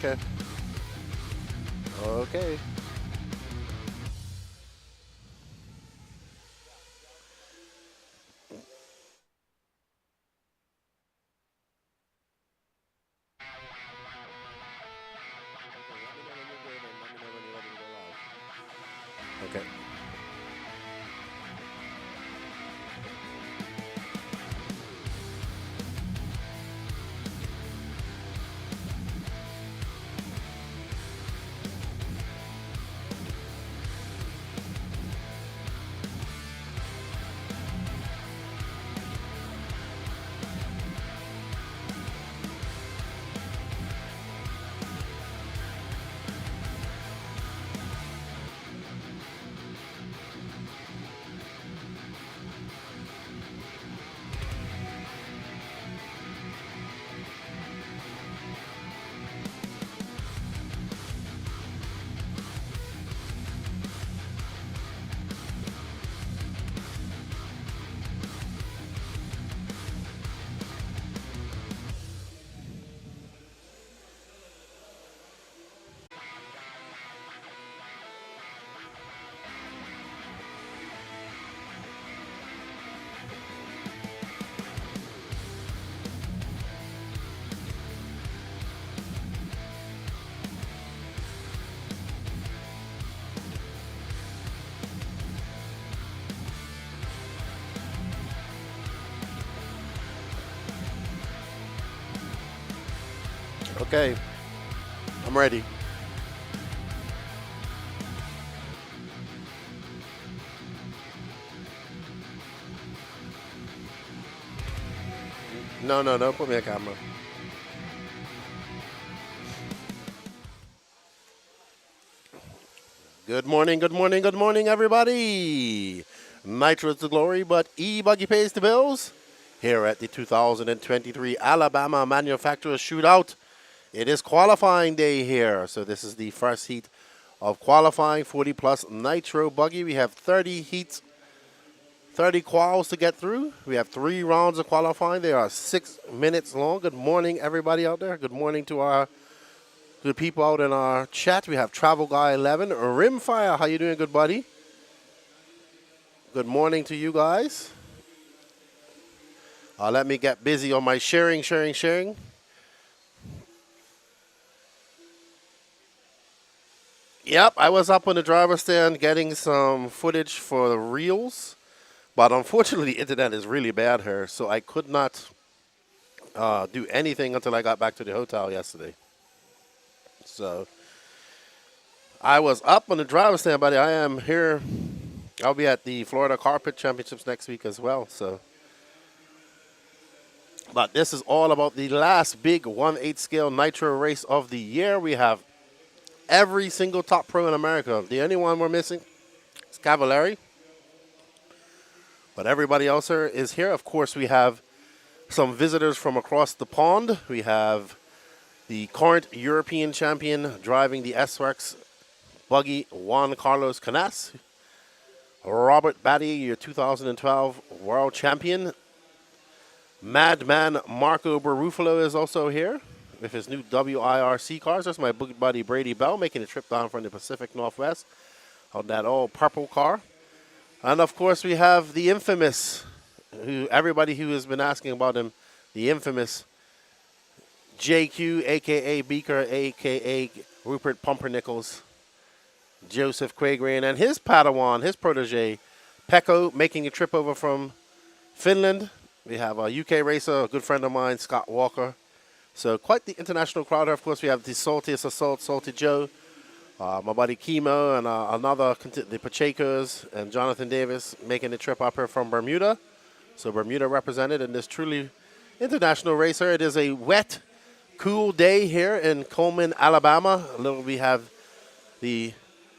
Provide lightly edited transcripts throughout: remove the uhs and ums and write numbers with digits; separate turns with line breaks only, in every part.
Okay. Okay. Okay. Okay. I'm ready. No, no, don't put me on camera. Good morning, good morning, good morning, everybody. Nitro's the glory, but e-buggy pays the bills. Here at the 2023 Alabama Manufacturers Shootout, it is qualifying day here. So this is the first heat of qualifying 40 plus Nitro buggy. We have 30 heats, 30 quals to get through. We have 3 rounds of qualifying. They are 6 minutes long. Good morning, everybody out there. Good morning to our good people out in our chat. We have Travel Guy 11, Rimfire. How you doing, good buddy? Good morning to you guys. Let me get busy on my sharing. Yep, I was up on the driver's stand getting some footage for the reels, but unfortunately the internet is really bad here, so I could not do anything until I got back to the hotel yesterday. So I was up on the driver's stand, buddy. I am here. I'll be at the Florida Carpet Championships next week as well. So, but this is all about the last big 1/8 scale Nitro race of the year. We have every single top pro in America. The only one we're missing is Cavallari. But everybody else here is here. Of course, we have some visitors from across the pond. We have the current European champion driving the S-Works buggy, Juan Carlos Canas. Robert Batty, your 2012 world champion. Madman Marco Barufalo is also here with his new WIRC cars. That's my buddy Brady Bell making a trip down from the Pacific Northwest on that old purple car. And of course, we have the infamous, everybody who has been asking about him, the infamous JQ, a.k.a. Beaker, a.k.a. Rupert Pumpernickel's, Joseph Quagrain, and his Padawan, his protege, Pekko, making a trip over from Finland. We have a UK racer, a good friend of mine, Scott Walker. So quite the international crowd here. Of course, we have the Saltiest Assault, Salty Joe, my buddy Chemo, and another, the Pachecos, and Jonathan Davis making the trip up here from Bermuda. So Bermuda represented in this truly international racer. It is a wet, cool day here in Coleman, Alabama. We have the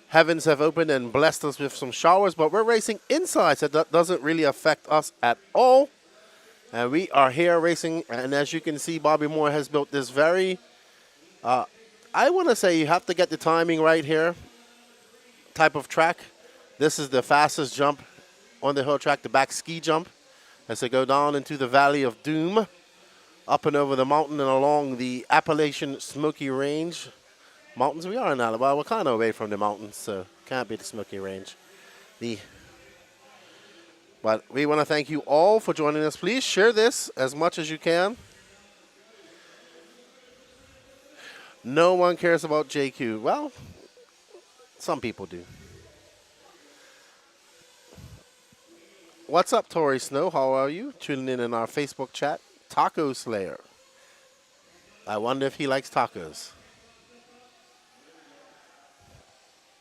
heavens have opened and blessed us with some showers, but we're racing inside, so that doesn't really affect us at all. And we are here racing, and as you can see, Bobby Moore has built this very, I want to say you have to get the timing right here, type of track. This is the fastest jump on the hill track, the back ski jump, as they go down into the Valley of Doom. Up and over the mountain and along the Appalachian Smoky Range. Mountains, we are in Alabama. We're kind of away from the mountains, so can't be the Smoky Range. But we want to thank you all for joining us. Please share this as much as you can. No one cares about JQ. Well, some people do. What's up, Tori Snow? How are you? Tuning in our Facebook chat. Taco Slayer. I wonder if he likes tacos.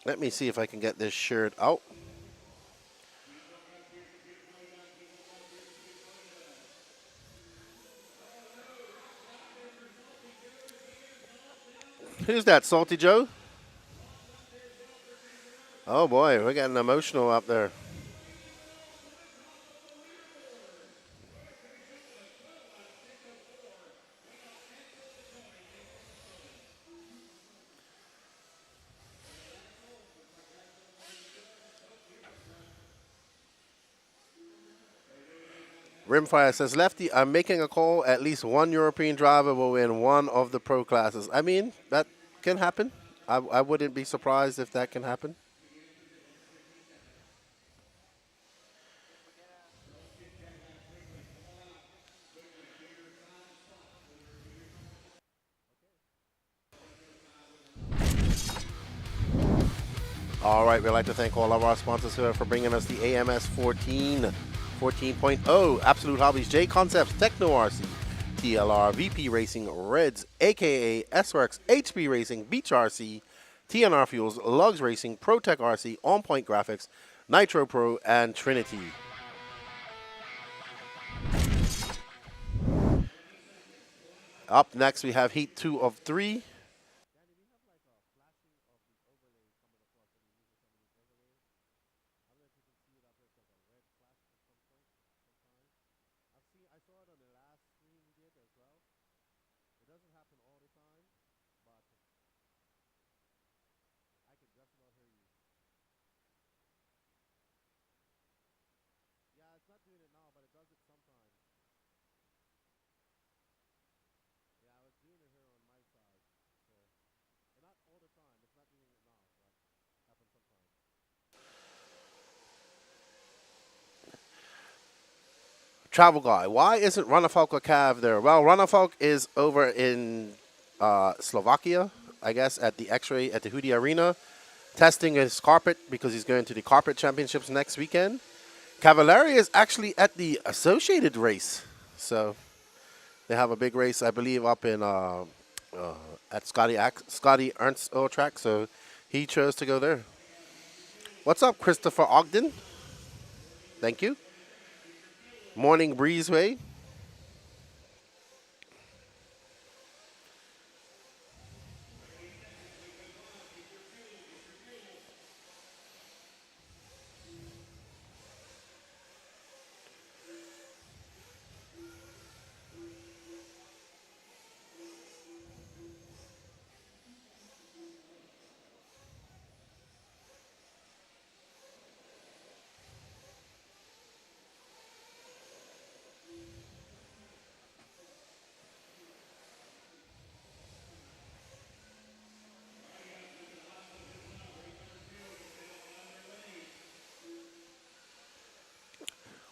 Let me see if I can get this shirt out. Who's that, Salty Joe? Oh boy, we're getting emotional up there. Rimfire says, Lefty, I'm making a call. At least one European driver will win one of the pro classes. I mean, that can happen. I wouldn't be surprised if that can happen. All right, we'd like to thank all of our sponsors here for bringing us the AMS 14.0, Absolute Hobbies, J Concepts, Techno RC, TLR, VP Racing, Reds, aka SRX, HB Racing, Beach RC, TNR Fuels, Lugs Racing, ProTech RC, On Point Graphics, Nitro Pro, and Trinity. Up next, we have Heat 2 of 3. Travel Guy, why isn't Runafalk or Cav there? Well, Runafalk is over in Slovakia, I guess, at the X-Ray at the Hudi Arena, testing his carpet because he's going to the carpet championships next weekend. Cavallari is actually at the associated race, so they have a big race, I believe, up in at Scotty Ernst Oil Track, so he chose to go there. What's up, Christopher Ogden? Thank you. Morning Breezeway.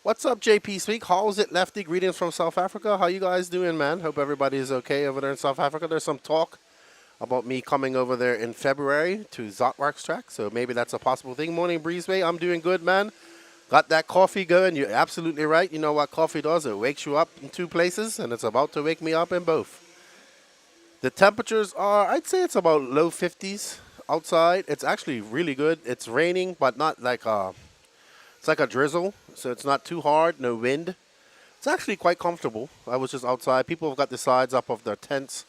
What's up, JP Speak? How's it, Lefty? Greetings from South Africa. How you guys doing, man? Hope everybody is okay over there in South Africa. There's some talk about me coming over there in February to Zotworks track, so maybe that's a possible thing. Morning Breezeway, I'm doing good, man. Got that coffee going. You're absolutely right. You know what coffee does? It wakes you up in two places, and it's about to wake me up in both. The temperatures are, I'd say it's about low 50s outside. It's actually really good. It's raining, but not like it's like a drizzle, so it's not too hard, no wind. It's actually quite comfortable. I was just outside. People have got the sides up of their tents.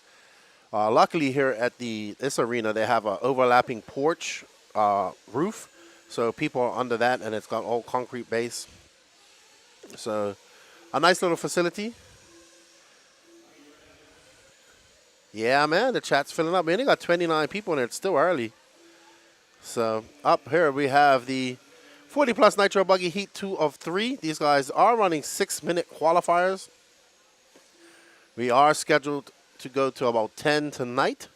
Luckily here at this arena, they have an overlapping porch roof, so people are under that, and it's got all concrete base. So a nice little facility. Yeah, man, the chat's filling up. We only got 29 people in there. It's still early. So up here we have the 40 plus Nitro Buggy Heat 2 of 3. These guys are running 6-minute qualifiers. We are scheduled to go to about 10 tonight.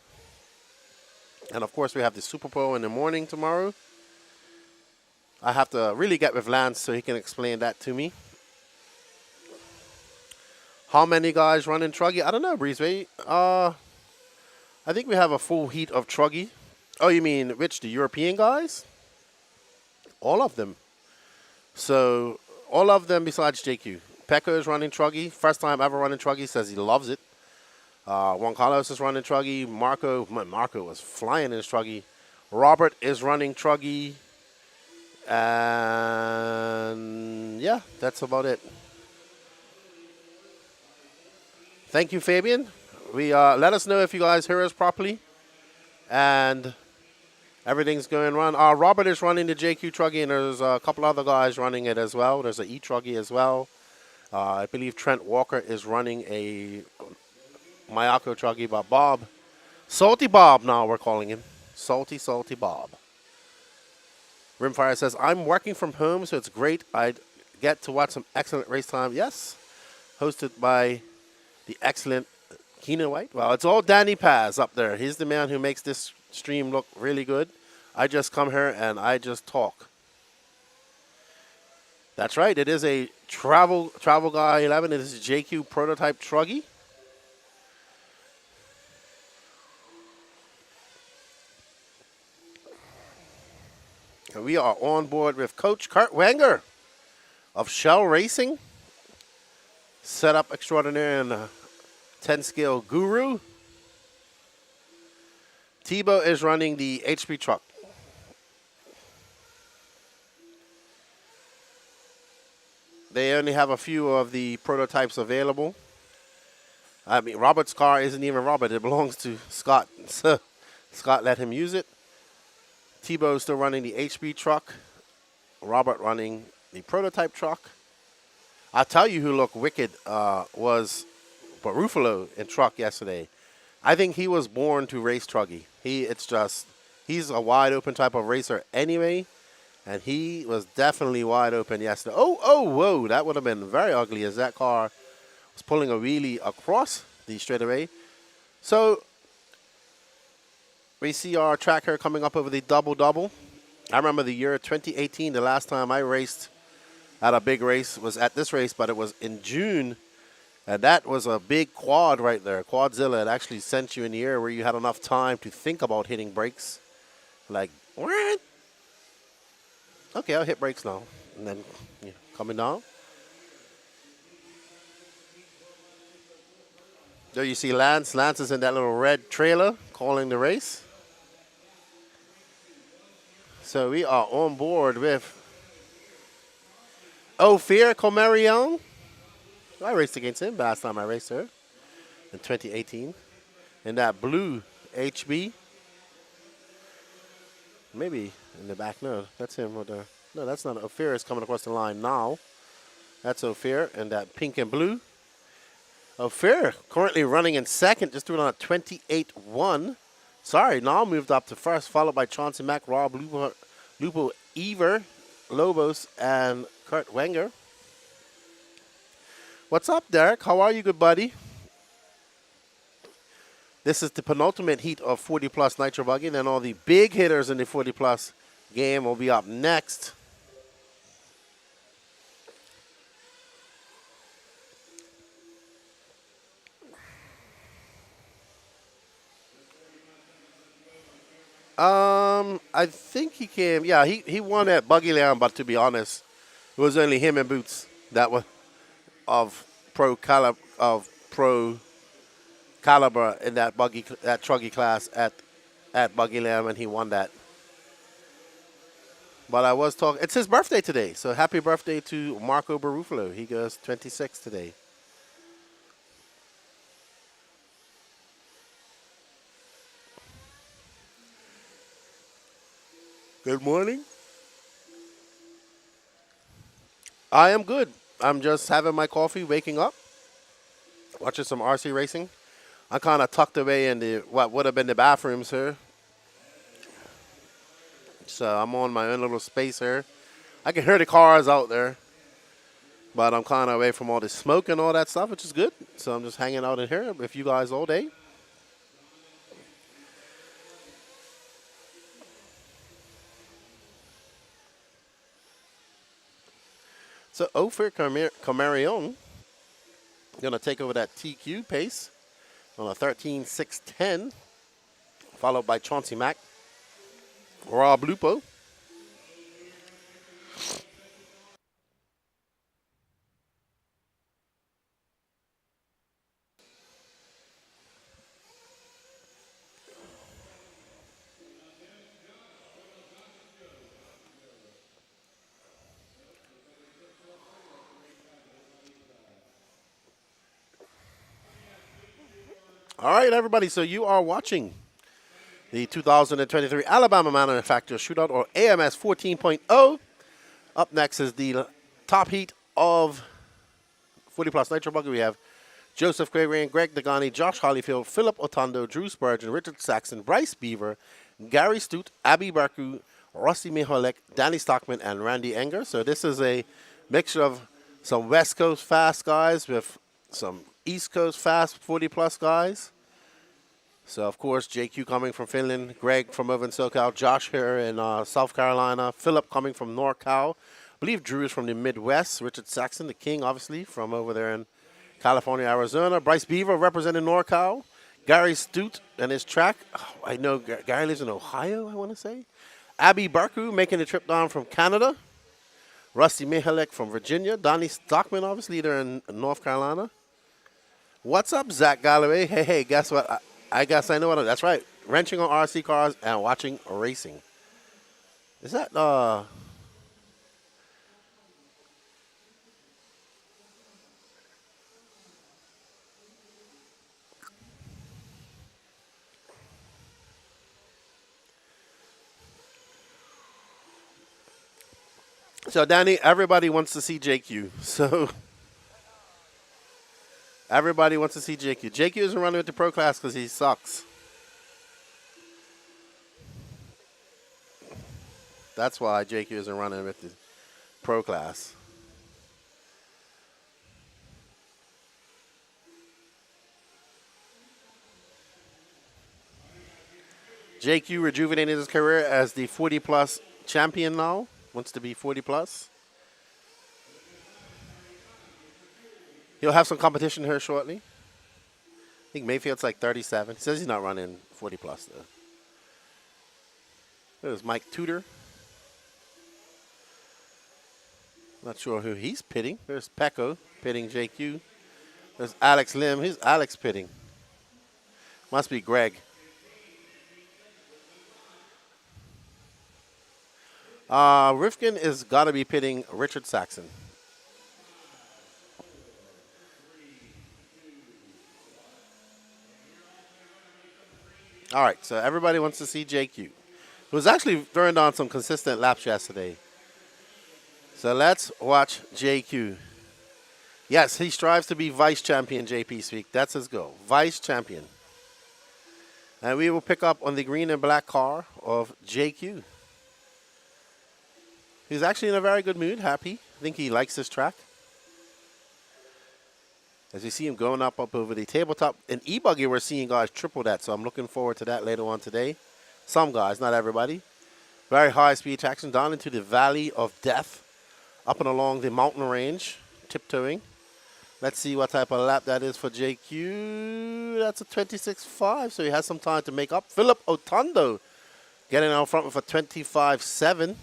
And of course, we have the Super Bowl in the morning tomorrow. I have to really get with Lance so he can explain that to me. How many guys running truggy? I don't know, Breezeway. I think we have a full heat of truggy. Oh, you mean which? The European guys? All of them. So, all of them besides JQ. Pecco is running truggy. First time ever running truggy. Says he loves it. Juan Carlos is running truggy. Marco was flying in his truggy. Robert is running truggy. And yeah, that's about it. Thank you, Fabian. We let us know if you guys hear us properly. And everything's going on. Robert is running the JQ truggy, and there's a couple other guys running it as well. There's an e-truggy as well. I believe Trent Walker is running a Mayako truggy, but Bob, Salty Bob now we're calling him. Salty Bob. Rimfire says, I'm working from home, so it's great. I'd get to watch some excellent race time. Yes, hosted by the excellent Keenan White. Well, it's all Danny Paz up there. He's the man who makes this stream look really good. I just come here and I just talk. That's right. It is a Travel Guy 11. It is a JQ prototype truggy. And we are on board with Coach Kurt Wenger of Shell Racing. Setup extraordinaire and 10-scale guru. Tebow is running the HP truck. They only have a few of the prototypes available. I mean, Robert's car isn't even Robert. It belongs to Scott. So Scott let him use it. Tebow still running the HB truck. Robert running the prototype truck. I'll tell you who looked wicked was Barufalo in truck yesterday. I think he was born to race truggy. He's a wide open type of racer anyway, and he was definitely wide open yesterday. Whoa, that would have been very ugly as that car was pulling a wheelie across the straightaway. So we see our tracker coming up over the double-double. I remember the year 2018, the last time I raced at a big race was at this race, but it was in June. And that was a big quad right there. Quadzilla. It actually sent you in the air where you had enough time to think about hitting brakes. Like, what? Okay, I'll hit brakes now. And then coming down. There you see Lance. Lance is in that little red trailer calling the race. So we are on board with Ophir Comarion. I raced against him last time I raced her in 2018 in that blue HB. Maybe in the back. No, that's him. No, that's not. Ophir is coming across the line now. That's Ophir in that pink and blue. Ophir currently running in second, just doing on a 28-1. Sorry, now moved up to first, followed by Chauncey Mack, Rob, Lupo Ever, Lobos, and Kurt Wenger. What's up, Derek? How are you, good buddy? This is the penultimate heat of 40-plus Nitro Buggy. Then all the big hitters in the 40-plus game will be up next. I think he came. Yeah, he won at Buggy Land, but to be honest, it was only him and Boots that were of pro caliber in that truggy class at Buggy Land, and he won that. But I was talking. It's his birthday today, so happy birthday to Marco Barufalo. He goes 26 today. Good morning. I am good. I'm just having my coffee, waking up, watching some RC racing. I'm kind of tucked away in what would have been the bathrooms here. So I'm on my own little space here. I can hear the cars out there. But I'm kind of away from all the smoke and all that stuff, which is good. So I'm just hanging out in here with you guys all day. So Ophir Camarion going to take over that TQ pace on a 13.610, followed by Chauncey Mack, Rob Lupo. All right, everybody, so you are watching the 2023 Alabama Manufacturer Shootout, or AMS 14.0. Up next is the top heat of 40 Plus Nitro Buggy. We have Joseph Gregory, Greg Degani, Josh Hollyfield, Philip Otondo, Drew Spurgeon, Richard Saxon, Bryce Beaver, Gary Stute, Abby Barku, Rusty Mihalek, Danny Stockman, and Randy Enger. So this is a mixture of some West Coast fast guys with some East Coast fast 40 plus guys. So, of course, JQ coming from Finland, Greg from over in SoCal, Josh here in South Carolina, Philip coming from NorCal. I believe Drew is from the Midwest, Richard Saxon, the King, obviously, from over there in California, Arizona. Bryce Beaver representing NorCal. Gary Stute and his track. Oh, I know Gary lives in Ohio, I want to say. Abby Barku making the trip down from Canada. Rusty Mihalek from Virginia. Donnie Stockman, obviously, there in North Carolina. What's up, Zach Galloway? Hey, guess what? I guess I know what. That's right. Wrenching on RC cars and watching racing. Is that So, Danny, everybody wants to see JQ. So, everybody wants to see JQ. JQ isn't running with the pro class because he sucks. That's why JQ isn't running with the pro class. JQ rejuvenated his career as the 40-plus champion now. Wants to be 40-plus. He'll have some competition here shortly. I think Mayfield's like 37. He says he's not running 40-plus, though. There's Mike Tudor. Not sure who he's pitting. There's Pecco pitting JQ. There's Alex Lim. Who's Alex pitting? Must be Greg. Rifkin is got to be pitting Richard Saxon. All right, so everybody wants to see JQ. He was actually throwing down some consistent laps yesterday. So let's watch JQ. Yes, he strives to be vice champion, JP Speak. That's his goal, vice champion. And we will pick up on the green and black car of JQ. He's actually in a very good mood, happy. I think he likes this track. As you see him going up over the tabletop. In e-buggy, we're seeing guys triple that, so I'm looking forward to that later on today. Some guys, not everybody. Very high-speed traction down into the Valley of Death, up and along the mountain range, tiptoeing. Let's see what type of lap that is for JQ. That's a 26.5, so he has some time to make up. Philip Otondo getting out front with a 25.7.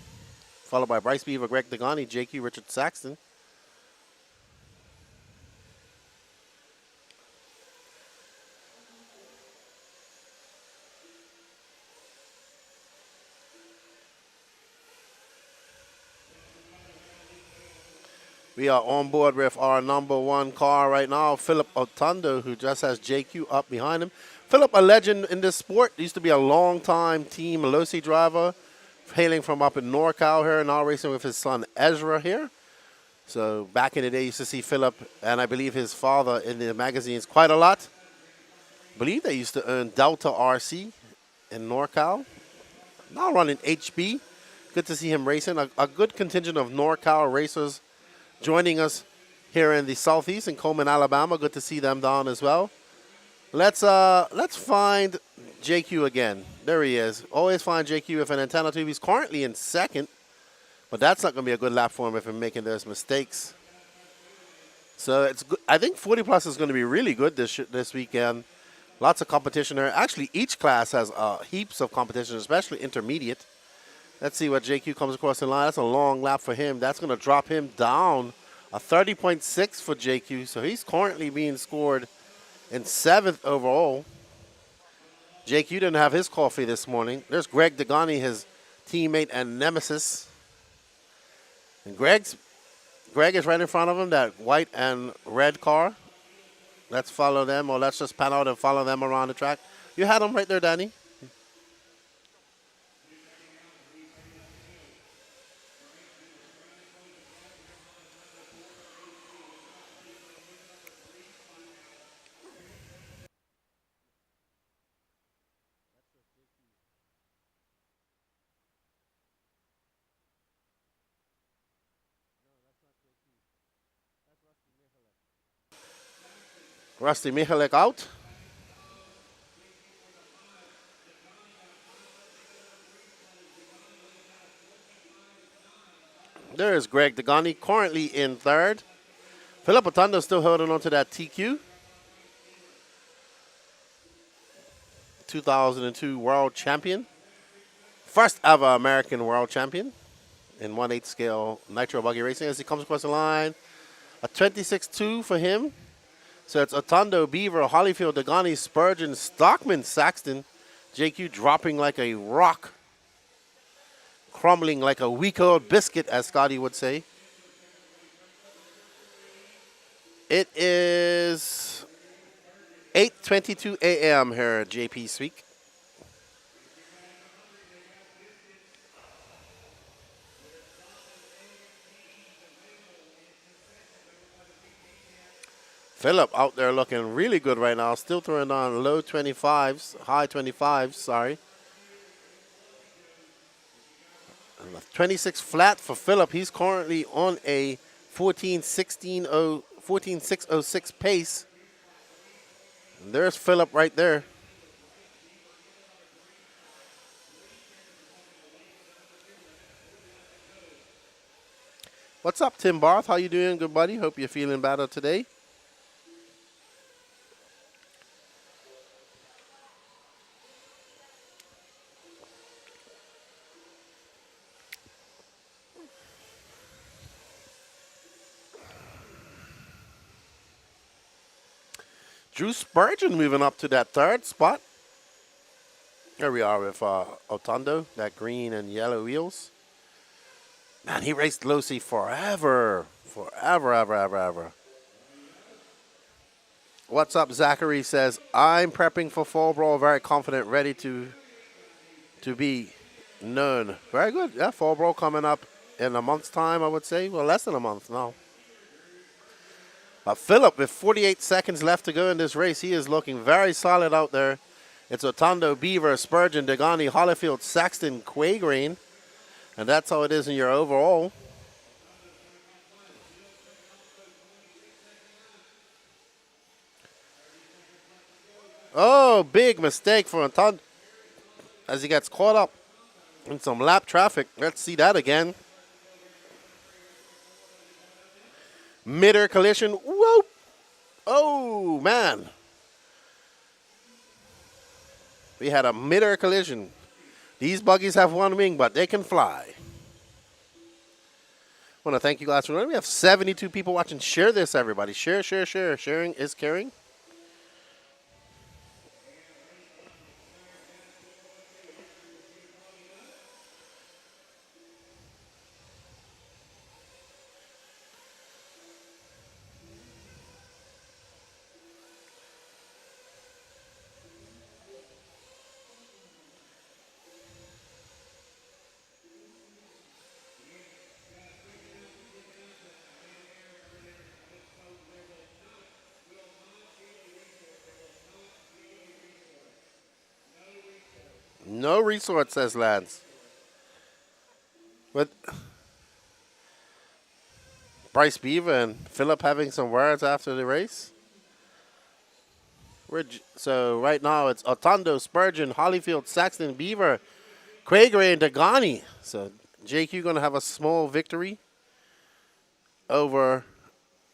Followed by Bryce Beaver, Greg Degani, JQ, Richard Saxton. We are on board with our number one car right now, Philip Otondo, who just has JQ up behind him. Philip, a legend in this sport, used to be a long-time Team Losi driver, hailing from up in NorCal here, now racing with his son Ezra here. So back in the day, you used to see Philip and I believe his father in the magazines quite a lot. I believe they used to earn Delta RC in NorCal. Now running HB. Good to see him racing. A good contingent of NorCal racers joining us here in the Southeast in Coleman, Alabama. Good to see them down as well. Let's find JQ again. There he is. Always find JQ with an antenna tube. He's currently in second, but that's not going to be a good lap for him if he's making those mistakes. So it's good. I think 40 plus is going to be really good this weekend. Lots of competition there. Actually, each class has heaps of competition, especially intermediate. Let's see what JQ comes across the line. That's a long lap for him. That's going to drop him down a 30.6 for JQ. So he's currently being scored in 7th overall. JQ didn't have his coffee this morning. There's Greg Degani, his teammate and nemesis. And Greg is right in front of him, that white and red car. Let's follow them, or let's just pan out and follow them around the track. You had them right there, Danny. Rusty Michalek out. There's Greg Degani, currently in 3rd. Philip Otondo still holding on to that TQ. 2002 world champion. First ever American world champion in 1/8 scale nitro buggy racing as he comes across the line. A 26.2 for him. So it's Otondo, Beaver, Hollyfield, Degani, Spurgeon, Stockman, Saxton. JQ dropping like a rock. Crumbling like a week-old biscuit, as Scotty would say. It is 8:22 a.m. here at JP Speak. Philip out there looking really good right now. Still throwing on low 25s, high 25s, sorry. 26 flat for Philip. He's currently on a 14.606 pace. And there's Philip right there. What's up, Tim Barth? How you doing, good buddy? Hope you're feeling better today. Drew Spurgeon moving up to that 3rd spot. Here we are with Otondo, that green and yellow wheels. Man, he raced Losi forever. Forever. What's up, Zachary says, I'm prepping for fall brawl, very confident, ready to be known. Very good. Yeah, fall brawl coming up in a month's time, I would say. Well, less than a month now. Philip, with 48 seconds left to go in this race, he is looking very solid out there. It's Otondo, Beaver, Spurgeon, Degani, Hollifield, Saxton, Quagrain. And that's how it is in your overall. Oh, big mistake for Otondo as he gets caught up in some lap traffic. Let's see that again. Mid-air collision. Whoop! Oh, man. We had a mid-air collision. These buggies have one wing, but they can fly. I want to thank you guys for joining. We have 72 people watching. Share this, everybody. Share. Sharing is caring. No resort, says Lance. But Bryce Beaver and Philip having some words after the race. So right now it's Otondo, Spurgeon, Hollyfield, Saxton, Beaver, Craigeray, and Dagani. So JQ going to have a small victory over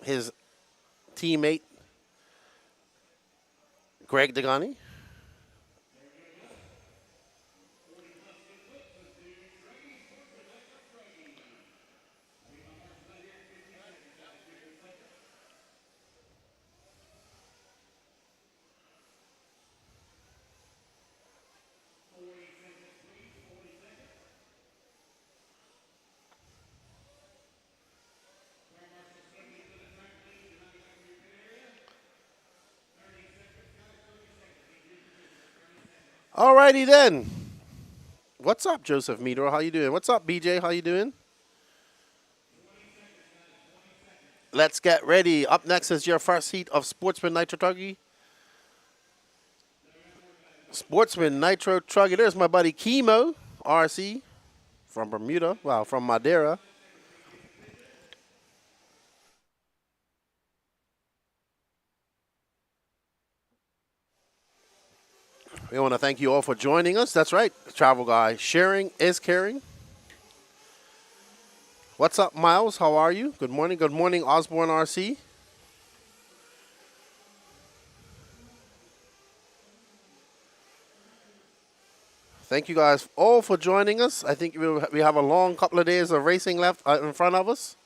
his teammate, Greg Dagani. Alrighty then. What's up, Joseph Meador? How you doing? What's up, BJ? How you doing? Let's get ready. Up next is your first heat of Sportsman Nitro Truggy. Sportsman Nitro Truggy. There's my buddy Chemo RC from Bermuda. Well, from Madeira. We want to thank you all for joining us. That's right, travel guy. Sharing is caring. What's up, Miles? How are you? Good morning. Good morning, Osborne RC. Thank you guys all for joining us. I think we have a long couple of days of racing left in front of us.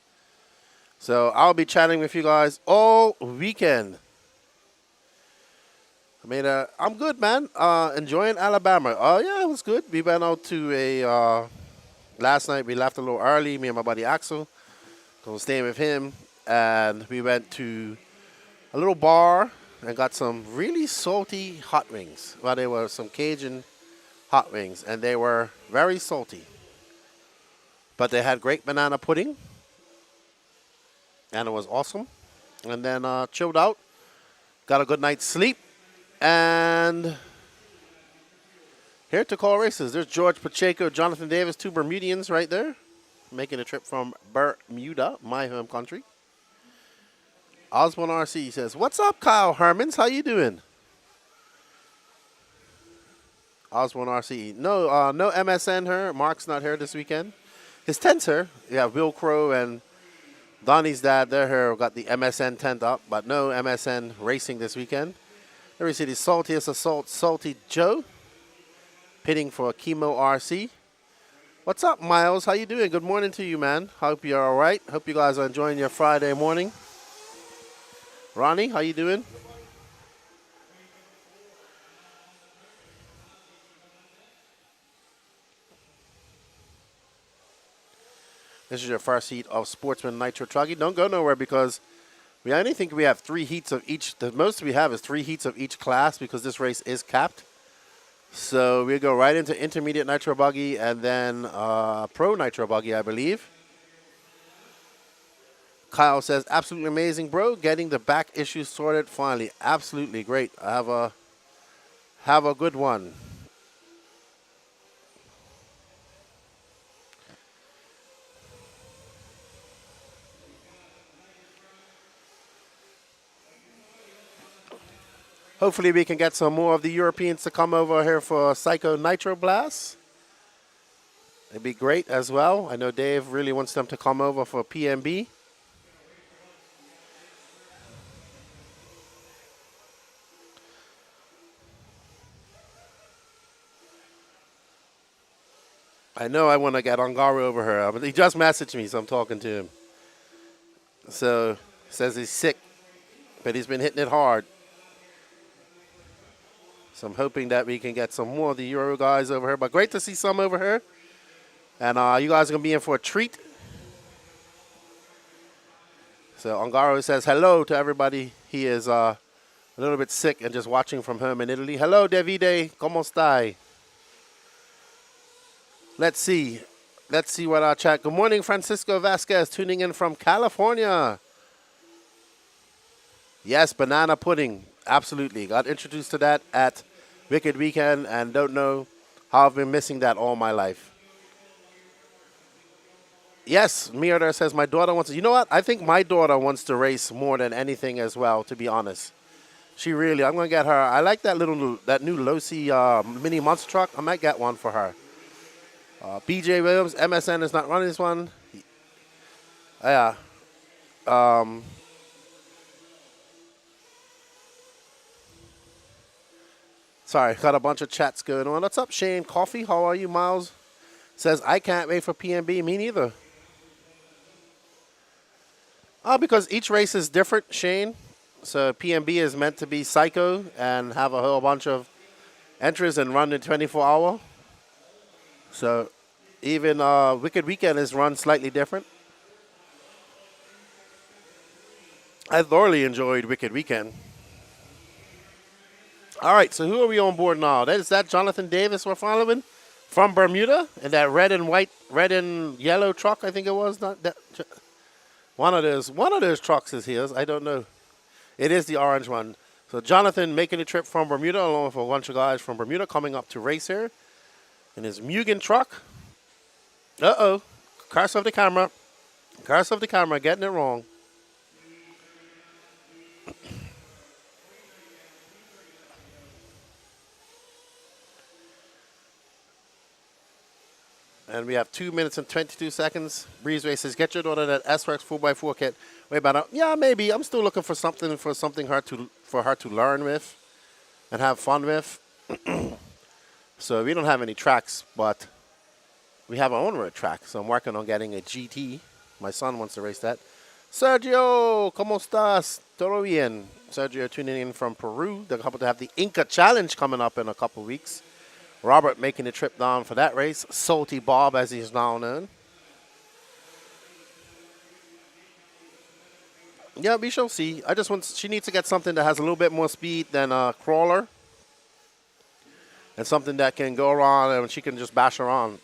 So I'll be chatting with you guys all weekend. I'm good, man. Enjoying Alabama. Oh, yeah, it was good. We went out to last night we left a little early, me and my buddy Axel. I was staying with him. And we went to a little bar and got some really salty hot wings. Well, they were some Cajun hot wings, and they were very salty. But they had great banana pudding, and it was awesome. And then chilled out, got a good night's sleep. And here to call races. There's George Pacheco, Jonathan Davis, two Bermudians right there, making a trip from Bermuda, my home country. Osborne RC says, "What's up, Kyle Hermans? How you doing?" Osborne RC, no MSN here. Mark's not here this weekend. His tent's here. Yeah, Will Crow and Donnie's dad, they're here. Got the MSN tent up, but no MSN racing this weekend. There we see the saltiest of salt, Salty Joe, pitting for Chemo RC. What's up, Miles? How you doing? Good morning to you, man. Hope you're all right. Hope you guys are enjoying your Friday morning. Ronnie, how you doing? This is your first heat of Sportsman Nitro Truggy. Don't go nowhere because we only think we have 3 heats of each. The most we have is 3 heats of each class because this race is capped. So we go right into intermediate nitro buggy and then pro nitro buggy, I believe. Kyle says, absolutely amazing, bro. Getting the back issues sorted finally. Absolutely great. Have a good one. Hopefully we can get some more of the Europeans to come over here for Psycho Nitro Blast. It'd be great as well. I know Dave really wants them to come over for PMB. I know I want to get Ongaro over here, but he just messaged me, so I'm talking to him. So, says he's sick, but he's been hitting it hard. So I'm hoping that we can get some more of the Euro guys over here. But great to see some over here. And you guys are going to be in for a treat. So Ongaro says hello to everybody. He is a little bit sick and just watching from home in Italy. Hello, Davide. ¿Cómo stai? Let's see. Let's see what our chat. Good morning, Francisco Vasquez, tuning in from California. Yes, banana pudding. Absolutely. Got introduced to that at Wicked Weekend and don't know how I've been missing that all my life. Yes, Mioder says my daughter wants to. You know what? I think my daughter wants to race more than anything as well, to be honest. She really, I'm going to get her. I like that that new Losi mini monster truck. I might get one for her. BJ Williams, MSN is not running this one. Yeah. Sorry, got a bunch of chats going on. What's up, Shane? Coffee, how are you, Miles? Says, I can't wait for PNB. Me neither. Because each race is different, Shane. So PNB is meant to be psycho and have a whole bunch of entries and run in 24-hour. So even Wicked Weekend is run slightly different. I thoroughly enjoyed Wicked Weekend. All right, so who are we on board now? Is that Jonathan Davis we're following from Bermuda in that red and yellow truck? I think it was not that. One of those trucks is his. I don't know. It is the orange one. So Jonathan making a trip from Bermuda along with a bunch of guys from Bermuda coming up to race here in his Mugen truck. Uh-oh. Curse of the camera. Curse of the camera. Getting it wrong. And we have 2 minutes and 22 seconds. Breeze Races, get your daughter that S-Works 4x4 kit. Wait about it. Yeah, maybe. I'm still looking for something for her to learn with and have fun with. So we don't have any tracks, but we have our own road track. So I'm working on getting a GT. My son wants to race that. Sergio, ¿cómo estás? Todo bien. Sergio tuning in from Peru. They're going to have the Inca Challenge coming up in a couple weeks. Robert making the trip down for that race. Salty Bob, as he's now known. Yeah, we shall see. She needs to get something that has a little bit more speed than a crawler. And something that can go around and she can just bash around.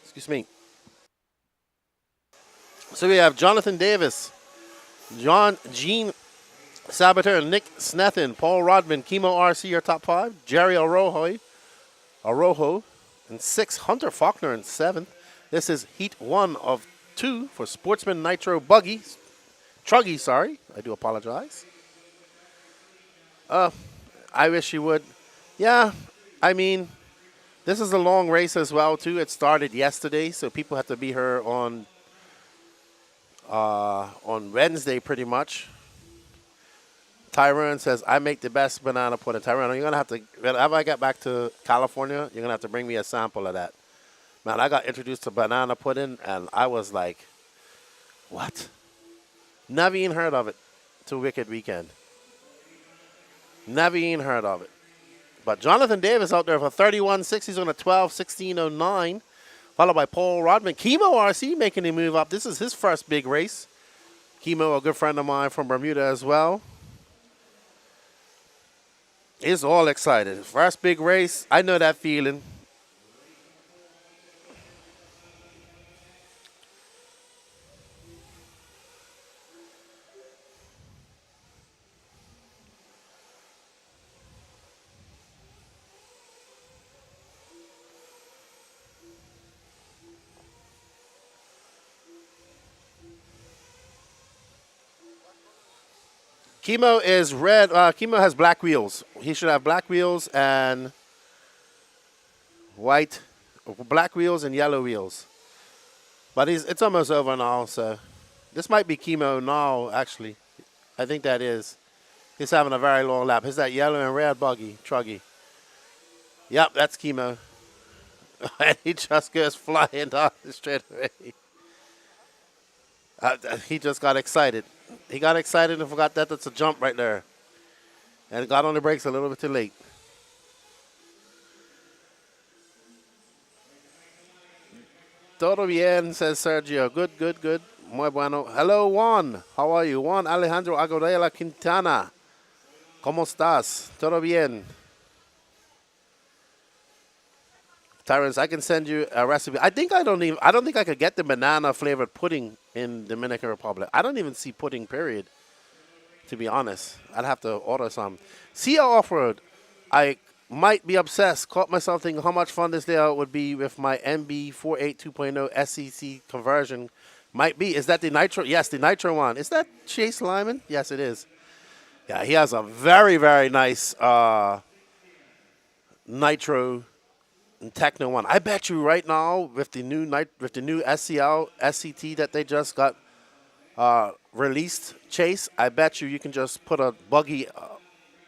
Excuse me. So we have Jonathan Davis, Gene Sabater, Nick Snethin, Paul Rodman, Chemo RC are top 5. Jerry Arojo, and 6, Hunter Faulkner in 7th. This is Heat 1 of 2 for Sportsman Nitro Truggy, sorry. I do apologize. I wish you would. Yeah, I mean, this is a long race as well, too. It started yesterday, so people have to be here on Wednesday, pretty much. Tyrone says, I make the best banana pudding. Tyrone, you're going to have to, whenever I get back to California, you're going to have to bring me a sample of that. Man, I got introduced to banana pudding, and I was like, what? Never even heard of it till Wicked Weekend. Never even heard of it. But Jonathan Davis out there for 31.6. He's on a 12.16.09, followed by Paul Rodman. Chemo RC making a move up. This is his first big race. Chemo, a good friend of mine from Bermuda as well. He's all excited. First big race. I know that feeling. Chemo is red. Chemo has black wheels. He should have black wheels and black wheels and yellow wheels. But it's almost over now, so this might be Chemo now, actually. I think that is. He's having a very long lap. Here's that yellow and red buggy, truggy. Yep, that's Chemo. And he just goes flying down the straightaway. He just got excited. He got excited and forgot that that's a jump right there. And got on the brakes a little bit too late. Todo bien, says Sergio. Good, good, good. Muy bueno. Hello, Juan. How are you? Juan Alejandro Agodela Quintana. ¿Cómo estás? Todo bien. Tyrants, I can send you a recipe. I don't think I could get the banana flavored pudding in Dominican Republic. I don't even see pudding, period. To be honest, I'd have to order some. CL Off-Road, I might be obsessed. Caught myself thinking how much fun this layout would be with my MB48 2.0 SEC conversion Might be. Is that the Nitro? Yes, the Nitro one. Is that Chase Lyman? Yes, it is. Yeah, he has a very, very nice Nitro and Techno one. I bet you right now with the new SCL SCT that they just got released, Chase. I bet you can just put a buggy.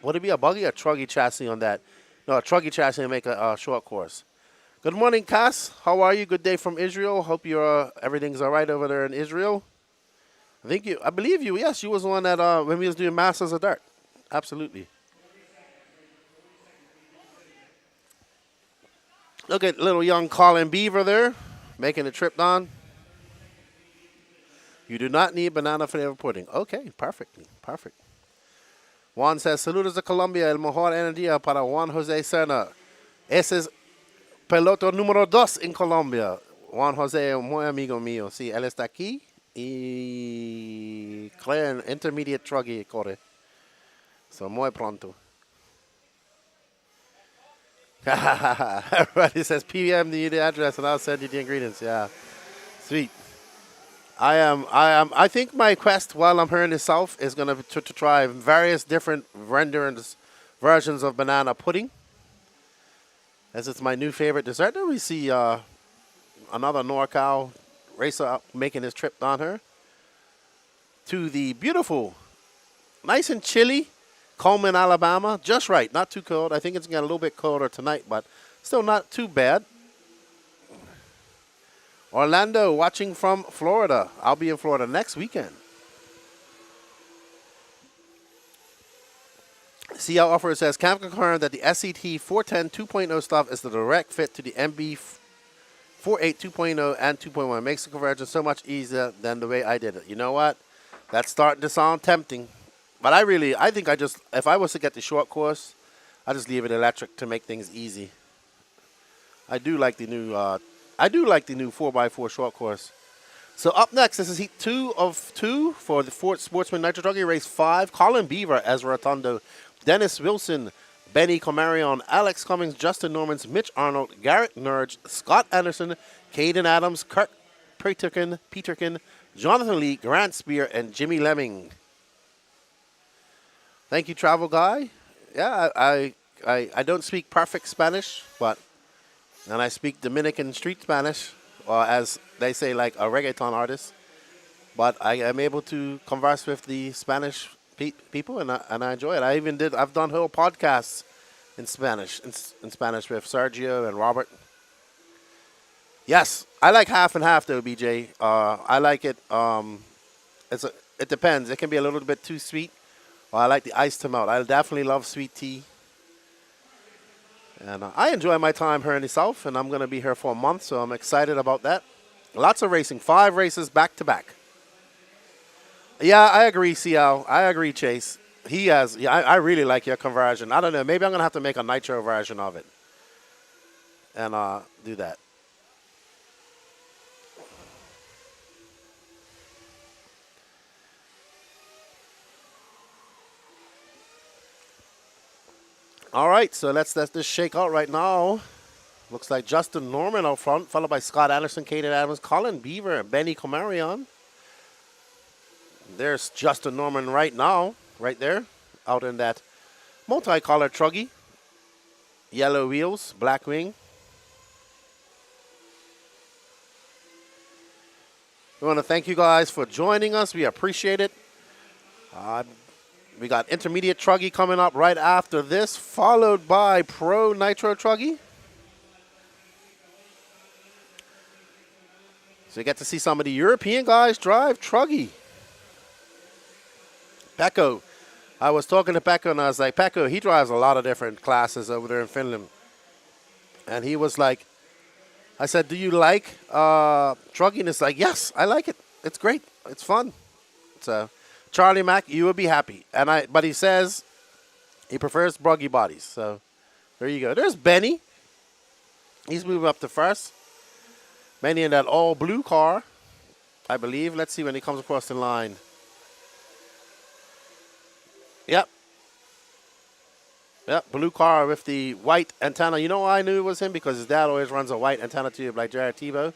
Would it be a buggy or truggy chassis on that? No, a truggy chassis and make a short course. Good morning, Cass. How are you? Good day from Israel. Hope you're everything's all right over there in Israel. I believe you. Yes, you was the one that when we was doing Masters of Dirt. Absolutely. Look at little young Colin Beaver there, making the trip down. You do not need banana flavor pudding. Okay, perfect. Juan says, saludos de Colombia, el mejor energía para Juan José Serna. Ese es piloto número 2 en Colombia. Juan José es muy amigo mío. Sí, él está aquí y Claire en intermediate truggy corre. So, muy pronto. Everybody says PM the address and I'll send you the ingredients. Yeah. Sweet. I think my quest while I'm here in the South is going to try various different versions of banana pudding, as it's my new favorite dessert. Then we see another NorCal racer making his trip down here to the beautiful, nice and chilly Coleman, Alabama. Just right, not too cold. I think it's going to get a little bit colder tonight, but still not too bad. Orlando, watching from Florida. I'll be in Florida next weekend. CL Offer says, can confirm that the SCT 410 2.0 stuff is the direct fit to the MB 48 2.0 and 2.1. Makes the conversion so much easier than the way I did it. You know what? That's starting to sound tempting. But I think if I was to get the short course, I just leave it electric to make things easy. I do like the new 4x4 short course. So up next, this is Heat 2 of 2 for the Ford Sportsman Nitro Truggy Race 5. Colin Beaver, Ezra Rotundo, Dennis Wilson, Benny Comarion, Alex Cummings, Justin Normans, Mitch Arnold, Garrett Nurge, Scott Anderson, Caden Adams, Kirk Peterkin, Jonathan Lee, Grant Spear, and Jimmy Lemming. Thank you, Travel Guy. Yeah, I don't speak perfect Spanish, and I speak Dominican street Spanish, or as they say, like a reggaeton artist. But I am able to converse with the Spanish people, and I enjoy it. I've done whole podcasts in Spanish, in Spanish with Sergio and Robert. Yes, I like half and half though, BJ. I like it. It depends. It can be a little bit too sweet. Or I like the ice to melt. I definitely love sweet tea. And I enjoy my time here in the South, and I'm going to be here for a month, so I'm excited about that. Lots of racing. 5 races back to back. Yeah, I agree, CL. I agree, Chase. I really like your conversion. I don't know. Maybe I'm going to have to make a nitro version of it and do that. All right, so let's just shake out right now. Looks like Justin Norman out front, followed by Scott Anderson, Caden Adams, Colin Beaver, and Benny Comarion. There's Justin Norman right now, right there, out in that multicolored truggy. Yellow wheels, black wing. We want to thank you guys for joining us. We appreciate it. We got intermediate truggy coming up right after this, followed by pro nitro truggy. So you get to see some of the European guys drive truggy. Pekko. I was talking to Pekko, and I was like, Pekko, he drives a lot of different classes over there in Finland. And he was like, I said, do you like truggy? And it's like, yes, I like it. It's great. It's fun. So Charlie Mack, you will be happy. But he says he prefers buggy bodies. So there you go. There's Benny. He's moving up to first. Benny in that all blue car, I believe. Let's see when he comes across the line. Yep. Yep, blue car with the white antenna. You know why I knew it was him? Because his dad always runs a white antenna tube like Jared Tebow.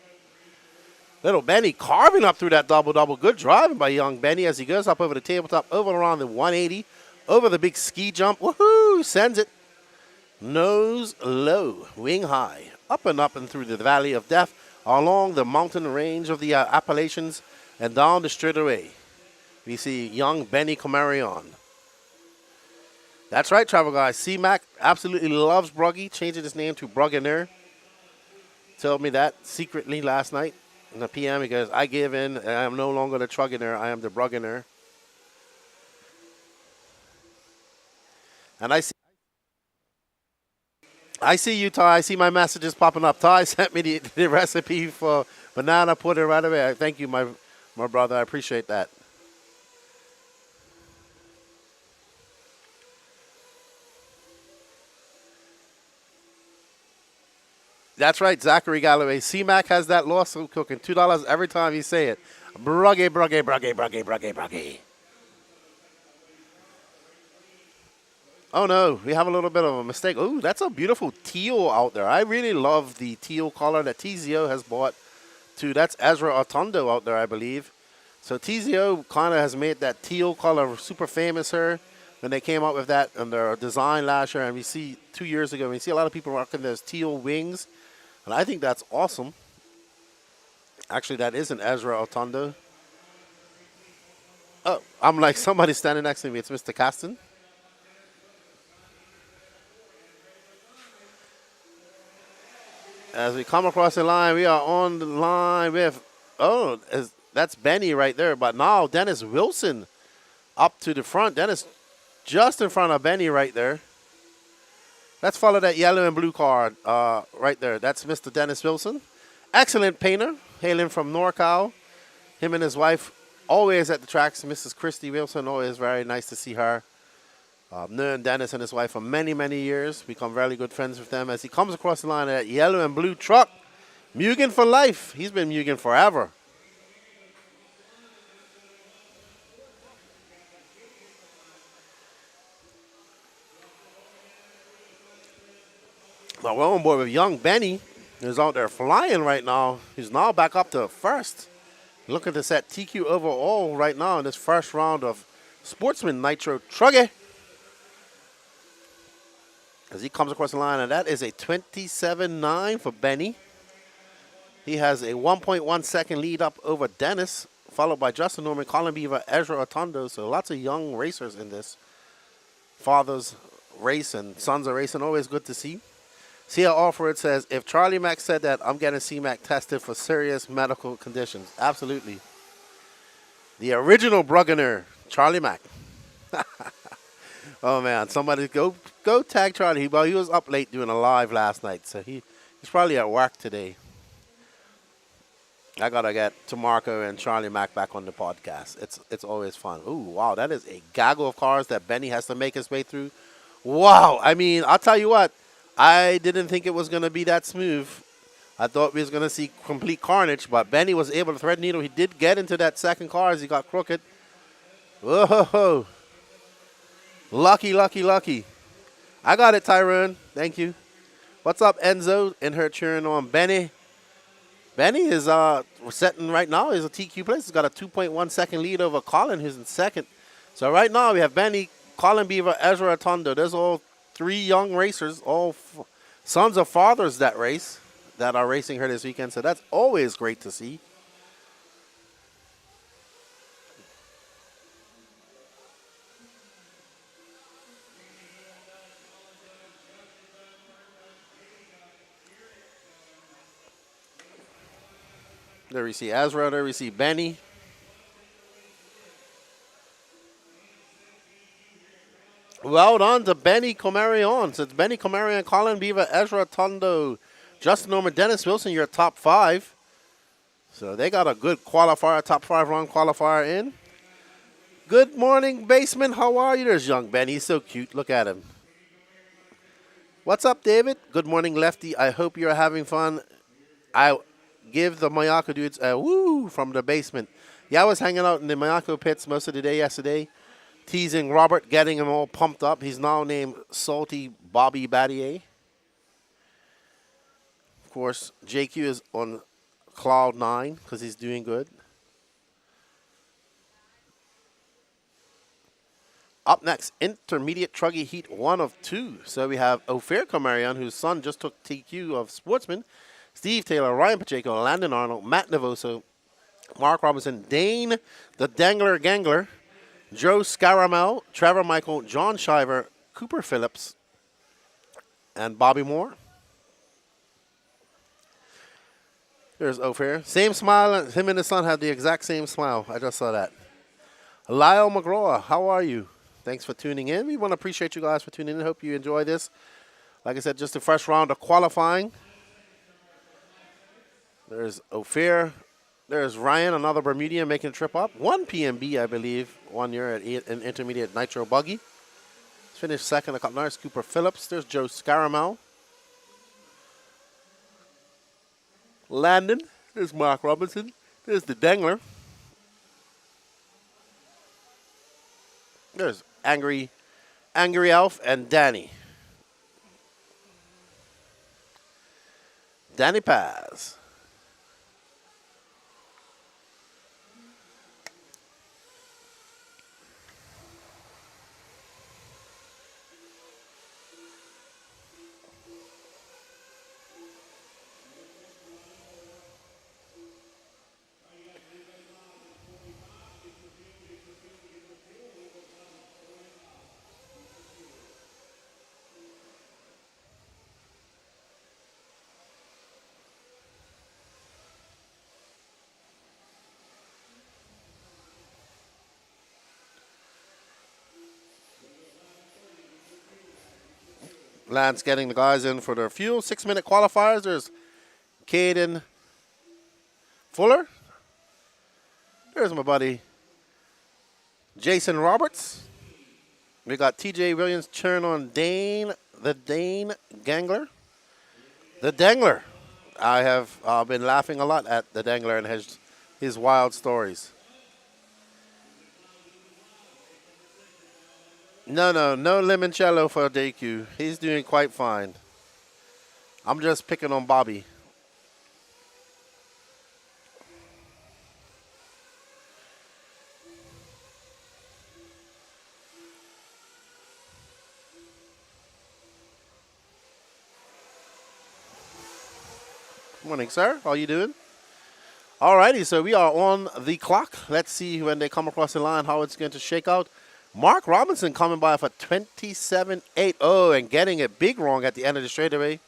Little Benny carving up through that double-double. Good driving by young Benny as he goes up over the tabletop, over around the 180, over the big ski jump. Woohoo! Sends it nose low, wing high, up and through the valley of death, along the mountain range of the Appalachians, and down the straightaway. We see young Benny Comarion. That's right, travel guys. C-Mac absolutely loves Bruggy, changing his name to Bruggener. Told me that secretly last night in the PM. He goes, I give in. I am no longer the Truggener. I am the Bruggener. And I see you, Ty. I see my messages popping up. Ty sent me the recipe for banana pudding right away. Thank you, my brother. I appreciate that. That's right, Zachary Galloway. C-Mac has that lawsuit cooking. $2 every time you say it. Bruggy, bruggy, bruggy, bruggy, bruggy, bruggy. Oh, no. We have a little bit of a mistake. Ooh, that's a beautiful teal out there. I really love the teal color that TZO has bought, too. That's Ezra Artondo out there, I believe. So TZO kind of has made that teal color super famous here when they came out with that on their design last year. And we see 2 years ago, we see a lot of people rocking those teal wings. And I think that's awesome. Actually, that is an Ezra Artondo. Oh, I'm like, somebody standing next to me. It's Mr. Caston. As we come across the line, we are on the line with, that's Benny right there. But now Dennis Wilson up to the front. Dennis just in front of Benny right there. Let's follow that yellow and blue card right there. That's Mr. Dennis Wilson. Excellent painter, hailing from NorCal. Him and his wife always at the tracks. Mrs. Christy Wilson, always very nice to see her. Known Dennis and his wife for many, many years. Become very good friends with them as he comes across the line of that yellow and blue truck. Mugen for life. He's been Mugen forever. But we're on board with young Benny, who's out there flying right now. He's now back up to first. Looking to set TQ overall right now in this first round of Sportsman Nitro Truggy. As he comes across the line, and that is a 27.9 for Benny. He has a 1.1 second lead up over Dennis, followed by Justin Norman, Colin Beaver, Ezra Artondo. So lots of young racers in this. Fathers race and sons are racing, always good to see. See how offer it says, if Charlie Mack said that, I'm getting C-Mac tested for serious medical conditions. Absolutely. The original Bruggener, Charlie Mack. Oh, man. Somebody go tag Charlie. Well, he was up late doing a live last night, so he's probably at work today. I got to get Tamarco and Charlie Mack back on the podcast. It's always fun. Ooh, wow. That is a gaggle of cars that Benny has to make his way through. Wow. I mean, I'll tell you what. I didn't think it was going to be that smooth. I thought we was going to see complete carnage, but Benny was able to thread needle. He did get into that second car as he got crooked. Whoa. Lucky, lucky, lucky. I got it, Tyrone. Thank you. What's up, Enzo? In her cheering on Benny. Benny is setting right now. He's a TQ place. He's got a 2.1 second lead over Colin, who's in second. So right now we have Benny, Colin Beaver, Ezra Artondo. There's all three young racers, all sons of fathers that race, that are racing here this weekend. So that's always great to see. There we see Ezra. There we see Benny. Well done to Benny Comarion. So it's Benny Comarion, Colin Beaver, Ezra Tondo, Justin Norman, Dennis Wilson, your top five. So they got a good qualifier, top 5 round qualifier in. Good morning, Basement. How are you? There's young Benny. He's so cute. Look at him. What's up, David? Good morning, Lefty. I hope you're having fun. I give the Mayako dudes a woo from the basement. Yeah, I was hanging out in the Mayako pits most of the day yesterday, teasing Robert, getting him all pumped up. He's now named Salty Bobby Battier. Of course, JQ is on cloud 9 because he's doing good. Up next, intermediate truggy heat 1 of 2. So we have Ophir Kamarian, whose son just took TQ of Sportsman, Steve Taylor, Ryan Pacheco, Landon Arnold, Matt Navoso, Mark Robinson, Dane the Dangler Gangler, Joe Scaramel, Trevor Michael, John Shiver, Cooper Phillips, and Bobby Moore. There's Ophir. Same smile. Him and his son have the exact same smile. I just saw that. Lyle McGraw, how are you? Thanks for tuning in. We want to appreciate you guys for tuning in. Hope you enjoy this. Like I said, just the first round of qualifying. There's Ophir. There's Ryan, another Bermudian, making a trip up. 1 PMB, I believe, 1 year at an intermediate nitro buggy. Finished second a couple nights. Cooper Phillips. There's Joe Scaramel. Landon. There's Mark Robinson. There's the Dangler. There's Angry Elf and Danny. Danny Paz. Lance getting the guys in for their fuel. 6-minute qualifiers. There's Caden Fuller. There's my buddy Jason Roberts. We got TJ Williams turn on Dane, the Dane Gangler. The Dangler. I have been laughing a lot at the Dangler and his wild stories. No limoncello for DQ. He's doing quite fine. I'm just picking on Bobby. Morning, sir. How you doing? Alrighty, so we are on the clock. Let's see when they come across the line how it's going to shake out. Mark Robinson coming by for 27.80 and getting it big wrong at the end of the straightaway.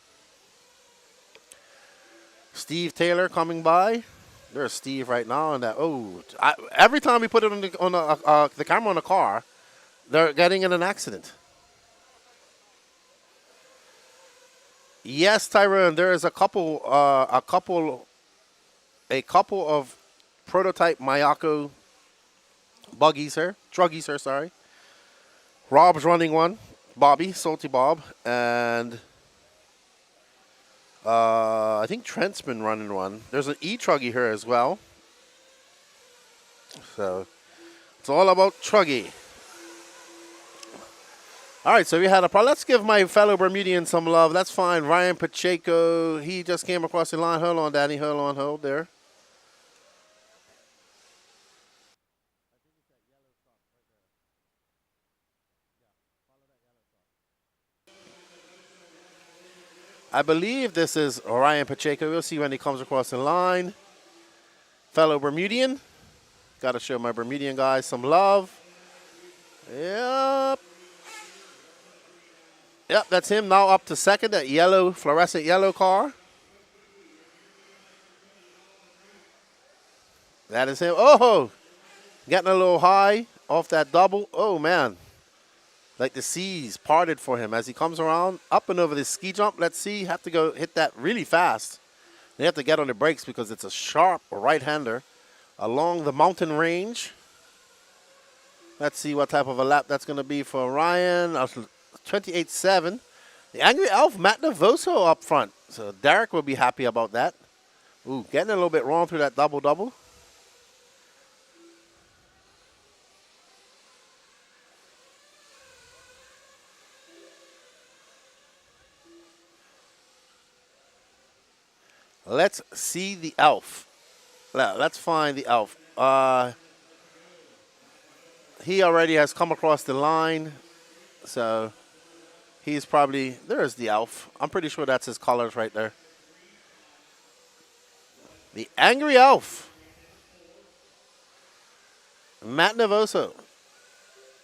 Steve Taylor coming by. There's Steve right now. And that. Every time we put it on the camera on the car, they're getting in an accident. Yes, Tyrone. There is a couple of prototype Mayako buggies here, truggies here, sorry. Rob's running one, Bobby, Salty Bob, and I think Trent's been running one. There's an e-truggy here as well. So it's all about truggy. All right, so we had a problem. Let's give my fellow Bermudian some love. That's fine. Ryan Pacheco, he just came across the line. Hold on, Danny. Hold there. I believe this is Ryan Pacheco. We'll see when he comes across the line. Fellow Bermudian. Got to show my Bermudian guys some love. Yep, that's him now up to second, that yellow, fluorescent yellow car. That is him. Oh, getting a little high off that double. Oh, man. Like the seas parted for him as he comes around up and over this ski jump. Let's see. Have to go hit that really fast. They have to get on the brakes because it's a sharp right-hander along the mountain range. Let's see what type of a lap that's going to be for Ryan. 28.7. The Angry Elf, Matt Navoso up front. So Derek will be happy about that. Ooh, getting a little bit wrong through that double-double. Let's see the elf. Let's find the elf. He already has come across the line, so he's probably, there's the elf. I'm pretty sure that's his colors right there. The Angry Elf. Matt Navoso.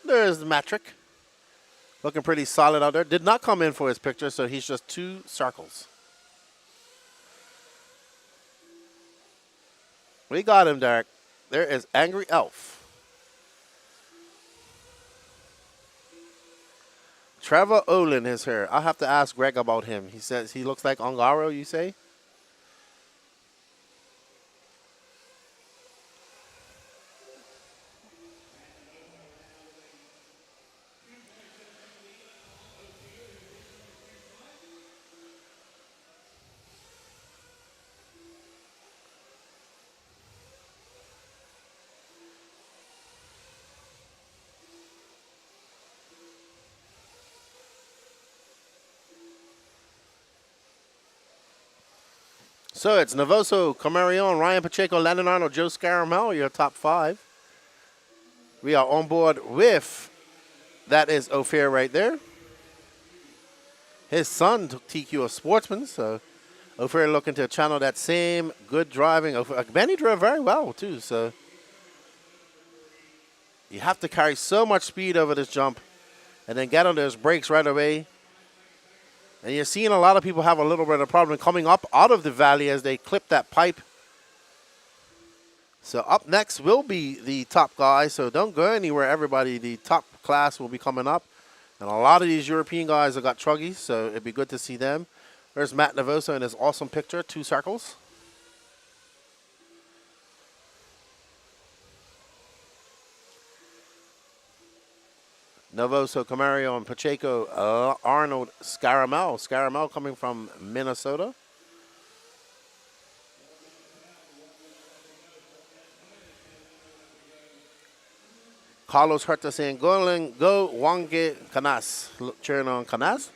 There's the Matrick. Looking pretty solid out there. Did not come in for his picture, so he's just 2 circles. We got him, Derek. There is Angry Elf. Trevor Olin is here. I'll have to ask Greg about him. He says he looks like Ongaro, you say? So it's Navoso, Camarion, Ryan Pacheco, Landon Arnold, Joe Scaramel, your top 5. We are on board with, that is Ophir right there. His son took TQ of Sportsman, so Ophir looking to channel that same good driving. Benny drove very well, too, so you have to carry so much speed over this jump and then get on those brakes right away. And you're seeing a lot of people have a little bit of problem coming up out of the valley as they clip that pipe. So up next will be the top guy, so don't go anywhere, everybody. The top class will be coming up. And a lot of these European guys have got truggies, so it'd be good to see them. There's Matt Navoso in his awesome picture, 2 circles. Navoso, Camario, and Pacheco, Arnold, Scaramel. Scaramel coming from Minnesota. Carlos Herta saying, go Wange Canas. Cheering on Canas.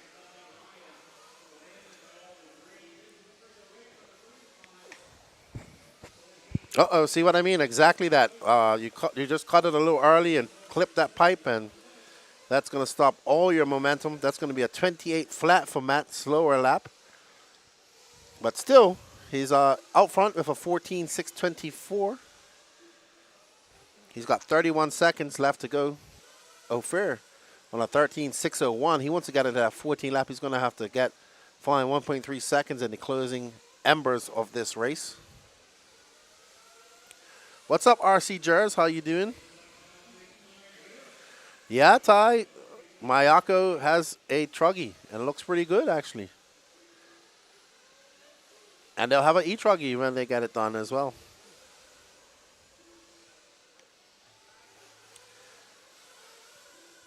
Uh-oh, see what I mean? Exactly that. You just cut it a little early and clip that pipe, and that's going to stop all your momentum. That's going to be a 28 flat for Matt, slower lap. But still, he's out front with a 14.624. He's got 31 seconds left to go. Ophir on a 13.601. He wants to get into that 14 lap. He's going to have to find 1.3 seconds in the closing embers of this race. What's up, RC Jers? How you doing? Yeah, Ty. Mayako has a truggy, and it looks pretty good, actually. And they'll have an e-truggy when they get it done as well.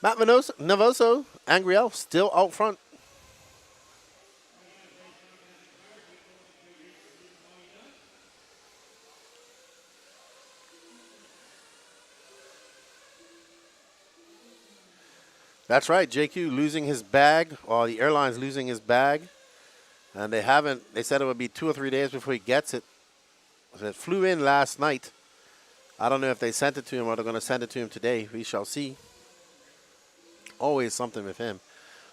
Matt Navoso, Angry Elf, still out front. That's right, JQ losing his bag, or the airline's losing his bag. And they said it would be 2 or 3 days before he gets it. It flew in last night. I don't know if they sent it to him or they're going to send it to him today. We shall see. Always something with him.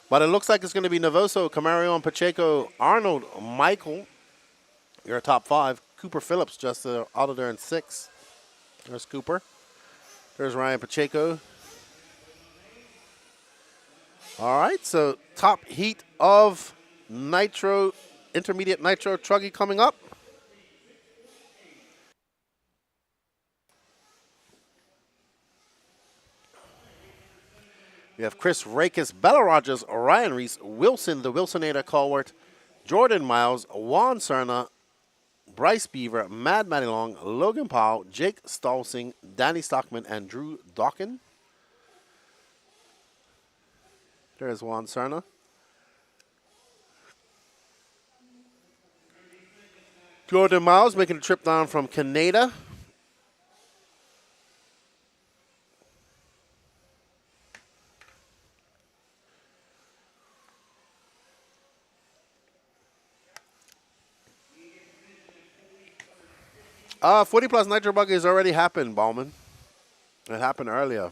But it looks like it's going to be Navoso, Camarion, Pacheco, Arnold, Michael. Your top 5. Cooper Phillips just out of there in 6. There's Cooper. There's Ryan Pacheco. All right, so top heat of Nitro, intermediate Nitro truggy coming up. We have Chris Rakes, Bella Rogers, Ryan Reese, Wilson, the Wilsonator Colwart, Jordan Miles, Juan Cerna, Bryce Beaver, Mad Matty Long, Logan Powell, Jake Stolsing, Danny Stockman, and Drew Dawkin. There's Juan Cerna. Jordan Miles making a trip down from Canada. 40 plus Nitro buggy has already happened, Ballman. It happened earlier.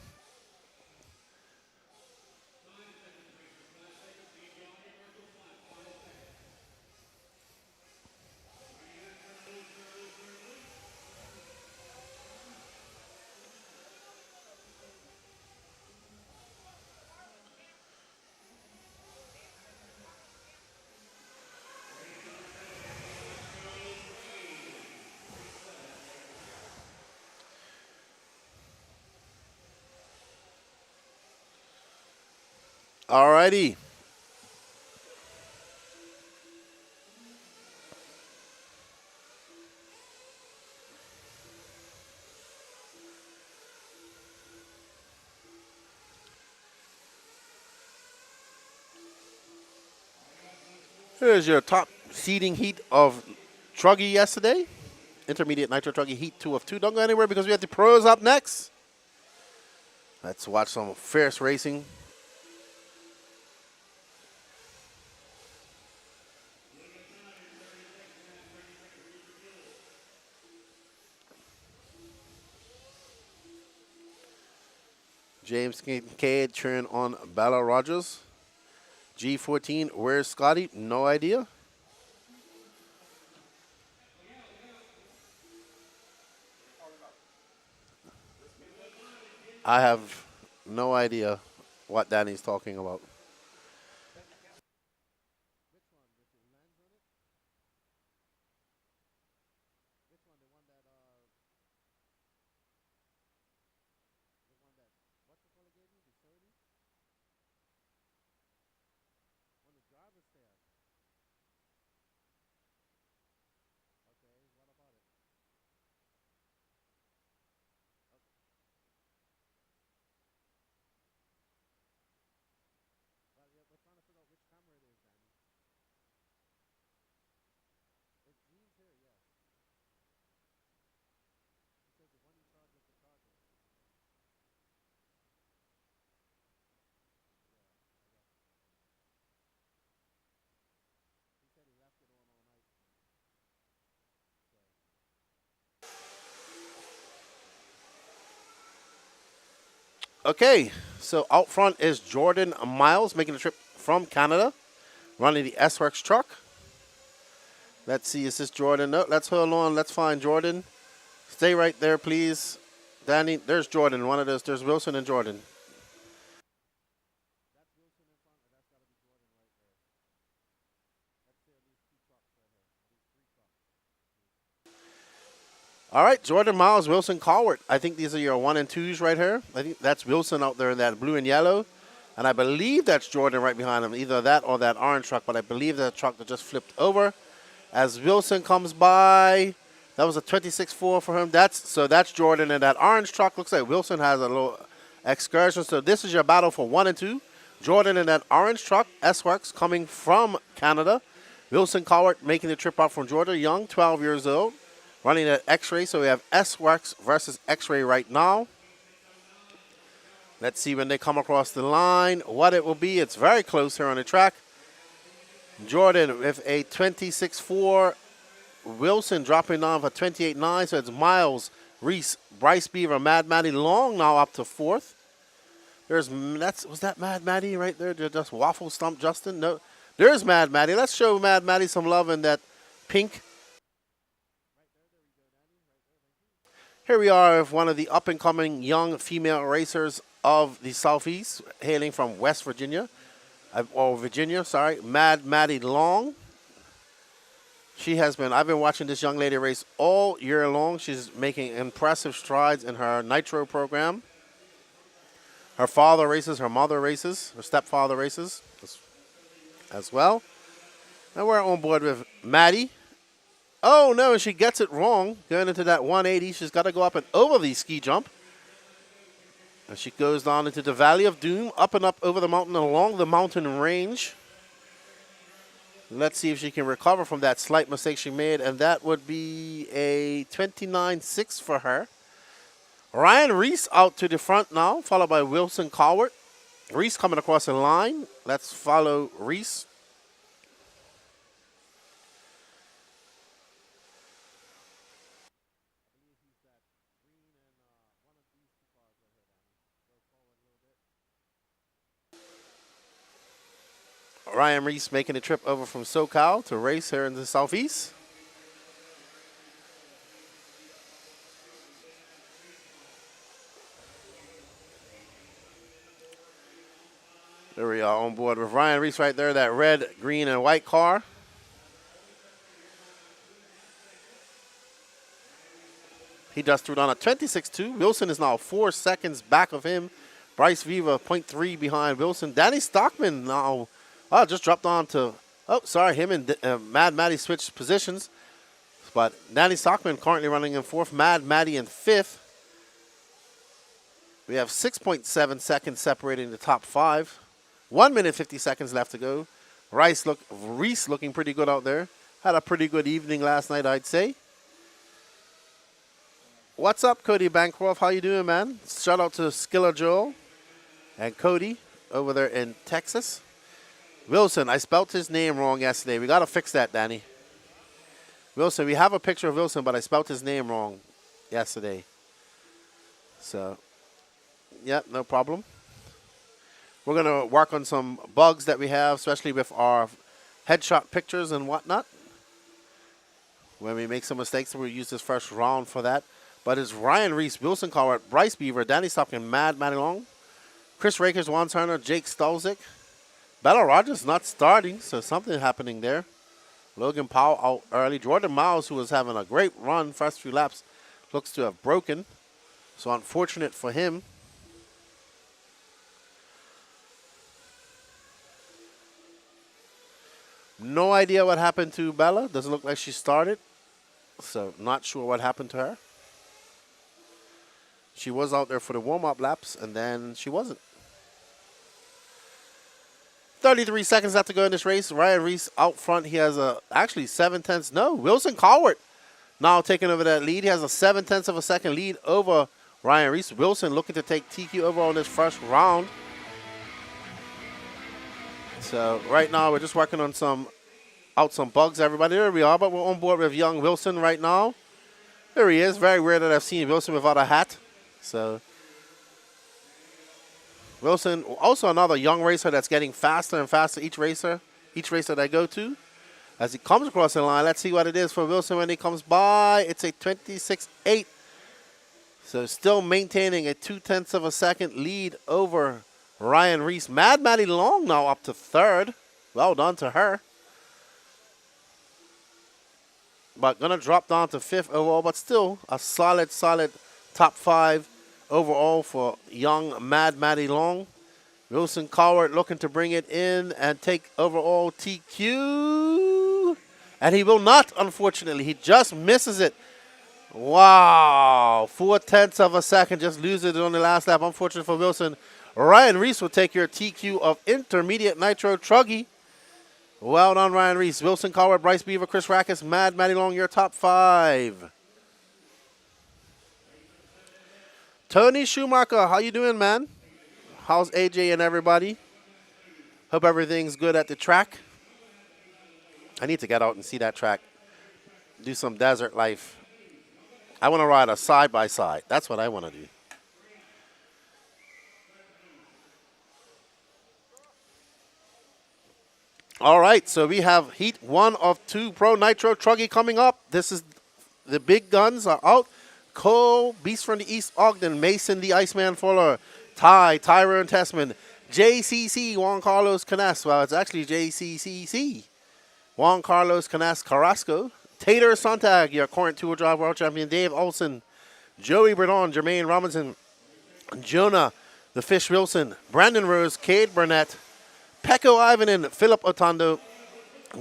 Alrighty. Here's your top seeding heat of Truggy yesterday. Intermediate Nitro Truggy Heat 2 of 2. Don't go anywhere because we have the pros up next. Let's watch some fierce racing. James Kincaid cheering on Bella Rogers. G14, where's Scotty? No idea. I have no idea what Danny's talking about. Okay, so out front is Jordan Miles making the trip from Canada, running the S-Works truck. Let's see, is this Jordan? No, let's hold on. Let's find Jordan. Stay right there, please. Danny, there's Jordan. One of those. There's Wilson and Jordan. All right, Jordan Miles, Wilson Colwart. I think these are your 1 and 2s right here. I think that's Wilson out there in that blue and yellow. And I believe that's Jordan right behind him, either that or that orange truck. But I believe that truck that just flipped over. As Wilson comes by, that was a 26.4 for him. That's Jordan in that orange truck. Looks like Wilson has a little excursion. So this is your battle for 1 and 2. Jordan in that orange truck, S-Works, coming from Canada. Wilson Colwart making the trip out from Georgia, young, 12 years old. Running at X-Ray, so we have S-Works versus X-Ray right now. Let's see when they come across the line what it will be. It's very close here on the track. Jordan with a 26.4. Wilson dropping down for 28.9. So it's Miles, Reese, Bryce Beaver, Mad Maddie Long now up to 4th. Was that Mad Maddie right there? Just waffle stump Justin? No, there's Mad Maddie. Let's show Mad Maddie some love in that pink. Here we are with one of the up-and-coming young female racers of the Southeast, hailing from West Virginia, Mad Maddie Long. I've been watching this young lady race all year long. She's making impressive strides in her Nitro program. Her father races, her mother races, her stepfather races as well. And we're on board with Maddie. Oh, no, and she gets it wrong. Going into that 180, she's got to go up and over the ski jump. And she goes down into the Valley of Doom, up and up over the mountain, along the mountain range. Let's see if she can recover from that slight mistake she made, and that would be a 29.6 for her. Ryan Reese out to the front now, followed by Wilson Colwart. Reese coming across the line. Let's follow Reese. Ryan Reese making a trip over from SoCal to race here in the Southeast. There we are on board with Ryan Reese right there, that red, green, and white car. He just threw down a 26.2. Wilson is now 4 seconds back of him. Bryce Viva 0.3 behind Wilson. Danny Stockman now just dropped on to, him and Mad Matty switched positions. But Danny Stockman currently running in 4th, Mad Matty in 5th. We have 6.7 seconds separating the top 5. 1 minute 50 seconds left to go. Reese looking pretty good out there. Had a pretty good evening last night, I'd say. What's up, Cody Bancroft? How you doing, man? Shout out to Skiller Joel and Cody over there in Texas. Wilson, I spelt his name wrong yesterday. We got to fix that, Danny. Wilson, we have a picture of Wilson, but I spelt his name wrong yesterday. So, yeah, no problem. We're going to work on some bugs that we have, especially with our headshot pictures and whatnot. When we make some mistakes, we'll use this first round for that. But it's Ryan Reese, Wilson Cowart, Bryce Beaver, Danny Stockton, Mad Matty Long, Chris Rakers, Juan Turner, Jake Stolzik. Bella Rogers not starting, so something happening there. Logan Powell out early. Jordan Miles, who was having a great run first few laps, looks to have broken. So unfortunate for him. No idea what happened to Bella. Doesn't look like she started. So not sure what happened to her. She was out there for the warm-up laps, and then she wasn't. 33 seconds left to go in this race. Ryan Reese out front. He has actually 7/10. No, Wilson Cowart now taking over that lead. He has a 7/10 of a second lead over Ryan Reese. Wilson looking to take TQ over on this first round. So right now we're just working on some bugs, everybody. There we are, but we're on board with young Wilson right now. There he is. Very rare that I've seen Wilson without a hat. So Wilson, also another young racer that's getting faster and faster each racer that I go to. As he comes across the line, let's see what it is for Wilson when he comes by. It's a 26.8. So still maintaining a 2/10 of a second lead over Ryan Reese. Mad Matty Long now up to 3rd. Well done to her. But going to drop down to 5th overall, but still a solid top 5 overall for young Mad Matty Long. Wilson Cowart looking to bring it in and take overall TQ. And he will not, unfortunately. He just misses it. Wow. 4/10 of a second. Just loses it on the last lap. Unfortunate for Wilson. Ryan Reese will take your TQ of Intermediate Nitro Truggy. Well done, Ryan Reese. Wilson Cowart, Bryce Beaver, Chris Rackus, Mad Matty Long, your top 5. Tony Schumacher, how you doing, man? How's AJ and everybody? Hope everything's good at the track. I need to get out and see that track. Do some desert life. I want to ride a side-by-side. That's what I want to do. All right, so we have Heat 1 of 2 Pro Nitro Truggy coming up. This is the big guns are out. Cole, Beast from the East, Ogden, Mason, the Iceman Fuller, Tyrone Tessman, JCC, Juan Carlos Canas. Well, it's actually JCCC. Juan Carlos Canas Carrasco, Tater Sontag, your current two-wheel drive world champion, Dave Olson, Joey Bredon, Jermaine Robinson, Jonah, the Fish Wilson, Brandon Rose, Cade Burnett, Pecco Ivanen, Philip Otondo,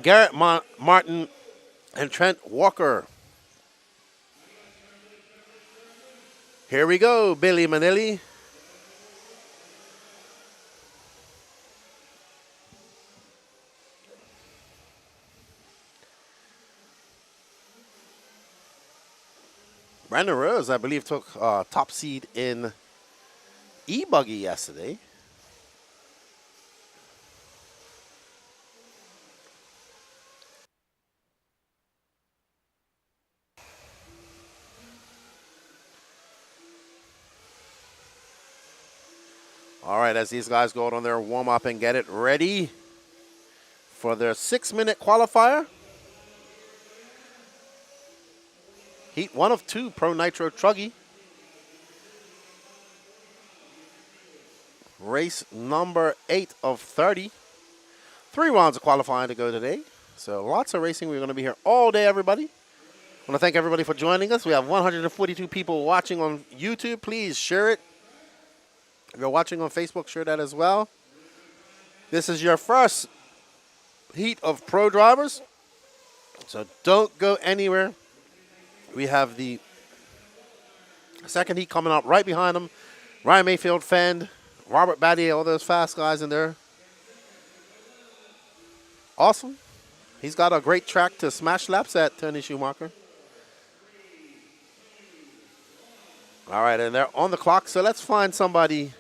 Garrett Martin, and Trent Walker. Here we go, Billy Manilli. Brandon Rose, I believe, took top seed in e-buggy yesterday. All right, as these guys go out on their warm-up and get it ready. for their 6-minute qualifier. Heat 1 of 2, Pro Nitro Truggy. Race number 8 of 30. 3 rounds of qualifying to go today. So lots of racing. We're going to be here all day, everybody. I want to thank everybody for joining us. We have 142 people watching on YouTube. Please share it. If you're watching on Facebook, share that as well. This is your first heat of pro drivers. So don't go anywhere. We have the second heat coming up right behind them. Ryan Mayfield, Fend, Robert Batty, all those fast guys in there. Awesome. He's got a great track to smash laps at, Tony Schumacher. All right, and they're on the clock, so let's find somebody.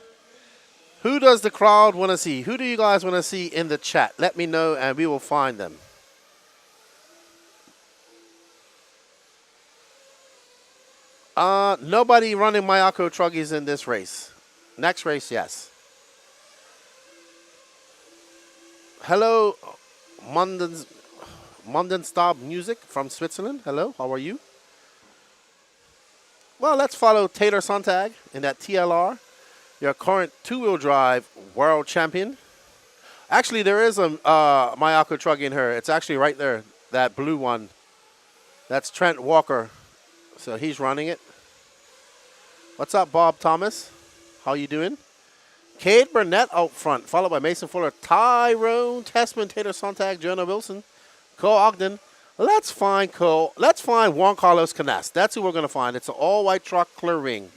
Who does the crowd want to see? Who do you guys want to see in the chat? Let me know, and we will find them. Nobody running Mayako Truggies in this race. Next race, yes. Hello, Mondenstab Music from Switzerland. Hello, how are you? Well, let's follow Taylor Sontag in that TLR, your current two-wheel drive world champion. Actually, there is a Mayako Truggy in her. It's actually right there, that blue one. That's Trent Walker. So he's running it. What's up, Bob Thomas? How you doing? Cade Burnett out front, followed by Mason Fuller, Tyrone Tessman, Taylor Sontag, Jonah Wilson, Cole Ogden. Let's find Juan Carlos Canas. That's who we're going to find. It's an all-white truck, clear ring.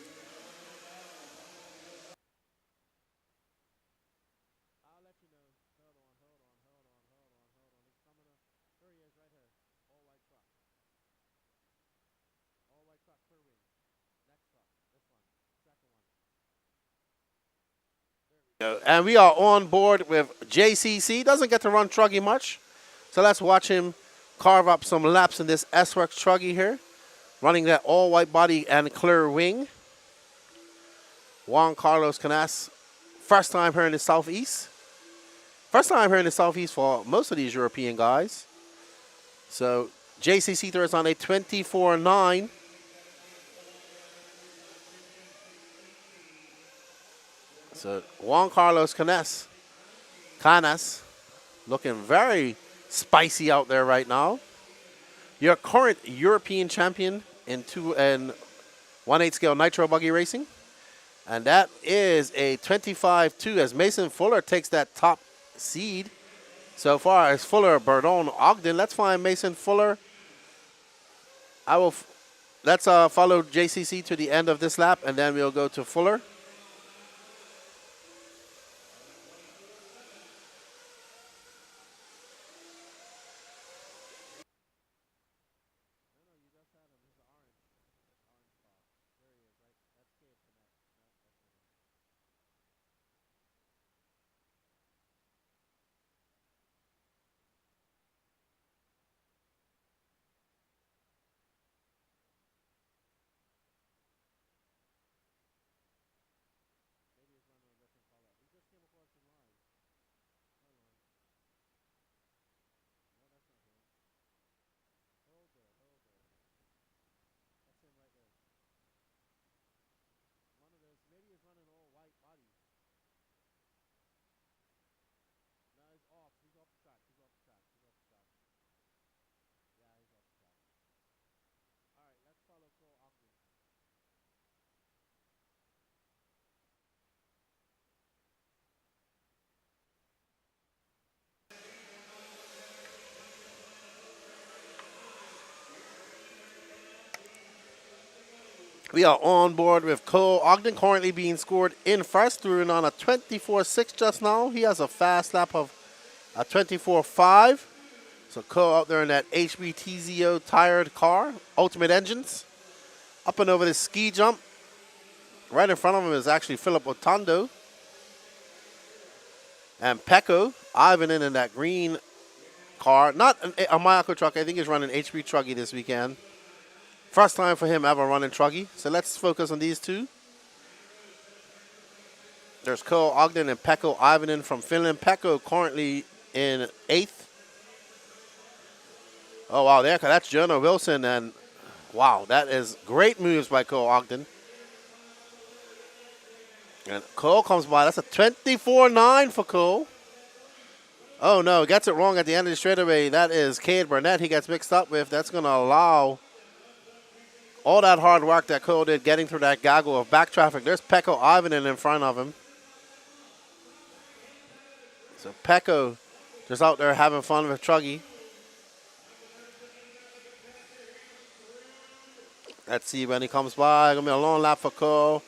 And we are on board with JCC. Doesn't get to run Truggy much. So let's watch him carve up some laps in this S-Works Truggy here. Running that all-white body and clear wing. Juan Carlos Canas. First time here in the Southeast. First time here in the Southeast for most of these European guys. So JCC throws on a 24-9. So Juan Carlos Canas looking very spicy out there right now. Your current European champion in 2 and 1/8 scale nitro buggy racing. And that is a 25-2 as Mason Fuller takes that top seed. So far as Fuller, Burdon, Ogden. Let's find Mason Fuller. Let's follow JCC to the end of this lap, and then we'll go to Fuller. We are on board with Cole Ogden, currently being scored in first, through on a 24-6 just now. He has a fast lap of a 24-5. So Cole out there in that HBTZO tired car, Ultimate Engines. Up and over this ski jump. Right in front of him is actually Philip Otondo. And Pecco, Ivan in that green car. Not a Mayako truck. I think he's running HB Truggy this weekend. First time for him ever running Truggy. So let's focus on these two. There's Cole Ogden and Pekko Ivanen from Finland. Pekko currently in 8th. Oh, wow, that's Jonah Wilson, and wow, that is great moves by Cole Ogden. And Cole comes by. That's a 24-9 for Cole. Oh, no, gets it wrong at the end of the straightaway. That is Cade Burnett he gets mixed up with. That's going to allow all that hard work that Cole did getting through that gaggle of back traffic. There's Pekko Ivanen in front of him. So Pekko just out there having fun with Truggy. Let's see when he comes by. Going to be a long lap for Cole.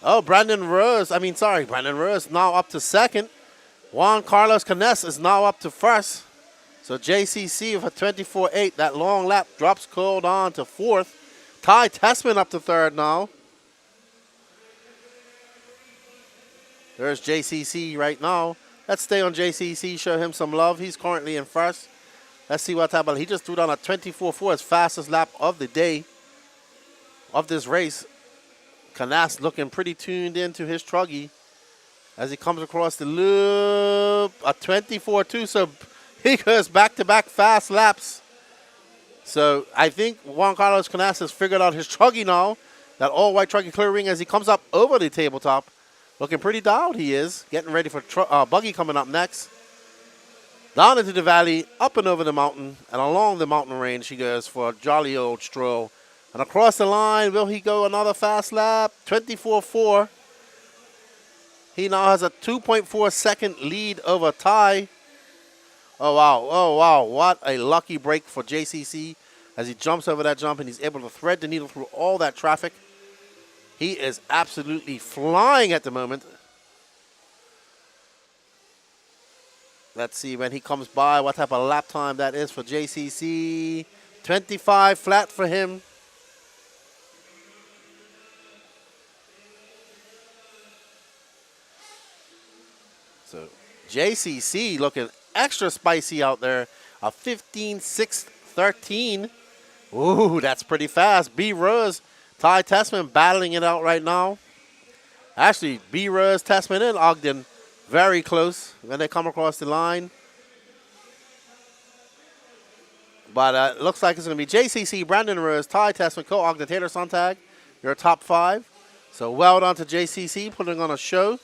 Oh, Brandon Rose now up to second. Juan Carlos Canes is now up to first. So JCC with a 24-8. That long lap drops Cole on to fourth. Ty Tessman up to third now. There's JCC right now. Let's stay on JCC, show him some love. He's currently in first. Let's see what's happening. He just threw down a 24-4, his fastest lap of the day of this race. Canas looking pretty tuned into his truggy as he comes across the loop. A 24-2, so he goes back-to-back fast laps. So I think Juan Carlos Canas has figured out his truggy now. That all-white truggy clearing as he comes up over the tabletop. Looking pretty dialed he is. Getting ready for buggy coming up next. Down into the valley, up and over the mountain, and along the mountain range he goes for a jolly old stroll. And across the line, will he go another fast lap? 24-4. He now has a 2.4 second lead over Ty. Oh, wow. What a lucky break for JCC as he jumps over that jump and he's able to thread the needle through all that traffic. He is absolutely flying at the moment. Let's see when he comes by what type of lap time that is for JCC. 25 flat for him. So JCC looking extra spicy out there. A 15-6-13. Ooh, that's pretty fast. B. Rose, Ty Tessman battling it out right now. Actually, B. Rose, Tessman, and Ogden very close when they come across the line. But it looks like it's going to be JCC, Brandon Rose, Ty Tessman, Cole Ogden, Taylor Sontag, your top five. So well done to JCC, putting on a show.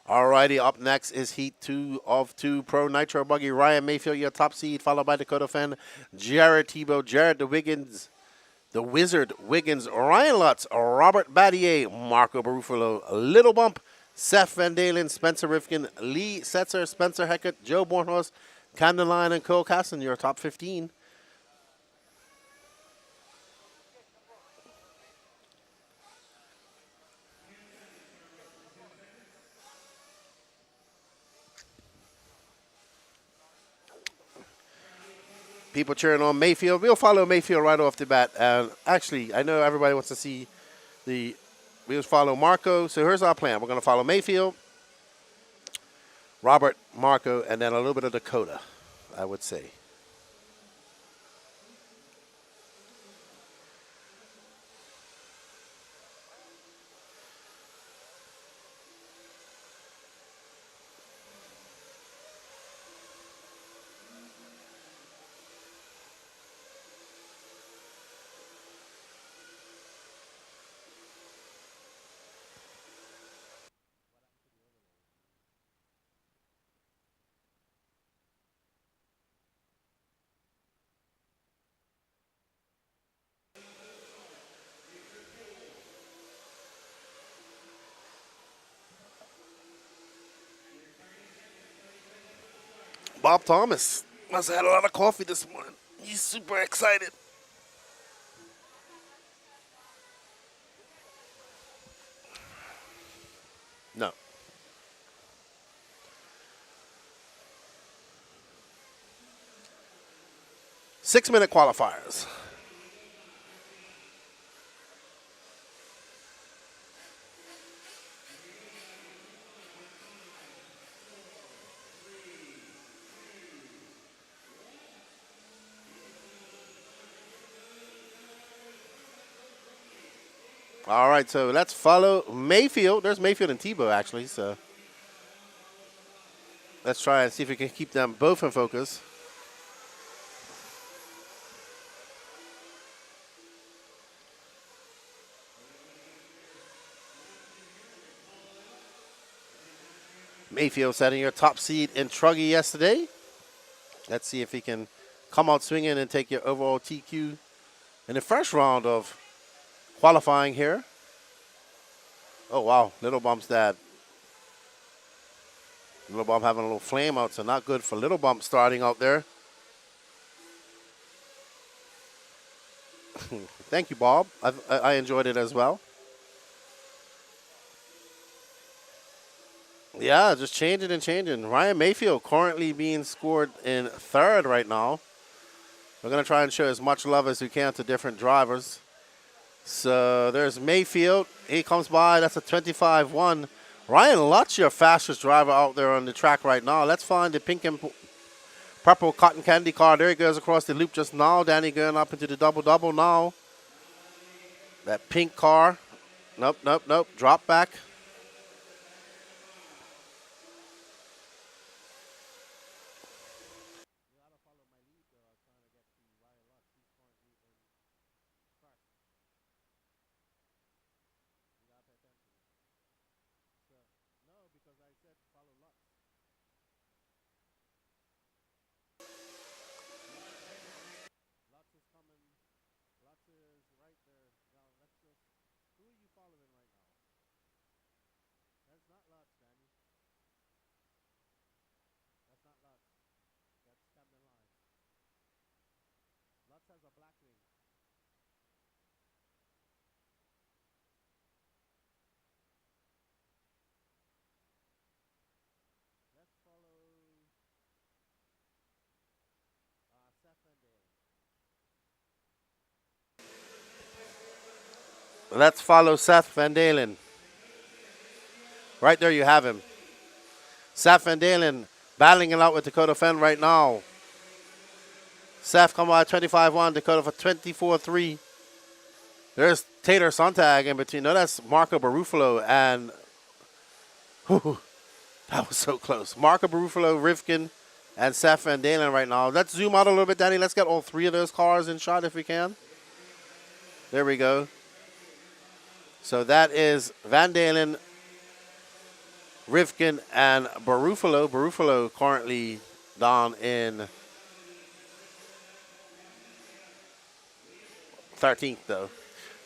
Alrighty, up next is Heat 2 of 2 Pro Nitro Buggy. Ryan Mayfield, your top seed, followed by Dakota Fenn, Jared Tebow, Jared the Wiggins, the Wizard Wiggins, Ryan Lutz, Robert Battier, Marco Barufalo, Little Bump, Seth Van Dalen, Spencer Rifkin, Lee Setzer, Spencer Heckett, Joe Bornhorst, Camden Lyon, and Cole Casson, your top 15. People cheering on Mayfield. We'll follow Mayfield right off the bat. Actually, I know everybody wants to see we'll follow Marco. So here's our plan. We're going to follow Mayfield, Robert, Marco, and then a little bit of Dakota, I would say. Bob Thomas must have had a lot of coffee this morning. He's super excited. No. Six-minute qualifiers. All right, so let's follow Mayfield. There's Mayfield and Tebow, actually. So let's try and see if we can keep them both in focus. Mayfield setting your top seed in Truggy yesterday. Let's see if he can come out swinging and take your overall TQ in the first round of qualifying here. Oh, wow. Little Bump's dad. Little Bump having a little flame out, so not good for Little Bump starting out there. Thank you, Bob. I enjoyed it as well. Yeah, just changing and changing. Ryan Mayfield currently being scored in third right now. We're going to try and show as much love as we can to different drivers. So there's Mayfield. He comes by. That's a 25-1. Ryan Lutz, your fastest driver out there on the track right now. Let's find the pink and purple cotton candy car. There he goes across the loop just now. Danny going up into the double-double now. That pink car. Nope, nope, nope. Drop back. Let's follow Seth Van Dalen. Right there you have him. Seth Van Dalen battling it out with Dakota Fenn right now. Seth come by 25-1, Dakota for 24-3. There's Tater Sontag in between. No, that's Marco Barufalo and whew, that was so close. Marco Barufalo, Rivkin, and Seth Van Dalen right now. Let's zoom out a little bit, Danny. Let's get all three of those cars in shot if we can. There we go. So that is Van Dalen, Rivkin, and Barufalo. Barufalo currently down in 13th, though.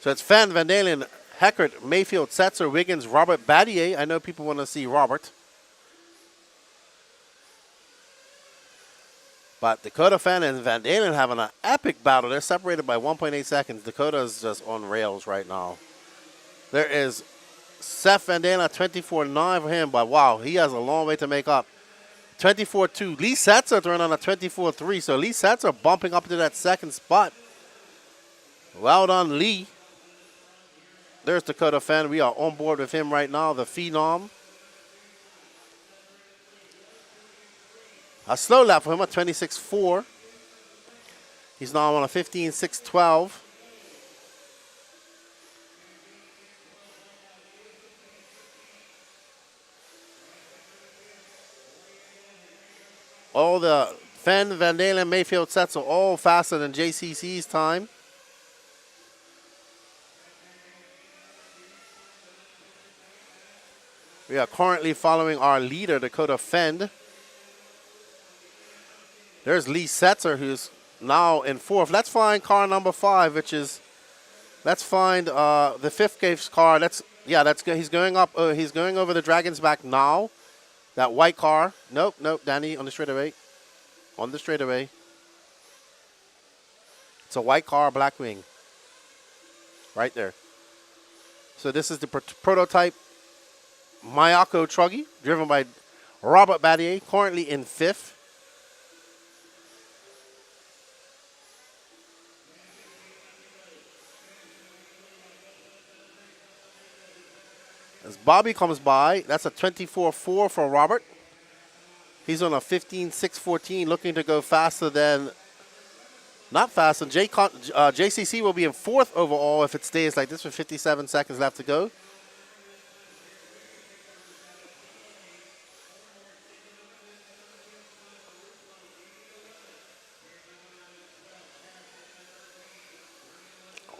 So it's Van Dalen, Heckert, Mayfield, Setzer, Wiggins, Robert Battier. I know people want to see Robert. But Dakota Fenn and Van Dalen having an epic battle. They're separated by 1.8 seconds. Dakota is just on rails right now. There is Seth Van Dalen at 24-9 for him, but wow, he has a long way to make up. 24-2. Lee Setzer throwing on a 24-3, so Lee Setzer bumping up to that second spot. Well done, Lee. There's Dakota Fenn. We are on board with him right now, the Phenom. A slow lap for him at 26-4. He's now on a 15-6-12. All the Fenn, Van Dalen, Mayfield sets are all faster than JCC's time. We are currently following our leader, Dakota Fenn. There's Lee Setzer, who's now in fourth. Let's find car number 5, which is, let's find the fifth case car. That's good. He's going up. He's going over the Dragon's Back now. That white car. Nope, Danny, on the straightaway. On the straightaway. It's a white car, black wing. Right there. So this is the prototype Mayako Truggy, driven by Robert Battier, currently in 5th. As Bobby comes by, that's a 24.4 for Robert. He's on a 15.614, looking to go faster than, not faster. JCC will be in 4th overall if it stays like this with 57 seconds left to go.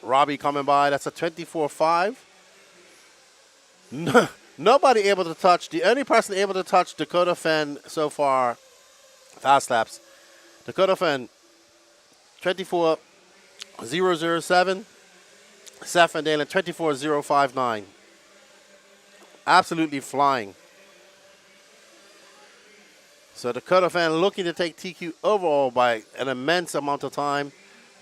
Robbie coming by, that's a 24.5. No, nobody able to touch. The only person able to touch Dakota Fenn so far, fast laps. Dakota Fenn, 24.007. Seth Van Dalen, 24.059. Absolutely flying. So Dakota Fenn looking to take TQ overall by an immense amount of time.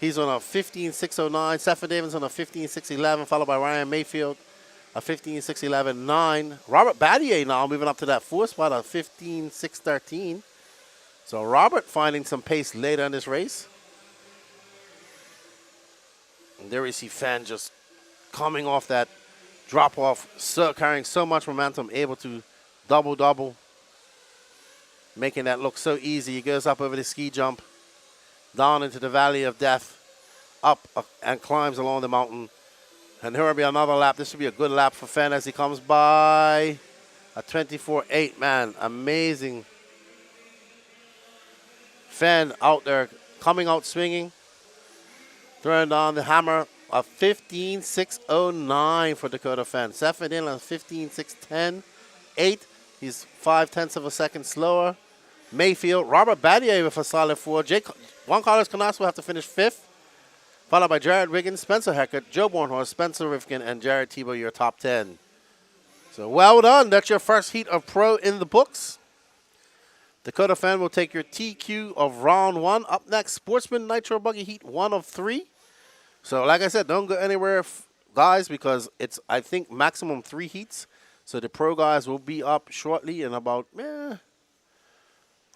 He's on a 15.609. Seth Van Dalen's on a 15.611, followed by Ryan Mayfield, a 15.611.9. Robert Battier now moving up to that 4th spot, a 15.613. So Robert finding some pace later in this race. And there we see Fenn just coming off that drop-off, carrying so much momentum, able to double-double, making that look so easy. He goes up over the ski jump, down into the Valley of Death, up and climbs along the mountain. And here will be another lap. This should be a good lap for Fenn as he comes by. A 24.8, man, amazing. Fenn out there, coming out swinging, throwing down the hammer. A 15.609 for Dakota Fenn. Seth Van Dalen, 15.610. 8. He's 0.5 of a second slower. Mayfield, Robert Battier with a solid 4. Juan Carlos Canas will have to finish 5th, followed by Jared Wiggins, Spencer Heckert, Joe Bornhorst, Spencer Rifkin, and Jared Tebow, your top 10. So well done. That's your first heat of pro in the books. Dakota Fenn will take your TQ of round 1. Up next, Sportsman Nitro Buggy Heat 1 of 3. So like I said, don't go anywhere, guys, because it's, I think, maximum 3 heats. So the pro guys will be up shortly in about,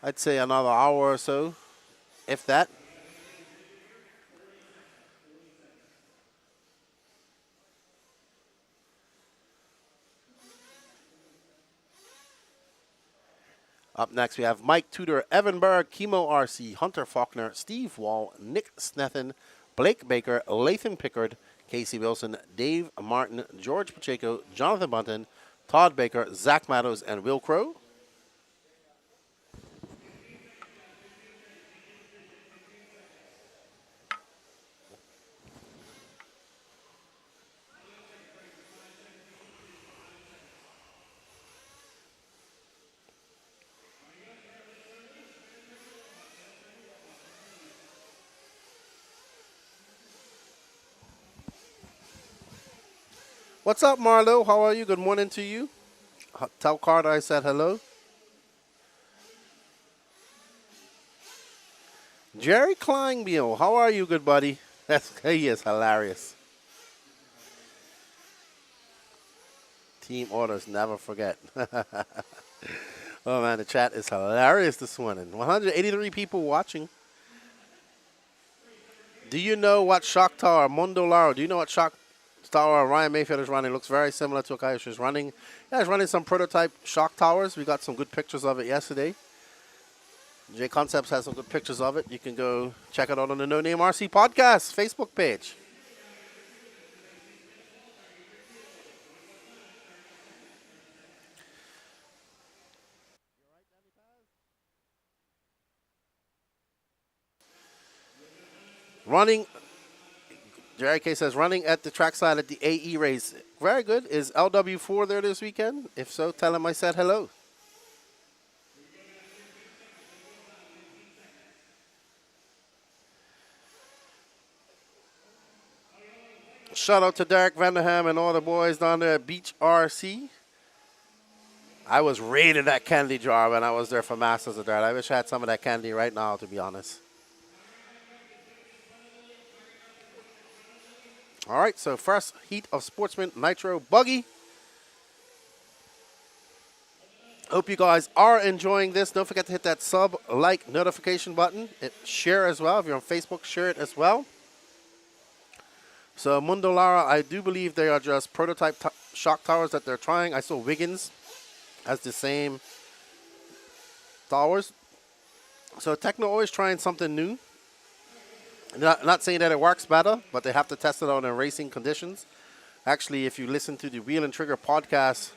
I'd say another hour or so, if that. Up next, we have Mike Tudor, Evan Berg, Chemo RC, Hunter Faulkner, Steve Wall, Nick Snethen, Blake Baker, Lathan Pickard, Casey Wilson, Dave Martin, George Pacheco, Jonathan Bunton, Todd Baker, Zach Meadows, and Will Crow. What's up, Marlo? How are you? Good morning to you. Tell Carter I said hello. Jerry Kleinbiel, how are you, good buddy? He is hilarious. Team orders, never forget. Oh, man, the chat is hilarious this morning. 183 people watching. Do you know what shock tower, Mondo Laro, do you know what shock tower Ryan Mayfield is running? Looks very similar to a guy who's running. Yeah, he's running some prototype shock towers. We got some good pictures of it yesterday. J Concepts has some good pictures of it. You can go check it out on the No Name RC Podcast Facebook page. Running, Jerry K says, running at the trackside at the AE race. Very good. Is LW4 there this weekend? If so, tell him I said hello. Shout out to Derek Vanderham and all the boys down there at Beach RC. I was raiding that candy jar when I was there for Masters of Dirt. I wish I had some of that candy right now, to be honest. All right, so first heat of Sportsman Nitro Buggy. Hope you guys are enjoying this. Don't forget to hit that sub, like, notification button. Share as well. If you're on Facebook, share it as well. So Mundo Lara, I do believe they are just prototype shock towers that they're trying. I saw Wiggins has the same towers. So Techno always trying something new. Not saying that it works better, but they have to test it out in racing conditions. Actually, if you listen to the Wheel and Trigger podcast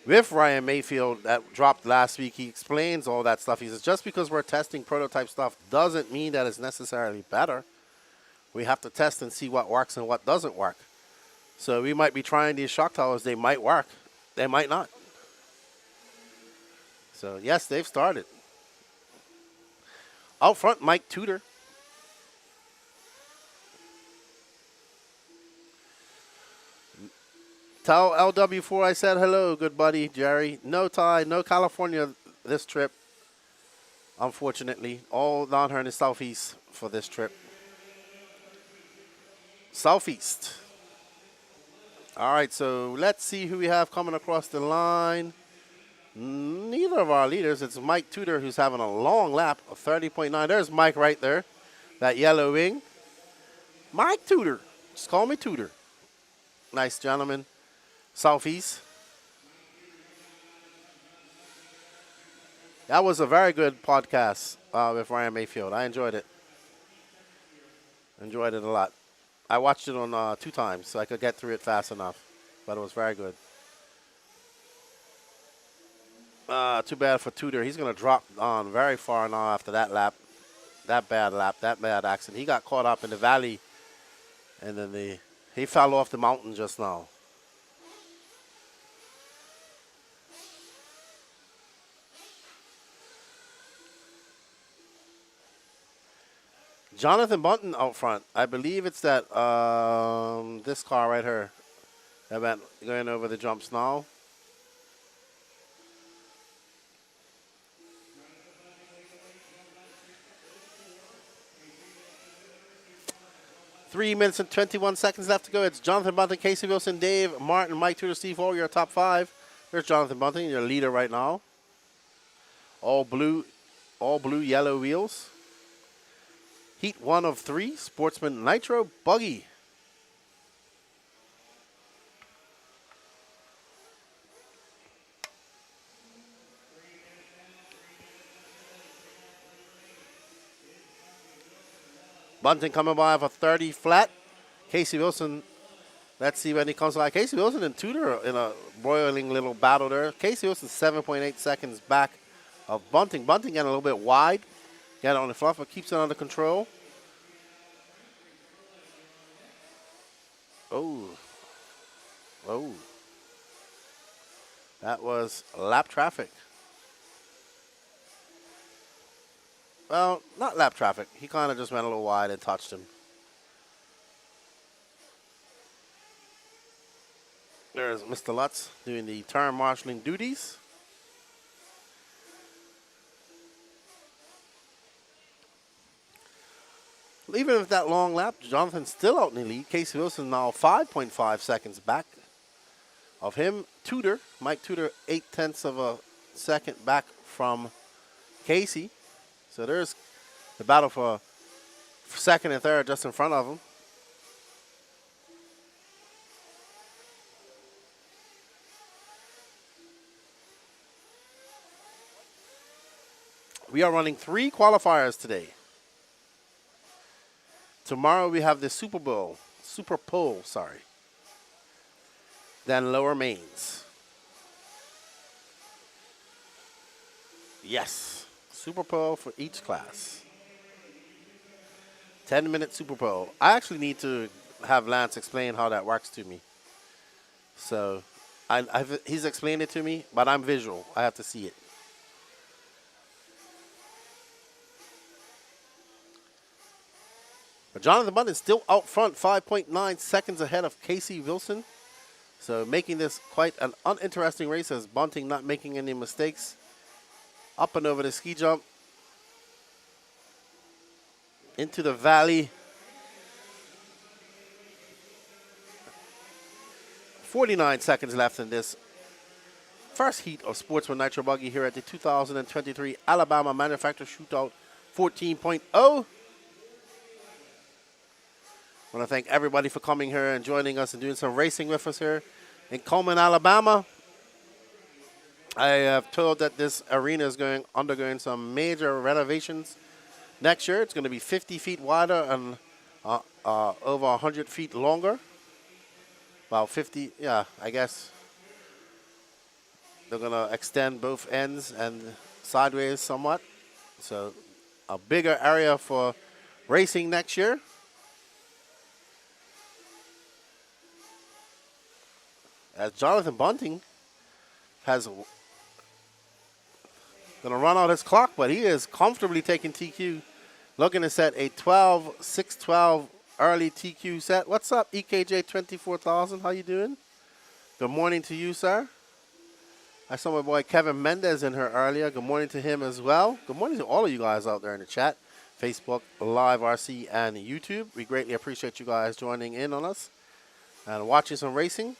with Ryan Mayfield that dropped last week, he explains all that stuff. He says, just because we're testing prototype stuff doesn't mean that it's necessarily better. We have to test and see what works and what doesn't work. So we might be trying these shock towers. They might work. They might not. So, yes, they've started. Out front, Mike Tudor. Tell LW4 I said hello, good buddy, Jerry. No Thai, no California this trip, unfortunately. All down here in the southeast for this trip. Southeast. All right, so let's see who we have coming across the line. Neither of our leaders. It's Mike Tudor who's having a long lap of 30.9. There's Mike right there, that yellow wing. Mike Tudor. Just call me Tudor. Nice gentleman. Southeast. That was a very good podcast with Ryan Mayfield. I enjoyed it. Enjoyed it a lot. I watched it on 2 times so I could get through it fast enough, but it was very good. Too bad for Tudor. He's going to drop on very far now after that lap. That bad accident. He got caught up in the valley, and then he fell off the mountain just now. Jonathan Bunton out front. I believe it's that this car right here that went going over the jumps now. Three minutes and 21 seconds left to go. It's Jonathan Bunton, Casey Wilson, Dave Martin, Mike Tudor, Steve Hall, your top 5. There's Jonathan Bunton, your leader right now. All blue, yellow wheels. Heat 1 of 3, Sportsman Nitro buggy. Bunting coming by for 30 flat. Casey Wilson, let's see when he comes by. Casey Wilson and Tudor in a broiling little battle there. Casey Wilson 7.8 seconds back of Bunting. Bunting getting a little bit wide. Got it on the fluff, but keeps it under control. Oh. That was lap traffic. Well, not lap traffic. He kind of just went a little wide and touched him. There's Mr. Lutz doing the turn marshalling duties. Even with that long lap, Jonathan's still out in the lead. Casey Wilson now 5.5 seconds back of him. Tudor, Mike Tudor, 0.8 of a second back from Casey. So there's the battle for second and third just in front of him. We are running 3 qualifiers today. Tomorrow we have the Super Pole, then lower mains. Yes, Super Pole for each class. 10-minute Super Pole. I actually need to have Lance explain how that works to me. So he's explained it to me, but I'm visual. I have to see it. But Jonathan Bunton still out front, 5.9 seconds ahead of Casey Wilson. So making this quite an uninteresting race as Bunting not making any mistakes. Up and over the ski jump. Into the valley. 49 seconds left in this first heat of Sportsman Nitro Buggy here at the 2023 Alabama Manufacturer Shootout 14.0. I want to thank everybody for coming here and joining us and doing some racing with us here in Coleman, Alabama. I have told that this arena is undergoing some major renovations next year. It's going to be 50 feet wider and over 100 feet longer. About 50, yeah, I guess. They're going to extend both ends and sideways somewhat. So a bigger area for racing next year. As Jonathan Bunting has going to run out his clock, but he is comfortably taking TQ. Looking to set a 6:12 early TQ set. What's up, EKJ 24,000? How you doing? Good morning to you, sir. I saw my boy Kevin Mendez in here earlier. Good morning to him as well. Good morning to all of you guys out there in the chat. Facebook, Live RC, and YouTube. We greatly appreciate you guys joining in on us and watching some racing.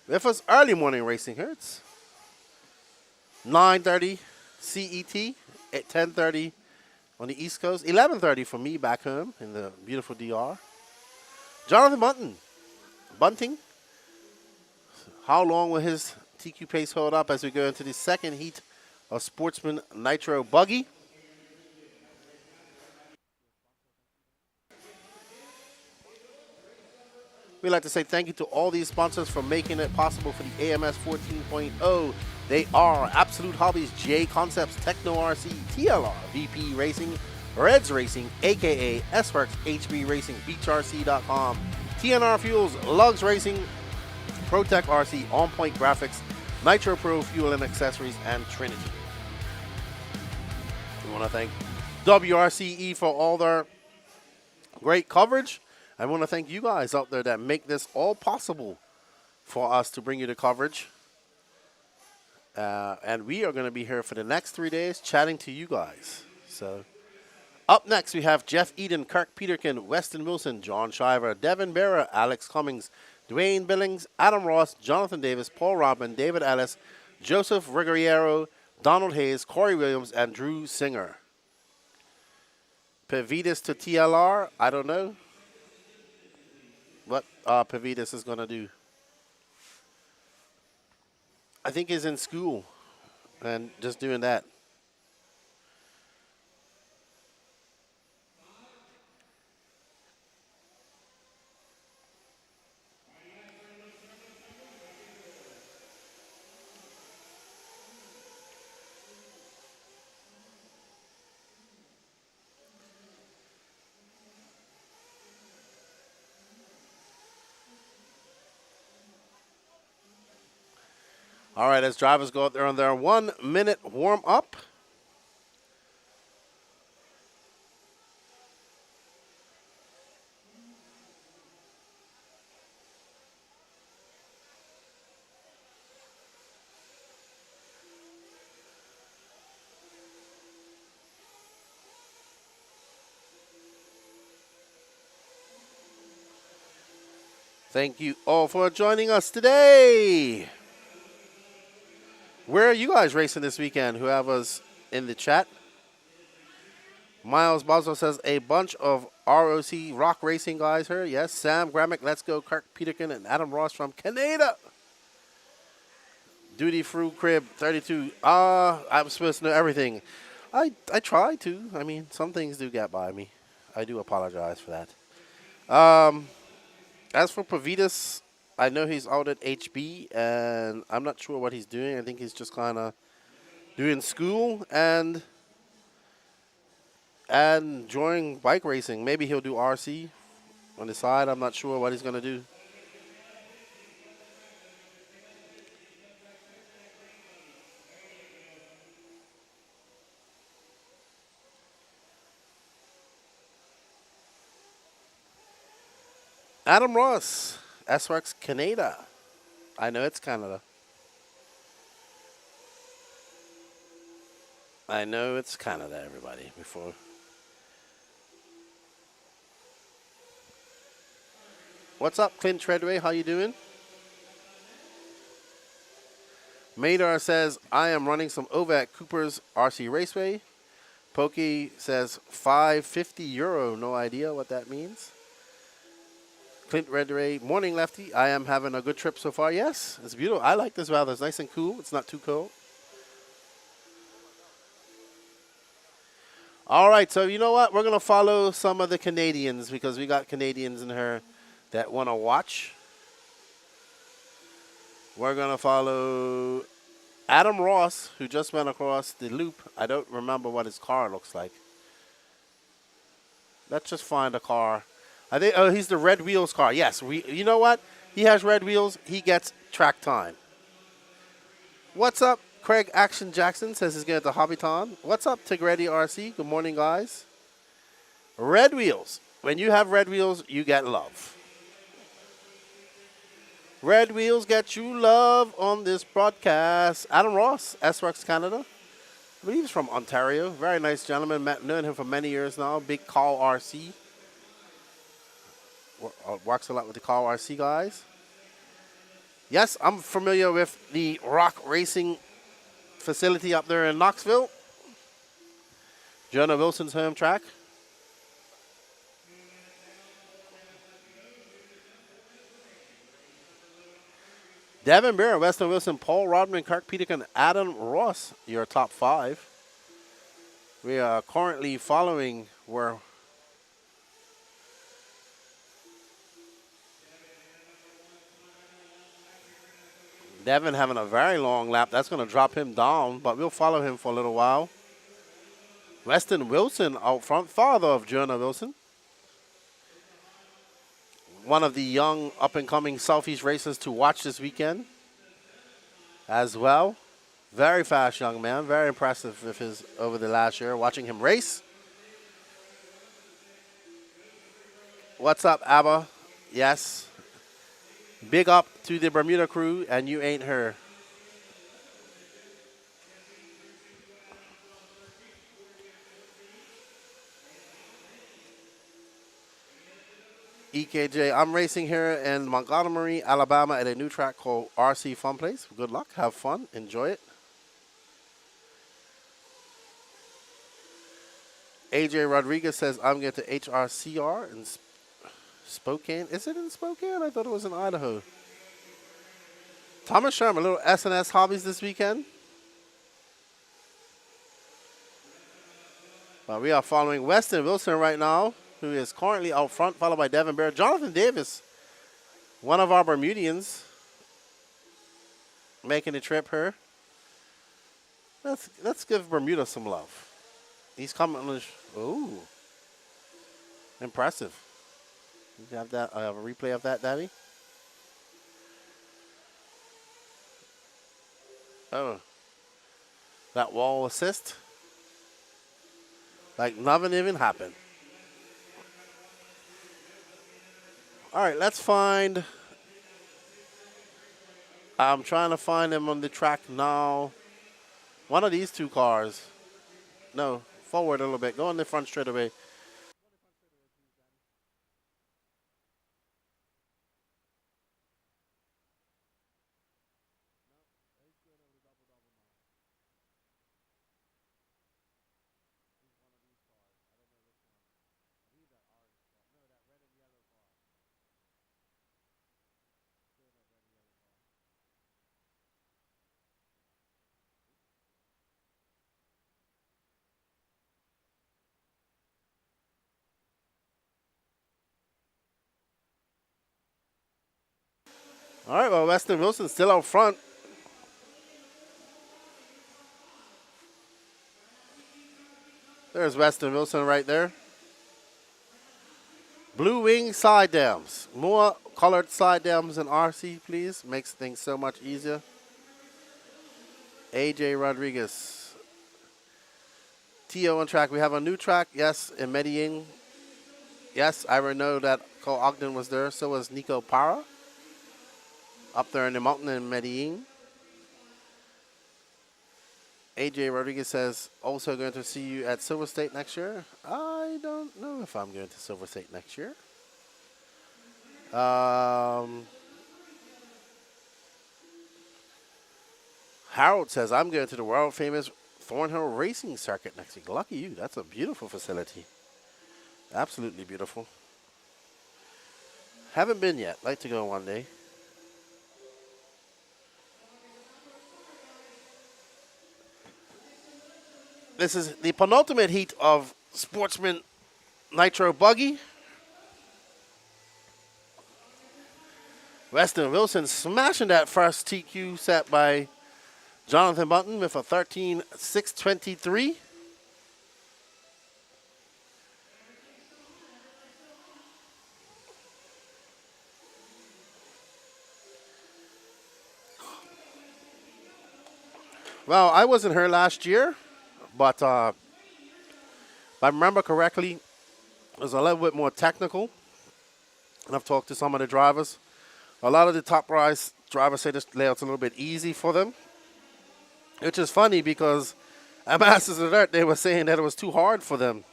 If it's early morning racing here, it's 9:30 CET at 10:30 on the East Coast, 11:30 for me back home in the beautiful DR. Jonathan Bunting. How long will his TQ pace hold up as we go into the second heat of Sportsman Nitro Buggy? We'd like to say thank you to all these sponsors for making it possible for the AMS 14.0. They are Absolute Hobbies, J Concepts, Techno RC, TLR, VP Racing, Reds Racing, aka S-Works, HB Racing, BeachRC.com, TNR Fuels, Lugs Racing, ProTech RC, On Point Graphics, Nitro Pro Fuel and Accessories, and Trinity. We want to thank WRCE for all their great coverage. I want to thank you guys out there that make this all possible for us to bring you the coverage. And we are going to be here for the next 3 days chatting to you guys. So up next, we have Jeff Eden, Kirk Peterkin, Weston Wilson, John Shiver, Devin Barra, Alex Cummings, Dwayne Billings, Adam Ross, Jonathan Davis, Paul Robin, David Ellis, Joseph Rigoriero, Donald Hayes, Corey Williams, and Drew Singer. Pavitas to TLR, I don't know what Pavitas is going to do. I think he's in school and just doing that. All right, as drivers go out there on their 1 minute warm up. Thank you all for joining us today. Where are you guys racing this weekend? Who have us in the chat? Miles Boswell says a bunch of ROC rock racing guys here. Yes, Sam Gramick, Let's Go, Kirk Peterkin, and Adam Ross from Canada. Duty Fruit Crib 32. I'm supposed to know everything. I try to. I mean, some things do get by me. I do apologize for that. As for Pavitas, I know he's out at HB, and I'm not sure what he's doing. I think he's just kind of doing school and enjoying bike racing. Maybe he'll do RC on the side. I'm not sure what he's going to do. Adam Ross, S-Works Canada. I know it's Canada. I know it's Canada, everybody, before. What's up, Clint Treadway? How you doing? Madar says, I am running some over at Cooper's RC Raceway. Pokey says, €550. No idea what that means. Clint Redray, morning lefty. I am having a good trip so far. Yes, it's beautiful. I like this weather. It's nice and cool. It's not too cold. All right, so you know what? We're going to follow some of the Canadians because we got Canadians in here that want to watch. We're going to follow Adam Ross, who just went across the loop. I don't remember what his car looks like. Let's just find a car. Oh, he's the Red Wheels car. Yes, you know what? He has red wheels. He gets track time. What's up? Craig Action Jackson says he's getting the Hobbyton. What's up, Tigretti RC? Good morning, guys. Red wheels. When you have red wheels, you get love. Red wheels get you love on this broadcast. Adam Ross, S-Works Canada. I believe he's from Ontario. Very nice gentleman. Known him for many years now. Big Call RC. Works a lot with the Call RC guys. Yes, I'm familiar with the Rock Racing facility up there in Knoxville. Jonah Wilson's home track. Devin Bear, Weston Wilson, Paul Rodman, Kirk Peterkin, Adam Ross, your top 5. We are currently following where Devin having a very long lap. That's going to drop him down, but we'll follow him for a little while. Weston Wilson out front, father of Jonah Wilson. One of the young up-and-coming Southeast racers to watch this weekend as well. Very fast young man. Very impressive with his over the last year, watching him race. What's up, Abba? Yes. Big up to the Bermuda crew, and you ain't her. EKJ, I'm racing here in Montgomery, Alabama at a new track called RC Fun Place. Good luck. Have fun. Enjoy it. AJ Rodriguez says, I'm going to HRCR in Spokane. Is it in Spokane? I thought it was in Idaho. Thomas Sherman, a little SNS hobbies this weekend. We are following Weston Wilson right now, who is currently out front, followed by Devin Bear. Jonathan Davis, one of our Bermudians, making the trip here. Let's give Bermuda some love. He's coming on the... Ooh. Impressive. You have that? I have a replay of that, Daddy. Oh. That wall assist. Like nothing even happened. All right, let's find... I'm trying to find him on the track now. One of these two cars. No, forward a little bit. Go on the front straight away. All right, well, Weston Wilson still out front. There's Weston Wilson right there. Blue wing side dams. More colored side dams in RC, please. Makes things so much easier. AJ Rodriguez. TO on track. We have a new track, yes, in Medellin. Yes, I already know that Cole Ogden was there. So was Nico Parra. Up there in the mountain in Medellin. AJ Rodriguez says, also going to see you at Silver State next year. I don't know if I'm going to Silver State next year. Harold says, I'm going to the world famous Thornhill Racing Circuit next week. Lucky you. That's a beautiful facility. Absolutely beautiful. Haven't been yet. Like to go one day. This is the penultimate heat of Sportsman Nitro Buggy. Weston Wilson smashing that first TQ set by Jonathan Button with a 13.623. Well, I wasn't here last year, but if I remember correctly, it was a little bit more technical. And I've talked to some of the drivers. A lot of the top price drivers say this layout's a little bit easy for them, which is funny because at Masters of the Dirt, they were saying that it was too hard for them.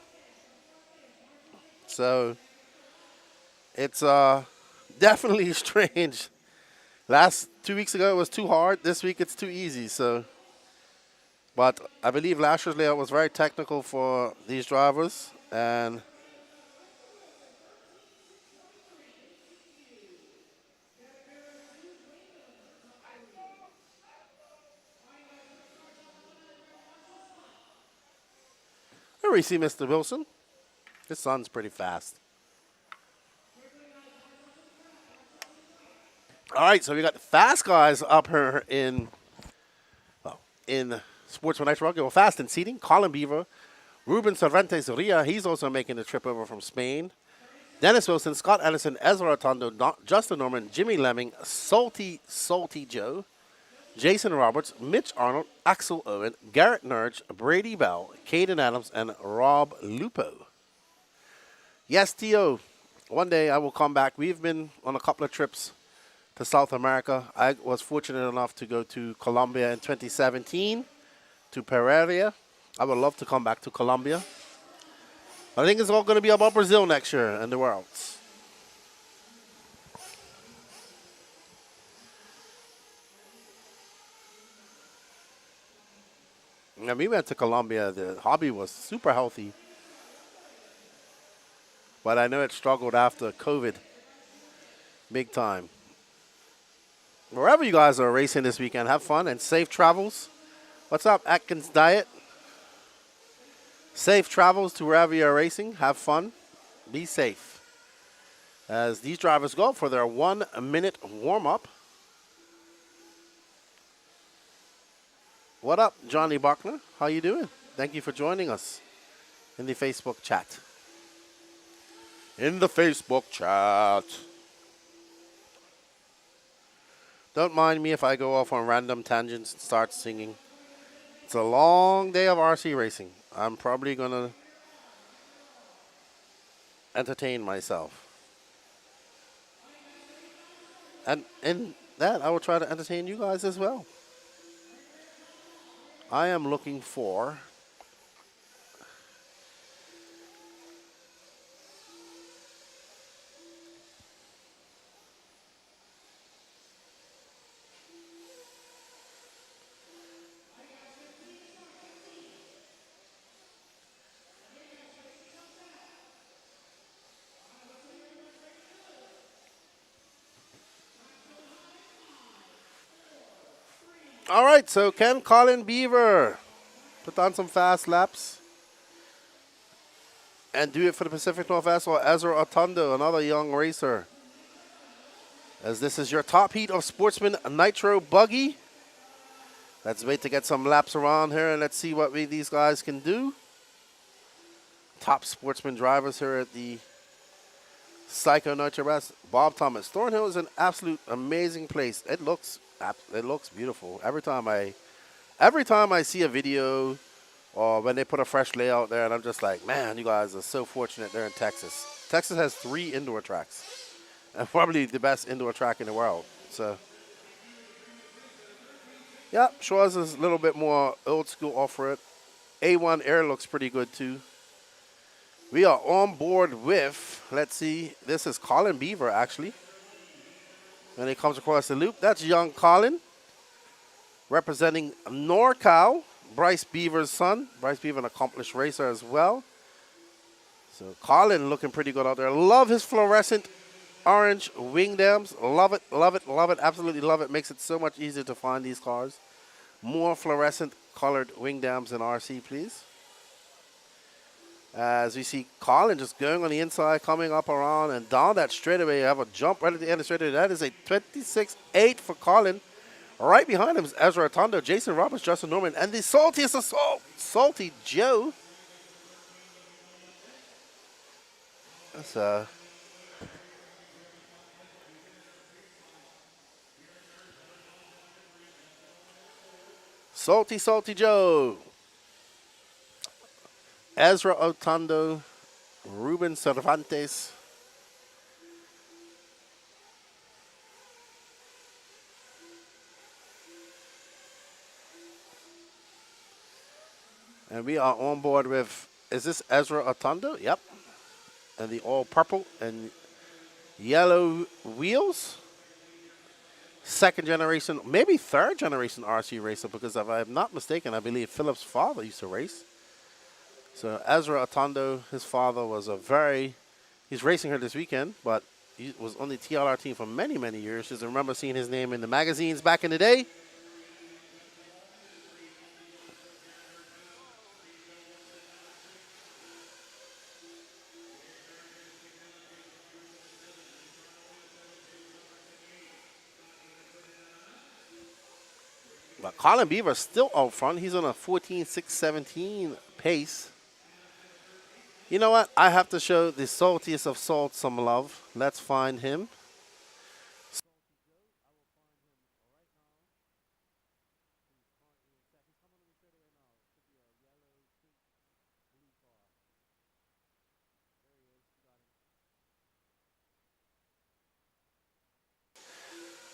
So it's definitely strange. 2 weeks ago, it was too hard. This week, it's too easy. But I believe last year's layout was very technical for these drivers. And here we see Mr. Wilson. His son's pretty fast. All right, so we got the fast guys up here in Sportsman Nitro. Well, fast in seating. Colin Beaver, Ruben Cervantes Ria. He's also making the trip over from Spain. Dennis Wilson, Scott Ellison, Ezra Rotondo, Justin Norman, Jimmy Lemming, Salty Joe, Jason Roberts, Mitch Arnold, Axel Owen, Garrett Nurge, Brady Bell, Caden Adams, and Rob Lupo. Yes, T.O., one day I will come back. We've been on a couple of trips to South America. I was fortunate enough to go to Colombia in 2017, to Pereira. I would love to come back to Colombia. I think it's all going to be about Brazil next year and the Worlds. When we went to Colombia, the hobby was super healthy. But I know it struggled after COVID. Big time. Wherever you guys are racing this weekend, have fun and safe travels. What's up, Atkins Diet? Safe travels to wherever you're racing. Have fun. Be safe. As these drivers go for their 1 minute warm-up. What up, Johnny Buckner? How you doing? Thank you for joining us in the Facebook chat. In the Facebook chat. Don't mind me if I go off on random tangents and start singing. It's a long day of RC racing. I'm probably going to entertain myself. And in that, I will try to entertain you guys as well. I am looking for all right, so can Colin Beaver put on some fast laps and do it for the Pacific Northwest, or Ezra Otondo, another young racer? As this is your top heat of Sportsman Nitro Buggy. Let's wait to get some laps around here and let's see what these guys can do. Top Sportsman drivers here at the Psycho Nitro West. Bob Thomas. Thornhill is an absolute amazing place. It looks beautiful. Every time I see a video or when they put a fresh layout there, and I'm just like, man, you guys are so fortunate they're in Texas. Texas has 3 indoor tracks, and probably the best indoor track in the world. So, yeah, Shaw's is a little bit more old school off-road. A1 Air looks pretty good too. We are on board with, let's see, this is Colin Beaver actually. When he comes across the loop, that's young Colin. Representing NorCal, Bryce Beaver's son. Bryce Beaver, an accomplished racer as well. So Colin looking pretty good out there. Love his fluorescent orange wing dams. Love it, love it, love it. Absolutely love it. Makes it so much easier to find these cars. More fluorescent colored wing dams in RC, please. As we see Colin just going on the inside, coming up around and down that straightaway. You have a jump right at the end of the straightaway. That is a 26.8 for Colin. Right behind him is Ezra Atondo, Jason Roberts, Justin Norman, and the saltiest of Salty Joe. That's Salty Joe. Ezra Atondo, Ruben Cervantes. And we are on board with, is this Ezra Atondo? Yep. And the all purple and yellow wheels. Second generation, maybe third generation RC racer, because if I'm not mistaken, I believe Philip's father used to race. So Ezra Atondo, his father was he's racing her this weekend, but he was on the TLR team for many, many years. Just remember seeing his name in the magazines back in the day. But Colin Beaver still out front. He's on a 14.617 pace. You know what? I have to show the saltiest of salt some love. Let's find him.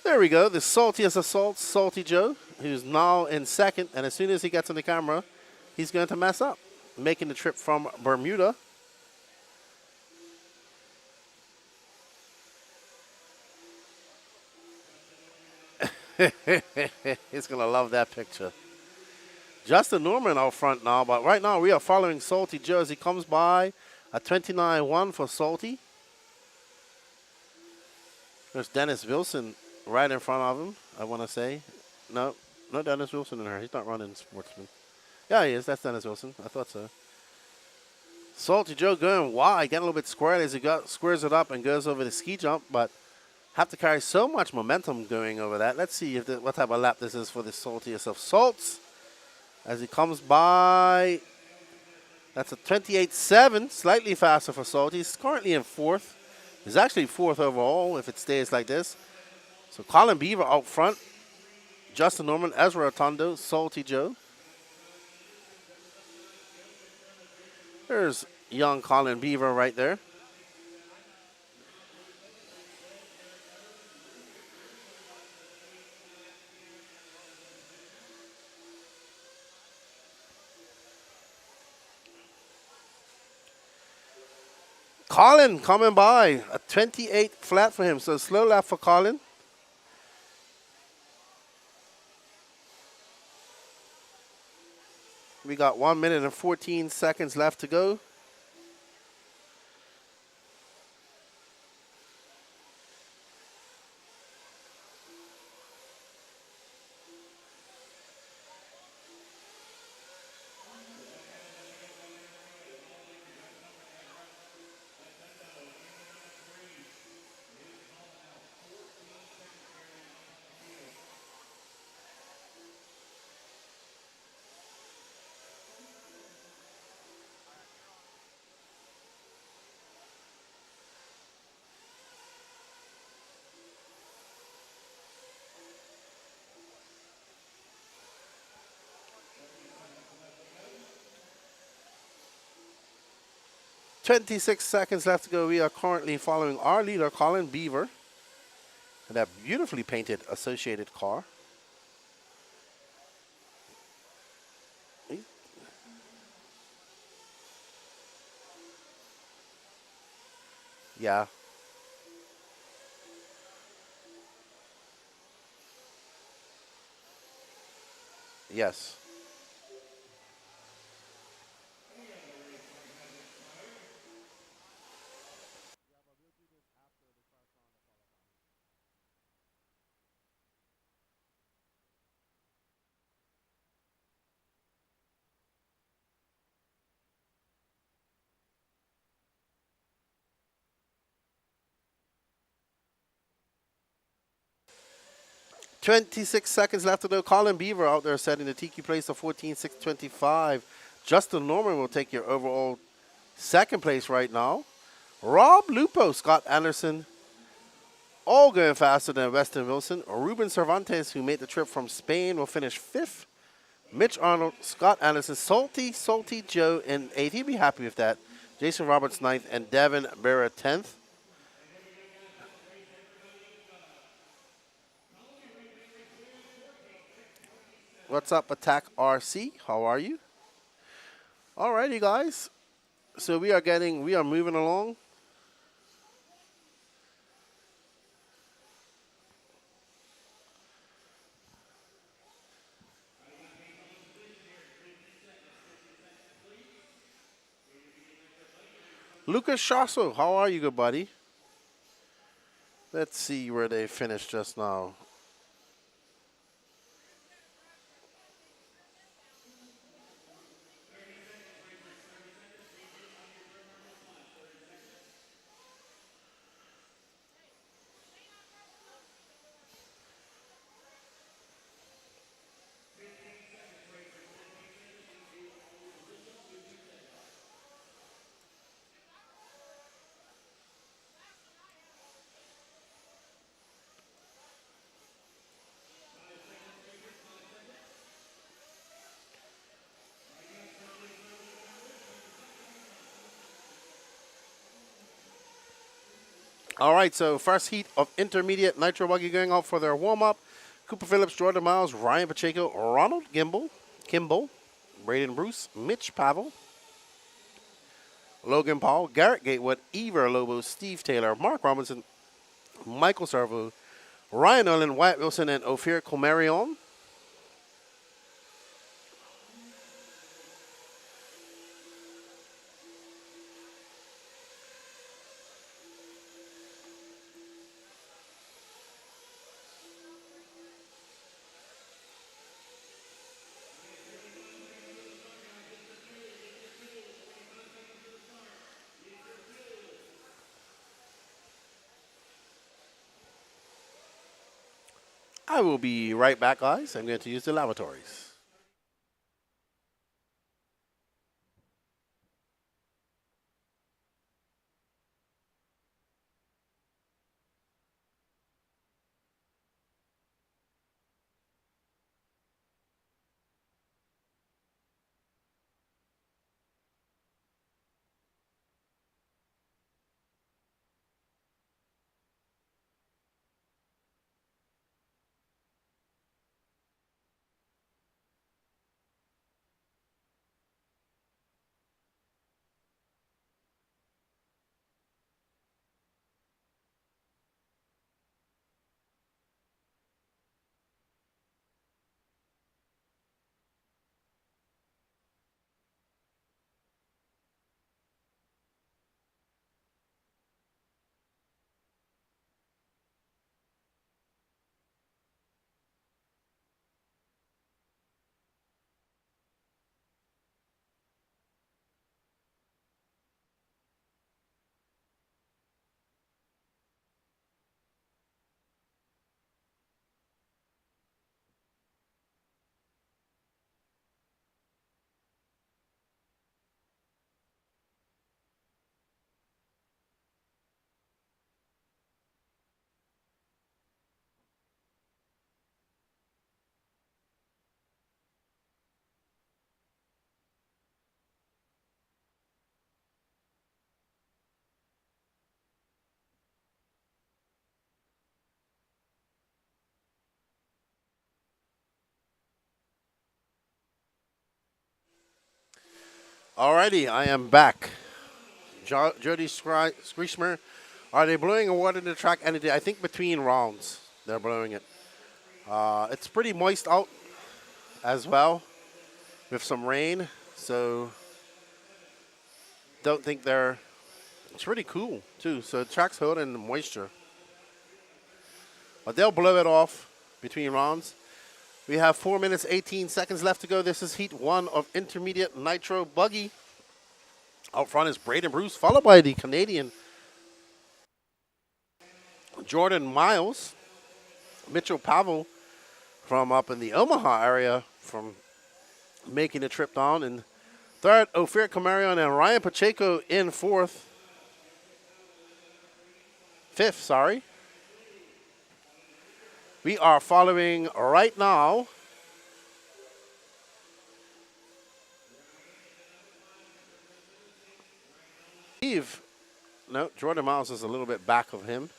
There we go. The saltiest of salt, Salty Joe, who's now in second. And as soon as he gets on the camera, he's going to mess up, making the trip from Bermuda. He's going to love that picture. Justin Norman out front now, but right now we are following Salty Joe as he comes by a 29.1 for Salty. There's Dennis Wilson right in front of him, I want to say. No Dennis Wilson in her. He's not running Sportsman. Yeah, he is. That's Dennis Wilson. I thought so. Salty Joe going wide, getting a little bit squared as he squares it up and goes over the ski jump, but have to carry so much momentum going over that. Let's see if what type of lap this is for the saltiest of salts. As he comes by, that's a 28.7, slightly faster for Salty. He's currently in fourth. He's actually fourth overall if it stays like this. So Colin Beaver out front, Justin Norman, Ezra Atondo, Salty Joe. There's young Colin Beaver right there. Colin coming by, a 28 flat for him, so slow lap for Colin. We got 1 minute and 14 seconds left to go. "26 seconds left to go. We are currently following our leader, Colin Beaver, in that beautifully painted associated car. Yeah. Yes. Twenty-six seconds left to go. Colin Beaver out there setting the TQ place of 14.625. Justin Norman will take your overall second place right now. Rob Lupo, Scott Anderson, all going faster than Weston Wilson. Ruben Cervantes, who made the trip from Spain, will finish fifth. Mitch Arnold, Scott Anderson, Salty Joe in eighth. He'd be happy with that. Jason Roberts ninth, and Devin Barra 10th. What's up, Attack RC? How are you? Alrighty, guys. So we are moving along. Lucas Shasso, how are you, good buddy? Let's see where they finished just now. All right, so first heat of intermediate nitro buggy going out for their warm-up. Cooper Phillips, Jordan Miles, Ryan Pacheco, Ronald Kimball, Braden Bruce, Mitch Pavel, Logan Paul, Garrett Gatewood, Eva Lobo, Steve Taylor, Mark Robinson, Michael Servo, Ryan Olin, Wyatt Wilson, and Ophir Komarion. I will be right back, guys. I'm going to use the lavatories. Alrighty, I am back. Jody Screechmer, are they blowing a water in the track any day? I think between rounds they're blowing it. It's pretty moist out as well with some rain. So don't think they're, it's really cool too. So the track's holding the moisture. But they'll blow it off between rounds. We have 4 minutes, 18 seconds left to go. This is heat 1 of intermediate nitro buggy. Out front is Braden Bruce, followed by the Canadian Jordan Miles. Mitchell Pavel from up in the Omaha area from making the trip down. And third, Ophir Camarion and Ryan Pacheco in fifth, sorry. We are following right now no, Jordan Miles is a little bit back of him.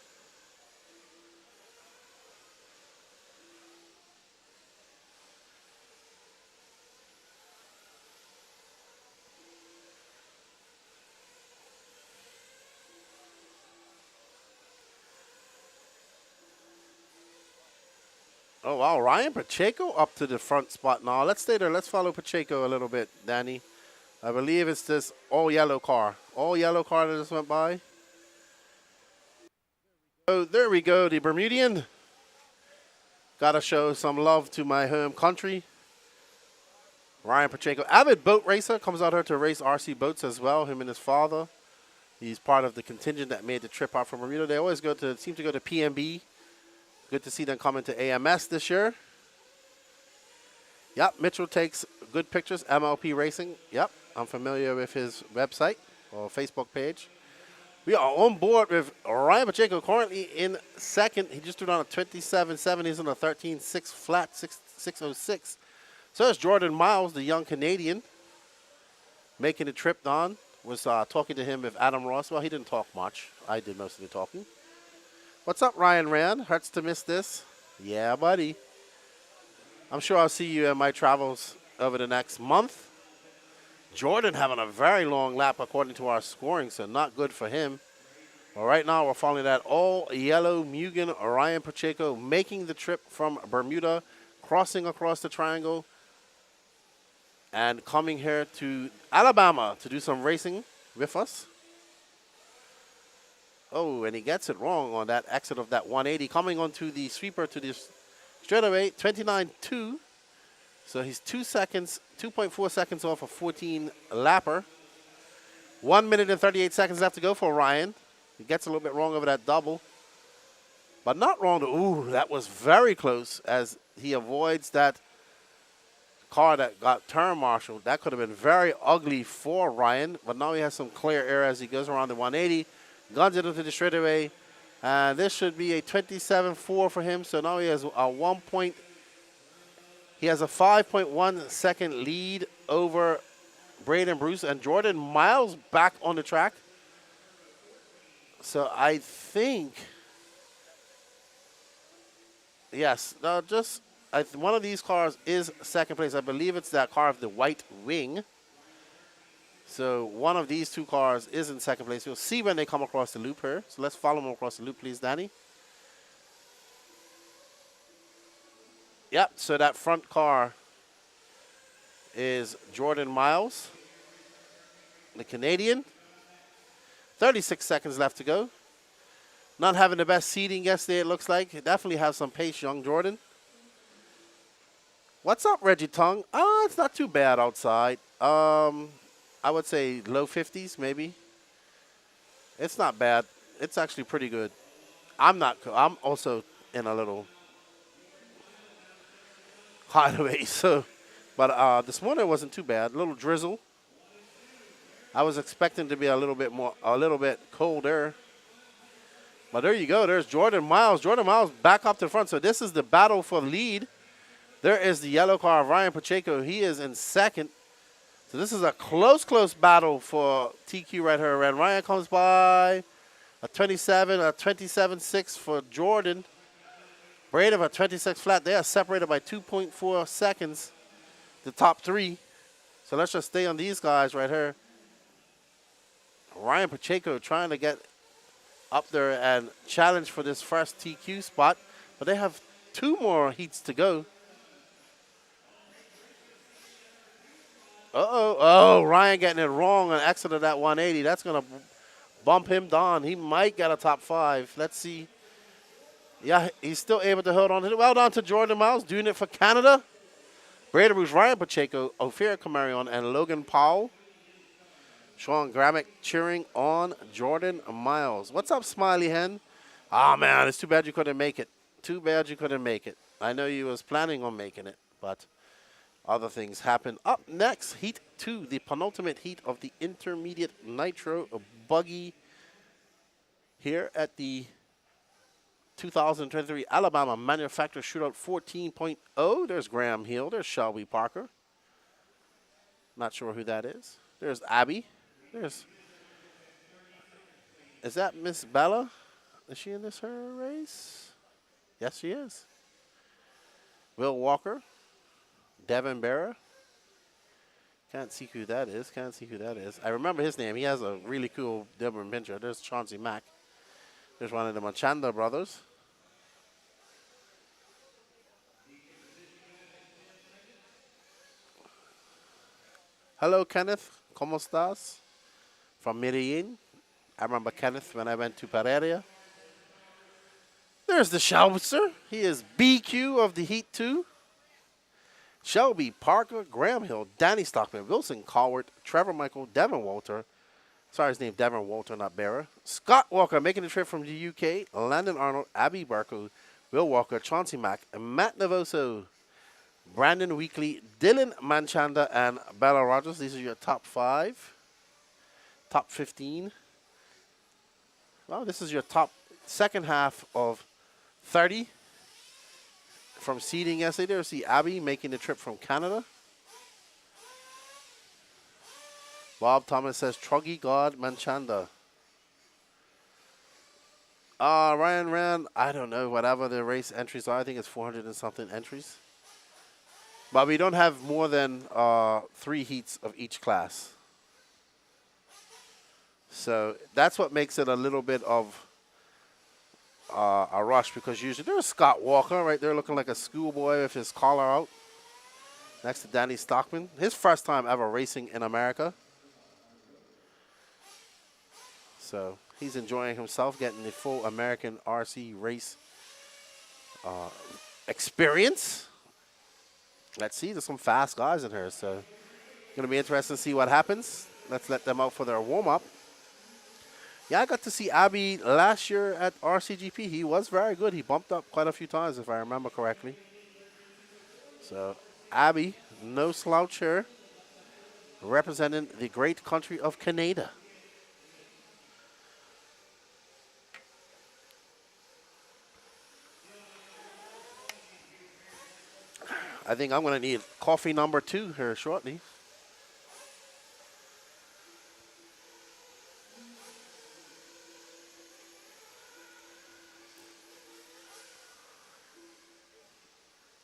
Oh, wow. Ryan Pacheco up to the front spot now. Let's stay there. Let's follow Pacheco a little bit, Danny. I believe it's this all-yellow car. All-yellow car that just went by. Oh, there we go. The Bermudian. Got to show some love to my home country. Ryan Pacheco, avid boat racer, comes out here to race RC boats as well, him and his father. He's part of the contingent that made the trip out from Bermuda. They always seem to go to PMB. Good to see them coming to AMS this year. Yep, Mitchell takes good pictures, MLP Racing. Yep, I'm familiar with his website or Facebook page. We are on board with Ryan Pacheco, currently in second. He just threw down a 27.7. He's on a 13.6 flat, 6.06. So it's Jordan Miles, the young Canadian, making the trip down. Was talking to him with Adam Ross. Well, he didn't talk much. I did most of the talking. What's up, Ryan Rand? Hurts to miss this. Yeah, buddy. I'm sure I'll see you in my travels over the next month. Jordan having a very long lap according to our scoring, so not good for him. But right now we're following that all-yellow Mugen Ryan Pacheco making the trip from Bermuda, crossing across the triangle, and coming here to Alabama to do some racing with us. Oh, and he gets it wrong on that exit of that 180. Coming onto the sweeper to this straightaway, 29.2. So he's 2.4 seconds off a 14 lapper. 1 minute and 38 seconds left to go for Ryan. He gets a little bit wrong over that double. But not wrong. Ooh, that was very close as he avoids that car that got turn marshaled. That could have been very ugly for Ryan. But now he has some clear air as he goes around the 180. Guns it into the straightaway. And this should be a 27.4 for him. So now he has a 5.1 second lead over Braden Bruce and Jordan Miles back on the track. So I think, yes, one of these cars is second place. I believe it's that car of the white wing. So one of these two cars is in second place. You'll see when they come across the loop here. So let's follow them across the loop, please, Danny. Yep, so that front car is Jordan Miles, the Canadian. 36 seconds left to go. Not having the best seating yesterday, it looks like. Definitely has some pace, young Jordan. What's up, Reggie Tung? It's not too bad outside. I would say low 50s, maybe. It's not bad. It's actually pretty good. I'm also in a little hideaway, but this morning it wasn't too bad. A little drizzle. I was expecting to be a little bit colder. But there you go. There's Jordan Miles. Jordan Miles back up to the front. So this is the battle for lead. There is the yellow car of Ryan Pacheco. He is in second. So this is a close battle for TQ right here. And Ryan comes by a 27.6 for Jordan. Braden a 26 flat. They are separated by 2.4 seconds, the top three. So let's just stay on these guys right here. Ryan Pacheco trying to get up there and challenge for this first TQ spot. But they have two more heats to go. Uh-oh. Oh, Ryan getting it wrong on exit of that 180. That's going to bump him down. He might get a top 5. Let's see. Yeah, he's still able to hold on. Well done to Jordan Miles, doing it for Canada. Brady Bruce, Ryan Pacheco, Ophir Camarion, and Logan Powell. Sean Gramick cheering on Jordan Miles. What's up, Smiley Hen? Ah, man, it's too bad you couldn't make it. Too bad you couldn't make it. I know you was planning on making it, but other things happened. Up next, Heat 2, the penultimate heat of the Intermediate Nitro Buggy here at the 2023 Alabama Manufacturer Shootout 14.0. There's Graham Hill. There's Shelby Parker. Not sure who that is. There's Abby. Is that Miss Bella? Is she in this her race? Yes, she is. Will Walker. Devin Barra. Can't see who that is. I remember his name. He has a really cool different picture. There's Chauncey Mack. There's one of the Machanda brothers. Hello, Kenneth. ¿Cómo estás? From Medellin. I remember Kenneth when I went to Pereira. There's the Shelby. He is BQ of the Heat 2. Shelby Parker, Graham Hill, Danny Stockman, Wilson Cowart, Trevor Michael, Devin Walter. Sorry, his name Devin Walter, not Barra. Scott Walker making the trip from the UK. Landon Arnold, Abby Barco, Will Walker, Chauncey Mack, Matt Navoso, Brandon Weekly, Dylan Manchanda, and Bella Rogers. These are your top 5. Top 15. Well, this is your top second half of 30. From seeding yesterday, there's the Abby making the trip from Canada. Bob Thomas says, Truggy God Manchanda. Ryan ran, I don't know, whatever the race entries are. I think it's 400 and something entries. But we don't have more than 3 heats of each class. So that's what makes it a little bit of a rush, because usually there's Scott Walker right there looking like a schoolboy with his collar out next to Danny Stockman. His first time ever racing in America. So he's enjoying himself, getting the full American RC race experience. Let's see, there's some fast guys in here, so going to be interesting to see what happens. Let's let them out for their warm-up. Yeah, I got to see Abby last year at RCGP. He was very good. He bumped up quite a few times, if I remember correctly. So, Abby, no slouch here, representing the great country of Canada. I think I'm going to need coffee number 2 here shortly.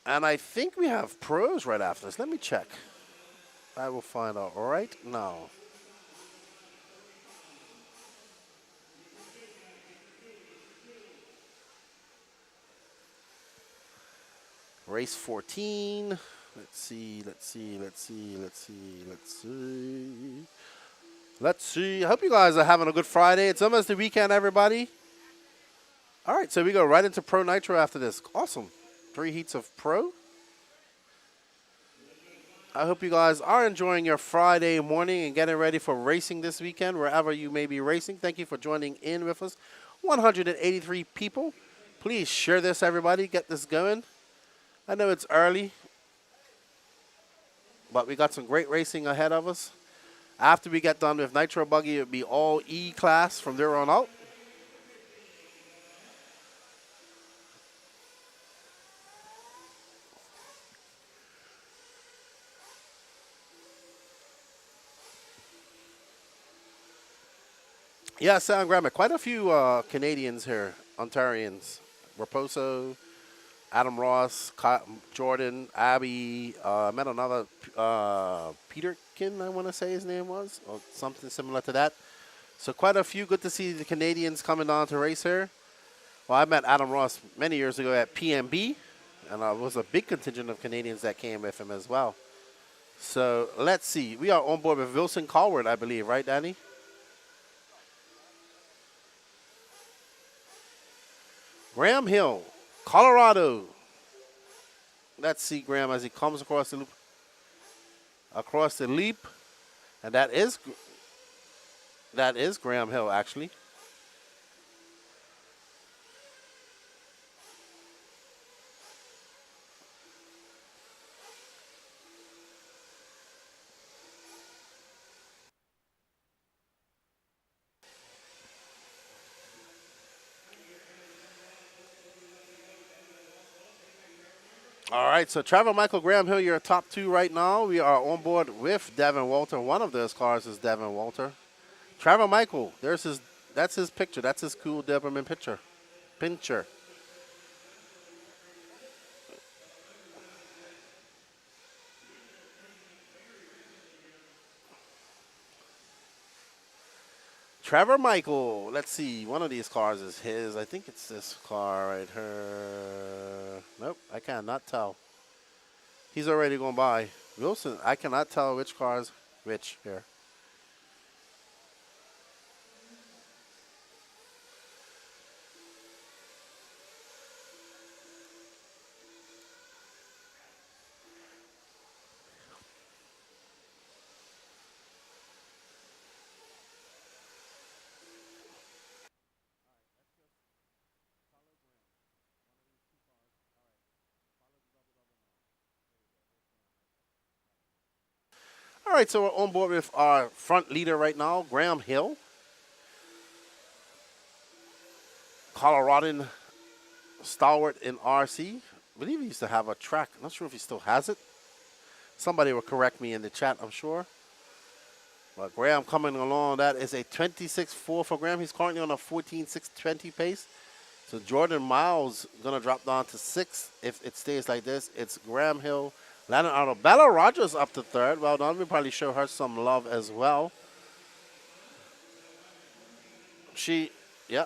And I think we have pros right after this. Let me check. I will find out right now. Race 14. Let's see. I hope you guys are having a good Friday. It's almost the weekend, everybody. All right, so we go right into Pro Nitro after this. Awesome. 3 heats of Pro. I hope you guys are enjoying your Friday morning and getting ready for racing this weekend, wherever you may be racing. Thank you for joining in with us. 183 people. Please share this, everybody. Get this going. I know it's early, but we got some great racing ahead of us. After we get done with Nitro Buggy, it'll be all E-class from there on out. Yeah, sound grammar. Quite a few Canadians here, Ontarians. Raposo, Adam Ross, Jordan, Abby. Met another Peterkin, I want to say his name was, or something similar to that. So quite a few. Good to see the Canadians coming on to race here. Well, I met Adam Ross many years ago at PMB, and it was a big contingent of Canadians that came with him as well. So let's see. We are on board with Wilson Colward, I believe, right, Danny? Graham Hill, Colorado. Let's see Graham as he comes across the loop. Across the leap, and that is Graham Hill actually. All right, so Trevor Michael Graham Hill, your top two right now. We are on board with Devin Walter. One of those cars is Devin Walter. Trevor Michael, that's his picture. That's his cool Deberman picture. Pincher. Trevor Michael. Let's see. One of these cars is his. I think it's this car right here. Nope, I cannot tell. He's already going by. Wilson, I cannot tell which car is which here. All right, so we're on board with our front leader right now, Graham Hill. Coloradan stalwart in RC. I believe he used to have a track. I'm not sure if he still has it. Somebody will correct me in the chat, I'm sure. But Graham coming along, that is a 26.4 for Graham. He's currently on a 14.620 pace. So Jordan Miles going to drop down to 6th if it stays like this. It's Graham Hill, Landon Arnold. Bella Rogers up to 3rd. Well done. We'll probably show her some love as well. Yeah.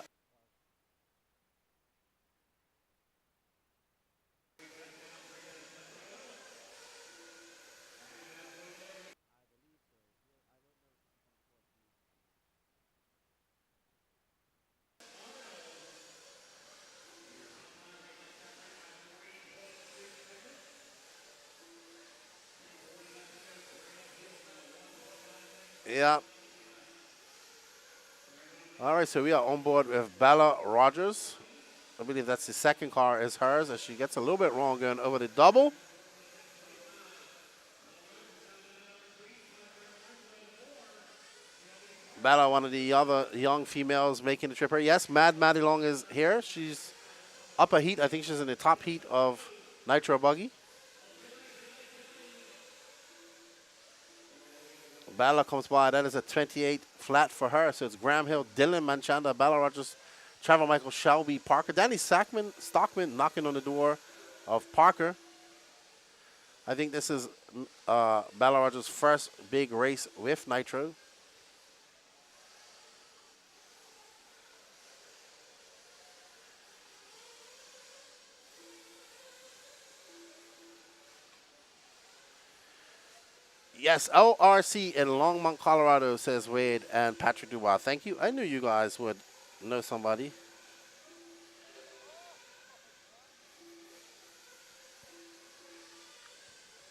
Yeah. All right, so we are on board with Bella Rogers. I believe that's the second car is hers, as she gets a little bit wrong going over the double. Bella, one of the other young females making the trip here. Yes, Mad Maddie Long is here. She's up a heat. I think she's in the top heat of Nitro Buggy. Bella comes by. That is a 28 flat for her. So it's Graham Hill, Dylan Manchanda, Bella Rogers, Trevor Michael, Shelby Parker. Danny Stockman knocking on the door of Parker. I think this is Bella Rogers' first big race with Nitro. Yes, LRC in Longmont, Colorado, says Wade and Patrick Dubois. Thank you. I knew you guys would know somebody.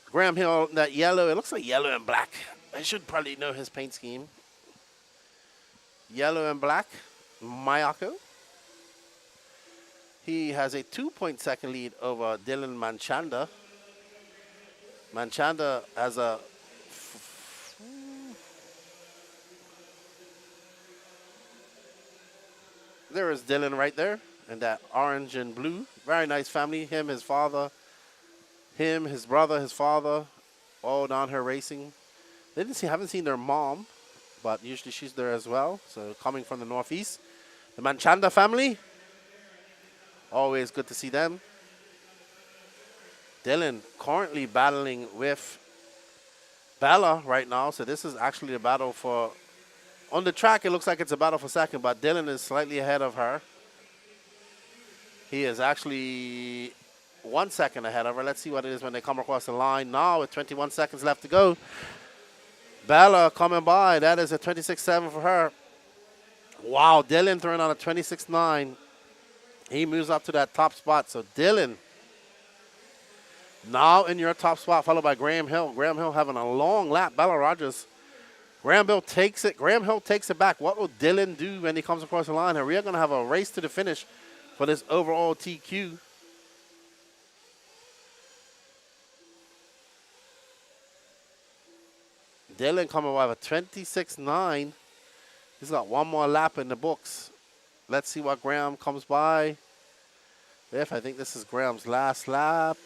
Graham Hill, that yellow, it looks like yellow and black. I should probably know his paint scheme. Yellow and black, Mayako. He has a 2-point-second lead over Dylan Manchanda. Manchanda has a... There is Dylan right there, and that orange and blue. Very nice family. Him, his father, his brother, his father, all down here racing. They haven't seen their mom, but usually she's there as well. So coming from the Northeast. The Manchanda family. Always good to see them. Dylan currently battling with Bella right now. So this is actually a battle for... On the track, it looks like it's a battle for second, but Dylan is slightly ahead of her. He is actually 1 second ahead of her. Let's see what it is when they come across the line now with 21 seconds left to go. Bella coming by. That is a 26.7 for her. Wow, Dylan throwing on a 26.9. He moves up to that top spot. So Dylan now in your top spot, followed by Graham Hill. Graham Hill having a long lap. Bella Rogers. Graham Hill takes it. Graham Hill takes it back. What will Dylan do when he comes across the line? And we are going to have a race to the finish for this overall TQ. Dylan coming by with 26.9. He's got one more lap in the books. Let's see what Graham comes by. I think this is Graham's last lap.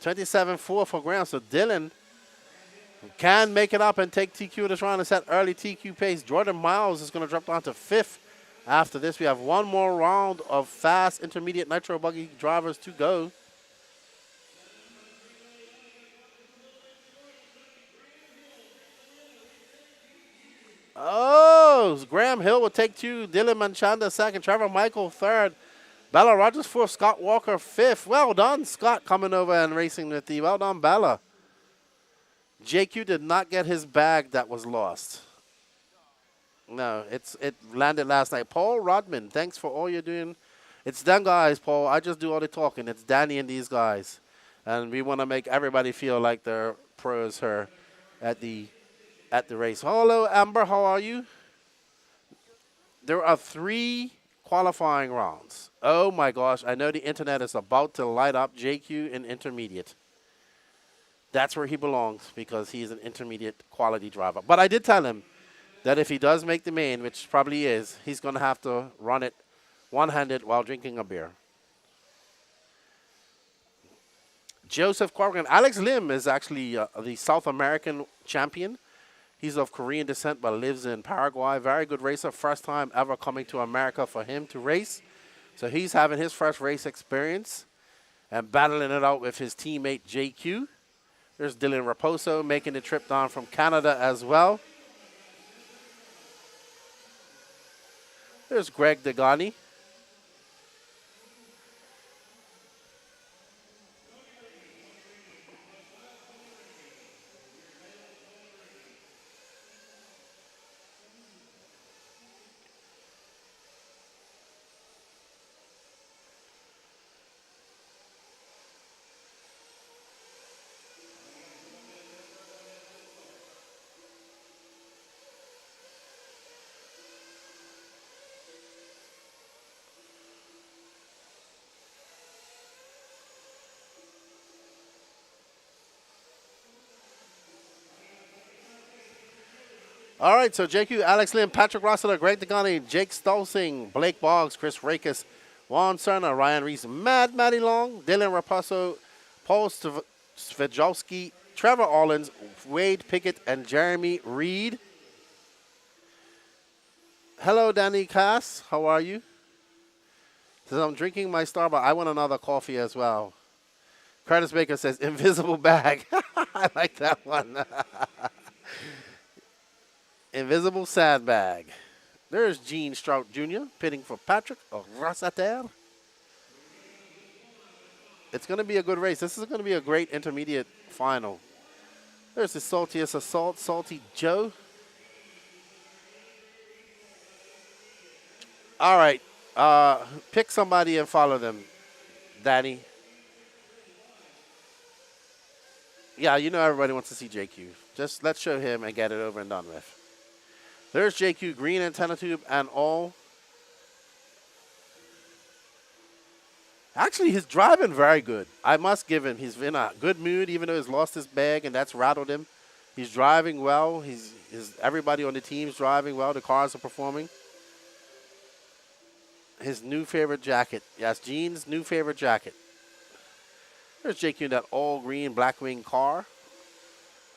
27.4 for Graham. So Dylan can make it up and take TQ this round and set early TQ pace. Jordan Miles is going to drop down to 5th. After this, we have one more round of fast intermediate nitro buggy drivers to go. Oh, Graham Hill will take 2. Dylan Manchanda 2nd. Trevor Michael 3rd. Bella Rogers 4th. Scott Walker 5th. Well done, Scott, coming over and racing with the. Well done, Bella. JQ did not get his bag that was lost. No, it landed last night. Paul Rodman, thanks for all you're doing. It's them guys, Paul. I just do all the talking. It's Danny and these guys. And we want to make everybody feel like they're pros here at the race. Hello, Amber. How are you? There are 3 qualifying rounds. Oh, my gosh. I know the internet is about to light up. JQ in intermediate. That's where he belongs because he's an intermediate quality driver. But I did tell him that if he does make the main, which probably is, he's going to have to run it one-handed while drinking a beer. Joseph Corrigan. Alex Lim is actually the South American champion. He's of Korean descent but lives in Paraguay. Very good racer. First time ever coming to America for him to race. So he's having his first race experience and battling it out with his teammate JQ. There's Dylan Raposo making the trip down from Canada as well. There's Greg Degani. All right, so JQ, Alex Lim, Patrick Rossiter, Greg Degani, Jake Stolsing, Blake Boggs, Chris Rakes, Juan Cerna, Ryan Reese, Matty Long, Dylan Raposo, Paul Svejowski, Trevor Orlins, Wade Pickett, and Jeremy Reed. Hello, Danny Cass. How are you? Says, I'm drinking my Starbucks. I want another coffee as well. Curtis Baker says, invisible bag. I like that one. Invisible sandbag. There's Gene Strout Jr. pitting for Patrick of Rossiter. It's going to be a good race. This is going to be a great intermediate final. There's the Saltiest Assault, Salty Joe. All right. Pick somebody and follow them, Danny. Yeah, you know everybody wants to see JQ. Just let's show him and get it over and done with. There's JQ, green antenna tube and all. Actually, he's driving very good. I must give him. He's in a good mood, even though he's lost his bag, and that's rattled him. He's driving well. Everybody on the team's driving well. The cars are performing. His new favorite jacket. Yes, Gene's new favorite jacket. There's JQ in that all-green Blackwing car.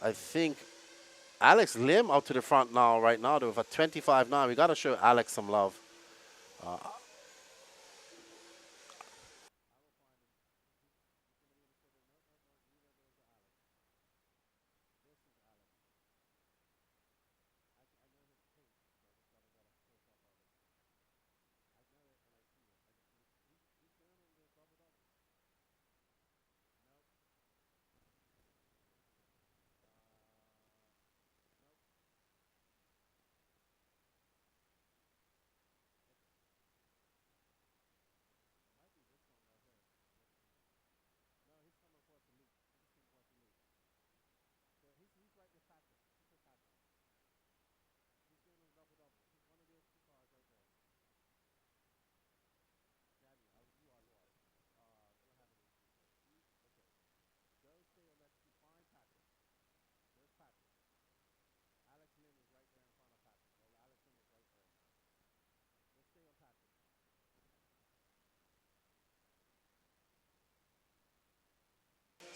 I think Alex Lim out to the front now, right now, with a 25.9. We got to show Alex some love.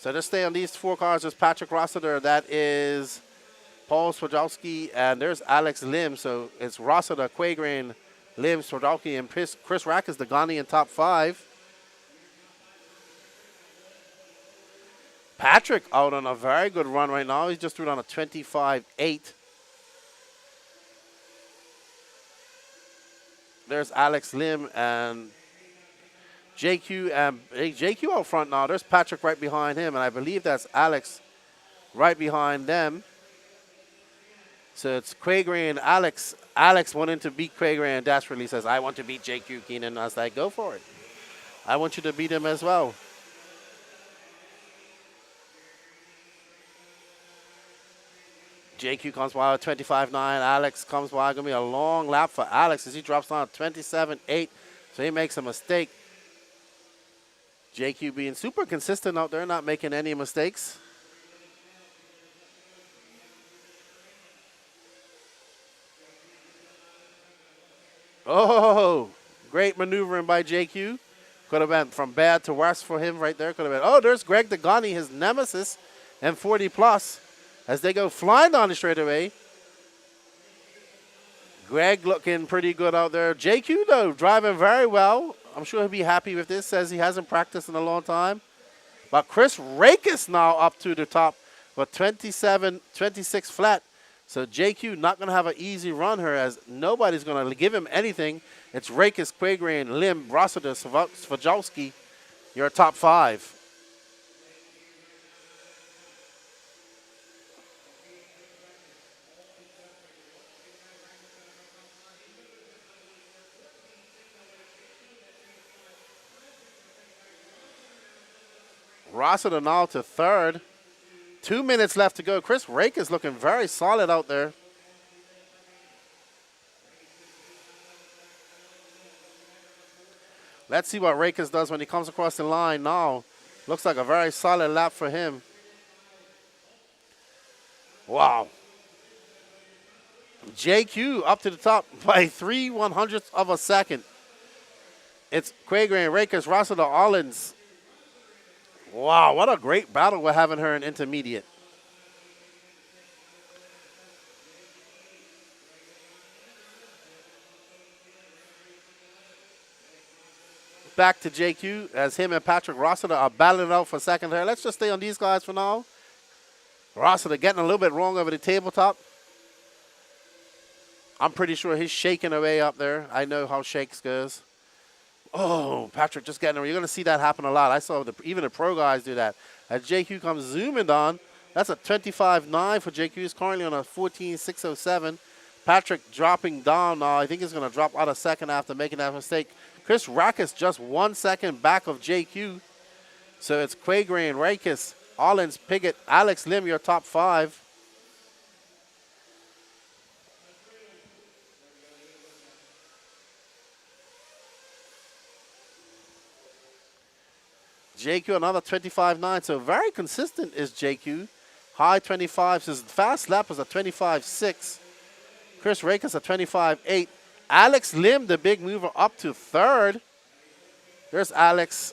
So just stay on these 4 cars. There's Patrick Rossiter. That is Paul Swajowski. And there's Alex Lim. So it's Rossiter, Quagrain, Lim, Swajowski, and Chris Rack is the Ghani in top 5. Patrick out on a very good run right now. He's just threw it on a 25.8. There's Alex Lim and JQ. JQ out front now. There's Patrick right behind him, and I believe that's Alex right behind them. So it's Quagrain and Alex. Alex wanted to beat Quagrain and desperately says, I want to beat JQ Keenan. I was like, go for it. I want you to beat him as well. JQ comes by at 25.9. Alex comes by. Going to be a long lap for Alex as he drops down at 27.8. So he makes a mistake. JQ being super consistent out there, not making any mistakes. Oh, great maneuvering by JQ. Could have been from bad to worse for him right there. Could have been. Oh, there's Greg Degani, his nemesis, and 40 plus. As they go flying down the straightaway. Greg looking pretty good out there. JQ, though, driving very well. I'm sure he'll be happy with this. Says he hasn't practiced in a long time. But Chris Rakes now up to the top for 26 flat. So JQ not going to have an easy run here as nobody's going to give him anything. It's Rakes, Quagrain, Lim, Rossiter, Svajowski, your top 5. Rossiter now to 3rd. 2 minutes left to go. Chris Rake is looking very solid out there. Let's see what Rakes does when he comes across the line now. Looks like a very solid lap for him. Wow. JQ up to the top by 3/100ths of a second. It's Quagrain, Rakes, Rossiter, Allens. Wow, what a great battle we're having here in intermediate. Back to JQ as him and Patrick Rossiter are battling out for second here. Let's just stay on these guys for now. Rossiter getting a little bit wrong over the tabletop. I'm pretty sure he's shaking away up there. I know how shakes goes. Oh, Patrick just getting, you're going to see that happen a lot. I saw even the pro guys do that. As JQ comes zooming on, that's a 25.9 for JQ. He's currently on a 14.607. Patrick dropping down now. I think he's going to drop out a second after making that mistake. Chris Rackes just 1 second back of JQ. So it's Quagrain, Rakes, Allens, Piggott, Alex Lim, your top 5. JQ another 25.9, so very consistent is JQ. High 25s, his fast lap is a 25.6. Chris Rakes a 25.8. Alex Lim, the big mover, up to 3rd. There's Alex.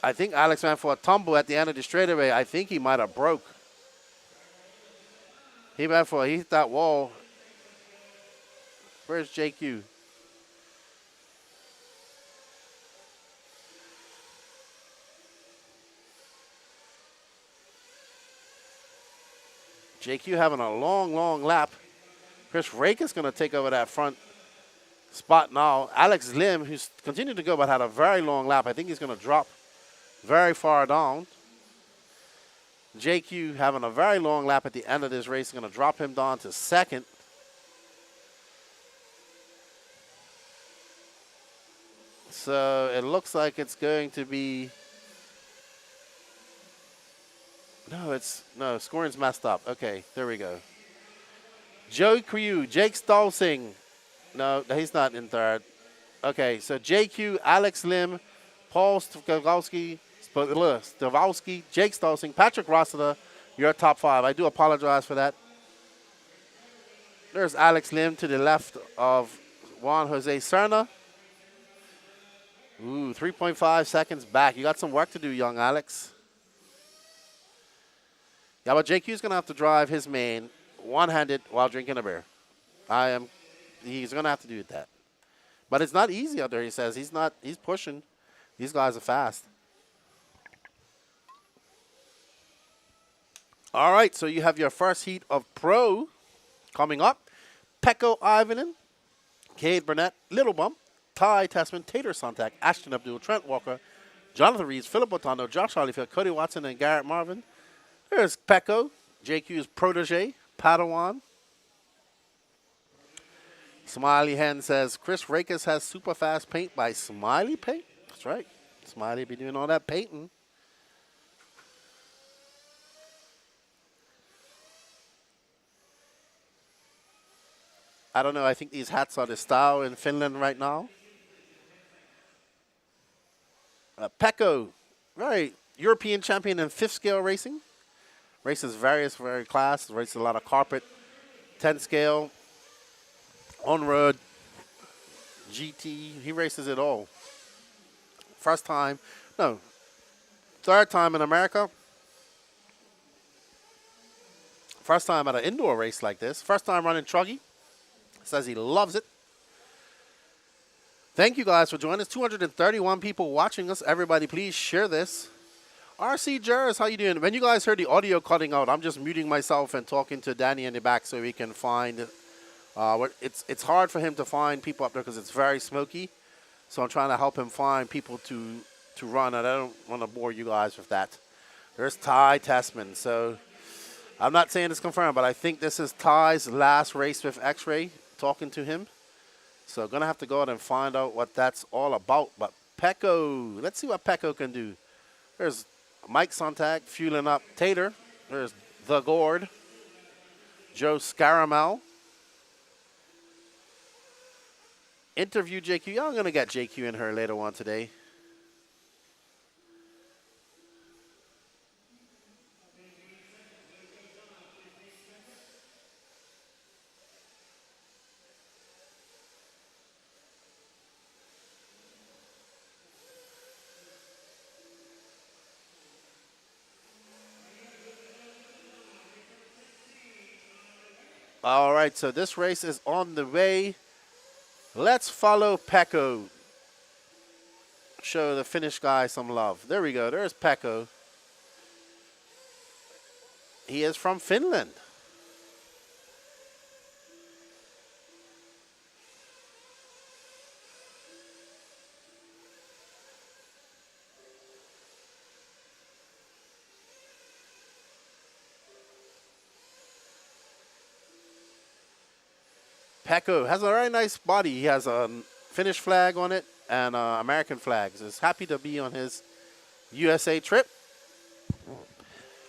I think Alex went for a tumble at the end of the straightaway. I think he might have broke. He hit that wall. Where's JQ? JQ having a long, long lap. Chris Rake is going to take over that front spot now. Alex Lim, who's continued to go but had a very long lap. I think he's going to drop very far down. JQ having a very long lap at the end of this race. Going to drop him down to 2nd. So it looks like it's going to be... No, scoring's messed up. Okay, there we go. Joe Crew, Jake Stolsing. No, he's not in 3rd. Okay, so JQ, Alex Lim, Paul Stavowski, Jake Stolsing, Patrick Rossiter, your top 5. I do apologize for that. There's Alex Lim to the left of Juan Jose Serna. Ooh, 3.5 seconds back. You got some work to do, young Alex. Yeah, but JQ's going to have to drive his main one-handed while drinking a beer. He's going to have to do that. But it's not easy out there, he says. He's pushing. These guys are fast. All right, so you have your first heat of pro coming up. Pecco Ivanen, Cade Burnett, Little Bump, Ty Tessman, Tater Sonntag, Ashton Abdul, Trent Walker, Jonathan Reeves, Philip Otondo, Josh Holyfield, Cody Watson, and Garrett Marvin. There's Pecco, JQ's protege, Padawan. Smiley Hen says, Chris Rakers has super fast paint by Smiley Paint. That's right. Smiley be doing all that painting. I don't know. I think these hats are the style in Finland right now. Pecco, right. European champion in fifth scale racing. Races various classes. Races a lot of carpet, 10 scale, on-road, GT. He races it all. Third time in America. First time at an indoor race like this. First time running truggy. Says he loves it. Thank you guys for joining us. 231 people watching us. Everybody, please share this. RC Jers, how you doing? When you guys heard the audio cutting out, I'm just muting myself and talking to Danny in the back so we can find. It's hard for him to find people up there because it's very smoky. So I'm trying to help him find people to run, and I don't want to bore you guys with that. There's Ty Tessman. So I'm not saying it's confirmed, but I think this is Ty's last race with X-Ray, talking to him. So going to have to go out and find out what that's all about. But Pecco, let's see what Pecco can do. There's Mike Sonntag fueling up Tater. There's The Gord. Joe Scaramel. Interview JQ. Yeah, I'm going to get JQ in her later on today. All right, so this race is on the way. Let's follow Pecco. Show the Finnish guy some love. There we go. There's Pecco. He is from Finland. Pecco has a very nice body. He has a Finnish flag on it and American flags. He's happy to be on his USA trip.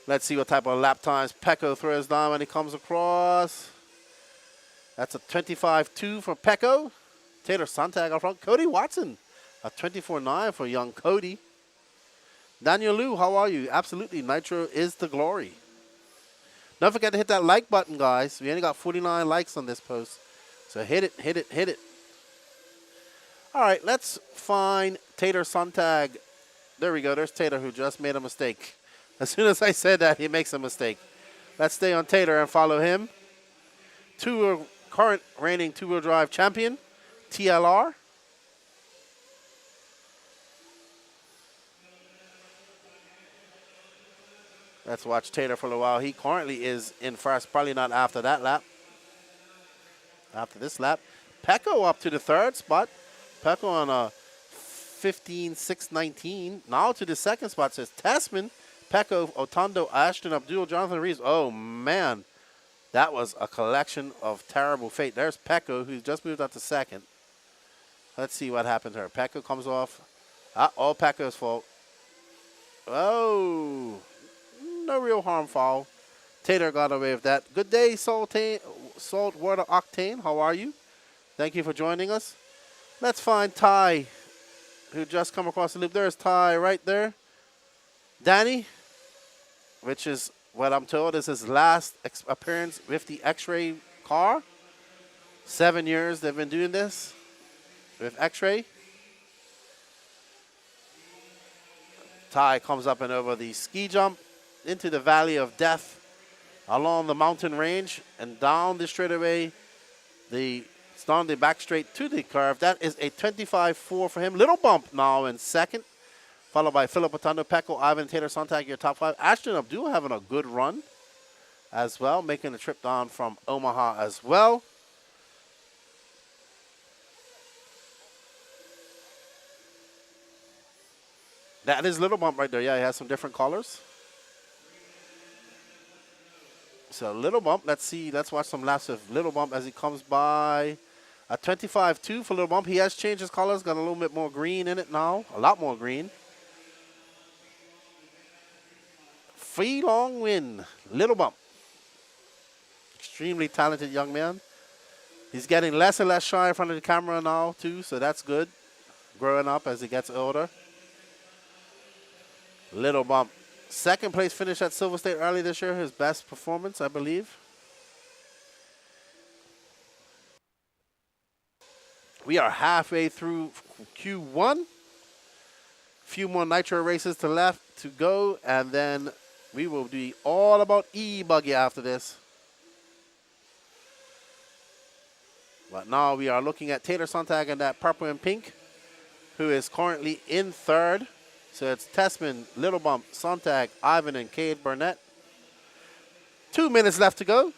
Let's see what type of lap times Pecco throws down when he comes across. That's a 25.2 for Pecco. Tater Sonntag up front. Cody Watson, a 24.9 for young Cody. Daniel Liu, how are you? Absolutely, Nitro is the glory. Don't forget to hit that like button, guys. We only got 49 likes on this post. So hit it, hit it, hit it. All right, let's find Tater Sonntag. There we go. There's Tater, who just made a mistake. As soon as I said that, he makes a mistake. Let's stay on Tater and follow him. Current reigning two-wheel drive champion, TLR. Let's watch Tater for a while. He currently is in first, probably not after that lap. After this lap. Pecco up to the third spot. Pecco on a 15.619. Now to the second spot says Tessman, Pecco, Otondo, Ashton, Abdul, Jonathan Reeves. Oh, man. That was a collection of terrible fate. There's Pecco, who just moved up to second. Let's see what happened to her. Pecco comes off. All Pecco's fault. Oh. No real harm foul. Tater got away with that. Good day, Saltwater Octane. How are you? Thank you for joining us. Let's find Ty, who just come across the loop. There's Ty right there. Danny, which is what I'm told is his last appearance with the X-Ray car. 7 years they've been doing this with X-Ray. Ty comes up and over the ski jump into the Valley of Death. along the mountain range and down the straightaway. It's down the back straight to the curve. That is a 25-4 for him. Little bump now in second, followed by Philip Otondo, Pecco, Ivan, Taylor, Sontag, your top 5. Ashton Abdul having a good run as well, making the trip down from Omaha as well. That is Little Bump right there. Yeah, he has some different colors. So Little Bump, let's watch some laps of Little Bump as he comes by. A 25-2 for Little Bump. He has changed his colors, got a little bit more green in it now, a lot more green. Free long win, Little Bump. Extremely talented young man. He's getting less and less shy in front of the camera now too, so that's good. Growing up as he gets older. Little Bump. Second place finish at Silver State early this year, his best performance, I believe. We are halfway through Q1. Few more Nitro races to go, and then we will be all about e-buggy after this. But now we are looking at Taylor Sontag in that purple and pink, who is currently in third. So it's Tessman, Little Bump, Sontag, Ivan, and Cade Burnett. 2 minutes left to go.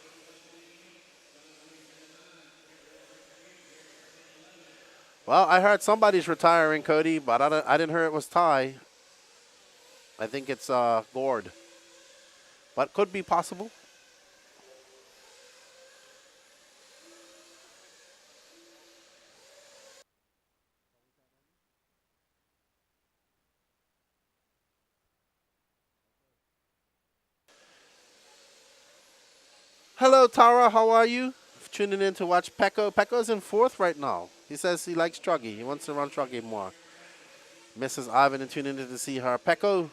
Well, I heard somebody's retiring, Cody, but I didn't hear it was Ty. I think it's Gord. But could be possible. Hello, Tara. How are you? Tuning in to watch Pecco. Pecco's in fourth right now. He says he likes truggy. He wants to run truggy more. Mrs. Ivan and tuning in to see her. Pecco.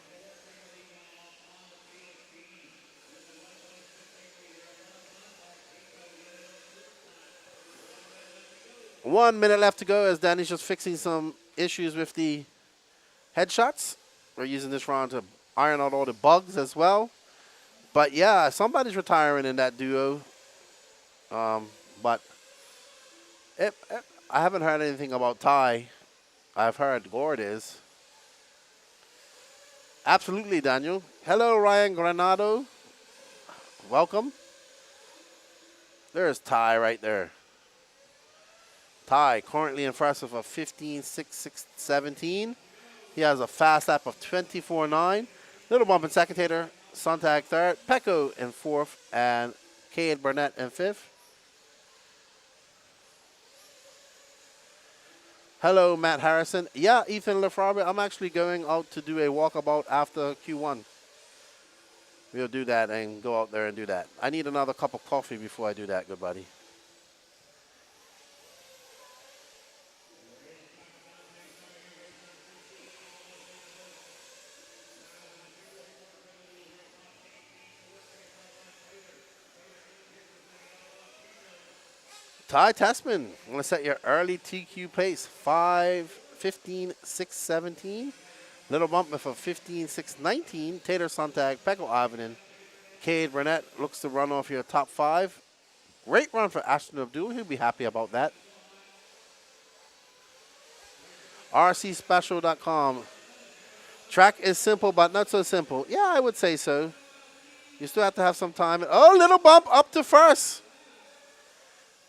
One minute left to go as Danny's just fixing some issues with the headshots. We're using this round to iron out all the bugs as well. But yeah, somebody's retiring in that duo. But I haven't heard anything about Ty. I've heard Gord is. Absolutely, Daniel. Hello, Ryan Granado. Welcome. There's Ty right there. Ty currently in first with a 15.6.17. He has a fast lap of 24.9. Little bump in second, Taylor. Sontag third. Pecco in fourth. And Cade Burnett in fifth. Hello, Matt Harrison. Yeah, Ethan Lefebvre, I'm actually going out to do a walkabout after Q1. We'll do that and go out there and do that. I need another cup of coffee before I do that, good buddy. Ty Tessman, I'm going to set your early TQ pace, 5:15.6.17. Little bump with a 15.6.19. Taylor Sontag, Pecco Ivanen, Cade Burnett looks to run off your top 5. Great run for Ashton Abdul. He'll be happy about that. RCSpecial.com. Track is simple, but not so simple. Yeah, I would say so. You still have to have some time. Oh, little bump up to first.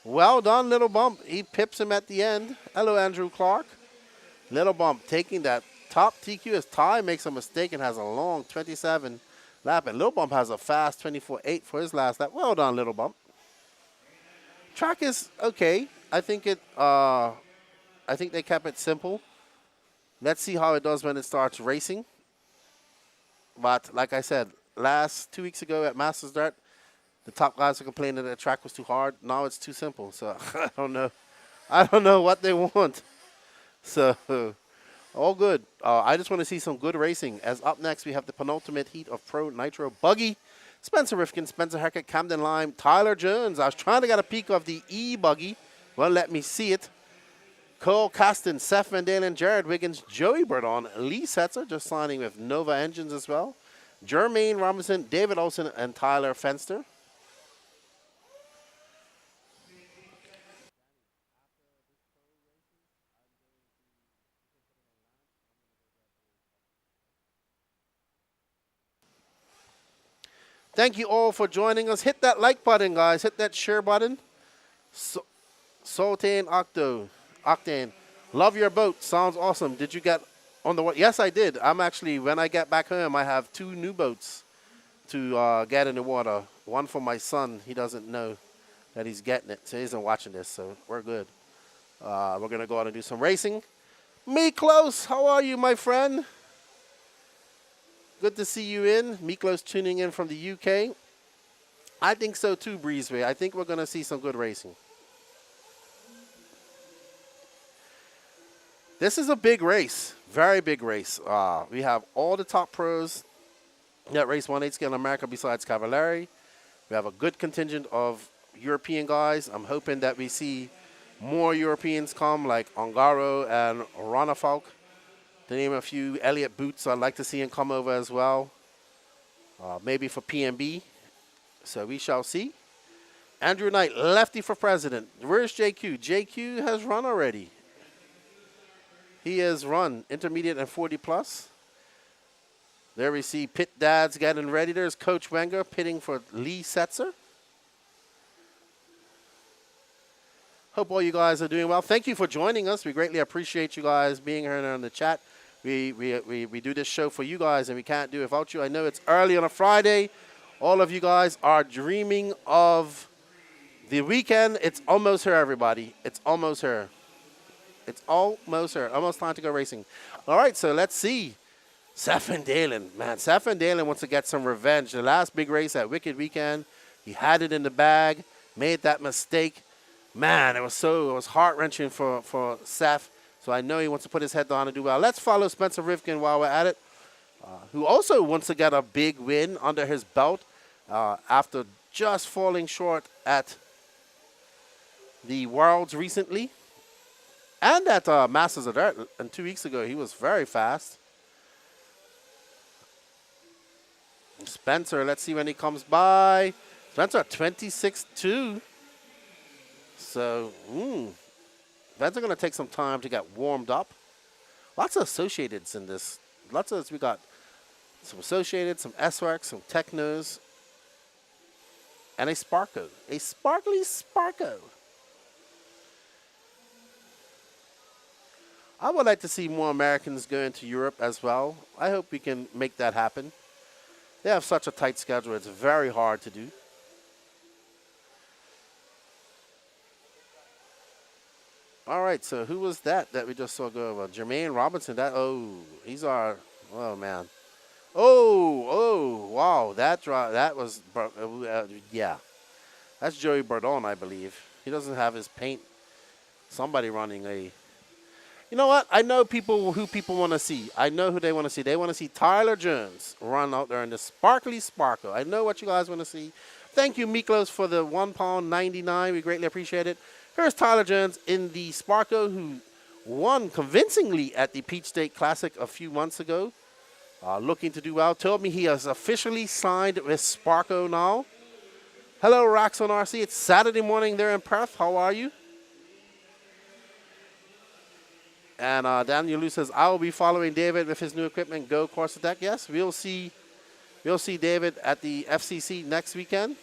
Well done, Little Bump. He pips him at the end. Hello, Andrew Clark. Little Bump taking that top TQ as Ty makes a mistake and has a long 27 lap. And Little Bump has a fast 24.8 for his last lap. Well done, Little Bump. Track is okay. I think they kept it simple. Let's see how it does when it starts racing. But like I said, 2 weeks ago at Masters Dirt, the top guys were complaining that the track was too hard. Now it's too simple. So I don't know. I don't know what they want. So all good. I just want to see some good racing. As up next, we have the penultimate heat of Pro Nitro Buggy. Spencer Rifkin, Spencer Hackett, Camden Lime, Tyler Jones. I was trying to get a peek of the e-buggy. Well, let me see it. Cole Caston, Seth Van Dalen, Jared Wiggins, Joey Burdon, Lee Setzer, just signing with Nova Engines as well. Jermaine Robinson, David Olson, and Tyler Fenster. Thank you all for joining us. Hit that like button, guys. Hit that share button. So, Sultan Octane. Love your boat. Sounds awesome. Did you get on the water? Yes, I did. I'm actually, when I get back home, I have 2 new boats to get in the water. One for my son. He doesn't know that he's getting it, so he isn't watching this, so we're good. We're going to go out and do some racing. Miklos, how are you, my friend? Good to see you in. Miklos tuning in from the UK. I think so too, Breezeway. I think we're going to see some good racing. This is a big race, very big race. We have all the top pros that race 1/8 scale in America besides Cavallari. We have a good contingent of European guys. I'm hoping that we see more Europeans come, like Ongaro and Ronafalk, to name a few. Elliott Boots, I'd like to see him come over as well, maybe for PMB. So we shall see. Andrew Knight, lefty for president. Where's JQ? JQ has run already. He has run intermediate and 40 plus. There we see Pit Dads getting ready. There's Coach Wenger pitting for Lee Setzer. Hope all you guys are doing well. Thank you for joining us. We greatly appreciate you guys being here in the chat. We do this show for you guys, and we can't do it without you. I know it's early on a Friday. All of you guys are dreaming of the weekend. It's almost here, everybody. It's almost here. It's almost here. Almost time to go racing. All right, so let's see. Seth Van Dalen. Man, Seth Van Dalen wants to get some revenge. The last big race at Wicked Weekend, he had it in the bag, made that mistake. Man, it was heart-wrenching for Seth. So I know he wants to put his head down and do well. Let's follow Spencer Rifkin while we're at it, who also wants to get a big win under his belt after just falling short at the Worlds recently. And at Masters of Dirt, and 2 weeks ago, he was very fast. Spencer, let's see when he comes by. Spencer at 26.2. So, Spencer going to take some time to get warmed up. Lots of associateds in this. We got some associated, some S-Works, some Technos, and a Sparko. A sparkly Sparko. I would like to see more Americans go into Europe as well. I hope we can make that happen. They have such a tight schedule. It's very hard to do. All right, so who was that we just saw go over? Jermaine Robinson. Oh, man. Oh, wow. That was, yeah. That's Joey Bardon, I believe. He doesn't have his paint. Somebody running a... You know what? I know who people want to see. I know who they want to see. They want to see Tyler Jones run out there in the sparkly Sparko. I know what you guys want to see. Thank you, Miklos, for the £1.99. We greatly appreciate it. Here's Tyler Jones in the Sparko, who won convincingly at the Peach State Classic a few months ago. Looking to do well. Told me he has officially signed with Sparko now. Hello, Raxon RC. It's Saturday morning there in Perth. How are you? And Daniel Lou says, I will be following David with his new equipment, Go Course Attack. Yes, we'll see David at the FCC next weekend.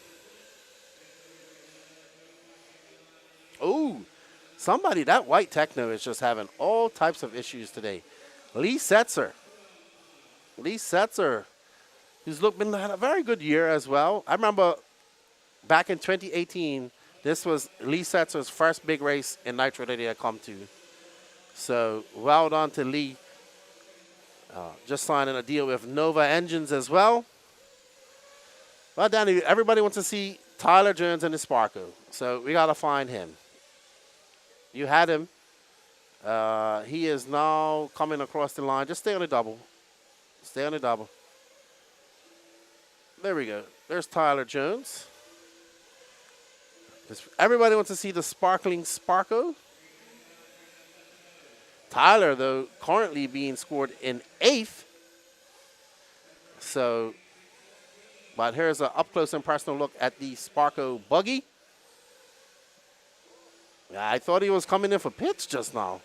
Oh, that white Techno is just having all types of issues today. Lee Setzer, who's had a very good year as well. I remember back in 2018, this was Lee Setzer's first big race in Nitro that he had come to. So well done to Lee. Just signing a deal with Nova Engines as well. Well, Danny, everybody wants to see Tyler Jones and his Sparko. So we got to find him. You had him. He is now coming across the line. Just stay on the double. Stay on the double. There we go. There's Tyler Jones. Everybody wants to see the sparkling Sparko. Tyler, though, currently being scored in 8th. So, but here's an up-close and personal look at the Sparko buggy. I thought he was coming in for pits just now.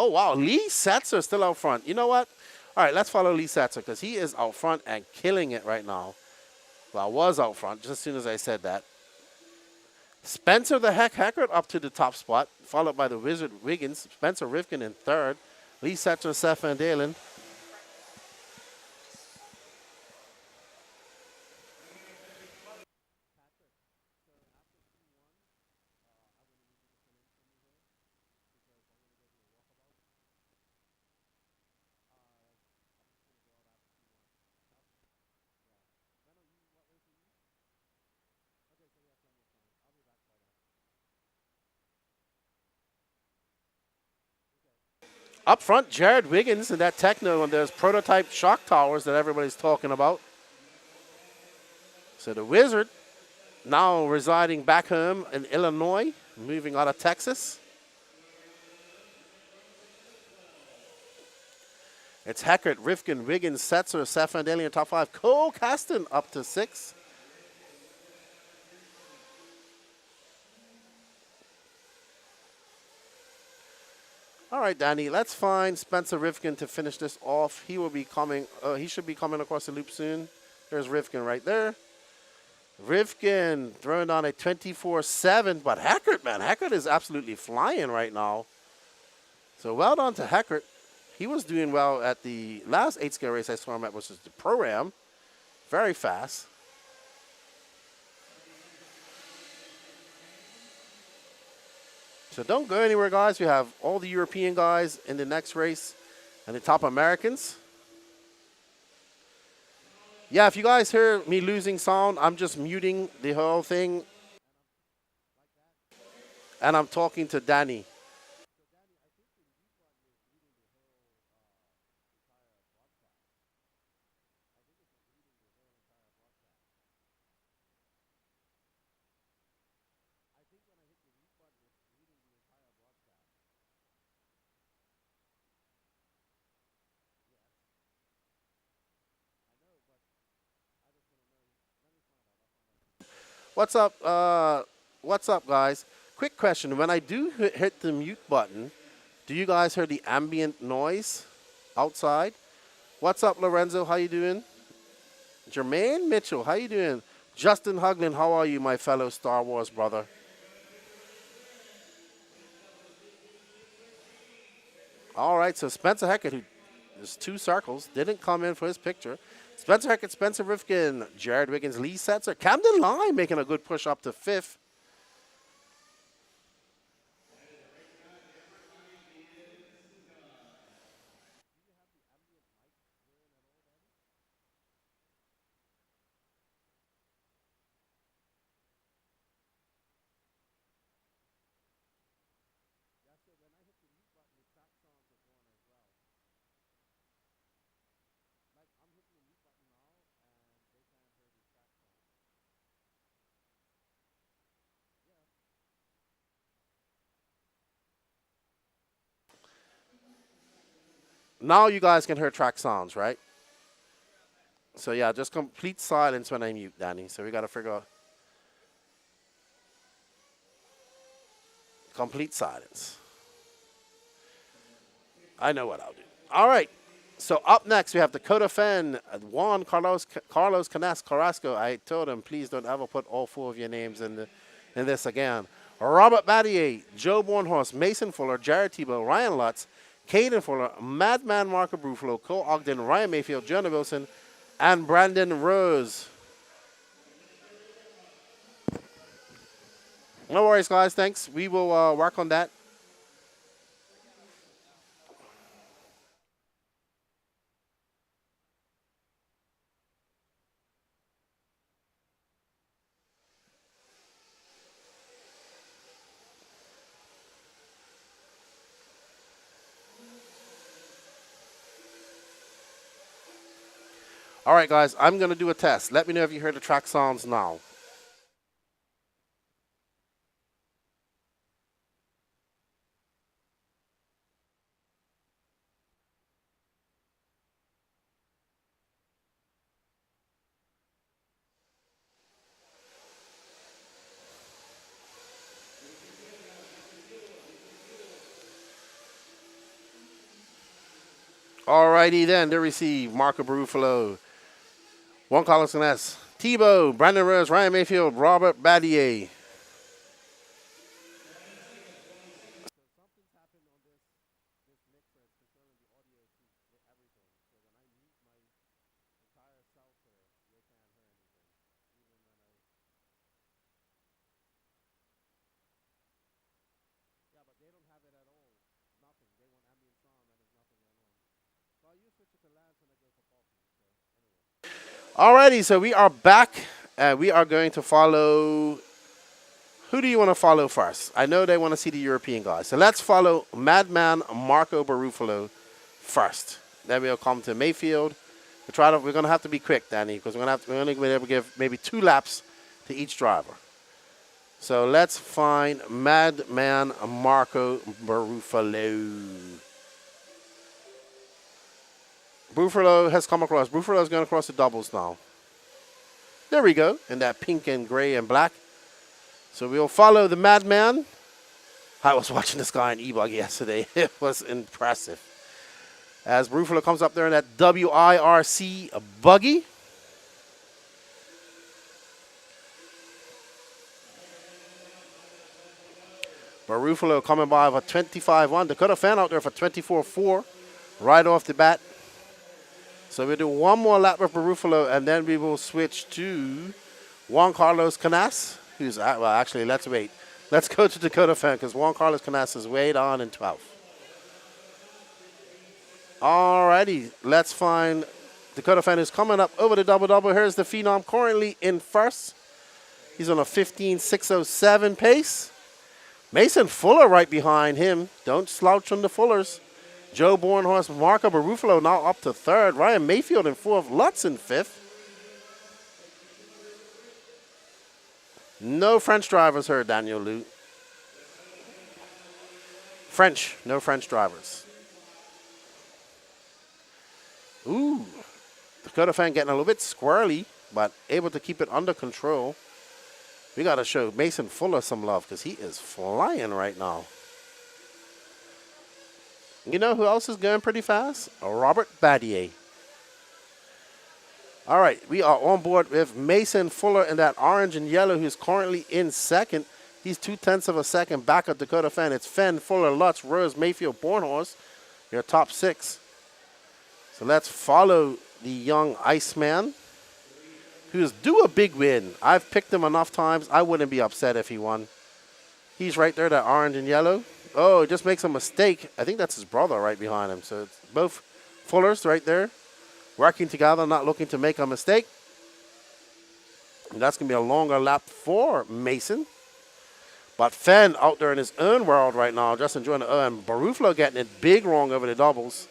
Oh, wow. Lee Setzer still out front. You know what? All right, let's follow Lee Setzer because he is out front and killing it right now. Well, was out front just as soon as I said that. Spencer the Heck Heckert up to the top spot, followed by the Wizard Wiggins. Spencer Rivkin in third. Lee Setzer, Seth Van Dalen. Up front, Jared Wiggins in that Techno, and there's prototype shock towers that everybody's talking about. So the Wizard now residing back home in Illinois, moving out of Texas. It's Heckert, Rifkin, Wiggins, Setzer, Seth Van Dalen in top five. Cole Kasten up to 6. All right, Danny, let's find Spencer Rifkin to finish this off. He will be coming. He should be coming across the loop soon. There's Rifkin right there. Rifkin throwing on a 24-7, but Heckert, man, Heckert is absolutely flying right now. So well done to Heckert. He was doing well at the last 8-scale race I saw him at, which was the Pro-Am. Very fast. So don't go anywhere, guys. We have all the European guys in the next race and the top Americans. Yeah, if you guys hear me losing sound, I'm just muting the whole thing. And I'm talking to Danny. What's up? What's up, guys? Quick question. When I do hit the mute button, do you guys hear the ambient noise outside? What's up, Lorenzo? How you doing? Jermaine Mitchell, how you doing? Justin Huglin, how are you, my fellow Star Wars brother? All right, so Spencer Heckett, who is 2 circles, didn't come in for his picture. Spencer Heckett, Spencer Rifkin, Jared Wiggins, Lee Setzer, Camden Line making a good push up to 5th. Now you guys can hear track sounds, right? So yeah, just complete silence when I mute, Danny. So we got to figure out complete silence. I know what I'll do. All right. So up next we have Dakota Fenn, Juan Carlos Canas Carrasco. I told him please don't ever put all 4 of your names in this again. Robert Battier, Joe Bornhorst, Mason Fuller, Jared Tebow, Ryan Lutz, Caden Fuller, Madman Marco Brufalo, Cole Ogden, Ryan Mayfield, Jonah Wilson, and Brandon Rose. No worries, guys. Thanks. We will work on that. All right, guys. I'm going to do a test. Let me know if you hear the track sounds now. Alrighty then, there we see Marco Barufalo, Juan Carlos Canes, Tebow, Brandon Rose, Ryan Mayfield, Robert Battier. Alrighty, so we are back, and we are going to follow. Who do you want to follow first? I know they want to see the European guys, so let's follow Madman Marco Barufalo first. Then we'll come to Mayfield. We're going to have to be quick, Danny, because we're only going to be able to give maybe 2 laps to each driver. So let's find Madman Marco Barufalo. Barufalo has come across. Barufalo is going across the doubles now. There we go, in that pink and gray and black. So we'll follow the Madman. I was watching this guy in e-buggy yesterday. It was impressive. As Barufalo comes up there in that WIRC buggy. Barufalo coming by with a 25-1. Dakota fan out there for 24-4 right off the bat. So we'll do one more lap with Barufalo, and then we will switch to Juan Carlos Canes, who's, well, actually, let's wait. Let's go to Dakota fan, because Juan Carlos Canes is way down in 12th. Alrighty, let's find Dakota fan who's coming up over the double-double. Here's the Phenom currently in first. He's on a 15.607 pace. Mason Fuller right behind him. Don't slouch on the Fullers. Joe Bornhorst, Marco Barufalo now up to third. Ryan Mayfield in fourth. Lutz in fifth. No French drivers here, Daniel Lute. No French drivers. Ooh. Dakota fan getting a little bit squirrely, but able to keep it under control. We got to show Mason Fuller some love because he is flying right now. You know who else is going pretty fast? Robert Battier. All right, we are on board with Mason Fuller in that orange and yellow, who's currently in second. He's 0.2 of a second back of Dakota fan. It's Fenn, Fuller, Lutz, Rose, Mayfield, Bornhorst. Your top 6. So let's follow the young Iceman, who's due a big win. I've picked him enough times. I wouldn't be upset if he won. He's right there, that orange and yellow. Oh, just makes a mistake. I think that's his brother right behind him. So it's both Fullers right there, working together, not looking to make a mistake. And that's going to be a longer lap for Mason. But Fenn out there in his own world right now, just enjoying it. And Barufalo getting it big wrong over the doubles.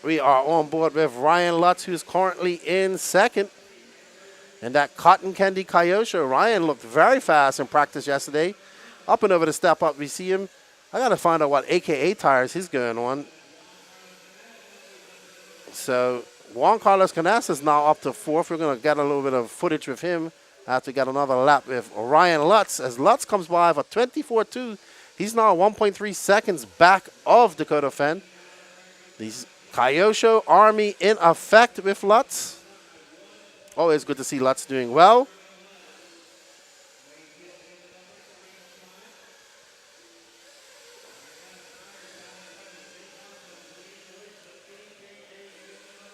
We are on board with Ryan Lutz, who's currently in second. And that Cotton Candy Kyosho. Ryan looked very fast in practice yesterday. Up and over the step up, we see him. I got to find out what AKA tires he's going on. So Juan Carlos Canes is now up to fourth. We're going to get a little bit of footage with him. I have to get another lap with Ryan Lutz. As Lutz comes by for 24.2, he's now 1.3 seconds back of Dakota Fenn. These Kyosho Army in effect with Lutz. Always good to see Lutz doing well.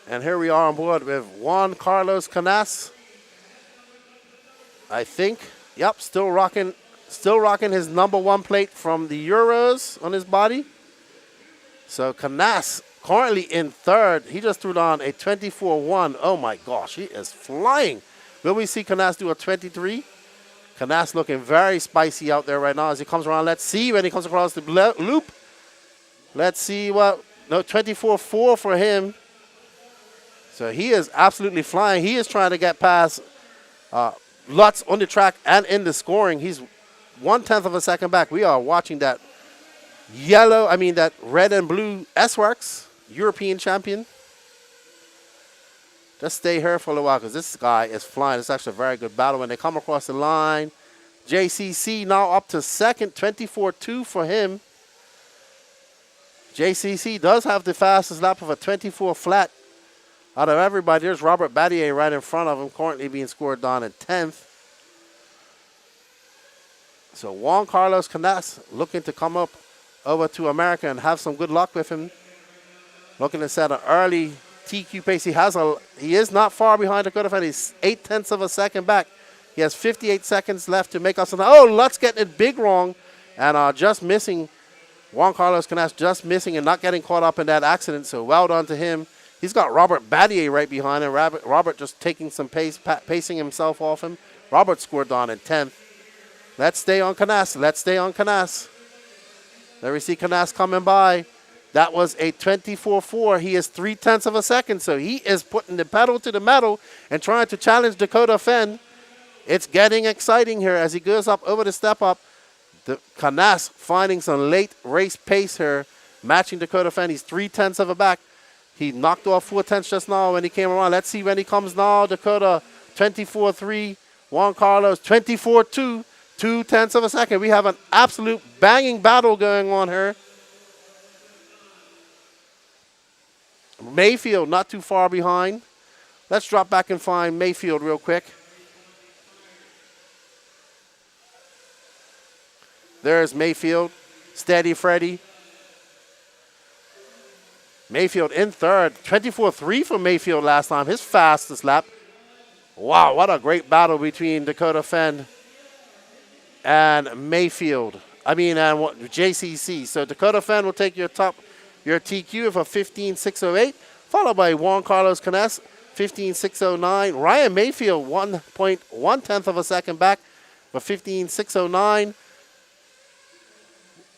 And here we are on board with Juan Carlos Canes. I think, yep, still rocking his #1 plate from the Euros on his body. So Canes currently in third. He just threw down a 24.1. Oh my gosh, he is flying. Will we see Canes do a 23? Canes looking very spicy out there right now as he comes around. Let's see when he comes across the loop. Let's see what, no, 24.4 for him. So he is absolutely flying. He is trying to get past Lutz on the track and in the scoring. He's 1/10 of a second back. We are watching that that red and blue S-Works European champion. Just stay here for a little while because this guy is flying. It's actually a very good battle. When they come across the line, JCC now up to second, 24-2 for him. JCC does have the fastest lap of a 24 flat out of everybody. There's Robert Battier right in front of him, currently being scored down in 10th. So Juan Carlos Canas looking to come up over to America and have some good luck with him. Looking to set an early TQ pace. He is not far behind Dakota Fan. He's 0.8 of a second back. He has 58 seconds left to make us. Oh, Lutz getting it big wrong and just missing. Juan Carlos Canas just missing and not getting caught up in that accident. So well done to him. He's got Robert Battier right behind him. Robert just taking some pace, pacing himself off him. Robert scored down in 10th. Let's stay on Canas. Let's stay on Canas. There we see Canas coming by. That was a 24-4. He is 0.3 of a second. So he is putting the pedal to the metal and trying to challenge Dakota Fenn. It's getting exciting here as he goes up over the step up. The Canas finding some late race pace here, matching Dakota Fenn. He's 0.3 of a back. He knocked off 0.4 just now when he came around. Let's see when he comes now. Dakota 24-3. Juan Carlos 24-2. 0.2 of a second. We have an absolute banging battle going on here. Mayfield not too far behind. Let's drop back and find Mayfield real quick. There's Mayfield. Steady Freddy. Mayfield in third. 24-3 for Mayfield last time. His fastest lap. Wow, what a great battle between Dakota Fenn and Mayfield. And JCC. So Dakota Fenn will take your TQ for 15.608, followed by Juan Carlos Canas, 15.609. Ryan Mayfield, 1.1 of a second back for 15.609.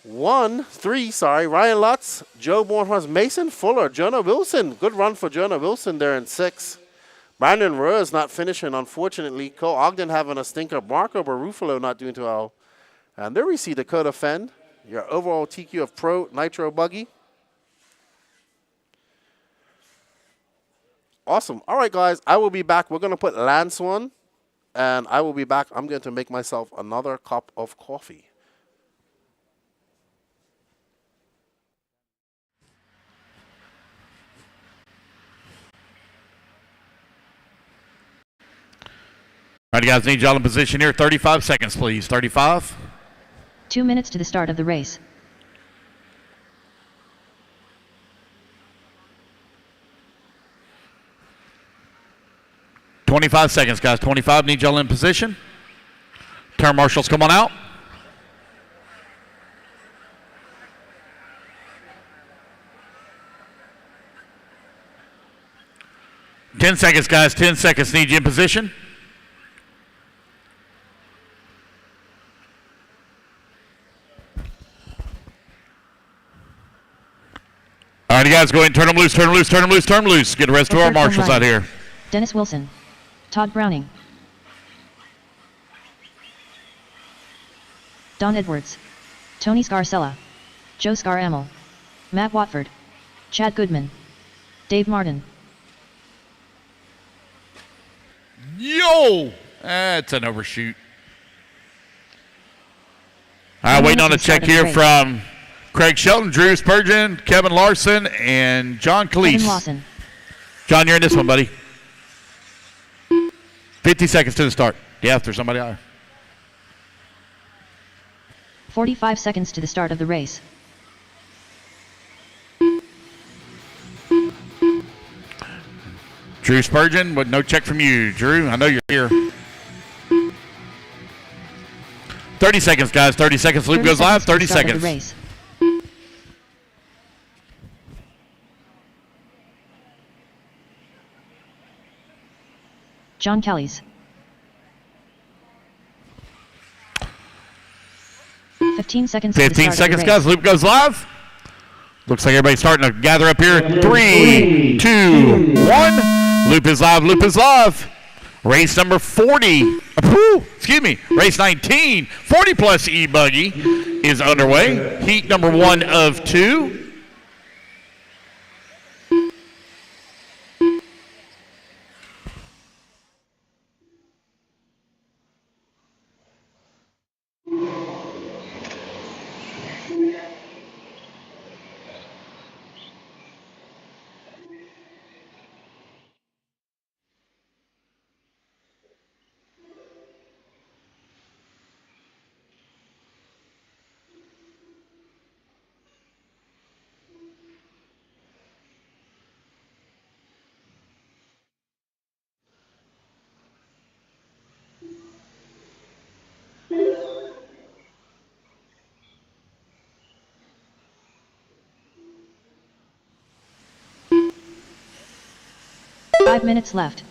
1-3, Ryan Lutz, Joe Bornhorst, Mason Fuller, Jonah Wilson. Good run for Jonah Wilson there in 6. Brandon Rose not finishing, unfortunately. Cole Ogden having a stinker. Marco Barufalo not doing too well. And there we see Dakota Fenn, your overall TQ of Pro Nitro Buggy. Awesome. All right, guys, I will be back. We're going to put Lance on, and I will be back. I'm going to make myself another cup of coffee.
All right, guys, need y'all in position here. 35 seconds, please. 35.
2 minutes to the start of the race.
$25 seconds, guys. 25. Need y'all in position. Turn marshals, come on out. $10 seconds, guys. 10 seconds. Need you in position. All right, guys, go ahead and turn them loose, turn them loose, turn them loose, turn them loose. Get the rest of our marshals out here.
Dennis Wilson. Todd Browning. Don Edwards. Tony Scarcella. Joe Scaramel. Matt Watford. Chad Goodman. Dave Martin.
Yo! That's an overshoot. All right, waiting on a check here from Craig Shelton, Drew Spurgeon, Kevin Larson, and John Calise. John, you're in this one, buddy. 50 seconds to the start. Yeah, if there's somebody out there.
45 seconds to the start of the race.
Drew Spurgeon, but no check from you. Drew, I know you're here. 30 seconds, guys. 30 seconds. Loop goes live. 30 seconds.
John Kelly's. 15 seconds.
15 seconds, guys. Loop goes live. Looks like everybody's starting to gather up here. 3, 2, 1. Loop is live. Loop is live. Race number 40. Excuse me. Race 19. 40 plus e-buggy is underway. Heat number 1 of 2.
5 minutes left.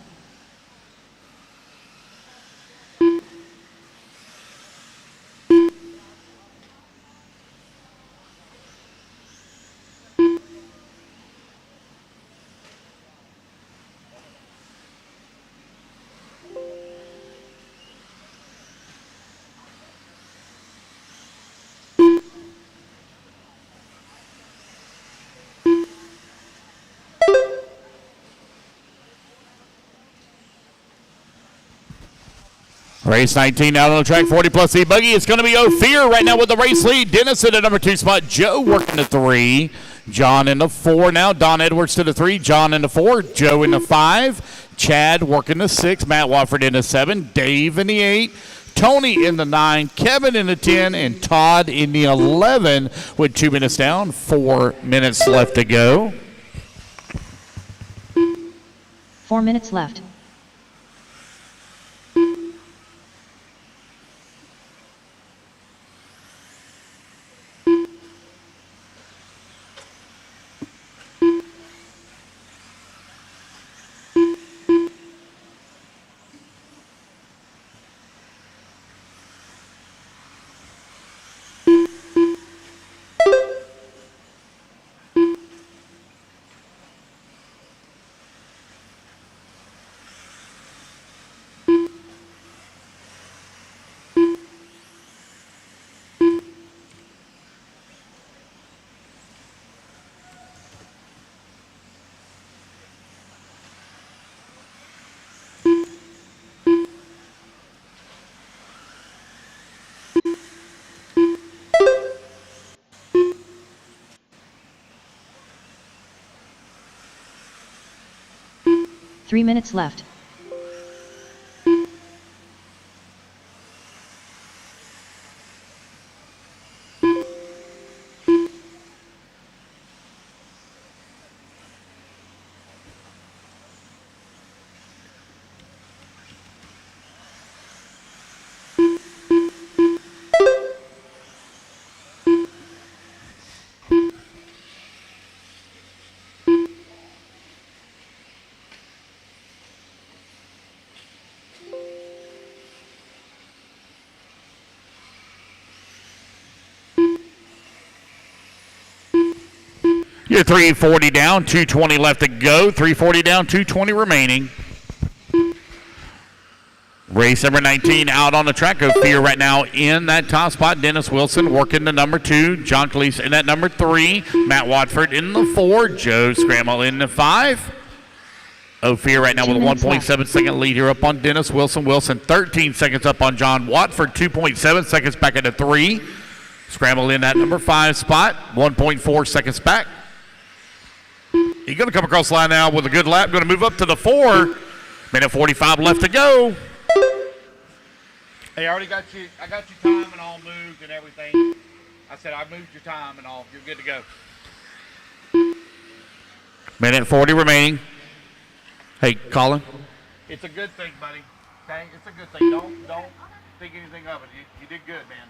Race 19 out on the track, 40 plus e-buggy. It's going to be Ophir right now with the race lead. Dennis in the number 2 spot. Joe working the 3. John in the 4 now. Don Edwards to the 3. John in the 4. Joe in the 5. Chad working the 6. Matt Watford in the 7. Dave in the 8. Tony in the 9. Kevin in the 10. And Todd in the 11 with 2 minutes down. 4 minutes left to go.
4 minutes left. Three minutes left.
You're 340 down, 220 left to go. 340 down, 220 remaining. Race number 19 out on the track. Ophir right now in that top spot. Dennis Wilson working the number 2. John Cleese in that number 3. Matt Watford in the 4. Joe Scramble in the 5. Ophir right now with a 1.7 second lead here up on Dennis Wilson. Wilson 13 seconds up on John Watford. 2.7 seconds back into 3. Scramble in that number 5 spot. 1.4 seconds back. He's going to come across the line now with a good lap. Going to move up to the 4. Minute 45 left to go. Hey, I already got you. I got your time and all moved and everything. I said I moved your time and all. You're good to go. Minute 40 remaining. Hey, Colin. It's a good thing, buddy. Okay, it's a good thing. Don't think anything of it. You did good, man.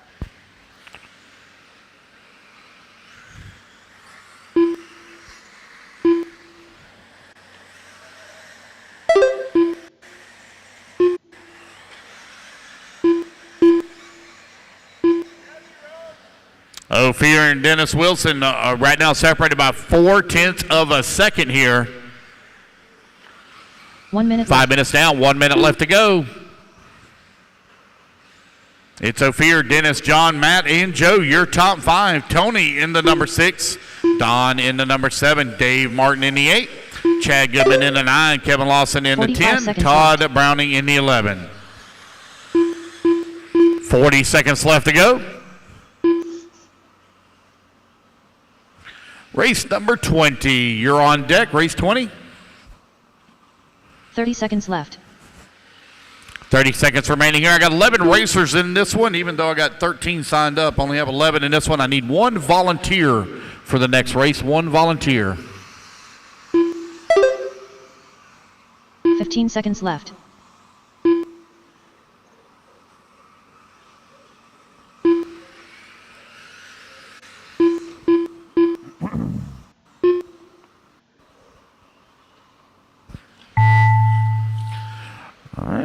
Ophir and Dennis Wilson are right now separated by 0.4 of a second here.
1 minute.
5 minutes down, 1 minute left to go. It's Ophir, Dennis, John, Matt, and Joe, your top 5. Tony in the number 6. Don in the number 7. Dave Martin in the 8. Chad Goodman in the 9. Kevin Lawson in the 10. Todd
left.
Browning in the 11. 40 seconds left to go. Race number 20. You're on deck. Race 20.
30 seconds left.
30 seconds remaining here. I got 11 racers in this one, even though I got 13 signed up. Only have 11 in this one. I need 1 volunteer for the next race. 1 volunteer.
15 seconds left.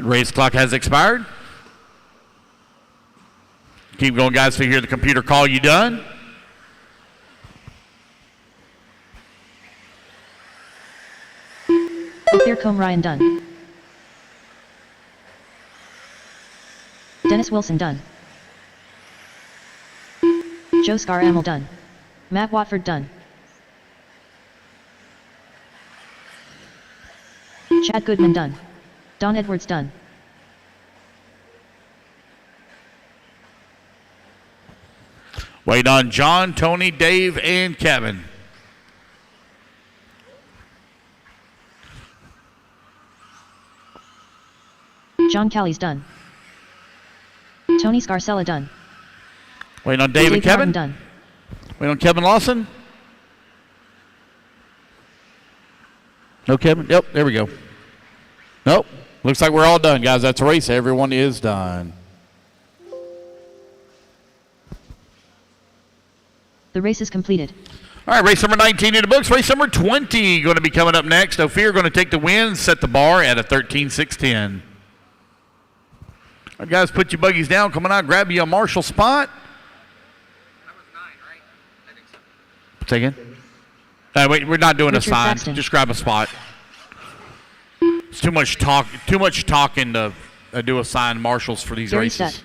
Race clock has expired. Keep going, guys, to hear the computer call you done.
Combe Ryan done. Dennis Wilson done. Joe Scar Amel done. Matt Watford done. Chad Goodman done. Don Edwards done.
Wait on John, Tony, Dave, and Kevin.
John Callie's done. Tony Scarcella done.
Wait on Dave and Kevin.
Done.
Wait on Kevin Lawson. No Kevin? Yep, there we go. Nope. Looks like we're all done, guys. That's a race. Everyone is done.
The race is completed.
All right, race number 19 in the books. Race number 20 going to be coming up next. Ophir going to take the win, set the bar at a 13.610. All right, guys, put your buggies down. Come on out, grab you a Marshall spot.
That was 9, right? I think so.
Say again? Wait, we're not doing
Richard
a sign.
Paxton.
Just grab a spot. It's too much talking to do a sign Marshalls for these
Gary
races.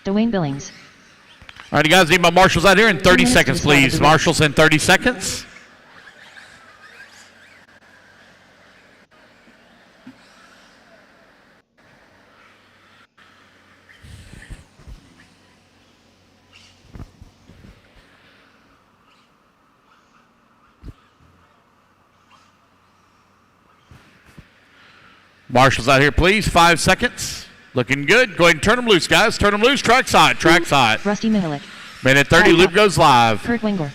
Stett. Dwayne Billings.
All right, you guys need my Marshalls out here in 30
minutes
seconds,
to the start of
please.
the race.
Marshalls in 30 seconds. Marshalls out here, please. 5 seconds. Looking good. Go ahead and turn them loose, guys. Turn them loose. Track side. Track side.
Rusty Mihalik.
Minute 30. Loop goes live.
Kurt Wengler.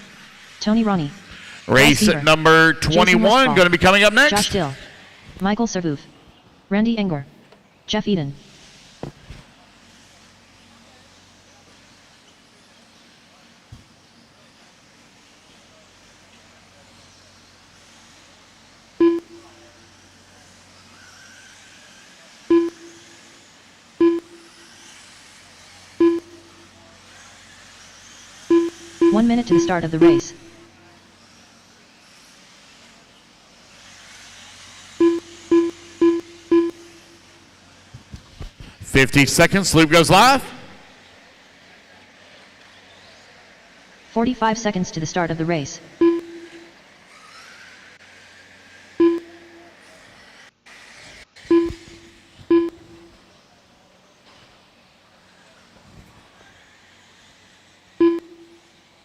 Tony Ronnie.
Race
Bieber.
number
Jason
21
Westfall.
going to be coming up
Josh
next.
Dill. Michael Servouf. Randy Engwer. Jeff Eden. One minute to the start of the race.
$50 seconds. Loop goes live.
45 seconds to the start of the race.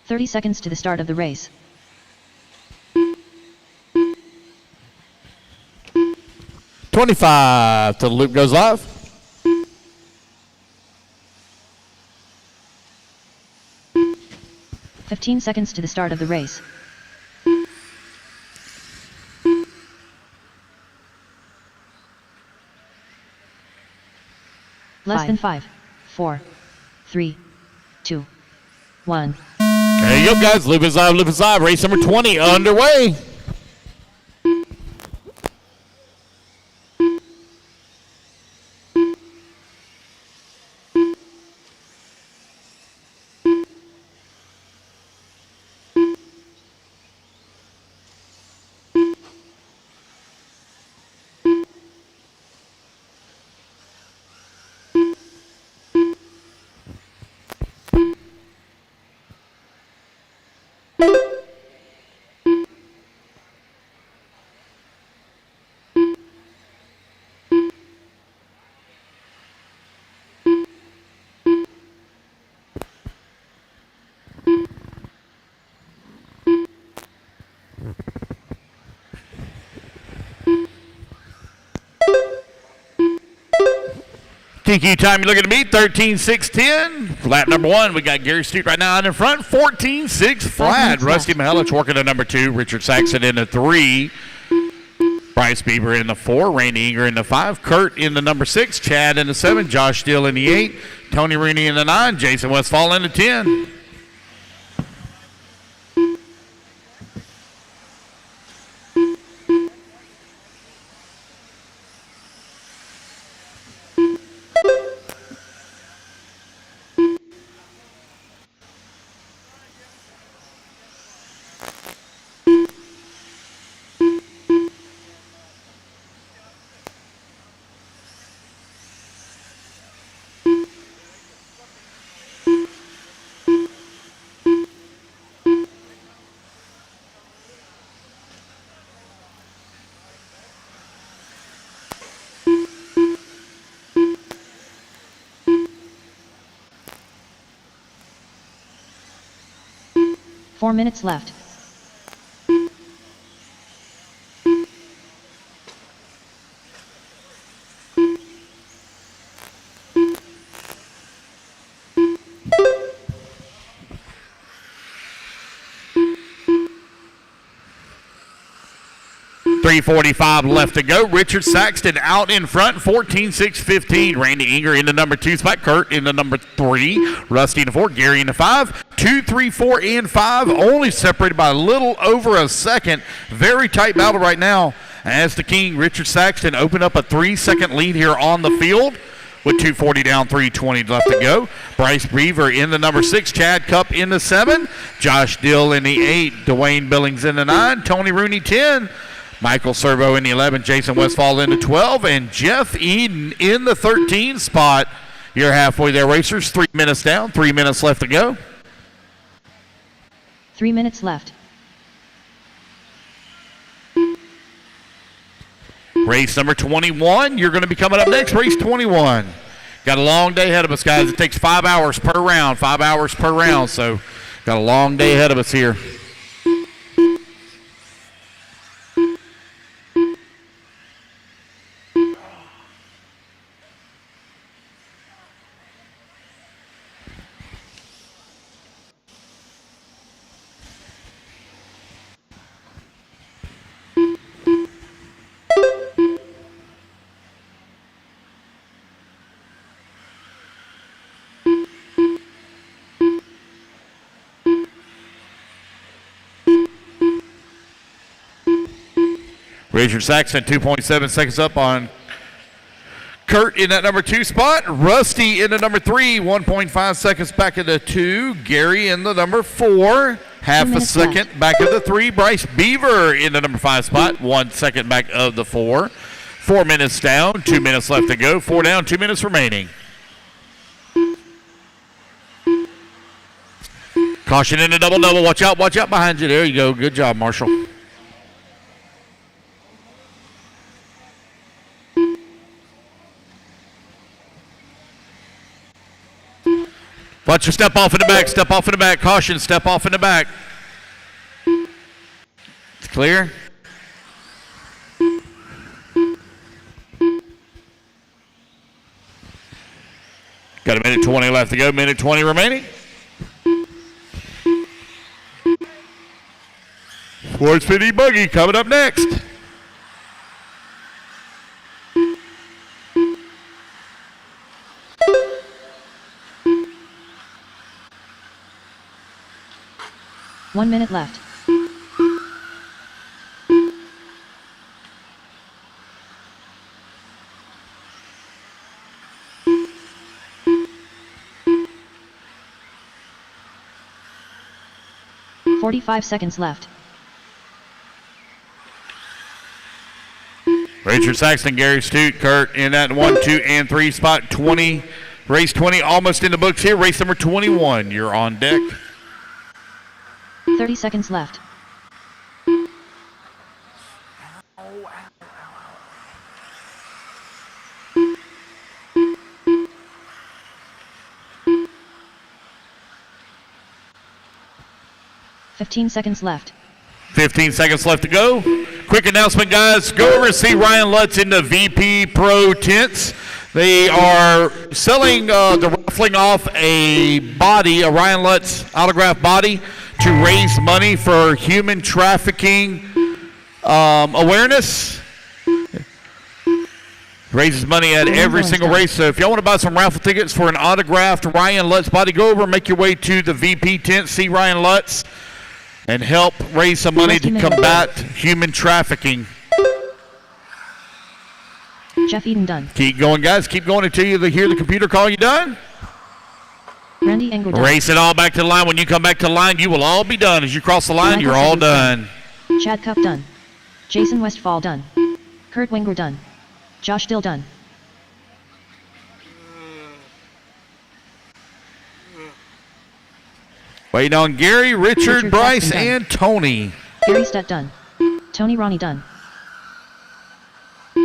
"30 seconds to the start of the race.
$25 till the loop goes live.
"15 seconds to the start of the race. Less than 5, 4, 3, 2, 1.
There you go, guys. Loop is live. Loop is live. Race number 20 underway. TQ time, you're looking to beat 13.610. Flat number 1, we got Gary Stute right now out in front. 14.6 flat. Rusty Mihalik working at number 2. Richard Saxon in the 3. Bryce Bieber in the 4. Randy Enger in the 5. Kurt in the number 6. Chad in the 7. Josh Steele in the 8. Tony Rooney in the 9. Jason Westfall in the 10.
4 minutes left.
.345 left to go. Richard Saxton out in front, 14-6-15. Randy Inger in the number 2 spot. Kurt in the number 3. Rusty in the 4. Gary in the 5. 2, 3, 4, and 5. Only separated by a little over a second. Very tight battle right now. As the King, Richard Saxton, opened up a 3-second lead here on the field. With 2:40 down, 3:20 left to go. Bryce Beaver in the number 6. Chad Cup in the 7. Josh Dill in the 8. Dwayne Billings in the 9. Tony Rooney 10. Michael Servo in the 11, Jason Westfall in the 12, and Jeff Eden in the 13 spot. You're halfway there, racers. 3 minutes down, 3 minutes left to go.
3 minutes left.
Race number 21, you're going to be coming up next, race 21. Got a long day ahead of us, guys. It takes 5 hours per round, 5 hours per round, so got a long day ahead of us here. Richard Saxton, 2.7 seconds up on Kurt in that number 2 spot. Rusty in the number 3, 1.5 seconds back of the 2. Gary in the number 4, half a second back of the 3. Bryce Beaver in the number 5 spot, 1 second back of the 4. 4 minutes down, 2 minutes left to go. 4 down, 2 minutes remaining. Caution in the double-double. Watch out behind you. There you go. Good job, Marshall. Watch your step off in the back. Step off in the back. Caution, step off in the back. It's clear. Got a minute 20 left to go. Minute 20 remaining. Sportsman e-buggy coming up next.
One minute left. .45 seconds left.
Richard Saxton, Gary Stute, Kurt in that 1, 2, and 3 spot. 20, race 20 almost in the books here. Race number 21, you're on deck.
30 seconds left. $15 seconds left.
15 seconds left to go. Quick announcement, guys. Go over and see Ryan Lutz in the VP Pro tents. They are selling, they're raffling off a body, a Ryan Lutz autograph body, to raise money for human trafficking awareness. Raises money at every single race. So if y'all want to buy some raffle tickets for an autographed Ryan Lutz body, go over and make your way to the VP tent, see Ryan Lutz, and help raise some money to combat human trafficking.
Jeff Eden done.
Keep going, guys. Keep going until you hear the computer call you done.
Randy Engel done.
Race it all back to the line. When you come back to the line, you will all be done. As you cross the line, you're all done.
Chad Cup done. Jason Westfall done. Kurt Wenger done. Josh Dill done.
Waiting on Gary, Richard, Bryce, and Tony.
Gary Stutt done. Tony Ronnie done.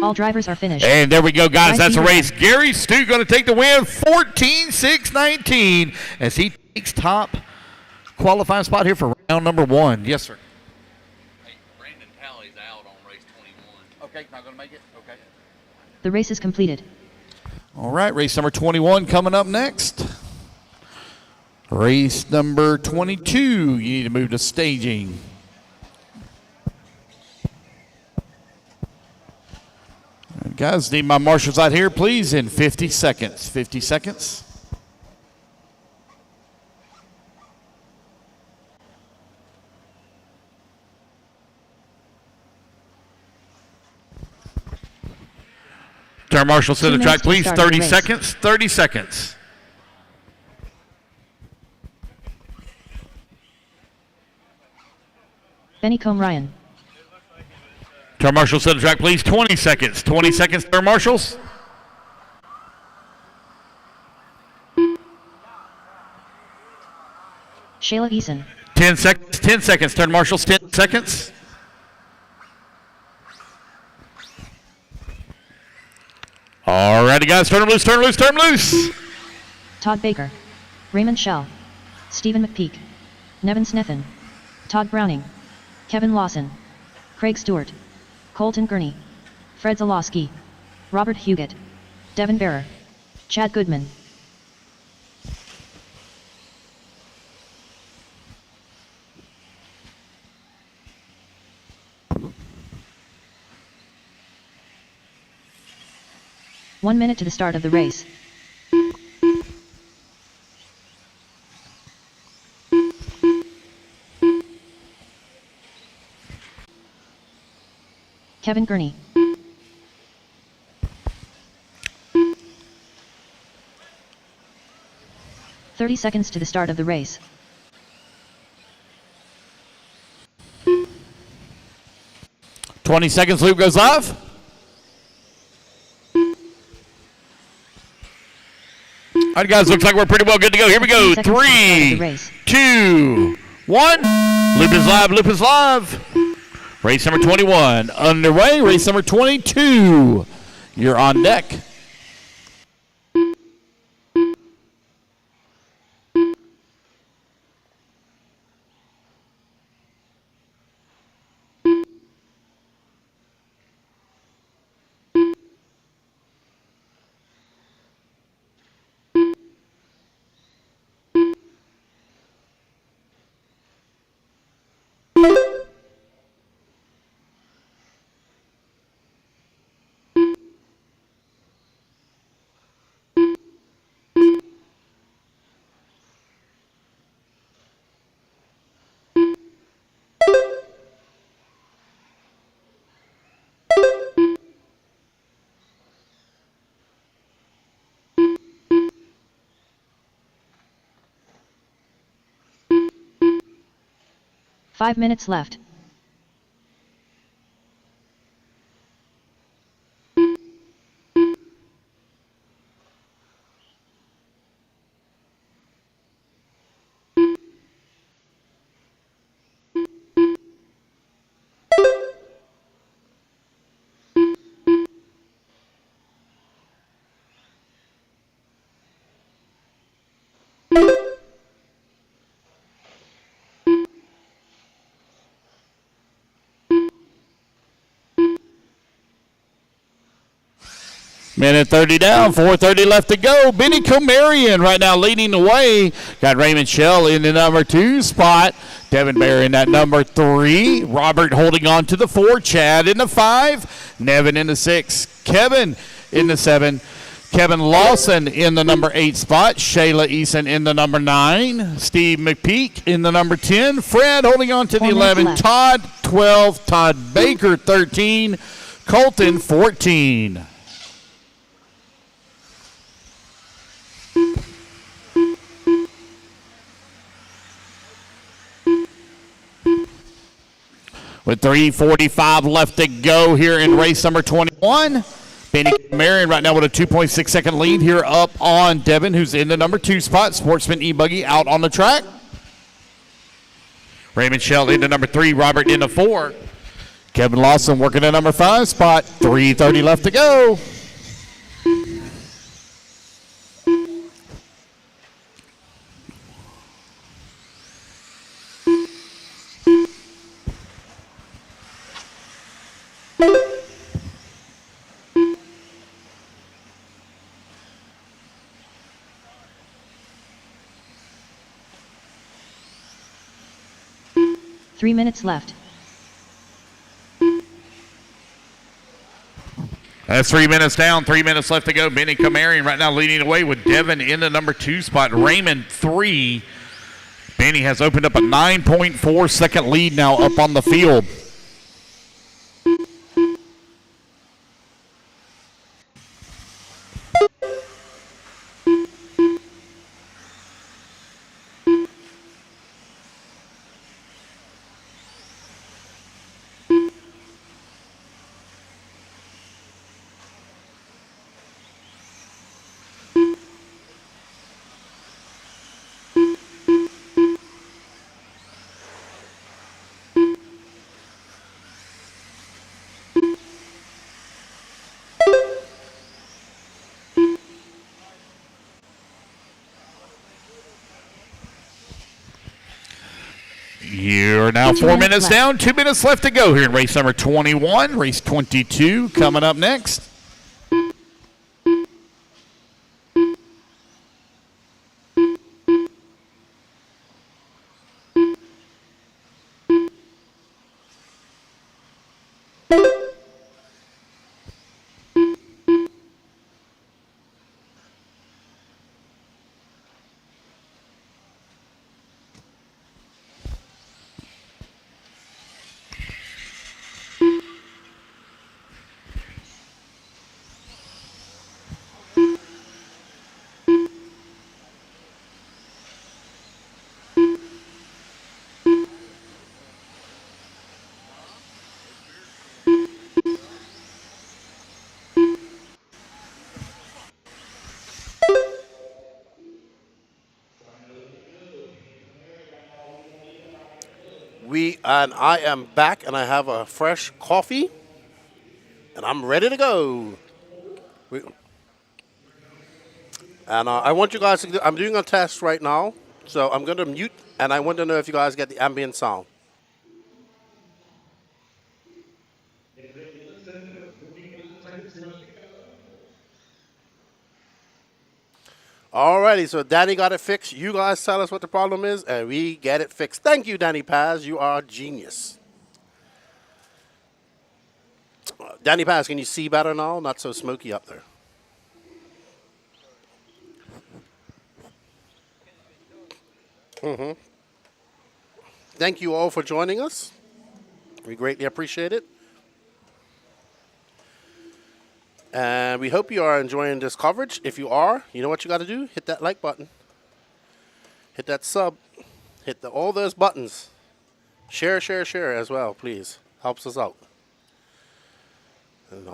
All drivers are finished.
And there we go, guys.
Bryce
That's a
Beaver
race.
done.
Gary Stu going to take the win, 14-6-19, as he takes top qualifying spot here for Round number 1. Yes, sir.
Hey, Brandon Talley's out on race 21.
Okay, not going to make it? Okay.
The race is completed.
All right, race number 21 coming up next. Race number 22, you need to move to staging. All right, guys, need my marshals out here, please, in 50 seconds. 50 seconds. Turn marshals to
2
the track,
minutes to
please.
start the
30
race.
seconds. 30 seconds.
Bennycombe Ryan.
Turn marshals to the track, please. 20 seconds. 20 seconds, turn marshals.
Shayla Eason.
10 seconds. 10 seconds, turn marshals. 10 seconds. All righty, guys. Turn them loose, turn them loose, turn them loose.
Todd Baker. Raymond Shell. Stephen McPeak. Nevin Snethen. Todd Browning. Kevin Lawson. Craig Stewart. Colton Gurney. Fred Zalowski. Robert Huguet. Devin Bearer. Chad Goodman. One minute to the start of the race. Kevin Gurney. "30 seconds to the start of the race.
"20 seconds, loop goes live. All right, guys, looks like we're pretty well good to go. Here we go.
15 seconds to the start of the
3,
race.
2, 1. Loop is live, loop is live. Race number 21 underway. Race number 22. You're on deck.
Five minutes left.
Minute 30 down, 4:30 left to go. Benny Comarion right now leading the way. Got Raymond Shell in the number 2 spot. Devin Bear in that number 3. Robert holding on to the 4. Chad in the 5. Nevin in the 6. Kevin in the 7. Kevin Lawson in the number 8 spot. Shayla Eason in the number 9. Steve McPeak in the number 10. Fred holding on to the
4 minutes
11.
left.
Todd 12. Todd Baker 13. Colton 14. With 3:45 left to go here in race number 21. Benny Marion right now with a 2.6 second lead here up on Devin, who's in the number 2 spot. Sportsman e-buggy out on the track. Raymond Shell into number 3, Robert into 4. Kevin Lawson working at number 5 spot. 3:30 left to go.
3 minutes left.
That's 3 minutes down, 3 minutes left to go. Benny Kamarian right now leading away with Devin in the number 2 spot. Raymond 3. Benny has opened up a 9.4 second lead now up on the field. You're now 4 minutes down, 2 minutes left to go here in race number 21. Race 22 coming up next.
And I am back, and I have a fresh coffee, and I'm ready to go. And I want you guys to. I'm doing a test right now, so I'm going to mute, and I want to know if you guys get the ambient sound. Alrighty, so Danny got it fixed. You guys tell us what the problem is, and we get it fixed. Thank you, Danny Paz. You are a genius. Danny Paz, can you see better now? Not so smoky up there. Thank you all for joining us. We greatly appreciate it. And we hope you are enjoying this coverage. If you are, you know what you got to do? Hit that like button. Hit that sub. Hit all those buttons. Share, share, share as well, please. Helps us out. And,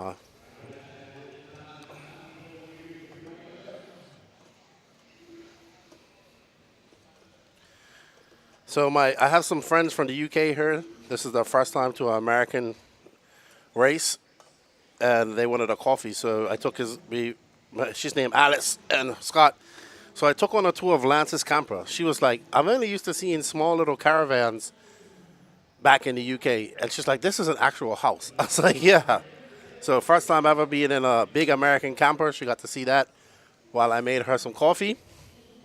so I have some friends from the UK here. This is their first time to an American race. And they wanted a coffee, so I took she's named Alice and Scott. So I took on a tour of Lance's camper. She was like, I'm only used to seeing small little caravans back in the UK. And she's like, this is an actual house. I was like, yeah. So first time ever being in a big American camper. She got to see that while I made her some coffee.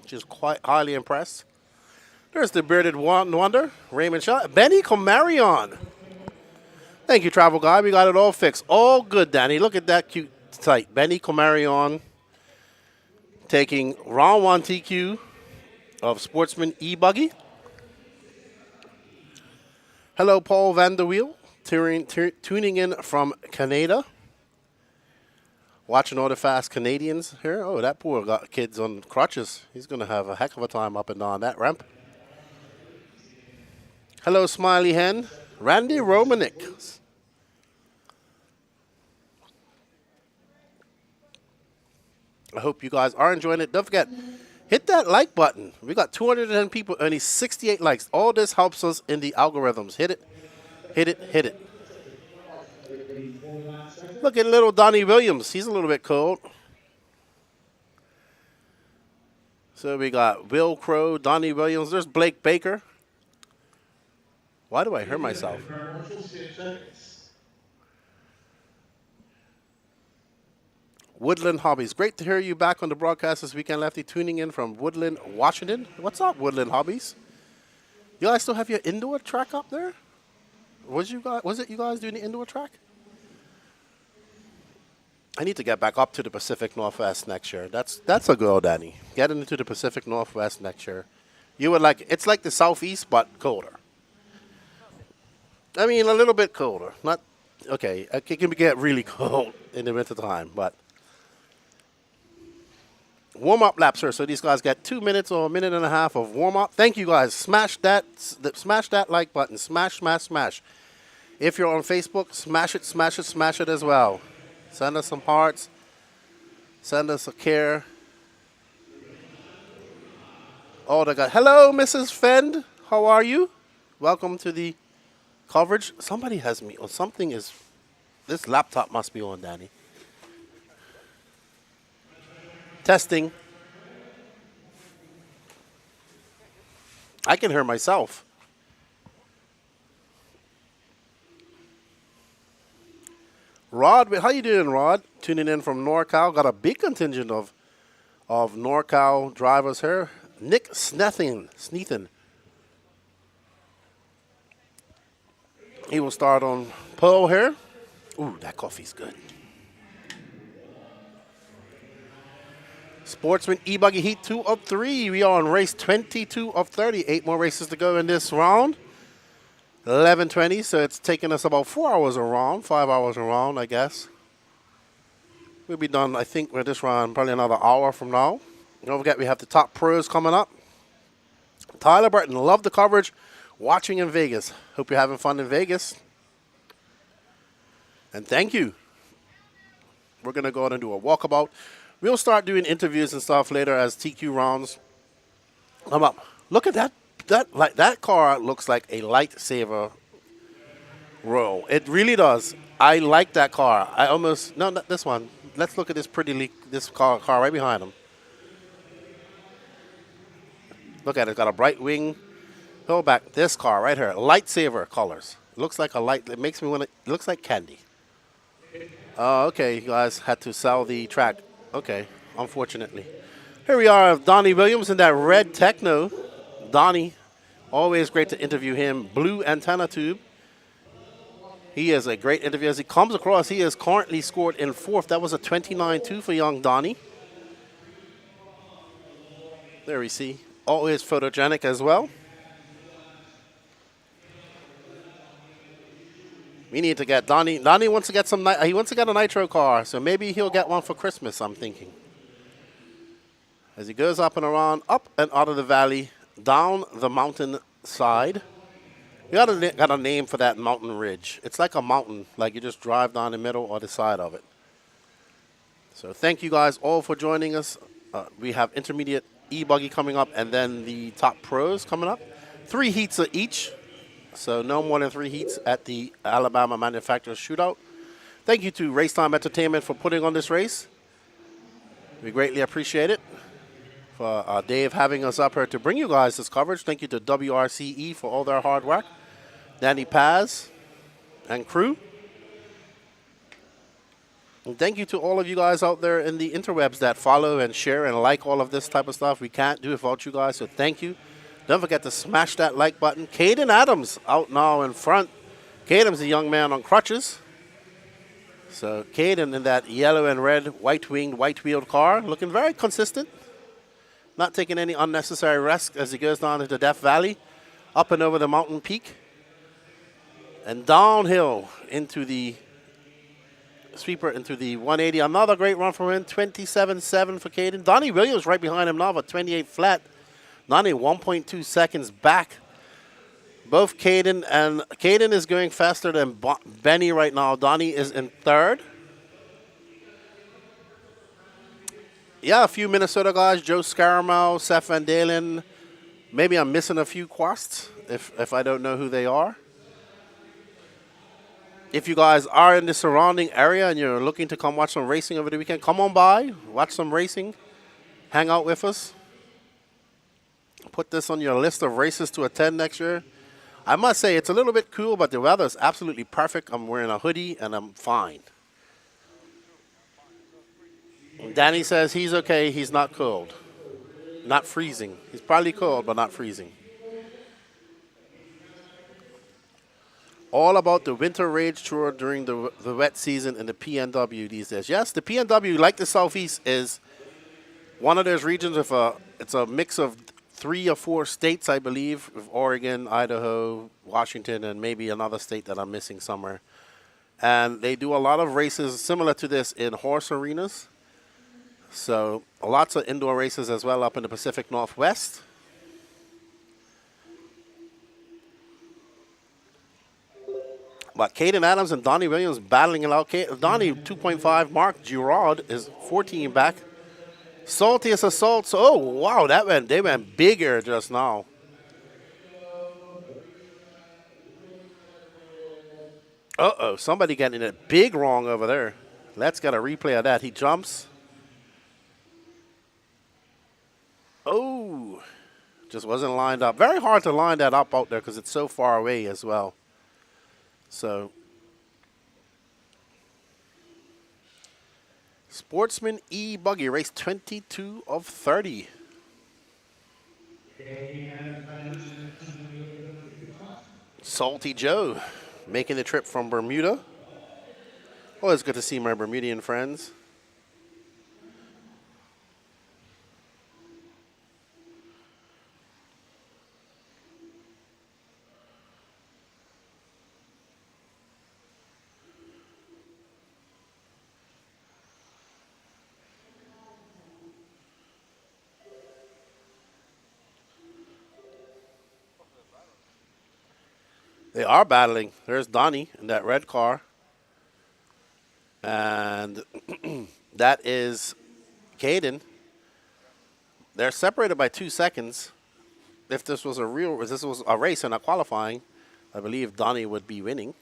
She was quite highly impressed. There's the bearded wonder, Raymond Shaw. Benny Comarion. Thank you, Travel Guy. We got it all fixed. All good, Danny. Look at that cute sight. Benny Comarion taking round 1 TQ of Sportsman e-buggy. Hello, Paul Van der Weel, tuning in from Canada. Watching all the fast Canadians here. Oh, that poor got kids on crutches. He's going to have a heck of a time up and down that ramp. Hello, Smiley Hen. Randy Romanik. I hope you guys are enjoying it. Don't forget, hit that like button. We got 210 people, only 68 likes. All this helps us in the algorithms. Hit it, hit it, hit it. Look at little Donnie Williams. He's a little bit cold. So we got Will Crow, Donnie Williams. There's Blake Baker. Why do I hear myself? Woodland Hobbies. Great to hear you back on the broadcast this weekend, Lefty. Tuning in from Woodland, Washington. What's up, Woodland Hobbies? You guys still have your indoor track up there? Was it you guys doing the indoor track? I need to get back up to the Pacific Northwest next year. That's a goal, Danny. Getting into the Pacific Northwest next year. You would like it's like the Southeast but colder. I mean, a little bit colder. Not okay. It can get really cold in the wintertime, but warm-up laps, sir. So these guys get 2 minutes or a minute and a half of warm-up. Thank you, guys. Smash that like button. Smash, smash, smash. If you're on Facebook, smash it, smash it, smash it as well. Send us some hearts. Send us a care. Oh, they got hello, Mrs. Fend. How are you? Welcome to the coverage. Somebody has me, or something is. This laptop must be on, Danny. Testing. I can hear myself. Rod, how you doing, Rod? Tuning in from NorCal. Got a big contingent of NorCal drivers here. Nick Snethen. He will start on pole here. Ooh, that coffee's good. Sportsman e-buggy heat 2 of 3. We are on race 22 of 30. 8 more races to go in this round. 11:20, so it's taking us about 4 hours around, 5 hours around, I guess. We'll be done, I think, with this round probably another hour from now. Don't forget, we have the top pros coming up. Tyler Burton, love the coverage. Watching in Vegas. Hope you're having fun in Vegas. And thank you. We're going to go out and do a walkabout. We'll start doing interviews and stuff later as TQ rounds come up. Look at that. That car looks like a lightsaber roll. It really does. I like that car. No, not this one. Let's look at this this car right behind him. Look at it. It's got a bright wing. Go back. This car right here. Lightsaber colors. Looks like a light. It makes me want to. It looks like candy. Okay, you guys had to sell the track. Okay, unfortunately. Here we are, Donnie Williams in that red Techno. Donnie, always great to interview him. Blue antenna tube. He is a great interview. As he comes across, he is currently scored in 4th. That was a 29-2 for young Donnie. There we see. Always photogenic as well. We need to get Donnie. Donnie wants to get he wants to get a nitro car, so maybe he'll get one for Christmas, I'm thinking. As he goes up and around, up and out of the valley, down the mountain side. We got a name for that mountain ridge. It's like a mountain, like you just drive down the middle or the side of it. So thank you guys all for joining us. We have intermediate e-buggy coming up, and then the top pros coming up. 3 heats each. So no more than 3 heats at the Alabama Manufacturers Shootout. Thank you to RaceTime Entertainment for putting on this race. We greatly appreciate it. For Dave having us up here to bring you guys this coverage. Thank you to WRCE for all their hard work. Danny Paz and crew. And thank you to all of you guys out there in the interwebs that follow and share and like all of this type of stuff. We can't do it without you guys, so thank you. Don't forget to smash that like button. Caden Adams out now in front. Caden's a young man on crutches. So Caden in that yellow and red white-winged, white-wheeled car, looking very consistent. Not taking any unnecessary risk as he goes down into Death Valley, up and over the mountain peak, and downhill into the sweeper, into the 180. Another great run from him, 27.7 for Caden. Donnie Williams right behind him now, but 28 flat. Donnie 1.2 seconds back. Both Caden is going faster than Benny right now. Donnie is in 3rd. Yeah, a few Minnesota guys, Joe Scaramel, Seth Van Dalen. Maybe I'm missing a few Quarsts if I don't know who they are. If you guys are in the surrounding area and you're looking to come watch some racing over the weekend, come on by, watch some racing, hang out with us. Put this on your list of races to attend next year. I must say, it's a little bit cool, but the weather is absolutely perfect. I'm wearing a hoodie, and I'm fine. Danny says he's okay. He's not cold. Not freezing. He's probably cold, but not freezing. all about the winter rage tour during the wet season in the PNW these days. Yes, the PNW, like the Southeast, is one of those regions with it's a mix of 3 or 4 states, I believe, with Oregon, Idaho, Washington, and maybe another state that I'm missing somewhere. And they do a lot of races similar to this in horse arenas. So lots of indoor races as well up in the Pacific Northwest. But Caden Adams and Donnie Williams battling it out. Donnie 2.5, Mark Girard is 14 back. Saltiest Assaults. Oh, wow, they went bigger just now. Uh-oh, somebody getting it big wrong over there. Let's get a replay of that. He jumps. Oh, just wasn't lined up. Very hard to line that up out there because it's so far away as well. So, Sportsman e-buggy, race 22 of 30. Salty Joe making the trip from Bermuda. Always good to see my Bermudian friends. They are battling. There's Donnie in that red car. And that is Caden. They're separated by 2 seconds. If this was a race and not qualifying, I believe Donnie would be winning.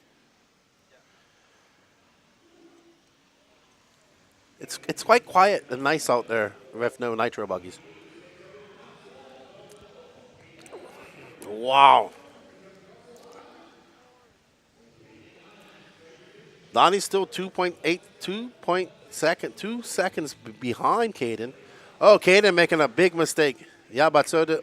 It's quite quiet and nice out there with no nitro buggies. Wow. Donnie's still 2 seconds behind Caden. Oh, Caden making a big mistake. Yeah, but so did,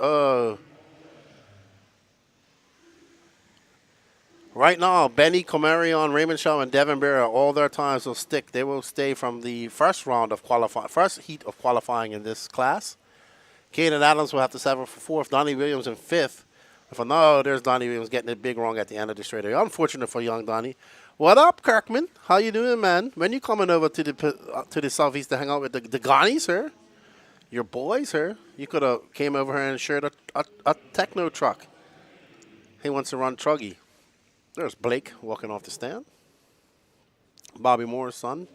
right now, Benny, Comarion, Raymond Shaw, and Devin Bear, all their times will stick. They will stay from the first heat of qualifying in this class. Caden Adams will have to settle for 4th. Donnie Williams in 5th. There's Donnie Williams getting it big wrong at the end of the straight. Unfortunate for young Donnie. What up, Kirkman? How you doing, man? When you coming over to the Southeast to hang out with the Ghani's, sir? Your boys, sir? You could have came over here and shared a techno truck. He wants to run truggy. There's Blake walking off the stand. Bobby Moore's son,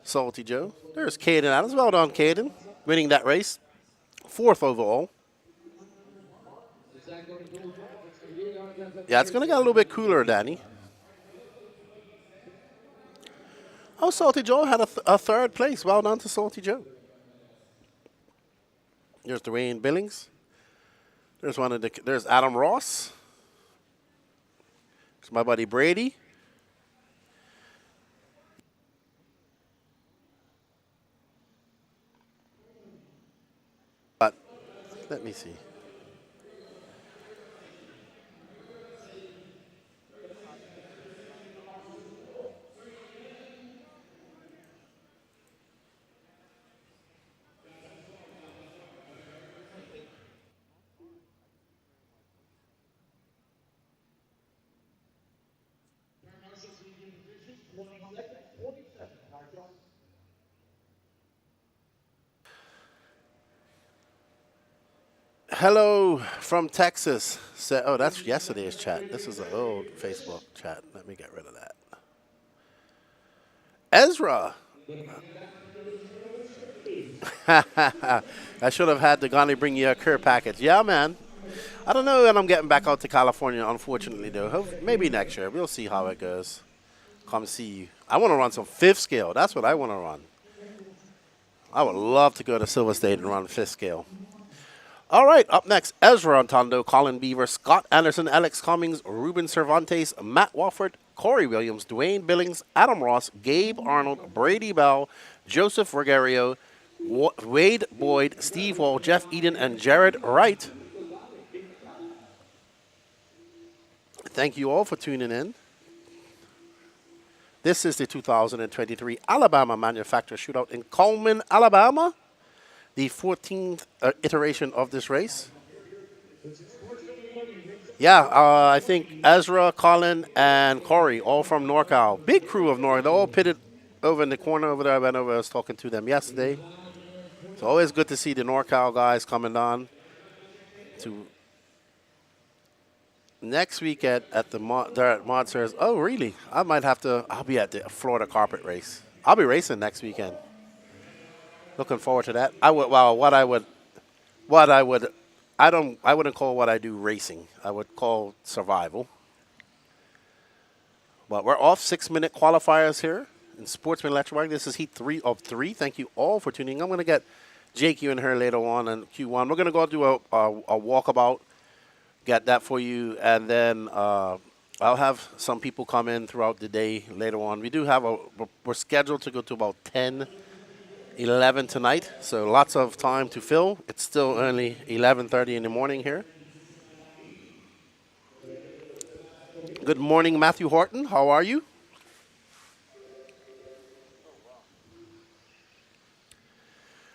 Salty Joe. There's Caden Adams. Well done, Caden, winning that race. 4th overall. Yeah, it's going to get a little bit cooler, Danny. Oh, Salty Joe had a 3rd place. Well done to Salty Joe. There's Dwayne Billings. There's Adam Ross. There's my buddy Brady. But let me see. Hello from Texas. Oh, that's yesterday's chat. This is an old Facebook chat. Let me get rid of that. Ezra. I should have had the Ghani bring you a care package. Yeah, man. I don't know when I'm getting back out to California, unfortunately, though. Maybe next year. We'll see how it goes. Come see you. I want to run some 5th scale. That's what I want to run. I would love to go to Silver State and run 5th scale. All right, up next, Ezra Antondo, Colin Beaver, Scott Anderson, Alex Cummings, Ruben Cervantes, Matt Wofford, Corey Williams, Dwayne Billings, Adam Ross, Gabe Arnold, Brady Bell, Joseph Rogerio, Wade Boyd, Steve Wall, Jeff Eden, and Jared Wright. Thank you all for tuning in. This is the 2023 Alabama Manufacturer Shootout in Coleman, Alabama. The 14th iteration of this race. Yeah, I think Ezra, Colin, and Corey, all from NorCal. Big crew of NorCal. They're all pitted over in the corner over there. I was talking to them yesterday. It's always good to see the NorCal guys coming on. To next weekend at the they're at Mod Series. Oh, really? I might have to. I'll be at the Florida Carpet Race. I'll be racing next weekend. Looking forward to that. I would. Well, I wouldn't call what I do racing. I would call survival. But we're off 6-minute qualifiers here in Sportsman Nitro. This is heat 3 of 3. Thank you all for tuning in. I'm going to get Jake you in here later on in Q1. We're going to go do a walkabout, get that for you, and then I'll have some people come in throughout the day later on. We do have we're scheduled to go to about 10, 11 tonight, so lots of time to fill. It's still only 11:30 in the morning here. Good morning, Matthew Horton. How are you?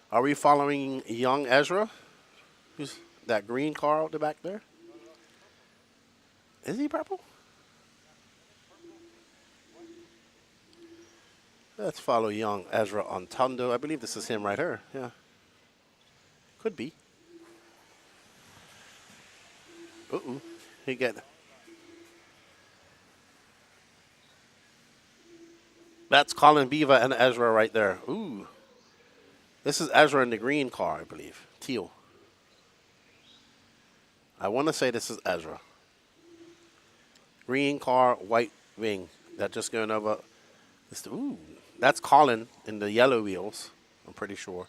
Are we following young Ezra? Who's that green car out the back there? Is he purple? Let's follow young Ezra on Tondo. I believe this is him right here. Yeah. Could be. Uh-oh. He get... That's Colin Beaver and Ezra right there. Ooh. This is Ezra in the green car, I believe. Teal. I want to say this is Ezra. Green car, white wing. That just going over. Ooh. That's Colin in the yellow wheels, I'm pretty sure.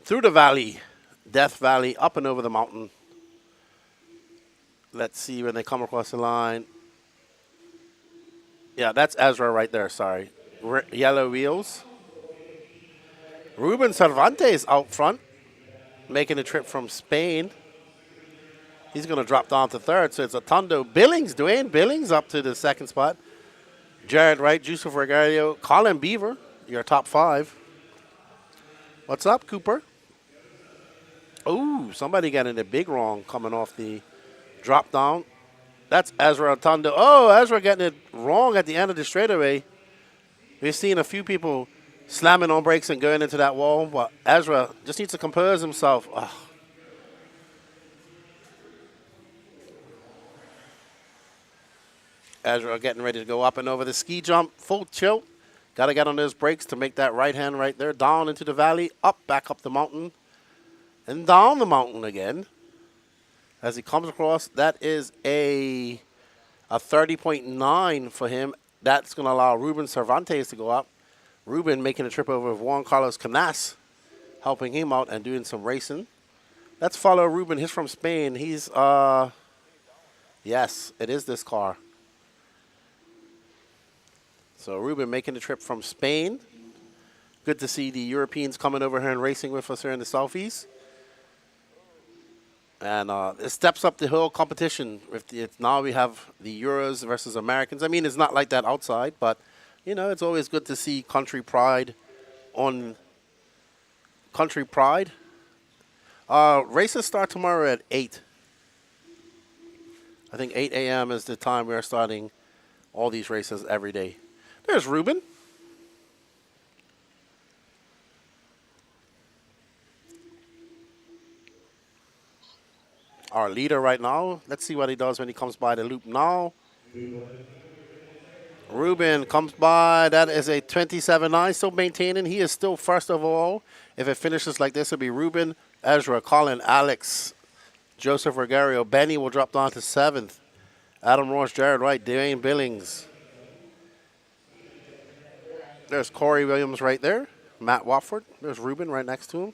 Through the valley, Death Valley, up and over the mountain. Let's see when they come across the line. Yeah, that's Ezra right there, sorry. Yellow wheels. Ruben Cervantes out front, making a trip from Spain. He's going to drop down to third, so it's a Tondo. Billings, Dwayne Billings up to the second spot. Jared Wright, Joseph Regario, Colin Beaver, your top 5. What's up, Cooper? Ooh, somebody getting it big wrong coming off the drop down. That's Ezra Tondo. Oh, Ezra getting it wrong at the end of the straightaway. We've seen a few people slamming on brakes and going into that wall, but Ezra just needs to compose himself. Ugh. Ezra getting ready to go up and over the ski jump. Full tilt. Got to get on those brakes to make that right hand right there. Down into the valley. Up, back up the mountain. And down the mountain again. As he comes across, that is a 30.9 for him. That's going to allow Ruben Cervantes to go up. Ruben making a trip over with Juan Carlos Canas, helping him out and doing some racing. Let's follow Ruben. He's from Spain. He's, yes, it is this car. So Ruben making the trip from Spain. Good to see the Europeans coming over here and racing with us here in the Southeast. And it steps up the whole competition. Now we have the Euros versus Americans. I mean, it's not like that outside, but, you know, it's always good to see country pride on country pride. Races start tomorrow at 8. I think 8 a.m. is the time we are starting all these races every day. There's Ruben. Our leader right now. Let's see what he does when he comes by the loop now. Ruben comes by. That is a 27.9. Still maintaining. He is still first overall. If it finishes like this, it'll be Ruben, Ezra, Colin, Alex, Joseph Regario. Benny will drop down to 7th. Adam Ross, Jared Wright, Dwayne Billings. There's Corey Williams right there. Matt Watford. There's Ruben right next to him.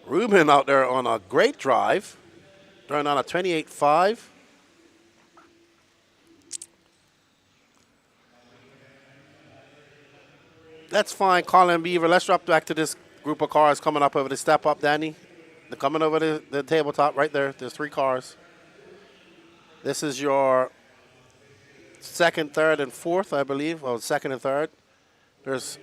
Ruben out there on a great drive. Throwing on a 28.5. That's fine, Colin Beaver. Let's drop back to this group of cars coming up over the step up, Danny. They're coming over the tabletop right there. There's 3 cars. This is your second, third, and fourth, I believe. Well, second and third. There's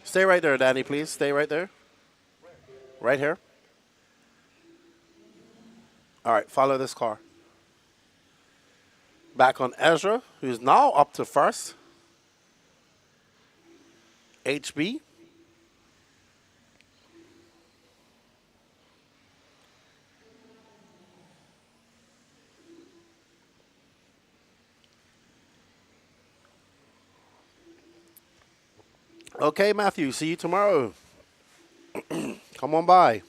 Stay right there, Danny, please. Stay right there. Right here. All right, follow this car. Back on Ezra, who's now up to first. HB. Okay, Matthew, see you tomorrow. Come on by.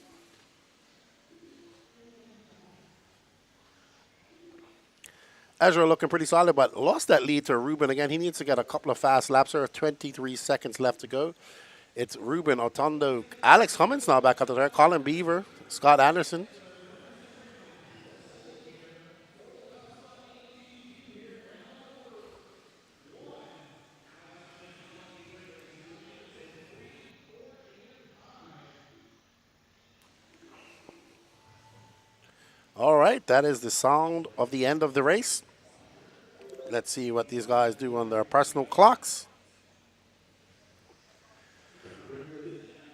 Ezra looking pretty solid, but lost that lead to Ruben again. He needs to get a couple of fast laps. There are 23 seconds left to go. It's Ruben, Otondo, Alex Cummins now back up there. Colin Beaver, Scott Anderson. All right, that is the sound of the end of the race. Let's see what these guys do on their personal clocks.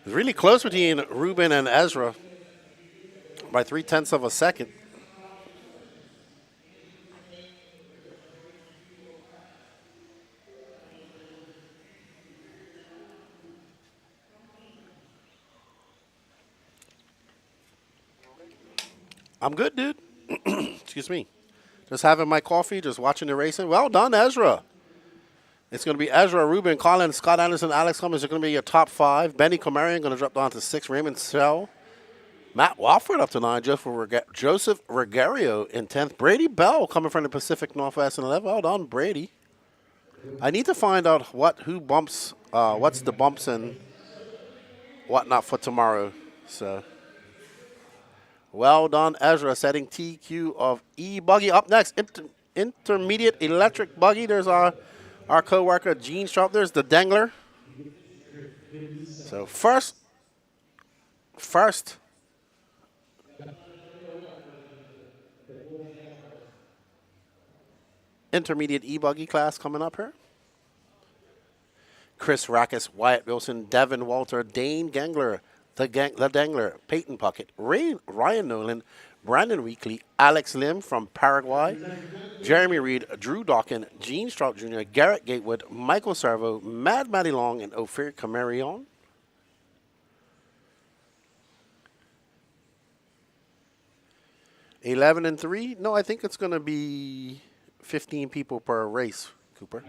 It's really close between Ruben and Ezra by 0.3 of a second. I'm good, dude. Excuse me. Just having my coffee, just watching the racing. Well done, Ezra. It's going to be Ezra, Ruben, Colin, Scott Anderson, Alex Cummins are going to be your top 5. Benny Comarian going to drop down to 6. Raymond Sell. Matt Wofford up to 9. Joseph Regario in 10th. Brady Bell coming from the Pacific Northwest in 11th. Well done, Brady. I need to find out who bumps, what's the bumps and whatnot for tomorrow. So, well done, Ezra, setting TQ of e-buggy. Up next, intermediate electric buggy. There's our co-worker, Gene Sharp. There's the Dangler. So first intermediate e-buggy class coming up here. Chris Rackus, Wyatt Wilson, Devin Walter, Dane Gangler, the Dangler, Peyton Puckett, Ryan Nolan, Brandon Weekly, Alex Lim from Paraguay, Jeremy Reed, Drew Dawkin, Gene Strout Jr., Garrett Gatewood, Michael Servo, Mad Matty Long, and Ophir Camarion. $11 and $3. No, I think it's going to be 15 people per race, Cooper.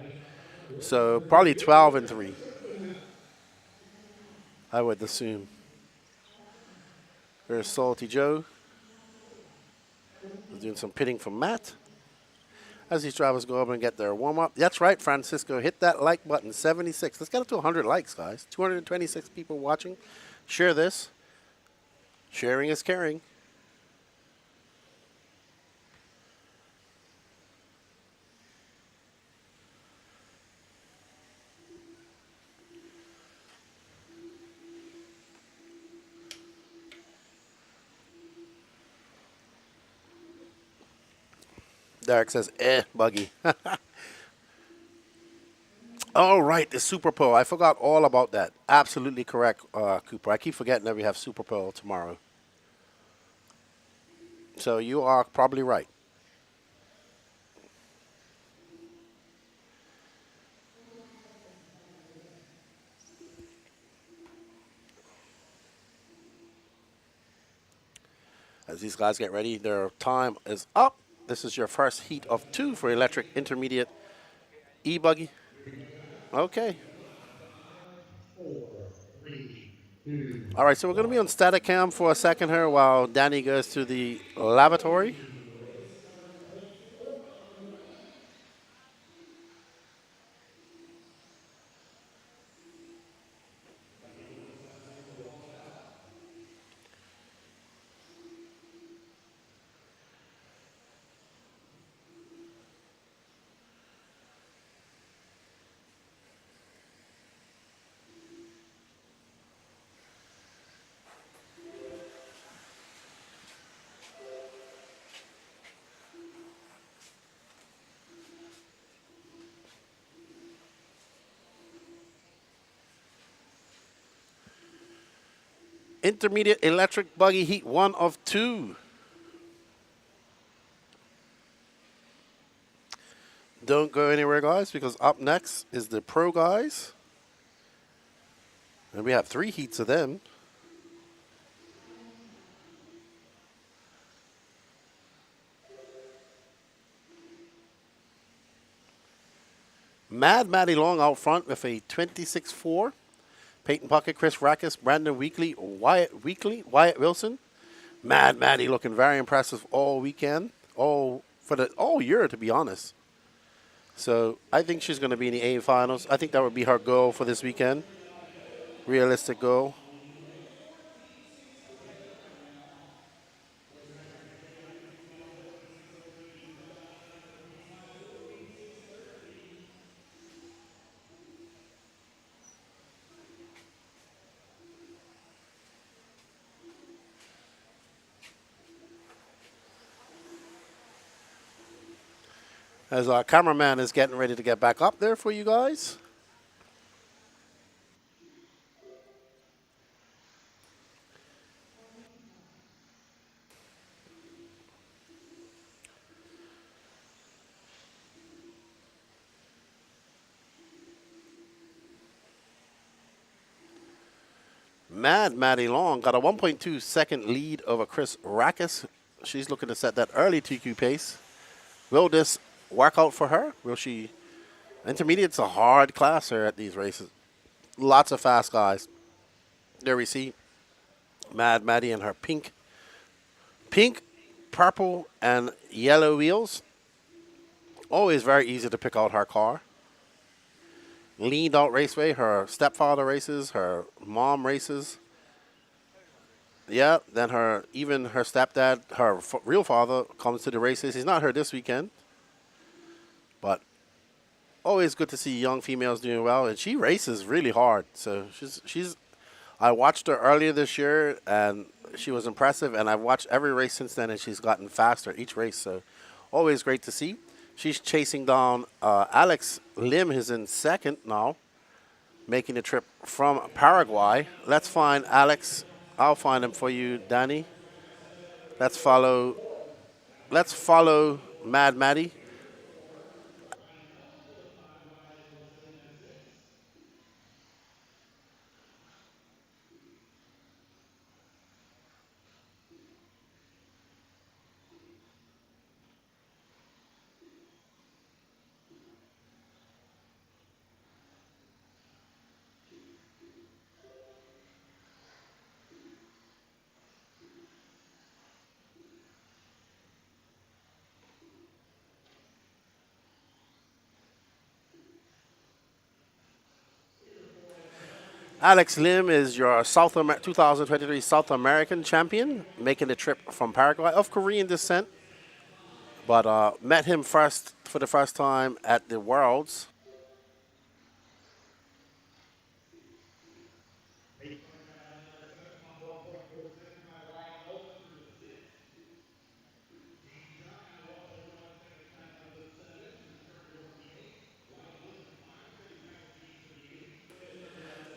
So probably 12 and $3. I would assume. There's Salty Joe. He's doing some pitting for Matt. As these drivers go over and get their warm-up. That's right, Francisco. Hit that like button. 76. Let's get up to 100 likes, guys. 226 people watching. Share this. Sharing is caring. Derek says, buggy. All right, the Super Bowl. I forgot all about that. Absolutely correct, Cooper. I keep forgetting that we have Super Bowl tomorrow. So you are probably right. As these guys get ready, their time is up. This is your first heat of 2 for electric intermediate e-buggy. Okay. All right, so we're going to be on static cam for a second here while Danny goes to the lavatory. Intermediate electric buggy heat 1 of 2. Don't go anywhere, guys, because up next is the pro guys. And we have 3 heats of them. Mad Matty Long out front with a 26-4. Peyton Puckett, Chris Rackus, Brandon Wyatt Wilson. Mad Matty looking very impressive all weekend, all year, to be honest. So I think she's going to be in the A finals. I think that would be her goal for this weekend. Realistic goal. As our cameraman is getting ready to get back up there for you guys. Mad Maddie Long got a 1.2 second lead over Chris Rackus. She's looking to set that early TQ pace. Will this work out for her? Will she? Intermediate's a hard class here at these races. Lots of fast guys. There we see Mad Maddie and her pink, purple, and yellow wheels. Always very easy to pick out her car. Leaned out raceway. Her stepfather races. Her mom races. Yeah, then her stepdad, her real father, comes to the races. He's not here this weekend. But always good to see young females doing well. And she races really hard. So she's I watched her earlier this year, and she was impressive. And I've watched every race since then, and she's gotten faster each race. So always great to see. She's chasing down Alex Lim, who's in second now, making the trip from Paraguay. Let's find Alex. I'll find him for you, Danny. Let's follow Mad Maddie. Alex Lim is your 2023 South American champion, making the trip from Paraguay, of Korean descent. But met him for the first time at the Worlds.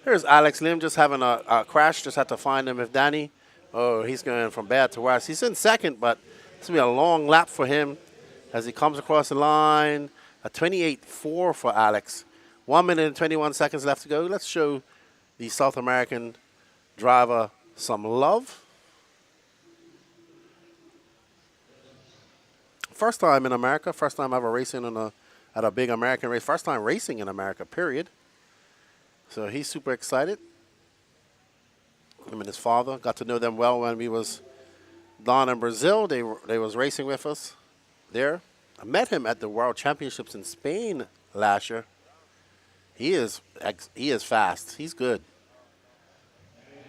Here's Alex Lim just having a crash. Just had to find him with Danny. Oh, he's going from bad to worse. He's in second, but it's going to be a long lap for him as he comes across the line. A 28.4 for Alex. 1 minute and 21 seconds left to go. Let's show the South American driver some love. First time in America. First time ever racing at a big American race. First time racing in America, period. So he's super excited. Him and his father. Got to know them well when we was down in Brazil. They was racing with us there. I met him at the World Championships in Spain last year. He is fast. He's good.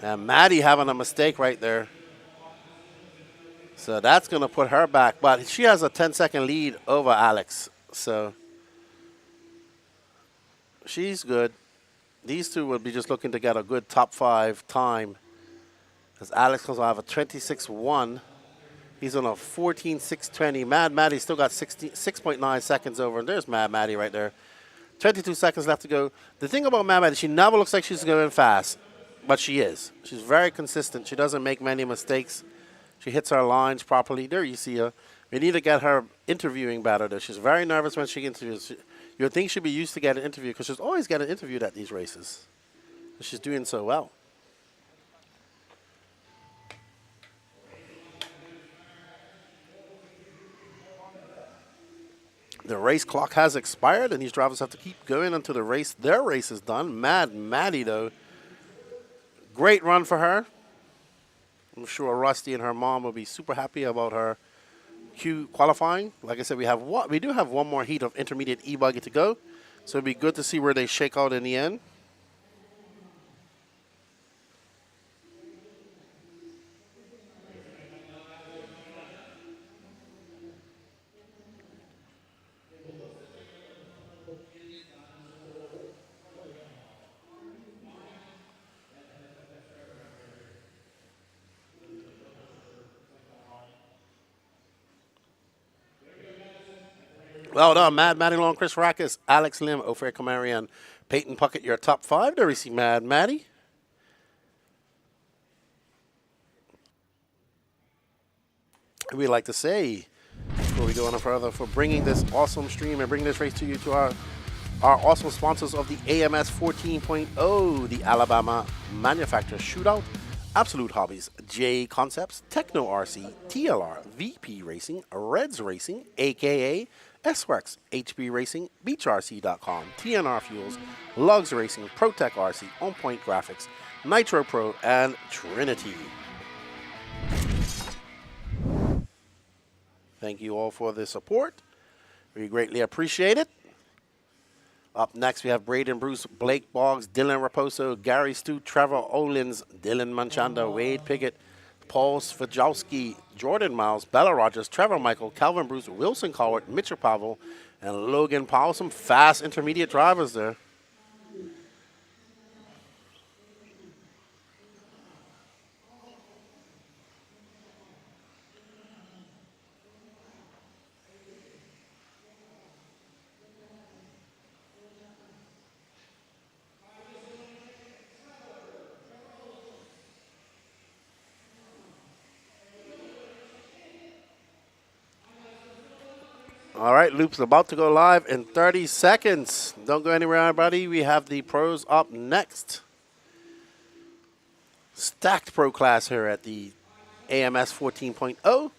And Maddie having a mistake right there. So that's going to put her back. But she has a 10-second lead over Alex. So she's good. These two will be just looking to get a good top 5 time. As Alex will have a 26.1. He's on a 14.620. Mad Maddie still got 6.9 seconds over. And there's Mad Maddie right there. 22 seconds left to go. The thing about Mad Maddie, she never looks like she's going fast. but she is. She's very consistent. She doesn't make many mistakes. She hits her lines properly. There you see her. We need to get her interviewing better. Though. She's very nervous when she interviews. You would think she'd be used to get an interview because she's always getting interviewed at these races. She's doing so well. The race clock has expired, and these drivers have to keep going until their race is done. Mad Maddie, though, great run for her. I'm sure Rusty and her mom will be super happy about her Q qualifying. Like I said, we do have one more heat of intermediate e-buggy to go, so it'll be good to see where they shake out in the end. Well done, Mad Maddie Long, Chris Rackus, Alex Lim, Ofer Kamarian, Peyton Puckett, your top 5. There we see Mad Maddie. We'd like to say, before we go on further, for bringing this awesome stream and bringing this race to you to our awesome sponsors of the AMS 14.0, the Alabama Manufacturer Shootout, Absolute Hobbies, J Concepts, Techno RC, TLR, VP Racing, Reds Racing, AKA S-Works, HB Racing, BeachRC.com, TNR Fuels, Lugs Racing, ProTech RC, On Point Graphics, Nitro Pro, and Trinity. Thank you all for the support. We greatly appreciate it. Up next, we have Braden Bruce, Blake Boggs, Dylan Raposo, Gary Stu, Trevor Olins, Dylan Manchanda, Wade Piggott, Paul Svajowski, Jordan Miles, Bella Rogers, Trevor Michael, Calvin Bruce, Wilson Cowart, Mitchell Pavel, and Logan Powell. Some fast intermediate drivers there. All right, Loop's about to go live in 30 seconds. Don't go anywhere, everybody. We have the pros up next. Stacked pro class here at the AMS 14.0.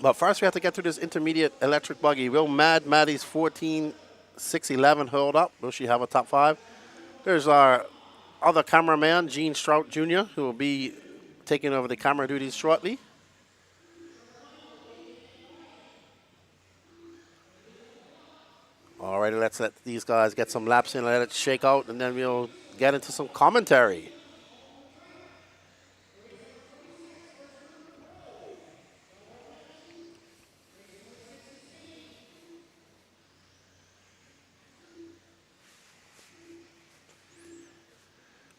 But first, we have to get through this intermediate electric buggy. Will Mad Maddie's 14.611 hold up? Will she have a top 5? There's our other cameraman, Gene Strout Jr., who will be taking over the camera duties shortly. All righty, let's let these guys get some laps in, let it shake out, and then we'll get into some commentary.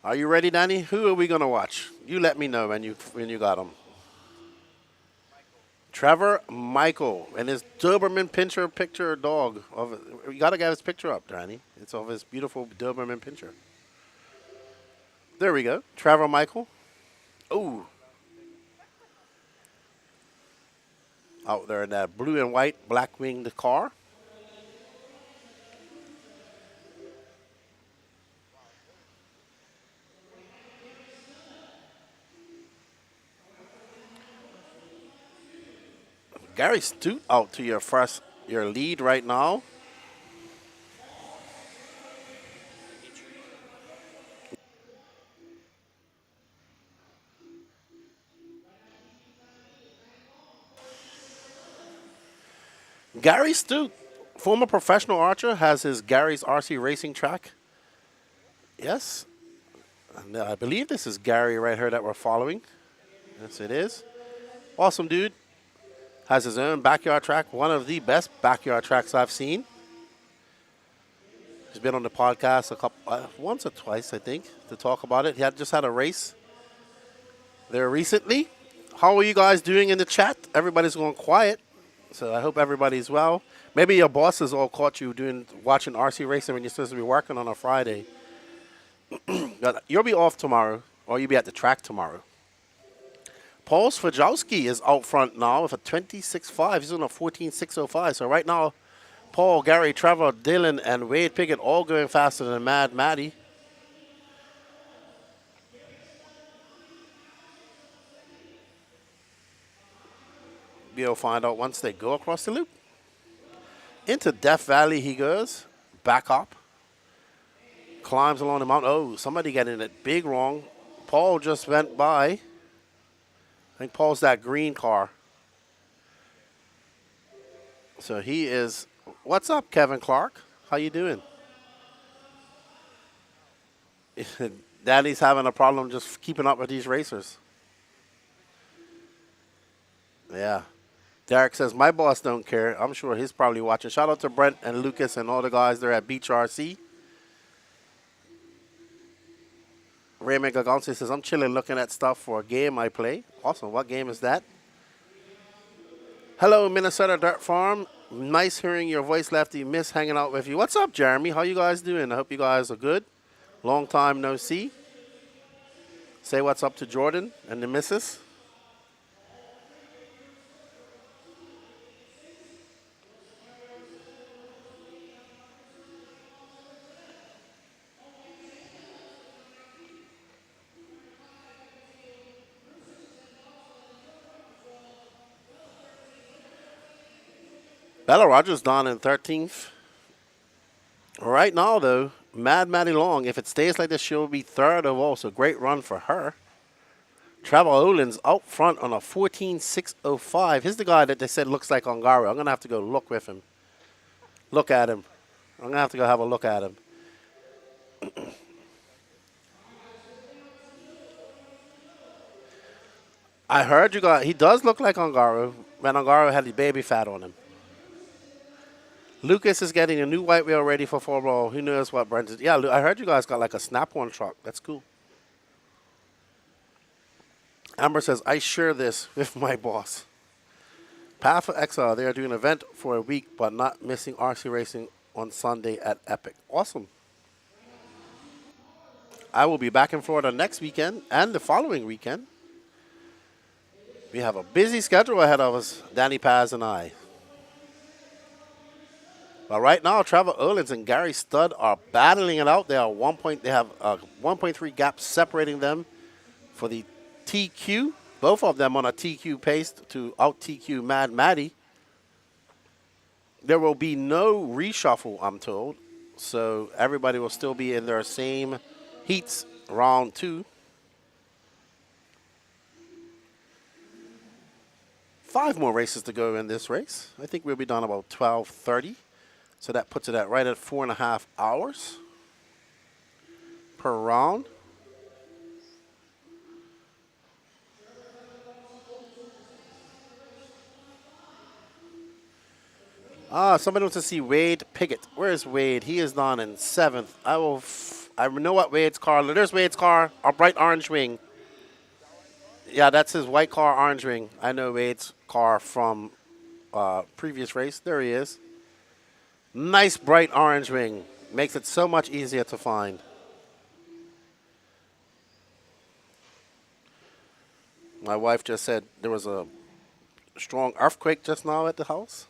Are you ready, Danny? Who are we going to watch? You let me know when you got them. Trevor Michael and his Doberman Pinscher picture dog. You got to get his picture up, Danny. It's of his beautiful Doberman Pinscher. There we go. Trevor Michael. Ooh. Out there in that blue and white black-winged car. Gary Stute out to your lead right now. Gary Stute, former professional archer, has his Gary's RC racing track. Yes. And I believe this is Gary right here that we're following. Yes, it is. Awesome dude. Has his own backyard track, one of the best backyard tracks I've seen. He's been on the podcast once or twice, I think, to talk about it. He just had a race there recently. How are you guys doing in the chat? Everybody's going quiet. So I hope everybody's well. Maybe your bosses all caught you watching RC racing when you're supposed to be working on a Friday. But you'll be off tomorrow, or you'll be at the track tomorrow. Paul Svajowski is out front now with a 26.5. He's on a 14.605. So right now, Paul, Gary, Trevor, Dylan, and Wade Pickett all going faster than Mad Matty. We'll find out once they go across the loop. Into Death Valley he goes. Back up. Climbs along the mountain. Oh, somebody getting it big wrong. Paul just went by. I think Paul's that green car. So he is... What's up, Kevin Clark? How you doing? Daddy's having a problem just keeping up with these racers. Yeah. Derek says, my boss don't care. I'm sure he's probably watching. Shout out to Brent and Lucas and all the guys there at Beach RC. Raymond Gagonsi says, I'm chilling looking at stuff for a game I play. Awesome. What game is that? Hello, Minnesota Dirt Farm. Nice hearing your voice, Lefty. Miss hanging out with you. What's up, Jeremy? How you guys doing? I hope you guys are good. Long time no see. Say what's up to Jordan and the missus. Bella Rogers down in 13th. Right now, though, Mad Maddie Long, if it stays like this, she'll be third overall. So great run for her. Trevor Olin's out front on a 14.605. Here's the guy that they said looks like Ongaro. I'm going to have to go look with him. Look at him. I'm going to have to go have a look at him. I heard you got... He does look like Ongaro when Ongaro had the baby fat on him. Lucas is getting a new white wheel ready for 4-ball. Who knows what Brent is? Yeah, I heard you guys got like a snap-on truck. That's cool. Amber says, I share this with my boss. Path for XR, they are doing an event for a week, but not missing RC racing on Sunday at Epic. Awesome. I will be back in Florida next weekend and the following weekend. We have a busy schedule ahead of us, Danny Paz and I. But right now, Trevor Erlins and Gary Studd are battling it out. They have a 1.3 gap separating them for the TQ. Both of them on a TQ pace to out TQ Mad Maddie. There will be no reshuffle, I'm told. So everybody will still be in their same heats round 2. 5 more races to go in this race. I think we'll be done about 12:30. So that puts it at right at 4.5 hours per round. Somebody wants to see Wade Pickett. Where is Wade? He is down in 7th. I know what Wade's car. There's Wade's car, a bright orange wing. Yeah, that's his white car, orange wing. I know Wade's car from previous race. There he is. Nice bright orange wing. Makes it so much easier to find. My wife just said there was a strong earthquake just now at the house.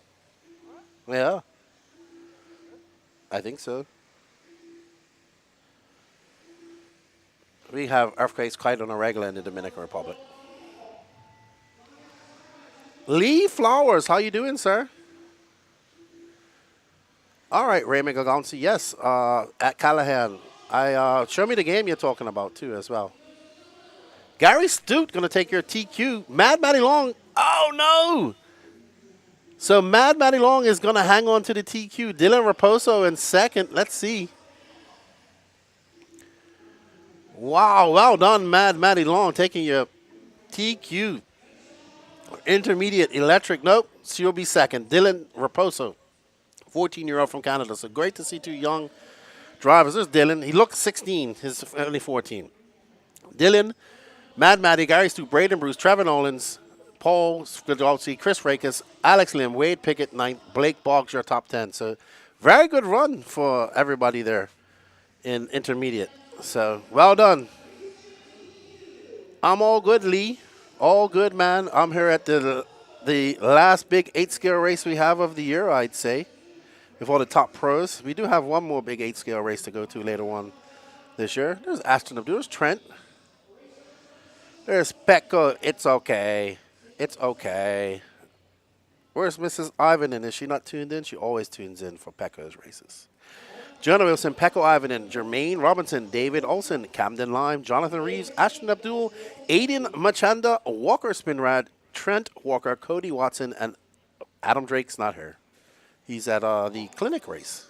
Yeah. I think so. We have earthquakes quite on a regular in the Dominican Republic. Lee Flowers, how you doing, sir? All right, Raymond Gagonsi. Yes, at Callahan. Show me the game you're talking about, too, as well. Gary Stute going to take your TQ. Mad Matty Long. Oh, no. So Mad Matty Long is going to hang on to the TQ. Dylan Raposo in second. Let's see. Wow, well done, Mad Matty Long, taking your TQ. Intermediate electric. Nope, she'll be second. Dylan Raposo. 14-year-old from Canada. So great to see 2 young drivers. There's Dylan. He looks 16. He's only 14. Dylan, Mad Matty, Gary Stu, Braden Bruce, Trevor Nolans, Paul Skidolski, Chris Rakes, Alex Lim, Wade Pickett, 9th, Blake Boggs, your top 10. So very good run for everybody there in intermediate. So well done. I'm all good, Lee. All good, man. I'm here at the last big 8-scale race we have of the year, I'd say, with all the top pros. We do have one more big 8-scale race to go to later on this year. There's Aston, there's Trent. There's Pecco. It's okay. It's okay. Where's Mrs. Ivanen? Is she not tuned in? She always tunes in for Pecco's races. Jonah Wilson, Pecco Ivanen, Jermaine Robinson, David Olson, Camden Lime, Jonathan Reeves, Ashton Abdul, Aiden Machanda, Walker Spinrad, Trent Walker, Cody Watson, and Adam Drake's not here. He's at the clinic race.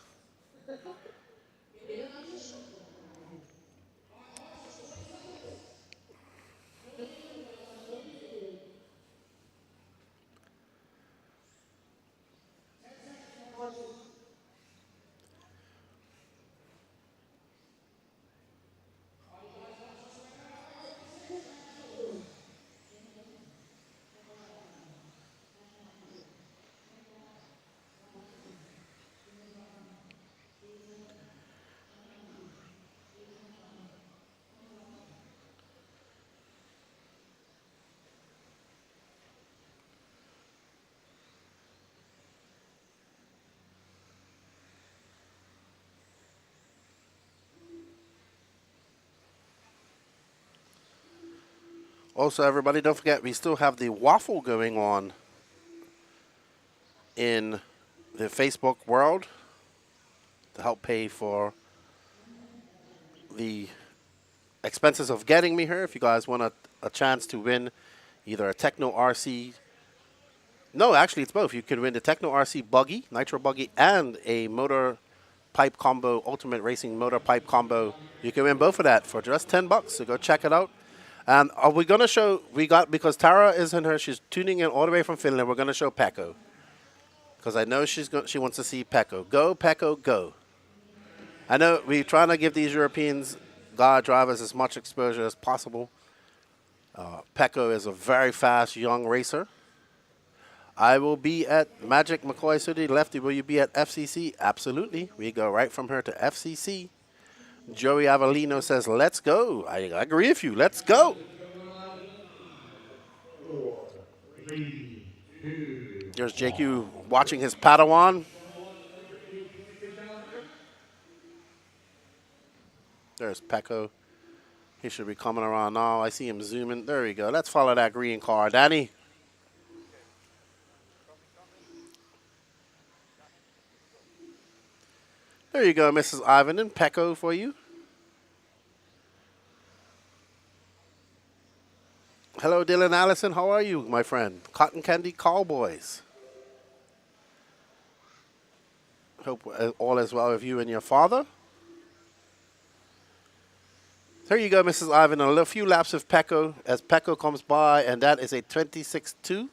Also, everybody, don't forget, we still have the waffle going on in the Facebook world to help pay for the expenses of getting me here. If you guys want a chance to win either a Techno RC, no, actually it's both. You can win the Techno RC buggy, Nitro buggy, and a motor pipe combo, ultimate racing motor pipe combo. You can win both of that for just $10, so go check it out. And are we going to show, because Tara isn't here, she's tuning in all the way from Finland, we're going to show Pecco. Because I know she wants to see Pecco. Go, Pecco, go. I know we're trying to give these Europeans drivers as much exposure as possible. Pecco is a very fast young racer. I will be at Magic McCoy City. Lefty, will you be at FCC? Absolutely. We go right from here to FCC. Joey Avellino says, let's go. I agree with you. Let's go. There's JQ watching his Padawan. There's Pecco. He should be coming around now. I see him zooming. There we go. Let's follow that green car. Danny. There you go, Mrs. Ivan, and Pecco for you. Hello, Dylan Allison. How are you, my friend? Cotton Candy Cowboys. Hope all is well with you and your father. There you go, Mrs. Ivan. A few laps of Pecco as Pecco comes by, and that is a 26-2.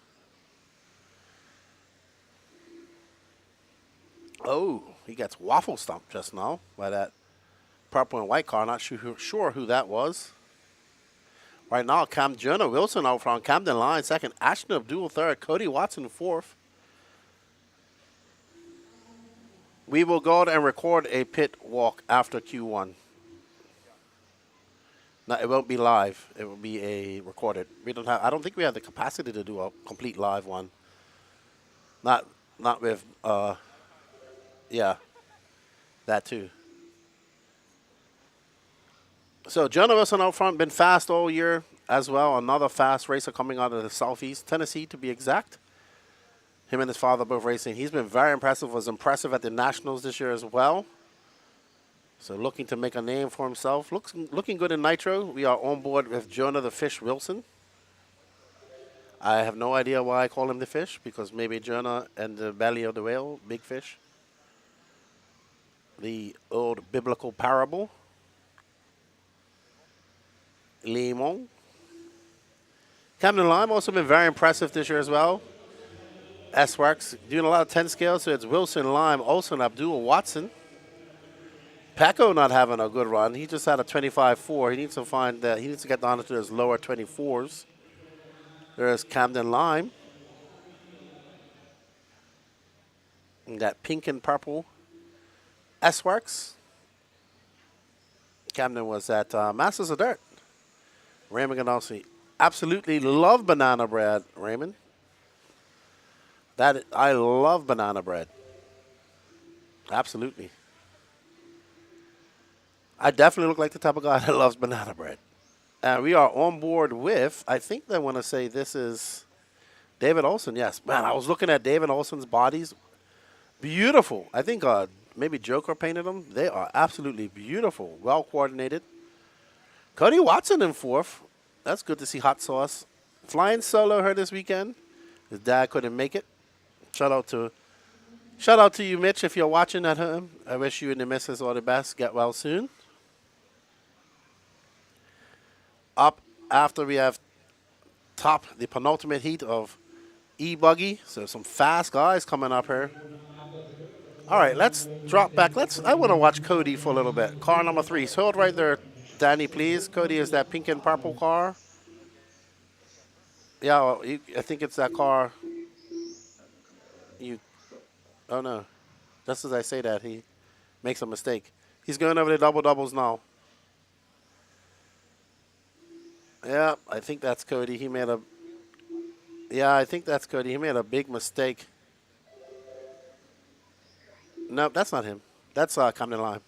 Oh, he gets waffle stomped just now by that purple and white car. Not sure who that was. Right now, Jonah Wilson out front, Camden Line second, Ashton Abdul third, Cody Watson fourth. We will go out and record a pit walk after Q1. No, it won't be live. It will be a recorded. We don't have. I don't think we have the capacity to do a complete live one. Not with. Yeah, that too. So Jonah Wilson out front, been fast all year as well. Another fast racer coming out of the Southeast, Tennessee to be exact. Him and his father both racing. He's been very impressive, was impressive at the Nationals this year as well. So looking to make a name for himself. Looking good in Nitro. We are on board with Jonah the Fish Wilson. I have no idea why I call him the fish, because maybe Jonah and the belly of the whale, big fish. The old biblical parable. Limon. Camden Lime also been very impressive this year as well. S-Works doing a lot of 10 scales, so it's Wilson, Lime, Olson, Abdul, Watson. Pecco not having a good run. He just had a 25-4. He needs to find that. He needs to get down to those lower 24s. There's Camden Lime. And that pink and purple S-Works. Camden was at Masters of Dirt. Raymond Ganassi. Absolutely love banana bread, Raymond. I love banana bread. Absolutely. I definitely look like the type of guy that loves banana bread. And we are on board with, I think they want to say this is David Olson. Yes. Man, I was looking at David Olson's bodies. Beautiful. I think maybe Joker painted them. They are absolutely beautiful. Well coordinated. Cody Watson in fourth. That's good to see Hot Sauce. Flying solo her this weekend. His dad couldn't make it. Shout out to you, Mitch, if you're watching at home. I wish you and the missus all the best. Get well soon. Up after we have the penultimate heat of e-buggy. So some fast guys coming up here. All right, let's drop back. I want to watch Cody for a little bit. Car number 3. So hold right there, Danny, please. Cody is that pink and purple car. Yeah, well, I think it's that car. Oh no. Just as I say that, he makes a mistake. He's going over the double doubles now. Yeah, I think that's Cody. I think that's Cody. He made a big mistake. No, that's not him. That's Camden Lime.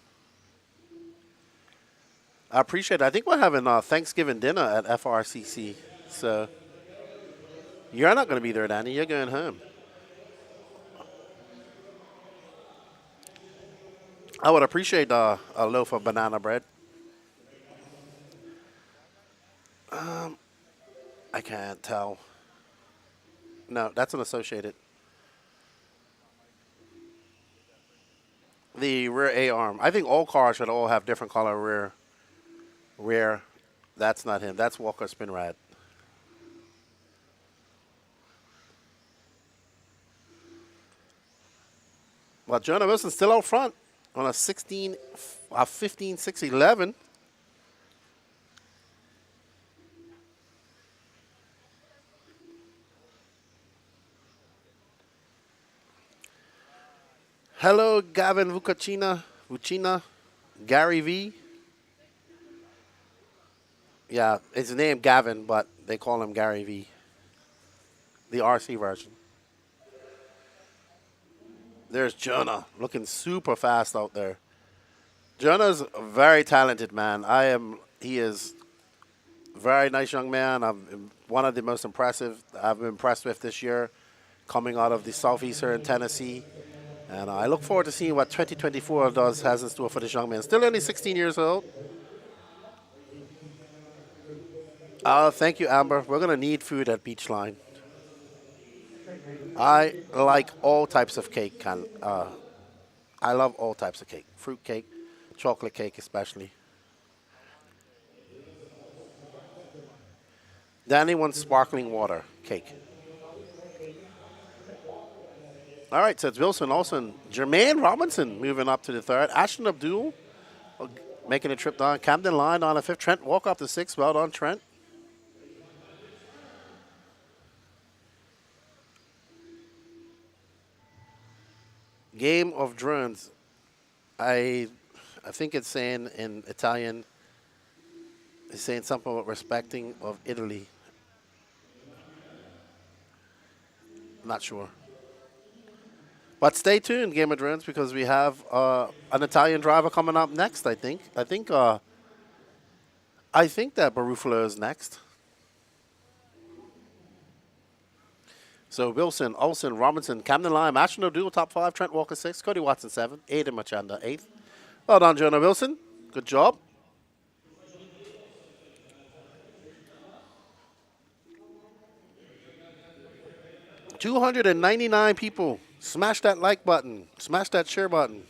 I appreciate it. I think we're having Thanksgiving dinner at FRCC. So you're not going to be there, Danny. You're going home. I would appreciate a loaf of banana bread. I can't tell. No, that's an Associated. The rear A-arm. I think all cars should all have different color rear. That's not him. That's Walker Spinrad. Well, Jonah Wilson's still out front on a 15-6-11. Hello, Gavin Vucina, Gary V. Yeah, it's named Gavin, but they call him Gary V. The RC version. There's Jonah, looking super fast out there. Jonah's a very talented man. He is a very nice young man. I'm one of the most impressive I've been impressed with this year, coming out of the Southeast here in Tennessee. And I look forward to seeing what 2024 has in store for this young man. Still only 16 years old. Thank you, Amber. We're going to need food at Beachline. I like all types of cake. I love all types of cake. Fruit cake, chocolate cake especially. Danny wants sparkling water cake. All right, so it's Wilson Olsen. Jermaine Robinson moving up to the 3rd. Ashton Abdul making a trip down. Camden Line on the 5th. Trent Walk up to 6th. Well done, Trent. Game of Drones. I think it's saying in Italian, it's saying something about respecting of Italy. Not sure. But stay tuned, Game of Drones, because we have an Italian driver coming up next, I think. I think that Barufalo is next. So Wilson, Olsen, Robinson, Camden Lime, Ashton O'Doul, top 5, Trent Walker 6, Cody Watson 7, Aiden Machanda 8th. Well done, Jonah Wilson. Good job. $299 people. Smash that like button. Smash that share button.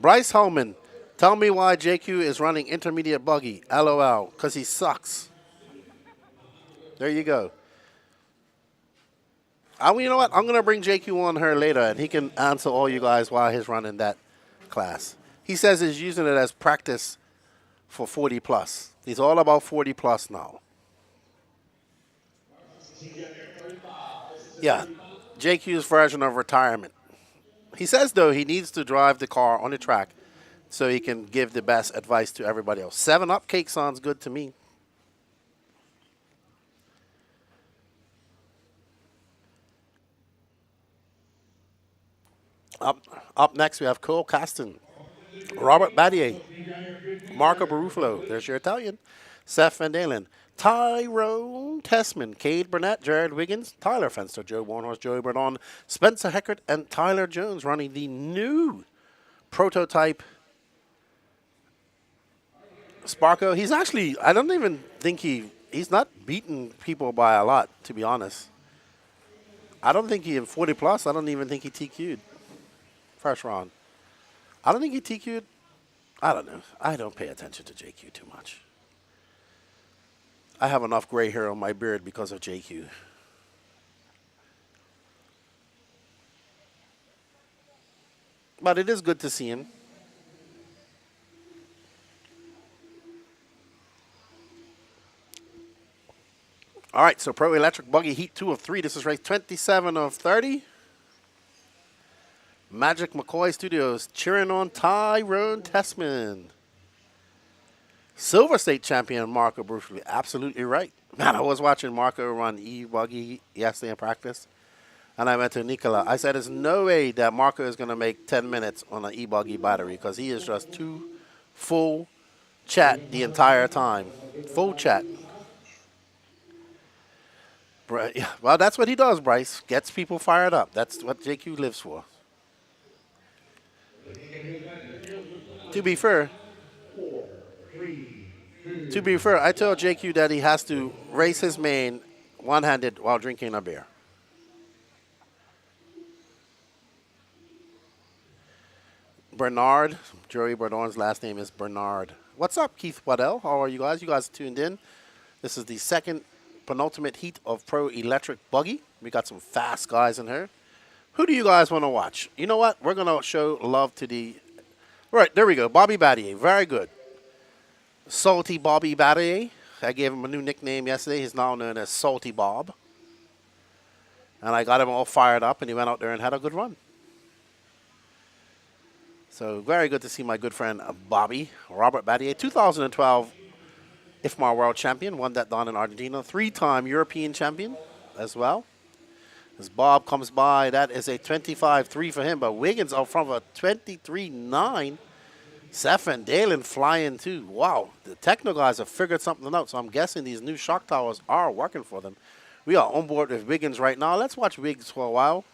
Bryce Holman, tell me why JQ is running intermediate buggy. LOL, because he sucks. There you go. You know what? I'm going to bring JQ on her later, and he can answer all you guys why he's running that class. He says he's using it as practice for 40+. He's all about 40+ now. Yeah, JQ's version of retirement. He says, though, he needs to drive the car on the track so he can give the best advice to everybody else. 7-Up cake sounds good to me. Up next, we have Cole Caston, Robert Battier, Marco Barufalo. There's your Italian. Seth Van Dalen, Tyrone Tessman, Cade Burnett, Jared Wiggins, Tyler Fenster, Joe Warnhorse, Joey Burdon, Spencer Heckert, and Tyler Jones running the new prototype Sparko. He's actually, I don't even think he's not beating people by a lot, to be honest. I don't think he, in 40 plus, I don't even think he TQ'd first round. I don't think he TQ'd. I don't know. I don't pay attention to JQ too much. I have enough gray hair on my beard because of JQ. But it is good to see him. All right, so Pro Electric Buggy Heat 2 of 3. This is race 27 of 30. Magic McCoy Studios cheering on Tyrone Tessman. Silver State champion Marco Brufoli. Absolutely right. Man, I was watching Marco run e-buggy yesterday in practice. And I went to Nicola. I said, there's no way that Marco is going to make 10 minutes on an e-buggy battery because he is just too full chat the entire time. Full chat. Yeah, well, that's what he does, Bryce. Gets people fired up. That's what JQ lives for. To be fair, I told JQ that he has to race his main one-handed while drinking a beer. Bernard, Joey Bardon's last name is Bernard. What's up, Keith Waddell? How are you guys? You guys tuned in. This is the second penultimate heat of Pro Electric Buggy. We got some fast guys in here. Who do you guys want to watch? You know what? We're going to show love to the... Right, there we go. Bobby Battier. Very good. Salty Bobby Battier. I gave him a new nickname yesterday. He's now known as Salty Bob. And I got him all fired up, and he went out there and had a good run. So very good to see my good friend Bobby. Robert Battier, 2012 IFMAR World Champion. Won that down in Argentina. 3-time European Champion as well. As Bob comes by, that is a 25-3 for him. But Wiggins out front of a 23-9. Seth and Dalen flying too. Wow, the techno guys have figured something out. So I'm guessing these new shock towers are working for them. We are on board with Wiggins right now. Let's watch Wiggins for a while.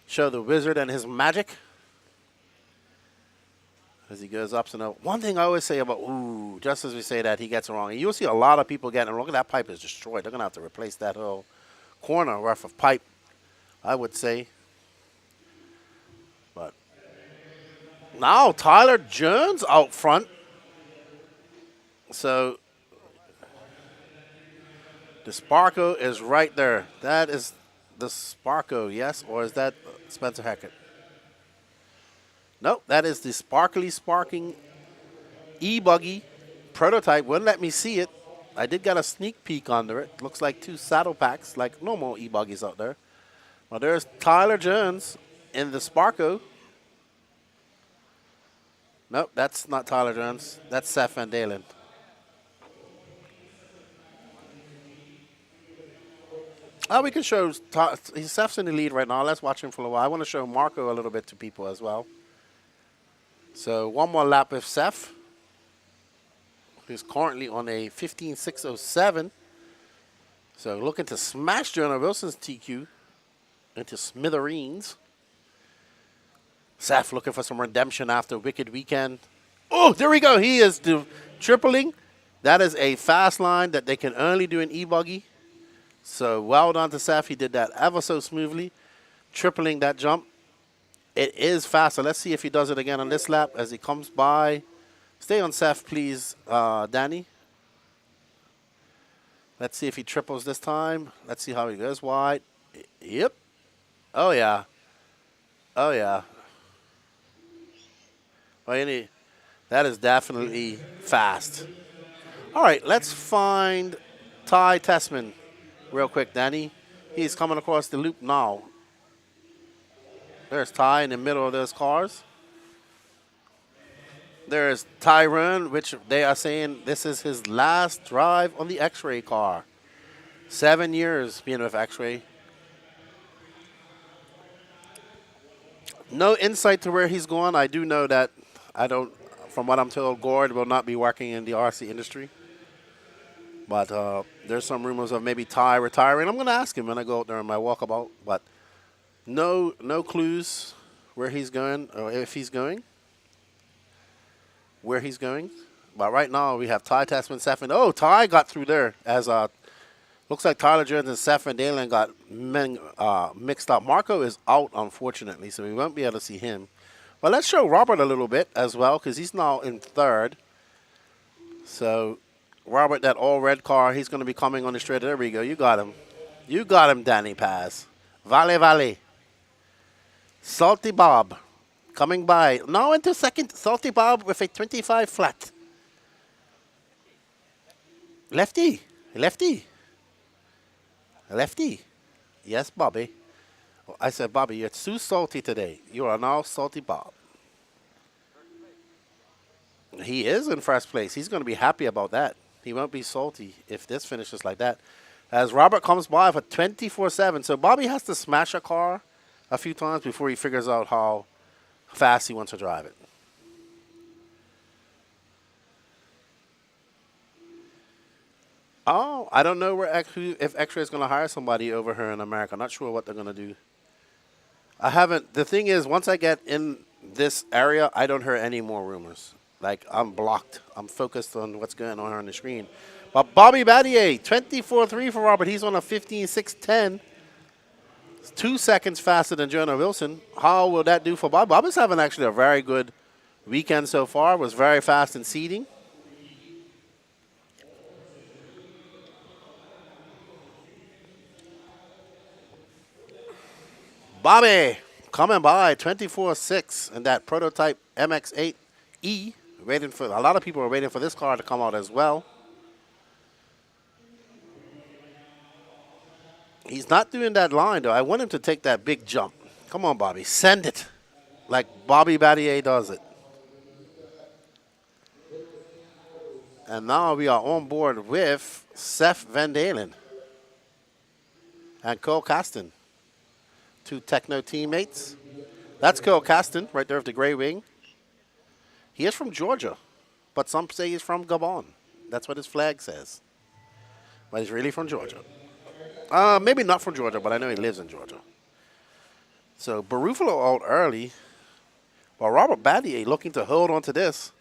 Show the wizard and his magic. As he goes up and up. One thing I always say about, just as we say that, he gets it wrong. And you'll see a lot of people getting it wrong. That pipe is destroyed. They're going to have to replace that whole corner worth of pipe, I would say. But now Tyler Jones out front. So the Sparko is right there. That is the Sparko, yes? Or is that Spencer Hackett? Nope, that is the sparking e-buggy prototype. Wouldn't let me see it. I did get a sneak peek under it. Looks like 2 saddle packs, like normal e-buggies out there. Well, there's Tyler Jones in the Sparko. Nope, that's not Tyler Jones. That's Seth Van Dalen. We can show, Seth's in the lead right now. Let's watch him for a while. I want to show Marco a little bit to people as well. So one more lap with Seth, who's currently on a 15.607. So looking to smash Jonah Wilson's TQ into smithereens. Seth looking for some redemption after a wicked weekend. Oh, there we go. He is tripling. That is a fast line that they can only do in e-buggy. So well done to Seth. He did that ever so smoothly, tripling that jump. It is faster. Let's see if he does it again on this lap as he comes by. Stay on Seth, please, Danny. Let's see if he triples this time. Let's see how he goes wide. Yep. Oh, yeah. Oh, yeah. Well, that is definitely fast. All right, let's find Ty Tessman. real quick, Danny. He's coming across the loop now. There's Ty in the middle of those cars. There's Tyrone, which they are saying this is his last drive on the X-Ray car. 7 years being with X-Ray. No insight to where he's going. I do know that from what I'm told, Gord will not be working in the RC industry. But there's some rumors of maybe Ty retiring. I'm going to ask him when I go out there on my walkabout. But no clues where he's going or if he's going. Where he's going. But right now we have Ty Tasman, Seth. Oh, Ty got through there as looks like Tyler Jones and Seth and Dalen got mixed up. Marco is out, unfortunately, so we won't be able to see him. But let's show Robert a little bit as well, because he's now in third. So, Robert, that all-red car, he's going to be coming on the straight. There we go. You got him. You got him, Danny Paz. Vale. Salty Bob coming by. Now into second. Salty Bob with a 25 flat. Lefty. Yes, Bobby. I said, Bobby, you're too salty today. You are now Salty Bob. He is in first place. He's going to be happy about that. He won't be salty if this finishes like that. As Robert comes by for 24-7. So Bobby has to smash a car a few times before he figures out how fast he wants to drive it. Oh, I don't know if X-Ray is going to hire somebody over here in America. I'm not sure what they're going to do. I haven't. The thing is, once I get in this area, I don't hear any more rumors. Like, I'm blocked. I'm focused on what's going on here on the screen. But Bobby Battier, 24-3 for Robert. He's on a 15.610. It's 2 seconds faster than Jonah Wilson. How will that do for Bob? Bob is having actually a very good weekend so far. Was very fast in seeding. Bobby coming by 24-6 in that prototype MX-8E. Waiting for a lot of people are waiting for this car to come out as well. He's not doing that line though. I want him to take that big jump. Come on, Bobby, send it like Bobby Battier does it. And now we are on board with Seth Van Dalen and Cole Caston. 2 Techno teammates. That's Cole Caston right there with the gray wing. He is from Georgia, but some say he's from Gabon. That's what his flag says. But he's really from Georgia. Maybe not from Georgia, but I know he lives in Georgia. So Barufalo out early, while Robert Battier looking to hold on to this.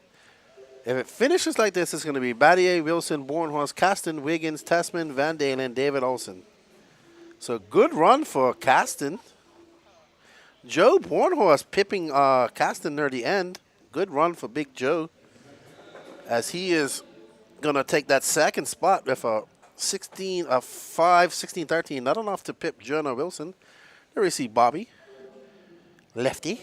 If it finishes like this, it's going to be Battier, Wilson, Bornhorst, Caston, Wiggins, Tessman, Van Dalen, David Olsen. So good run for Caston. Joe Bornhorst pipping Caston near the end. Good run for Big Joe, as he is going to take that second spot with a 16-13. Not enough to pip Jonah Wilson. There we see Bobby. Lefty.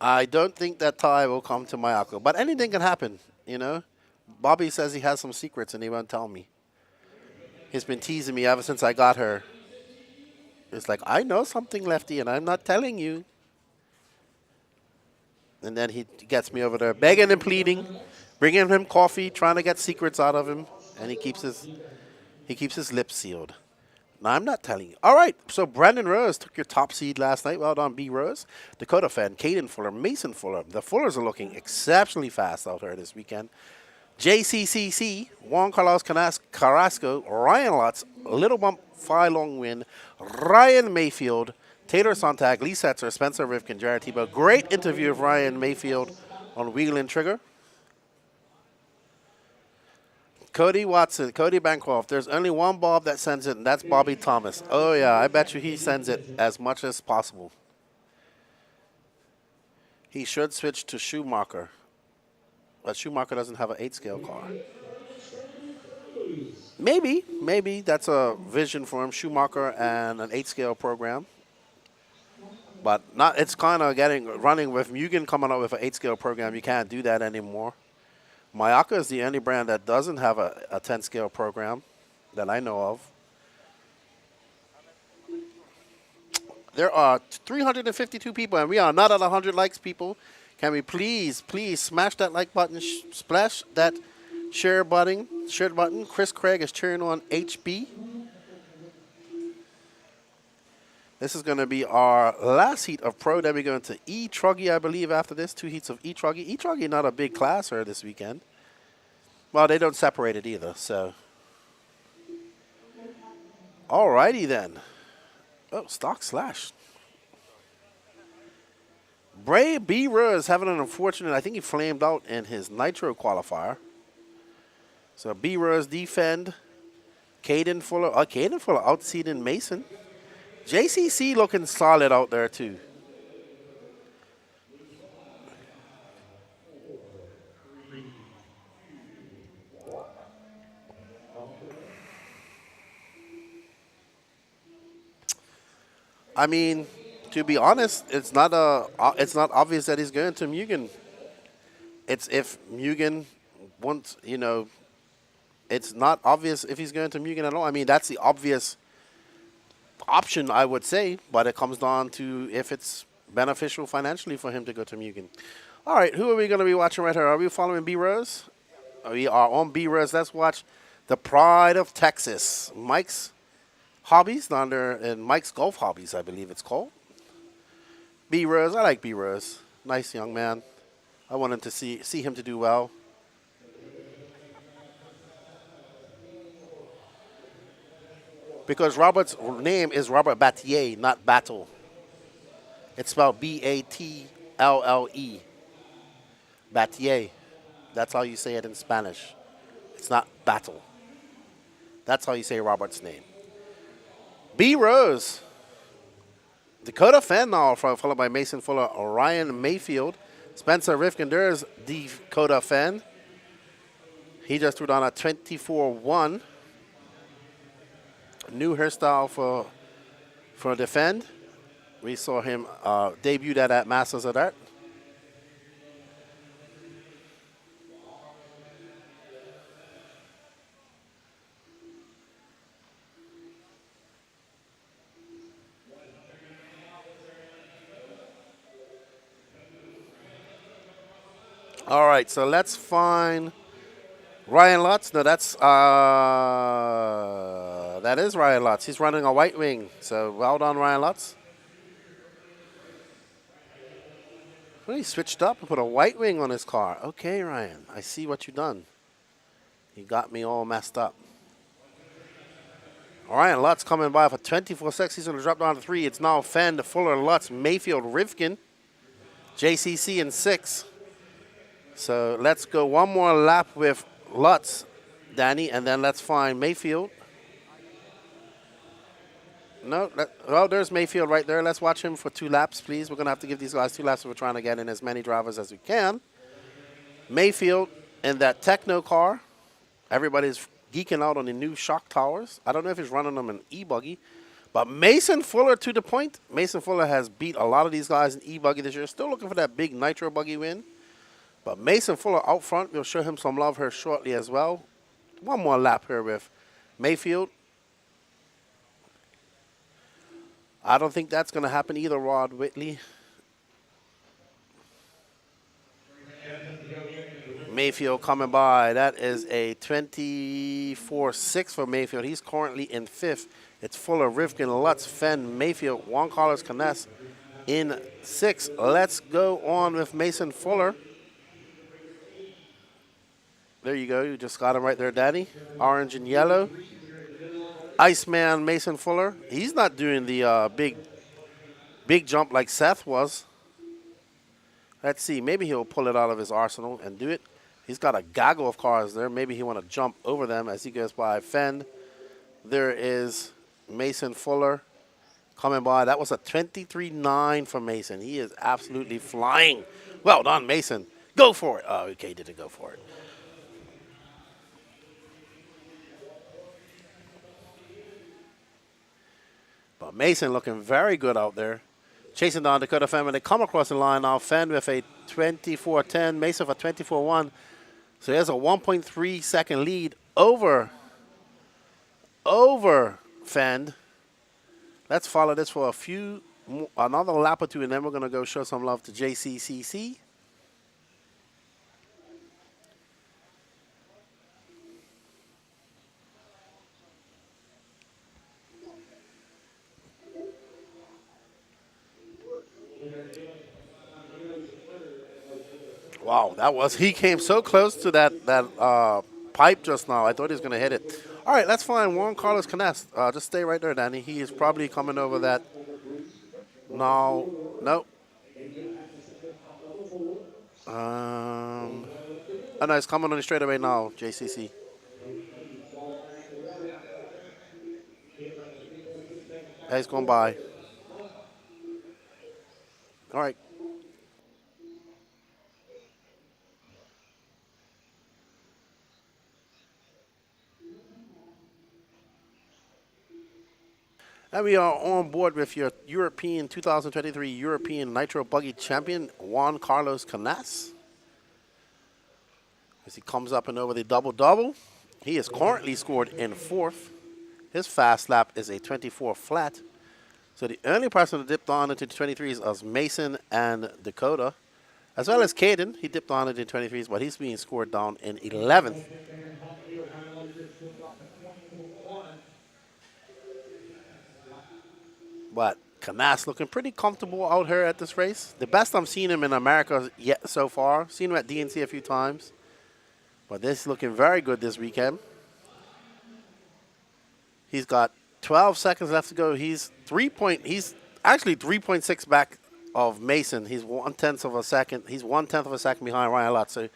I don't think that Ty will come to Mayako, but anything can happen, you know. Bobby says he has some secrets and he won't tell me. He's been teasing me ever since I got her. It's like, I know something, Lefty, and I'm not telling you. And then he gets me over there begging and pleading, bringing him coffee, trying to get secrets out of him, and he keeps his lips sealed. No, I'm not telling you. All right, so Brandon Rose took your top seed last night. Well done, B. Rose. Dakota Fan, Caden Fuller, Mason Fuller. The Fullers are looking exceptionally fast out here this weekend. JCCC, Juan Carlos Carrasco, Ryan Lutz, Little Bump, Phi Long Win, Ryan Mayfield, Taylor Sontag, Lee Setzer, Spencer Rifkin, Jared Tebow. Great interview of Ryan Mayfield on Wheel and Trigger. Cody Watson, Cody Bancroft. There's only one Bob that sends it, and that's Bobby Thomas. Oh, yeah, I bet you he sends it as much as possible. He should switch to Schumacher. But Schumacher doesn't have an 8-scale car. Maybe that's a vision for him, Schumacher and an 8-scale program. But not. It's kind of running with Mugen coming up with an 8-scale program. You can't do that anymore. Mayaka is the only brand that doesn't have a 10-scale program that I know of. There are 352 people, and we are not at 100 likes, people. Can we please smash that like button, splash that share button. Chris Craig is cheering on HB. This is going to be our last heat of Pro. Then we're going to e-truggy, I believe, after this. 2 heats of e-truggy. E-truggy not a big classer this weekend. Well, they don't separate it either, so. Alrighty then. Oh, stock slash. Bray B. Rose having an unfortunate, I think he flamed out in his Nitro qualifier. So B. Rose defend. Caden Fuller outseeding Mason. JCC looking solid out there too. I mean, to be honest, it's not obvious that he's going to Mugen. It's if Mugen wants, it's not obvious if he's going to Mugen at all. I mean, that's the obvious option, I would say, but it comes down to if it's beneficial financially for him to go to Mugen. All right, who are we going to be watching right here? Are we following B-Rose? We are on B-Rose. Let's watch the Pride of Texas, Mike's Hobbies down there in Mike's Golf Hobbies, I believe it's called. B-Rose, I like B-Rose. Nice young man. I wanted to see him to do well. Because Robert's name is Robert Batlle, not Battle. It's spelled B-A-T-L-L-E. Batlle. That's how you say it in Spanish. It's not Battle. That's how you say Robert's name. B. Rose. Dakota Fennall, followed by Mason Fuller, Ryan Mayfield. Spencer Rifkin, there's Dakota Fenn. He just threw down a 24-1. New hairstyle for Defend. We saw him debut that at Masters of Art. All right, so let's find Ryan Lutz. No, that is Ryan Lutz. He's running a white wing. So well done, Ryan Lutz. Well, he switched up and put a white wing on his car. Okay, Ryan, I see what you've done. You got me all messed up. Ryan Lutz coming by for 24-6. He's going to drop down to 3. It's now Fenn, Fuller, Lutz, Mayfield, Rivkin, JCC in 6. So let's go one more lap with Lutz, Danny, and then let's find Mayfield. No, there's Mayfield right there. Let's watch him for 2 laps, please. We're going to have to give these guys 2 laps if we're trying to get in as many drivers as we can. Mayfield in that Techno car. Everybody's geeking out on the new shock towers. I don't know if he's running them in e-buggy. But Mason Fuller to the point. Mason Fuller has beat a lot of these guys in e-buggy this year. Still looking for that big Nitro buggy win. But Mason Fuller out front. We'll show him some love here shortly as well. One more lap here with Mayfield. I don't think that's going to happen either, Rod Whitley. Mayfield coming by. That is a 24-6 for Mayfield. He's currently in 5th. It's Fuller, Rivkin, Lutz, Fenn, Mayfield, Juan Carlos Canes in 6th. Let's go on with Mason Fuller. There you go. You just got him right there, Danny. Orange and yellow. Iceman Mason Fuller. He's not doing the big jump like Seth was. Let's see. Maybe he'll pull it out of his arsenal and do it. He's got a gaggle of cars there. Maybe he want to jump over them as he goes by Fenn. There is Mason Fuller coming by. That was a 23-9 for Mason. He is absolutely flying. Well done, Mason. Go for it. Oh, okay, didn't go for it. But Mason looking very good out there. chasing down Dakota Fenn when they come across the line now. Fenn with a 24-10, Mason for 24-1. So there's a 1.3 second lead over Fenn. Let's follow this for another lap or two, and then we're going to go show some love to JCCC. Wow, he came so close to that pipe just now. I thought he was going to hit it. All right, let's find Juan Carlos Canes. Just stay right there, Danny. He is probably coming over that. No. Oh, no, it's coming on the straightaway now, JCC. He's going by. All right. And we are on board with your European 2023 European Nitro Buggy Champion, Juan Carlos Canes. As he comes up and over the double-double. He is currently scored in 4th. His fast lap is a 24 flat. So the only person that dipped on into the 23s is Mason and Dakota, as well as Caden. He dipped on into the 23s, but he's being scored down in 11th. But Canes looking pretty comfortable out here at this race. The best I've seen him in America yet so far. Seen him at DNC a few times. But this is looking very good this weekend. He's got 12 seconds left to go. He's actually 3.6 back of Mason. He's 1/10 of a second. He's 1/10 of a second behind Ryan Lutz. So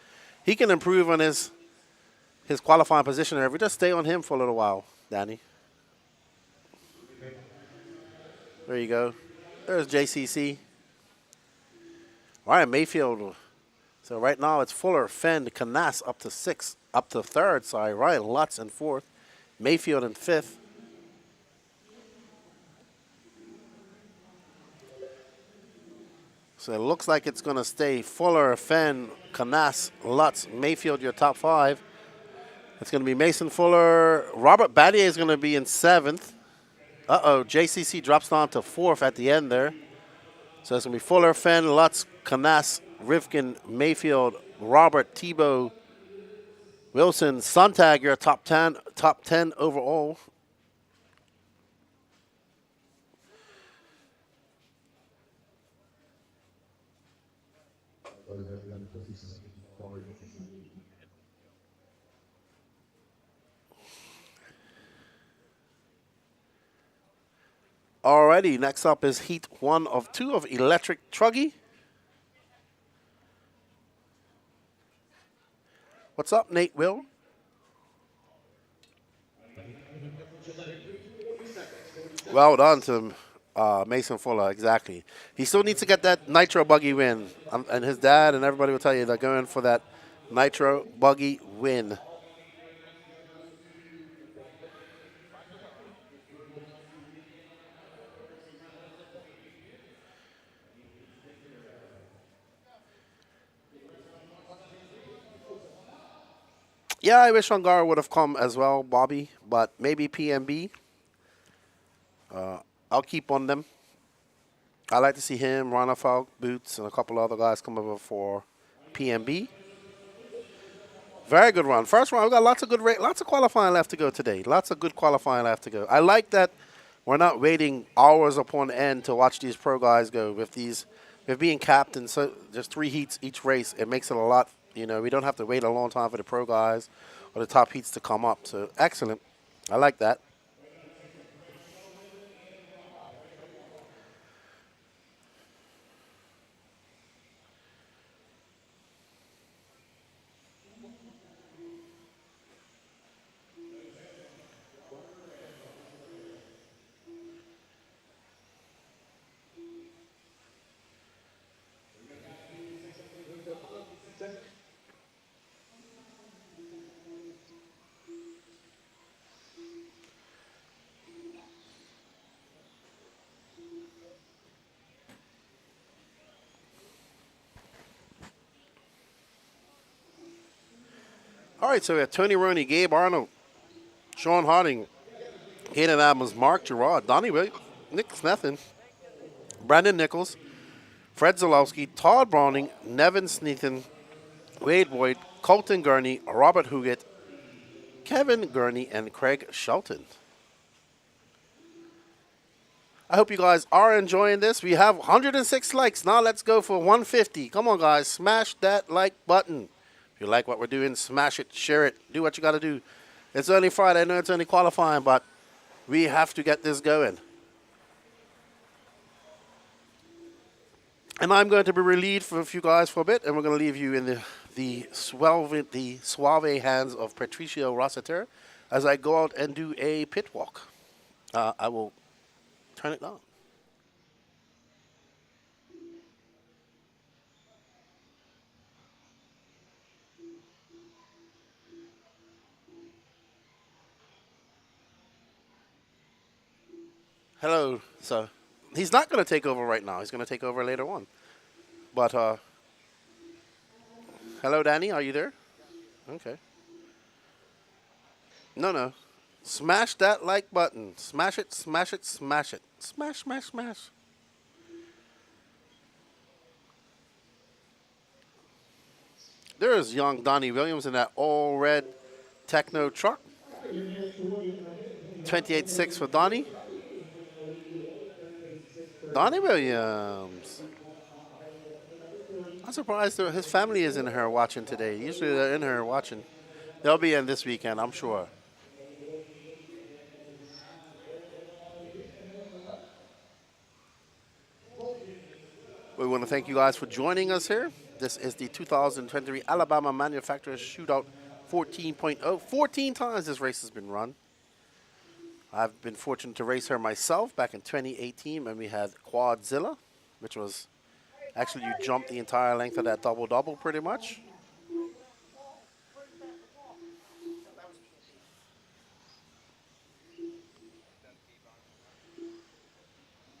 he can improve on his qualifying position there if we just stay on him for a little while, Danny. There you go. There's JCC. Ryan Mayfield. So right now it's Fuller, Fenn, Canes up to 3rd. Sorry, Ryan Lutz in 4th. Mayfield in 5th. So it looks like it's going to stay Fuller, Fenn, Canes, Lutz, Mayfield, your top 5. It's going to be Mason Fuller. Robert Battier is going to be in 7th. JCC drops down to 4th at the end there. So it's going to be Fuller, Fenn, Lutz, Canes, Rivkin, Mayfield, Robert, Tebow, Wilson, Sontag, your top 10 overall. Alrighty, next up is Heat 1 of 2 of Electric Truggy. What's up, Nate Will? Well done to Mason Fuller, exactly. He still needs to get that Nitro Buggy win. And his dad and everybody will tell you they're going for that Nitro Buggy win. Yeah, I wish Ungara would have come as well, Bobby, but maybe PMB. I'll keep on them. I like to see him, Ron Falk, Boots, and a couple other guys come over for PMB. Very good run. First round, we got lots of qualifying left to go today. Lots of good qualifying left to go. I like that we're not waiting hours upon end to watch these pro guys go. With being capped and so just 3 heats each race, it makes it a lot. We don't have to wait a long time for the pro guys or the top heats to come up. So excellent. I like that. right, so we have Tony Roney, Gabe Arnold, Sean Harding, Hayden Adams, Mark Gerard, Donnie Williams, Nick Snethin, Brandon Nichols, Fred Zalowski, Todd Browning, Nevin Sneathan, Wade Boyd, Colton Gurney, Robert Huguet, Kevin Gurney, and Craig Shelton. I hope you guys are enjoying this. We have 106 likes. Now let's go for 150. Come on, guys. Smash that like button. If you like what we're doing, smash it, share it, do what you got to do. It's only Friday. I know it's only qualifying, but we have to get this going. And I'm going to be relieved for a few guys for a bit, and we're going to leave you in the suave hands of Patricio Rossiter as I go out and do a pit walk. I will turn it on. Hello. So he's not going to take over right now. He's going to take over later on. But hello, Danny. Are you there? Okay. No. Smash that like button. Smash it, smash it, smash it. Smash, smash, smash. There's young Donnie Williams in that all red techno truck. 28.6 for Donnie. Donnie Williams. I'm surprised that his family is in here watching today. Usually they're in here watching. They'll be in this weekend, I'm sure. We want to thank you guys for joining us here. This is the 2023 Alabama Manufacturers Shootout 14.0. 14 times this race has been run. I've been fortunate to race her myself back in 2018 when we had Quadzilla, which was actually you jumped the entire length of that double-double pretty much.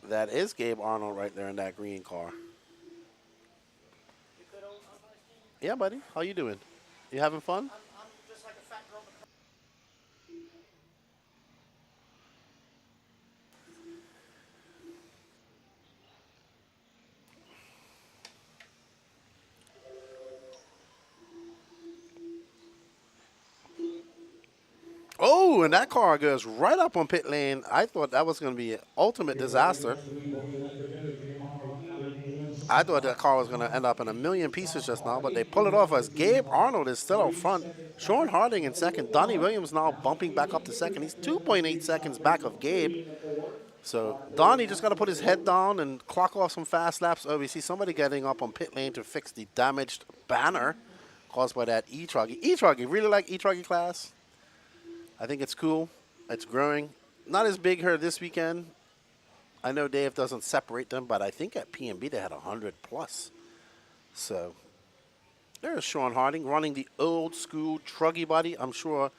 That is Gabe Arnold right there in that green car. Yeah, buddy. How you doing? You having fun? I'm just like a fat girl. Oh, and that car goes right up on pit lane. I thought that was going to be an ultimate disaster. I thought that car was going to end up in a million pieces just now, but they pull it off as Gabe Arnold is still out front. Sean Harding in second. Donnie Williams now bumping back up to second. He's 2.8 seconds back of Gabe. So Donnie just got to put his head down and clock off some fast laps. Oh, we see somebody getting up on pit lane to fix the damaged banner caused by that e-truggy. E-truggy, really like e-truggy class. I think it's cool. It's growing. Not as big here this weekend. I know Dave doesn't separate them, but I think at PNB they had 100 plus. So there's Sean Harding running the old school truggy body. I'm sure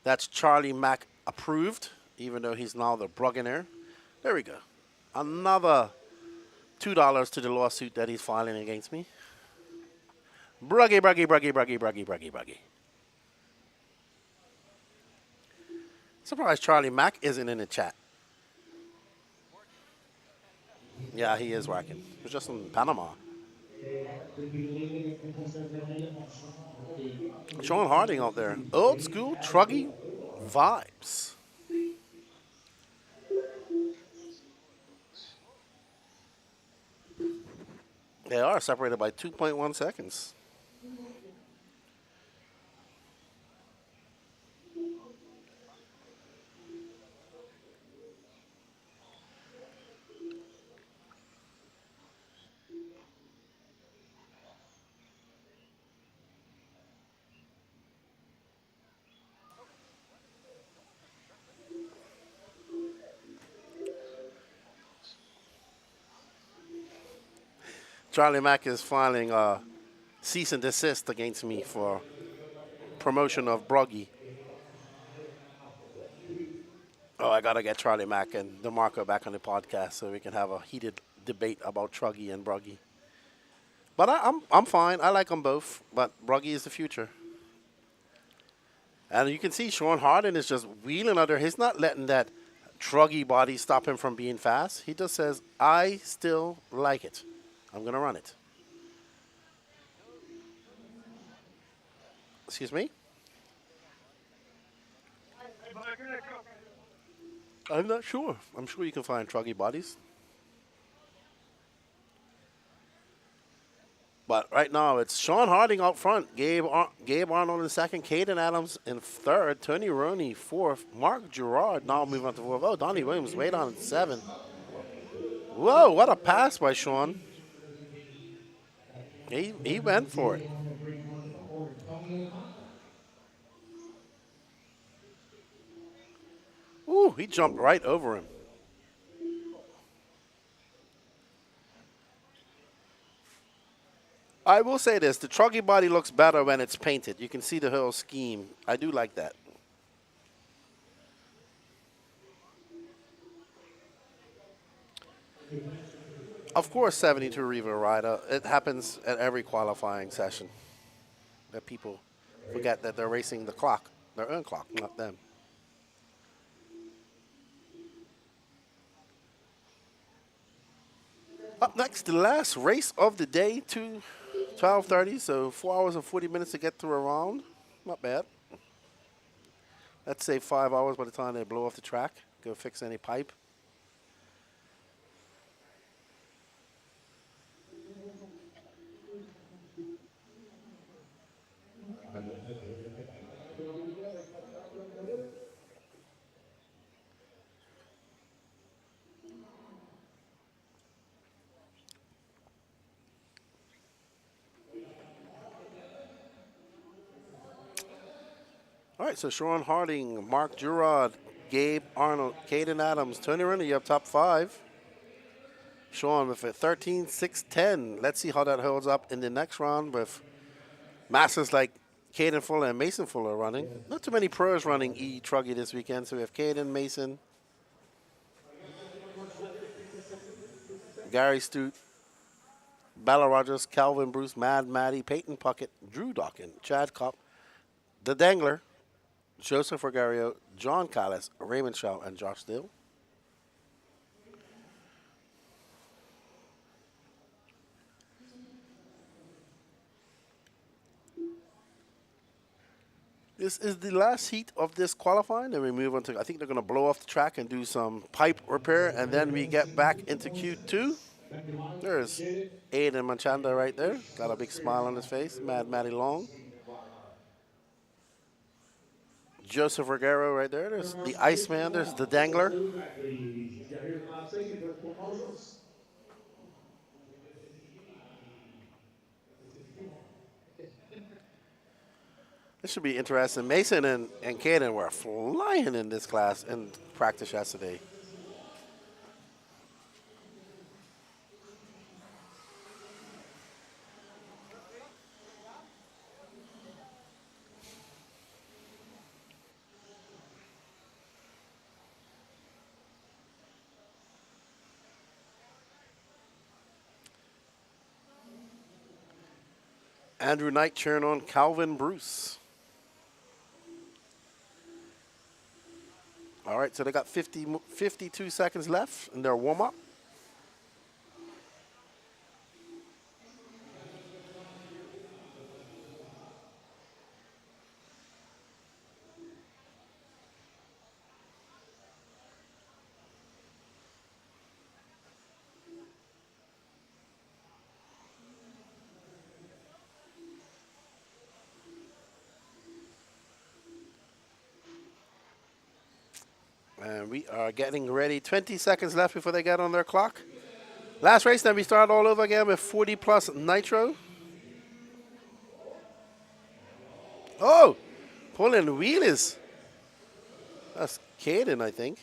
that's Charlie Mack approved, even though he's now the Brugginaire. There we go. Another $2 to the lawsuit that he's filing against me. Bruggy, bruggy, bruggy, bruggy, bruggy, bruggy, bruggy. Surprised Charlie Mack isn't in the chat. Yeah, he is working. It was just in Panama. Sean Harding out there. Old school truggy vibes. They are separated by 2.1 seconds. Charlie Mack is filing a cease and desist against me for promotion of Bruggy. Oh, I got to get Charlie Mack and DeMarco back on the podcast so we can have a heated debate about Truggy and Bruggy. But I'm fine. I like them both, but Bruggy is the future. And you can see Sean Harding is just wheeling under. He's not letting that truggy body stop him from being fast. He just says, I still like it. I'm going to run it. Excuse me? I'm not sure. I'm sure you can find truggy bodies. But right now, it's Sean Harding out front, Gabe Arnold in second, Caden Adams in third, Tony Roney fourth, Mark Gerard now moving on to fourth. Oh, Donnie Williams way down in seven. Whoa, what a pass by Sean. He went for it. Ooh, he jumped right over him. I will say this, the truggy body looks better when it's painted. You can see the whole scheme. I do like that. Of course, 72 Riva rider. It happens at every qualifying session that people forget that they're racing the clock, their own clock, not them. Up next, the last race of the day, 12:30, so 4 hours and 40 minutes to get through a round. Not bad. Let's say 5 hours by the time they blow off the track, go fix any pipe. All right, so Sean Harding, Mark Gerard, Gabe Arnold, Caden Adams, Tony Renner, you have top five. Sean with a 13.610. Let's see how that holds up in the next round with masters like Caden Fuller and Mason Fuller running. Not too many pros running truggy this weekend, so we have Caden, Mason, Gary Stute, Bella Rogers, Calvin Bruce, Mad Matty, Peyton Puckett, Drew Dawkins, Chad Kopp, The Dangler, Joseph Rogario, John Callis, Raymond Shaw, and Josh Steele. This is the last heat of this qualifying. Then we move on to, I think they're going to blow off the track and do some pipe repair, and then we get back into Q2. There's Aiden Manchanda right there. Got a big smile on his face. Mad Matty Long. Joseph Rogero right there. There's the Iceman. There's the Dangler. This should be interesting. Mason and Caden were flying in this class in practice yesterday. Andrew Knight cheering on Calvin Bruce. All right, so they got 52 seconds left in their warm-up. And we are getting ready. 20 seconds left before they get on their clock. Last race, then we start all over again with 40 plus nitro. Oh, pulling wheelies. That's Caden, I think.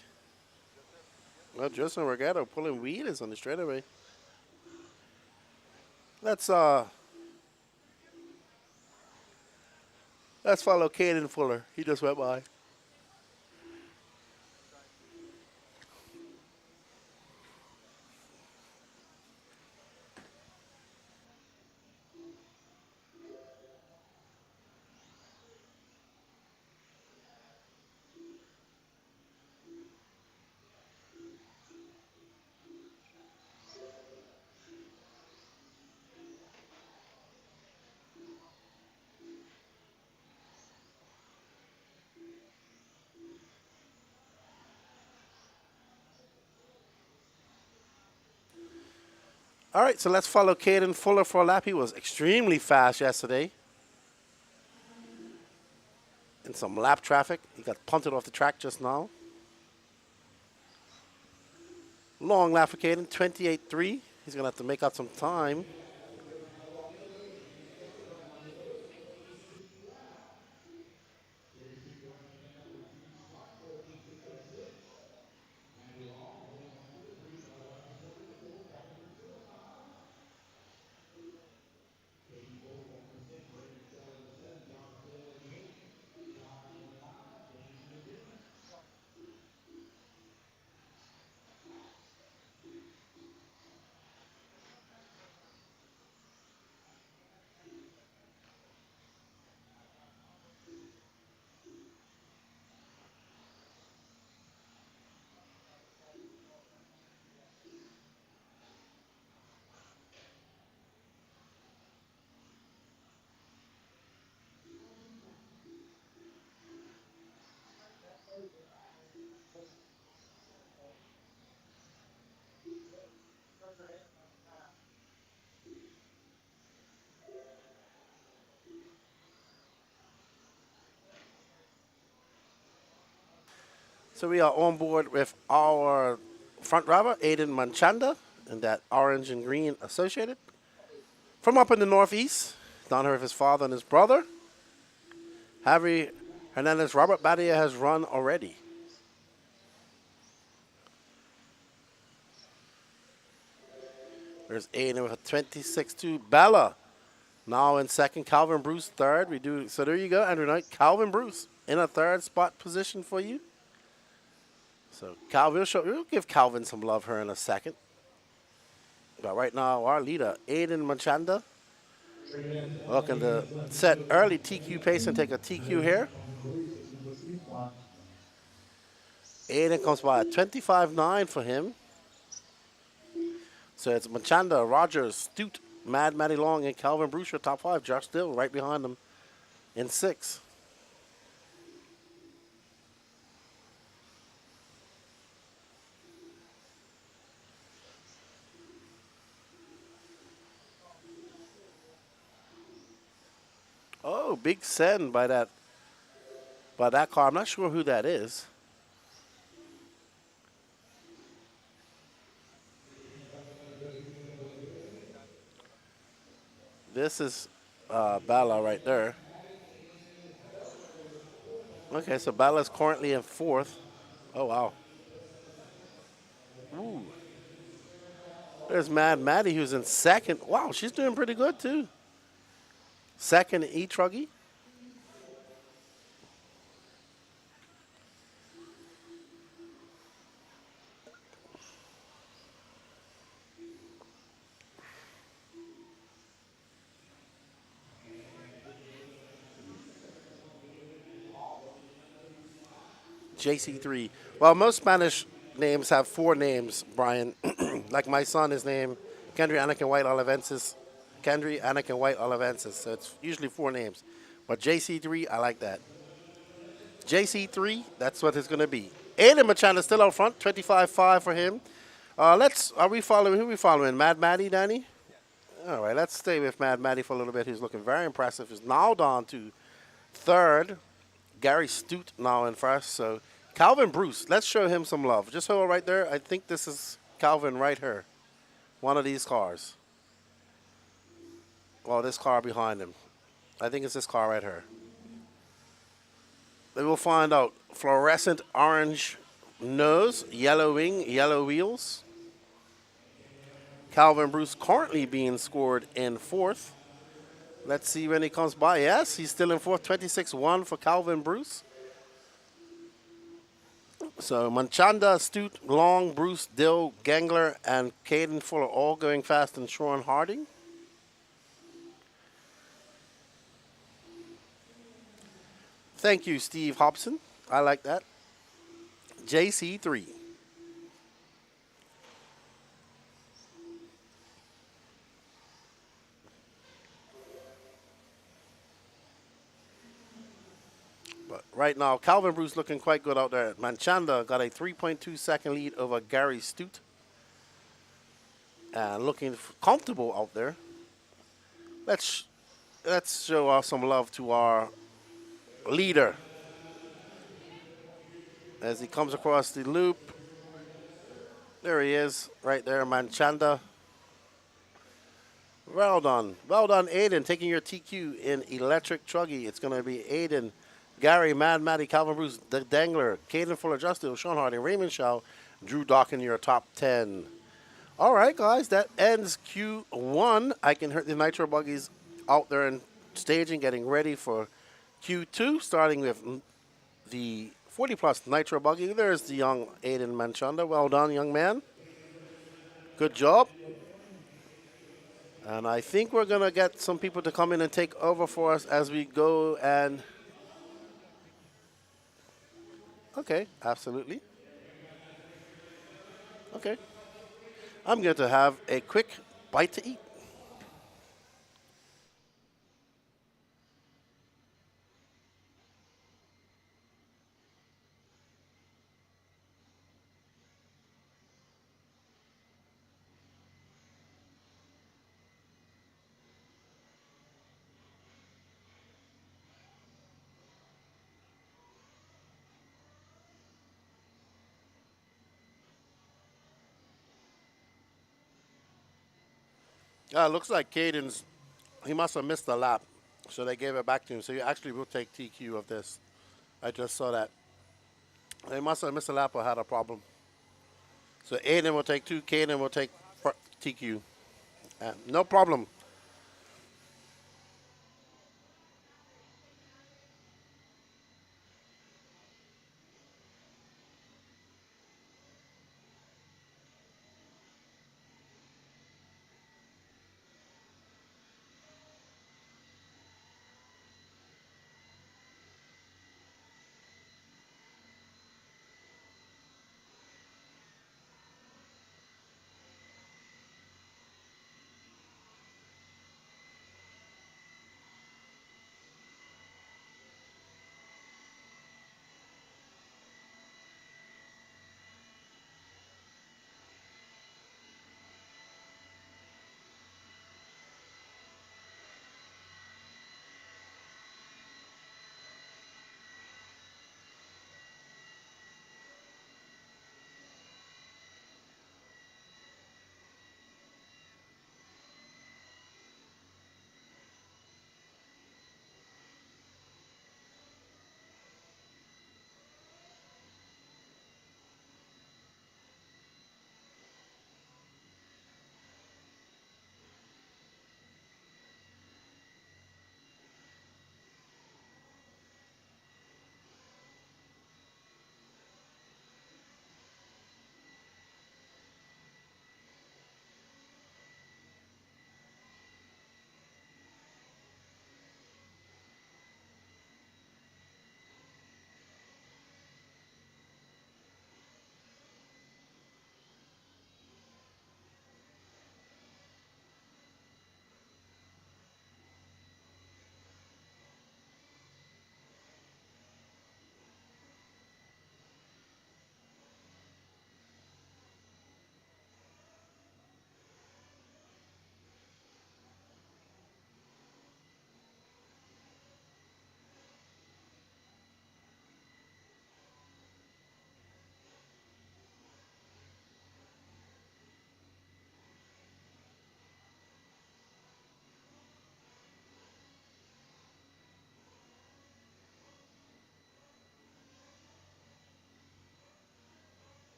Well, Justin Regato pulling wheelies on the straightaway. Let's follow Caden Fuller. He just went by. All right, so let's follow Caden Fuller for a lap. He was extremely fast yesterday in some lap traffic. He got punted off the track just now. Long lap for Caden, 28.3. He's going to have to make out some time. So we are on board with our front driver, Aiden Manchanda, and that orange and green associated. From up in the northeast, down here with his father and his brother, Javi Hernandez. Robert Badia has run already. There's Aiden with a 26-2. Bella now in second. Calvin Bruce third. So there you go, Andrew Knight. Calvin Bruce in a third spot position for you. So Calvin, we'll give Calvin some love here in a second. But right now, our leader, Aiden Manchanda, looking to set early TQ pace and take a TQ here. Aiden comes by at 25.9 for him. So it's Manchanda, Rogers, Stute, Mad Matty Long, and Calvin Bruce, your top five. Josh Still right behind them in six. Oh, big send by that car. I'm not sure who that is. This is Bala right there. Okay, so Bala's currently in fourth. Oh, wow. Ooh. There's Mad Maddie, who's in second. Wow, she's doing pretty good, too. Second, E-Truggy. JC3. Well, most Spanish names have four names, Brian. Like my son is named Kendry Anakin White Olivensis. Kendry Anakin White Olivensis. So it's usually four names. But JC3, I like that. JC3, that's what it's going to be. Aiden Machana still out front, 25.5 for him. Who are we following? Mad Maddie, Danny? All right, let's stay with Mad Maddie for a little bit. He's looking very impressive. He's now down to third. Gary Stute now in first. So Calvin Bruce, let's show him some love. Just hold right there. I think this is Calvin right here. One of these cars. Well, this car behind him. I think it's this car right here. Then we'll find out. Fluorescent orange nose, yellow wing, yellow wheels. Calvin Bruce currently being scored in fourth. Let's see when he comes by. Yes, he's still in fourth. 26.1 for Calvin Bruce. So Manchanda, Stute, Long, Bruce, Dill, Gangler, and Caden Fuller all going fast, and Sean Harding. Thank you, Steve Hobson. I like that. JC3. But right now, Calvin Bruce looking quite good out there. Manchanda got a 3.2 second lead over Gary Stute. and looking comfortable out there. Let's let's show some love to our leader as he comes across the loop. There he is, right there, Manchanda. Well done, Aiden, taking your TQ in electric truggy. It's going to be Aiden, Gary, Mad Matty, Calvin Bruce, The Dangler, Caden Fuller, Justice, Sean Harding, Raymond Shaw, Drew Dawkin, your top 10. All right, guys, that ends Q1. I can hear the Nitro Buggies out there and staging, getting ready for Q2, starting with the 40-plus Nitro Buggy. There's the young Aiden Manchanda. Well done, young man. Good job. And I think we're going to get some people to come in and take over for us as we go and... Okay, absolutely. Okay. I'm going to have a quick bite to eat. Looks like Caden's, he must have missed a lap. So they gave it back to him. So you actually will take TQ of this. I just saw that. They must have missed a lap or had a problem. So Aiden will take 2, Caden will take TQ. No problem.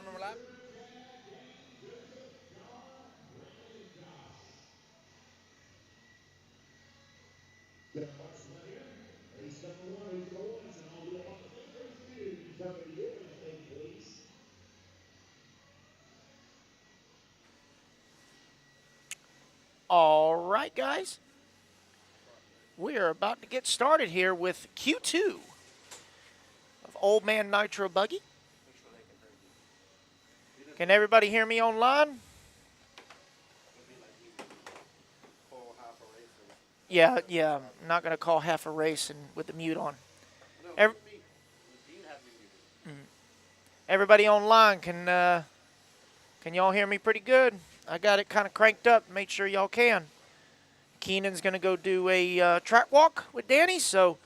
number lap.
All right, guys. We are about to get started here with Q2 of Old Man Nitro Buggy. Can everybody hear me online? Yeah, I'm not going to call half a race and with the mute on. Everybody online, can y'all hear me pretty good? I got it kind of cranked up. Make sure y'all can. Keenan's going to go do a track walk with Danny, so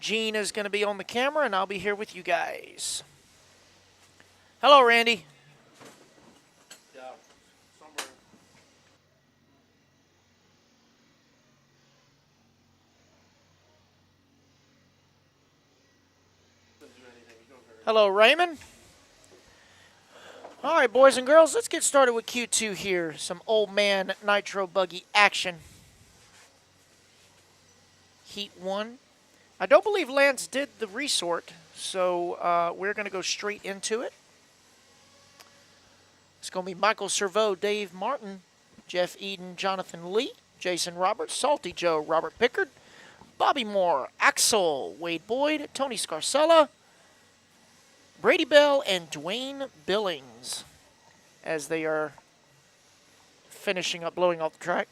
Gene is going to be on the camera, and I'll be here with you guys. Hello, Randy.
Yeah, somewhere.
Hello, Raymond. All right, boys and girls, let's get started with Q2 here. Some Old Man Nitro Buggy action. Heat 1. I don't believe Lance did the resort, so we're going to go straight into it. It's going to be Michael Servo, Dave Martin, Jeff Eden, Jonathan Lee, Jason Roberts, Salty Joe, Robert Pickard, Bobby Moore, Axel, Wade Boyd, Tony Scarcella, Brady Bell, and Dwayne Billings as they are finishing up blowing off the track.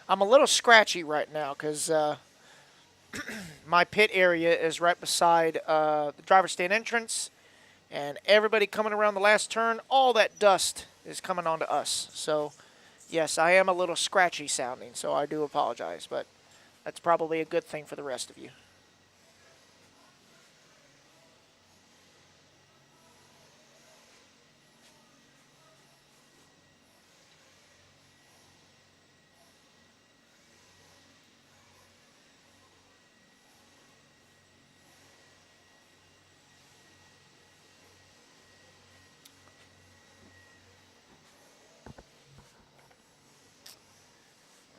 I'm a little scratchy right now because my pit area is right beside the driver's stand entrance, and everybody coming around the last turn, all that dust is coming onto us. So, yes, I am a little scratchy sounding, so I do apologize, but that's probably a good thing for the rest of you.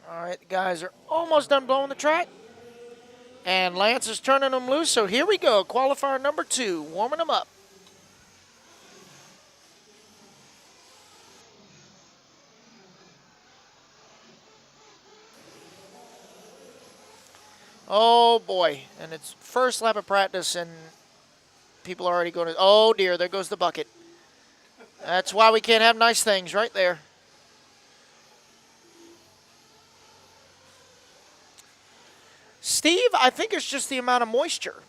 All right, the guys are almost done blowing the track. And Lance is turning them loose, so here we go. Qualifier number 2, warming them up. Oh, boy. And it's first lap of practice, and people are already going to, oh, dear, there goes the bucket. That's why we can't have nice things right there. Steve, I think it's just the amount of moisture.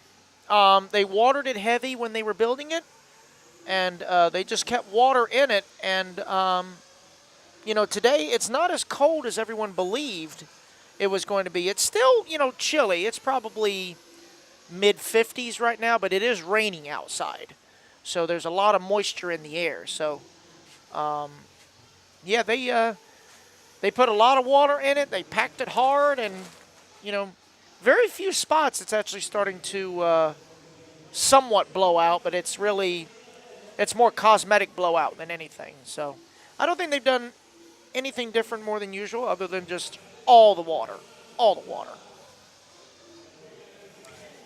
They watered it heavy when they were building it, and they just kept water in it. And, you know, today it's not as cold as everyone believed it was going to be. It's still, you know, chilly. It's probably mid-50s right now, but it is raining outside. So there's a lot of moisture in the air. So, yeah, they put a lot of water in it. They packed it hard, and, you know, very few spots it's actually starting to somewhat blow out, but it's more cosmetic blowout than anything. So I don't think they've done anything different more than usual other than just all the water.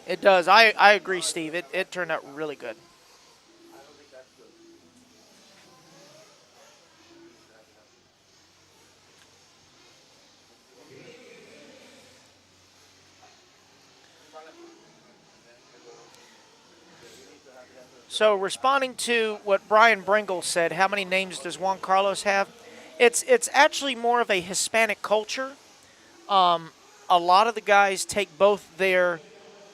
It does. I agree, Steve. It turned out really good. So responding to what Brian Bringle said, how many names does Juan Carlos have? It's actually more of a Hispanic culture. A lot of the guys take both their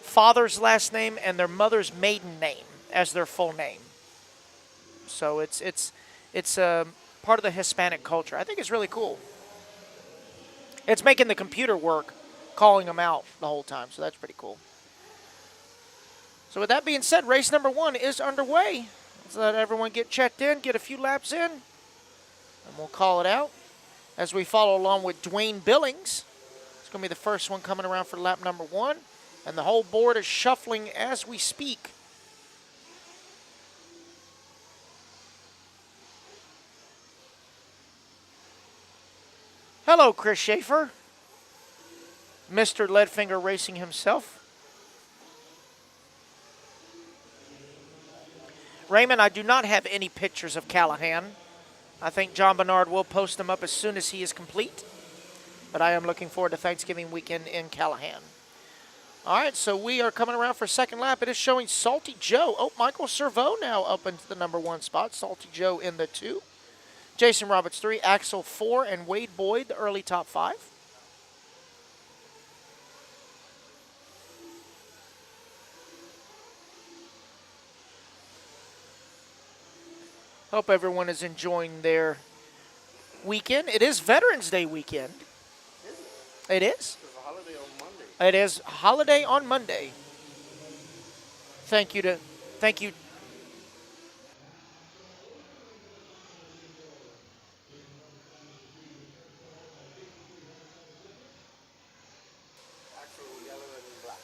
father's last name and their mother's maiden name as their full name. So it's part of the Hispanic culture. I think it's really cool. It's making the computer work, calling them out the whole time, so that's pretty cool. So with that being said, race number 1 is underway. Let's let everyone get checked in, get a few laps in, and we'll call it out. as we follow along with Dwayne Billings. It's going to be the first one coming around for lap number 1. And the whole board is shuffling as we speak. Hello, Chris Schaefer. Mr. Leadfinger Racing himself. Raymond, I do not have any pictures of Callahan. I think John Bernard will post them up as soon as he is complete. But I am looking forward to Thanksgiving weekend in Callahan. All right, so we are coming around for second lap. It is showing Salty Joe. Oh, Michael Servo now up into the number 1 spot. Salty Joe in the 2. Jason Roberts 3, Axel 4, and Wade Boyd, the early top 5. Hope everyone is enjoying their weekend. It is Veterans Day weekend. It is.
It's a holiday on Monday.
It is holiday on Monday. Thank you.
Actual yellow and black.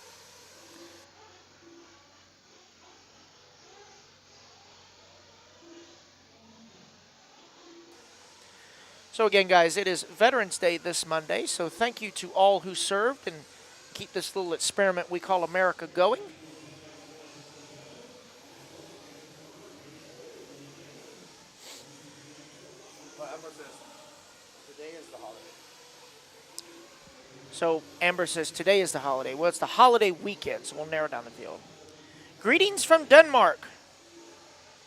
So again, guys, it is Veterans Day this Monday, so thank you to all who served and keep this little experiment we call America going.
But Amber says today is the holiday.
So Amber says today is the holiday. Well, it's the holiday weekend, so we'll narrow down the field. Greetings from Denmark.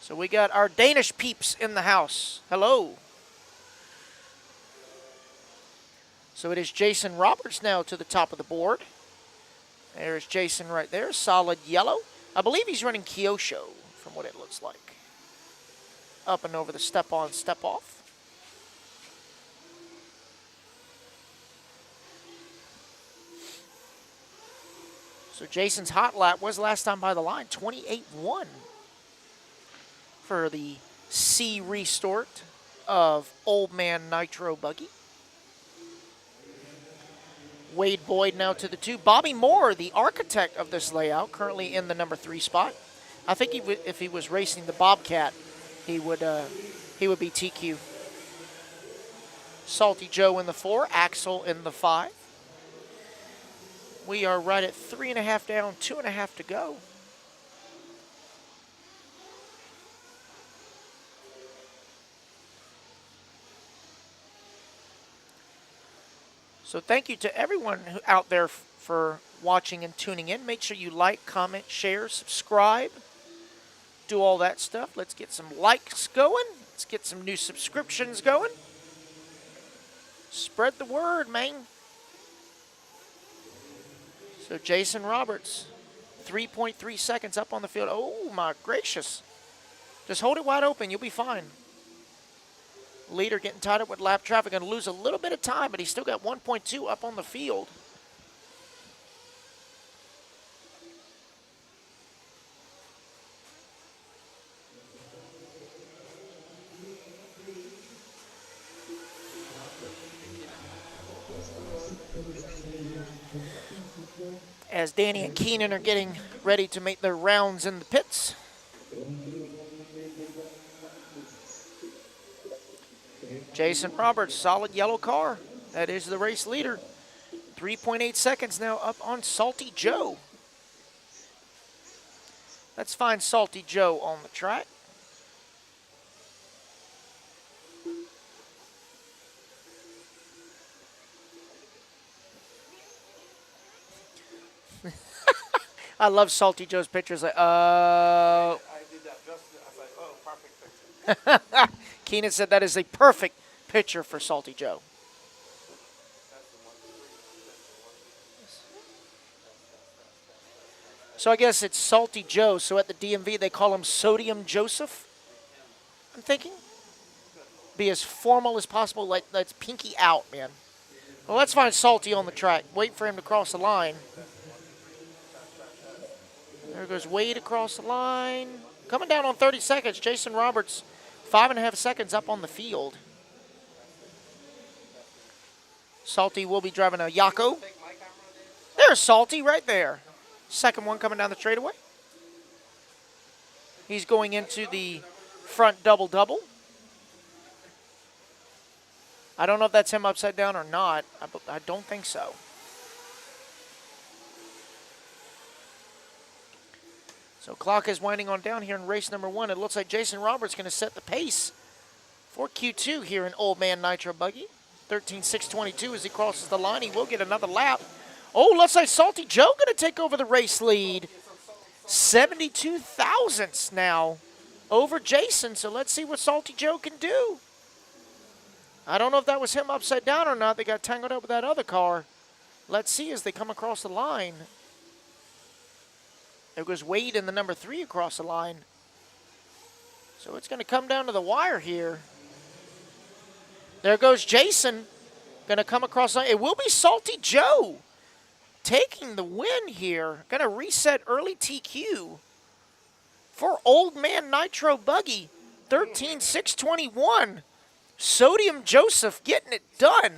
So we got our Danish peeps in the house. Hello. So it is Jason Roberts now to the top of the board. There's Jason right there, solid yellow. I believe he's running Kyosho from what it looks like. Up and over the step on, step off. So Jason's hot lap was last time by the line, 28-1 for the C restart of Old Man Nitro Buggy. Wade Boyd now to the 2. Bobby Moore, the architect of this layout, currently in the number 3 spot. I think if he was racing the Bobcat, he would be TQ. Salty Joe in the 4, Axel in the 5. We are right at 3.5 down, 2.5 to go. So thank you to everyone out there for watching and tuning in. Make sure you like, comment, share, subscribe, do all that stuff. Let's get some likes going. Let's get some new subscriptions going. Spread the word, man. So Jason Roberts, 3.3 seconds up on the field. Oh, my gracious. Just hold it wide open. You'll be fine. Leader getting tied up with lap traffic. Going to lose a little bit of time, but he's still got 1.2 up on the field. As Danny and Keenan are getting ready to make their rounds in the pits. Jason Roberts, solid yellow car. That is the race leader. 3.8 seconds now up on Salty Joe. Let's find Salty Joe on the track. I love Salty Joe's pictures. Like,
I did that just. I was like, oh, perfect picture.
Keenan said that is a perfect picture for Salty Joe. So I guess it's Salty Joe. So at the DMV they call him Sodium Joseph. I'm thinking. Be as formal as possible. Like, let's pinky out, man. Well, let's find Salty on the track. Wait for him to cross the line. There goes Wade across the line. Coming down on 30 seconds. Jason Roberts, 5.5 seconds up on the field. Salty will be driving a Yako. There's Salty right there. Second one coming down the straightaway. He's going into the front double-double. I don't know if that's him upside down or not. I don't think so. So clock is winding on down here in race number 1. It looks like Jason Roberts going to set the pace for Q2 here in Old Man Nitro Buggy. 13.622 as he crosses the line. He will get another lap. Oh, looks like Salty Joe going to take over the race lead. 72 thousandths now over Jason. So let's see what Salty Joe can do. I don't know if that was him upside down or not. They got tangled up with that other car. Let's see as they come across the line. There goes Wade in the number 3 across the line. So it's going to come down to the wire here. There goes Jason. Going to come across the line. It will be Salty Joe taking the win here. Going to reset early TQ for Old Man Nitro Buggy. 13.621. Sodium Joseph getting it done.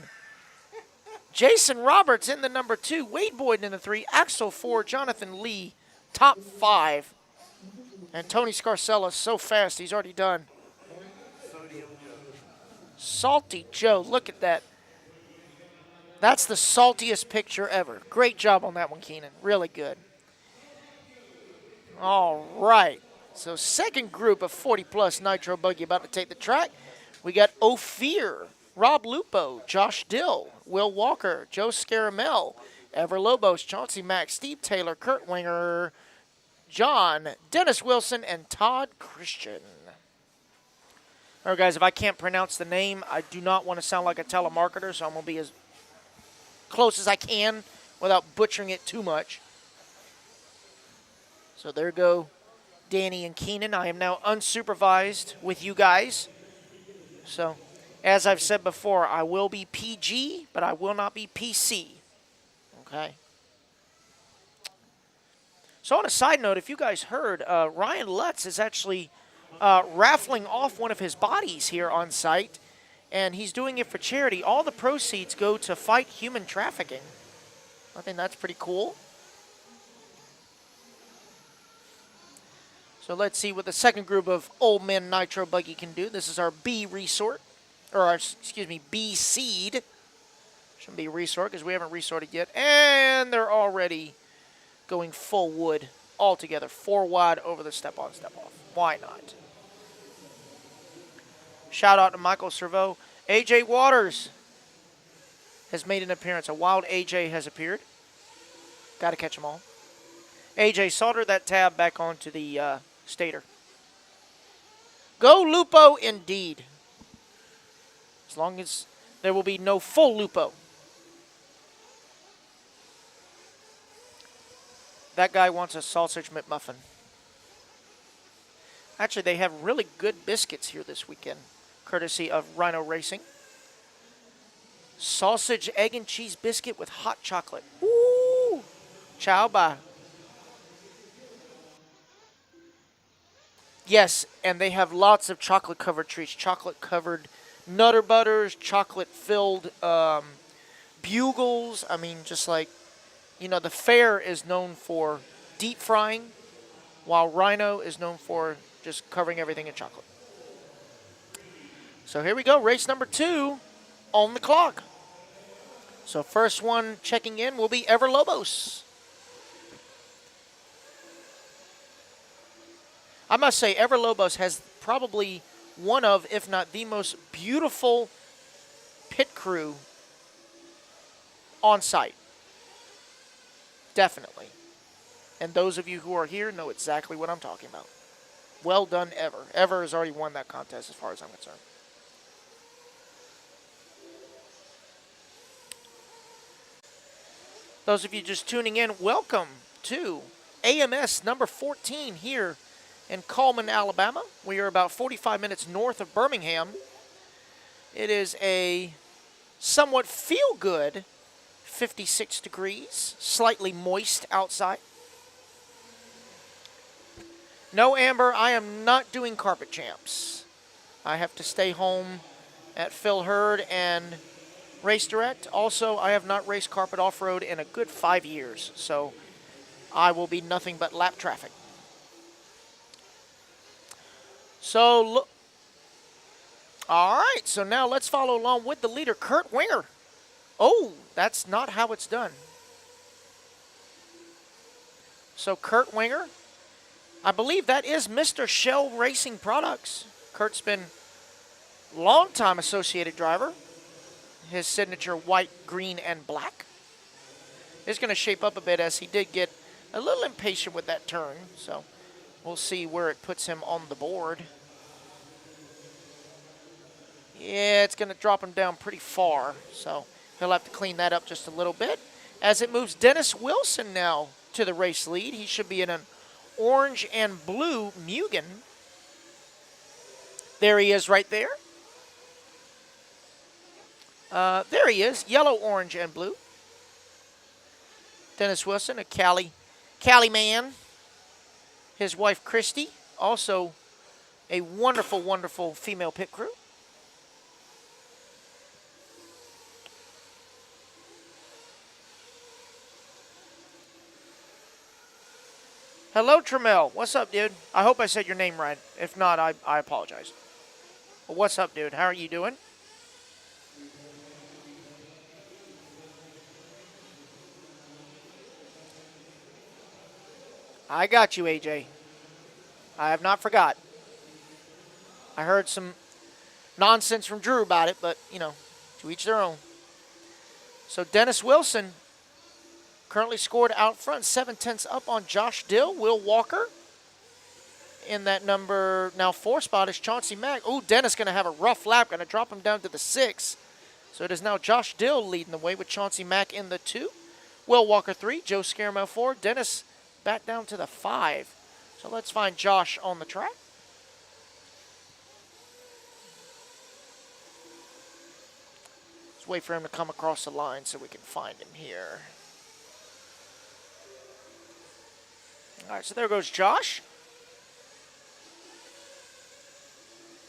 Jason Roberts in the number 2. Wade Boyd in the 3. Axel 4. Jonathan Lee. Top 5. And Tony Scarcella so fast, he's already done. Salty Joe, look at that. That's the saltiest picture ever. Great job on that one, Keenan. Really good. All right. So second group of 40-plus Nitro Buggy about to take the track. We got Ophir, Rob Lupo, Josh Dill, Will Walker, Joe Scaramel, Ever Lobos, Chauncey Mack, Steve Taylor, Kurt Winger, John, Dennis Wilson, and Todd Christian. All right, guys, if I can't pronounce the name, I do not want to sound like a telemarketer, so I'm going to be as close as I can without butchering it too much. So there go Danny and Keenan. I am now unsupervised with you guys. So, as I've said before, I will be PG, but I will not be PC. Okay? So on a side note, if you guys heard, Ryan Lutz is actually raffling off one of his bodies here on site, and he's doing it for charity. All the proceeds go to fight human trafficking. I think that's pretty cool. So let's see what the second group of Old Men Nitro Buggy can do. This is our B resort, or our, excuse me, B seed. Shouldn't be resort because we haven't resorted yet. And they're already going full wood altogether. 4 wide over the step on, step off. Why not? Shout out to Michael Servo. AJ Waters has made an appearance. A wild AJ has appeared. Got to catch them all. AJ, solder that tab back onto the stator. Go Lupo indeed. As long as there will be no full Lupo. That guy wants a sausage McMuffin. Actually, they have really good biscuits here this weekend, courtesy of Rhino Racing. Sausage, egg, and cheese biscuit with hot chocolate. Woo! Ciao, bye. Yes, and they have lots of chocolate-covered treats. Chocolate-covered Nutter Butters, chocolate-filled bugles. I mean, just like, you know, the fair is known for deep frying, while Rhino is known for just covering everything in chocolate. So here we go, race number 2 on the clock. So first one checking in will be Ever Lobos. I must say, Ever Lobos has probably one of, if not the most beautiful pit crew on site. Definitely. And those of you who are here know exactly what I'm talking about. Well done, Ever. Ever has already won that contest as far as I'm concerned. Those of you just tuning in, welcome to AMS number 14 here in Cullman, Alabama. We are about 45 minutes north of Birmingham. It is a somewhat feel-good 56 degrees, slightly moist outside. No, Amber, I am not doing carpet champs. I have to stay home at Phil Hurd and Race Direct. Also, I have not raced carpet off-road in a good 5 years, so I will be nothing but lap traffic. So, look. All right, so now let's follow along with the leader, Kurt Winger. Oh, that's not how it's done. So, Kurt Winger, I believe that is Mr. Shell Racing Products. Kurt's been a long-time associated driver. His signature white, green, and black. It's going to shape up a bit as he did get a little impatient with that turn. So we'll see where it puts him on the board. Yeah, it's going to drop him down pretty far. So he'll have to clean that up just a little bit. As it moves Dennis Wilson now to the race lead. He should be in an orange and blue Mugen. There he is right there. There he is, yellow, orange, and blue. Dennis Wilson, a Cali man. His wife, Christy, also a wonderful, wonderful female pit crew. Hello, Trammell. What's up, dude? I hope I said your name right. If not, I apologize. Well, what's up, dude? How are you doing? I got you, AJ. I have not forgot. I heard some nonsense from Drew about it, but, you know, to each their own. So Dennis Wilson currently scored out front, 7/10 up on Josh Dill. Will Walker in that number, now 4 spot is Chauncey Mack. Oh, Dennis going to have a rough lap, going to drop him down to the 6. So it is now Josh Dill leading the way with Chauncey Mack in the 2. Will Walker 3, Joe Scaramel 4, Dennis back down to the 5. So let's find Josh on the track. Let's wait for him to come across the line so we can find him here. All right, so there goes Josh.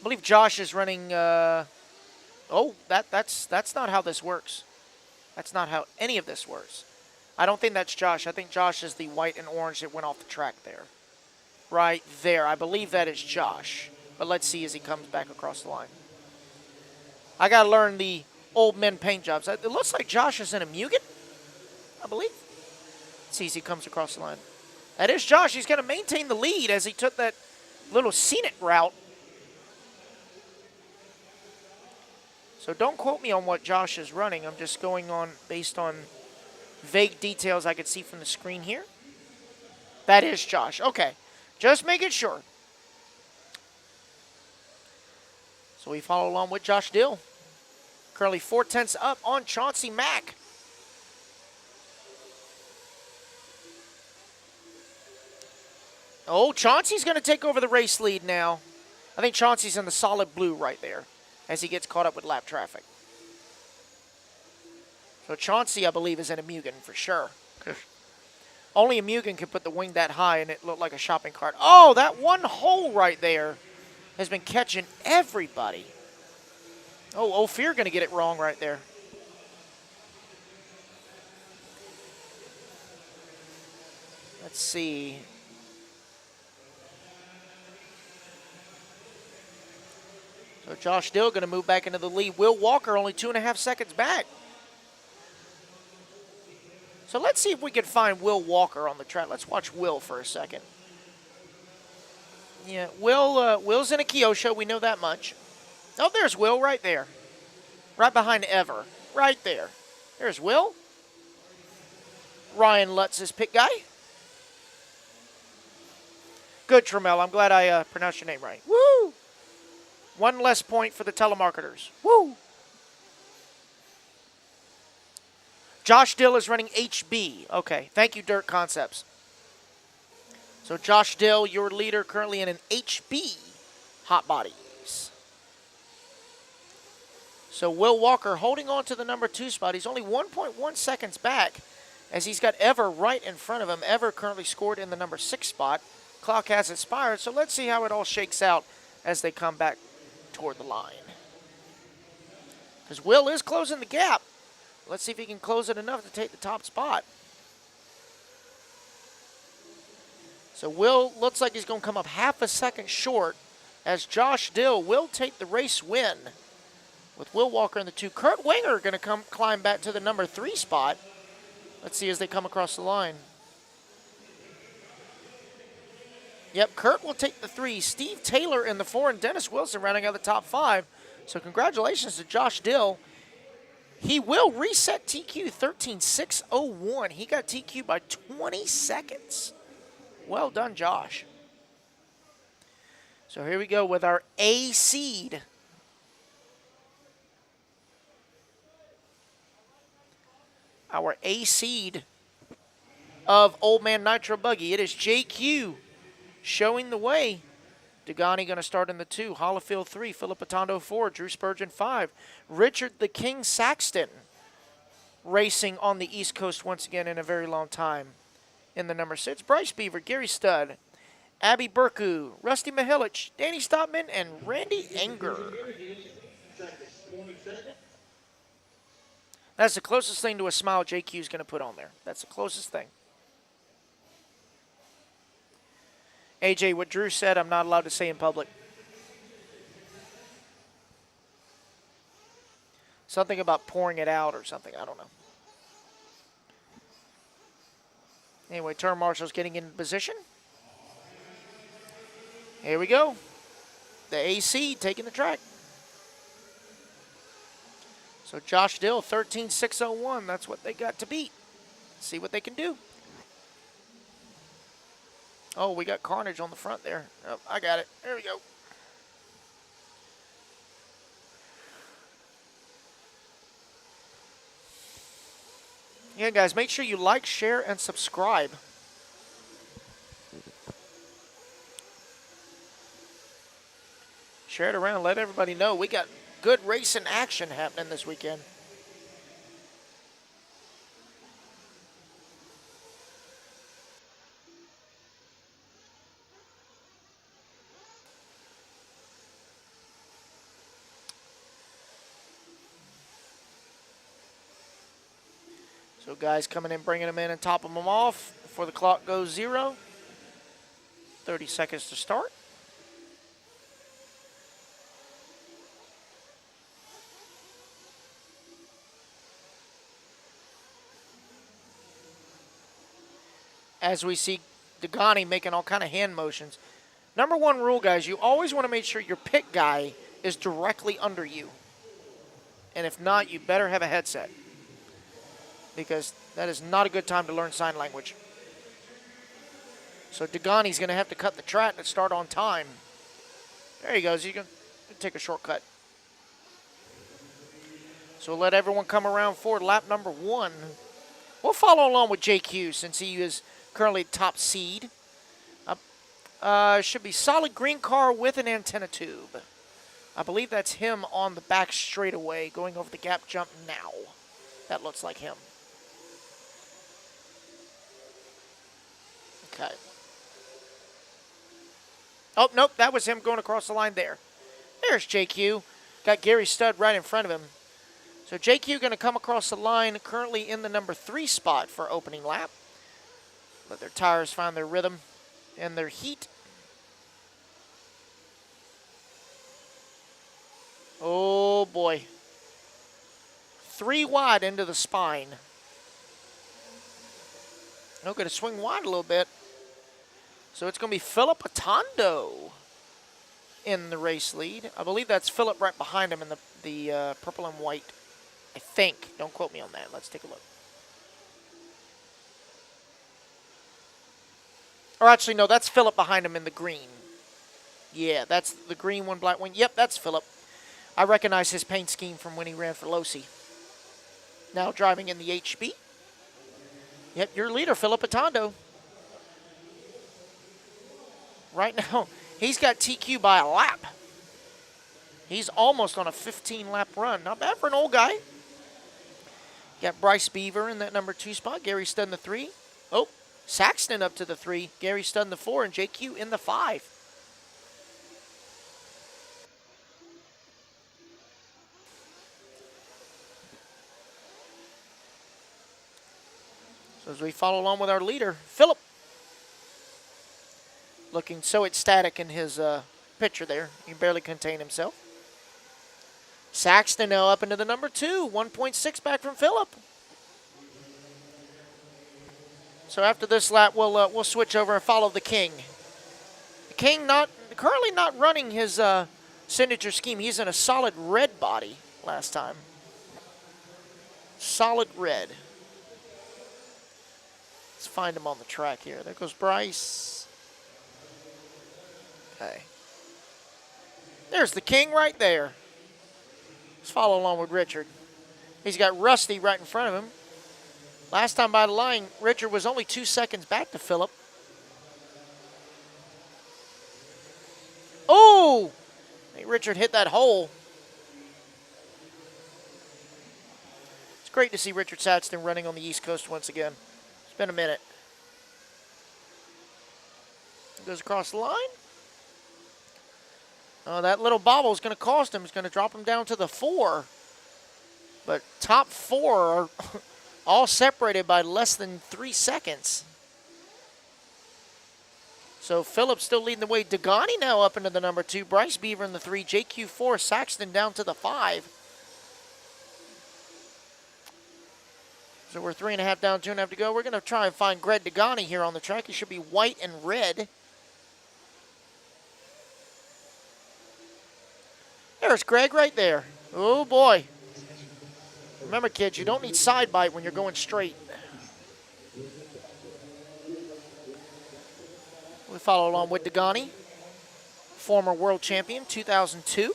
I believe Josh is running. Oh, that's not how this works. That's not how any of this works. I don't think that's Josh. I think Josh is the white and orange that went off the track there. Right there. I believe that is Josh. But let's see as he comes back across the line. I got to learn the old men paint jobs. It looks like Josh is in a Mugen, I believe. Let's see as he comes across the line. That is Josh. He's going to maintain the lead as he took that little scenic route. So don't quote me on what Josh is running. I'm just going on based on vague details I could see from the screen here. That is Josh. Okay. Just making sure. So we follow along with Josh Dill. Currently 4/10 up on Chauncey Mack. Oh, Chauncey's going to take over the race lead now. I think Chauncey's in the solid blue right there as he gets caught up with lap traffic. So Chauncey, I believe, is in a Mugen for sure. Only a Mugen can put the wing that high and it looked like a shopping cart. Oh, that one hole right there has been catching everybody. Oh, Ophir going to get it wrong right there. Let's see. So Josh Dill going to move back into the lead. Will Walker only 2.5 seconds back. So let's see if we can find Will Walker on the track. Let's watch Will for a second. Yeah, Will's in a Kyosho. We know that much. Oh, there's Will right there. Right behind Ever. Right there. There's Will. Ryan Lutz is pit guy. Good, Trammell. I'm glad I pronounced your name right. Woo! One less point for the telemarketers. Woo! Josh Dill is running HB. Okay, thank you, Dirt Concepts. So Josh Dill, your leader, currently in an HB Hot Bodies. So Will Walker holding on to the number 2 spot. He's only 1.1 seconds back as he's got Ever right in front of him. Ever currently scored in the number 6 spot. Clock has expired, so let's see how it all shakes out as they come back toward the line. Because Will is closing the gap. Let's see if he can close it enough to take the top spot. So Will looks like he's going to come up half a second short as Josh Dill will take the race win. With Will Walker in the 2. Kurt Winger going to climb back to the number 3 spot. Let's see as they come across the line. Yep, Kurt will take the 3. Steve Taylor in the 4 and Dennis Wilson rounding out the top 5. So congratulations to Josh Dill. He will reset TQ 13.601. He got TQ by 20 seconds. Well done, Josh. So here we go with our A seed. Our A seed of Old Man Nitro Buggy. It is JQ showing the way. Dugani going to start in the 2. Hollifield 3. Philip Atondo 4. Drew Spurgeon 5. Richard the King Saxton racing on the East Coast once again in a very long time in the number 6. Bryce Beaver, Gary Studd, Abby Burku, Rusty Mihilich, Danny Stopman, and Randy Enger. That's the closest thing to a smile JQ is going to put on there. That's the closest thing. AJ, what Drew said, I'm not allowed to say in public. Something about pouring it out or something. I don't know. Anyway, turn marshal's getting in position. Here we go. The AC taking the track. So Josh Dill, 13.601. That's what they got to beat. See what they can do. Oh, we got Carnage on the front there. Oh, I got it. There we go. Yeah, guys, make sure you like, share, and subscribe. Share it around. Let everybody know we got good racing action happening this weekend. So guys coming in, bringing them in and topping them off before the clock goes 0. 30 seconds to start. As we see Dugani making all kind of hand motions. Number 1 rule, guys, you always want to make sure your pit guy is directly under you. And if not, you better have a headset, because that is not a good time to learn sign language. So Dugani's going to have to cut the track and start on time. There he goes. He's going to take a shortcut. So let everyone come around for lap number 1. We'll follow along with JQ since he is currently top seed. Should be solid green car with an antenna tube. I believe that's him on the back straightaway going over the gap jump now. That looks like him. Okay. Oh, nope, that was him going across the line there. There's JQ. Got Gary Studd right in front of him. So JQ going to come across the line currently in the number 3 spot for opening lap. Let their tires find their rhythm and their heat. Oh, boy. 3 wide into the spine. Oh, going to swing wide a little bit. So it's going to be Philip Atondo in the race lead. I believe that's Philip right behind him in the purple and white. I think. Don't quote me on that. Let's take a look. Or actually, no, that's Philip behind him in the green. Yeah, that's the green one, black one. Yep, that's Philip. I recognize his paint scheme from when he ran for Losi. Now driving in the HB. Yep, your leader, Philip Atondo. Right now, he's got TQ by a lap. He's almost on a 15-lap run. Not bad for an old guy. Got Bryce Beaver in that number 2 spot. Gary Studd in the 3. Oh, Saxton up to the 3. Gary Studd in the 4. And JQ in the 5. As we follow along with our leader, Philip. Looking so ecstatic in his picture there. He can barely contain himself. Saxton now up into the number 2. 1.6 back from Philip. So after this lap, we'll switch over and follow the King. The King currently not running his signature scheme. He's in a solid red body last time. Solid red. Let's find him on the track here. There goes Bryce. Okay. There's the King right there. Let's follow along with Richard. He's got Rusty right in front of him. Last time by the line, Richard was only 2 seconds back to Philip. Oh! Hey, Richard hit that hole. It's great to see Richard Saxton running on the East Coast once again. It's been a minute. Goes across the line. Oh, that little bobble is going to cost him. It's going to drop him down to the 4. But top 4 are all separated by less than 3 seconds. So Phillips still leading the way. Dagani now up into the number 2. Bryce Beaver in the 3. JQ 4. Saxton down to the 5. So we're 3.5 down, 2.5 to go. We're going to try and find Greg Dagani here on the track. He should be white and red. There's Greg right there. Oh, boy. Remember, kids, you don't need side bite when you're going straight. We follow along with Dagani, former world champion, 2002.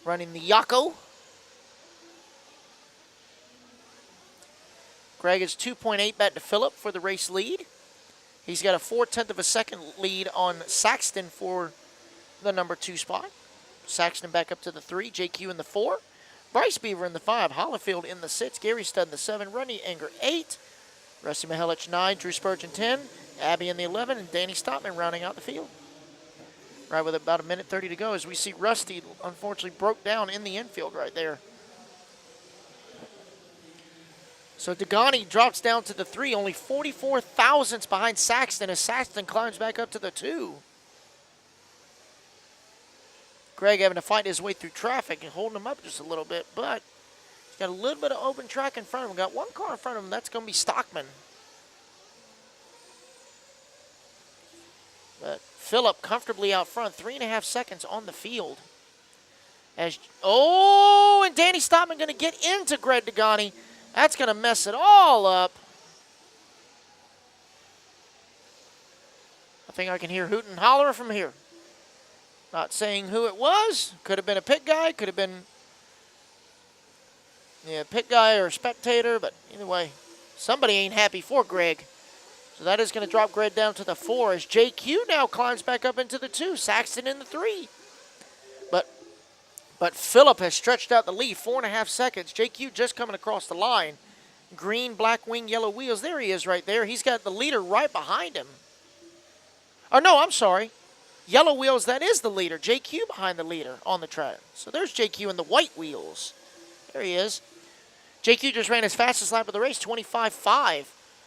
Running the Yako. Greg is 2.8 back to Phillip for the race lead. He's got a 0.4 of a second lead on Saxton for the number 2 spot. Saxton back up to the 3, JQ in the 4, Bryce Beaver in the 5, Hollifield in the 6, Gary Studd in the 7, Ronnie Anger 8, Rusty Mihelich 9, Drew Spurgeon 10, Abby in the 11, and Danny Stotman rounding out the field. Right with about 1:30 to go as we see Rusty unfortunately broke down in the infield right there. So Dagani drops down to the 3, only 44 thousandths behind Saxton as Saxton climbs back up to the 2. Greg having to fight his way through traffic and holding him up just a little bit, but he's got a little bit of open track in front of him. Got one car in front of him, that's going to be Stockman. But Phillip comfortably out front, 3.5 seconds on the field. And Danny Stockman going to get into Greg Dagani. That's going to mess it all up. I think I can hear hoot and holler from here. Not saying who it was. Could have been a pit guy. Could have been pit guy or a spectator. But either way, somebody ain't happy for Greg. So that is going to drop Greg down to the 4 as JQ now climbs back up into the 2. Saxton in the 3. But Phillip has stretched out the lead 4.5 seconds. JQ just coming across the line. Green, black wing, yellow wheels. There he is right there. He's got the leader right behind him. Oh, no, I'm sorry. Yellow wheels, that is the leader. JQ behind the leader on the track. So there's JQ in the white wheels. There he is. JQ just ran his fastest lap of the race, 25.5.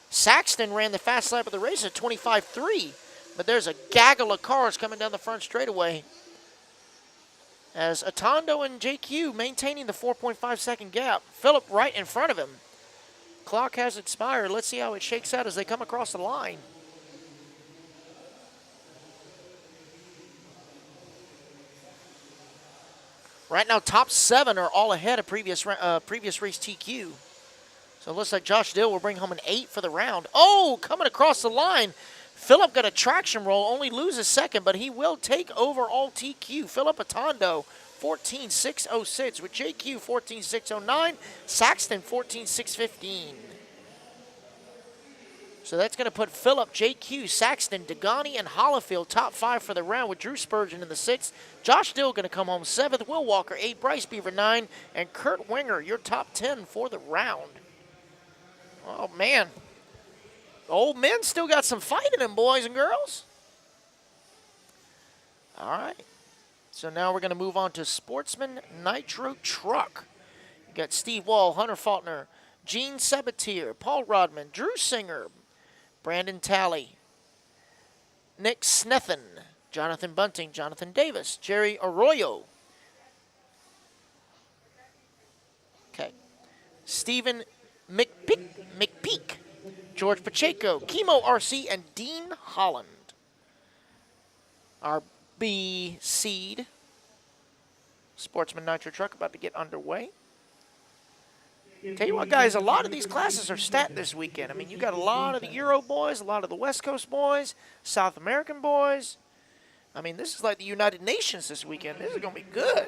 Saxton ran the fastest lap of the race at 25.3. But there's a gaggle of cars coming down the front straightaway. As Atondo and JQ maintaining the 4.5 second gap. Phillip right in front of him. Clock has expired. Let's see how it shakes out as they come across the line. Right now, top 7 are all ahead of previous race TQ. So it looks like Josh Dill will bring home an 8 for the round. Oh, coming across the line. Phillip got a traction roll, only loses second, but he will take over all TQ. Phillip Atondo, 14.606 with JQ 14.609, Saxton 14.615. So that's going to put Phillip, JQ, Saxton, Dagani, and Hollifield top 5 for the round with Drew Spurgeon in the 6th. Josh Dill going to come home 7th, Will Walker 8, Bryce Beaver 9, and Kurt Winger, your top 10 for the round. Oh, man. The old men still got some fight in them, boys and girls. All right. So now we're going to move on to Sportsman Nitro Truck. You got Steve Wall, Hunter Faulkner, Gene Sabatier, Paul Rodman, Drew Singer, Brandon Talley, Nick Snethen, Jonathan Bunting, Jonathan Davis, Jerry Arroyo. Okay. Stephen McPeak, George Pacheco, Chemo RC, and Dean Holland. Our B seed Sportsman Nitro truck about to get underway. Tell you what, guys, a lot of these classes are stat this weekend. I mean, you got a lot of the Euro boys, a lot of the West Coast boys, South American boys. I mean, this is like the United Nations this weekend. This is going to be good.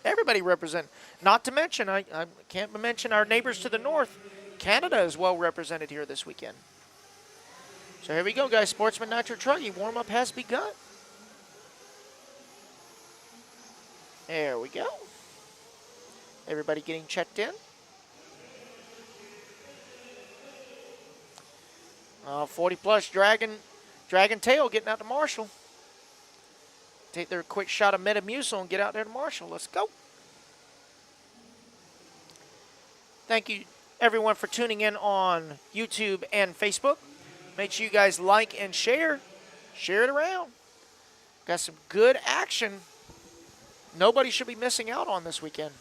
Everybody represented. Not to mention, I can't mention our neighbors to the north. Canada is well represented here this weekend. So here we go, guys. Sportsman Nitro Truggy warm-up has begun. There we go. Everybody getting checked in. 40-plus Dragon Tail getting out to Marshall. Take their quick shot of Metamucil and get out there to Marshall. Let's go. Thank you, everyone, for tuning in on YouTube and Facebook. Make sure you guys like and share. Share it around. Got some good action. Nobody should be missing out on this weekend.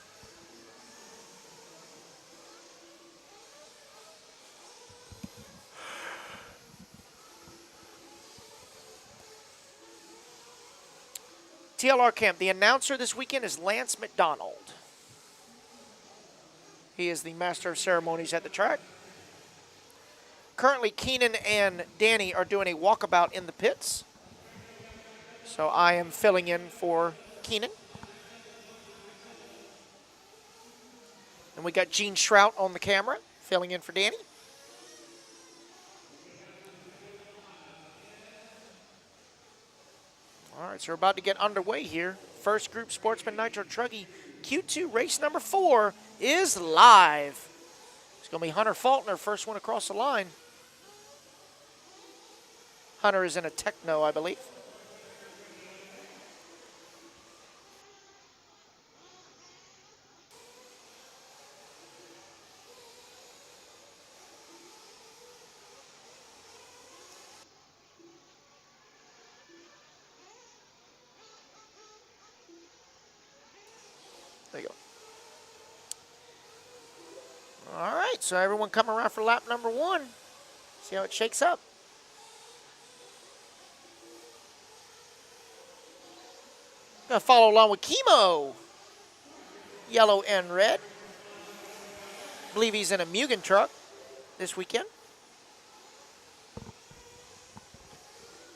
TLR Camp, the announcer this weekend is Lance McDonald. He is the master of ceremonies at the track. Currently, Keenan and Danny are doing a walkabout in the pits. So I am filling in for Keenan. And we got Gene Shrout on the camera, filling in for Danny. All right, so we're about to get underway here. First group Sportsman Nitro Truggy Q2 race number 4 is live. It's going to be Hunter Faulkner, first one across the line. Hunter is in a Techno, I believe. There you go. All right, so everyone come around for lap number 1. See how it shakes up. Gonna follow along with Chemo. Yellow and red. Believe he's in a Mugen truck this weekend.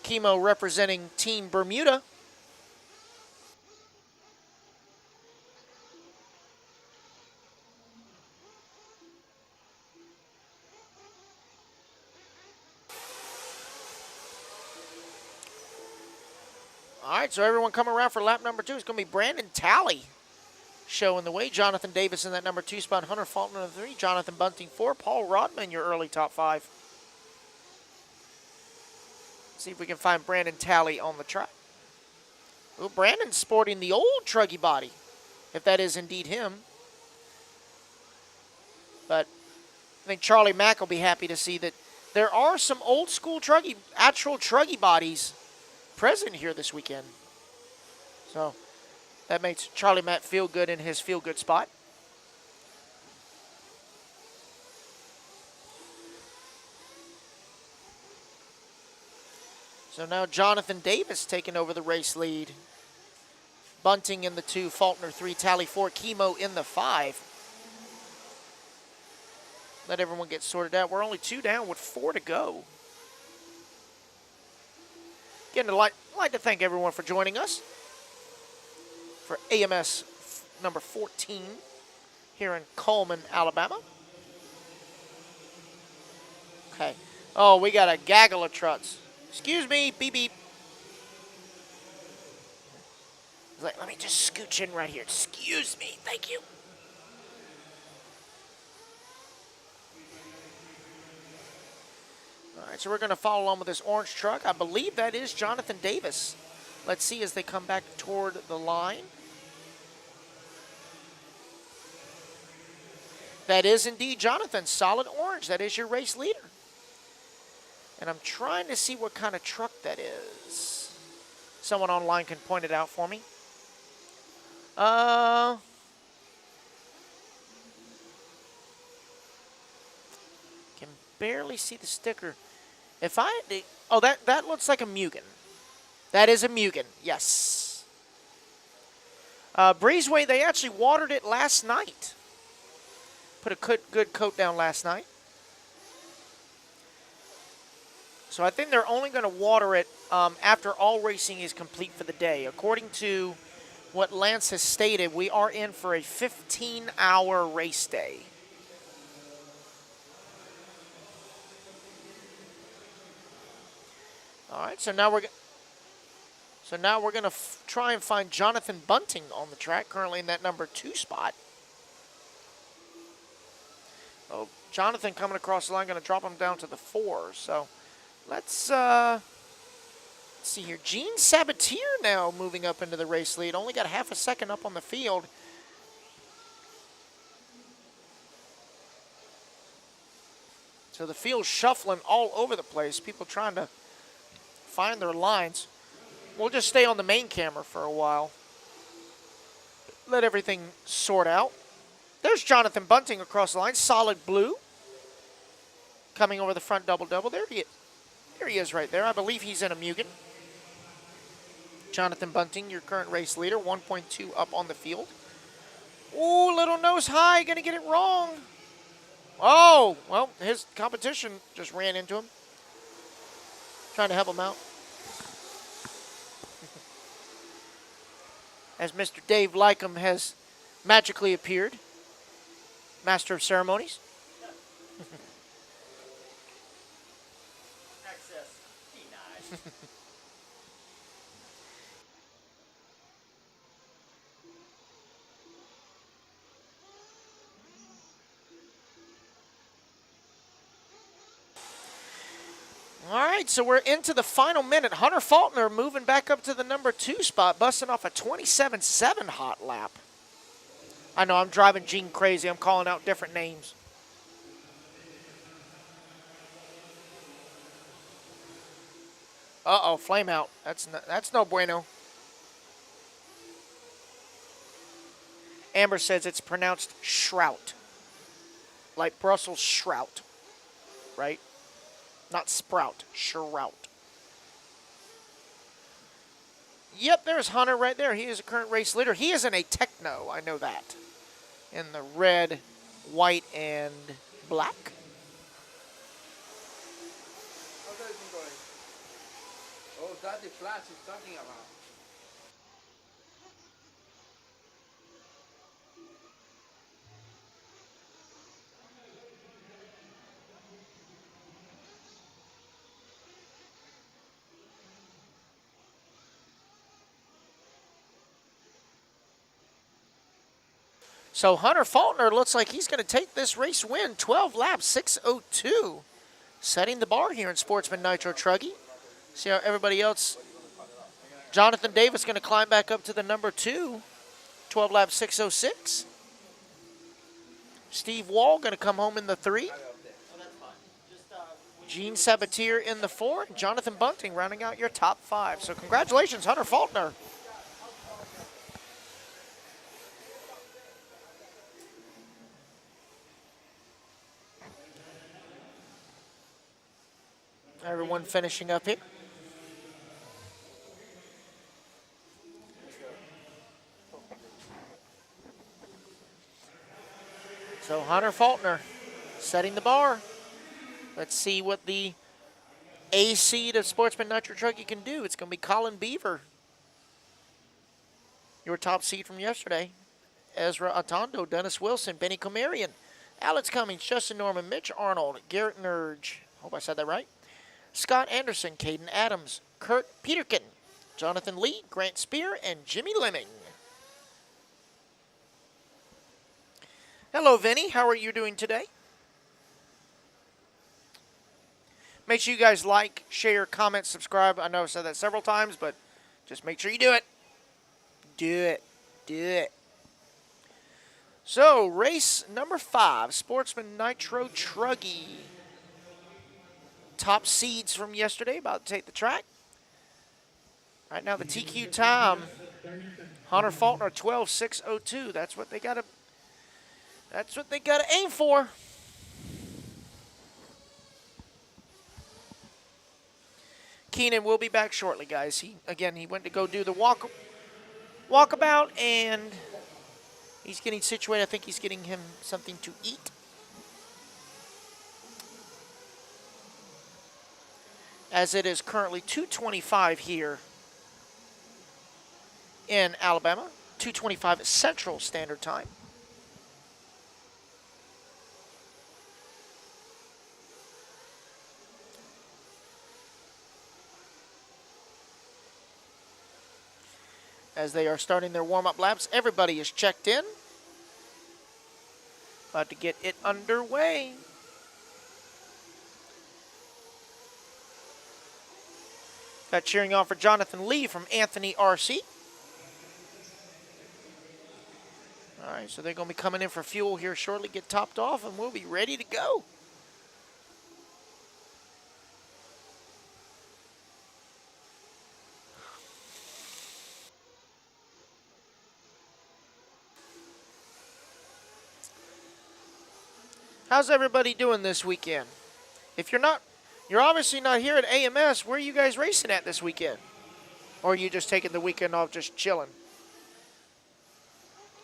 Chemo representing Team Bermuda. All right, so everyone come around for lap number 2. It's going to be Brandon Talley showing the way. Jonathan Davis in that number 2 spot. Hunter Faulkner in 3. Jonathan Bunting 4. Paul Rodman, your early top 5. See if we can find Brandon Talley on the track. Well, Brandon's sporting the old Truggy body, if that is indeed him. But I think Charlie Mack will be happy to see that there are some old school Truggy, actual Truggy bodies present here this weekend. So that makes Charlie Matt feel good in his feel good spot. So now Jonathan Davis taking over the race lead. Bunting in the 2, Faulkner 3, Talley 4, Chemo in the 5. Let everyone get sorted out. We're only 2 down with 4 to go. Again, I'd like to thank everyone for joining us for AMS number 14 here in Coleman, Alabama. Okay. Oh, we got a gaggle of trucks. Excuse me, beep beep. He's like, let me just scooch in right here. Excuse me, thank you. All right, so we're going to follow along with this orange truck. I believe that is Jonathan Davis. Let's see as they come back toward the line. That is indeed Jonathan. Solid orange. That is your race leader. And I'm trying to see what kind of truck that is. Someone online can point it out for me. Can barely see the sticker. If I had to, oh, that looks like a Mugen. That is a Mugen, yes. Breezeway, they actually watered it last night. Put a good coat down last night. So I think they're only going to water it after all racing is complete for the day. According to what Lance has stated, we are in for a 15-hour race day. All right, so now we're going to try and find Jonathan Bunting on the track, currently in that number 2 spot. Oh, Jonathan coming across the line, going to drop him down to the 4. So let's see here. Gene Sabatier now moving up into the race lead. Only got half a second up on the field. So the field's shuffling all over the place. People trying to find their lines. We'll just stay on the main camera for a while. Let everything sort out. There's Jonathan Bunting across the line. Solid blue. Coming over the front double-double. There he is. There he is right there. I believe he's in a Mugen. Jonathan Bunting, your current race leader. 1.2 up on the field. Ooh, little nose high. Going to get it wrong. Oh, well, his competition just ran into him. Trying to help him out. As Mr. Dave Lycum has magically appeared. Master of Ceremonies.
Access denied.
All right, so we're into the final minute. Hunter Faulkner moving back up to the number 2 spot, busting off a 27.7 hot lap. I know I'm driving Gene crazy. I'm calling out different names. Uh-oh, flame out. That's no bueno. Amber says it's pronounced shrout. Like Brussels sprout, right? Not sprout, shrout. Yep, there's Hunter right there. He is a current race leader. He is in a techno, I know that. In the red, white, and black.
How's everything going? Oh, that's the flash he's talking about.
So Hunter Faulkner looks like he's going to take this race win. 12 laps, 6:02. Setting the bar here in Sportsman Nitro Truggy. See how everybody else. Jonathan Davis going to climb back up to the number 2. 12 laps, 6:06. Steve Wall going to come home in the 3. Gene Sabatier in the 4. And Jonathan Bunting rounding out your top 5. So congratulations, Hunter Faulkner. Everyone finishing up here. So Hunter Faulkner setting the bar. Let's see what the A seed of Sportsman Nitro Truggy can do. It's going to be Colin Beaver. Your top seed from yesterday. Ezra Atondo, Dennis Wilson, Benny Comarian, Alex Cummings, Justin Norman, Mitch Arnold, Garrett Nurge. Hope I said that right. Scott Anderson, Caden Adams, Kurt Peterkin, Jonathan Lee, Grant Spear, and Jimmy Lemming. Hello, Vinny. How are you doing today? Make sure you guys like, share, comment, subscribe. I know I've said that several times, but just make sure you do it. Do it. Do it. So, race number 5, Sportsman Nitro Truggy. Top seeds from yesterday about to take the track. Right now, the TQ time, Hunter Faulkner 12.602. That's what they gotta aim for. Keenan will be back shortly, guys. He went to go do the walkabout, and he's getting situated. I think he's getting him something to eat. As it is currently 2:25 here in Alabama, 2:25 Central Standard Time. As they are starting their warm-up laps, everybody is checked in. About to get it underway. Got cheering on for Jonathan Lee from Anthony RC. All right, so they're going to be coming in for fuel here shortly, get topped off, and we'll be ready to go. How's everybody doing this weekend? If you're obviously not here at AMS. Where are you guys racing at this weekend? Or are you just taking the weekend off, just chilling?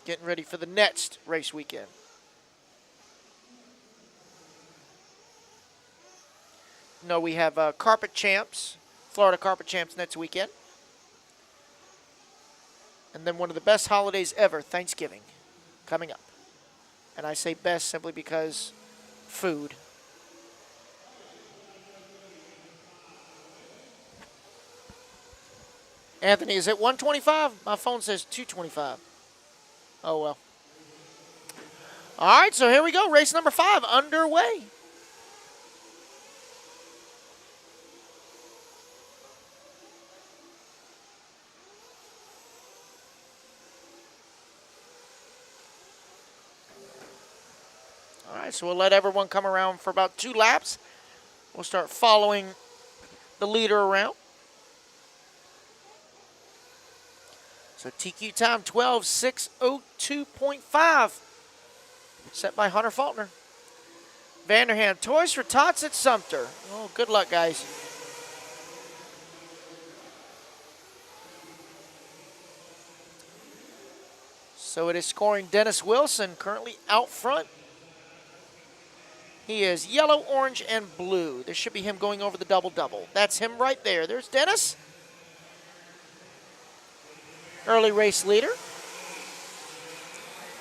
Getting ready for the next race weekend. No, we have Carpet Champs, Florida Carpet Champs next weekend. And then one of the best holidays ever, Thanksgiving, coming up. And I say best simply because food. Anthony, is it 125? My phone says 225. Oh, well. All right, so here we go. Race number 5 underway. All right, so we'll let everyone come around for about 2 laps. We'll start following the leader around. So TQ time 12.602.5, set by Hunter Faulkner. Vanderham, Toys for Tots at Sumter. Oh, good luck, guys. So it is scoring Dennis Wilson, currently out front. He is yellow, orange, and blue. This should be him going over the double-double. That's him right there. There's Dennis. Early race leader.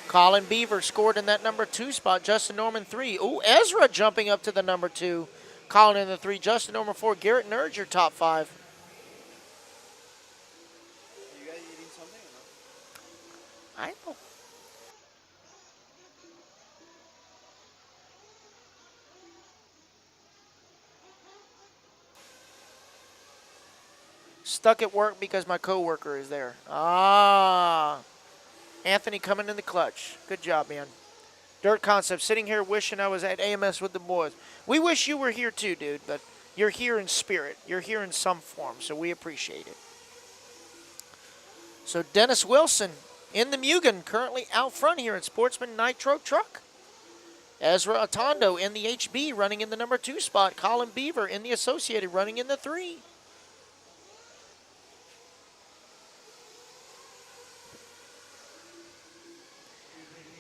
Colin Beaver scored in that number 2 spot. Justin Norman 3. Ooh, Ezra jumping up to the number 2. Colin in the 3. Justin Norman 4. Garrett Nerge, your top 5.
You guys eating something or no?
I know. Stuck at work because my coworker is there. Ah. Anthony coming in the clutch. Good job, man. Dirt Concept sitting here wishing I was at AMS with the boys. We wish you were here too, dude, but you're here in spirit. You're here in some form, so we appreciate it. So Dennis Wilson in the Mugen, currently out front here in Sportsman Nitro Truck. Ezra Atondo in the HB running in the number 2 spot. Colin Beaver in the Associated running in the 3.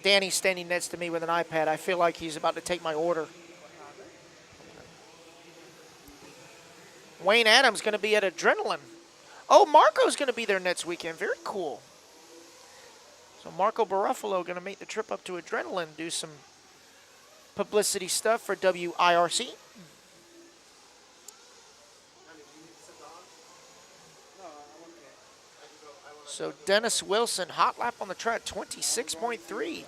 Danny's standing next to me with an iPad. I feel like he's about to take my order. Wayne Adams going to be at Adrenaline. Oh, Marco's going to be there next weekend. Very cool. So Marco Baruffalo going to make the trip up to Adrenaline, do some publicity stuff for WIRC. So Dennis Wilson, hot lap on the track, 26.3.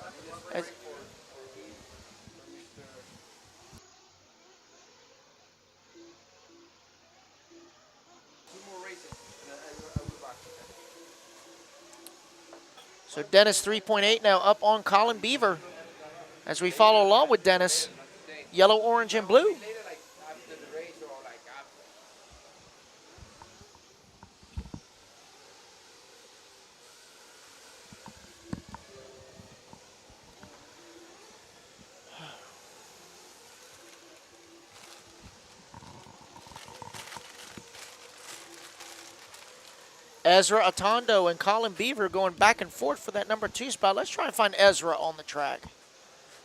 So Dennis 3.8 now up on Colin Beaver as we follow along with Dennis. Yellow, orange, and blue.
Later, like after the race or like after.
Ezra Atondo and Colin Beaver going back and forth for that number 2 spot. Let's try and find Ezra on the track.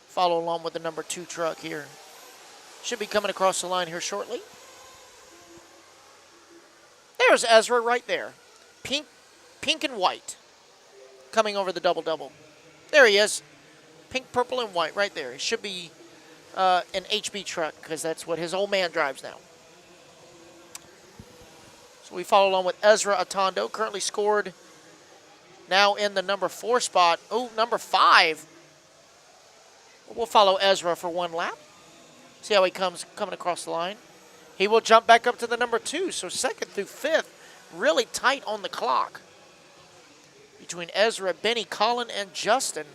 Follow along with the number 2 truck here. Should be coming across the line here shortly. There's Ezra right there. Pink and white. Coming over the double-double. There he is. Pink, purple, and white right there. He should be an HB truck because that's what his old man drives now. So we follow along with Ezra Atondo, currently scored now in the number 4 spot. Oh, number 5. We'll follow Ezra for 1 lap. See how he comes coming across the line. He will jump back up to the number 2. So 2nd through 5th, really tight on the clock between Ezra, Benny, Colin, and Justin.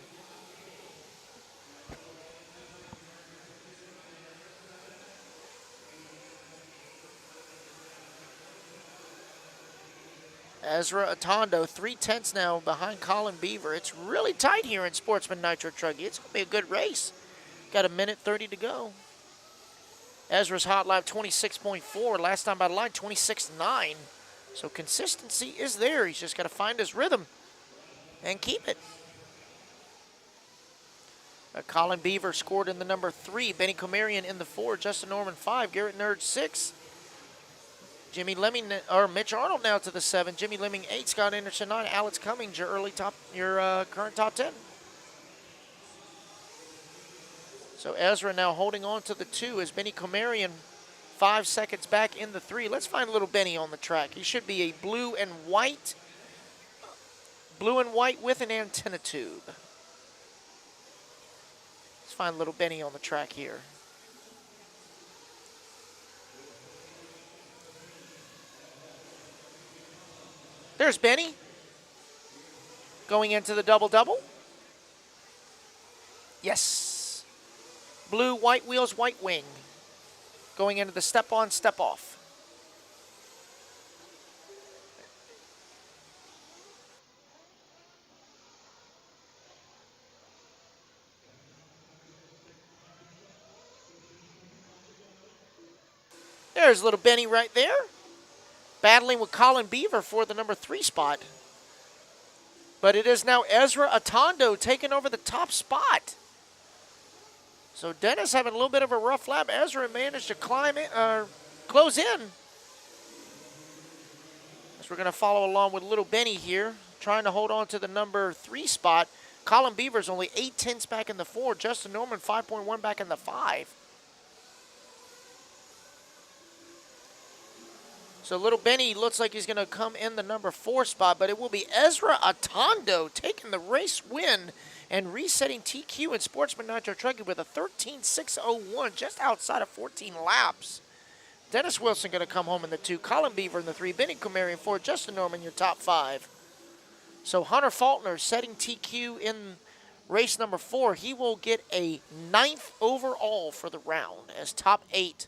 Ezra Atondo, 3/10 now behind Colin Beaver. It's really tight here in Sportsman Nitro Truggy. It's going to be a good race. Got a minute 30 to go. Ezra's hot lap 26.4. Last time by the line, 26.9. So consistency is there. He's just got to find his rhythm and keep it. Colin Beaver scored in the number 3. Benny Comarian in the 4. Justin Norman 5. Garrett Nerd 6. Jimmy Lemming, or Mitch Arnold now to the 7. Jimmy Lemming 8. Scott Anderson 9. Alex Cummings, your current top 10. So Ezra now holding on to the 2 as Benny Comarian 5 seconds back in the 3. Let's find little Benny on the track. He should be a blue and white with an antenna tube. Let's find little Benny on the track here. There's Benny going into the double-double. Yes. Blue, white wheels, white wing. Going into the step-on, step-off. There's little Benny right there. Battling with Colin Beaver for the number 3 spot. But it is now Ezra Atondo taking over the top spot. So Dennis having a little bit of a rough lap. Ezra managed to close in. As we're going to follow along with little Benny here, trying to hold on to the number 3 spot. Colin Beaver's only 8/10 back in the 4. Justin Norman 5.1 back in the 5. So little Benny looks like he's going to come in the number 4 spot, but it will be Ezra Atondo taking the race win and resetting TQ in Sportsman Nitro Truggy with a 13.601, just outside of 14 laps. Dennis Wilson going to come home in the 2, Colin Beaver in the 3, Benny Comarian 4, Justin Norman your top 5. So Hunter Faulkner setting TQ in race number 4. He will get a 9th overall for the round as top 8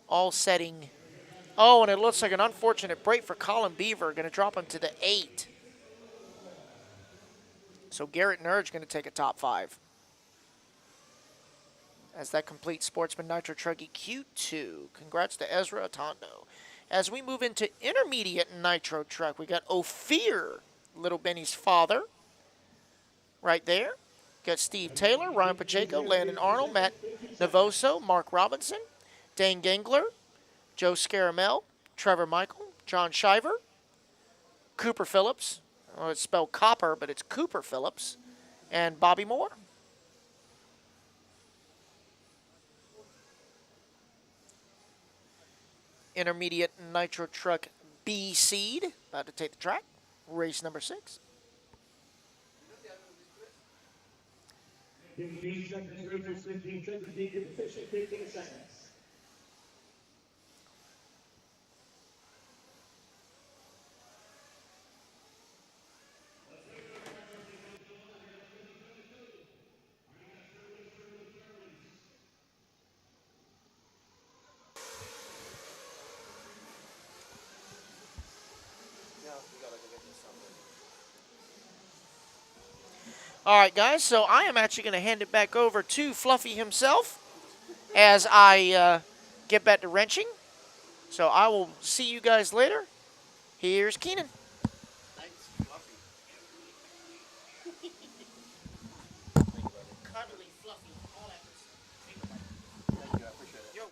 all setting. Oh, and it looks like an unfortunate break for Colin Beaver. Going to drop him to the 8. So Garrett Nerdge going to take a top 5. As that completes Sportsman Nitro Truggy Q2. Congrats to Ezra Atondo. As we move into intermediate Nitro Truck, we got Ophir, little Benny's father, right there. Got Steve Taylor, Ryan Pacheco, Landon Arnold, Matt Navoso, Mark Robinson, Dane Gengler, Joe Scaramel, Trevor Michael, John Shiver, Cooper Phillips. Well, it's spelled Copper, but it's Cooper Phillips, and Bobby Moore. Intermediate Nitro Truck B seed, about to take the track. Race number 6. All right, guys, so I am actually going to hand it back over to Fluffy himself as I get back to wrenching. So I will see you guys later. Here's Keenan.
Thanks, Fluffy.
Cuddly, Fluffy, all that good stuff.
Thank you, I appreciate it.
Yo.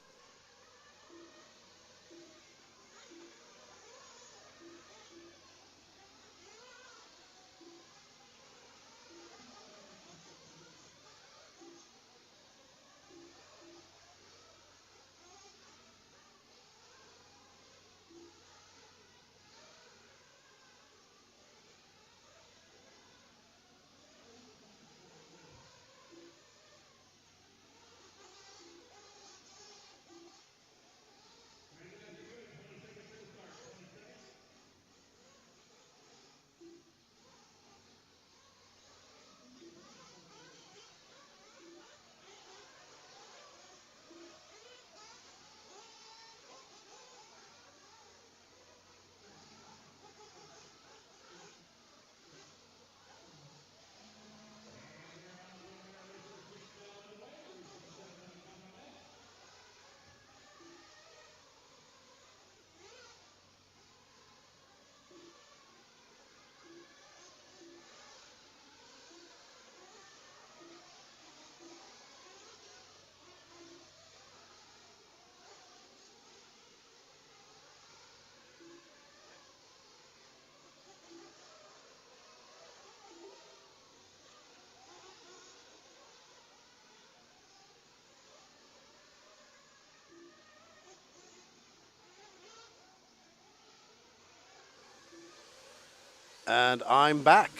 And I'm back.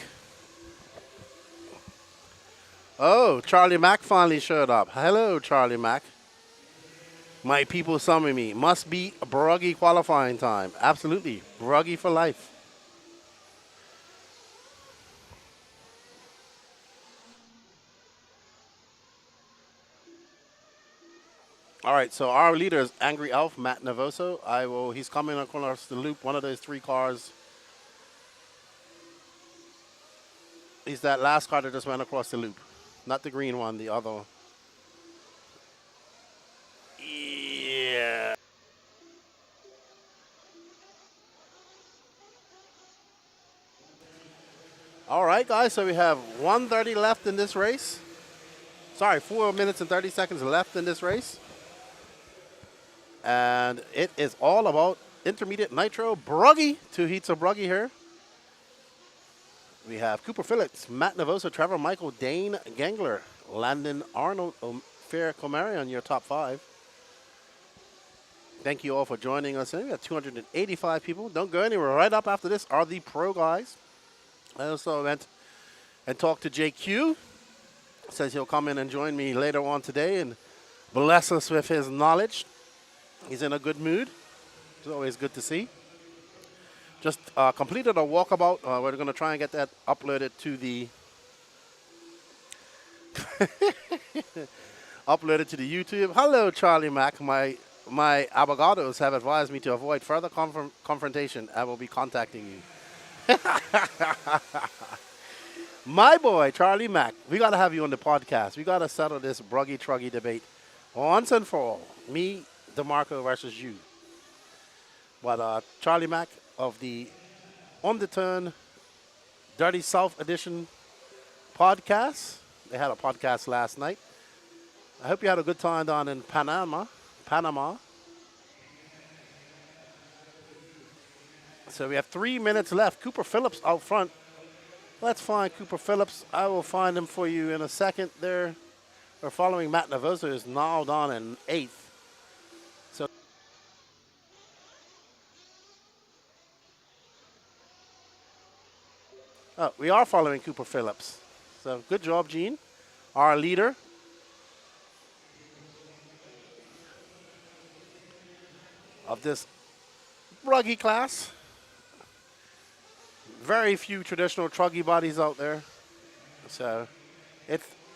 Oh, Charlie Mack finally showed up. Hello, Charlie Mack. My people summon me. Must be a Bruggy qualifying time. Absolutely. Bruggy for life. All right, so our leader is Angry Elf, Matt Navoso. He's coming across the loop, one of those three cars. He's that last car that just went across the loop. Not the green one, the other one. Yeah. All right, guys, so we have 1:30 left in this race. Sorry, 4 minutes and 30 seconds left in this race. And it is all about intermediate nitro Bruggy. 2 heats of Bruggy here. We have Cooper Phillips, Matt Navoso, Trevor Michael, Dane Gangler, Landon Arnold, Fair Comari on your top 5. Thank you all for joining us. We got 285 people. Don't go anywhere. Right up after this are the pro guys. I also went and talked to JQ. Says he'll come in and join me later on today and bless us with his knowledge. He's in a good mood. It's always good to see. Just completed a walkabout. We're going to try and get that uploaded to the YouTube. Hello, Charlie Mack. My abogados have advised me to avoid further confrontation. I will be contacting you. My boy, Charlie Mack. We got to have you on the podcast. We got to settle this Bruggy Truggy debate once and for all. Me, DeMarco versus you. But Charlie Mack of the On the Turn Dirty South Edition podcast. They had a podcast last night. I hope you had a good time down in Panama. So we have 3 minutes left. Cooper Phillips out front. Let's find Cooper Phillips. I will find him for you in a second there. We're following Matt Navoso, who's now down in 8th. So we are following Cooper Phillips. So good job, Gene. Our leader. Of this Bruggy class. Very few traditional truggy bodies out there. So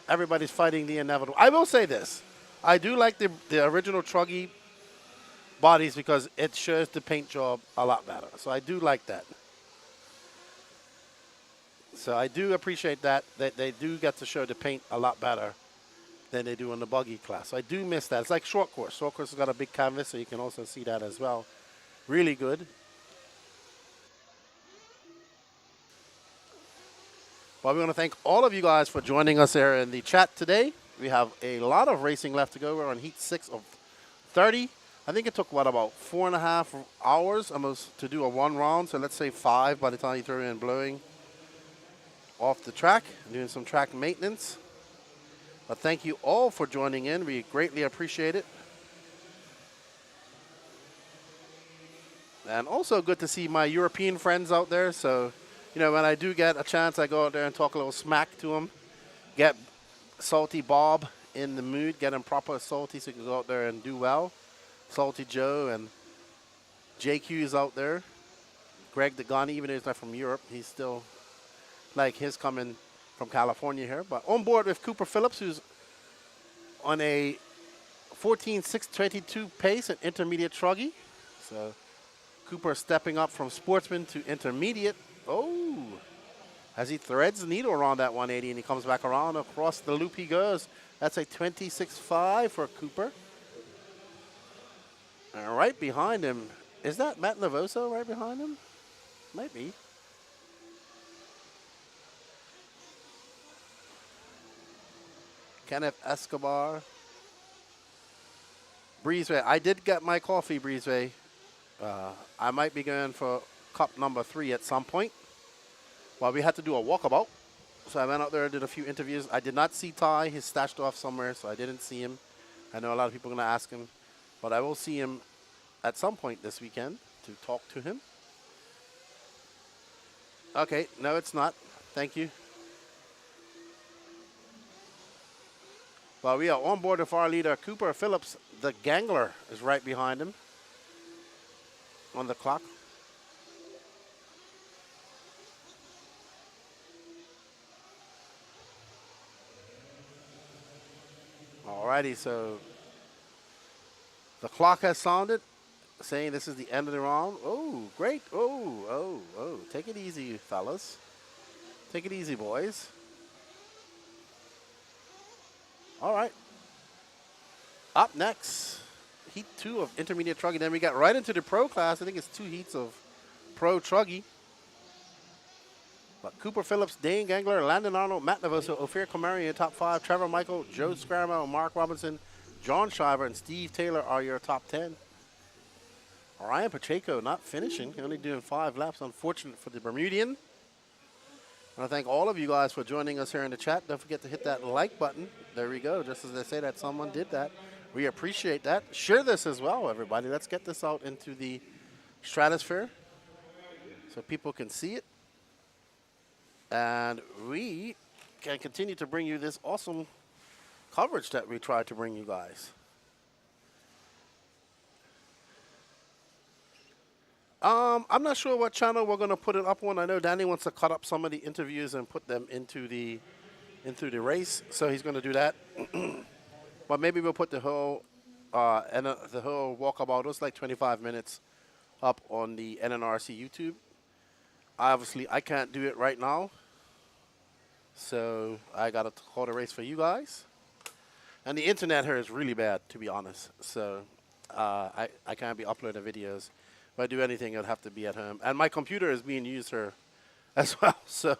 everybody's fighting the inevitable. I will say this. I do like the original truggy bodies because it shows the paint job a lot better. So I do like that. So I do appreciate that they do get to show the paint a lot better than they do in the buggy class. So I do miss that. It's like short course. Short course has got a big canvas, so you can also see that as well. Really good. Well, we want to thank all of you guys for joining us here in the chat today. We have a lot of racing left to go. We're on heat 6 of 30. I think it took, what, about 4.5 hours almost to do a one round. So let's say 5 by the time you throw in blowing off the track, doing some track maintenance. But thank you all for joining in. We greatly appreciate it. And also good to see my European friends out there. So, you know, when I do get a chance, I go out there and talk a little smack to them. Get Salty Bob in the mood, get him proper salty so he can go out there and do well. Salty Joe and JQ is out there. Greg Degani, even though he's not from Europe, he's still like his coming from California here. But on board with Cooper Phillips, who's on a 14.622 pace and intermediate truggy. So Cooper stepping up from sportsman to intermediate. Oh, as he threads the needle around that 180 and he comes back around across the loop he goes. That's a 26.5 for Cooper. And right behind him, is that Matt Lavoso right behind him? Might be. Kenneth Escobar. Breezeway. I did get my coffee, Breezeway. I might be going for cup number 3 at some point. Well, we had to do a walkabout. So I went out there and did a few interviews. I did not see Ty. He's stashed off somewhere, so I didn't see him. I know a lot of people are going to ask him. But I will see him at some point this weekend to talk to him. Okay, no, it's not. Thank you. Well, we are on board with our leader, Cooper Phillips. The Gangler is right behind him on the clock. Alrighty, so the clock has sounded, saying this is the end of the round. Oh, great. Oh. Take it easy, fellas. Take it easy, boys. All right. Up next, heat 2 of intermediate truggy. Then we got right into the pro class. I think it's 2 heats of pro truggy. But Cooper Phillips, Dane Gangler, Landon Arnold, Matt Navoso, Ophir Komari in top 5, Trevor Michael, Joe Scrammer, Mark Robinson, John Shiver, and Steve Taylor are your top 10. Ryan Pacheco not finishing, only doing 5 laps. Unfortunate for the Bermudian. I want to thank all of you guys for joining us here in the chat. Don't forget to hit that like button. There we go. Just as they say that someone did that. We appreciate that. Share this as well, everybody. Let's get this out into the stratosphere so people can see it. And we can continue to bring you this awesome coverage that we tried to bring you guys. I'm not sure what channel we're going to put it up on. I know Danny wants to cut up some of the interviews and put them into the race, so he's going to do that. But maybe we'll put the whole walkabout. It was like 25 minutes up on the NNRC YouTube. Obviously, I can't do it right now, so I got to call the race for you guys. And the internet here is really bad, to be honest. So I can't be uploading videos. If I do anything, it'll have to be at home. And my computer is being used here as well. So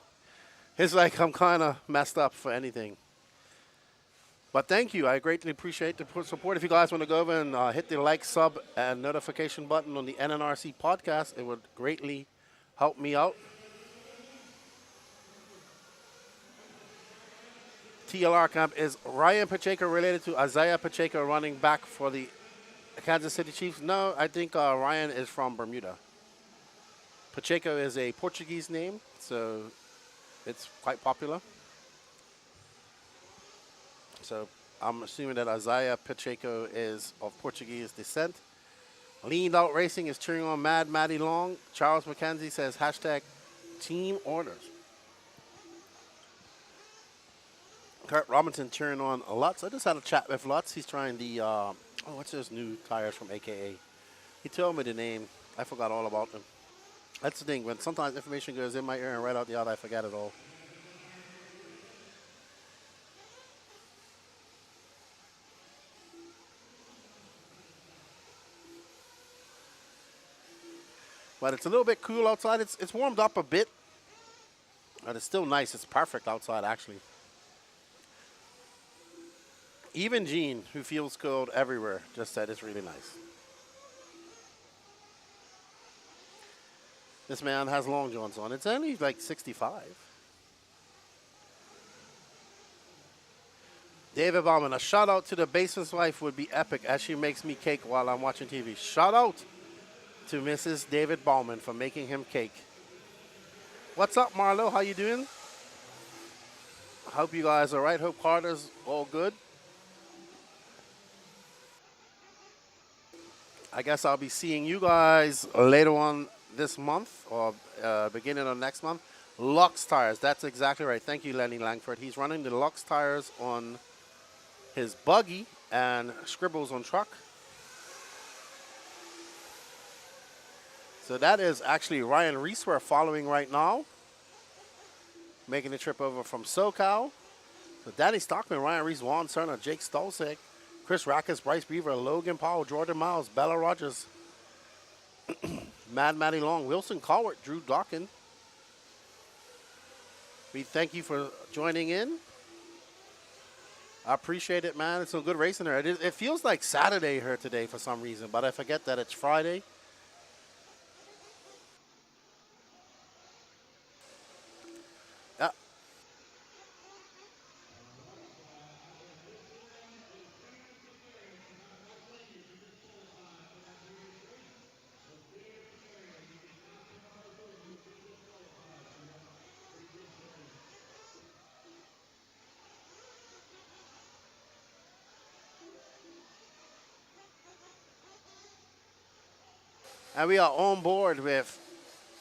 it's like I'm kind of messed up for anything. But thank you. I greatly appreciate the support. If you guys want to go over and hit the like, sub, and notification button on the NNRC podcast, it would greatly help me out. TLR camp, is Ryan Pacheco related to Isaiah Pacheco running back for the Kansas City Chiefs? No, I think Ryan is from Bermuda. Pacheco is a Portuguese name, so it's quite popular. So I'm assuming that Isaiah Pacheco is of Portuguese descent. Leaned Out Racing is cheering on Mad Matty Long. Charles McKenzie says hashtag team orders. Kurt Robinson cheering on Lutz. I just had a chat with Lutz. He's trying the, what's those new tires from AKA? He told me the name. I forgot all about them. That's the thing. When sometimes information goes in my ear and right out the other, I forget it all. But it's a little bit cool outside. It's warmed up a bit. But it's still nice. It's perfect outside, actually. Even Gene, who feels cold everywhere, just said it's really nice. This man has long johns on. It's only like 65. David Bauman, a shout out to the basement's wife would be epic as she makes me cake while I'm watching TV. Shout out to Mrs. David Bauman for making him cake. What's up, Marlo? How you doing? Hope you guys are right. Hope Carter's all good. I guess I'll be seeing you guys later on this month or beginning of next month. Lux Tires. That's exactly right. Thank you, Lenny Langford. He's running the Lux Tires on his buggy and Scribbles on truck. So that is actually Ryan Reese we're following right now, making the trip over from SoCal. So Danny Stockman, Ryan Reese, Juan Cerna, Jake Stolzek, Chris Rackus, Bryce Beaver, Logan Powell, Jordan Miles, Bella Rogers, Mad Matty Long, Wilson Colwart, Drew Dawkin. We thank you for joining in. I appreciate it, man. It's some good racing there. It feels like Saturday here today for some reason, but I forget that it's Friday. And we are on board with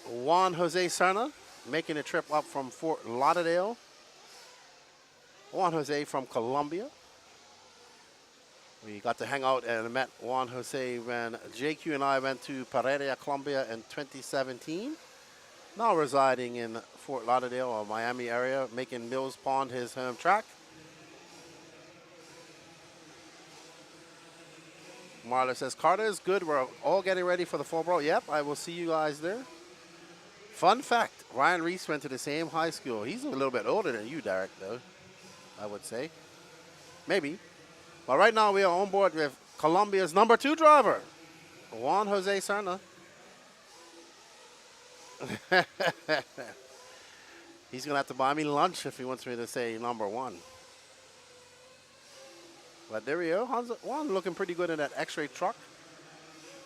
Juan Jose Serna, making a trip up from Fort Lauderdale. Juan Jose from Colombia. We got to hang out and met Juan Jose when JQ and I went to Pereira, Colombia in 2017. Now residing in Fort Lauderdale or Miami area, making Mills Pond his home track. Marla says, Carter is good. We're all getting ready for the fall brawl. Yep, I will see you guys there. Fun fact, Ryan Reese went to the same high school. He's a little bit older than you, Derek, though, I would say. Maybe. But right now we are on board with Colombia's number 2 driver, Juan Jose Serna. He's going to have to buy me lunch if he wants me to say number 1. But there we go. Juan looking pretty good in that X-ray truck.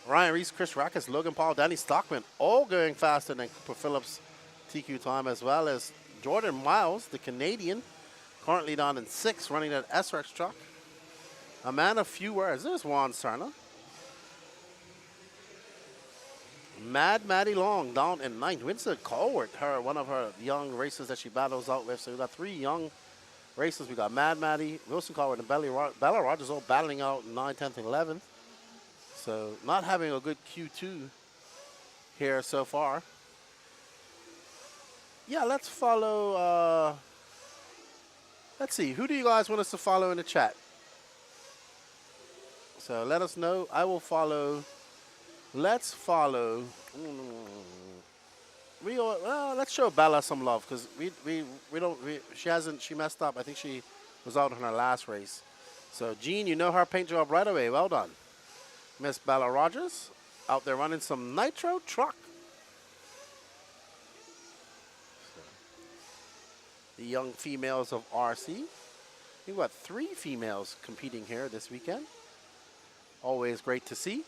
Ryan Reese, Chris Rackus, Logan Paul, Danny Stockman, all going faster than Cooper Phillips' TQ time, as well as Jordan Miles, the Canadian, currently down in 6th, running that SRX truck. A man of few words. There's Juan Serna. Mad Maddie Long down in 9th. Winston Colwart, one of her young racers that she battles out with. So we got 3 young racers. We got Mad Maddie, Wilson Colwart, and Bella Rogers all battling out in 9th, 10th, and 11th. So not having a good Q2 here so far. Yeah, let's follow. Let's see. Who do you guys want us to follow in the chat? So let us know. I will follow. Let's follow. Let's show Bella some love because she messed up. I think she was out on her last race. So Jean, you know her paint job right away. Well done. Miss Bella Rogers out there running some Nitro truck. So, the young females of RC. We've got 3 females competing here this weekend. Always great to see.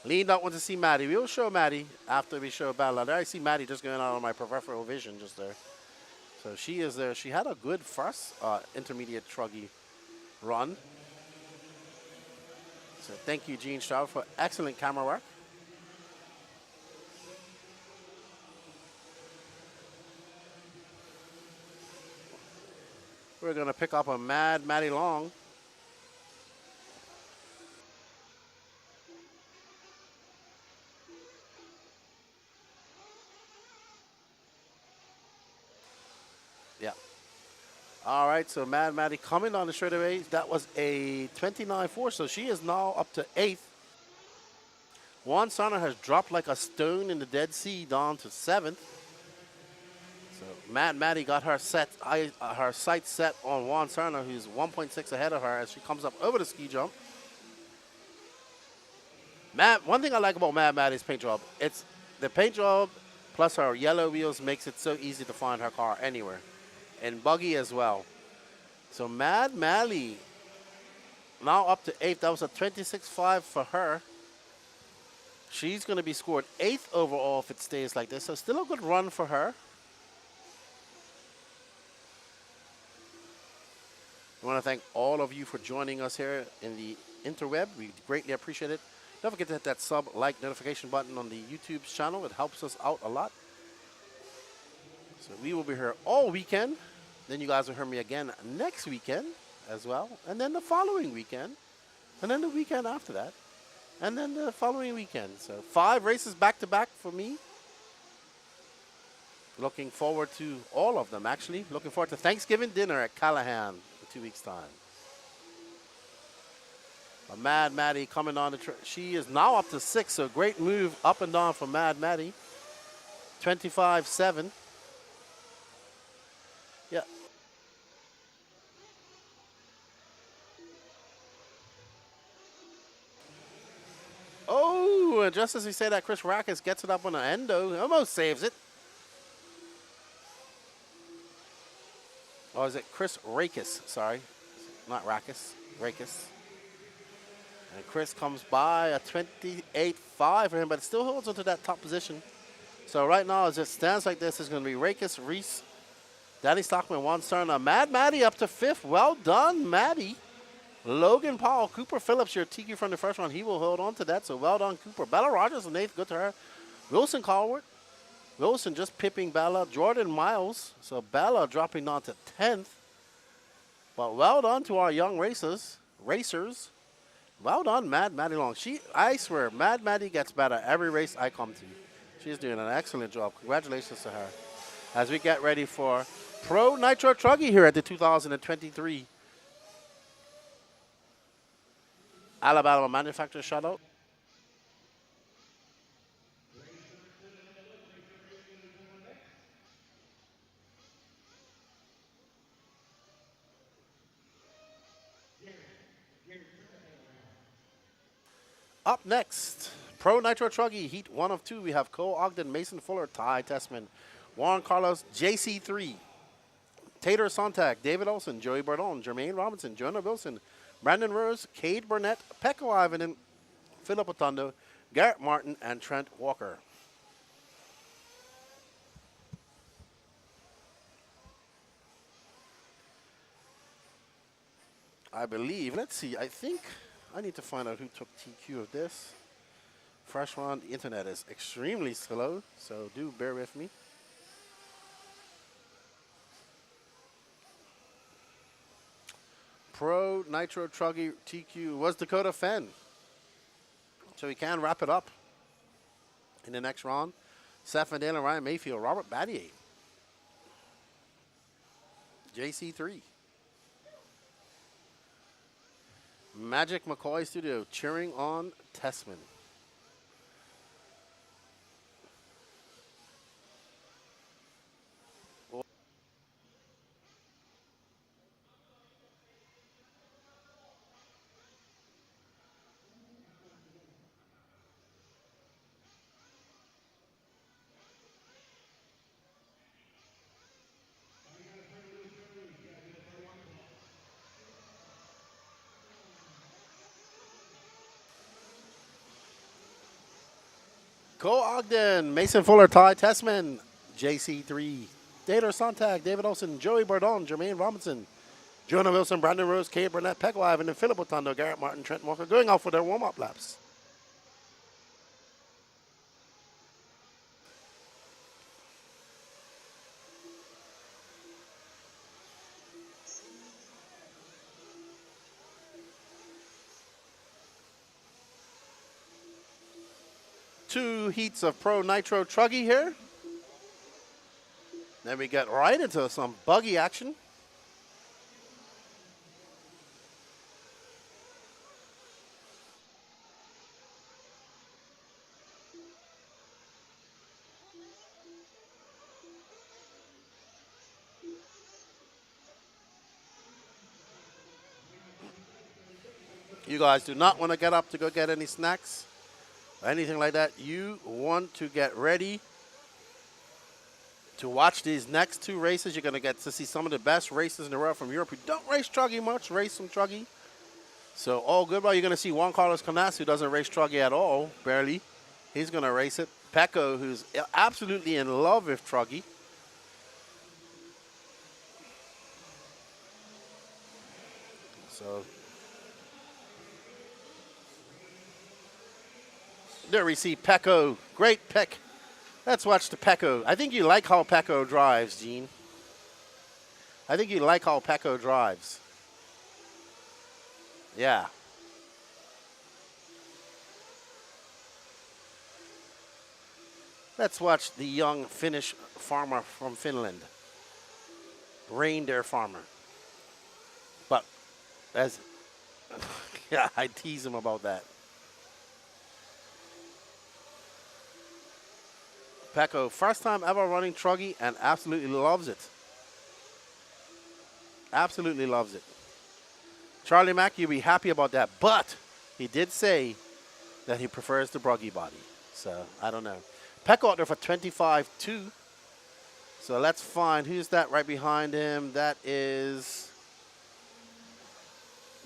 Leaned out, want to see Maddie. We'll show Maddie after we show Bella. There I see Maddie just going out on my peripheral vision just there. So she is there. She had a good first intermediate truggy run. So thank you, Gene Stroud, for excellent camera work. We're going to pick up a Mad Matty Long. All right, so Mad Maddie coming on the straightaway. That was a 29-4, so she is now up to 8th. Juan Sarna has dropped like a stone in the Dead Sea down to 7th. So Mad Maddie got her her sights set on Juan Sarna, who's 1.6 ahead of her as she comes up over the ski jump. One thing I like about Mad Maddie's paint job, it's the paint job plus her yellow wheels makes it so easy to find her car anywhere. And buggy as well. So Mad Maddie now up to 8th. That was a 26.5 for her. She's going to be scored 8th overall if it stays like this. So still a good run for her. I want to thank all of you for joining us here in the interweb. We greatly appreciate it. Don't forget to hit that sub, like, notification button on the YouTube channel. It helps us out a lot. So we will be here all weekend. Then you guys will hear me again next weekend as well. And then the following weekend. And then the weekend after that. And then the following weekend. So 5 races back to back for me. Looking forward to all of them, actually. Looking forward to Thanksgiving dinner at Callahan in 2 weeks' time. A Mad Maddie coming on the she is now up to 6th, so great move up and down for Mad Maddie. 25-7. Yeah. Oh, and just as he said that, Chris Rackus gets it up on the endo. Almost saves it. Or is it Chris Rakis? Sorry. Not Rackus. Rakis. And Chris comes by a 28.5 for him, but it still holds onto that top position. So right now, as it stands like this, it's going to be Rakis, Reese, Danny Stockman, Juan Serna. Mad Maddie up to 5th. Well done, Maddie. Logan Paul, Cooper Phillips, your TQ from the first round. He will hold on to that, so well done, Cooper. Bella Rogers in 8th, good to her. Wilson Colward. Wilson just pipping Bella. Jordan Miles, so Bella dropping down to 10th. But well done to our young racers. Well done, Mad Maddie Long. I swear, Mad Maddie gets better every race I come to. She's doing an excellent job. Congratulations to her. As we get ready for Pro Nitro Truggy here at the 2023 Alabama Manufacturer Shutout. Up next, Pro Nitro Truggy, Heat 1 of 2. We have Cole Ogden, Mason Fuller, Ty Tessman, Warren Carlos, JC3, Tater Sontag, David Olson, Joey Bardon, Jermaine Robinson, Jonah Wilson, Brandon Rose, Cade Burnett, Pekko Ivanen, Philip Otondo, Garrett Martin, and Trent Walker. I believe, let's see, I think I need to find out who took TQ of this. Fresh one, the internet is extremely slow, so do bear with me. Pro Nitro Truggy TQ was Dakota Fenn. So we can wrap it up in the next round. Seth Van Dalen, Ryan Mayfield, Robert Battier, JC3. Magic McCoy Studio cheering on Tessman. Cole Ogden, Mason Fuller, Ty Tessman, JC3, Dater Sontag, David Olson, Joey Bardon, Jermaine Robinson, Jonah Wilson, Brandon Rose, Cade Burnett, Pekko Ivan, and Philip Otondo, Garrett Martin, Trent Walker going off for their warm-up laps. Two heats of Pro Nitro Truggy here. Then we get right into some buggy action. You guys do not want to get up to go get any snacks or anything like that. You want to get ready to watch these next two races. You're going to get to see some of the best races in the world from Europe. Who don't race truggy much, race some truggy. So all good. Well, you're going to see Juan Carlos Canas, who doesn't race truggy at all, barely. He's going to race it. Pecco, who's absolutely in love with truggy. So there we see Pecco. Great pick. Let's watch the Pecco. I think you like how Pecco drives, Gene. I think you like how Pecco drives. Yeah. Let's watch the young Finnish farmer from Finland. Reindeer farmer. But as yeah, I tease him about that. Pecco, first time ever running truggy and absolutely loves it. Absolutely loves it. Charlie Mack, you'll be happy about that. But he did say that he prefers the bruggy body. So, I don't know. Pecco out there for 25-2. So, let's find who's that right behind him. That is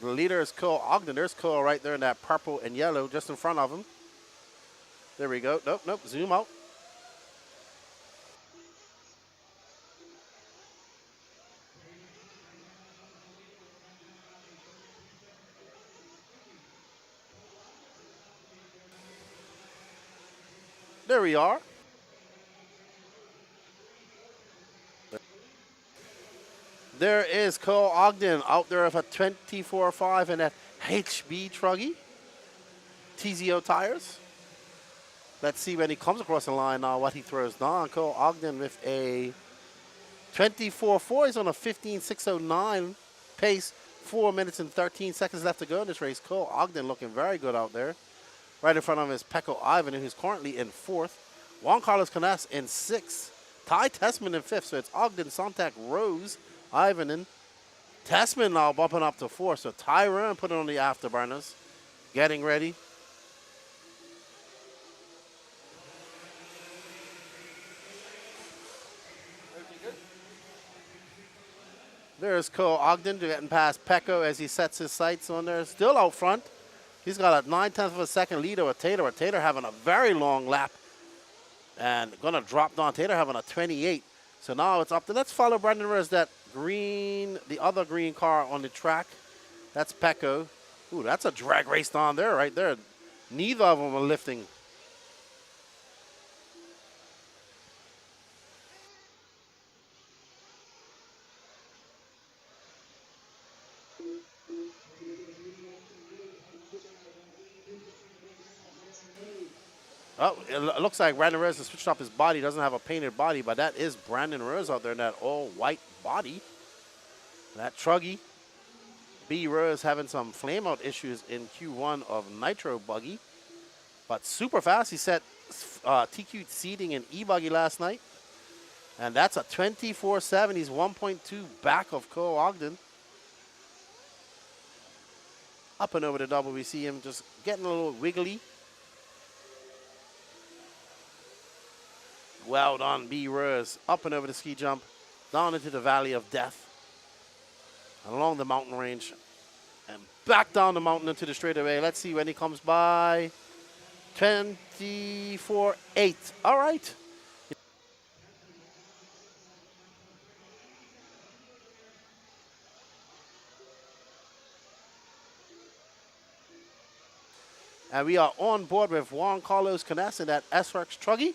the leader is Cole Ogden. There's Cole right there in that purple and yellow just in front of him. There we go. Nope. Zoom out. There we are. There is Cole Ogden out there with a 24.5 and a HB truggy. TZO tires. Let's see when he comes across the line now what he throws down. Cole Ogden with a 24.4. He's on a 15.609 pace. 4 minutes and 13 seconds left to go in this race. Cole Ogden looking very good out there. Right in front of him is Pecco Ivan, who's currently in 4th. Juan Carlos Canas in 6th. Ty Tessman in 5th. So it's Ogden, Sontak, Rose, Ivanen. Tessman now bumping up to 4th. So Tyrone putting on the afterburners. Getting ready. There's Cole Ogden getting past Pecco as he sets his sights on there. Still out front. He's got a 9/10 of a second lead over Taylor. Taylor having a very long lap and going to drop down. Taylor having a 28. So now it's up to, let's follow Brandon Rose, that green, the other green car on the track. That's Pecco. Ooh, that's a drag race down there, right there. Neither of them are lifting. Oh, it looks like Brandon Rose has switched up his body. Doesn't have a painted body, but that is Brandon Rose out there in that all-white body. That truggy. B. Rose having some flame-out issues in Q1 of Nitro Buggy. But super fast. He set TQ seating in e-buggy last night. And that's a 24.7. He's 1.2 back of Cole Ogden. Up and over the double, we see him just getting a little wiggly. Well done, B. Rose. Up and over the ski jump, down into the Valley of Death, along the mountain range, and back down the mountain into the straightaway. Let's see when he comes by. 24.8. All right. And we are on board with Juan Carlos Canas in that SRX truggy.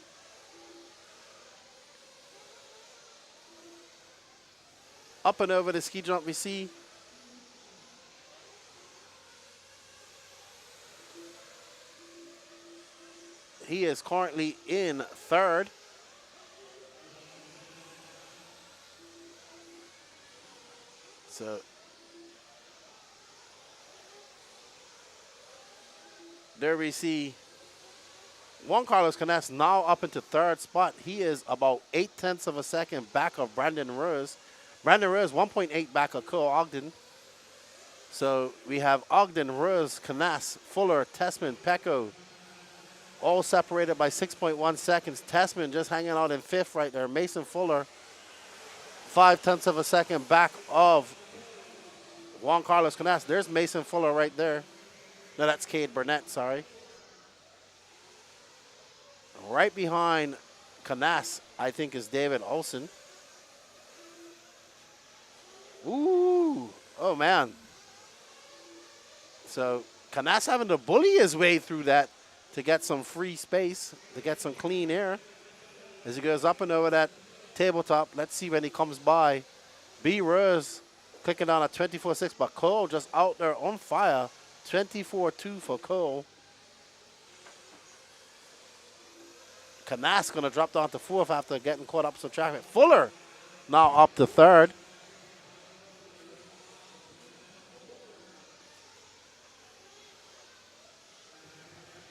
Up and over the ski jump, we see he is currently in 3rd. So there we see Juan Carlos Canas now up into 3rd spot. He is about 0.8 of a second back of Brandon Rose. Brandon Rose 1.8 back of Cole Ogden. So we have Ogden, Rose, Canas, Fuller, Tessman, Pecco, all separated by 6.1 seconds. Tessman just hanging out in 5th right there. Mason Fuller, 0.5 of a second back of Juan Carlos Canas. There's Mason Fuller right there. No, that's Cade Burnett, sorry. Right behind Canas, I think, is David Olson. Ooh, oh man. So Canas having to bully his way through that to get some free space, to get some clean air. As he goes up and over that tabletop, let's see when he comes by. B. Rose clicking down at 24.6, but Cole just out there on fire. 24.2 for Cole. Canas going to drop down to 4th after getting caught up some traffic. Fuller now up to 3rd.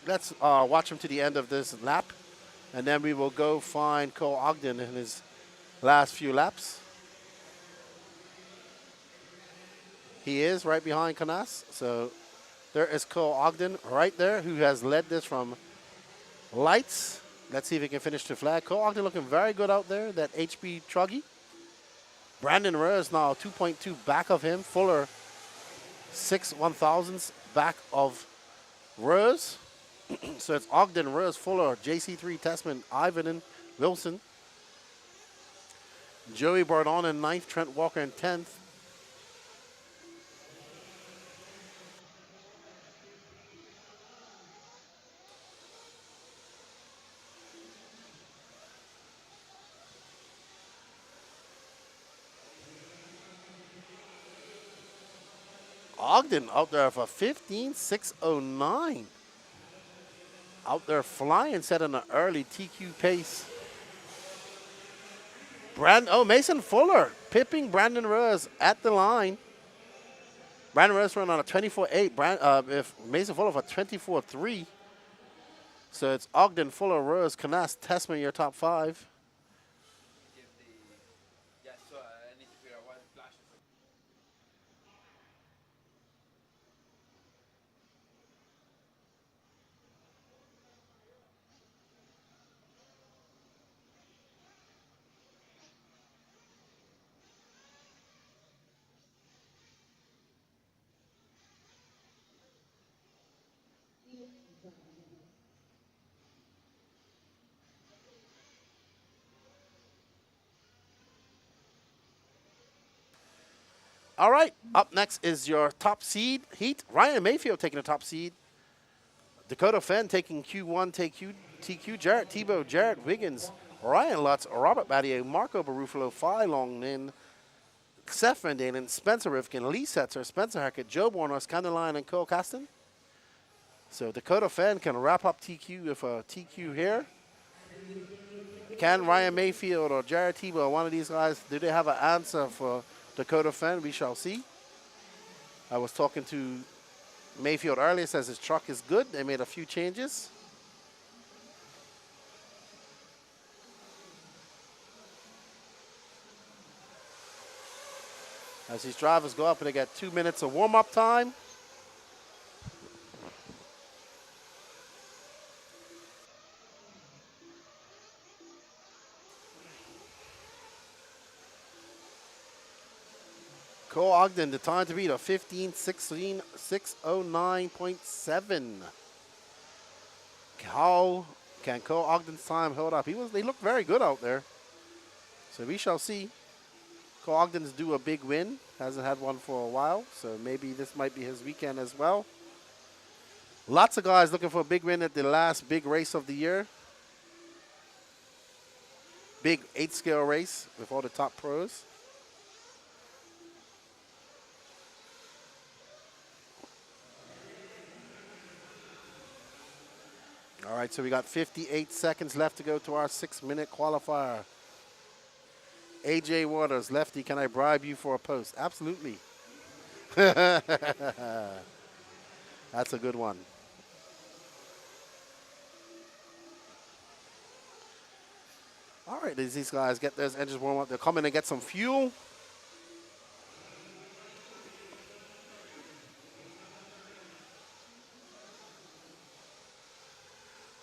Let's watch him to the end of this lap, and then we will go find Cole Ogden in his last few laps. He is right behind Canas, so there is Cole Ogden right there, who has led this from lights. Let's see if he can finish the flag. Cole Ogden looking very good out there, that HB Truggy. Brandon Rose now 2.2 back of him. Fuller 6/1000ths back of Rose. So it's Ogden, Rose, Fuller, JC3, Tessman, Ivan, and Wilson. Joey Bardon in 9th, Trent Walker in 10th. Ogden out there for 15.609. Out there flying, setting an early TQ pace. Mason Fuller pipping Brandon Rose at the line. Brandon Rose running on a 24.8. If Mason Fuller for 24.3. So it's Ogden, Fuller, Rose, Canas, Tessman, your top 5. All right, up next is your top seed heat. Ryan Mayfield taking the top seed. Dakota Fenn taking Q1, TQ. Jarrett Tebow, Jared Wiggins, Ryan Lutz, Robert Battier, Marco Barufalo, Phi Long Nin, Seth Van Dalen, Spencer Rifkin, Lee Setzer, Spencer Hackett, Joe Warner, Scandaline, and Cole Caston. So Dakota Fenn can wrap up TQ with a TQ here. Can Ryan Mayfield or Jared Tebow, one of these guys, do they have an answer for Dakota Fenn? We shall see. I was talking to Mayfield earlier, says his truck is good. They made a few changes. As these drivers go up and they get 2 minutes of warm-up time. Cole Ogden, the time to beat a 15.16.609.7. How can Cole Ogden's time hold up? They looked very good out there. So we shall see. Cole Ogden's due a big win. Hasn't had one for a while, so maybe this might be his weekend as well. Lots of guys looking for a big win at the last big race of the year. Big 8-scale race with all the top pros. All right, so we got 58 seconds left to go to our 6-minute qualifier. AJ Waters, lefty, can I bribe you for a post? Absolutely. That's a good one. All right, as these guys get their engines warm up, they'll come in and get some fuel.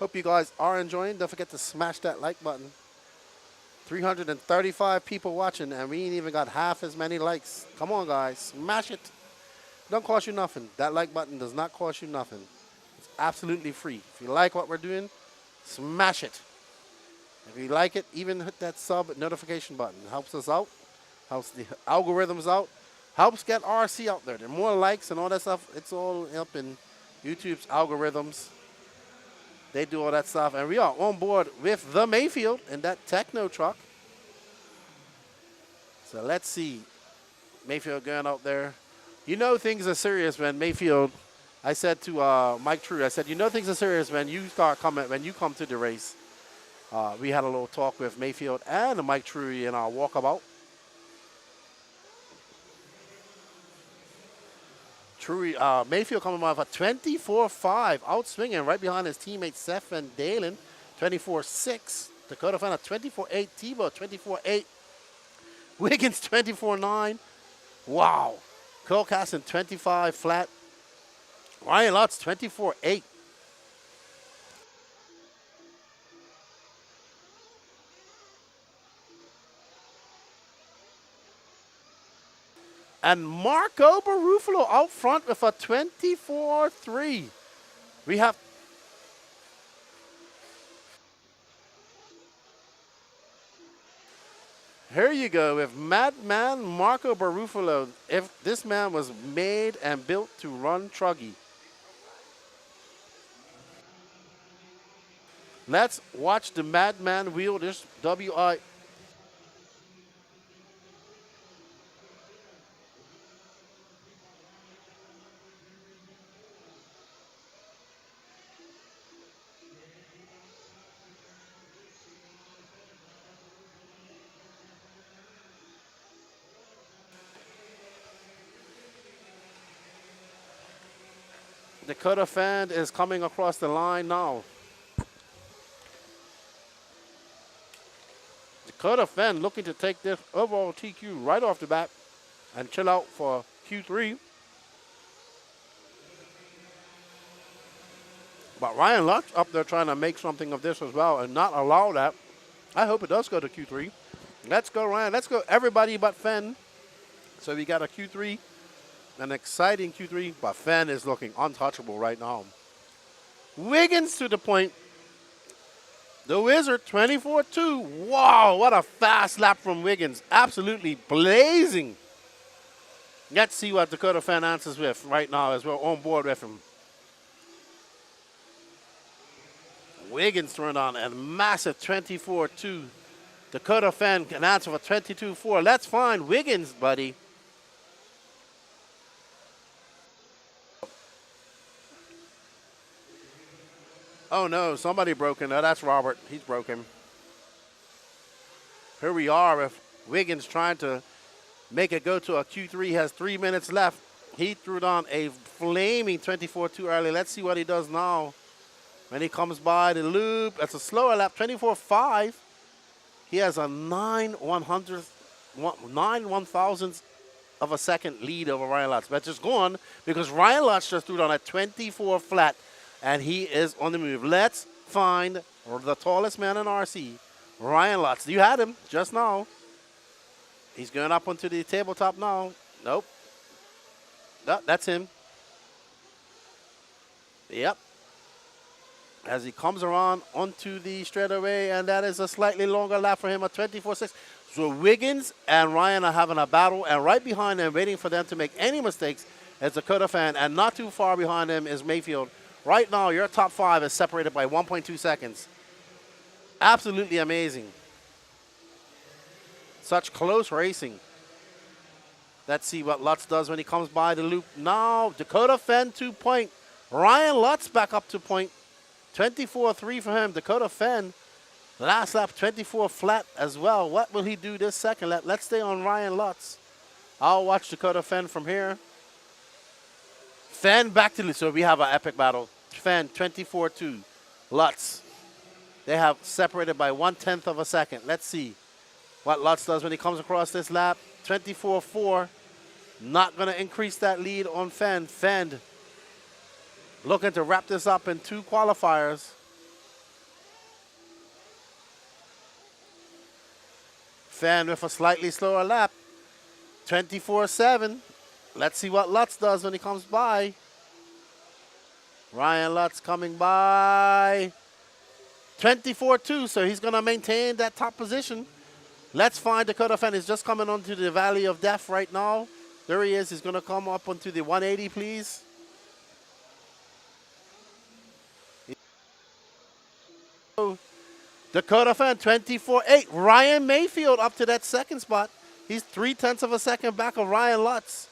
Hope you guys are enjoying. Don't forget to smash that like button. 335 people watching, and we ain't even got half as many likes. Come on, guys. Smash it. Don't cost you nothing. That like button does not cost you nothing. It's absolutely free. If you like what we're doing, smash it. If you like it, even hit that sub notification button. It helps us out. Helps the algorithms out. Helps get RC out there. The more likes and all that stuff, it's all up in YouTube's algorithms. They do all that stuff. And we are on board with the Mayfield in that Techno truck. So let's see. Mayfield going out there. You know things are serious when Mayfield, I said to Mike True, I said, you know things are serious when you start coming, when you come to the race. We had a little talk with Mayfield and Mike True in our walkabout. True, Mayfield coming off a 24-5, outswinging right behind his teammates Seth and Dalen, 24-6. Dakota found a 24-8, Tebow 24-8, Wiggins 24-9. Wow. Cole Casson 25 flat. Ryan Lutz 24-8. And Marco Barufalo out front with a 24-3. We have here you go with Madman Marco Barufalo. If this man was made and built to run truggy. Let's watch the Madman wheel this WI. Dakota fan is coming across the line now. Dakota fan looking to take this overall TQ right off the bat and chill out for Q3. But Ryan Lutz up there trying to make something of this as well and not allow that. I hope it does go to Q3. Let's go, Ryan. Let's go, everybody but Fenn. So we got a Q3. An exciting Q3, but Fenn is looking untouchable right now. Wiggins to the point. The Wizard, 24-2. Wow, what a fast lap from Wiggins. Absolutely blazing. Let's see what Dakota Fan answers with right now as we're on board with him. Wiggins turned on a massive 24-2. Dakota Fan can answer for 22-4. Let's find Wiggins, buddy. Oh no, somebody broken. Oh, that's Robert. He's broken. Here we are with Wiggins trying to make it go to a Q3. He has 3 minutes left. He threw down a flaming 24-2 early. Let's see what he does now. When he comes by the loop, that's a slower lap, 24-5. He has a 9/1000th of a second lead over Ryan Lutz. But just gone because Ryan Lutz just threw down a 24 flat. And he is on the move. Let's find the tallest man in RC, Ryan Lutz. You had him just now. He's going up onto the tabletop now. Nope. No, that's him. Yep. As he comes around onto the straightaway, and that is a slightly longer lap for him, a 24-6. So Wiggins and Ryan are having a battle, and right behind them, waiting for them to make any mistakes, is Dakota Fan, and not too far behind him is Mayfield. Right now, your top 5 is separated by 1.2 seconds. Absolutely amazing. Such close racing. Let's see what Lutz does when he comes by the loop. Now, Dakota Fan 2 point. Ryan Lutz back up to point. 24-3 for him. Dakota Fan, last lap, 24 flat as well. What will he do this second lap? Let's stay on Ryan Lutz. I'll watch Dakota Fan from here. Fan back to the, so we have an epic battle. Fan 24-2. Lutz. They have separated by 1/10 of a second. Let's see what Lutz does when he comes across this lap. 24-4. Not going to increase that lead on Fan. Fan looking to wrap this up in 2 qualifiers. Fan with a slightly slower lap. 24-7. Let's see what Lutz does when he comes by. Ryan Lutz coming by. 24-2, so he's going to maintain that top position. Let's find Dakota Fan. He's just coming onto the Valley of Death right now. There he is. He's going to come up onto the 180, please. Dakota Fan, 24-8. Ryan Mayfield up to that second spot. He's 0.3 of a second back of Ryan Lutz.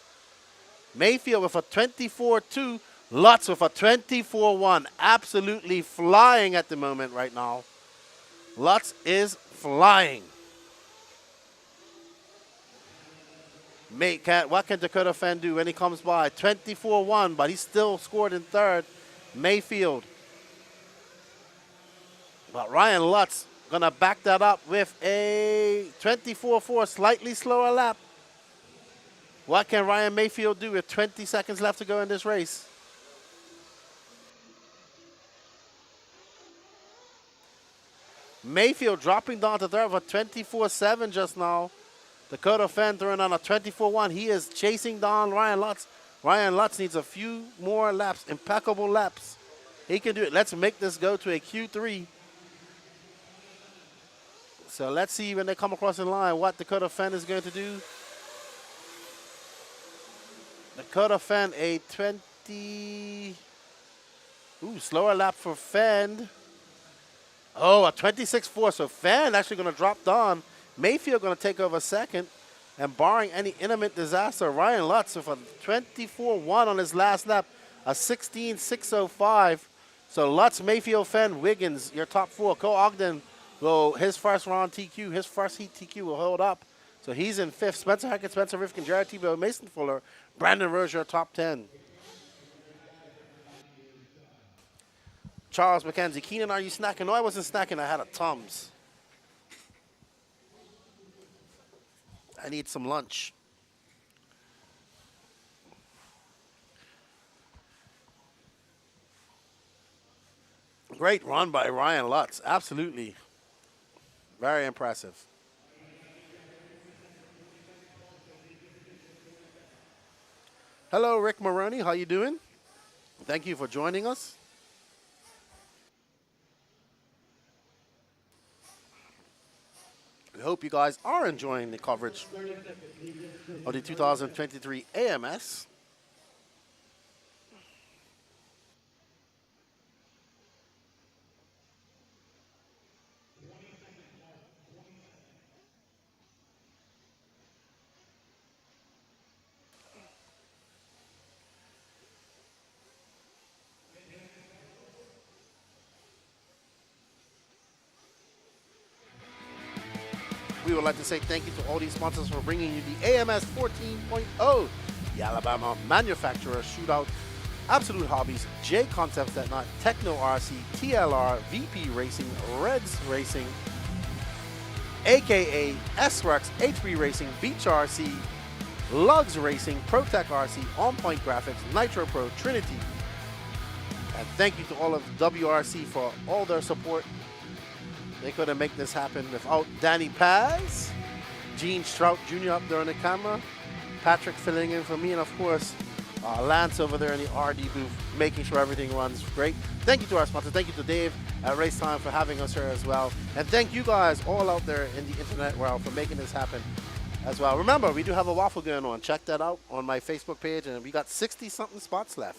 Mayfield with a 24-2. Lutz with a 24-1. Absolutely flying at the moment right now. Lutz is flying. What can Dakota Fan do when he comes by? 24-1, but he still scored in third. Mayfield. But Ryan Lutz going to back that up with a 24-4, slightly slower lap. What can Ryan Mayfield do with 20 seconds left to go in this race? Mayfield dropping down to third with a 24-7 just now. Dakota Fan throwing on a 24-1. He is chasing down Ryan Lutz. Ryan Lutz needs a few more laps, impeccable laps. He can do it. Let's make this go to a Q3. So let's see when they come across the line what Dakota Fan is going to do. Dakota Fan, a 20... Ooh, slower lap for Fan. Oh, a 26-4. So Fan actually going to drop down. Mayfield going to take over second. And barring any imminent disaster, Ryan Lutz with a 24-1 on his last lap. A 16-605. So Lutz, Mayfield, Fan, Wiggins, your top four. Cole Ogden, well, his first round TQ, his first heat TQ will hold up. So he's in fifth. Spencer Hackett, Spencer Rifkin, Jared Tebow, Mason Fuller, Brandon Rozier, top 10. Charles McKenzie, Keenan, are you snacking? No, I wasn't snacking. I had a Tums. I need some lunch. Great run by Ryan Lutz. Absolutely. Very impressive. Hello, Rick Maroney. How you doing? Thank you for joining us. We hope you guys are enjoying the coverage of the 2023 AMS. We would like to say thank you to all these sponsors for bringing you the AMS 14.0, the Alabama Manufacturer Shootout, Absolute Hobbies, J Concepts That Not, Techno RC, TLR, VP Racing, Reds Racing, AKA S-Works, HB Racing, Beach RC, Lugs Racing, ProTech RC, On Point Graphics, Nitro Pro, Trinity. And thank you to all of WRC for all their support. They couldn't make this happen without Danny Paz, Gene Strout Jr. up there on the camera, Patrick filling in for me, and of course, Lance over there in the RD booth, making sure everything runs great. Thank you to our sponsors. Thank you to Dave at RaceTime for having us here as well. And thank you guys all out there in the internet world for making this happen as well. Remember, we do have a waffle going on. Check that out on my Facebook page, and we got 60-something spots left.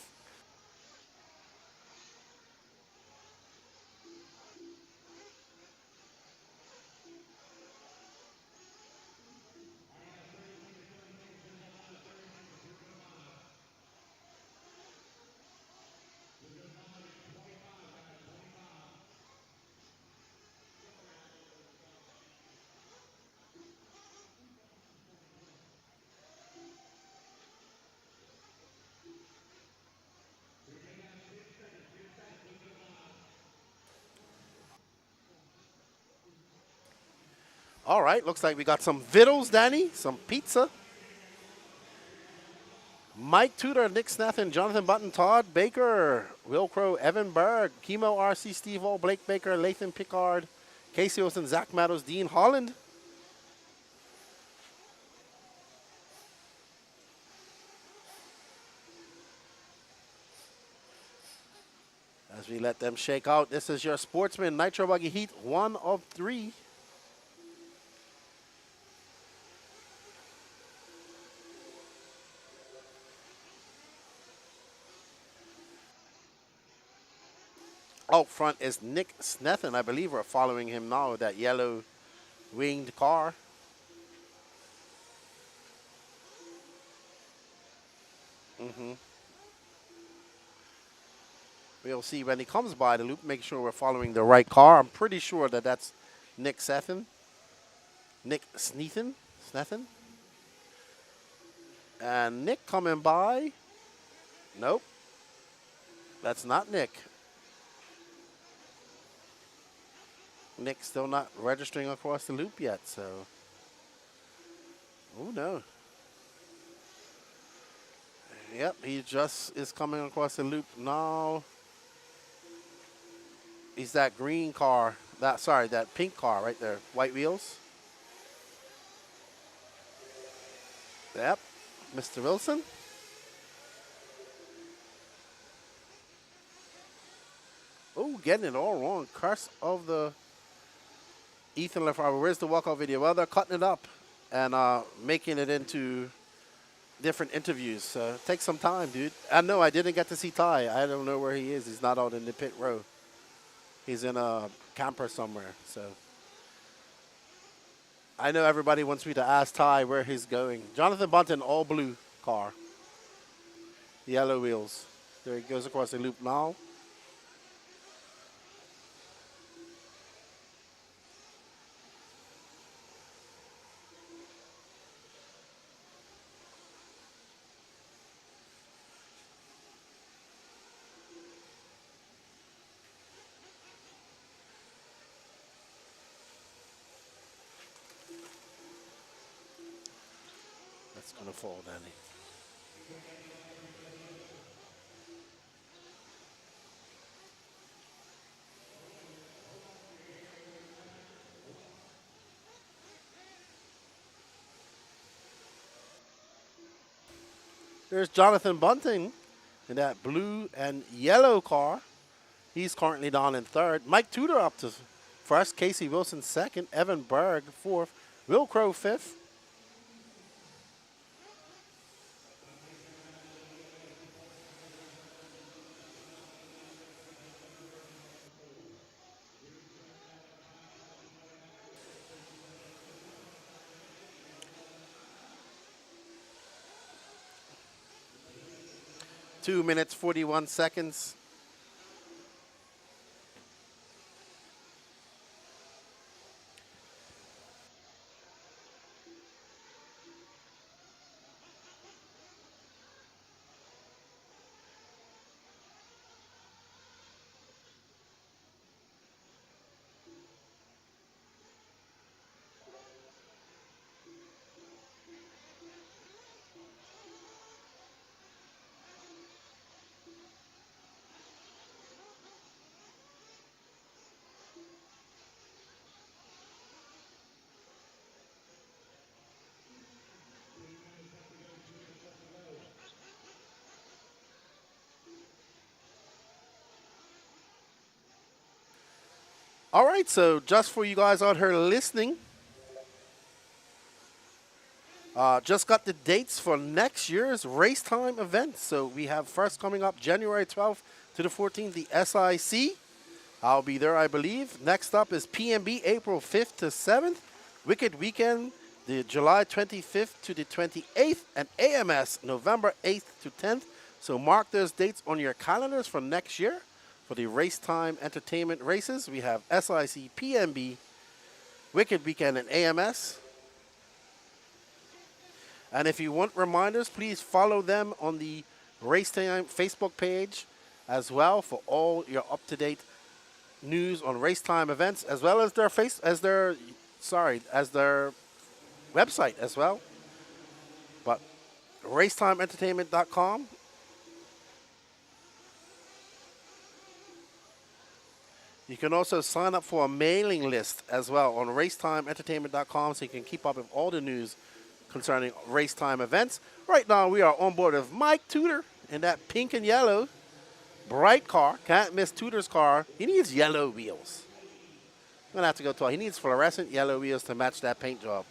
All right, looks like we got some vittles, Danny, some pizza. Mike Tudor, Nick Snathan, Jonathan Button, Todd Baker, Will Crow, Evan Berg, Chemo RC, Steve O, Blake Baker, Lathan Pickard, Casey Olsen, Zach Meadows, Dean Holland. we let them shake out. This is your Sportsman Nitro Buggy Heat 1 of 3. Out front is Nick Snethen. I believe we're following him now with that yellow winged car. We'll see when he comes by the loop, make sure we're following the right car. I'm pretty sure that that's Nick Snethen. Nick Snethen. Snethen. And Nick coming by. Nope. That's not Nick. Nick's still not registering across the loop yet, so. Oh, no. Yep, he just is coming across the loop now. He's that green car, that pink car right there, white wheels. Yep, Mr. Wilson. Oh, getting it all wrong. Curse of the Ethan Lefebvre. Where's the walkout video? Well, they're cutting it up and making it into different interviews. So take some time, dude. I know I didn't get to see Ty. I don't know where he is. He's not out in the pit row. He's in a camper somewhere. So I know everybody wants me to ask Ty where he's going. Jonathan Bunton, all blue car. Yellow wheels. There he goes across the loop now. That's going to fall, Danny. There's Jonathan Bunting in that blue and yellow car. He's currently down in third. Mike Tudor up to first. Casey Wilson second. Evan Berg fourth. Will Crow fifth. Two minutes, 41 seconds. All right, so just for you guys out here listening, just got the dates for next year's RaceTime event. So we have first coming up January 12th to the 14th, the SIC. I'll be there, I believe. Next up is PMB, April 5th to 7th. Wicked Weekend, the July 25th to the 28th. And AMS, November 8th to 10th. So mark those dates on your calendars for next year. For the RaceTime Entertainment races, we have SIC, PMB, Wicked Weekend, and AMS. And if you want reminders, please follow them on the RaceTime Facebook page as well for all your up-to-date news on RaceTime events, as well as their their website as well. But RaceTimeEntertainment.com. You can also sign up for a mailing list as well on RaceTimeEntertainment.com so you can keep up with all the news concerning RaceTime events. Right now, we are on board with Mike Tudor in that pink and yellow bright car. Can't miss Tudor's car. He needs yellow wheels. I'm going to have to go tall. He needs fluorescent yellow wheels to match that paint job.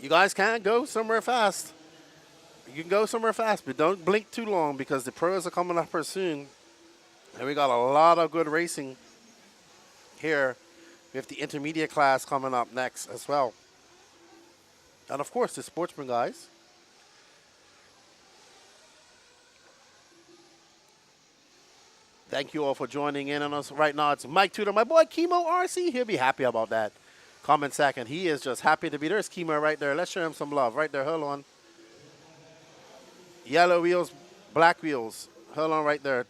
You guys can go somewhere fast. You can go somewhere fast, but don't blink too long because the pros are coming up here soon. And we got a lot of good racing here. We have the intermediate class coming up next as well. And of course, the sportsman guys. Thank you all for joining in on us right now. It's Mike Tudor, my boy Chemo RC. He'll be happy about that. Comment second. He is just happy to be there. There's Chemo right there. Let's show him some love. Right there. Hold on. Yellow wheels, black wheels. Hold on right there.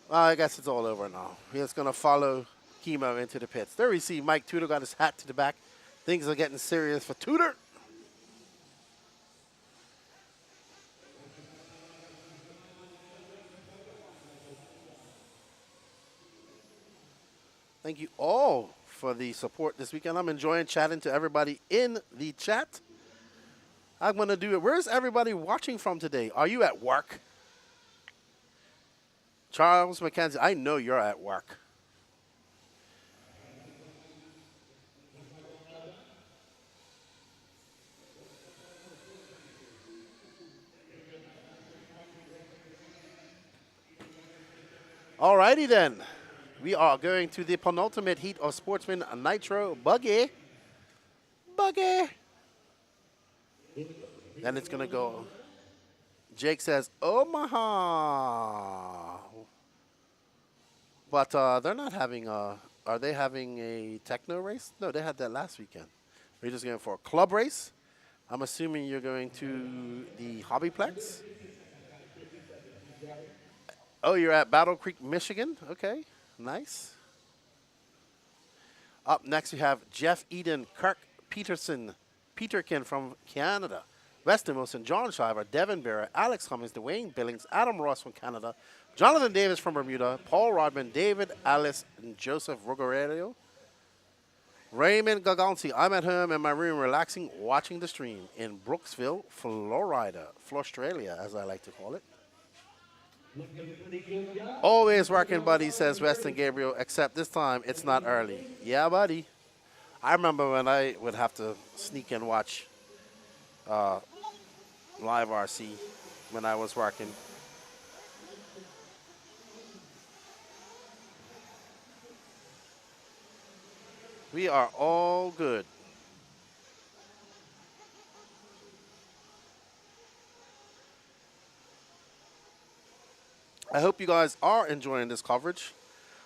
I guess it's all over now. He's going to follow Chemo into the pits. There we see Mike Tudor got his hat to the back. Things are getting serious for Tudor. Thank you all for the support this weekend. I'm enjoying chatting to everybody in the chat. I'm going to do it. Where's everybody watching from today? Are you at work? Charles McKenzie, I know you're at work. Alrighty then. We are going to the penultimate heat of Sportsman Nitro Buggy. Buggy. Then it's going to go. Jake says, Omaha. But they're not having a, are they having a techno race? No, they had that last weekend. We're just going for a club race. I'm assuming you're going to the Hobbyplex. Oh, you're at Battle Creek, Michigan. Okay, nice. Up next, we have Jeff Eden, Kirk Peterkin from Canada. Weston Wilson, John Shiver, Devin Barrett, Alex Cummings, Dwayne Billings, Adam Ross from Canada, Jonathan Davis from Bermuda, Paul Rodman, David Alice, and Joseph Rogerio. Raymond Gagansi, I'm at home in my room relaxing, watching the stream in Brooksville, Florida, Australia, as I like to call it. Always working, buddy, says Weston Gabriel, except this time it's not early. Yeah, buddy. I remember when I would have to sneak and watch live RC when I was working. We are all good. I hope you guys are enjoying this coverage.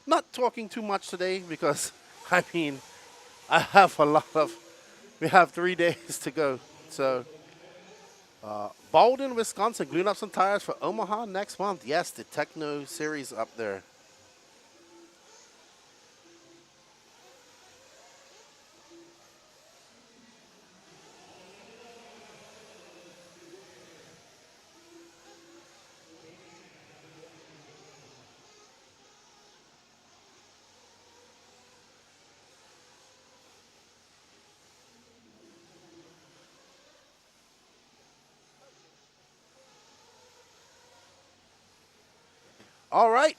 Not talking too much today because, I mean, I have a lot of, we have 3 days to go. So, Baldwin, Wisconsin, gluing up some tires for Omaha next month. Yes, the Techno Series up there. All right.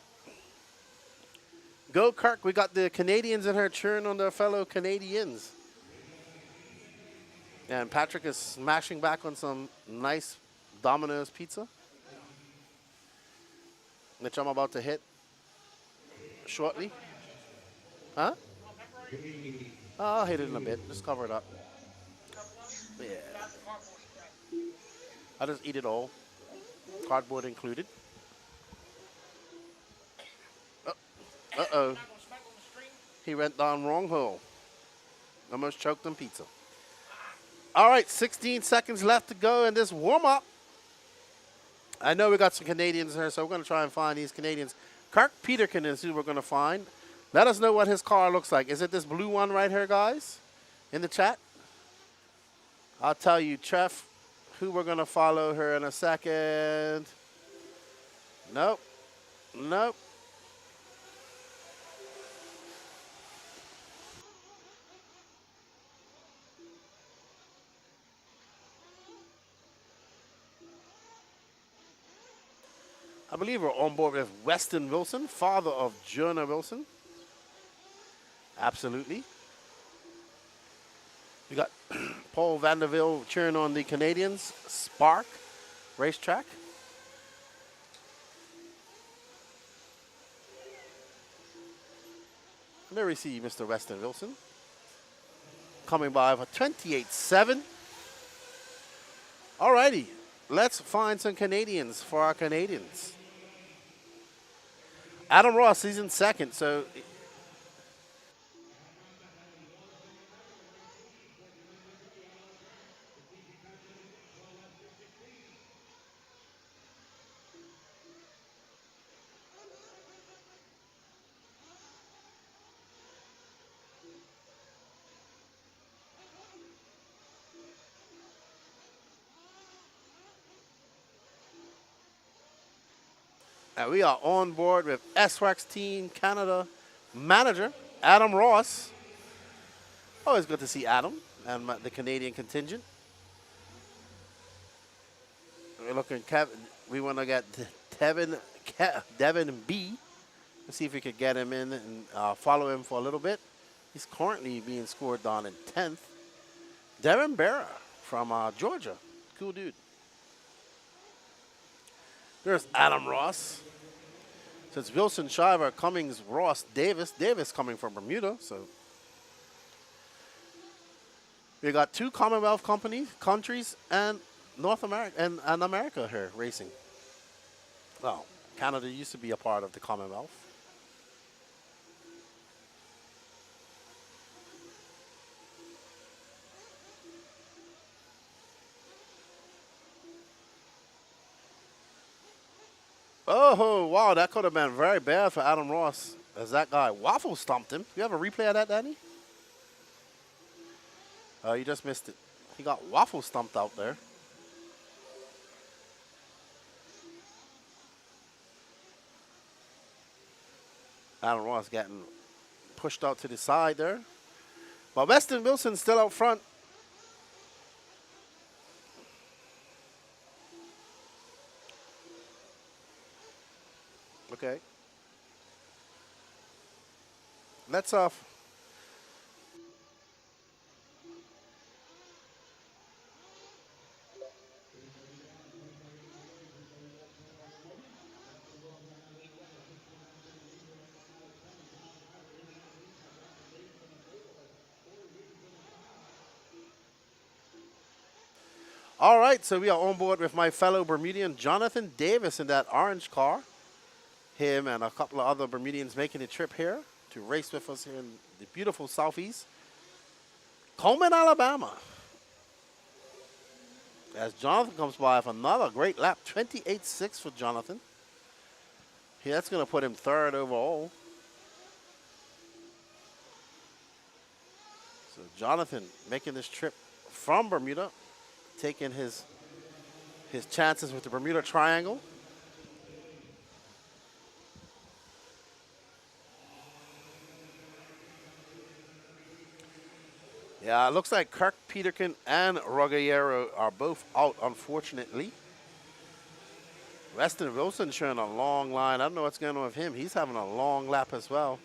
Go, Kirk. We got the Canadians in here cheering on their fellow Canadians. And Patrick is smashing back on some nice Domino's pizza, which I'm about to hit shortly. Huh? I'll hit it in a bit. Just cover it up. Yeah. I'll just eat it all. Cardboard included. Uh-oh. He went down wrong hole. Almost choked on pizza. All right, 16 seconds left to go in this warm-up. I know we got some Canadians here, so we're going to try and find these Canadians. Kirk Peterkin is who we're going to find. Let us know what his car looks like. Is it this blue one right here, guys? In the chat? I'll tell you, Trev, who we're going to follow here in a second. Nope. Nope. I believe we're on board with Weston Wilson, father of Jonah Wilson. Absolutely. We got Paul Vanderville cheering on the Canadians, Spark Racetrack. And there we see Mr. Weston Wilson coming by for 28.7. Alrighty, let's find some Canadians for our Canadians. Adam Ross, he's in second, so and we are on board with SWAX Team Canada manager, Adam Ross. Always good to see Adam and the Canadian contingent. We're looking, we want to get Devin B. Let's see if we could get him in and follow him for a little bit. He's currently being scored down in 10th. Darren Barra from Georgia. Cool dude. There's Adam Ross. So it's Wilson, Shiver, Cummings, Ross, Davis. Davis coming from Bermuda. So we got 2 Commonwealth countries and North America and America here racing. Well, Canada used to be a part of the Commonwealth. Oh, wow, that could have been very bad for Adam Ross as that guy waffle stomped him. You have a replay of that, Danny? Oh, you just missed it. He got waffle stomped out there. Adam Ross getting pushed out to the side there. But Weston Wilson still out front. Okay. Let's off. All right, so we are on board with my fellow Bermudian Jonathan Davis in that orange car. Him and a couple of other Bermudians making a trip here to race with us here in the beautiful Southeast. Coleman, Alabama. As Jonathan comes by for another great lap, 28.6 for Jonathan. Yeah, that's going to put him 3rd overall. So Jonathan making this trip from Bermuda, taking his chances with the Bermuda Triangle. Yeah, it looks like Kirk Peterkin and Ruggiero are both out, unfortunately. Weston Wilson showing a long line. I don't know what's going on with him. He's having a long lap as well.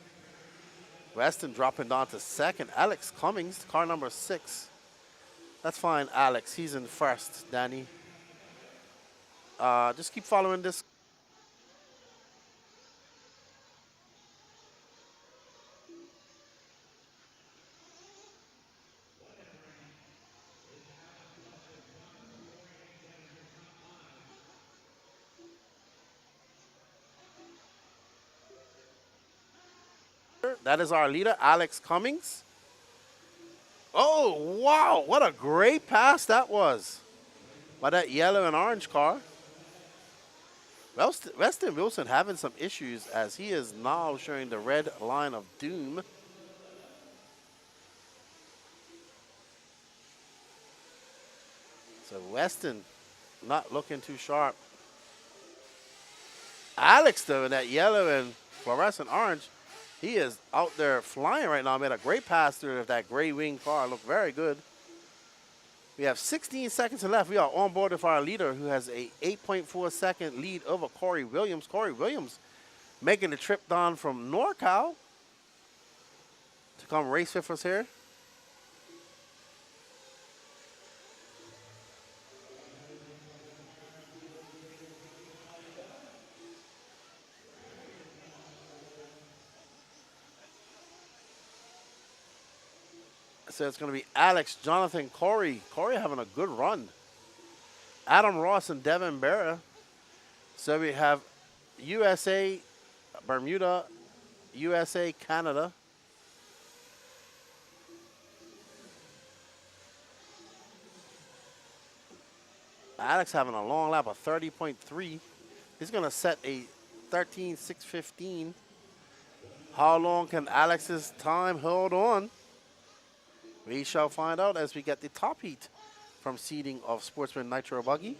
Weston dropping down to 2nd. Alex Cummings, car number 6. That's fine, Alex. He's in 1st, Danny. Just keep following this. That is our leader, Alex Cummings. Oh, wow. What a great pass that was by that yellow and orange car. Weston Wilson having some issues as he is now showing the red line of doom. So Weston not looking too sharp. Alex, though, in that yellow and fluorescent orange, he is out there flying right now. Made a great pass through that gray wing car. Looked very good. We have 16 seconds left. We are on board with our leader, who has a 8.4 second lead over Corey Williams. Corey Williams making the trip down from NorCal to come race with us here. So it's going to be Alex, Jonathan, Corey. Corey having a good run. Adam Ross and Devin Barra. So we have USA, Bermuda, USA, Canada. Alex having a long lap of 30.3. He's going to set a 13.615. How long can Alex's time hold on? We shall find out as we get the top heat from seeding of Sportsman Nitro Buggy.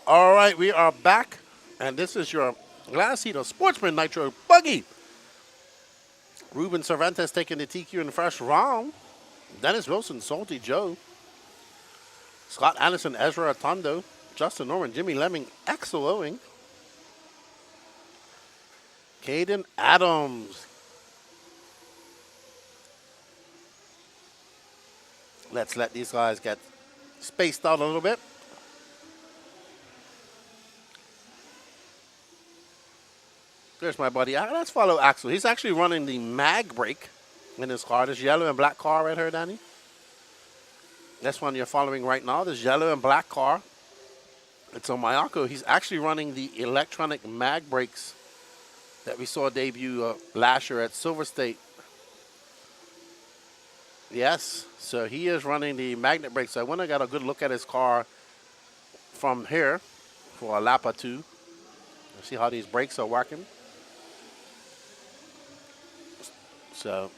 All right, we are back, and this is your last heat of Sportsman Nitro Buggy. Ruben Cervantes taking the TQ in the first round. Dennis Wilson, Salty Joe. Scott Anderson, Ezra Atondo. Justin Norman, Jimmy Lemming, Axel Owing. Caden Adams. Let's let these guys get spaced out a little bit. There's my buddy. Let's follow Axel. He's actually running the mag brake in his car. This yellow and black car right here, Danny. That's one you're following right now. This yellow and black car. It's on Mayako. He's actually running the electronic mag brakes that we saw debut last year at Silver State. Yes, so he is running the magnet brakes. So I went and got a good look at his car from here for a lap or two. See how these brakes are working. So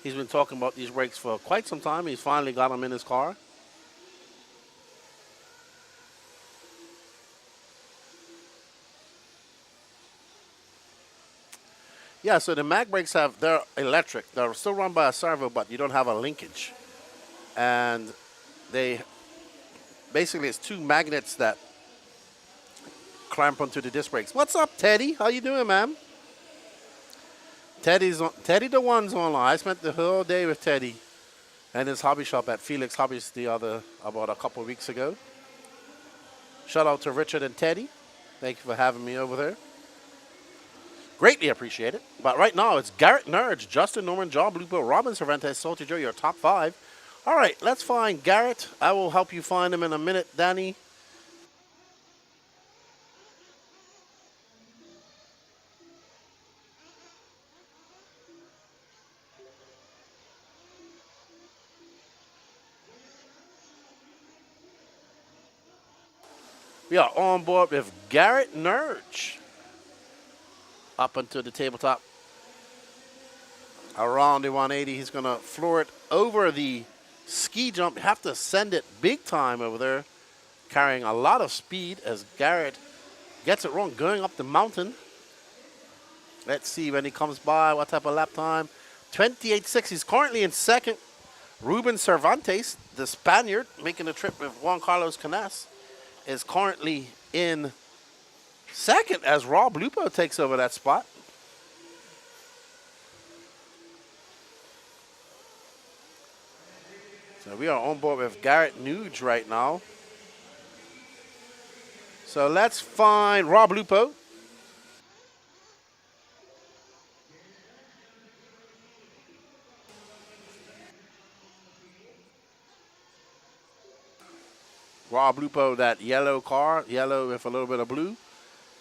he's been talking about these brakes for quite some time. He's finally got them in his car. Yeah, so the mag brakes they're electric. They're still run by a servo, but you don't have a linkage. And they, basically it's two magnets that clamp onto the disc brakes. What's up, Teddy? How you doing, man? Teddy the one's online. I spent the whole day with Teddy and his hobby shop at Felix Hobbies about a couple of weeks ago. Shout out to Richard and Teddy. Thank you for having me over there. Greatly appreciate it. But right now, it's Garrett Nurge, Justin Norman, John Bluebill, Robin Cervantes, Salty Joe, your top 5. All right, let's find Garrett. I will help you find him in a minute, Danny. We are on board with Garrett Nurge. Up into the tabletop. Around the 180, he's going to floor it over the ski jump. You have to send it big time over there. Carrying a lot of speed as Garrett gets it wrong, going up the mountain. Let's see when he comes by, what type of lap time. 28.6, he's currently in second. Ruben Cervantes, the Spaniard, making the trip with Juan Carlos Canas, is currently in second as Rob Lupo takes over that spot. So we are on board with Garrett Nuge right now. So let's find Rob Lupo. Rob Lupo, that yellow car, yellow with a little bit of blue.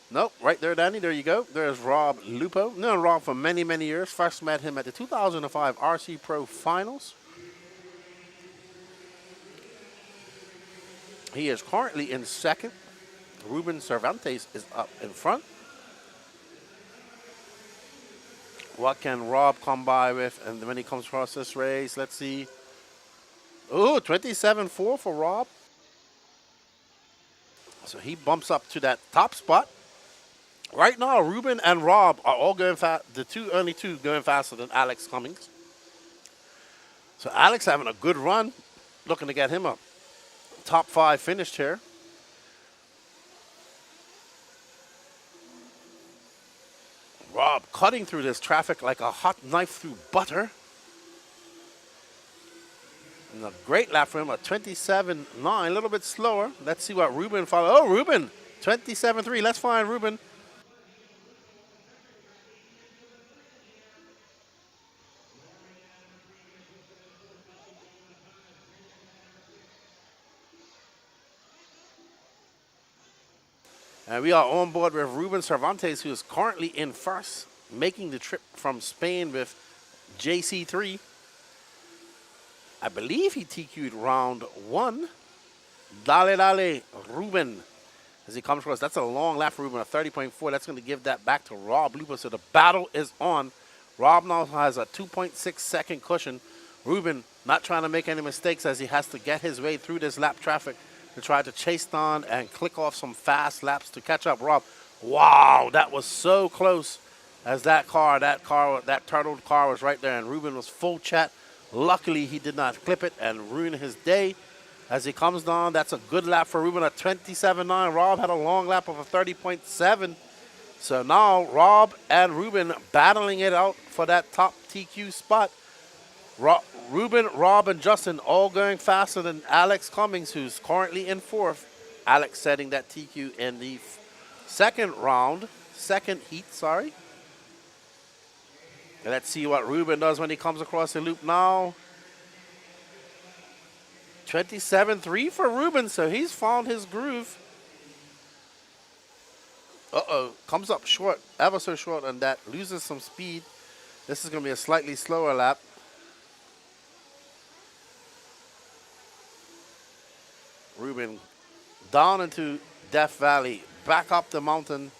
Nope, right there, Danny. There you go. There's Rob Lupo. Known Rob for many, many years. First met him at the 2005 RC Pro Finals. He is currently in second. Ruben Cervantes is up in front. What can Rob come by with? And when he comes across this race, let's see. Oh, 27.4 for Rob. So he bumps up to that top spot. Right now, Ruben and Rob are all going fast. Only two going faster than Alex Cummings. So Alex having a good run. Looking to get him a top 5 finish here. Rob cutting through this traffic like a hot knife through butter. And a great lap for him, a 27.9, a little bit slower. Let's see what Ruben follows. Oh, Ruben, 27.3. Let's find Ruben. And we are on board with Ruben Cervantes, who is currently in first, making the trip from Spain with JC3. I believe he TQ'd round 1. Dale, Ruben. As he comes across, that's a long lap for Ruben, a 30.4. That's going to give that back to Rob Lupo. So the battle is on. Rob now has a 2.6 second cushion. Ruben not trying to make any mistakes as he has to get his way through this lap traffic to try to chase down and click off some fast laps to catch up Rob. Wow, that was so close as that turtled car was right there, and Ruben was full chat. Luckily, he did not clip it and ruin his day. As he comes down, that's a good lap for Ruben, a 27.9. Rob had a long lap of a 30.7. So now Rob and Ruben battling it out for that top TQ spot. Ruben, Rob, and Justin all going faster than Alex Cummings, who's currently in fourth. Alex setting that TQ in the second heat. And let's see what Ruben does when he comes across the loop now. 27.3 for Ruben, so he's found his groove. Uh-oh, comes up short, ever so short, and that loses some speed. This is going to be a slightly slower lap. Ruben down into Death Valley, back up the mountain,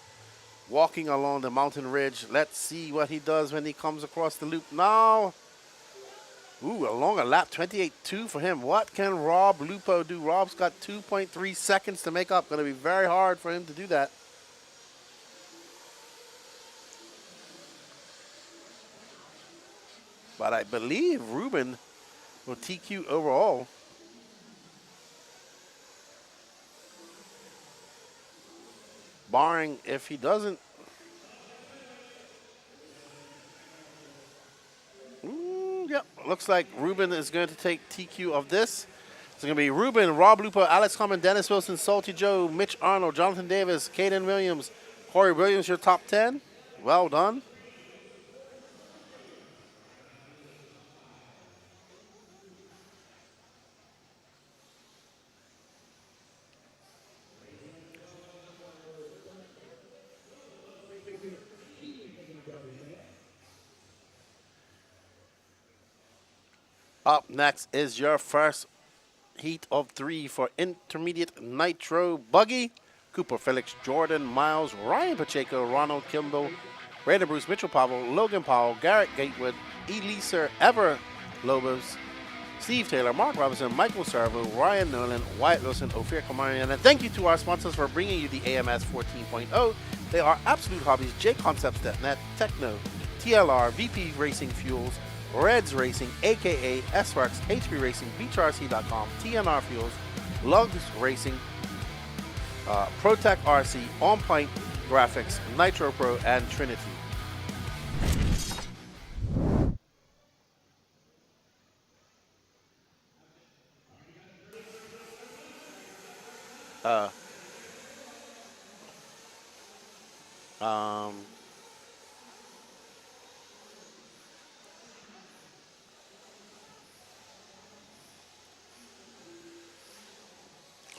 walking along the mountain ridge. Let's see what he does when he comes across the loop now. Ooh, a longer lap, 28.2 for him. What can Rob Lupo do? Rob's got 2.3 seconds to make up. Going to be very hard for him to do that. But I believe Ruben will TQ overall. Barring if he doesn't. Yep, looks like Ruben is going to take TQ of this. It's going to be Ruben, Rob Lupo, Alex Common, Dennis Wilson, Salty Joe, Mitch Arnold, Jonathan Davis, Caden Williams, Corey Williams, your top 10. Well done. Up next is your first heat of 3 for intermediate nitro buggy. Cooper Felix, Jordan Miles, Ryan Pacheco, Ronald Kimball, Raider Bruce, Mitchell Pavel, Logan Powell, Garrett Gatewood, Elisa Ever Lobos, Steve Taylor, Mark Robinson, Michael Sarvo, Ryan Nolan, Wyatt Wilson, Ophir Kamarian. And thank you to our sponsors for bringing you the AMS 14.0. They are Absolute Hobbies, JConcepts.net, Techno, TLR, VP Racing Fuels, Reds Racing, aka SRX, HP Racing, BeachRC.com, TNR Fuels, Lugs Racing, ProTech RC, On Point Graphics, Nitro Pro, and Trinity.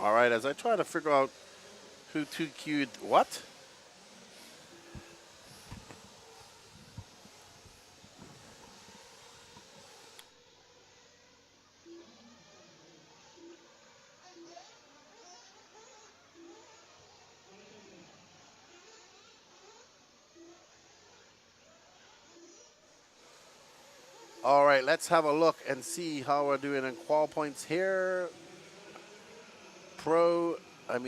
All right, as I try to figure out who 2Q'd what. All right, let's have a look and see how we're doing in qual points here.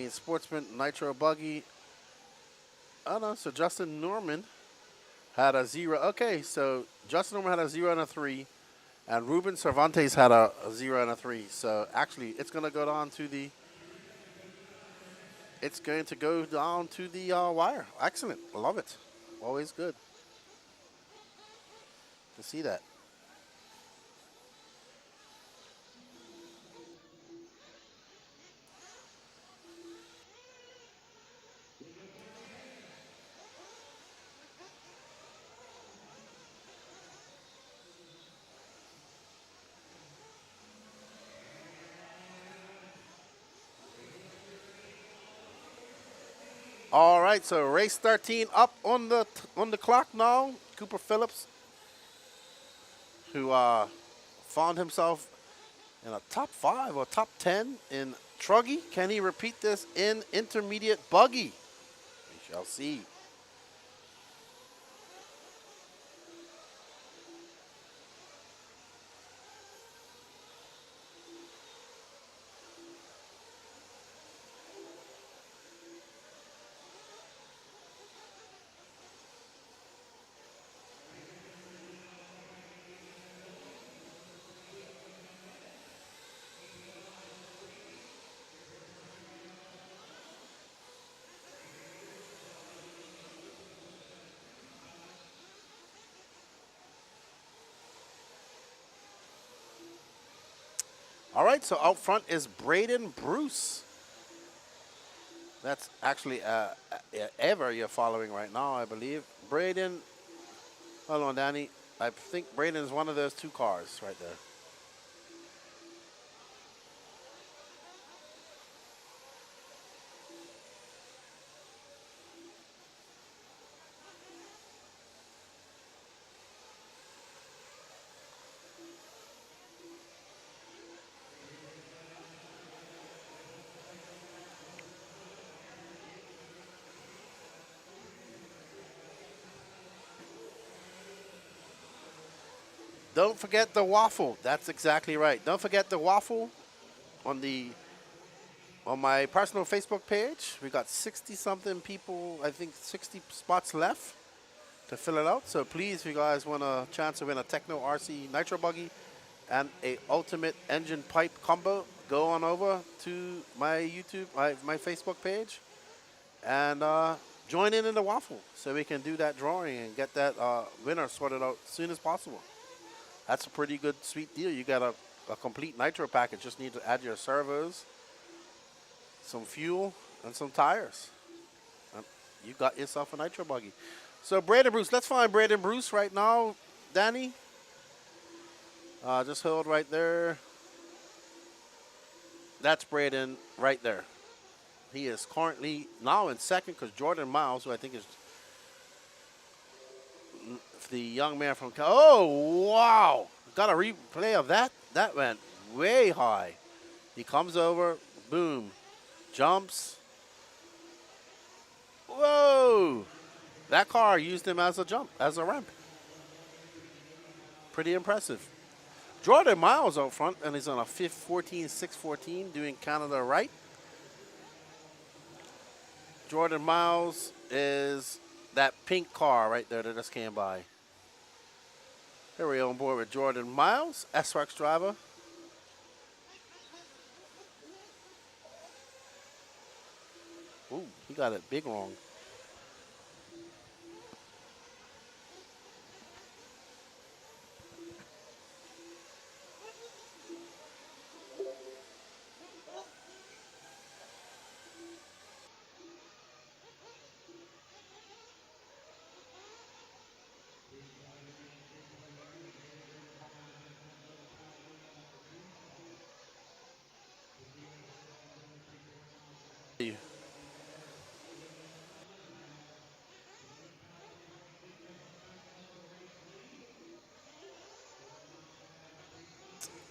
Sportsman Nitro Buggy. Oh no, so Justin Norman had a 0. Okay, so Justin Norman had a 0 and a 3, and Ruben Cervantes had a 0 and a 3. So actually, it's going to go down to the. It's going to go down to the wire. Excellent, I love it. Always good to see that. All right, so race 13 up on the clock now. Cooper Phillips, who found himself in a top 5 or top 10 in truggy. Can he repeat this in intermediate buggy? We shall see. All right, so out front is Braden Bruce. That's actually Ever you're following right now, I believe. Braden, hold on, Danny. I think Braden is one of those 2 cars right there. Don't forget the waffle. That's exactly right. Don't forget the waffle on my personal Facebook page. We got 60 something people, I think 60 spots left to fill it out. So please, if you guys want a chance to win a Techno RC Nitro Buggy and a Ultimate Engine Pipe combo, go on over to my YouTube, my Facebook page, and join in the waffle so we can do that drawing and get that winner sorted out as soon as possible. That's a pretty good, sweet deal. You got a complete nitro package. Just need to add your servos, some fuel, and some tires. And you got yourself a nitro buggy. So Braden Bruce, let's find Braden Bruce right now. Danny, just hold right there. That's Braden right there. He is currently now in second because Jordan Miles, who I think is the young man from... Oh, wow. Got a replay of that. That went way high. He comes over, boom, jumps. Whoa. That car used him as a ramp. Pretty impressive. Jordan Miles out front, and he's on a 614 doing Canada right. Jordan Miles is that pink car right there that just came by. Here we are on board with Jordan Miles, S-Works driver. Ooh, he got it big wrong.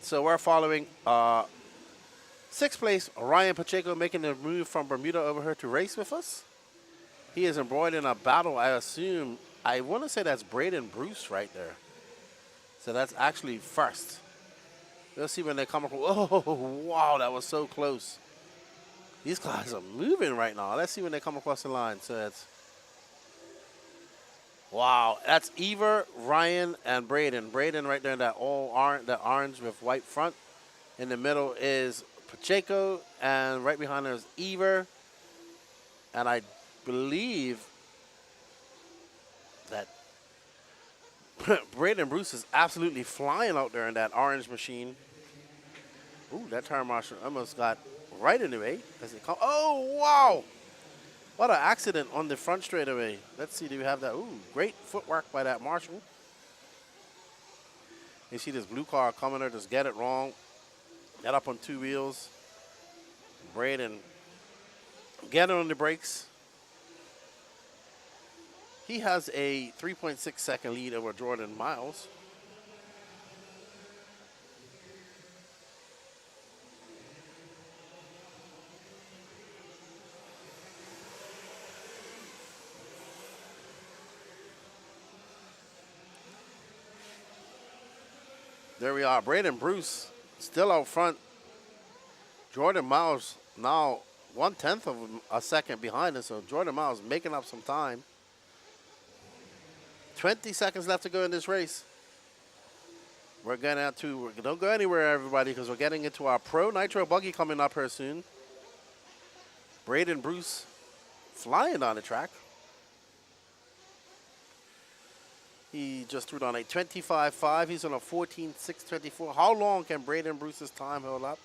So we're following sixth place, Ryan Pacheco, making the move from Bermuda over here to race with us. He is embroiled in a battle, I assume. I want to say that's Braden Bruce right there. So that's actually first. We'll see when they come across. Oh, wow, that was so close. These guys are moving right now. Let's see when they come across the line. So it's... Wow, that's Ever, Ryan, and Braden. Braden right there in that orange with white front. In the middle is Pacheco, and right behind there is Ever. And I believe that Braden Bruce is absolutely flying out there in that orange machine. Ooh, that tire marshal almost got right in the way. Oh, wow. What an accident on the front straightaway. Let's see, do we have that? Ooh, great footwork by that marshal. You see this blue car coming there, just get it wrong. Get up on two wheels. Braden get it on the brakes. He has a 3.6 second lead over Jordan Miles. There we are. Braden Bruce still out front. Jordan Miles now 1/10 of a second behind us. So Jordan Miles making up some time. 20 seconds left to go in this race. We're getting out to, don't go anywhere, everybody, because we're getting into our Pro Nitro Buggy coming up here soon. Braden Bruce flying on the track. He just threw down a 25.5. He's on a 14.624. How long can Braden Bruce's time hold up?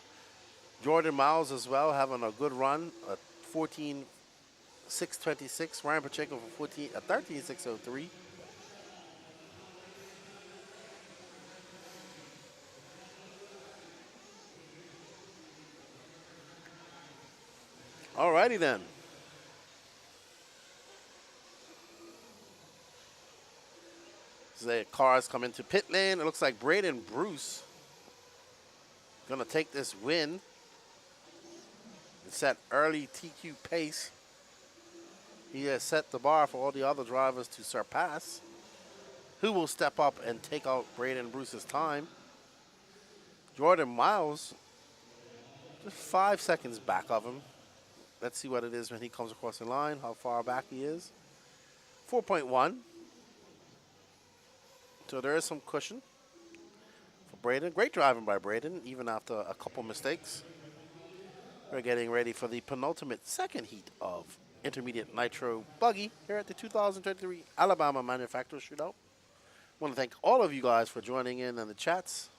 Jordan Miles as well, having a good run, a 14.626. Ryan Pacheco for 13.603. Alrighty then. The cars come into pit lane. It looks like Braden Bruce going to take this win and set early TQ pace. He has set the bar for all the other drivers to surpass. Who will step up and take out Braden Bruce's time? Jordan Miles, just 5 seconds back of him. Let's see what it is when he comes across the line, how far back he is. 4.1. So there is some cushion for Braden. Great driving by Braden, even after a couple mistakes. We're getting ready for the penultimate second heat of Intermediate Nitro Buggy here at the 2023 Alabama Manufacturers Shootout. I want to thank all of you guys for joining in the chats,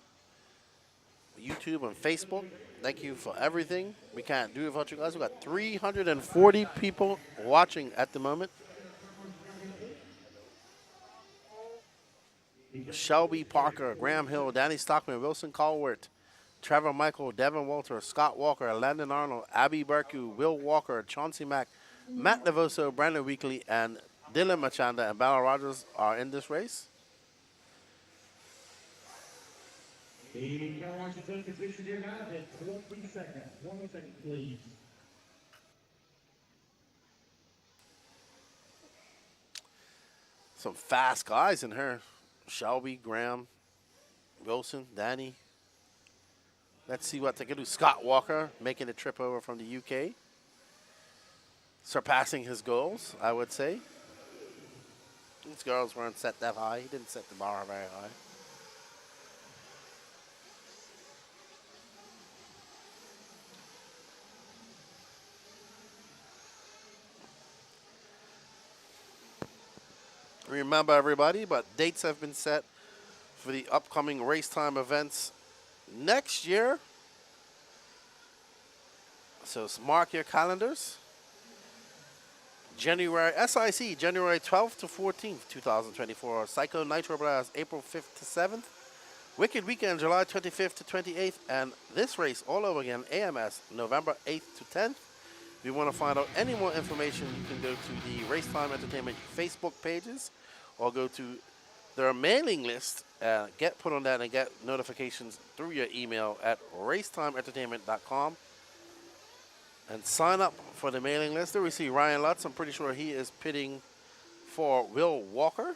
YouTube and Facebook. Thank you for everything. We can't do it without you guys. We've got 340 people watching at the moment. Shelby Parker, Graham Hill, Danny Stockman, Wilson Colwert, Trevor Michael, Devin Walter, Scott Walker, Landon Arnold, Abby Berku, Will Walker, Chauncey Mack, Matt Devoso, Brandon Weekly, and Dylan Machanda and Ballard Rogers are in this race.
The car wash is in position here now at 20 seconds. 1 second, please.
Some fast guys in here. Shelby, Graham, Wilson, Danny. Let's see what they can do. Scott Walker making a trip over from the UK. Surpassing his goals, I would say. These girls weren't set that high. He didn't set the bar very high. Remember, everybody, but dates have been set for the upcoming RaceTime events next year. So mark your calendars. January, SIC, January 12th to 14th, 2024. Psycho Nitro Blast, April 5th to 7th. Wicked Weekend, July 25th to 28th. And this race all over again, AMS, November 8th to 10th. If you want to find out any more information, you can go to the RaceTime Entertainment Facebook pages or go to their mailing list, get put on that and get notifications through your email at racetimeentertainment.com and sign up for the mailing list. There we see Ryan Lutz. I'm pretty sure he is pitting for Will Walker.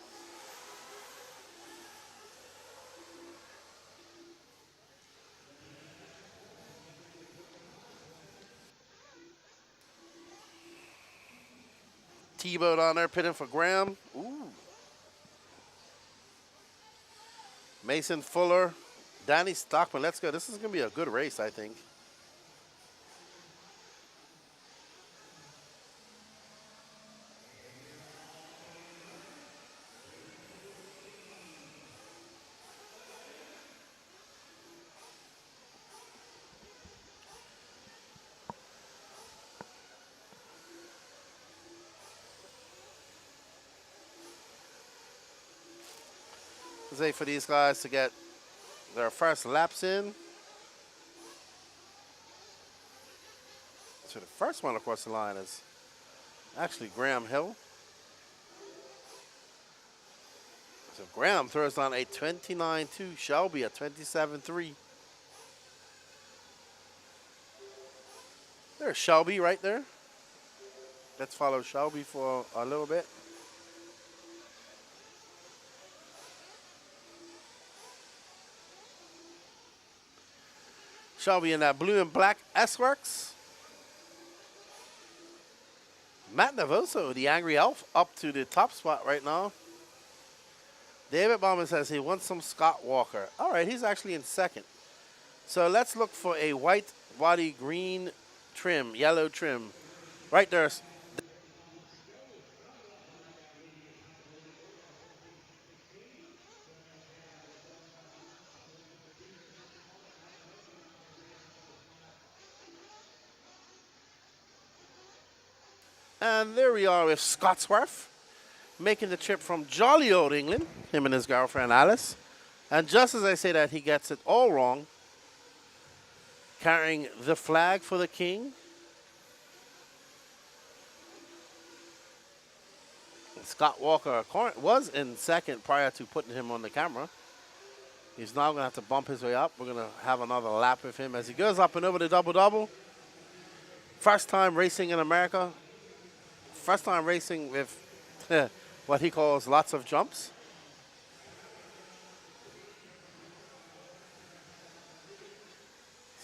Tebow down there pitting for Graham. Ooh. Mason Fuller, Danny Stockman. Let's go. This is going to be a good race, I think. Say for these guys to get their first laps in. So the first one across the line is actually Graham Hill. So Graham throws down a 29.2, Shelby a 27.3. There's Shelby right there. Let's follow Shelby for a little bit. Shelby in that blue and black S-Works. Matt Navoso, the Angry Elf, up to the top spot right now. David Bauman says he wants some Scott Walker. All right, he's actually in second. So let's look for a white body, green trim, yellow trim. Right there. And there we are with Scotsworth, making the trip from jolly old England, him and his girlfriend Alice. And just as I say that, he gets it all wrong, carrying the flag for the king. Scott Walker was in second prior to putting him on the camera. He's now going to have to bump his way up. We're going to have another lap with him as he goes up and over the double-double. First time racing in America. First time racing with what he calls lots of jumps.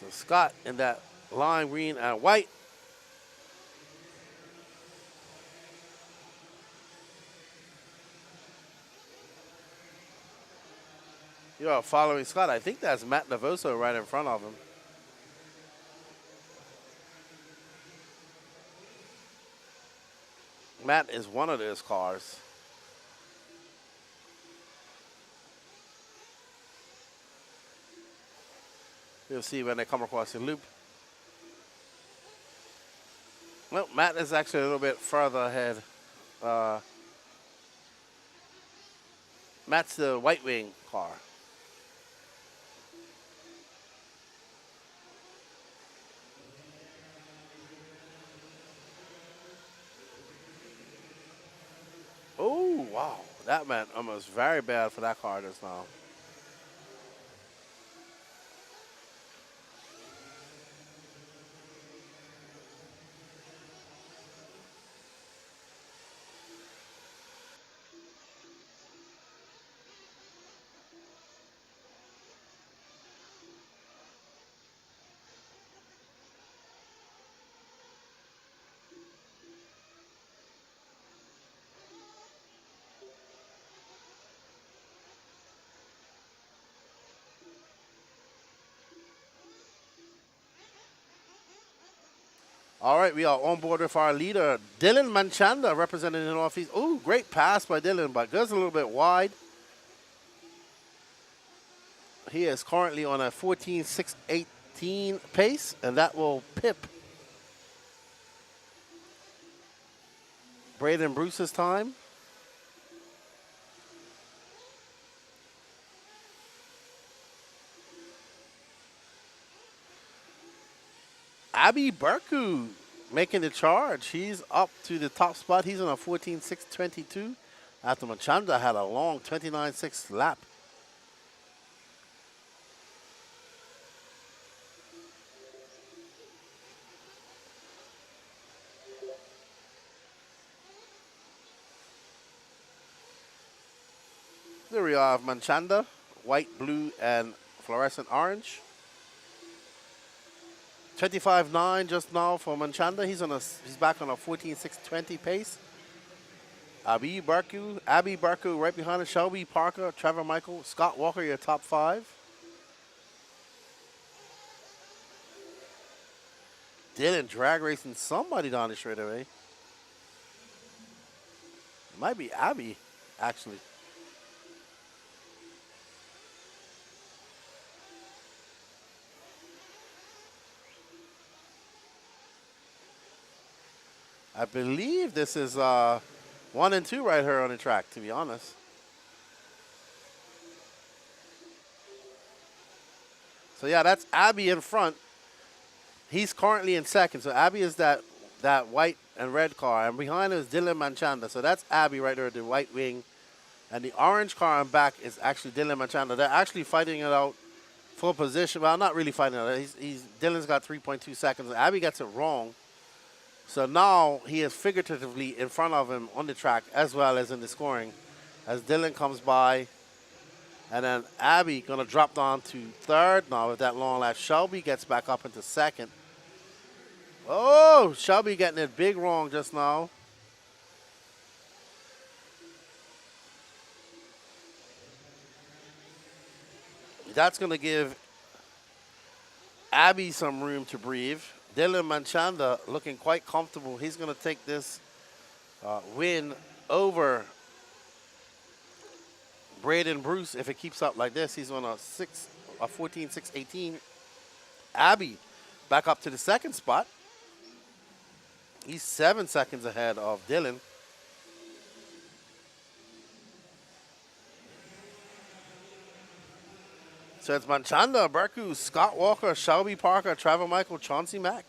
So Scott in that lime green and white. You are following Scott. I think that's Matt Navoso right in front of him. Matt is one of those cars. You'll see when they come across the loop. Well, Matt is actually a little bit further ahead. Matt's the White Wing car. Oh, wow. That meant almost very bad for that car just now. All right, we are on board with our leader, Dylan Manchanda, representing the Northeast. Oh, great pass by Dylan, but goes a little bit wide. He is currently on a 14.618 pace, and that will pip Braden Bruce's time. Abby Burku making the charge. He's up to the top spot. He's on a 14.622 after Manchanda had a long 29.6 lap. There we are, Manchanda, white, blue, and fluorescent orange. 25.9 just now for Manchanda. He's back on a 14.620 pace. Abby Barku right behind him. Shelby Parker, Trevor Michael, Scott Walker, your top five. Dylan drag racing somebody down the straightaway. It might be Abby, actually. I believe this is 1 and 2 right here on the track, to be honest. So yeah, that's Abby in front. He's currently in second. So Abby is that white and red car, and behind him is Dylan Manchanda. So that's Abby right there, the white wing. And the orange car on back is actually Dylan Manchanda. They're actually fighting it out for position. Well, not really fighting it out. Dylan's got 3.2 seconds. Abby gets it wrong. So now he is figuratively in front of him on the track as well as in the scoring as Dylan comes by. And then Abby going to drop down to third now with that long lap. Shelby gets back up into second. Oh, Shelby getting it big wrong just now. That's going to give Abby some room to breathe. Dylan Manchanda looking quite comfortable. He's going to take this win over Braden Bruce if it keeps up like this. He's on a 14.618. Abby back up to the second spot. He's 7 seconds ahead of Dylan. So it's Manchanda, Berku, Scott Walker, Shelby Parker, Trevor Michael, Chauncey Mack,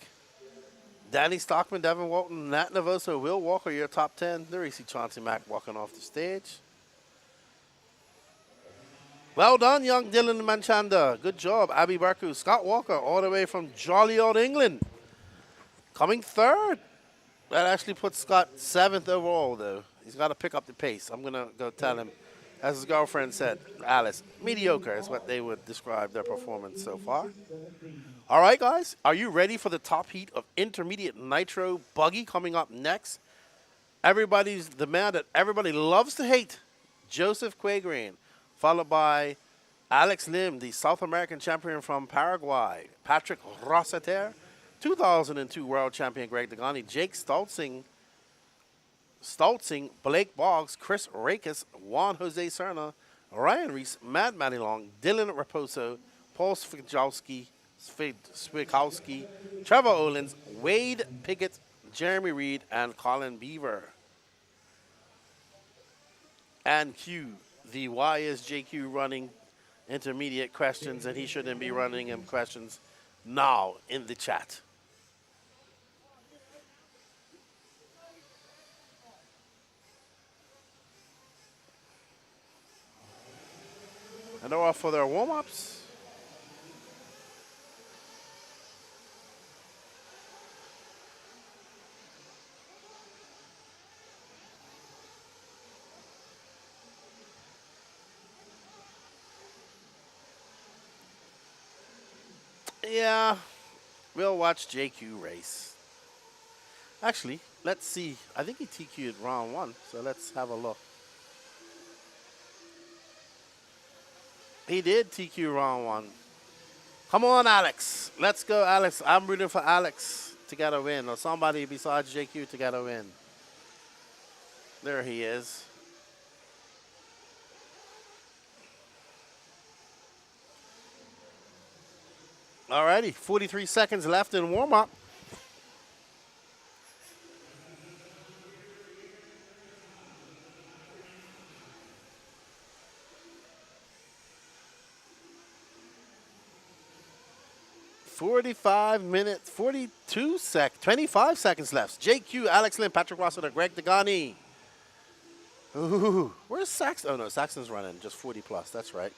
Danny Stockman, Devin Walton, Nat Navoso, Will Walker, your top 10. There you see Chauncey Mack walking off the stage. Well done, young Dylan Manchanda. Good job, Abby Berku. Scott Walker, all the way from jolly old England, coming third. That actually puts Scott 7th overall, though. He's got to pick up the pace. I'm going to go tell him. As his girlfriend said, Alice, mediocre is what they would describe their performance so far. All right, guys, are you ready for the top heat of Intermediate Nitro Buggy coming up next? The man that everybody loves to hate, Joseph Quagrain, followed by Alex Lim, the South American champion from Paraguay, Patrick Rossiter, 2002 world champion Greg Degani, Jake Stoltzing, Blake Boggs, Chris Rakes, Juan Jose Serna, Ryan Reese, Matt Manilong, Dylan Raposo, Paul Svigowski, Trevor Olins, Wade Pickett, Jeremy Reed, and Colin Beaver. And Q, the why is JQ running intermediate questions and he shouldn't be running them questions now in the chat. And they're off for their warm-ups. Yeah, we'll watch JQ race. Actually, let's see. I think he TQ'd round 1, so let's have a look. He did TQ round 1. Come on, Alex. Let's go, Alex. I'm rooting for Alex to get a win, or somebody besides JQ to get a win. There he is. Alrighty, 43 seconds left in warm-up. (45 minutes, 25 seconds left. JQ, Alex Lynn, Patrick Rossiter, Greg Degani. Ooh, where's Saxon? Oh no, Saxon's running just 40 plus. That's right.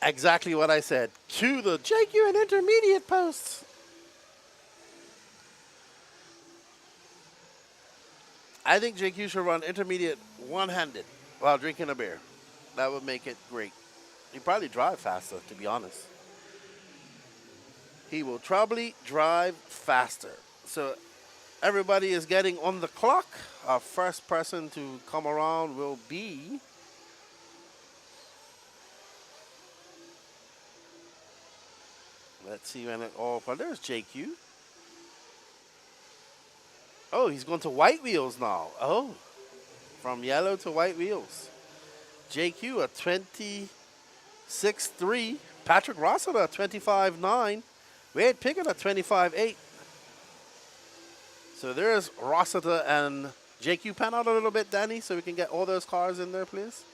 Exactly what I said. Cue the JQ and intermediate posts. I think JQ should run intermediate one-handed while drinking a beer. That would make it great. He'd probably drive faster, to be honest. He will probably drive faster. So everybody is getting on the clock. Our first person to come around will be... Let's see when it all... Oh, there's JQ. Oh, he's going to white wheels now. Oh, from yellow to white wheels. JQ at 26.3. Patrick Rossiter at 25.9. Wade Pickett at 25.8. So there's Rossiter and JQ. Pan out a little bit, Danny, so we can get all those cars in there, please.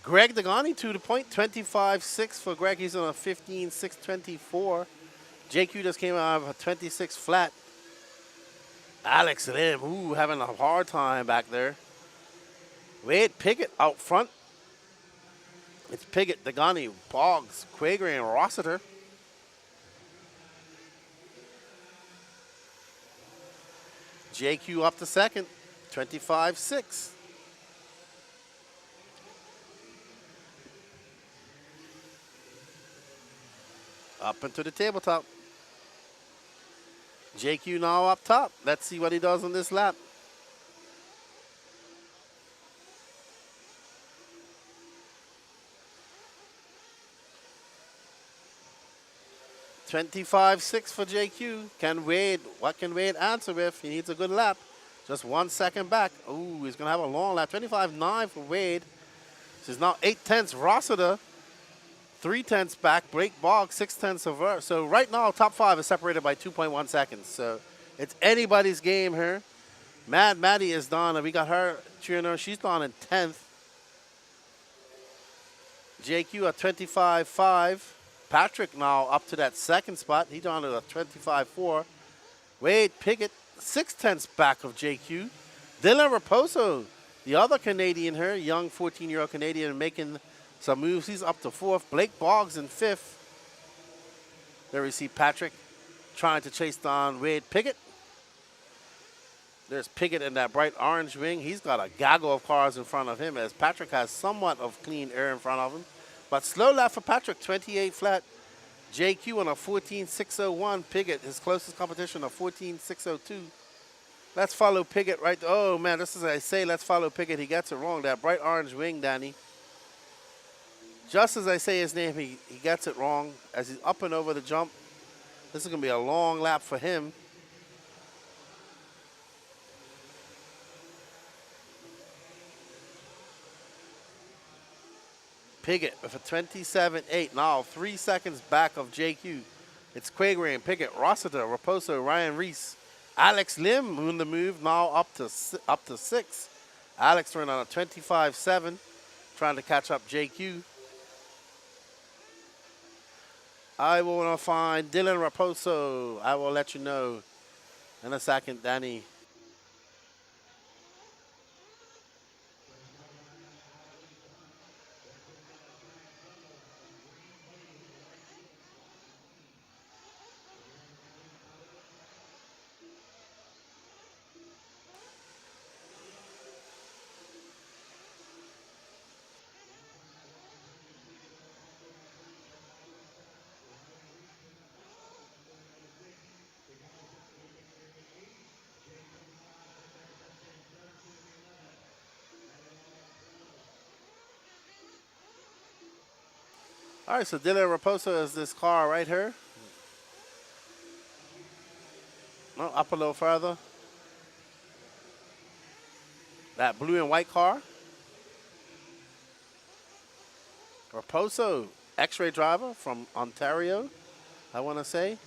Greg Degani to the point, 25.6 for Greg. He's on a 15.624. JQ just came out of a 26 flat. Alex Lim, ooh, having a hard time back there. Wade Pickett out front. It's Pickett, Degani, Boggs, Quager, and Rossiter. JQ up to second, 25.6. Up into the tabletop. JQ now up top. Let's see what he does on this lap. (25.6) for JQ. What can Wade answer with? He needs a good lap. Just 1 second back. Ooh, he's going to have a long lap. 25.9 for Wade. This is now 8/10 Rossiter. 3/10 back, Blake Boggs, 6/10 of her. So right now, top 5 is separated by 2.1 seconds. So it's anybody's game here. Maddie is done, and we got her cheering her. She's done in 10th. JQ at 25.5. Patrick now up to that second spot. He's on at a 25.4. Wade Pickett, 6/10 back of JQ. Dylan Raposo, the other Canadian here, young 14-year-old Canadian, making some moves. He's up to 4th. Blake Boggs in 5th. There we see Patrick trying to chase down Wade Piggott. There's Piggott in that bright orange wing. He's got a gaggle of cars in front of him as Patrick has somewhat of clean air in front of him. But slow lap for Patrick, 28 flat. JQ on a 14.601. Piggott, his closest competition, a 14.602. Let's follow Piggott right. Oh, man, this is as I say, let's follow Piggott. He gets it wrong. That bright orange wing, Danny. Just as I say his name, he gets it wrong as he's up and over the jump. This is going to be a long lap for him. Piggott with a 27.8, now 3 seconds back of JQ. It's Quagreen, Piggott, Rossiter, Raposo, Ryan Reese. Alex Lim on the move, now up to 6. Alex ran on a 25.7, trying to catch up JQ. I want to find Dylan Raposo. I will let you know in a second, Danny. All right, so Dylan Raposo is this car right here. No, up a little further. That blue and white car. Raposo, X-ray driver from Ontario, I want to say.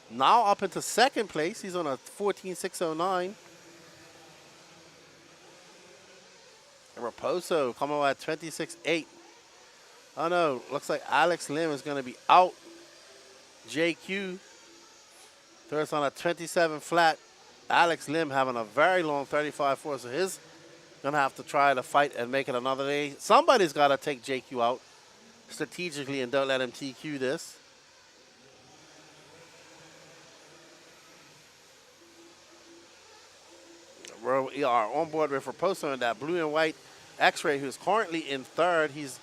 Now up into 2nd place. He's on a 14.609. Raposo coming at 26.8. Oh no, looks like Alex Lim is going to be out. JQ throws on a 27 flat. Alex Lim having a very long 35.4, so he's going to have to try to fight and make it another day. Somebody's got to take JQ out strategically and don't let him TQ this. We are on board with Raposo in that blue and white X-ray, who's currently in 3rd. He's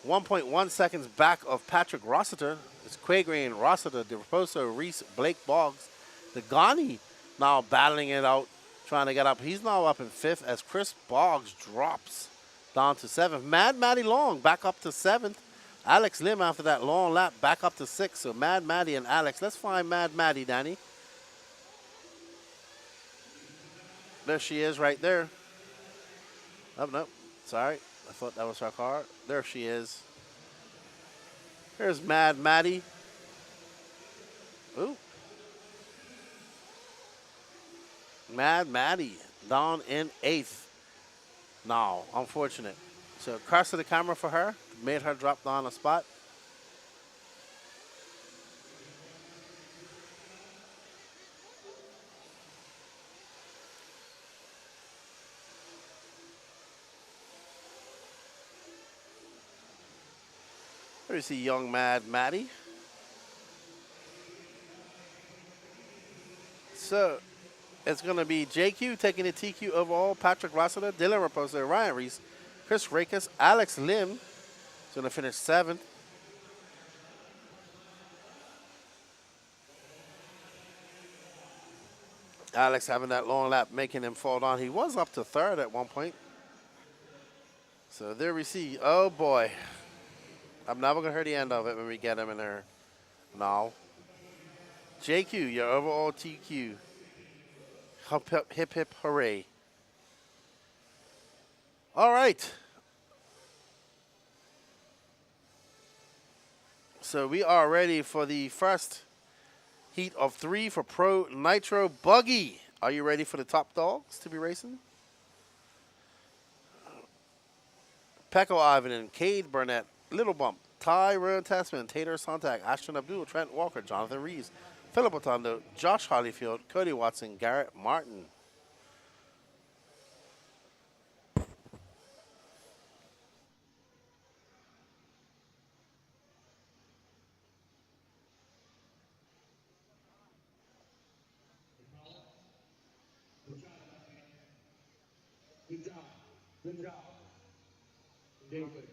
1.1 seconds back of Patrick Rossiter. It's Quagreen, Rossiter, Raposo, Reese, Blake Boggs. The Ghani now battling it out, trying to get up. He's now up in 5th as Chris Boggs drops down to 7th. Mad Matty Long back up to 7th. Alex Lim after that long lap back up to 6th. So Mad Matty and Alex. Let's find Mad Matty, Danny. There she is right there. Oh, no. Sorry. I thought that was her car. There she is. Here's Mad Matty. Ooh. Mad Matty down in 8th. Now, unfortunate. So across to the camera for her. Made her drop down a spot. There's the young Mad Matty. So it's going to be JQ taking the TQ overall. Patrick Rossiter, Dylan Raposo, Ryan Reese, Chris Rakus, Alex Lim is going to finish 7th. Alex having that long lap, making him fall down. He was up to 3rd at one point. So there we see. Oh, boy. I'm never going to hear the end of it when we get him in there. Now, JQ, your overall TQ. Hip, hip, hip, hip, hooray. All right. So we are ready for the first heat of 3 for Pro Nitro Buggy. Are you ready for the top dogs to be racing? Pecco Ivanen, Cade Burnett, Little Bump, Tyrone Tessman, Tater Sontag, Ashton Abdul, Trent Walker, Jonathan Reeves, Philip Otondo, Josh Hollyfield, Cody Watson, Garrett Martin.
Good job. Good job. David.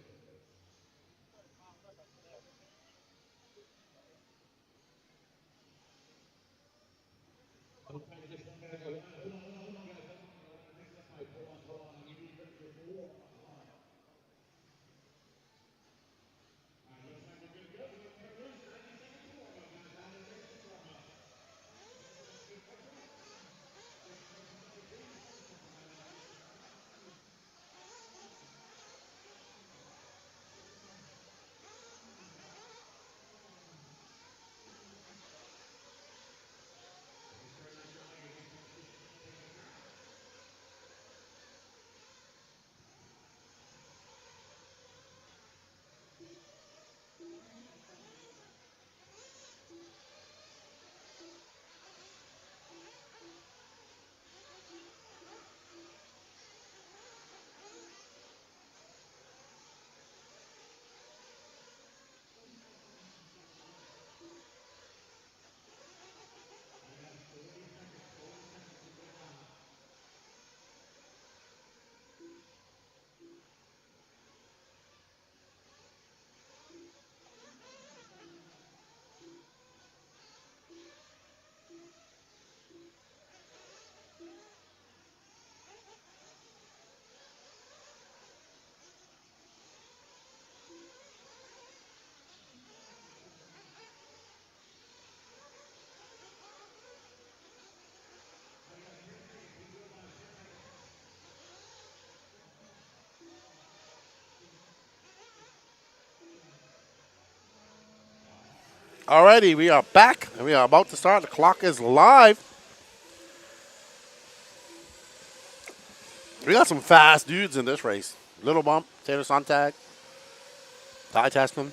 Alrighty, we are back and we are about to start. The clock is live. We got some fast dudes in this race. Little Bump, Taylor Sontag, Ty Tessman.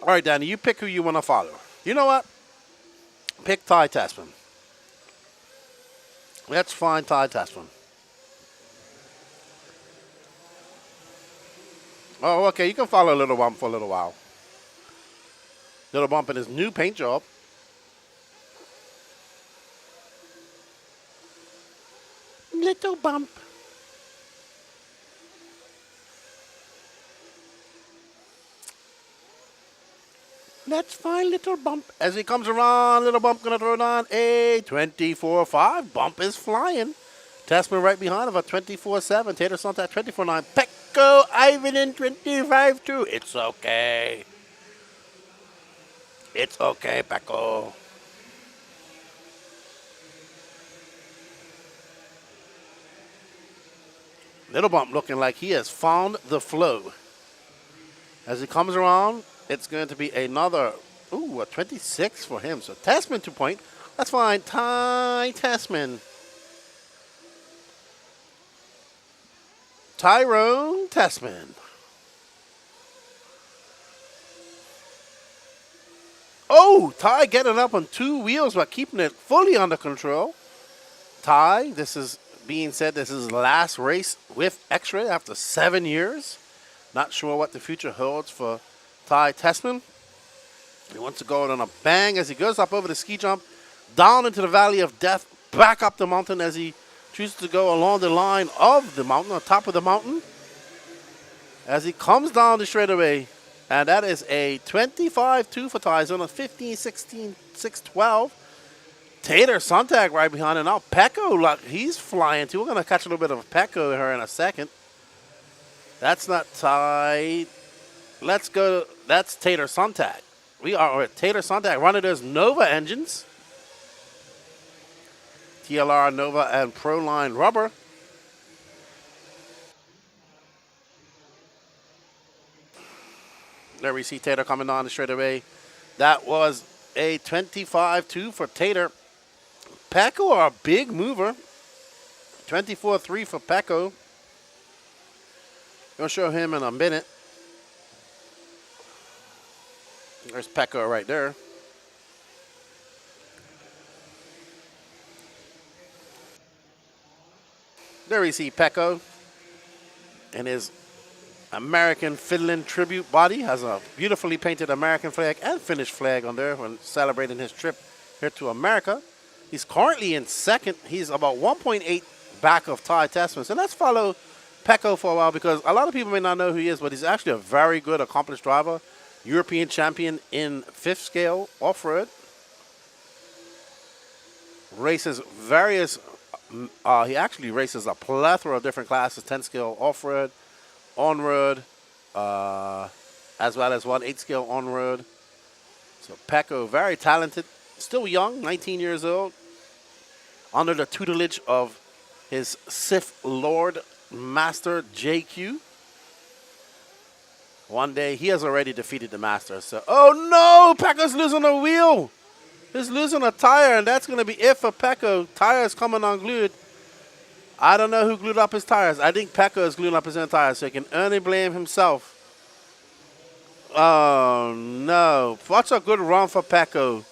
All right, Danny, you pick who you want to follow. You know what? Pick Ty Tessman. Let's find Ty Tessman. Oh, okay, you can follow Little Bump for a little while. Little Bump in his new paint job. Little Bump. Let's find Little Bump. As he comes around, Little Bump going to throw down a 24-5. Bump is flying. Tessman right behind him, a 24-7. Tater Sontag 24-9. Pecco Ivan in 25-2. It's okay. It's okay, Pecco. Little Bump looking like he has found the flow. As he comes around, it's going to be another, a 26 for him. So Tessman 2 point. That's fine. Ty Tessman. Tyrone Tessman. Oh, Ty getting up on 2 wheels but keeping it fully under control. Ty, this is being said this is his last race with X-Ray after 7 years. Not sure what the future holds for Ty Tessman. He wants to go on a bang as he goes up over the ski jump, down into the Valley of Death, back up the mountain as he chooses to go along the line of the mountain, on top of the mountain. As he comes down the straightaway, and that is a 25-2 for Ty. He's on a 15-16, 6-12. Tater Sontag right behind him. Now Pecco, he's flying too. We're going to catch a little bit of Pecco here in a second. That's not Ty. Let's go. That's Tater Sontag. We are at Tater Sontag running those Nova engines. TLR Nova and Proline rubber. There we see Tater coming down the straightaway. That was a 25-2 for Tater. Pecco, a big mover. 24-3 for Pecco. Gonna show him in a minute. There's Pecco right there. There we see Pecco in his American Fiddlin' tribute body. Has a beautifully painted American flag and Finnish flag on there when celebrating his trip here to America. He's currently in second. He's about 1.8 back of Ty Tessman. So let's follow Pecco for a while because a lot of people may not know who he is, but he's actually a very good, accomplished driver. European champion in 5th scale off-road. Races various, he actually races a plethora of different classes, 10 scale off-road, on-road, as well as 1 8-scale on-road. So Pecco, very talented, still young, 19 years old, under the tutelage of his Sith Lord Master JQ. One day, he has already defeated the Master. So, oh no, Pecco's losing a wheel. He's losing a tire, and that's going to be it for Pecco. Tires coming unglued. I don't know who glued up his tires. I think Pecco is gluing up his own tires, so he can only blame himself. Oh, no. Such a good run for Pecco.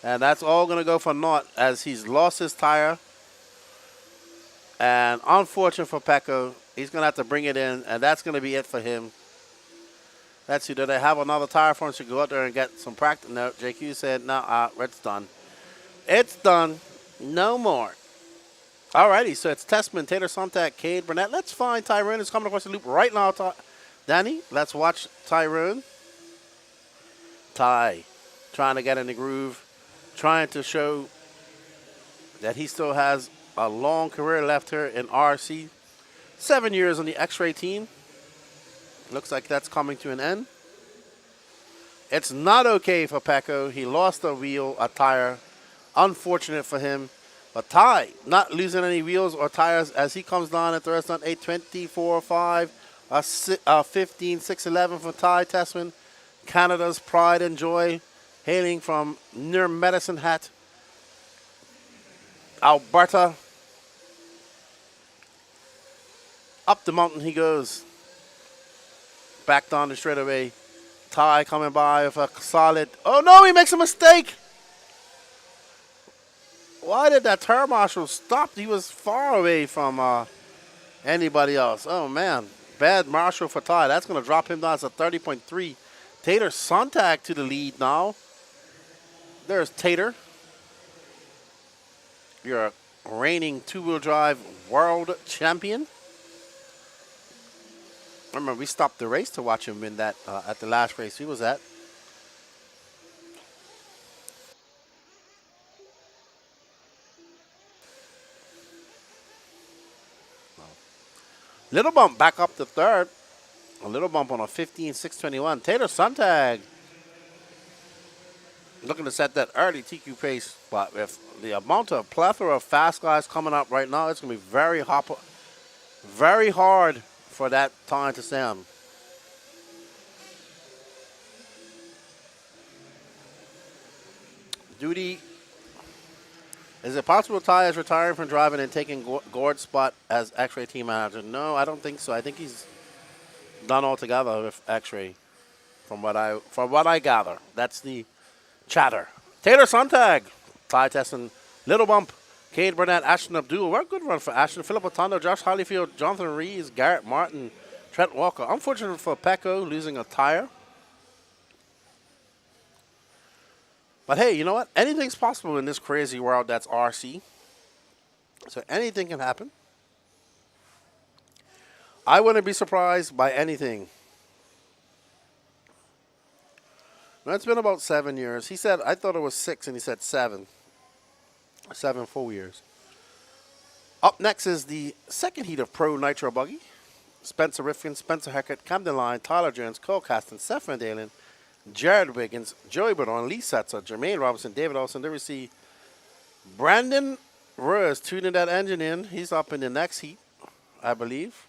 And that's all going to go for naught as he's lost his tire. And unfortunate for Pecco, he's going to have to bring it in, and that's going to be it for him. Let's see, do they have another tire for him to go out there and get some practice? No, JQ said, no, it's done. It's done. No more. Alrighty, so it's Tessman, Taylor Sontag, Cade Burnett. Let's find Tyrone who's coming across the loop right now. Danny, let's watch Tyrone. Ty, trying to get in the groove, trying to show that he still has a long career left here in RC. 7 years on the X-Ray team. Looks like that's coming to an end. It's not okay for Pecco. He lost a wheel, a tire. Unfortunate for him. But Ty, not losing any wheels or tires as he comes down at the restaurant. 8:24.5, a 15.611 for Ty Tessman. Canada's pride and joy, hailing from near Medicine Hat, Alberta. Up the mountain he goes. Back down the straightaway. Ty coming by with a solid. Oh no, he makes a mistake. Why did that turn marshal stop? He was far away from anybody else. Oh man, bad marshal for Ty. That's going to drop him down to 30.3. Tater Sontag to the lead now. There's Tater. You're a reigning two-wheel drive world champion. Remember, we stopped the race to watch him win that at the last race he was at. Little bump back up to third. A little bump on a 15.621. Taylor Sontag looking to set that early TQ pace, but with the amount of plethora of fast guys coming up right now, it's going to be very hard for that time to stand. Duty. Is it possible Ty is retiring from driving and taking Gord's spot as X-Ray team manager? No, I don't think so. I think he's done altogether with X-Ray, from what I gather. That's the chatter. Taylor Sontag, Ty Tesson, Little Bump, Cade Burnett, Ashton Abdul. What a good run for Ashton. Philip Otondo, Josh Hollyfield, Jonathan Rees, Garrett Martin, Trent Walker. Unfortunate for Pecco losing a tire. But hey, you know what? Anything's possible in this crazy world that's RC. So anything can happen. I wouldn't be surprised by anything. Now, it's been about 7 years. He said, I thought it was 6, and he said 7. 7 full years. Up next is the second heat of Pro Nitro Buggy. Spencer Rifkin, Spencer Heckert, Camden Line, Tyler Jones, Cole Caston, Seth Van Dalen, Jared Wiggins, Joey Burdon, Lee Setzer, Jermaine Robinson, David Olson. There we see Brandon Rose tuning that engine in. He's up in the next heat, I believe.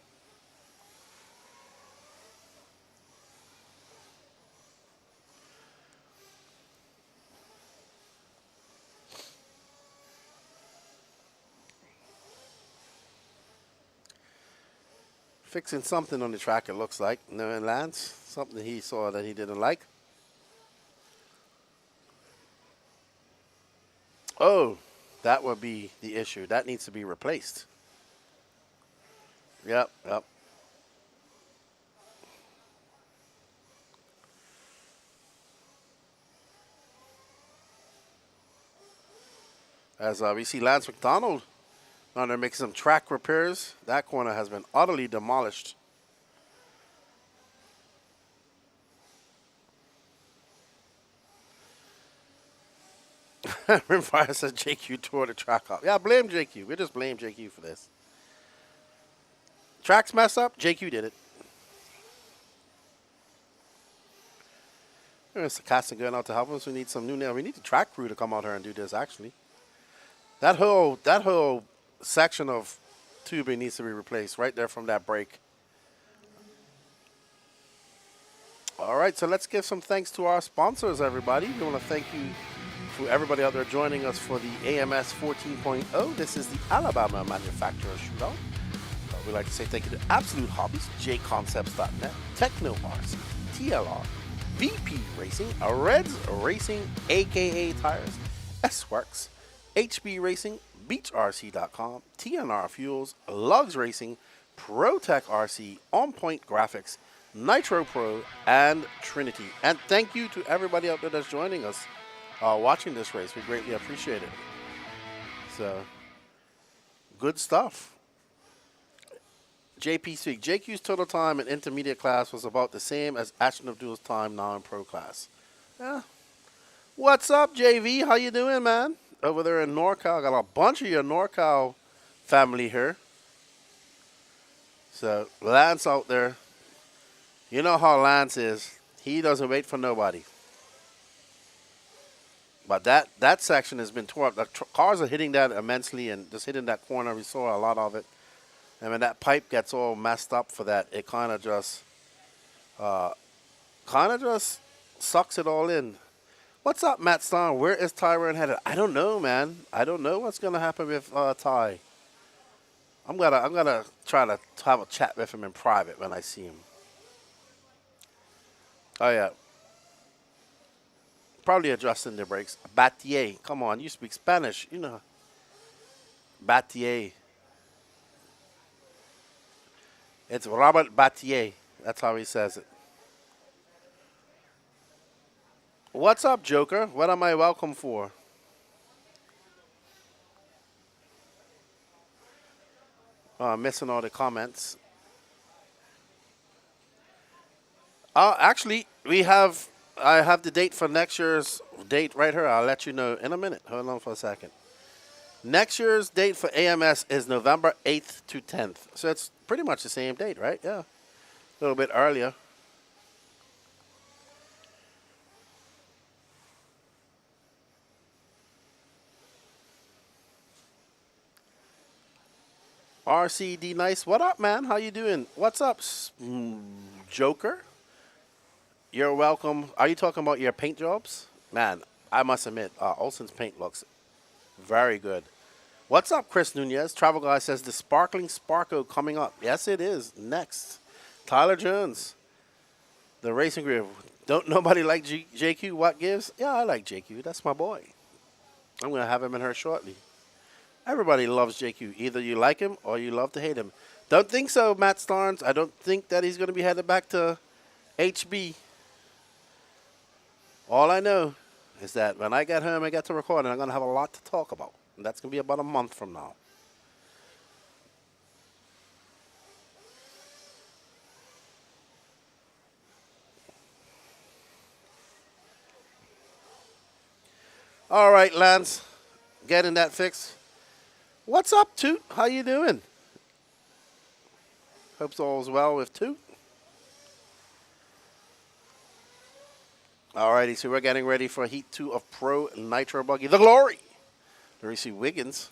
Fixing something on the track, it looks like. Knowing Lance, something he saw that he didn't like. Oh, that would be the issue. That needs to be replaced. Yep. As we see Lance McDonald down there making some track repairs. That corner has been utterly demolished. Rimfire says JQ tore the track up. Yeah, blame JQ. We just blame JQ for this. Tracks mess up, JQ did it. There's Casting going out to help us. We need some new nail. We need the track crew to come out here and do this, actually. That whole section of tubing needs to be replaced right there from that break. All right, so let's give some thanks to our sponsors, everybody. We want to thank you for everybody out there joining us for the AMS 14.0. This is the Alabama Manufacturer Shootout. We'd like to say thank you to Absolute Hobbies, jconcepts.net, Techno RC, TLR, VP Racing, Reds Racing, AKA Tires, S-Works, HB Racing, BeachRC.com, TNR Fuels, Lugs Racing, ProTech RC, On Point Graphics, Nitro Pro, and Trinity. And thank you to everybody out there that's joining us, watching this race. We greatly appreciate it. So, good stuff. JP Speak. JQ's total time in intermediate class was about the same as Ashton Abdul's time now in pro class. Yeah. What's up, JV? How you doing, man? Over there in NorCal. Got a bunch of your NorCal family here. So, Lance out there. You know how Lance is. He doesn't wait for nobody. But that section has been torn up. The cars are hitting that immensely and just hitting that corner. We saw a lot of it. And when that pipe gets all messed up for that, it kind of just sucks it all in. What's up, Matt Stein? Where is Tyrone headed? I don't know, man. I don't know what's gonna happen with Ty. I'm gonna try to have a chat with him in private when I see him. Oh yeah. Probably adjusting the brakes. Battier, come on, you speak Spanish, you know. Battier. It's Robert Battier. That's how he says it. What's up, Joker? What am I welcome for? Oh, I'm missing all the comments. Actually, I have the date for next year's date right here. I'll let you know in a minute. Hold on for a second. Next year's date for AMS is November 8th to 10th. So it's pretty much the same date, right? Yeah. A little bit earlier. RCD Nice. What up, man? How you doing? What's up, Joker? You're welcome. Are you talking about your paint jobs? Man, I must admit, Olsen's paint looks very good. What's up, Chris Nunez? Travel Guy says the Sparkling Sparko coming up. Yes, it is. Next. Tyler Jones. The Racing Group. Don't nobody like JQ? What gives? Yeah, I like JQ. That's my boy. I'm going to have him in here shortly. Everybody loves JQ. Either you like him or you love to hate him. Don't think so, Matt Starnes. I don't think that he's going to be headed back to HB. All I know is that when I get home, I get to record, and I'm going to have a lot to talk about. And that's going to be about a month from now. All right, Lance. Getting that fixed. What's up, Toot? How you doing? Hope all's well with Toot. Alrighty, so we're getting ready for Heat 2 of Pro Nitro Buggy. The Glory! There we see Wiggins,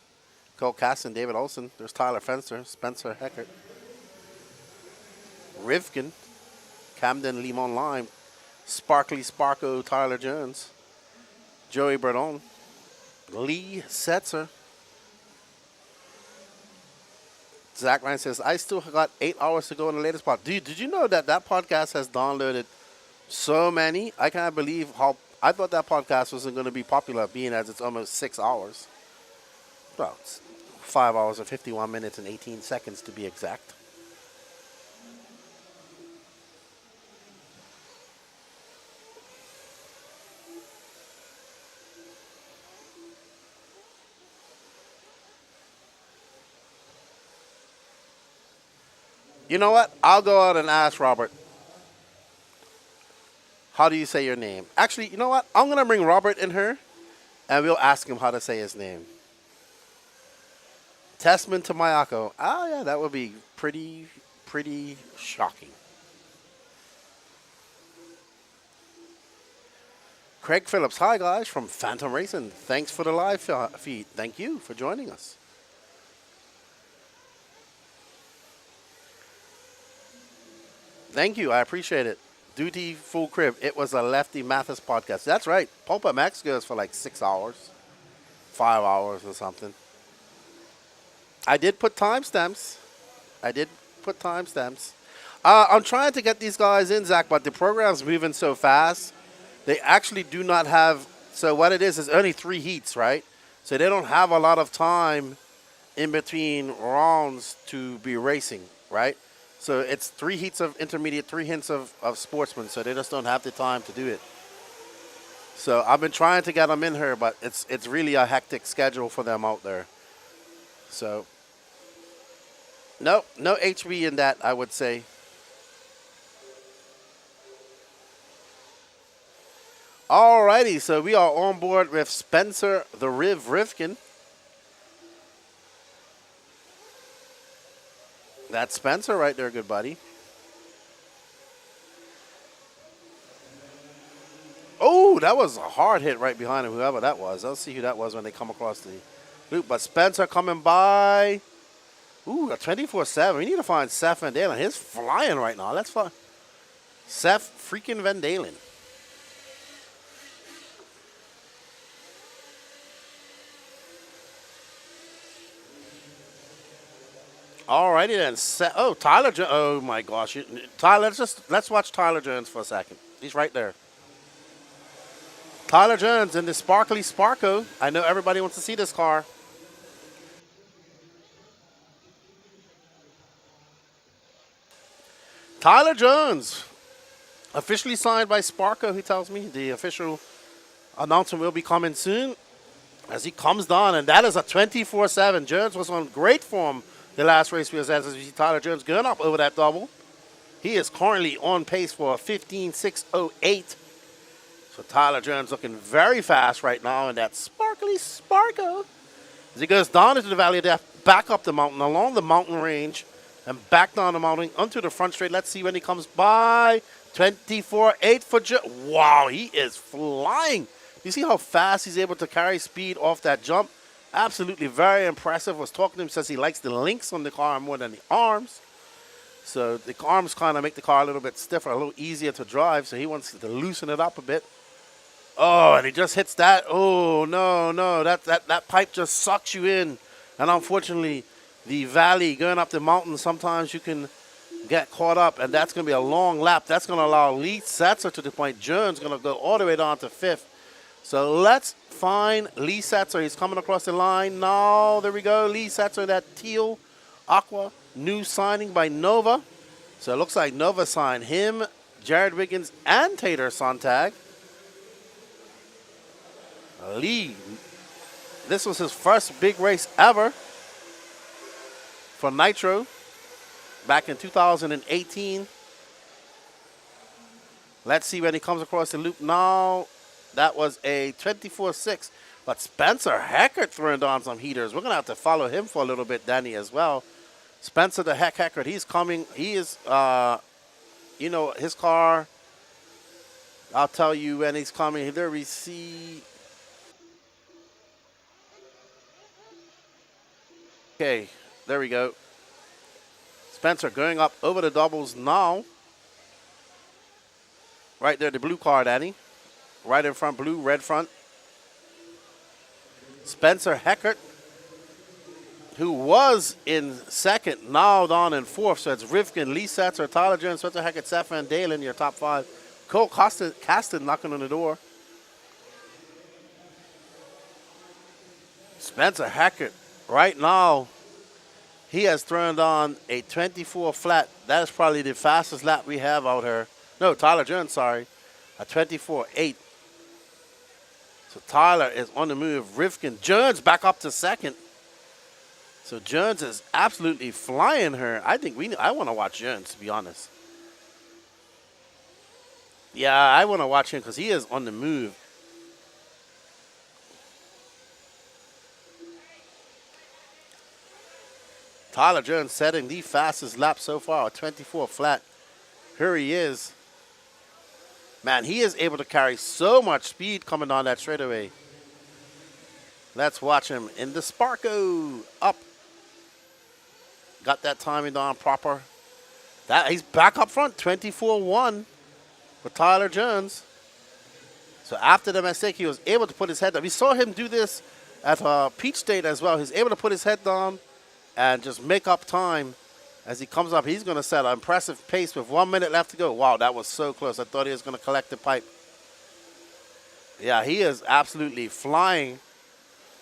Cole Caston, David Olson. There's Tyler Fenster, Spencer Heckert. Rivkin, Camden Limon Lime, Sparkly Sparko, Tyler Jones, Joey Burdon, Lee Setzer. Zach Ryan says, I still got 8 hours to go in the latest pod. Dude, did you know that podcast has downloaded so many? I can't believe how I thought that podcast wasn't going to be popular, being as it's almost 6 hours. Well, it's 5 hours and 51 minutes and 18 seconds to be exact. You know what? I'll go out and ask Robert. How do you say your name? Actually, you know what? I'm going to bring Robert in here, and we'll ask him how to say his name. Testament to Mayako. Oh, yeah, that would be pretty shocking. Craig Phillips. Hi, guys, from Phantom Racing. Thanks for the live feed. Thank you for joining us. Thank you. I appreciate it. Duty Full Crib. It was a Lefty Mathis podcast. That's right. Pulp Max goes for like 6 hours, 5 hours or something. I did put timestamps. I'm trying to get these guys in, Zach, but the program's moving so fast. They actually do not have. So what it is only 3 heats, right? So they don't have a lot of time in between rounds to be racing, right? So it's 3 heats of intermediate, 3 heats of sportsman. So they just don't have the time to do it. So I've been trying to get them in here, but it's really a hectic schedule for them out there. So no HB in that, I would say. Alrighty, so we are on board with Spencer the Riv Rivkin. That's Spencer right there, good buddy. Oh, that was a hard hit right behind him, whoever that was. I'll see who that was when they come across the loop. But Spencer coming by. Ooh, a 24-7. We need to find Seth Van Dalen. He's flying right now. Let's find Seth freaking Van Dalen. Alrighty then. Oh, Tyler Jones. Oh my gosh, Tyler. Let's watch Tyler Jones for a second. He's right there. Tyler Jones in the sparkly Sparko. I know everybody wants to see this car. Tyler Jones, officially signed by Sparko. He tells me the official announcement will be coming soon as he comes down, and that is a 24/7. Jones was on great form the last race we was at. As we see Tyler Jones going up over that double. He is currently on pace for a 15.608. So Tyler Jones looking very fast right now in that sparkly Sparko. As he goes down into the Valley of Death, back up the mountain, along the mountain range, and back down the mountain onto the front straight. Let's see when he comes by. 24.8 for Jones. Wow, he is flying. You see how fast he's able to carry speed off that jump? Absolutely very impressive. Was talking to him, says he likes the links on the car more than the arms. So the arms kind of make the car a little bit stiffer, a little easier to drive. So he wants to loosen it up a bit. Oh, and he just hits that. Oh, no. That pipe just sucks you in. And unfortunately, the valley going up the mountain, sometimes you can get caught up. And that's going to be a long lap. That's going to allow Lee Setzer to the point. Jones going to go all the way down to 5th. So let's find Lee Setzer. He's coming across the line. Now, there we go. Lee Setzer, that teal aqua new signing by Nova. So it looks like Nova signed him, Jared Wiggins, and Tater Sontag. Lee, this was his first big race ever for Nitro back in 2018. Let's see when he comes across the loop now. That was a 24.6. But Spencer Heckert throwing down some heaters. We're going to have to follow him for a little bit, Danny, as well. Spencer the Heckert, he's coming. He is, his car. I'll tell you when he's coming. There we see. Okay, there we go. Spencer going up over the doubles now. Right there, the blue car, Danny. Right in front, blue, red front. Spencer Heckert, who was in second, now down in 4th. So it's Rivkin, Lee Setzer, Tyler Jones, Spencer Heckert, Seth Van Dalen, your top 5. Cole Caston knocking on the door. Spencer Heckert, right now, he has thrown on a 24 flat. That is probably the fastest lap we have out here. No, Tyler Jones, sorry. A 24.8. So Tyler is on the move. Rivkin. Jones back up to second. So Jones is absolutely flying her. I think I want to watch Jones, to be honest. Yeah, I want to watch him because he is on the move. Tyler Jones setting the fastest lap so far, 24 flat. Here he is. Man, he is able to carry so much speed coming down that straightaway. Let's watch him in the Sparko. Up. Got that timing down proper. He's back up front, 24-1 for Tyler Jones. So after the mistake, he was able to put his head down. We saw him do this at Peach State as well. He's able to put his head down and just make up time as he comes up. He's going to set an impressive pace with 1 minute left to go. Wow, that was so close. I thought he was going to collect the pipe. Yeah, he is absolutely flying.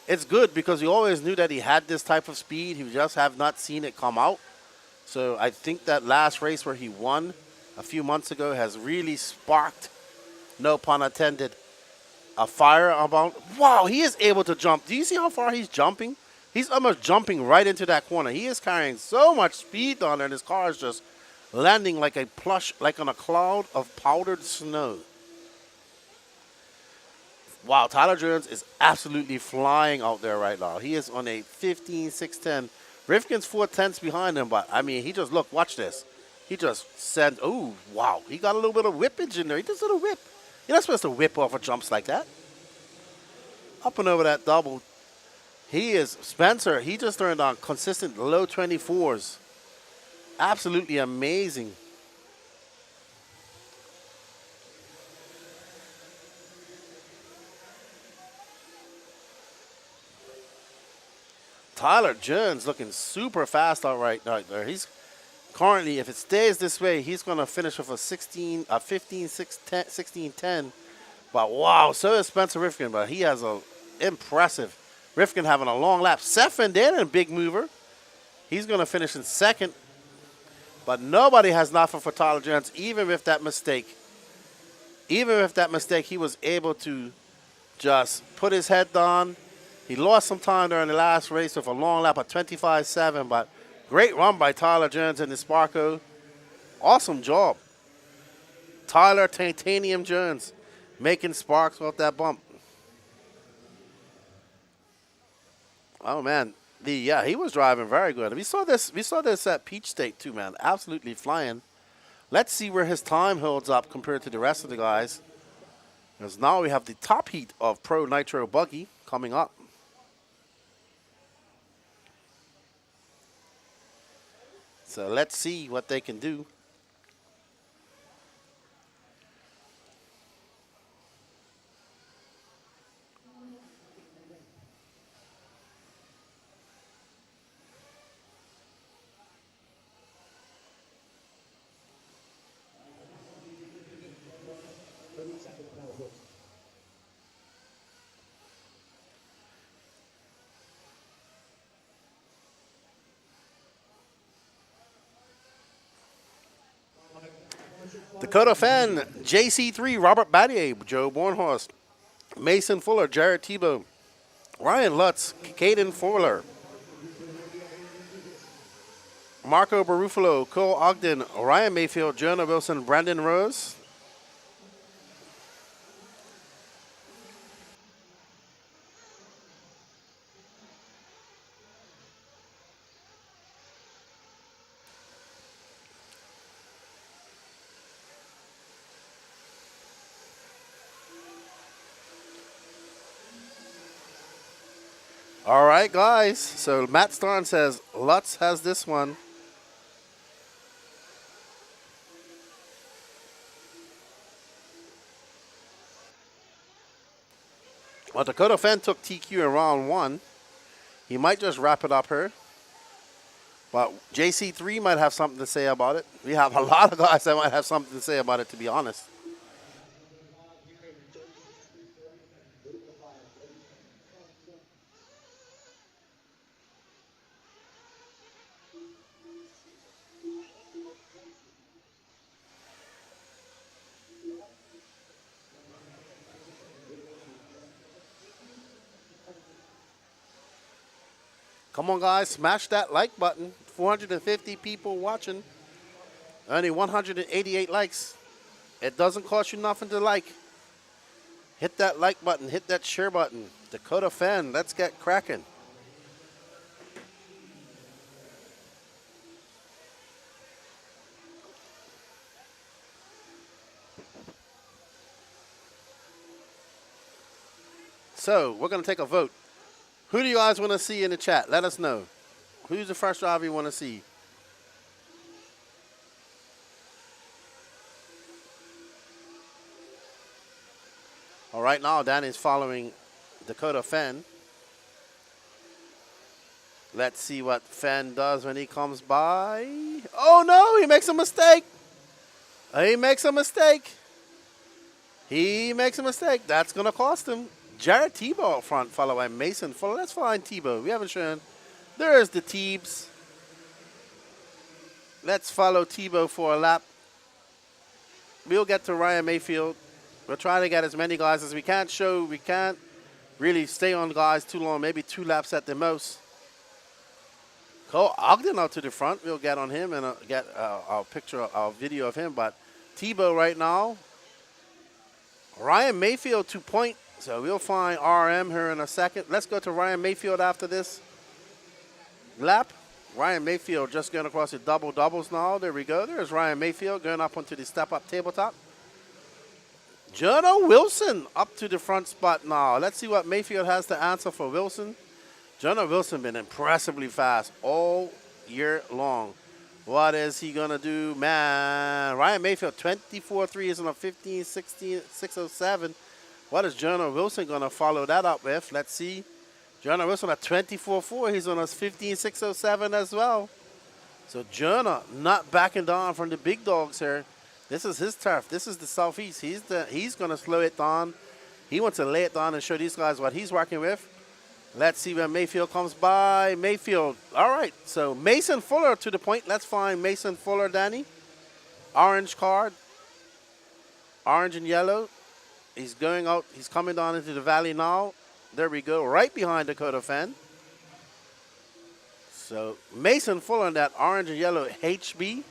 It's good because we always knew that he had this type of speed. He just have not seen it come out. So I think that last race where he won a few months ago has really sparked, no pun intended, a fire about. Wow, he is able to jump. Do you see how far he's jumping? He's almost jumping right into that corner. He is carrying so much speed on there, and his car is just landing like like on a cloud of powdered snow. Wow, Tyler Jones is absolutely flying out there right now. He is on a 15.610. Rifkin's 4/10 behind him, but, I mean, he just, look, watch this. He just sent, oh, wow. He got a little bit of whippage in there. He just did a whip. You're not supposed to whip off of jumps like that. Up and over that double. He is, Spencer, he just turned on consistent low 24s. Absolutely amazing. Tyler Jones looking super fast out right there. He's currently, if it stays this way, he's going to finish with a 16-10. But wow, so is Spencer Rifkin, but he has a impressive. Rifkin having a long lap. Sefin there in big mover. He's going to finish in second. But nobody has nothing for Tyler Jones, even with that mistake. Even with that mistake, he was able to just put his head down. He lost some time during the last race with a long lap of 25.7, but great run by Tyler Jones in the Sparko. Awesome job. Tyler Titanium Jones making sparks off that bump. Oh, man. He was driving very good. We saw this at Peach State too, man. Absolutely flying. Let's see where his time holds up compared to the rest of the guys. Because now we have the top heat of Pro Nitro Buggy coming up. So let's see what they can do. Dakota Fenn, JC3, Robert Battier, Joe Bornhorst, Mason Fuller, Jared Tebow, Ryan Lutz, Caden Fuller, Marco Barufalo, Cole Ogden, Ryan Mayfield, Jonah Wilson, Brandon Rose. All right, guys. So Matt Starn says Lutz has this one. Well, Dakota Fenn took TQ in round 1. He might just wrap it up here. But JC3 might have something to say about it. We have a lot of guys that might have something to say about it, to be honest. Come on, guys, smash that like button. 450 people watching. Only 188 likes. It doesn't cost you nothing to like. Hit that like button. Hit that share button. Dakota Fan, let's get cracking. So, we're going to take a vote. Who do you guys want to see in the chat? Let us know. Who's the first driver you want to see? All right, now Danny's following Dakota Fan. Let's see what Fan does when he comes by. Oh, no, he makes a mistake. He makes a mistake. He makes a mistake. That's going to cost him. Jared Tebow up front, followed by Mason Fuller. Let's find Tebow. We haven't shown. There's the Teebs. Let's follow Tebow for a lap. We'll get to Ryan Mayfield. We'll try to get as many guys as we can. We can't really stay on guys too long, maybe 2 laps at the most. Cole Ogden out to the front. We'll get on him and get a picture, a video of him. But Tebow right now. Ryan Mayfield 2 point. So we'll find RM here in a second. Let's go to Ryan Mayfield after this lap. Ryan Mayfield just going across the doubles now. There we go. There's Ryan Mayfield going up onto the step-up tabletop. Jonah Wilson up to the front spot now. Let's see what Mayfield has to answer for Wilson. Jonah Wilson been impressively fast all year long. What is he going to do? Man, Ryan Mayfield, 24.3 is on a 15.16, 6.07. What is Jonah Wilson going to follow that up with? Let's see. Jonah Wilson at 24.4. He's on a 15.607 as well. So Jonah not backing down from the big dogs here. This is his turf. This is the Southeast. He's going to slow it down. He wants to lay it down and show these guys what he's working with. Let's see when Mayfield comes by. Mayfield. All right. So Mason Fuller to the point. Let's find Mason Fuller, Danny. Orange card. Orange and yellow. He's going out. He's coming down into the valley now. There we go. Right behind Dakota Fan. So Mason Fuller in that orange and yellow HB.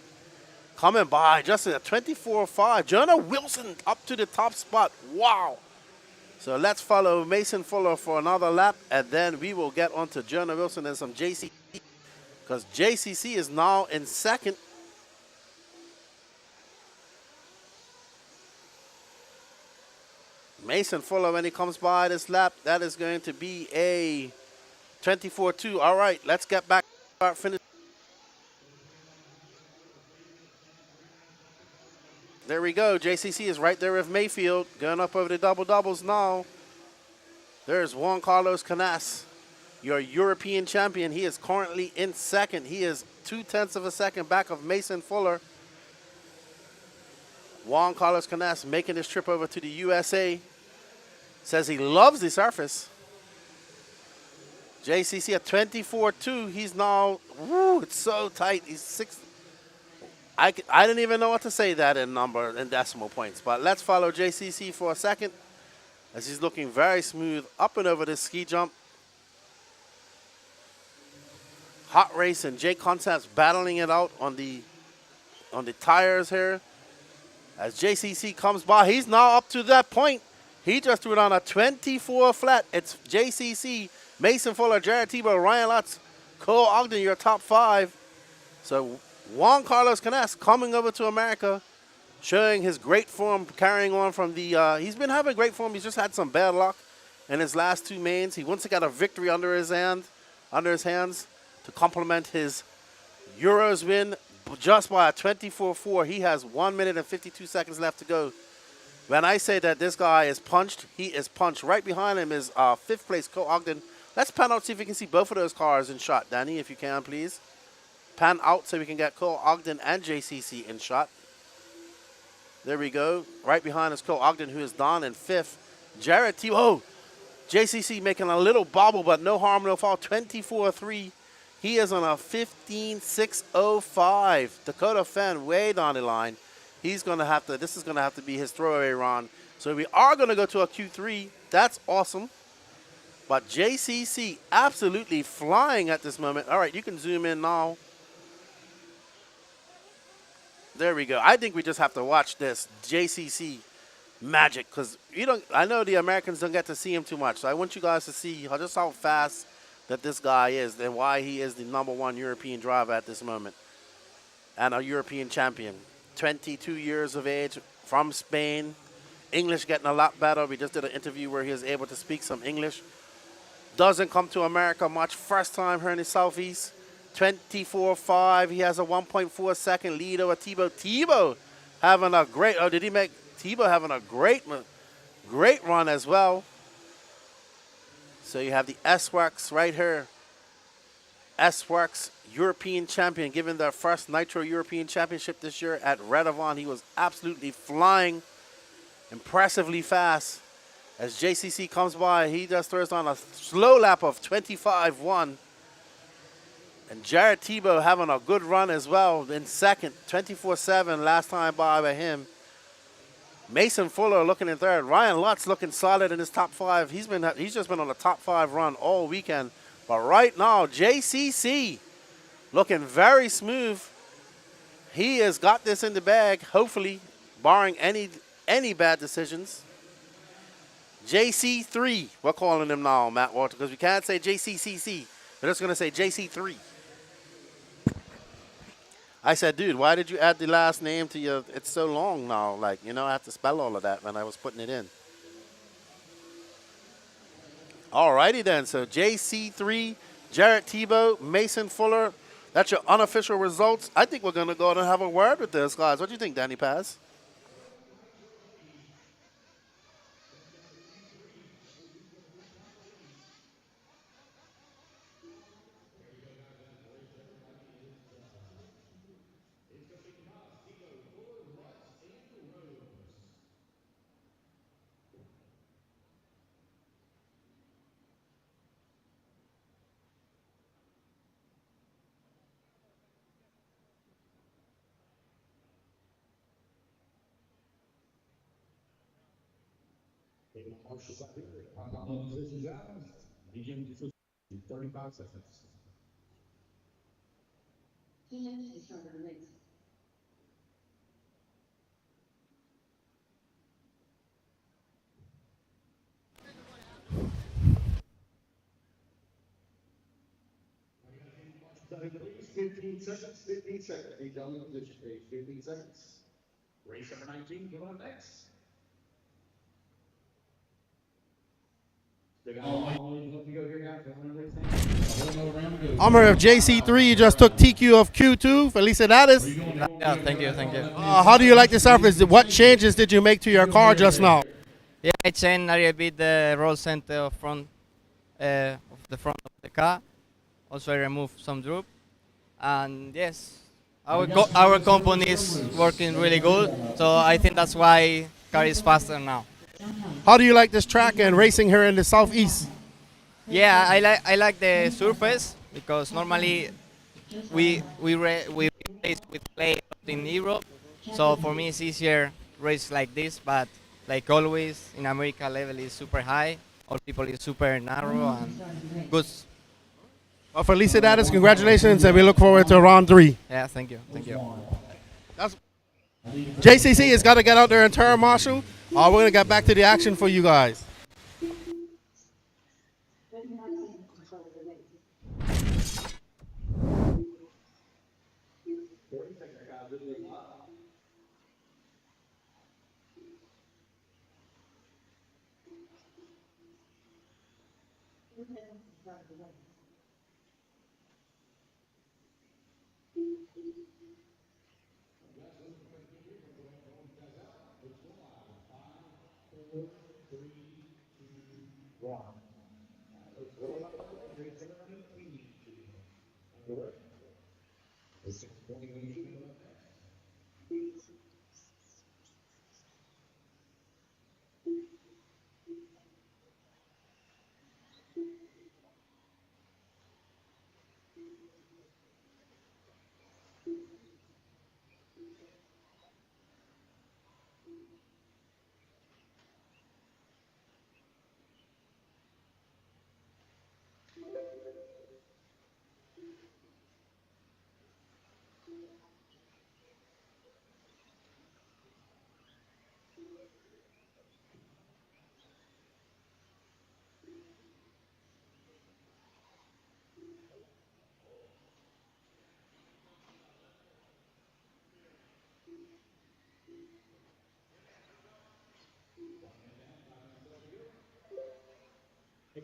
Coming by just at 24.5. Jonah Wilson up to the top spot. Wow. So let's follow Mason Fuller for another lap. And then we will get on to Jonah Wilson and some JCC. Because JCC is now in second. Mason Fuller, when he comes by this lap, that is going to be a 24.2. All right, let's get back to our finish. There we go. JCC is right there with Mayfield, going up over the doubles now. There's Juan Carlos Canas, your European champion. He is currently in second. He is 0.2 of a second back of Mason Fuller. Juan Carlos Canas making this trip over to the USA. Says he loves the surface. JCC at 24.2. He's now, woo, it's so tight. He's 6. I didn't even know what to say that in decimal points. But let's follow JCC for a second as he's looking very smooth up and over this ski jump. Hot Race and Jake Concepts battling it out on the tires here. As JCC comes by, he's now up to that point. He just threw it on a 24 flat. It's JCC, Mason Fuller, Jared Tebow, Ryan Lutz, Cole Ogden, your top 5. So Juan Carlos Canas coming over to America, showing his great form, carrying on from the, he's been having great form. He's just had some bad luck in his last 2 mains. He once got a victory under his hands to complement his Euros win just by a 24.4. He has 1 minute and 52 seconds left to go. When I say that this guy is punched, he is punched. Right behind him is 5th place Cole Ogden. Let's pan out, see if we can see both of those cars in shot. Danny, if you can, please. Pan out so we can get Cole Ogden and JCC in shot. There we go. Right behind is Cole Ogden, who is down in 5th. Jared T. Oh, JCC making a little bobble, but no harm, no foul. 24.3. He is on a 15.605. Dakota Fan way down the line. He's going to have to, this is going to have to be his throwaway run. So we are going to go to a Q3. That's awesome. But JCC absolutely flying at this moment. All right, you can zoom in now. There we go. I think we just have to watch this JCC magic because you don't. I know the Americans don't get to see him too much, so I want you guys to see just how fast that this guy is and why he is the #1 European driver at this moment and a European champion. 22 years of age, from Spain. English getting a lot better. We just did an interview where he was able to speak some English. Doesn't come to America much. First time here in the Southeast. 24.5. He has a 1.4 second lead over Tebow. Tebow having a great. Oh, did he make Tebow having a great run as well? So you have the S-Works right here. S-Works European champion, given their first Nitro European Championship this year at Redavon. He was absolutely flying, impressively fast. As JCC comes by, he just throws on a slow lap of 25.1. And Jared Tebow having a good run as well in second, 24.7 last time by him. Mason Fuller looking in third. Ryan Lutz looking solid in his top 5. He's just been on a top 5 run all weekend. But right now, JCC looking very smooth. He has got this in the bag, hopefully, barring any bad decisions. JC3, we're calling him now, Matt Walter, because we can't say JCCC. We're just going to say JC3. I said, dude, why did you add the last name to your, it's so long now. Like, I have to spell all of that when I was putting it in. All righty then, so JC3, Jared Tebow, Mason Fuller. That's your unofficial results. I think we're going to go and have a word with this, guys. What do you think, Danny Paz?
Begin to 35 seconds. Please, 15 seconds, 15 seconds. Eight down in position, 15 seconds. Race number 19, come on next.
Honor of JC3, you just took TQ of Q2. Felicidades.
Yeah, thank you, thank you.
How do you like the surface? What changes did you make to your car just now?
Yeah, I changed a little bit the roll center front of the front of the car. Also, I removed some droop, and yes, our company is working really good. So I think that's why car is faster now.
How do you like this track and racing here in the Southeast?
Yeah, I like the surface because normally we race with clay in Europe. So for me it's easier race like this, but like always in America level is super high. All people is super narrow and good.
Well, felicidades, congratulations, and we look forward to round 3.
Yeah, thank you, thank you.
JCC has got to get out there and turn marshal. We're going to get back to the action for you guys.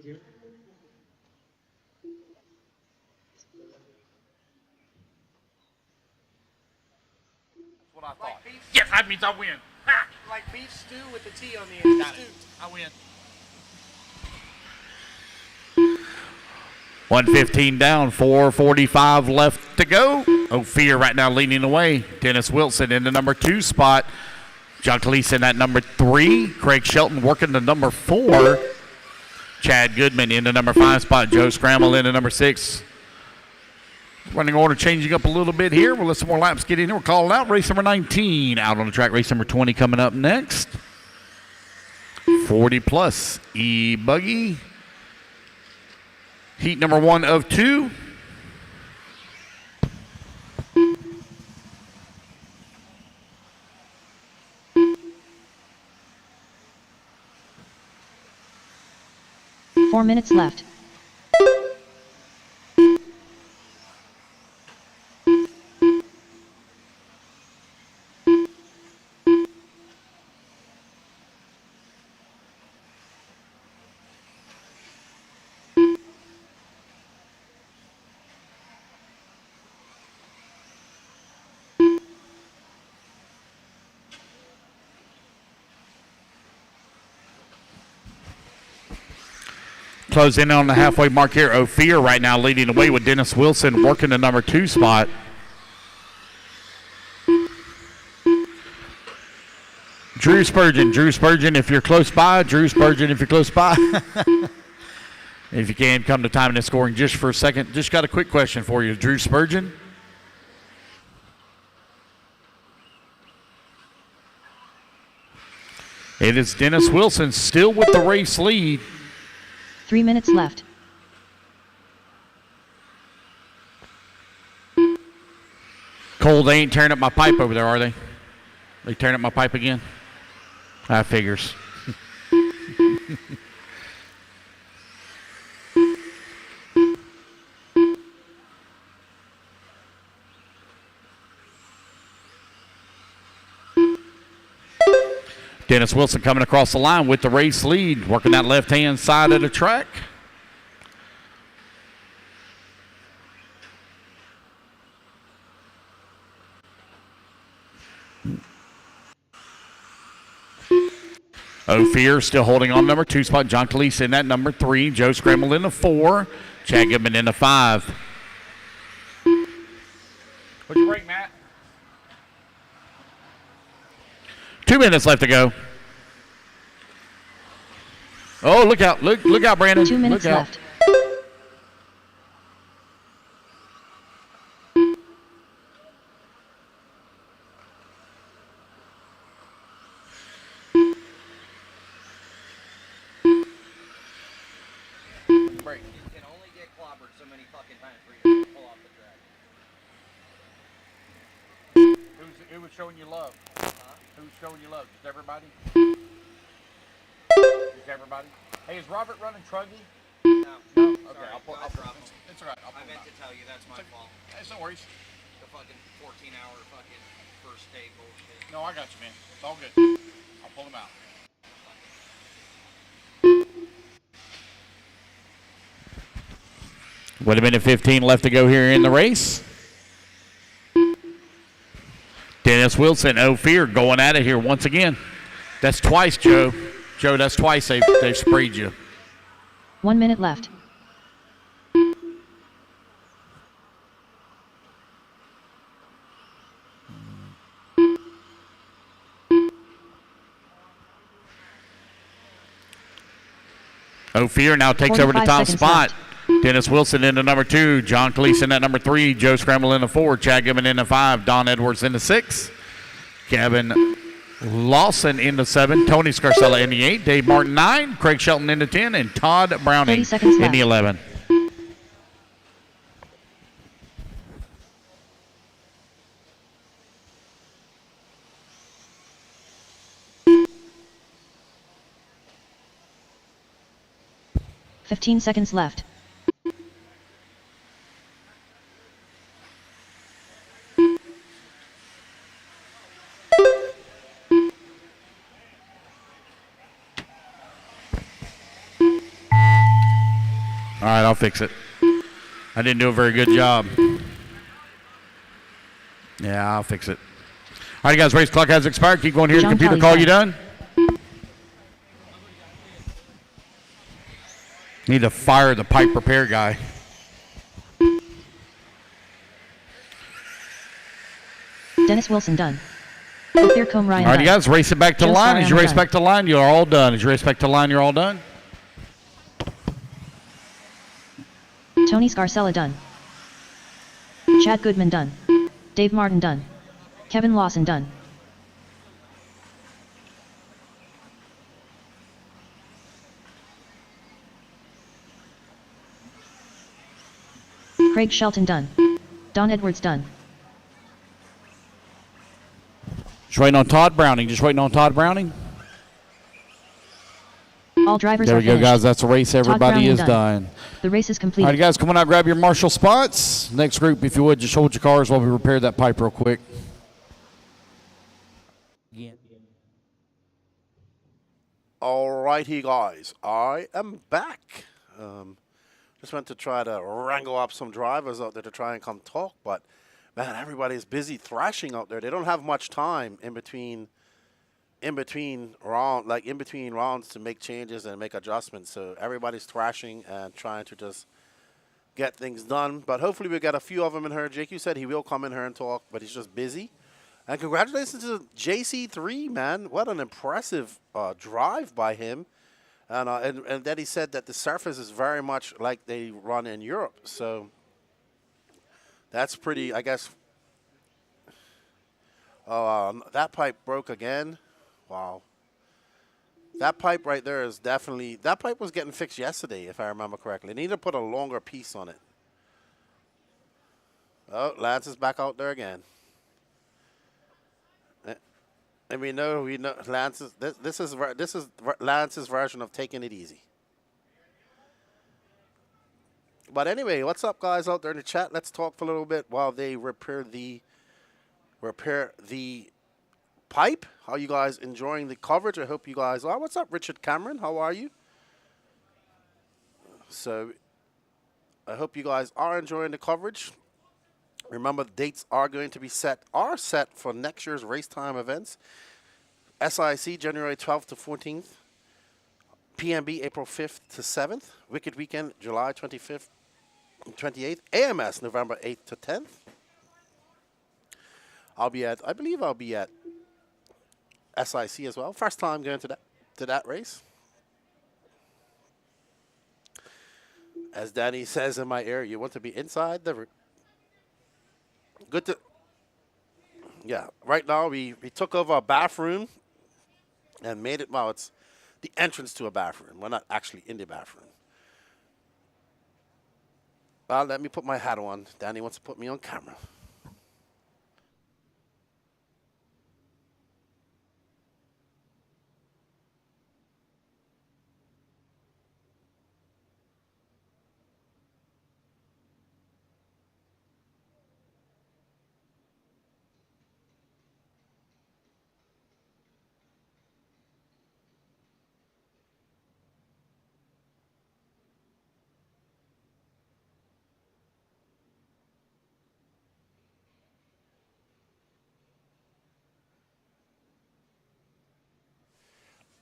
That's what I thought. Yes, that means I win. Ha!
Like beef stew with the T on the end.
Got it. I win. 115 down, 4:45 left to go. Ophir right now leading the way. Dennis Wilson in the number 2 spot. John Cleese in that number 3. Craig Shelton working the number 4. Chad Goodman in the number 5 spot. Joe Scramble in the number 6. Running order changing up a little bit here. We'll let some more laps get in here. We're calling out race number 19 out on the track. Race number 20 coming up next. 40 plus e-buggy. Heat number 1 of 2.
Four minutes left.
Close in on the halfway mark here. Ophir right now leading the way with Dennis Wilson working the number 2 spot. Drew Spurgeon, if you're close by. Drew Spurgeon, if you're close by. If you can, come to timing and scoring just for a second. Just got a quick question for you, Drew Spurgeon. It is Dennis Wilson still with the race lead.
3 minutes left.
Cole, they ain't tearing up my pipe over there, are they? They tearing up my pipe again? That figures. Dennis Wilson coming across the line with the race lead, working that left-hand side of the track. Ophir still holding on number 2 spot. John Cleese in that number 3. Joe Scramble in the 4. Chad Goodman in the 5. What'd you break, Matt? 2 minutes left to go. Oh, look out. Look out, Brandon.
2 minutes
look out.
left.
Break. You can only get clobbered so many fucking times for you to pull off the track.
Who was showing you love? Who's showing you love? Just everybody? Just everybody? Hey, is Robert running truggy?
No.
Okay,
Sorry,
I'll pull
drop him.
It's all right. I'll
I
pull
meant
him
to tell you that's my fault.
It's no worries.
The fucking 14-hour fucking first day bullshit.
No, I got you, man. It's all good. I'll pull him out. With a minute 15 left to go here in the race. Dennis Wilson, Ophir going at it here once again. That's twice, Joe. Joe, that's twice they've sprayed you.
1 minute left.
Ophir now takes over the
45
top
seconds
spot.
left.
Dennis Wilson in the number 2. John Cleese in that number 3. Joe Scramble in the 4. Chad Goodman in the 5. Don Edwards in the 6. Kevin Lawson in the 7. Tony Scarcella in the 8. Dave Martin 9. Craig Shelton in the 10. And Todd Browning
30 seconds
in
left.
the 11.
Fifteen seconds left.
right, I'll fix it. I didn't do a very good job. Yeah, I'll fix it. All right, guys, race clock has expired. Keep going here.
John
Computer,
Kelly's
call
done.
you done? Need to fire the pipe repair guy.
Dennis Wilson done. Clear comb Ryan
All right,
done.
guys, race it back to
Joe
line. As you
Soriano
race
done.
back to line, you're all done. As you race back to line, you're all done.
Tony Scarcella done. Chad Goodman done. Dave Martin done. Kevin Lawson done. Craig Shelton done. Don Edwards done.
Just waiting on Todd Browning. Just waiting on Todd Browning.
All drivers
There
are
we go,
finished.
guys. That's a race.
Todd
Everybody
Browning
is done.
The race is
All
complete.
right, guys, come on out, grab your marshal spots. Next group, if you would, just hold your cars while we repair that pipe real quick.
All righty, guys. I am back. Just went to try to wrangle up some drivers out there to try and come talk, but man, everybody's busy thrashing out there. They don't have much time in between rounds to make changes and make adjustments. So everybody's thrashing and trying to just get things done. But hopefully we'll get a few of them in here. JQ said he will come in here and talk, but he's just busy. And congratulations to JC3, man. What an impressive drive by him. And then he said that the surface is very much like they run in Europe. So that's pretty, I guess. That pipe broke again. Wow. That pipe right there is definitely, that pipe was getting fixed yesterday, if I remember correctly. They need to put a longer piece on it. Oh, Lance is back out there again. And we know Lance is, this is Lance's version of taking it easy. But anyway, what's up, guys, out there in the chat? Let's talk for a little bit while they repair the pipe. How you guys enjoying the coverage? I hope you guys are. What's up, Richard Cameron? How are you? So I hope you guys are enjoying the coverage. Remember, the dates are going to be set for next year's RaceTime events. SIC, January 12th to 14th. PMB, April 5th to 7th. Wicked Weekend, July 25th and 28th. AMS, November 8th to 10th. I believe I'll be at SIC as well. First time going to that race. As Danny says in my ear, you want to be inside the... Good to... Yeah, right now we took over a bathroom and made it... Well, it's the entrance to a bathroom. We're not actually in the bathroom. Well, let me put my hat on. Danny wants to put me on camera.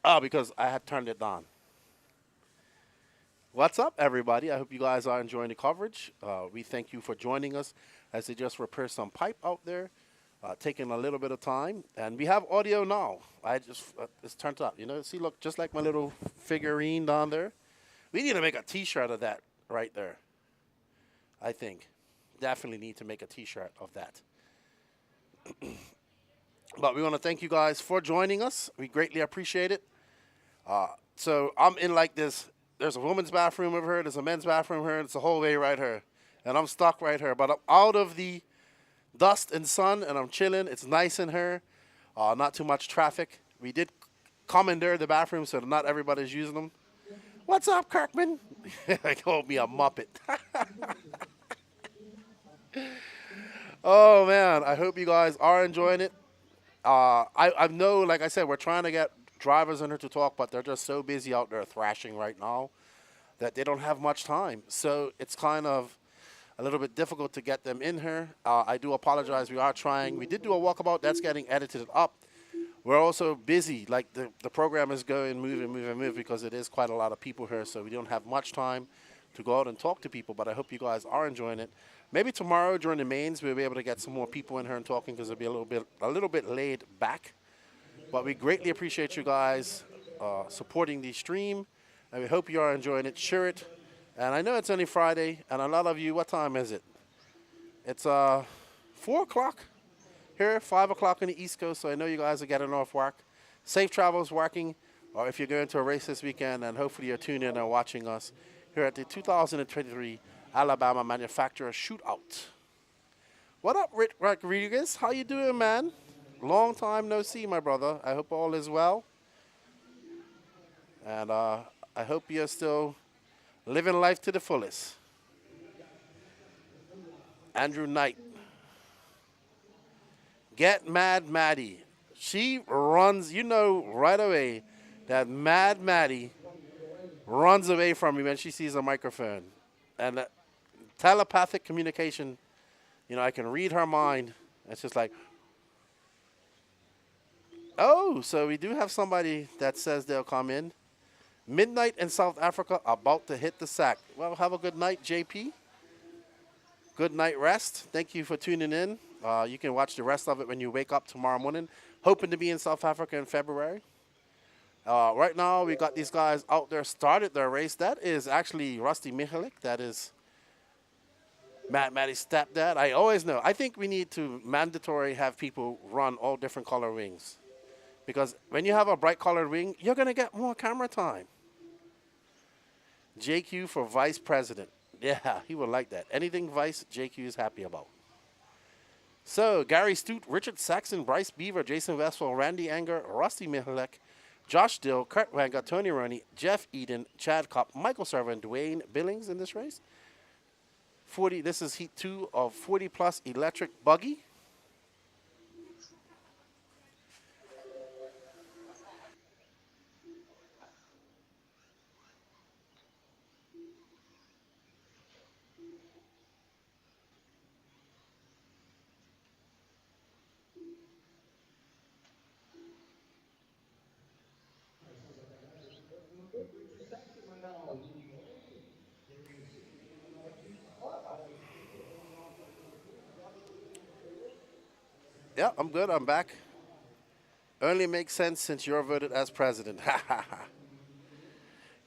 Oh, because I had turned it on. What's up, everybody? I hope you guys are enjoying the coverage. We thank you for joining us as they just repair some pipe out there, taking a little bit of time. And we have audio now. It's turned up. You know, see, look, just like my little figurine down there. We need to make a T-shirt of that right there. I think. Definitely need to make a T-shirt of that. But we want to thank you guys for joining us. We greatly appreciate it. So I'm in like this. There's a woman's bathroom over here. There's a men's bathroom here. It's the whole way right here. And I'm stuck right here. But I'm out of the dust and sun, and I'm chilling. It's nice in here. Not too much traffic. We did commandeer the bathroom, so not everybody's using them. What's up, Kirkman? They called me a Muppet. Oh, man. I hope you guys are enjoying it. I know, like I said, we're trying to get drivers in here to talk, but they're just so busy out there thrashing right now that they don't have much time. So it's kind of a little bit difficult to get them in here. I do apologize. We are trying. We did do a walkabout. That's getting edited up. We're also busy. Like the program is going, move because it is quite a lot of people here. So we don't have much time to go out and talk to people. But I hope you guys are enjoying it. Maybe tomorrow during the mains we'll be able to get some more people in here and talking because it'll be a little bit laid back. But we greatly appreciate you guys supporting the stream, and we hope you are enjoying it. Share it. And I know it's only Friday, and a lot of you, what time is it? It's 4 o'clock here, 5 o'clock on the East Coast, so I know you guys are getting off work. Safe travels working, or if you're going to a race this weekend, and hopefully you're tuning in and watching us here at the 2023 Alabama Manufacturer Shootout. What up, Rick Rodriguez? How you doing, man? Long time no see, my brother. I hope all is well. And I hope you're still living life to the fullest. Andrew Knight. Get Mad Maddie. She runs, you know right away that Mad Maddie runs away from me when she sees a microphone. And telepathic communication, you know, I can read her mind. It's just like, oh, so we do have somebody that says they'll come in. Midnight in South Africa, about to hit the sack. Well, have a good night, JP. Good night rest. Thank you for tuning in. You can watch the rest of it when you wake up tomorrow morning. Hoping to be in South Africa in February. Right now, we got these guys out there, started their race. That is actually Rusty Michalik. That is Maddie's stepdad. I always know. I think we need to mandatory have people run all different color wings. Because when you have a bright colored wing, you're going to get more camera time. JQ for vice president. Yeah, he would like that. Anything vice, JQ is happy about. So, Gary Stute, Richard Saxon, Bryce Beaver, Jason Westphal, Randy Anger, Rusty Mihalek, Josh Dill, Kurt Wenger, Tony Roney, Jeff Eden, Chad Kopp, Michael Servan, Dwayne Billings in this race. 40. This is heat 2 of 40-plus electric buggy. Yeah, I'm good. I'm back. Only makes sense since you're voted as president.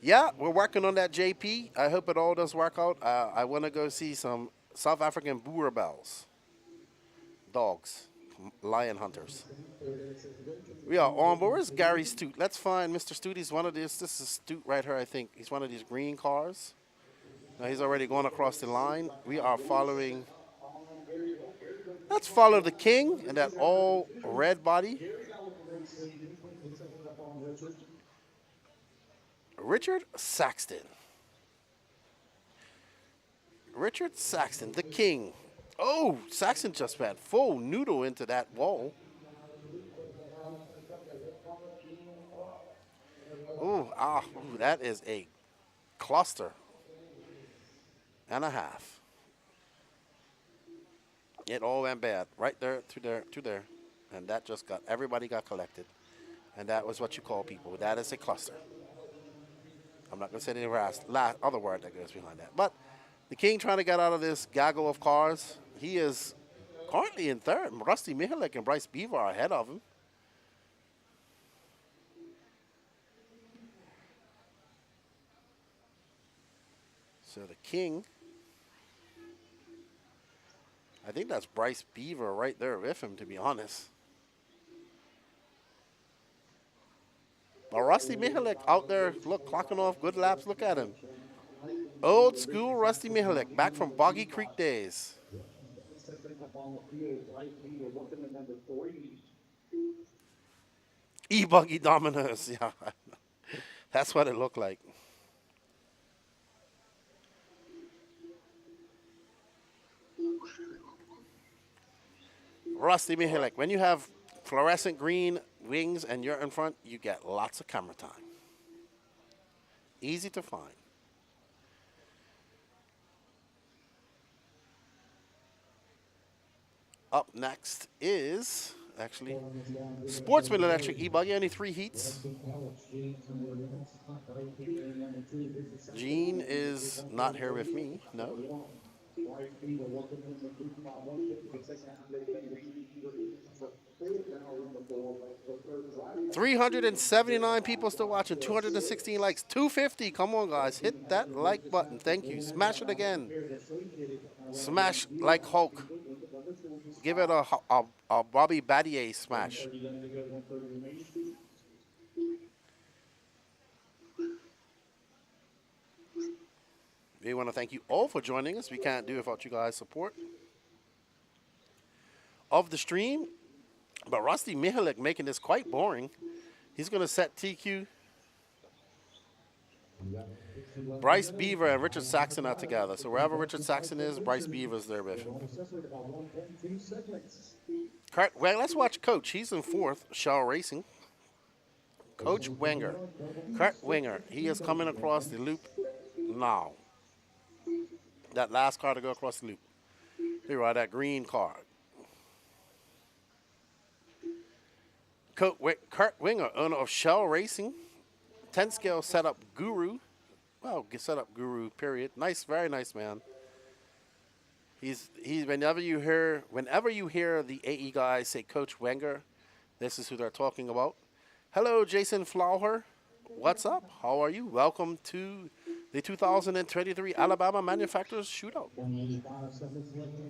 Yeah, we're working on that, JP. I hope it all does work out. I want to go see some South African Boer bells. Dogs. Lion hunters. We are on, but where's Gary Stute? Let's find Mr. Stute. He's one of these. This is Stute right here, I think. He's one of these green cars. Now he's already going across the line. We are following. Let's follow the king and that all red body. Richard Saxton. Richard Saxton, the king. Oh, Saxton just went full noodle into that wall. Ooh, that is a cluster and a half. It all went bad, right there to there, and that just everybody got collected, and that was what you call people. That is a cluster. I'm not going to say any other word that goes behind that. But the king trying to get out of this gaggle of cars. He is currently in third. Rusty Mihalek and Bryce Beaver are ahead of him. So the king. I think that's Bryce Beaver right there with him, to be honest. But Rusty Mihalek out there, look, clocking off good laps. Look at him. Old school Rusty Mihalek, back from Boggy Creek days. E-buggy Dominoes, yeah. That's what it looked like. Rusty Mihalek, when you have fluorescent green wings and you're in front, you get lots of camera time. Easy to find. up next is actually Sportsman Electric e-buggy. Only 3 heats. Gene is not here with me. No. 379 people still watching. 216 likes. 250. Come on, guys. Hit that like button. Thank you. Smash it again. Smash like Hulk. Give it a Bobby Battier smash. We want to thank you all for joining us. We can't do it without you guys' support of the stream. But Rusty Mihalik making this quite boring. He's going to set TQ. Bryce Beaver and Richard Saxon are together. So wherever Richard Saxon is, Bryce Beaver's there with him. Well, let's watch Coach. He's in 4th, Shell Racing. Coach Wenger. Kurt Wenger. He is coming across the loop now. That last car to go across the loop. Here are that green car. Kurt Wenger, owner of Shell Racing. 10 scale setup guru. Well, setup guru, period. Nice, very nice man. He's whenever you hear the AE guys say Coach Wenger, this is who they're talking about. Hello, Jason Flower. What's up? How are you? Welcome to the 2023 Alabama Manufacturers Shootout.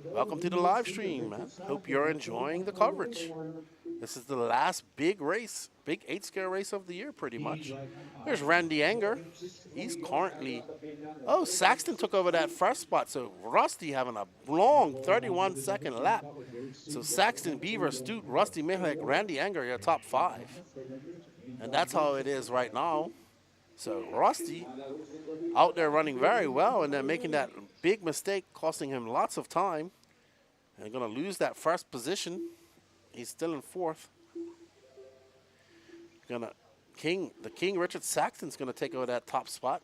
Welcome to the live stream, man. Hope you're enjoying the coverage. This is the last big race, big 8-scale race of the year, pretty much. There's Randy Anger. He's currently... Oh, Saxton took over that first spot, so Rusty having a long 31-second lap. So Saxton, Beaver, Stute, Rusty Mihalik, Randy Anger, your top 5. And that's how it is right now. So Rusty out there running very well and then making that big mistake, costing him lots of time. And going to lose that first position. He's still in 4th. The King Richard Saxton's gonna take over that top spot.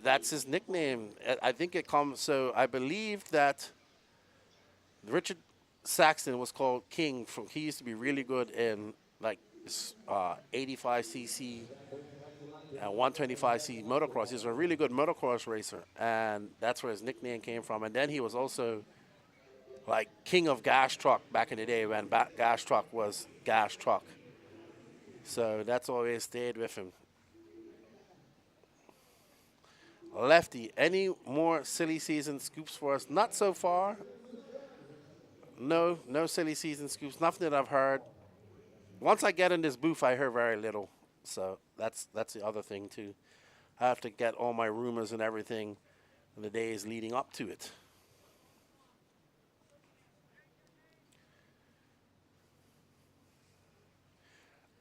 That's his nickname. I think it comes. So I believe that Richard Saxton was called King from. He used to be really good in like 85cc and 125cc motocross. He was a really good motocross racer, and that's where his nickname came from. And then he was also like king of gas truck back in the day when gas truck was gas truck. So that's always stayed with him. Lefty, any more silly season scoops for us? Not so far. No silly season scoops. Nothing that I've heard. Once I get in this booth, I hear very little. So that's the other thing too. I have to get all my rumors and everything in the days leading up to it.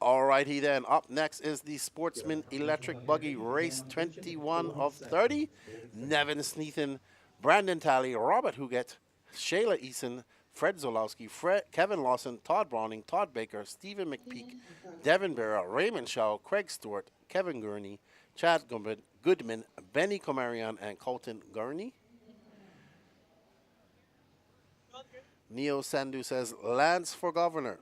Alrighty then, up next is the Sportsman Electric Buggy Race 21 of 30. Nevin Sneathen, Brandon Talley, Robert Huguet, Shayla Eason, Fred Zolowski, Kevin Lawson, Todd Browning, Todd Baker, Stephen McPeak, Devin Barra, Raymond Shaw, Craig Stewart, Kevin Gurney, Chad Goodman, Benny Comarion, and Colton Gurney. Neo Sandu says, Lance for governor.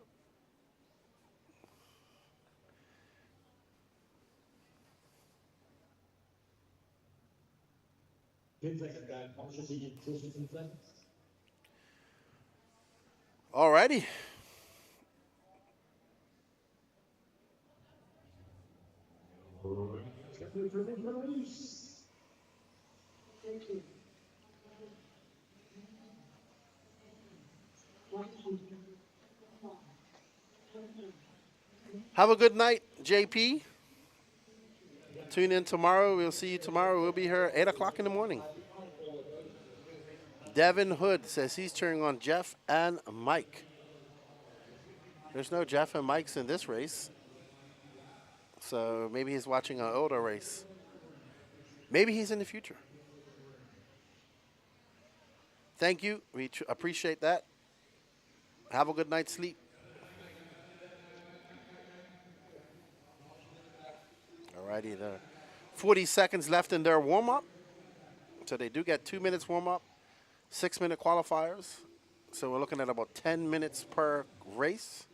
Alrighty. Have a good night, JP. Tune in tomorrow. We'll see you tomorrow. We'll be here at 8 o'clock in the morning. Devin Hood says he's cheering on Jeff and Mike. There's no Jeff and Mikes in this race. So maybe he's watching an older race. Maybe he's in the future. Thank you. We appreciate that. Have a good night's sleep. Alrighty, there. 40 seconds left in their warm-up. So they do get 2 minutes warm-up, 6-minute qualifiers. So we're looking at about 10 minutes per race.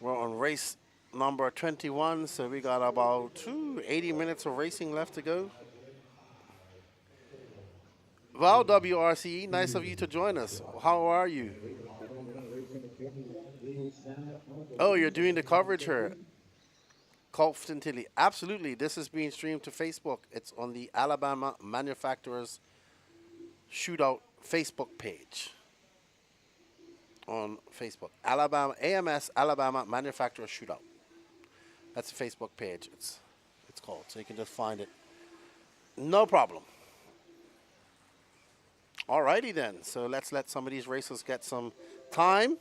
We're on race number 21, so we got about 80 minutes of racing left to go. Val WRCE, nice of you to join us. How are you? Oh, you're doing the coverage here. Colton Tilly. Absolutely. This is being streamed to Facebook. It's on the Alabama Manufacturers Shootout Facebook page. On Facebook. Alabama AMS Alabama Manufacturers Shootout. That's the Facebook page. It's called. So you can just find it. No problem. Alrighty then. So let's let some of these racers get some time.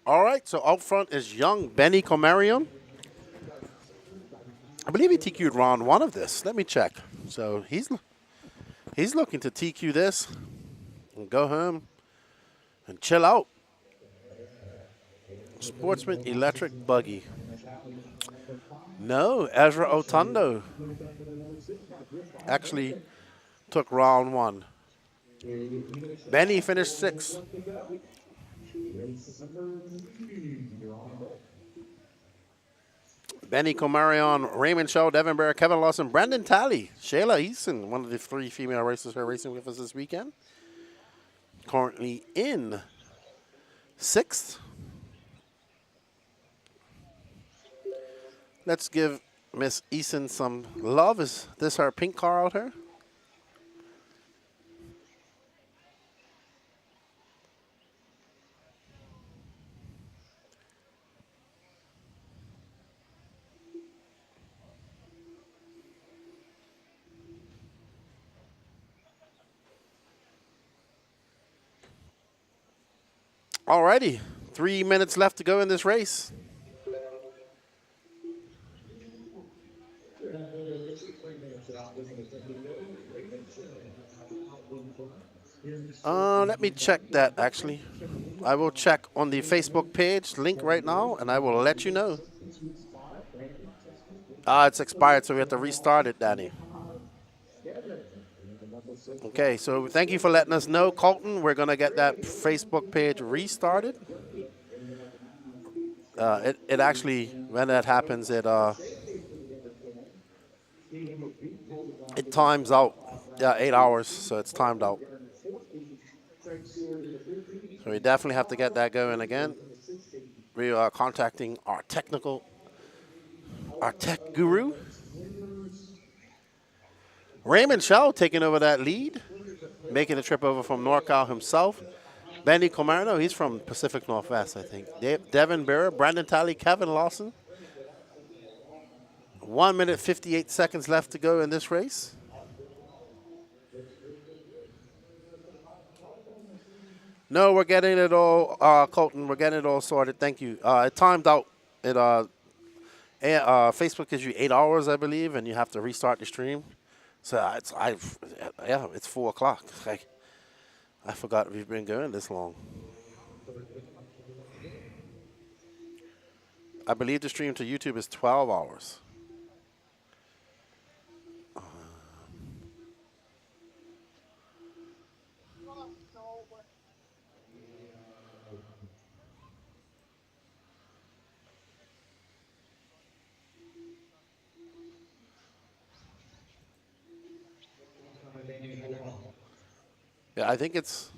All right, so out front is young Benny Comarion. I believe he TQ'd round one of this. Let me check. So he's looking to TQ this and go home and chill out. Sportsman Electric Buggy. No, Ezra Otundo actually took round one. Benny finished sixth. Benny Comarion, Raymond Shaw, Devin Bear, Kevin Lawson, Brandon Talley, Shayla Eason, one of the 3 female racers who are racing with us this weekend. Currently in sixth. Let's give Miss Eason some love. Is this our pink car out here? Alrighty, 3 minutes left to go in this race. Let me check that, actually. I will check on the Facebook page link right now, and I will let you know. It's expired, so we have to restart it, Danny. Okay, so thank you for letting us know, Colton. We're going to get that Facebook page restarted. It actually, when that happens, it times out. Yeah, 8 hours, so it's timed out. So we definitely have to get that going again. We are contacting our tech guru. Raymond Shaw taking over that lead, making the trip over from NorCal himself. Benny Comarno, he's from Pacific Northwest, I think. Devin Bear, Brandon Talley, Kevin Lawson. 1 minute, 58 seconds left to go in this race. No, we're getting it all, Colton. We're getting it all sorted. Thank you. It timed out. Facebook gives you 8 hours, I believe, and you have to restart the stream. So it's 4 o'clock. I forgot we've been going this long. I believe the stream to YouTube is 12 hours. Yeah, I think it's.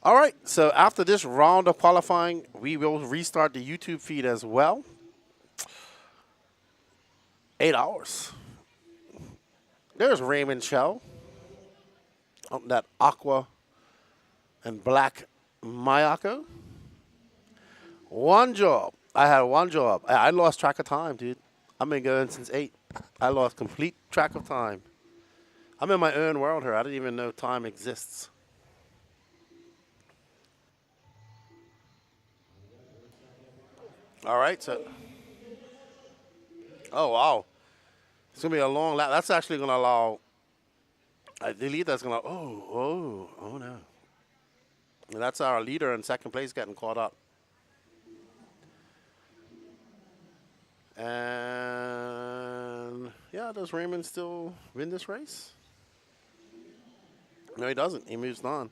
All right, so after this round of qualifying, we will restart the YouTube feed as well. 8 hours. There's Raymond Shell on that aqua and black Mayako. One job. I had one job. I lost track of time, dude. I've been going since 8. I lost complete track of time. I'm in my own world here. I didn't even know time exists. All right, so. Oh, wow. It's going to be a long lap. That's actually going to allow. I delete that's going to. Oh, no. And that's our leader in second place getting caught up. And yeah, does Raymond still win this race? No, he doesn't. He moves on.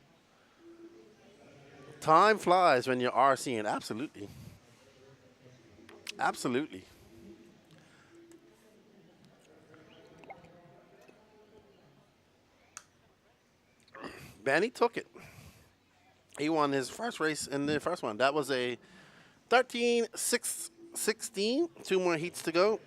Time flies when you're RCing. Absolutely. Absolutely. Benny took it. He won his first race in the first one. That was a 13-6-16. 2 more heats to go.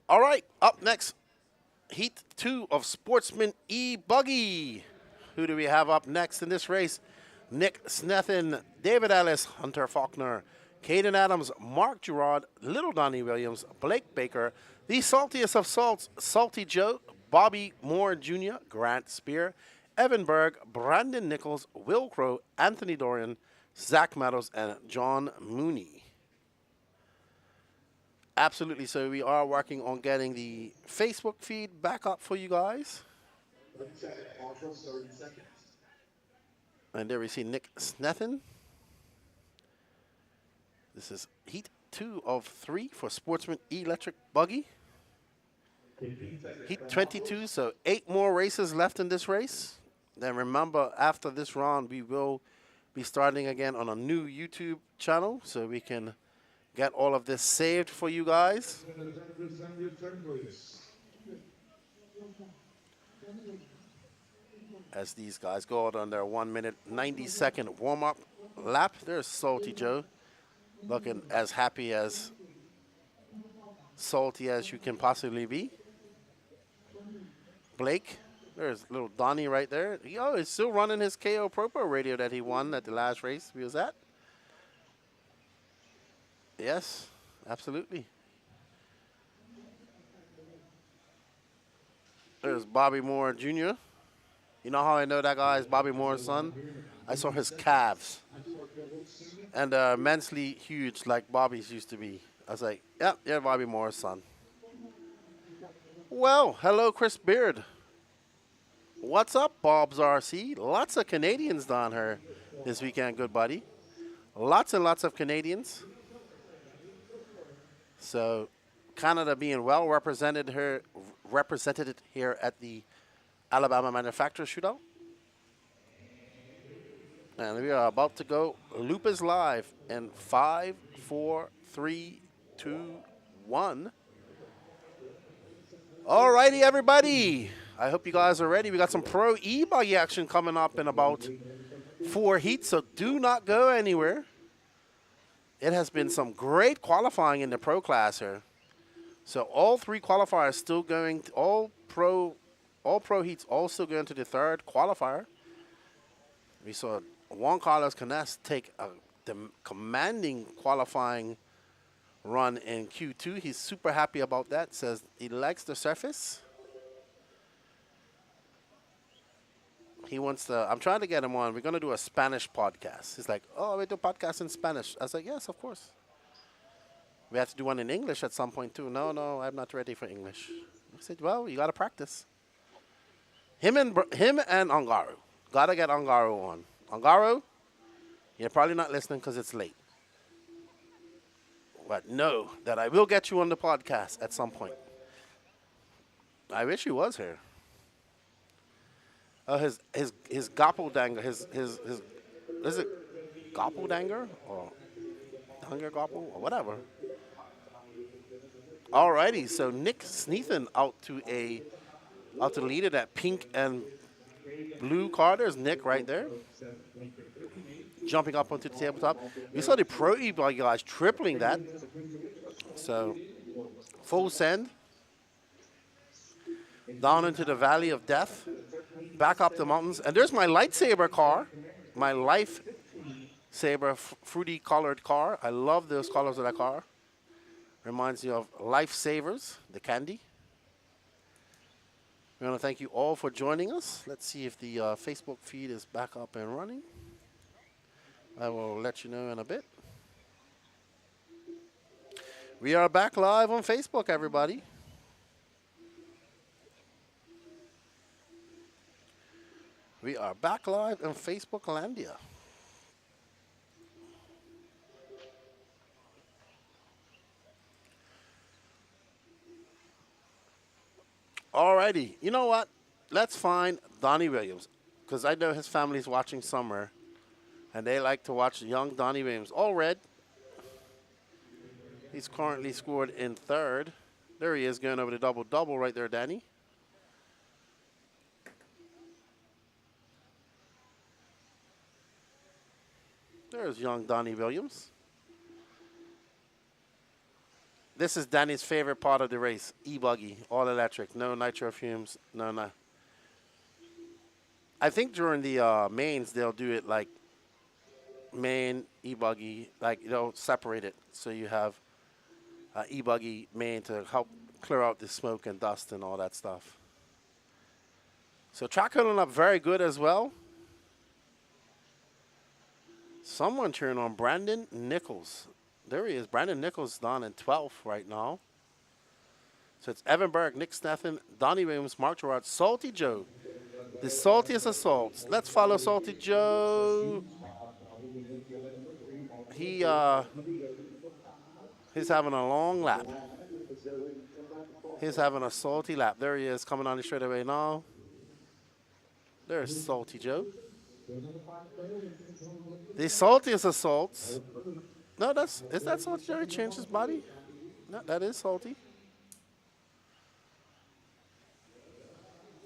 All right, up next, Heat 2 of Sportsman e-buggy. Who do we have up next in this race? Nick Snethin, David Ellis, Hunter Faulkner, Caden Adams, Mark Gerard, Little Donnie Williams, Blake Baker, the saltiest of salts, Salty Joe, Bobby Moore Jr., Grant Spear, Evan Berg, Brandon Nichols, Will Crow, Anthony Dorian, Zach Meadows, and John Mooney. Absolutely. So we are working on getting the Facebook feed back up for you guys.
30 seconds. Marshall, 30 seconds.
And there we see Nick Snethin. This is Heat 2 of 3 for Sportsman Electric Buggy.
15 seconds.
Heat 22, so 8 more races left in this race. Then remember, after this round, we will be starting again on a new YouTube channel so we can get all of this saved for you guys. As these guys go out on their 1 minute, 90-second warm-up lap. There's Salty Joe, looking as happy as salty as you can possibly be. Blake, there's little Donnie right there. Oh, he's still running his KO Propo radio that he won at the last race he was at. Yes, absolutely. There's Bobby Moore Jr. You know how I know that guy is Bobby Moore's son? I saw his calves. And they're immensely huge like Bobby's used to be. I was like, yep, yeah, Bobby Moore's son. Well, hello, Chris Beard. What's up, Bob's RC? Lots of Canadians down here this weekend, good buddy. Lots and lots of Canadians. So Canada being well represented here at the Alabama Manufacturers Shootout. And we are about to go. Loop is live in 5, 4, 3, 2, 1. All righty, everybody. I hope you guys are ready. We got some Pro e-buggy action coming up in about 4 heats, so do not go anywhere. It has been some great qualifying in the Pro class here. So all 3 qualifiers still going, all pro heats all still going to the 3rd qualifier. We saw Juan Carlos Canes take a commanding qualifying run in Q2. He's super happy about that. Says he likes the surface. He wants to. I'm trying to get him on. We're going to do a Spanish podcast. He's like, oh, we do podcasts in Spanish. I was like, yes, of course. We have to do one in English at some point, too. No, I'm not ready for English. I said, well, you got to practice. Him and Angaru. Got to get Angaru on. Angaru, you're probably not listening because it's late. But know that I will get you on the podcast at some point. I wish he was here. His Gopeldanger, his is it Gopeldanger or Danger Gopel or whatever. Alrighty, so Nick Sneathen out to lead it at pink and blue car. There's Nick right there. Jumping up onto the tabletop. We saw the Pro e-buggy guys tripling that. So full send. Down into the Valley of Death. Back up the mountains. And there's my lightsaber car. My Lifesaver fruity colored car. I love those colors of that car. Reminds me of Lifesavers, the candy. We want to thank you all for joining us. Let's see if the Facebook feed is back up and running. I will let you know in a bit. We are back live on Facebook, everybody. We are back live on Facebook Landia. Alrighty, you know what? Let's find Donnie Williams, because I know his family's watching somewhere, and they like to watch young Donnie Williams. All red. He's currently scored in third. There he is, going over the double-double right there, Danny. There's young Donnie Williams. This is Danny's favorite part of the race. E-buggy, all electric, no nitro fumes, no. I think during the mains, they'll do it like main, e-buggy, like they'll separate it. So you have e-buggy main to help clear out the smoke and dust and all that stuff. So track holding up very good as well. Someone cheering on Brandon Nichols. There he is. Brandon Nichols down in 12th right now. So it's Evan Berg, Nick Snethen, Donnie Williams, Mark Gerard, Salty Joe. The saltiest of salts. Let's follow Salty Joe. He's having a long lap. He's having a salty lap. There he is, coming on the straightaway now. There's Salty Joe. The saltiest of salts. No, is that Salty Joe? He changed his body? No, that is salty.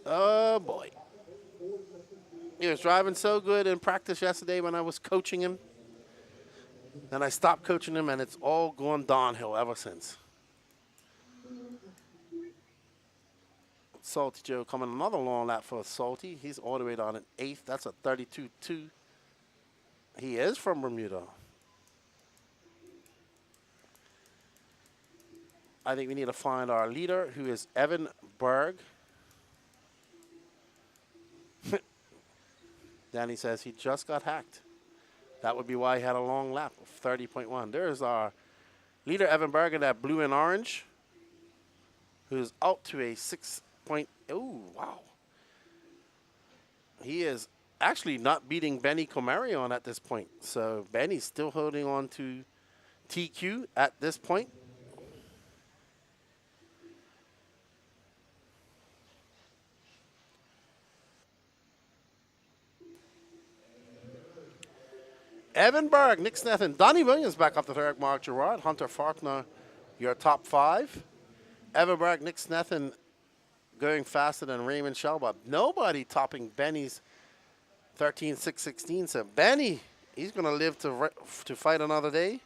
Oh boy. He was driving so good in practice yesterday when I was coaching him. Then I stopped coaching him and it's all gone downhill ever since. Salty Joe coming another long lap for Salty. He's all the way down in 8th. That's a 32.2. He is from Bermuda. I think we need to find our leader, who is Evan Berg. Danny says he just got hacked. That would be why he had a long lap of 30.1. There's our leader, Evan Berg, in that blue and orange, who's out to a 6. Oh, wow. He is actually not beating Benny Comarion at this point. So Benny's still holding on to TQ at this point. Evan Berg, Nick Snethen, Donnie Williams back up the third, Mark Gerard, Hunter Faulkner, your top 5. Evan Berg, Nick Snethen going faster than Raymond Shell, but nobody topping Benny's 13.616. So Benny, he's going to live to fight another day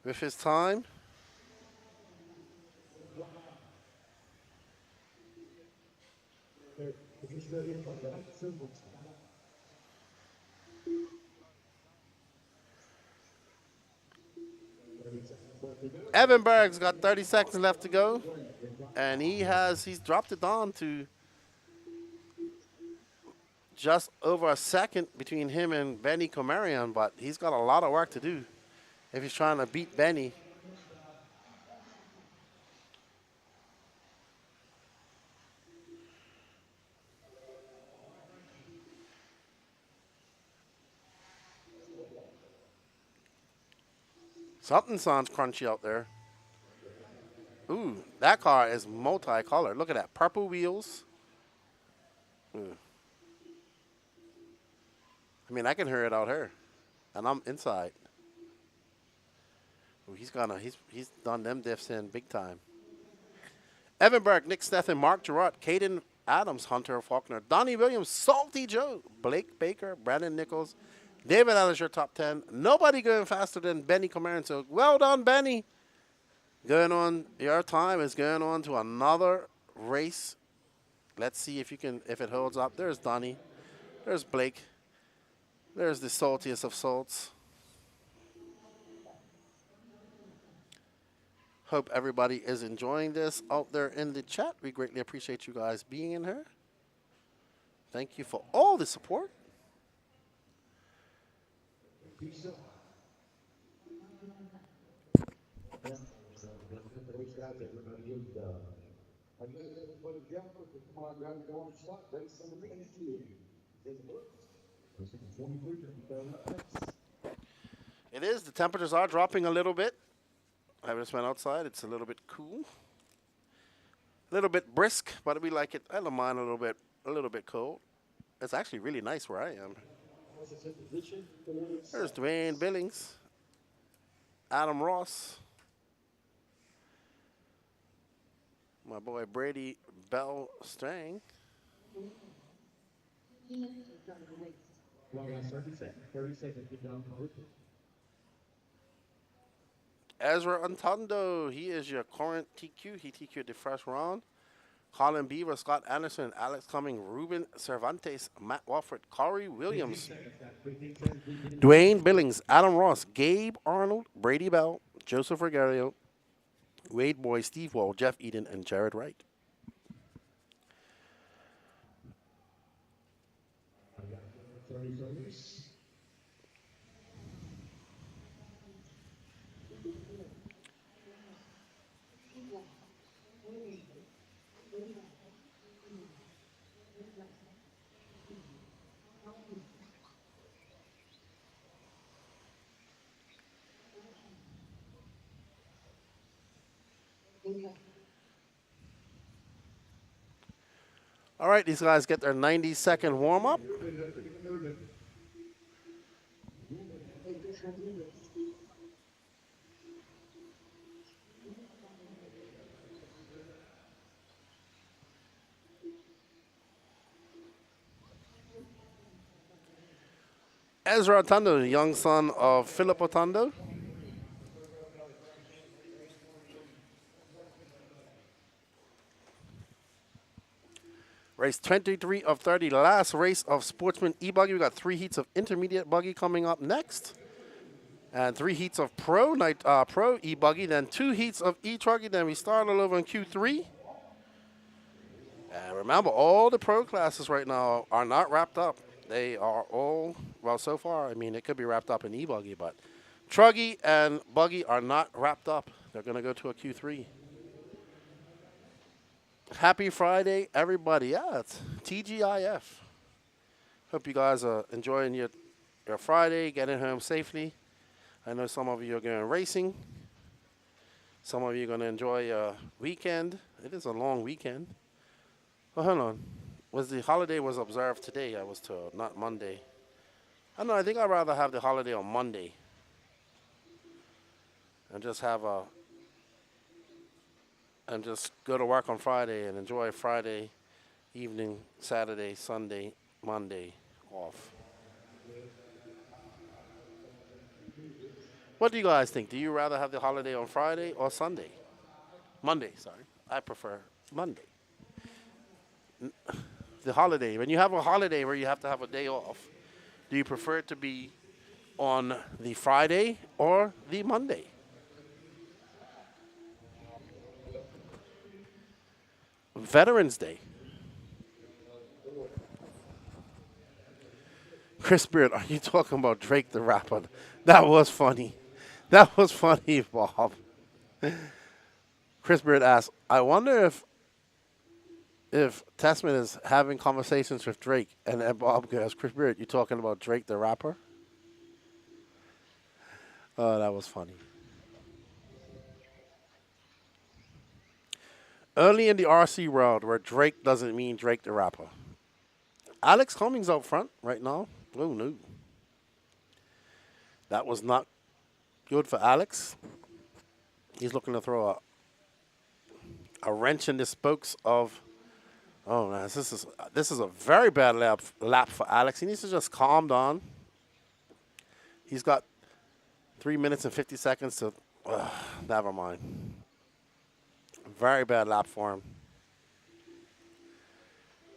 with his time. Evan Berg's got 30 seconds left to go, and he's dropped it down to just over a second between him and Benny Comarion, but he's got a lot of work to do if he's trying to beat Benny. Something sounds crunchy out there. Ooh, that car is multicolored. Look at that. Purple wheels. Ooh. I mean, I can hear it out here. And I'm inside. Ooh, he's done them diffs in big time. Evan Burke, Nick Stethan, Mark Gerard, Caden Adams, Hunter Faulkner, Donnie Williams, Salty Joe, Blake Baker, Brandon Nichols, David Allen, your top 10. Nobody going faster than Benny Comarin. So well done, Benny. Going on, your time is going on to another race. Let's see if it holds up. There's Donnie. There's Blake. There's the saltiest of salts. Hope everybody is enjoying this out there in the chat. We greatly appreciate you guys being in here. Thank you for all the support. It is. The temperatures are dropping a little bit. I just went outside. It's a little bit cool. A little bit brisk, but we like it. I don't mind a little bit cold. It's actually really nice where I am. There's Dwayne Billings, Adam Ross, my boy Brady Bell Strang. Ezra Antondo, he is your current TQ. He TQ'd the first round. Colin Beaver, Scott Anderson, Alex Cumming, Ruben Cervantes, Matt Wofford, Corey Williams, Dwayne Billings, Adam Ross, Gabe Arnold, Brady Bell, Joseph Regario, Wade Boy, Steve Wall, Jeff Eden, and Jared Wright. All right, these guys get their 90-second warm-up. Ezra Otondo, the young son of Philip Otondo. Race 23 of 30, last race of Sportsman e-buggy. We got 3 heats of intermediate buggy coming up next. And 3 heats of pro e-buggy, then 2 heats of e-truggy. Then we start all over in Q3. And remember, all the pro classes right now are not wrapped up. They are all, well, so far, I mean, it could be wrapped up in e-buggy, but truggy and buggy are not wrapped up. They're going to go to a Q3. Happy Friday, everybody. Yeah, it's TGIF. Hope you guys are enjoying your Friday, getting home safely. I know some of you are going racing. Some of you are going to enjoy your weekend. It is a long weekend. Oh, hold on. The holiday was observed today, I was told, not Monday. I know, I think I'd rather have the holiday on Monday. And just just go to work on Friday and enjoy Friday evening, Saturday, Sunday, Monday off. What do you guys think? Do you rather have the holiday on Friday or Sunday? Monday, sorry. I prefer Monday. The holiday. When you have a holiday where you have to have a day off, do you prefer it to be on the Friday or the Monday? Veterans Day. Chris Beard, are you talking about Drake the rapper? That was funny. That was funny, Bob. Chris Beard asked, I wonder if Testament is having conversations with Drake, and then Bob goes, Chris Beard, you talking about Drake the rapper? Oh, that was funny. Early in the RC world where Drake doesn't mean Drake the rapper. Alex Cummings out front right now. Oh, no. That was not good for Alex. He's looking to throw a wrench in the spokes of... Oh, man, this is a very bad lap for Alex. He needs to just calm down. He's got 3 minutes and 50 seconds to... never mind. Very bad lap for him.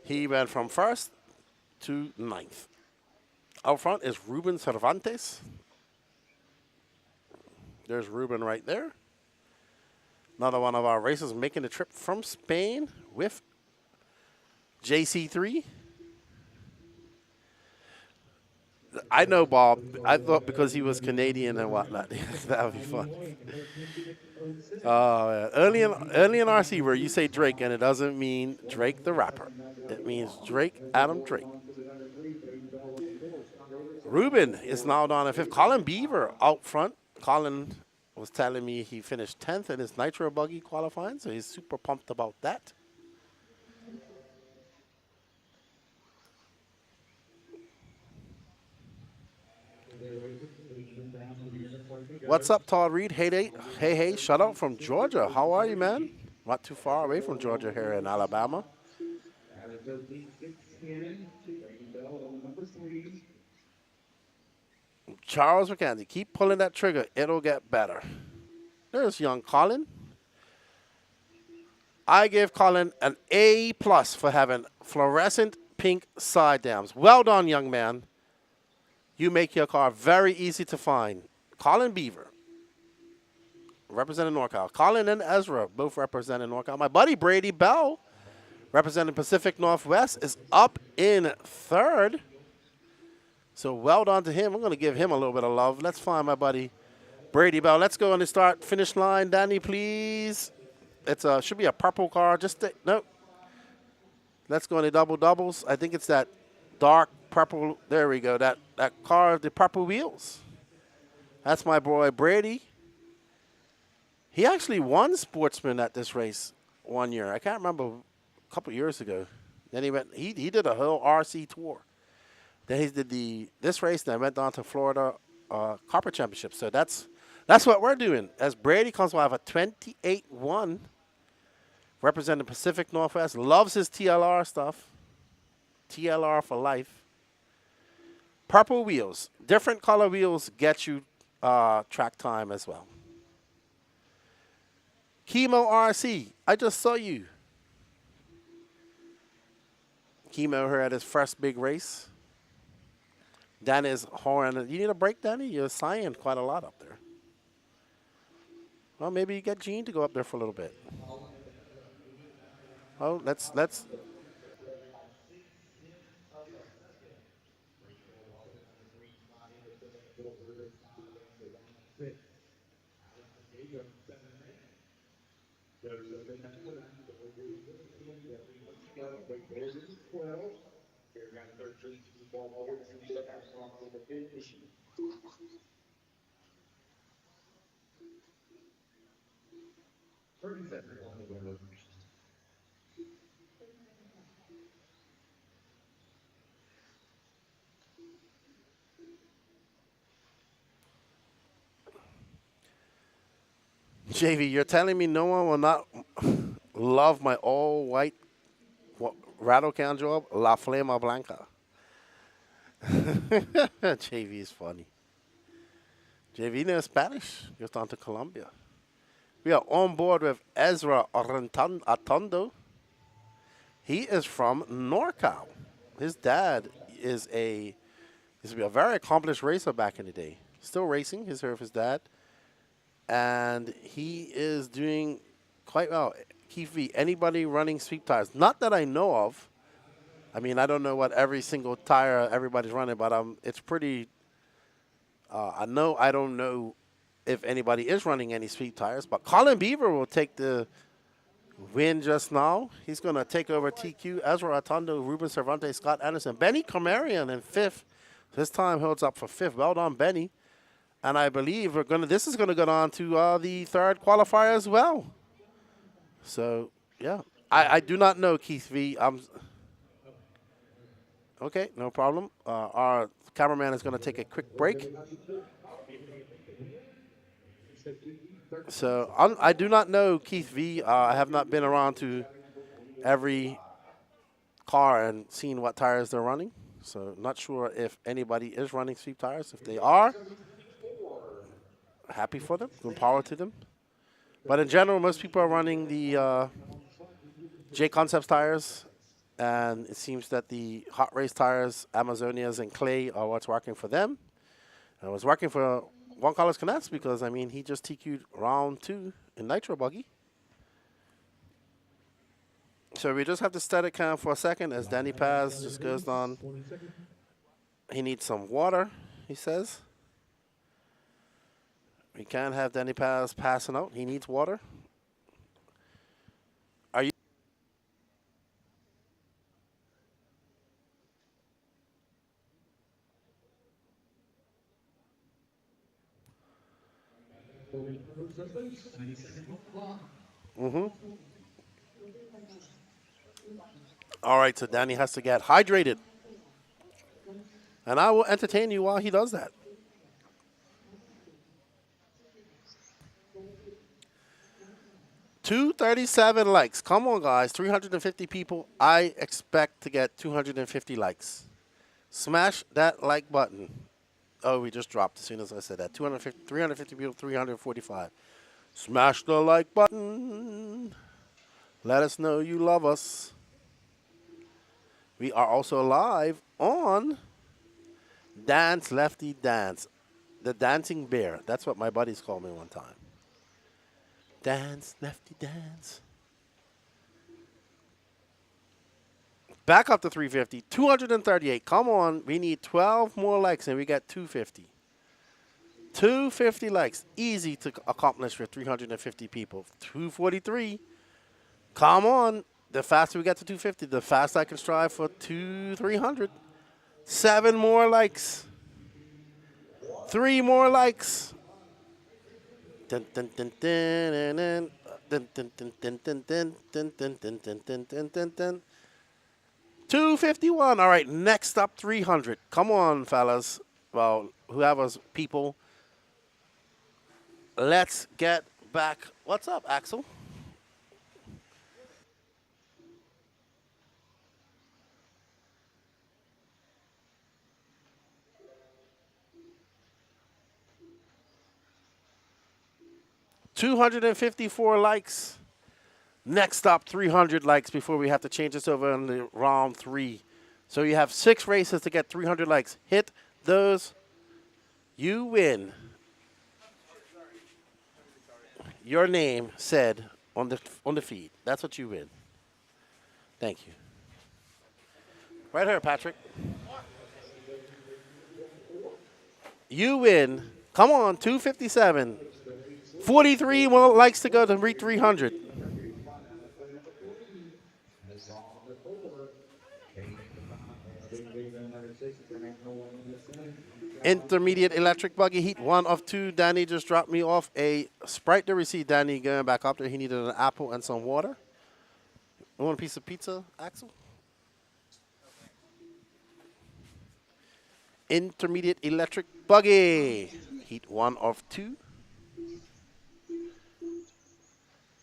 He went from first to ninth. Out front is Ruben Cervantes. There's Ruben right there. Another one of our racers making the trip from Spain with JC3. I know Bob. I thought because he was Canadian and whatnot. That would be fun. Early in RC where you say Drake and it doesn't mean Drake the rapper. It means Drake, Adam Drake. Ruben is now down at fifth. Colin Beaver out front. Colin was telling me he finished 10th in his Nitro buggy qualifying, so he's super pumped about that. What's up, Todd Reed? Hey, shout out from Georgia. How are you, man? Not too far away from Georgia here in Alabama. Charles McKenzie, keep pulling that trigger. It'll get better. There's young Colin. I give Colin an A+ for having fluorescent pink side dams. Well done, young man. You make your car very easy to find. Colin Beaver, representing NorCal. Colin and Ezra, both representing NorCal. My buddy Brady Bell, representing Pacific Northwest, is up in third. So well done to him. I'm going to give him a little bit of love. Let's find my buddy Brady Bell. Let's go on the start-finish line. Danny, please. It should be a purple car. No. Let's go on the double-doubles. I think it's that dark purple. There we go. That car, the purple wheels. That's my boy Brady. He actually won Sportsman at this race one year. I can't remember, a couple years ago. Then he did a whole RC tour. Then he did this race, then went on to Florida Copper Championship. So that's what we're doing. As Brady comes to have a 28-1, representing Pacific Northwest, loves his TLR stuff. TLR for life. Purple wheels. Different color wheels get you track time as well. Chemo RC, I just saw you. Chemo here at his first big race. Danny is horn. You need a break, Danny? You're sighing quite a lot up there. Well, maybe you get Gene to go up there for a little bit. Oh, let's. JV, you're telling me no one will not love my all-white rattle can job? La Flama Blanca. JV is funny. JV knows Spanish. Just on to Colombia. We are on board with Ezra Atondo. He is from NorCal. His dad used to be a very accomplished racer back in the day. Still racing. He's here with his dad. And he is doing quite well. Keith V, anybody running sweep tires? Not that I know of. I mean, I don't know what every single tire everybody's running, but it's pretty. I don't know if anybody is running any sweep tires, but Colin Beaver will take the win just now. He's going to take over TQ, Ezra Atondo, Ruben Cervantes, Scott Anderson, Benny Comarion in fifth. This time holds up for fifth. Well done, Benny. And I believe this is going to go on to the third qualifier as well. So, yeah. I do not know, Keith V. Okay, no problem. Our cameraman is going to take a quick break. So I do not know Keith V. I have not been around to every car and seen what tires they're running. So not sure if anybody is running sweep tires. If they are, happy for them. Good power to them. But in general, most people are running the J Concepts tires. And it seems that the hot race tires, Amazonias and Clay, are what's working for them. And it was working for Juan Carlos Canes because, I mean, he just TQ'd round 2 in Nitro Buggy. So we just have to static cam for a second as Danny Paz just goes on. He needs some water, he says. We can't have Danny Paz passing out. He needs water. Are you? Mm-hmm. All right, so Danny has to get hydrated. And I will entertain you while he does that. $237 likes. Come on, guys. 350 people. I expect to get 250 likes. Smash that like button. Oh, we just dropped as soon as I said that. 350 people, 345. Smash the like button. Let us know you love us. We are also live on Dance Lefty Dance. The Dancing Bear. That's what my buddies called me one time. Dance, Lefty Dance. Back up to 350. 238. Come on. We need 12 more likes and we got 250. 250 likes. Easy to accomplish for 350 people. 243. Come on. The faster we get to 250, the faster I can strive for 300. 7 more likes. 3 more likes. Dun, dun, dun, dun, dun, dun, dun, dun, dun, dun, dun, dun, dun, dun, dun, dun, dun, dun. 251. All right, next up 300. Come on, fellas. Well, whoever's people. Let's get back. What's up, Axel? $254 likes. Next up, 300 likes before we have to change this over in the round 3. So you have 6 races to get 300 likes. Hit those. You win. Your name said on the feed. That's what you win. Thank you. Right here, Patrick. You win. Come on, 257. 43 more likes to go to reach 300. Intermediate electric buggy heat 1 of 2. Danny just dropped me off a Sprite to receive. Danny going back up there. He needed an apple and some water. You want a piece of pizza, Axel? Intermediate electric buggy heat 1 of 2.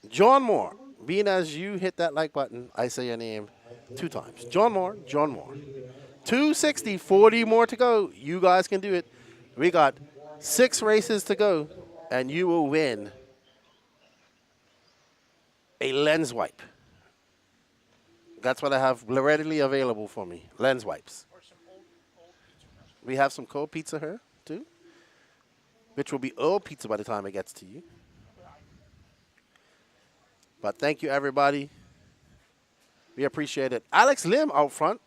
John Moore, being as you hit that like button, I say your name 2 times. John Moore, John Moore. 260, 40 more to go. You guys can do it. We got 6 races to go, and you will win a lens wipe. That's what I have readily available for me, lens wipes. We have some cold pizza here, too, which will be old pizza by the time it gets to you. But thank you, everybody. We appreciate it. Alex Lim out front.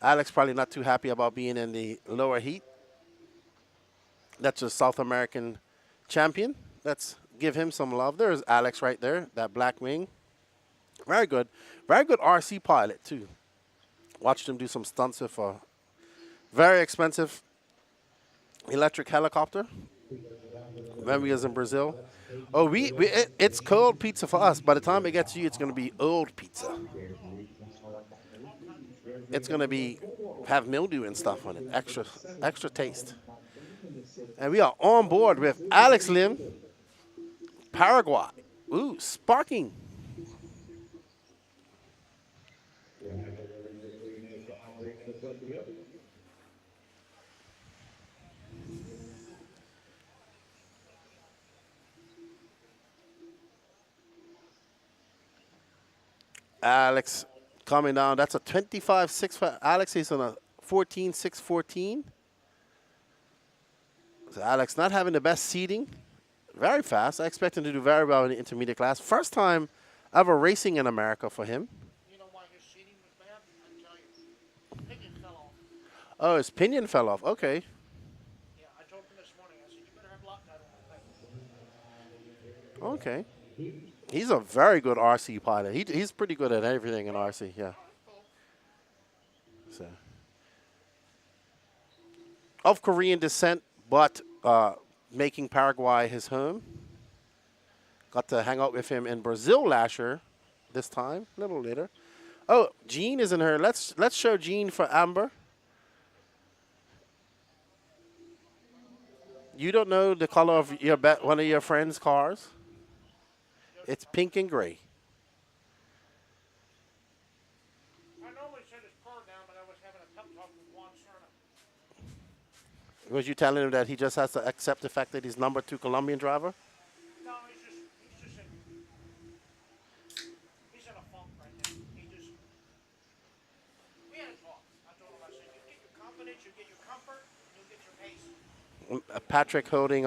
Alex probably not too happy about being in the lower heat. That's a South American champion. Let's give him some love. There's Alex right there, that black wing. Very good. Very good RC pilot, too. Watched him do some stunts with a very expensive electric helicopter when we was in Brazil. Oh, it's cold pizza for us. By the time it gets to you, it's going to be old pizza. It's going to have mildew and stuff on it. Extra taste. And we are on board with Alex Lim, Paraguay. Ooh, sparking. Alex coming down. That's a 25.6 for Alex. He's on a 14.614. So Alex not having the best seating. Very fast. I expect him to do very well in the intermediate class. First time ever racing in America for him.
You know why his seating was bad? I tell you. Pinion fell off.
Oh, his pinion fell off. Okay.
Yeah, I told him this morning. I said, you better have Loctite on the thing.
Okay. He's a very good RC pilot. He's pretty good at everything in RC, yeah. So, of Korean descent, but making Paraguay his home. Got to hang out with him in Brazil last year, this time, a little later. Oh, Jean is in her. Let's show Jean for Amber. You don't know the color of one of your friend's cars? It's pink and gray.
I normally set his car down, but I was having a tough talk with Juan Serna.
Was you telling him that he just has to accept the fact that he's number 2 Colombian driver?
No, he's in a funk right now. We had a talk. I told him, I said, you get your confidence, you get your comfort, you'll get your pace.
Patrick holding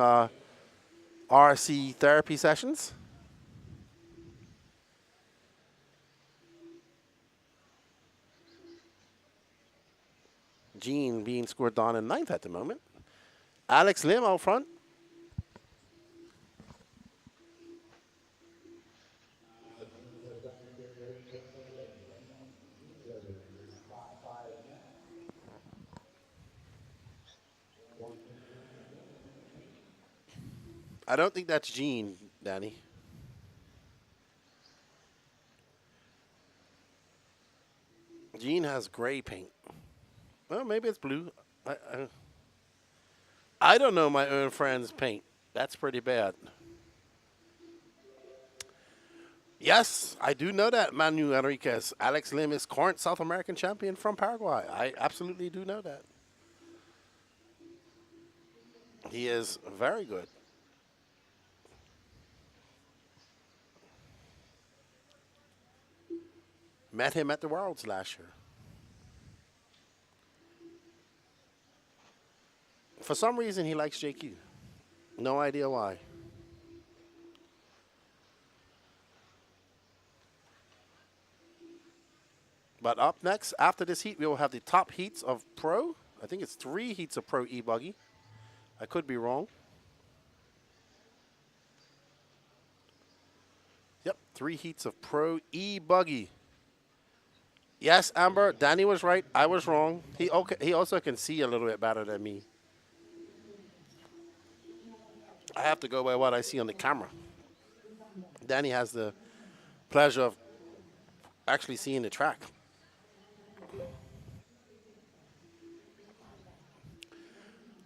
RC therapy sessions. Gene being scored down in 9th at the moment. Alex Lim out front. I don't think that's Gene, Danny. Gene has gray paint. Well, maybe it's blue. I don't know my own friend's paint. That's pretty bad. Yes, I do know that, Manu Enriquez. Alex Lim is current South American champion from Paraguay. I absolutely do know that. He is very good. Met him at the Worlds last year. For some reason, he likes JQ. No idea why. But up next, after this heat, we will have the top heats of Pro. I think it's 3 heats of Pro e-buggy. I could be wrong. Yep, 3 heats of Pro e-buggy. Yes, Amber, Danny was right. I was wrong. He also can see a little bit better than me. I have to go by what I see on the camera. Danny has the pleasure of actually seeing the track.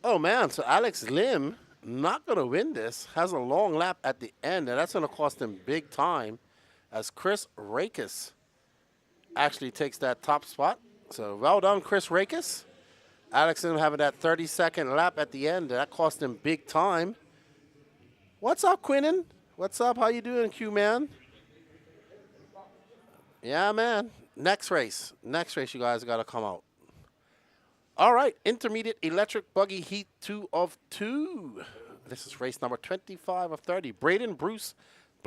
Oh, man, so Alex Lim, not going to win this, has a long lap at the end, and that's going to cost him big time as Chris Rakes actually takes that top spot. So well done, Chris Rakes. Alex Lim having that 30-second lap at the end. That cost him big time. What's up, Quinnen? What's up? How you doing, Q-Man? Yeah, man. Next race. Next race, you guys got to come out. All right. Intermediate electric buggy heat 2 of 2. This is race number 25 of 30. Braden Bruce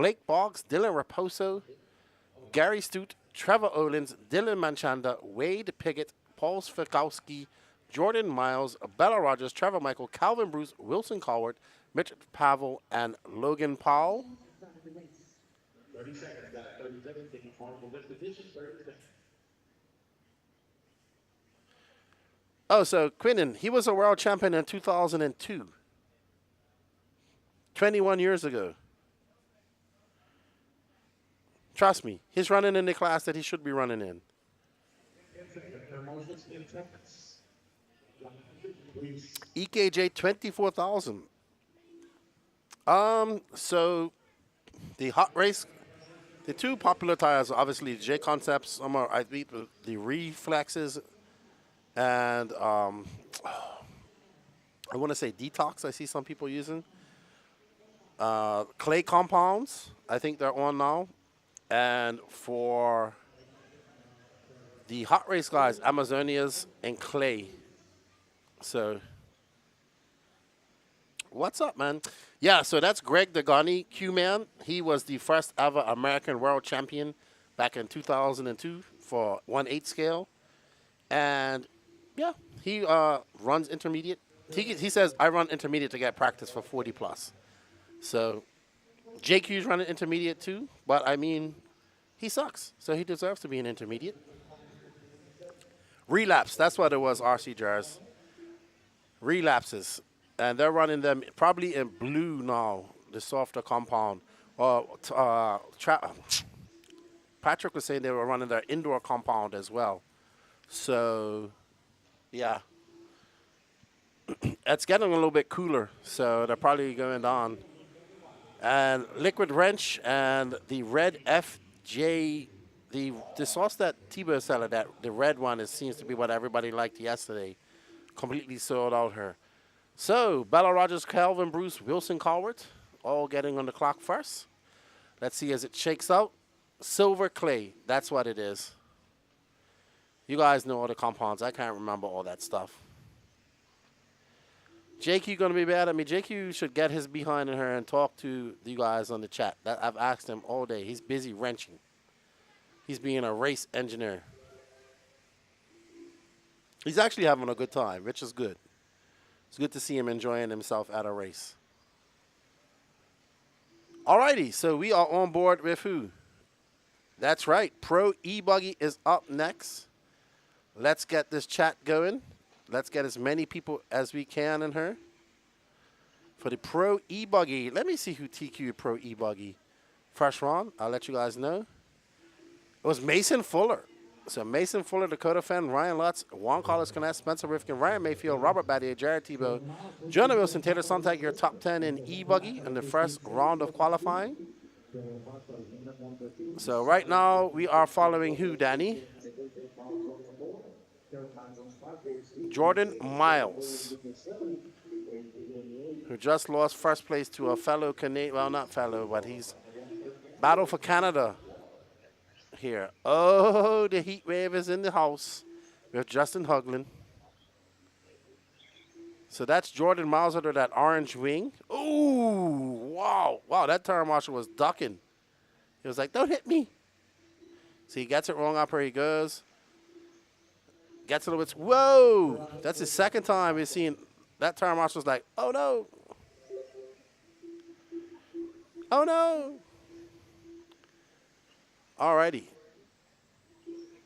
Blake Boggs, Dylan Raposo, Gary Stute, Trevor Olins, Dylan Manchanda, Wade Piggott, Paul Svikowski, Jordan Miles, Bella Rogers, Trevor Michael, Calvin Bruce, Wilson Cowart, Mitch Pavel, and Logan Powell.
30 seconds. Got 30 seconds. Taking form for this position. 30 seconds.
Oh, so Quinnen, he was a world champion in 2002. 21 years ago. Trust me, he's running in the class that he should be running in. EKJ 24,000. So the hot race, the two popular tires, obviously J Concepts. I beat the Reflexes, and I want to say Detox. I see some people using clay compounds. I think they're on now, and for the hot race guys, Amazonias and clay. So, what's up, man? Yeah, so that's Greg Degani, Q-Man. He was the first ever American world champion back in 2002 for 1/8 scale. And, yeah, he runs intermediate. He says, I run intermediate to get practice for 40 plus. So, JQ's running intermediate too, but, I mean, he sucks. So, he deserves to be an intermediate. Relapse, that's what it was, RC Jars. Relapses, and they're running them probably in blue now, the softer compound. Patrick was saying they were running their indoor compound as well. So, yeah. It's getting a little bit cooler, so they're probably going on. And Liquid Wrench and the Red FJ, the sauce that T-Bird selling, that the red one, seems to be what everybody liked yesterday. Completely sold out her. So, Bella Rogers, Calvin Bruce, Wilson Cowart, all getting on the clock first. Let's see as it shakes out. Silver clay, that's what it is. You guys know all the compounds. I can't remember all that stuff. JQ going to be bad at me. JQ should get his behind in her and talk to you guys on the chat. I've asked him all day. He's busy wrenching. He's being a race engineer. He's actually having a good time, which is good. It's good to see him enjoying himself at a race. Alrighty, so we are on board with who? That's right, Pro e-buggy is up next. Let's get this chat going. Let's get as many people as we can in her. For the Pro e-buggy, let me see who TQ'd Pro e-buggy. First round, I'll let you guys know. It was Mason Fuller. So Mason Fuller, Dakota Fenn, Ryan Lutz, Juan Carlos Canet, Spencer Rifkin, Ryan Mayfield, Robert Battier, Jared Tebow, Jonah Wilson, Taylor Sontag, your top 10 in e-buggy in the first round of qualifying. So right now we are following who, Danny? Jordan Miles, who just lost first place to a fellow Canadian, well, not fellow, but he's battle for Canada here. Oh, the heat wave is in the house with Justin Hoagland. So that's Jordan Miles under that orange wing. Ooh, wow. Wow, that tire marshal was ducking. He was like, don't hit me. So he gets it wrong up where he goes. Gets a little bit, whoa. That's his second time we've seen that tire marshal's like, oh no. Oh no. Alrighty.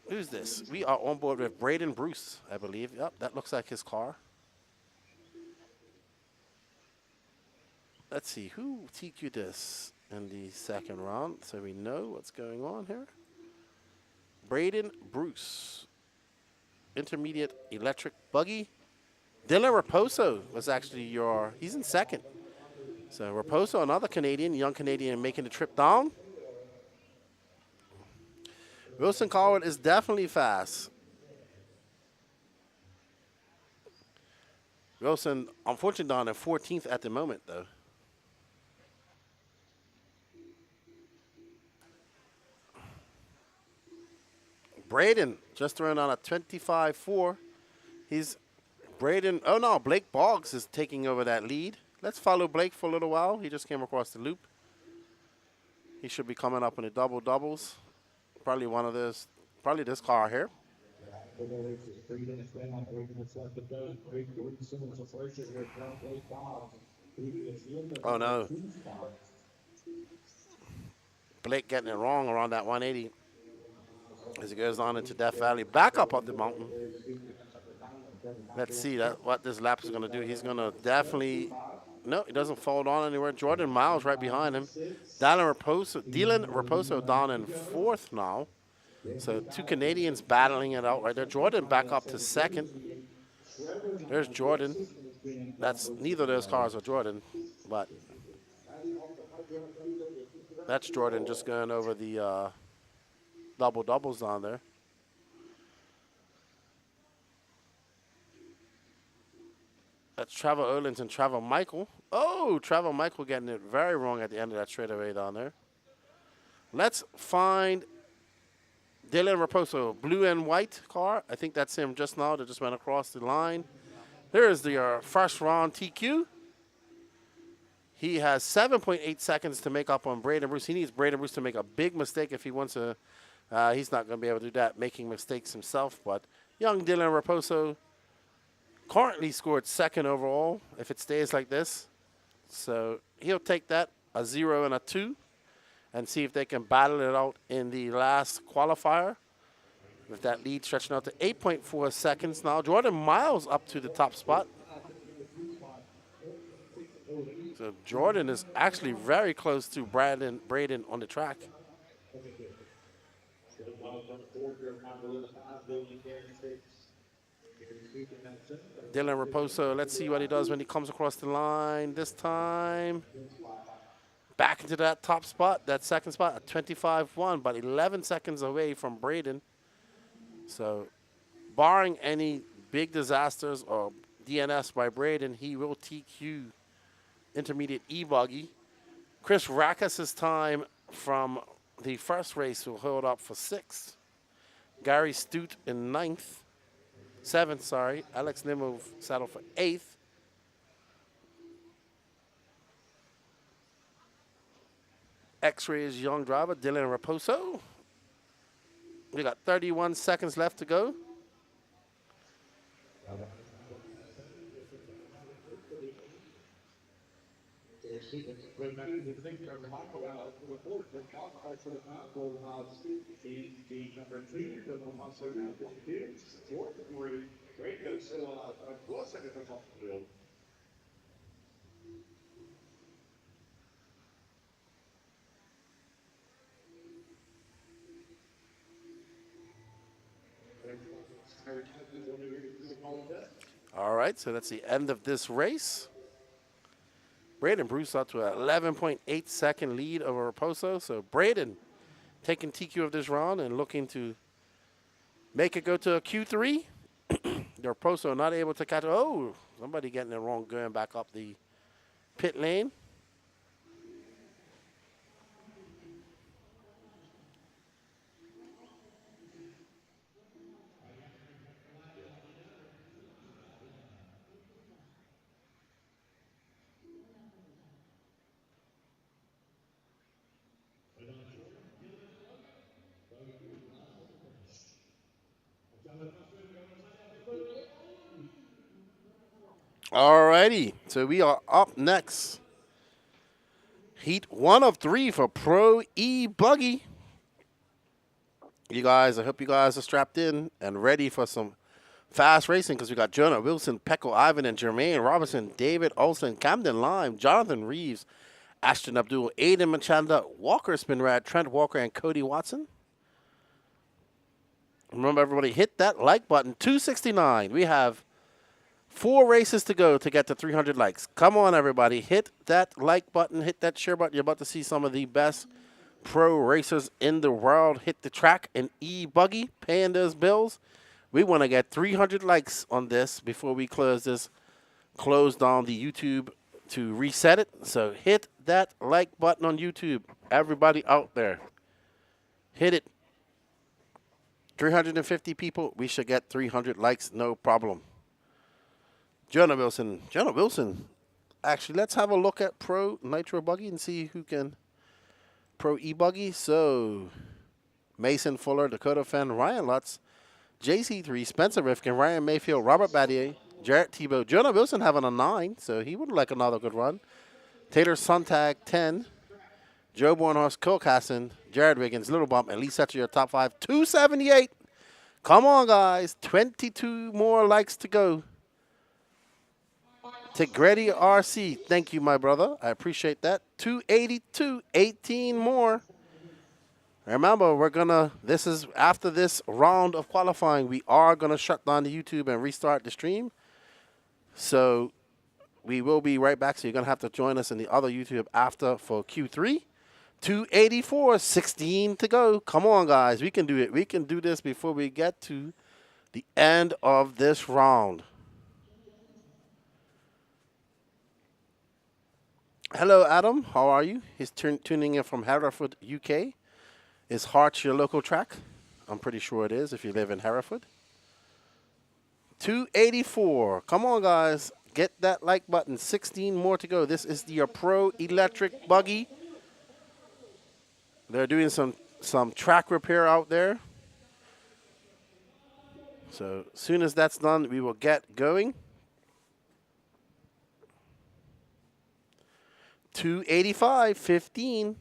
Who's this? We are on board with Braden Bruce, I believe. Yep, that looks like his car. Let's see, who TQ'd this in the second round so we know what's going on here. Braden Bruce. Intermediate electric buggy. Dylan Raposo was actually he's in second. So Raposo, another Canadian, young Canadian making the trip down. Wilson Cowart is definitely fast. Wilson, unfortunately, down at 14th at the moment, though. Braden just throwing on a 25-4. Oh no, Blake Boggs is taking over that lead. Let's follow Blake for a little while. He just came across the loop. He should be coming up in the double doubles. Probably one of this. Probably this car here. Oh no. Blake getting it wrong around that 180 as he goes on into Death Valley. Back up the mountain. Let's see what this lap is going to do. He's going to definitely... No, he doesn't fall down anywhere. Jordan Miles right behind him. Dylan Raposo down in fourth now. So two Canadians battling it out right there. Jordan back up to second. There's Jordan. That's neither of those cars are Jordan, but that's Jordan just going over the double doubles down there. That's Trevor Owens and Trevor Michael. Oh, Trevor Michael getting it very wrong at the end of that straightaway down there. Let's find Dylan Raposo, blue and white car. I think that's him just now that just went across the line. There's the first round TQ. He has 7.8 seconds to make up on Braden Bruce. He needs Braden Bruce to make a big mistake if he wants to. He's not going to be able to do that, making mistakes himself. But young Dylan Raposo currently scored second overall if it stays like this. So he'll take that, a 0 and a 2, and see if they can battle it out in the last qualifier. With that lead stretching out to 8.4 seconds now. Jordan Miles up to the top spot. So Jordan is actually very close to Braden on the track. Dylan Raposo, let's see what he does when he comes across the line this time. Back into that top spot, that second spot at 25-1, but 11 seconds away from Braden. So barring any big disasters or DNS by Braden, he will TQ intermediate e-buggy. Chris Rackus' time from the first race will hold up for 6th. Gary Stute in 9th. 7th, sorry. Alex Nimmo settled for 8th. X-Ray's young driver, Dylan Raposo. We got 31 seconds left to go. All right, so that's the end of this race. Braden Bruce up to an 11.8 second lead over Raposo. So Braden taking TQ of this round and looking to make it go to a Q3. Raposo not able to catch. Oh, somebody getting it wrong going back up the pit lane. Alrighty, so we are up next. Heat 1 of 3 for Pro e-buggy. You guys, I hope you guys are strapped in and ready for some fast racing because we got Jonah Wilson, Pecco Ivan, and Jermaine Robinson, David Olsen, Camden Lime, Jonathan Reeves, Ashton Abdul, Aiden Machanda, Walker Spinrad, Trent Walker, and Cody Watson. Remember, everybody, hit that like button. 269. We have 4 races to go to get to 300 likes. Come on, everybody. Hit that like button. Hit that share button. You're about to see some of the best pro racers in the world hit the track in e-buggy, paying those bills. We want to get 300 likes on this before we close down the YouTube to reset it. So hit that like button on YouTube. Everybody out there, hit it. 350 people. We should get 300 likes. No problem. Jonah Wilson. Actually, let's have a look at Pro Nitro Buggy and see who can Pro e-buggy. So Mason Fuller, Dakota Fenn, Ryan Lutz, JC3, Spencer Rifkin, Ryan Mayfield, Robert Battier, Jarrett Tebow, Jonah Wilson having a 9, so he would like another good run. Taylor Sontag, 10. Joe Bornhorst, Cole Casson, Jared Wiggins, Little Bump, and Lee Setcher, your top 5. 278. Come on, guys. 22 more likes to go. Tigretti RC, thank you, my brother. I appreciate that. 282, 18 more. Remember, this is after this round of qualifying, we are going to shut down the YouTube and restart the stream. So we will be right back. So you're going to have to join us in the other YouTube after for Q3. 284, 16 to go. Come on, guys. We can do it. We can do this before we get to the end of this round. Hello, Adam. How are you? He's tuning in from Hereford, UK. Is Hearts your local track? I'm pretty sure it is if you live in Hereford. 284. Come on, guys. Get that like button. 16 more to go. This is the Pro Electric Buggy. They're doing some track repair out there. So as soon as that's done, we will get going. 285, 15.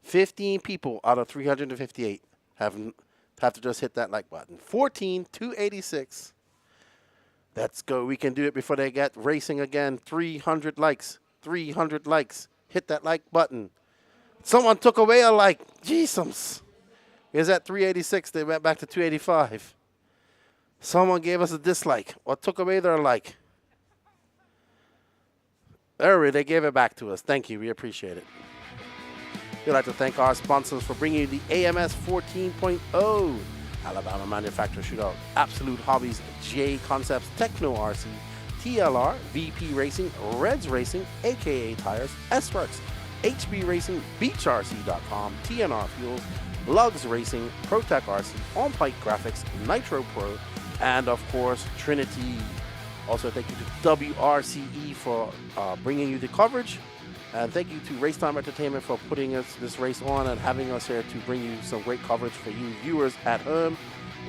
15 people out of 358 have to just hit that like button. 14, 286. Let's go. We can do it before they get racing again. 300 likes. 300 likes. Hit that like button. Someone took away a like. Jesus. Is at 386. They went back to 285. Someone gave us a dislike or took away their like. They gave it back to us. Thank you. We appreciate it. We'd like to thank our sponsors for bringing you the AMS 14.0 Alabama Manufacturer Shootout, Absolute Hobbies, J Concepts, Techno RC, TLR, VP Racing, Reds Racing, AKA Tires, S-Works, HB Racing, BeachRC.com, TNR Fuels, Lugs Racing, ProTech RC, On Pike Graphics, Nitro Pro, and of course Trinity. Also, thank you to WRCE for bringing you the coverage. And thank you to RaceTime Entertainment for putting this race on and having us here to bring you some great coverage for you viewers at home.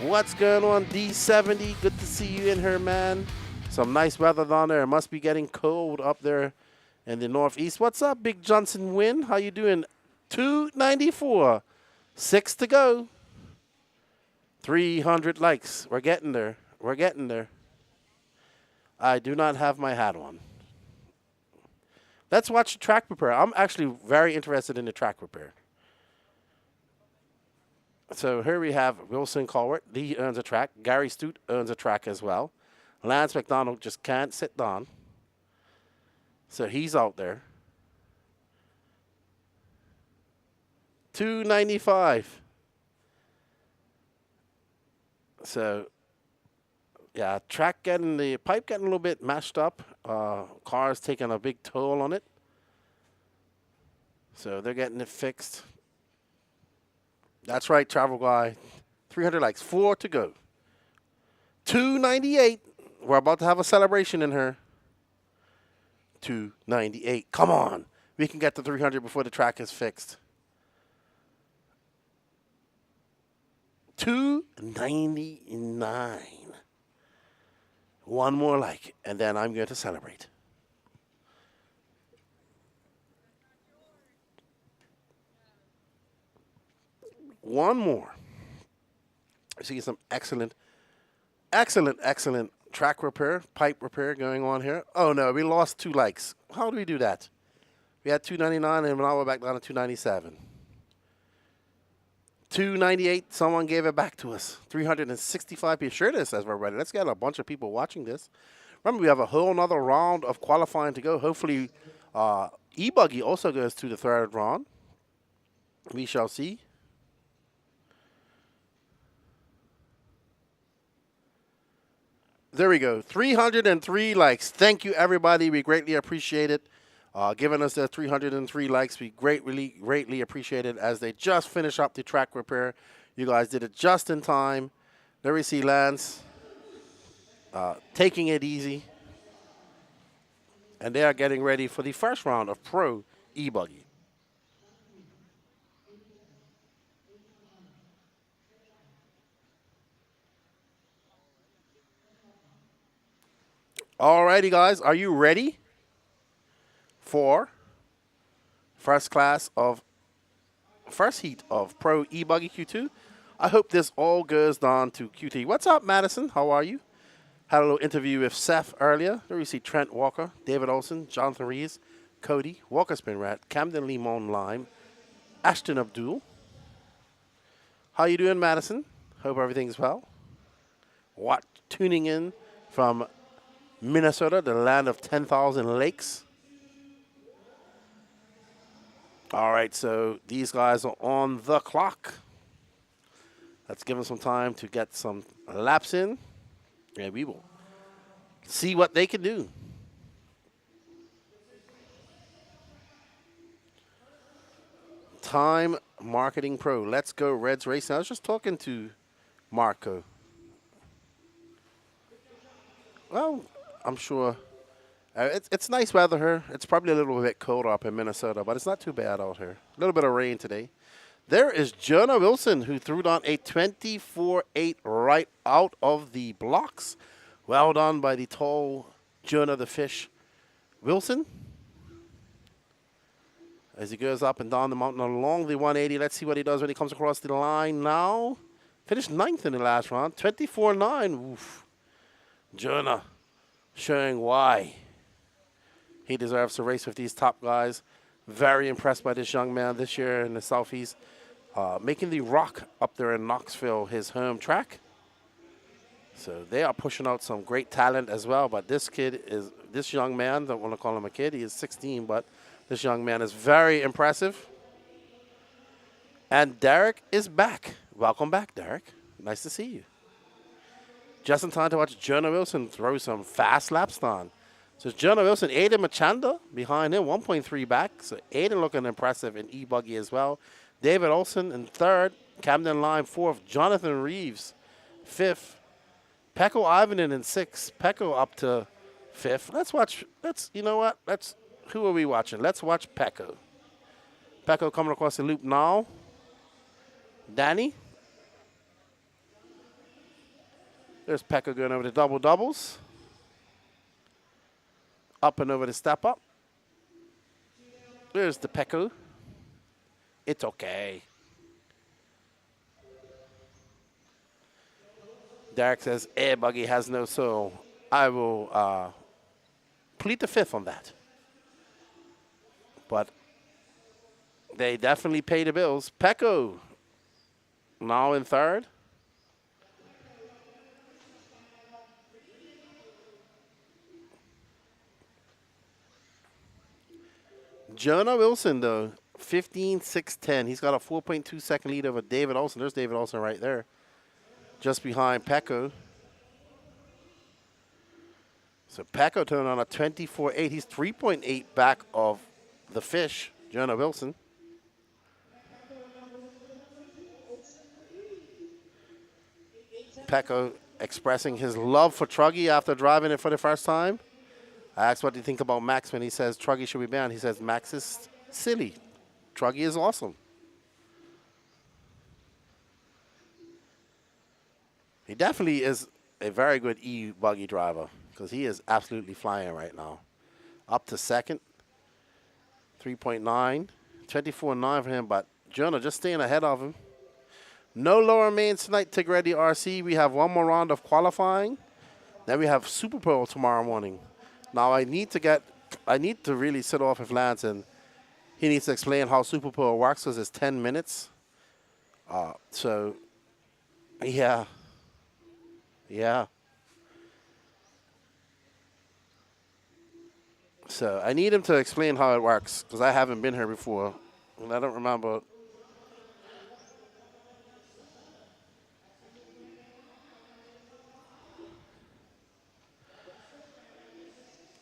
What's going on, D70? Good to see you in here, man. Some nice weather down there. It must be getting cold up there in the northeast. What's up, Big Johnson Win? How you doing? 294. 6 to go. 300 likes. We're getting there. We're getting there. I do not have my hat on. Let's watch the track repair. I'm actually very interested in the track repair. So here we have Wilson Colbert. He earns a track. Gary Stute earns a track as well. Lance McDonald just can't sit down. So he's out there. 295. So, yeah, the pipe getting a little bit mashed up. Cars taking a big toll on it. So they're getting it fixed. That's right, Travel Guy. 300 likes, 4 to go. 298. We're about to have a celebration in her. 298. Come on. We can get to 300 before the track is fixed. 299. One more like, and then I'm going to celebrate. One more. I see some excellent track repair, pipe repair going on here. Oh, no, we lost 2 likes. How do we do that? We had 299, and now we're back down to 297. 298, someone gave it back to us. 365 people. Sure this says we're ready. Let's get a bunch of people watching this. Remember, we have a whole nother round of qualifying to go. Hopefully, e-buggy also goes to the 3rd round. We shall see. There we go. 303 likes. Thank you, everybody. We greatly appreciate it. Giving us the 303 likes. We greatly appreciate it as they just finish up the track repair. You guys did it just in time. There we see Lance taking it easy. And they are getting ready for the first round of Pro e-buggy. Alrighty, guys, are you ready for first heat of Pro e-buggy Q2? I hope this all goes down to QT. What's up, Madison? How are you? Had a little interview with Seth earlier. There we see Trent Walker, David Olson, Jonathan Rees, Cody, Walker Spinrat, Camden Limon Lime, Ashton Abdul. How you doing, Madison? Hope everything's well. What, tuning in from Minnesota, the land of 10,000 lakes. All right, so these guys are on the clock. Let's give them some time to get some laps in, and we will see what they can do. Time Marketing Pro. Let's go Reds Racing. I was just talking to Marco. Well, I'm sure it's nice weather here. It's probably a little bit colder up in Minnesota, but it's not too bad out here. A little bit of rain today. There is Jonah Wilson, who threw down a 24-8 right out of the blocks. Well done by the tall Jonah the Fish Wilson. As he goes up and down the mountain along the 180. Let's see what he does when he comes across the line now. Finished 9th in the last round. 24-9. Oof. Jonah showing why he deserves to race with these top guys. Very impressed by this young man this year in the Southeast. Making the Rock up there in Knoxville his home track. So they are pushing out some great talent as well. But this young man, don't want to call him a kid, he is 16, but this young man is very impressive. And Derek is back. Welcome back, Derek. Nice to see you. Just in time to watch Jonah Wilson throw some fast laps down. So it's Jonah Wilson, Aiden Machanda behind him, 1.3 back. So Aiden looking impressive in e-buggy as well. David Olson in 3rd. Camden Lime 4th. Jonathan Reeves 5th. Pecco Ivanen in 6th. Pecco up to 5th. You know what? Who are we watching? Let's watch Pecco. Pecco coming across the loop now. Danny. There's Pecco going over the double doubles. Up and over the step up. There's the Pecco. It's okay. Derek says, buggy has no soul. I will plead the 5th on that. But they definitely pay the bills. Pecco now in 3rd. Jonah Wilson, though, 15-6-10. He's got a 4.2 second lead over David Olson. There's David Olson right there, just behind Pecco. So Pecco turned on a 24-8. He's 3.8 back of the Fish, Jonah Wilson. Pecco expressing his love for truggy after driving it for the first time. I asked what do you think about Max when he says truggy should be banned. He says Max is silly. Truggy is awesome. He definitely is a very good e-buggy driver because he is absolutely flying right now. Up to 2nd, 3.9, 24.9 for him, but Jonah just staying ahead of him. No lower mains tonight, Tigretti RC. We have one more round of qualifying. Then we have Super Bowl tomorrow morning. Now I need to really sit off with Lance, and he needs to explain how Super Bowl works because it's 10 minutes. So, yeah. So I need him to explain how it works because I haven't been here before, and I don't remember.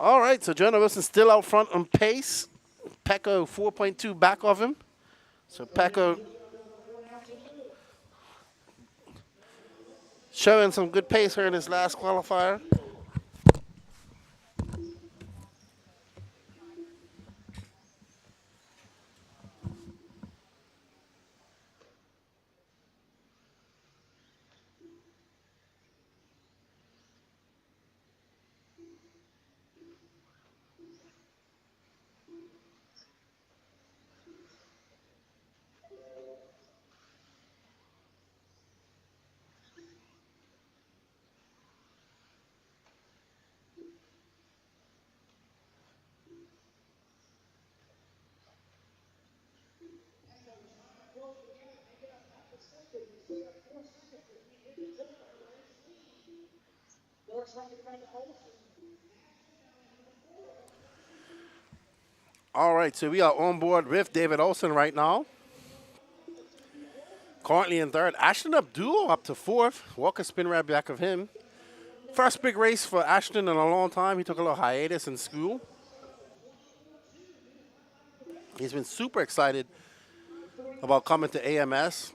All right, so Jonah Wilson still out front on pace. Pecco 4.2 back of him. So Pecco showing some good pace here in his last qualifier. All right, so we are on board with David Olson right now. Currently in third. Ashton Abdul up to fourth. Walker spin right back of him. First big race for Ashton in a long time. He took a little hiatus in school. He's been super excited about coming to AMS.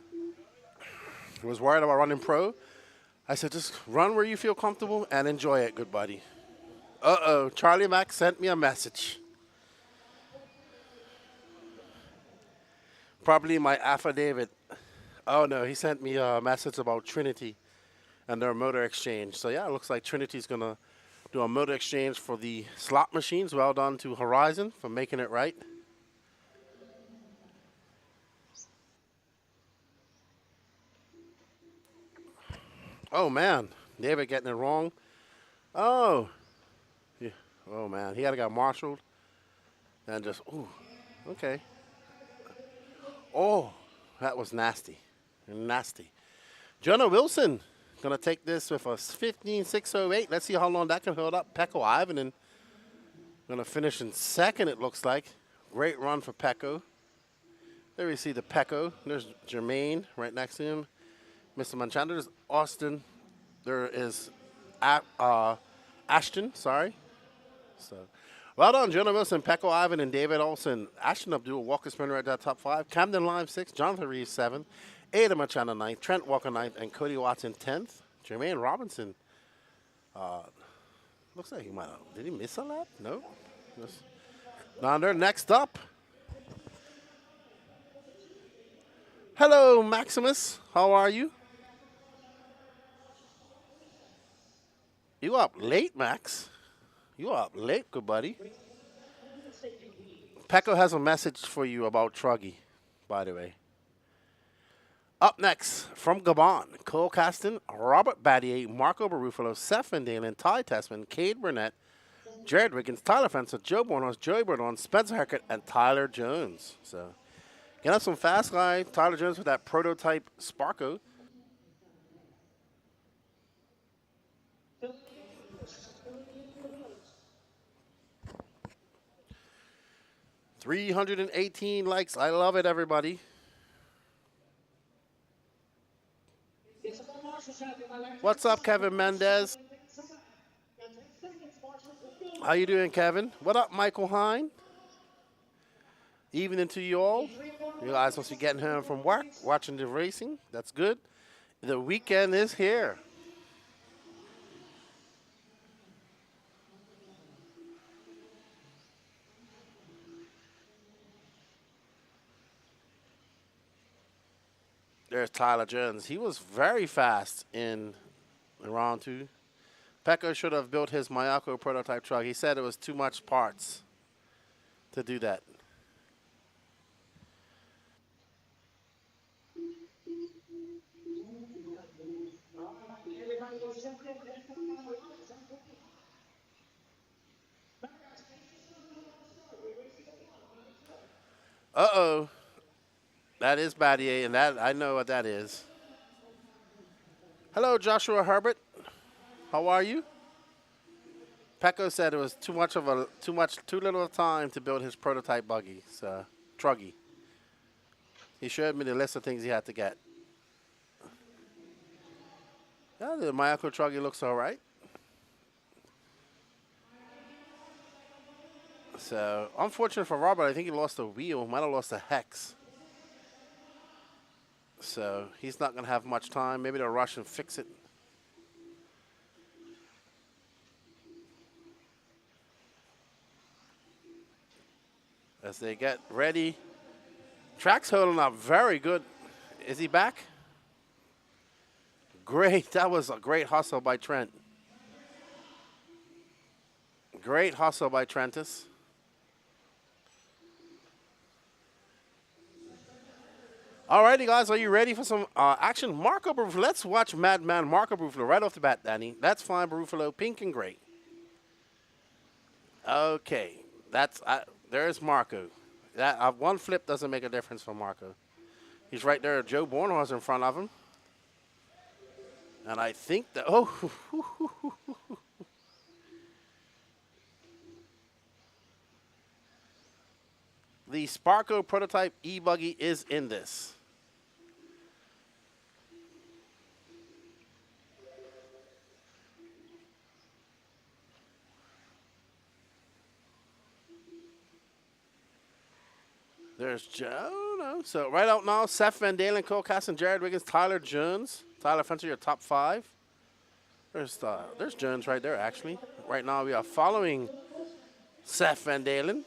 He was worried about running pro. I said, just run where you feel comfortable and enjoy it, good buddy. Uh-oh, Charlie Mack sent me a message. Probably my affidavit. Oh, no, he sent me a message about Trinity and their motor exchange. So, yeah, it looks like Trinity's going to do a motor exchange for the slot machines. Well done to Horizon for making it right. Oh, man. David getting it wrong. Oh. Yeah. Oh, man. He had to get marshaled. And just, ooh. Okay. Oh, that was nasty. Nasty. Jonah Wilson going to take this with a 15.608. Let's see how long that can hold up. Pecco Ivanen going to finish in second, it looks like. Great run for Pecco. There we see the Pecco. There's Jermaine right next to him. Mr. Manchado. There's Austin. There is Ashton, sorry. So, well done, Jonah Wilson, Pecco Ivan, and David Olson. Ashton Abdul, Walker Spinner at that top 5. Camden Lime 6, Jonathan Reeves 7, Ada Machado 9th, Trent Walker 9th, and Cody Watson 10th. Jermaine Robinson, looks like he might have, did he miss a lap? No. Now they're next up. Hello, Maximus. How are you? You up late, Max? You up late, good buddy. Pecco has a message for you about Truggy, by the way. Up next, from Gabon, Cole Caston, Robert Battier, Marco Barufalo, Seth Van Dalen, Ty Tessman, Cade Burnett, Jared Wiggins, Tyler Fencer, Joe Bornos, Joey Burdon, Spencer Hackett, and Tyler Jones. So, get up some fast guy. Tyler Jones with that prototype Sparko. $318 likes. I love it, everybody. What's up, Kevin Mendez? How you doing, Kevin? What up, Michael Hine? Evening to you all. You guys must be getting home from work, watching the racing. That's good. The weekend is here. There's Tyler Jones. He was very fast in round 2. Pecco should have built his Mayako prototype truck. He said it was too much parts to do that. Uh-oh. That is Battier, and that I know what that is. Hello, Joshua Herbert. How are you? Pecco said it was too little time to build his prototype buggy, so truggy. He showed me the list of things he had to get. Yeah, the Mayako truggy looks all right. So, unfortunate for Robert, I think he lost a wheel. Might have lost a hex. So, he's not going to have much time. Maybe they'll rush and fix it. As they get ready. Track's holding up very good. Is he back? Great. That was a great hustle by Trent. Great hustle by Trentus. Alrighty, guys, are you ready for some action? Marco Barufalo. Let's watch Madman Marco Barufalo right off the bat, Danny. That's fine, Barufalo, pink and gray. Okay, that's there's Marco. That one flip doesn't make a difference for Marco. He's right there. Joe Bornhorst in front of him, and I think that The Sparko prototype e-buggy is in this. There's Joe. No. So right out now, Seth Van Dalen, Cole Caston, Jared Wiggins, Tyler Jones. Tyler Fencer, your top 5. There's Jones right there, actually. Right now we are following Seth Van Dalen.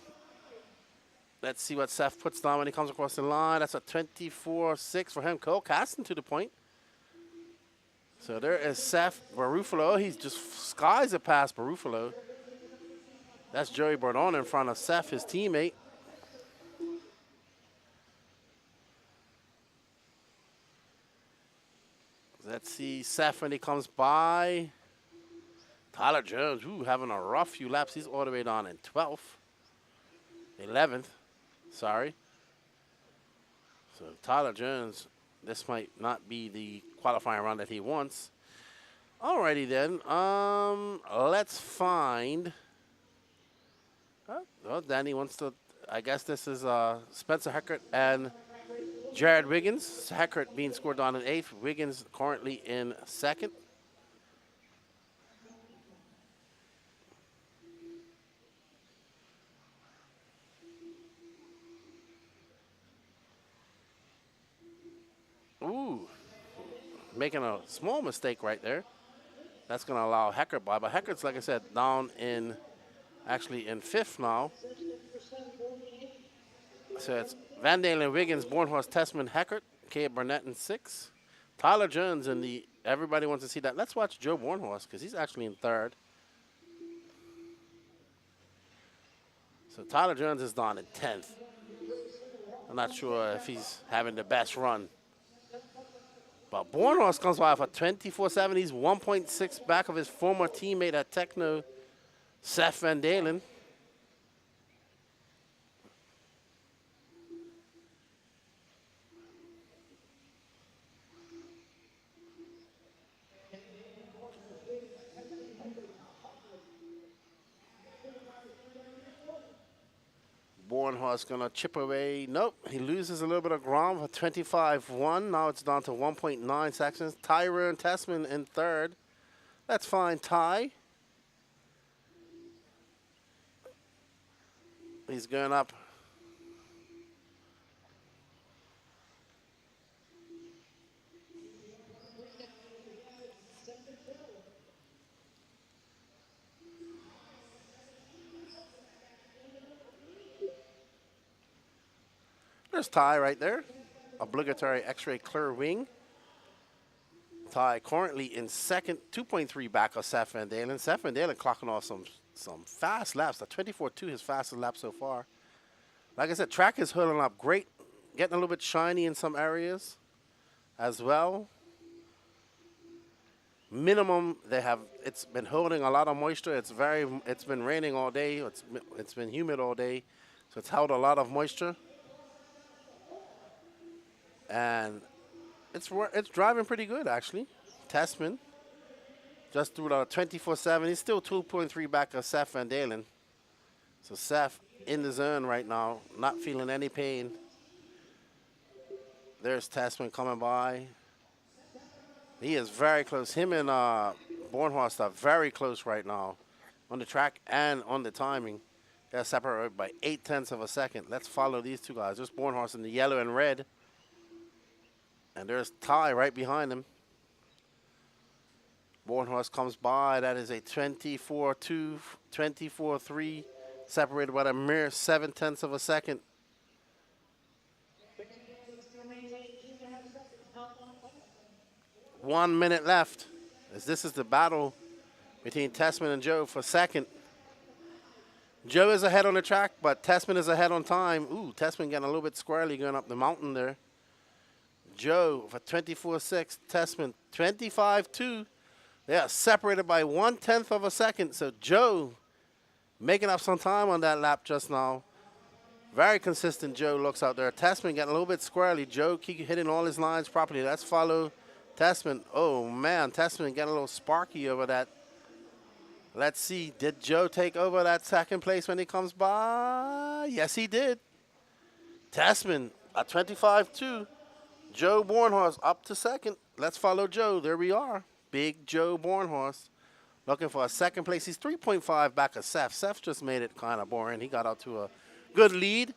Let's see what Seth puts down when he comes across the line. That's a 24-6 for him. Cole Caston to the point. So there is Seth Barufalo. He's just skies it past Barufalo. That's Joey Bordon in front of Seth, his teammate. Let's see Seth when he comes by. Tyler Jones, having a rough few laps. He's all the way down in 12th. 11th, sorry. So Tyler Jones, this might not be the qualifying run that he wants. Alrighty then, let's find. Oh, Danny wants to. I guess this is Spencer Heckert and Jared Wiggins. Heckert being scored down in 8th. Wiggins currently in 2nd. Making a small mistake right there. That's going to allow Heckert by. But Heckert's, like I said, down in, actually in 5th now. So it's Van Dalen, Wiggins, Bornhorst, Tessman, Heckert, Caleb Burnett in 6. Tyler Jones in the, everybody wants to see that. Let's watch Joe Bornhorst because he's actually in 3rd. So Tyler Jones is down in 10th. I'm not sure if he's having the best run. But Bornhorst comes by for 24-7. He's 1.6 back of his former teammate at Techno, Seth Van Dalen. Bornhorst gonna chip away. Nope, he loses a little bit of ground for 25-1. Now it's down to 1.9 seconds. Tyrone Tessman in 3rd. That's fine, Ty. He's going up. There's Ty right there. Obligatory X-ray clear wing. Ty currently in 2nd, 2.3 back of Seth Van Dalen. Seth Van Dalen clocking off some fast laps. The 24-2, his fastest lap so far. Like I said, track is holding up great. Getting a little bit shiny in some areas as well. Minimum, it's been holding a lot of moisture. It's been raining all day. It's been humid all day. So it's held a lot of moisture. And it's driving pretty good, actually. Tessman just threw the 24-7. He's still 2.3 back of Seth Van Dalen. So Seth in the zone right now, not feeling any pain. There's Tessman coming by. He is very close. Him and Bornhorst are very close right now on the track and on the timing. They're separated by 0.8 of a second. Let's follow these two guys. There's Bornhorst in the yellow and red. And there's Ty right behind him. Bornhorst comes by. That is a 24-2, 24-3, separated by a mere 0.7 of a second. One minute left, as this is the battle between Tessman and Joe for 2nd. Joe is ahead on the track, but Tessman is ahead on time. Ooh, Tessman getting a little bit squirrely going up the mountain there. Joe for 24-6, Tessman 25-2. They are separated by 0.1 of a second. So Joe making up some time on that lap just now. Very consistent Joe looks out there. Tessman getting a little bit squirrely. Joe keep hitting all his lines properly. Let's follow Tessman. Oh man, Tessman getting a little sparky over that. Let's see, did Joe take over that 2nd place when he comes by? Yes, he did. Tasman at 25-2. Joe Bornhorst up to second. Let's follow Joe. There we are. Big Joe Bornhorst looking for a second place. He's 3.5 back of Seth. Seth just made it kind of boring. He got out to a good lead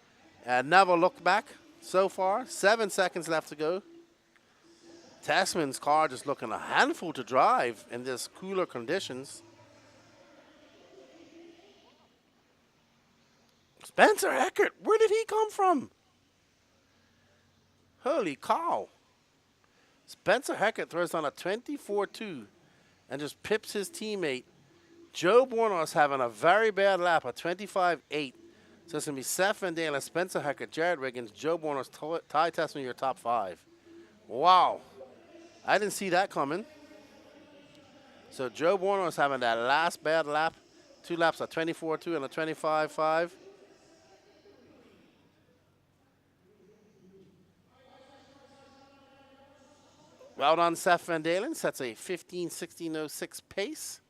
and never looked back so far. 7 seconds left to go. Tasman's car just looking a handful to drive in this cooler conditions. Spencer Eckert, where did he come from? Holy cow. Spencer Eckert throws on a 24-2 and just pips his teammate. Joe Bornhorst having a very bad lap, a 25-8. So it's going to be Seth Van Dalen, Spencer Eckert, Jared Wiggins, Joe Bornhorst, Ty Tessman, your top 5. Wow. I didn't see that coming. So Joe Bornhorst having that last bad lap. 2 laps, a 24-2 and a 25-5. Well done, Seth Van Dalen. Sets a 15:16.06 pace.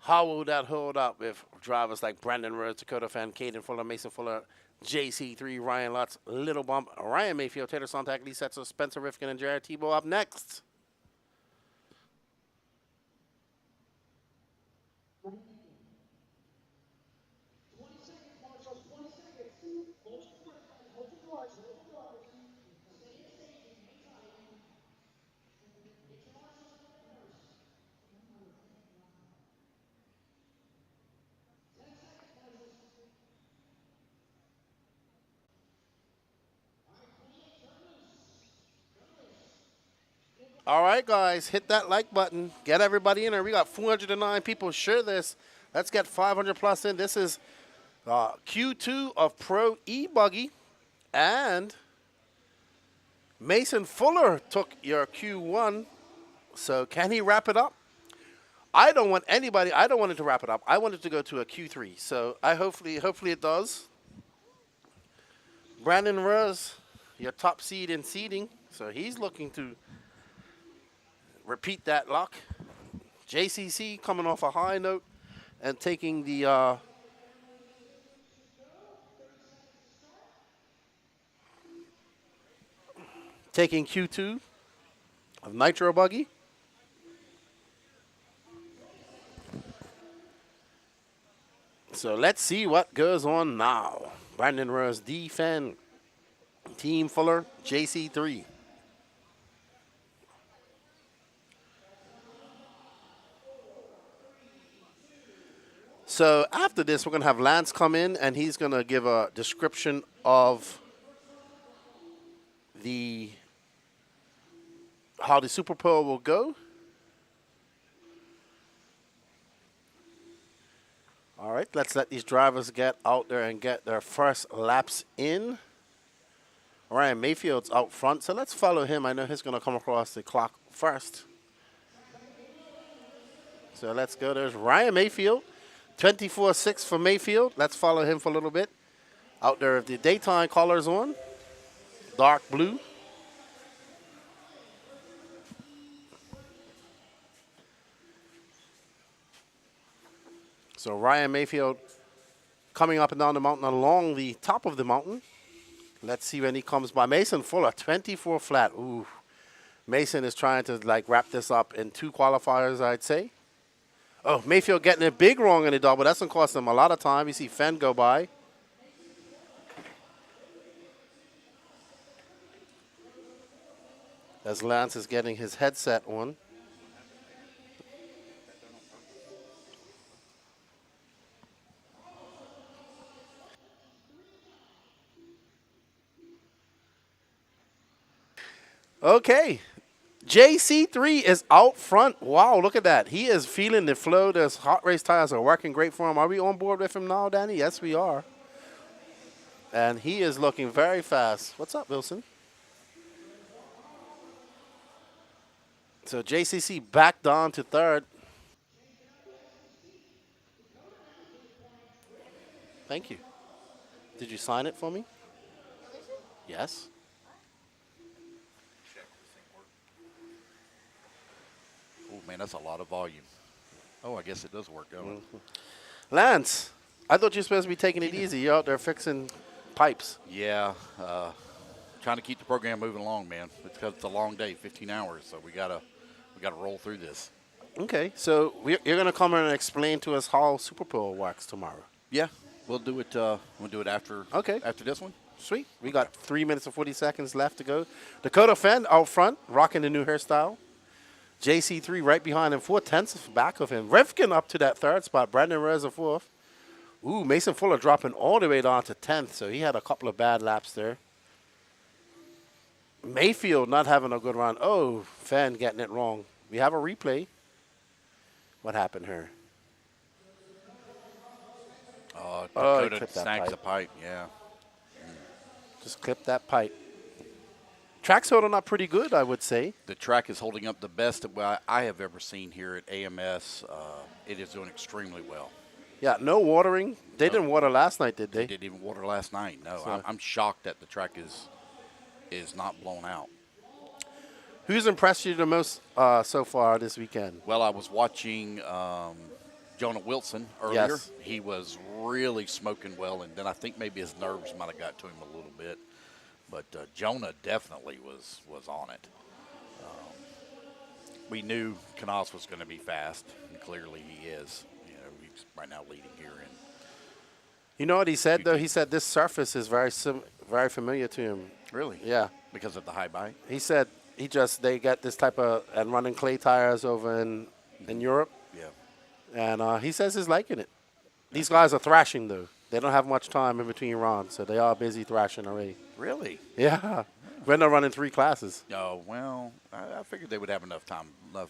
How will that hold up with drivers like Brandon Rose, Dakota Fan, Caden Fuller, Mason Fuller, JC3, Ryan Lutz, Little Bump, Ryan Mayfield, Taylor Sontag, Lee Setzer, Spencer Rifkin, and Jared Tebow up next. All right, guys, hit that like button. Get everybody in there. We got 409 people. Share this. Let's get 500 plus in. This is Q2 of Pro e-buggy. And Mason Fuller took your Q1. So can he wrap it up? I don't want it to wrap it up. I want it to go to a Q3. So hopefully it does. Brandon Rose, your top seed in seeding. So he's looking to repeat that luck. JCC coming off a high note and taking the taking Q2 of Nitro Buggy. So let's see what goes on now. Brandon Rose, D-Fan, Team Fuller, JC3. So after this, we're going to have Lance come in, and he's going to give a description of how the Super Bowl will go. All right, let's let these drivers get out there and get their first laps in. Ryan Mayfield's out front, so let's follow him. I know he's going to come across the clock first. So let's go. There's Ryan Mayfield. 24-6 for Mayfield. Let's follow him for a little bit. Out there with the daytime colors on. Dark blue. So Ryan Mayfield coming up and down the mountain along the top of the mountain. Let's see when he comes by. Mason Fuller, 24 flat. Ooh. Mason is trying to wrap this up in 2 qualifiers, I'd say. Oh, Mayfield getting it big wrong in the double. That's going to cost him a lot of time. You see Fenn go by. As Lance is getting his headset on. Okay. JC3 is out front. Wow, look at that. He is feeling the flow. Those hot race tires are working great for him. Are we on board with him now, Danny? Yes, we are. And he is looking very fast. What's up, Wilson? So JCC back down to third. Thank you. Did you sign it for me? Yes.
Oh, man, that's a lot of volume. Oh, I guess it does work, don't it?
Lance, I thought you were supposed to be taking it easy. You're out there fixing pipes.
Yeah, trying to keep the program moving along, man. It's because it's a long day, 15 hours, so we gotta roll through this.
Okay, so you're gonna come in and explain to us how Super Bowl works tomorrow.
Yeah, we'll do it. We'll do it after.
Okay.
After this one.
Sweet. We got 3 minutes and 40 seconds left to go. Dakota Fenn out front, rocking the new hairstyle. JC3 right behind him, 4/10 back of him. Rivkin up to that third spot. Brandon Reza fourth. Ooh, Mason Fuller dropping all the way down to 10th, so he had a couple of bad laps there. Mayfield not having a good run. Oh, Fenn getting it wrong. We have a replay. What happened here?
Oh,
he
Dakota
clipped that
snags
pipe.
the pipe. Yeah.
Just clip that pipe. Track's holding up pretty good, I would say.
The track is holding up the best that I have ever seen here at AMS. It is doing extremely well.
Yeah, no watering. They didn't water last night, did
They
they?
didn't even water last night. No,
So-
I'm shocked that the track is not blown out.
Who's impressed you the most so far this weekend?
Well, I was watching Jonah Wilson earlier.
Yes.
He was really smoking well, and then I think maybe his nerves might have got to him a little bit. But Jonah definitely was on it. We knew Knaus was going to be fast, and clearly he is. You know, he's right now leading here. And
You know what he said, though? He said this surface is very familiar to him.
really,
Yeah.
because of the high bite.
He said they get this type of, and running clay tires over in Europe.
Yeah.
And he says he's liking it. These guys are thrashing, though. They don't have much time in between runs, so they are busy thrashing already.
Really?
Yeah. When they're running 3 classes.
Oh, well, I figured they would have enough time to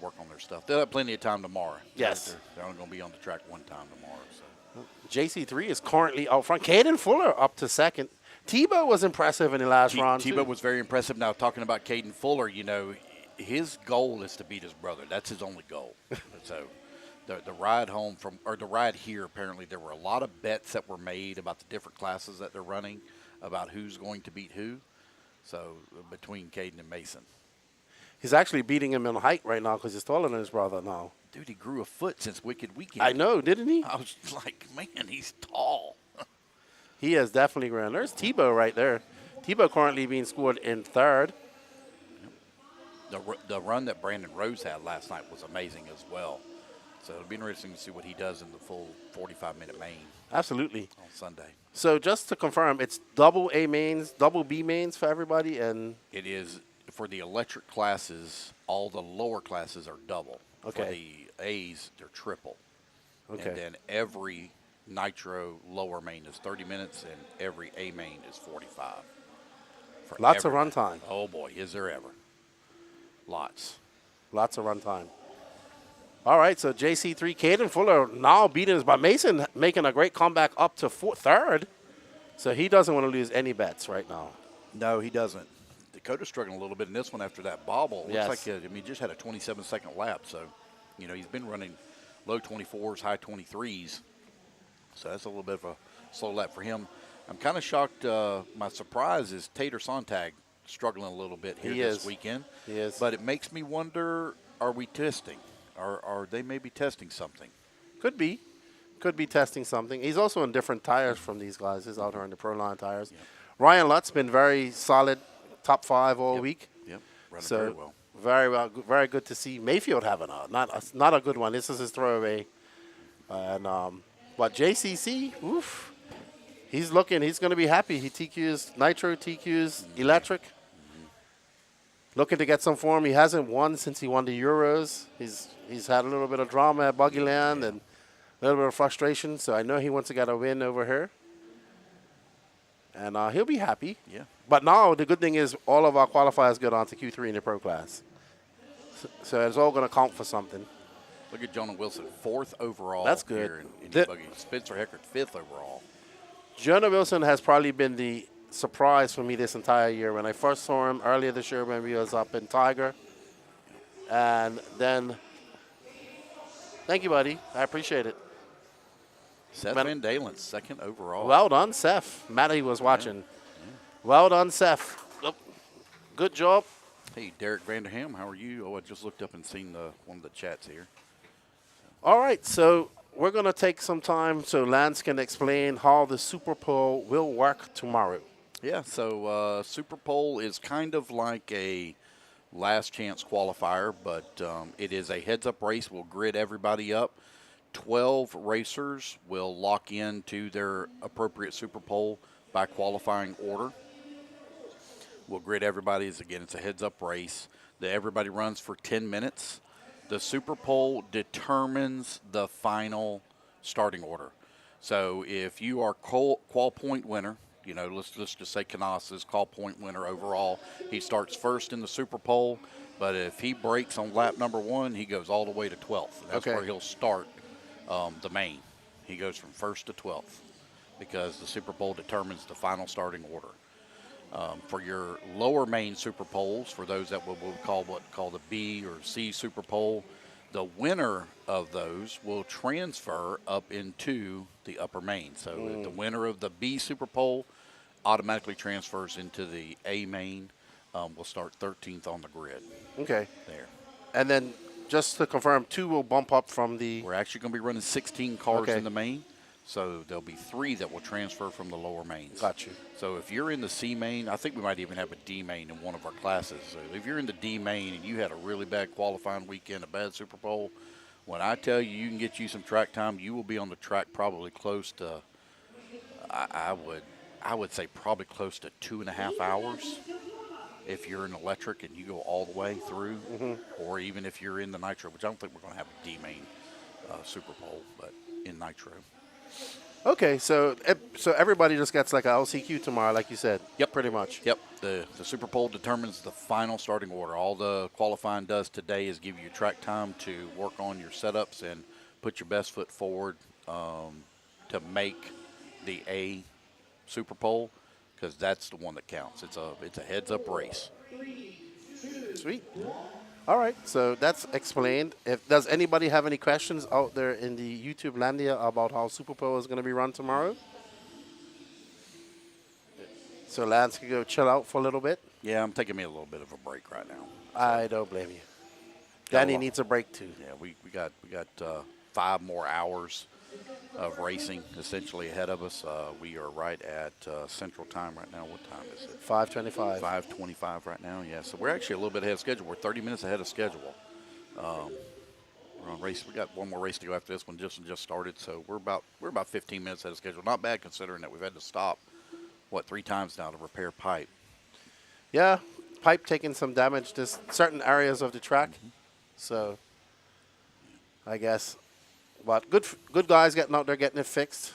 work on their stuff. They'll have plenty of time tomorrow.
Yes.
They're only going to be on the track one time tomorrow. So.
JC3 is currently out front. Caden Fuller up to second. Tebow was impressive in the last round, too.
Tebow was very impressive. Now, talking about Caden Fuller, you know, his goal is to beat his brother. That's his only goal. So the ride home the ride here, apparently there were a lot of bets that were made about the different classes that they're running, about who's going to beat who. So between Caden and Mason.
He's actually beating him in height right now because he's taller than his brother now.
Dude, he grew a foot since Wicked Weekend.
I know, didn't he?
I was like, man, he's tall.
He has definitely grown. There's Tebow right there. Tebow currently being scored in third.
The run that Brandon Rose had last night was amazing as well. So it'll be interesting to see what he does in the full 45-minute main
Absolutely.
on Sunday.
So just to confirm, it's double A mains, double B mains for everybody, and
It is for the electric classes. All the lower classes are double.
Okay.
For the A's, they're triple.
okay.
And then every Nitro lower main is 30 minutes, and every A main is 45. For
Lots of
everybody.
run time.
Oh boy, is there ever? Lots.
Lots of run time. All right, so JC3, Caden Fuller now beating us, but Mason making a great comeback up to third. So he doesn't want to lose any bets right now.
No, he doesn't. Dakota's struggling a little bit in this one after that bobble.
Yes.
Looks like he just had a 27-second lap. So, you know, he's been running low 24s, high 23s. So that's a little bit of a slow lap for him. I'm kind of shocked. My surprise is Tater Sontag struggling a little bit here this weekend.
He is.
But it makes me wonder, are we testing? Are they maybe testing something?
Could be. Could be testing something. He's also in different tires from these guys. He's out here in the Pro Line tires.
Yep.
Ryan Lutt's been very solid, top 5 all week.
Yep, running
So
very well.
very well, very good to see Mayfield having not a good one. This is his throwaway. And but JCC, oof, he's going to be happy. He TQs Nitro, TQs Electric. Looking to get some form. He hasn't won since he won the Euros. He's had a little bit of drama at Buggyland and a little bit of frustration. So I know he wants to get a win over here. And he'll be happy.
Yeah.
But now the good thing is all of our qualifiers get on to Q3 in the Pro class. So it's all going to count for something.
Look at Jonah Wilson, 4th overall.
That's good.
Here in e-buggy. Spencer Heckert, 5th overall.
Jonah Wilson has probably been the surprise for me this entire year. When I first saw him earlier this year when we was up in Tiger. And then, thank you, buddy. I appreciate it.
Seth Van Dalen, 2nd overall.
Well done, Seth. Matty was watching. Well done, Seth. Good job.
Hey, Derek Vanderham, how are you? Oh, I just looked up and seen one of the chats here.
All right, so we're going to take some time so Lance can explain how the Super Bowl will work tomorrow.
Yeah, so Super Bowl is kind of like a last chance qualifier, but it is a heads-up race. We'll grid everybody up. 12 racers will lock into their appropriate Super Bowl by qualifying order. We'll grid everybody. Again, it's a heads-up race. Everybody runs for 10 minutes. The Super Bowl determines the final starting order. So if you are qual point winner, you know, let's just say Canas is call point winner overall. He starts first in the Super Bowl, but if he breaks on lap number 1, he goes all the way to 12th. That's where he'll start the main. He goes from 1st to 12th because the Super Bowl determines the final starting order. For your lower main Super Bowls, for those that we'll call the B or C Super Bowl, the winner of those will transfer up into the upper main. So the winner of the B Super Bowl automatically transfers into the A main. We'll start 13th on the grid.
Okay.
There.
And then just to confirm, 2 will bump up from the...
We're actually going to be running 16 cars in the main. So there'll be 3 that will transfer from the lower mains.
Got you.
So if you're in the C main, I think we might even have a D main in one of our classes. So if you're in the D main and you had a really bad qualifying weekend, a bad Super Bowl, when I tell you you can get you some track time, you will be on the track probably close to, I would say probably close to 2.5 hours if you're in electric and you go all the way through, or even if you're in the Nitro, which I don't think we're going to have a D main Super Bowl, but in Nitro.
Okay, so everybody just gets like a LCQ tomorrow, like you said.
Yep.
Pretty much.
Yep. The Super Bowl determines the final starting order. All the qualifying does today is give you track time to work on your setups and put your best foot forward to make the A Super Bowl, because that's the one that counts. It's a heads-up race.
Sweet. All right, so that's explained. Does anybody have any questions out there in the YouTube landia about how Super Bowl is going to be run tomorrow? So Lance can go chill out for a little bit.
Yeah, I'm taking me a little bit of a break right now.
I don't blame you. Danny needs a break too.
Yeah, we got 5 more hours of racing essentially ahead of us. We are right at Central Time right now. What time is it?
5:25.
5:25 right now. Yeah, so we're actually a little bit ahead of schedule. We're 30 minutes ahead of schedule. We're on race. We got one more race to go after this one. Just started, so we're about 15 minutes ahead of schedule. Not bad considering that we've had to stop 3 times now to repair pipe.
Yeah, pipe taking some damage to certain areas of the track. So I guess. But good guys getting out there getting it fixed.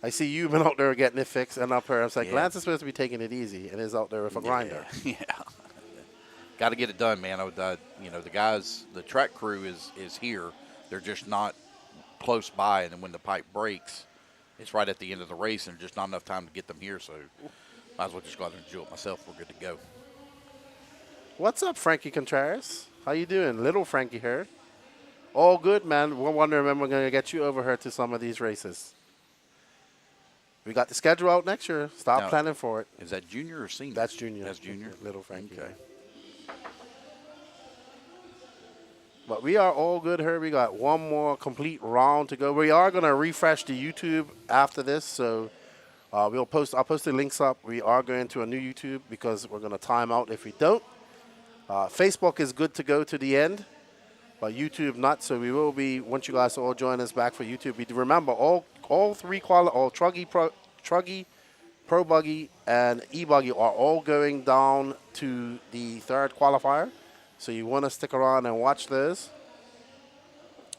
I see you been out there getting it fixed, and up here I was like, Lance is supposed to be taking it easy, and is out there with a grinder.
Yeah. Got to get it done, man. You know, the guys, the track crew is here. They're just not close by, and then when the pipe breaks, it's right at the end of the race, and there's just not enough time to get them here. So might as well just go out there and do it myself. We're good to go.
What's up, Frankie Contreras? How you doing? Little Frankie here. All good, man. We're wondering when we're going to get you over here to some of these races. We got the schedule out next year. Stop planning for it.
Is that junior or senior?
That's junior.
That's junior.
Little Frankie.
Okay.
But we are all good here. We got one more complete round to go. We are going to refresh the YouTube after this, so I'll post the links up. We are going to a new YouTube because we're going to time out if we don't. Facebook is good to go to the end, but YouTube not. So we will be, once you guys all join us back for YouTube. Remember, all 3 truggy, pro buggy, and e-buggy are all going down to the 3rd qualifier. So you want to stick around and watch this.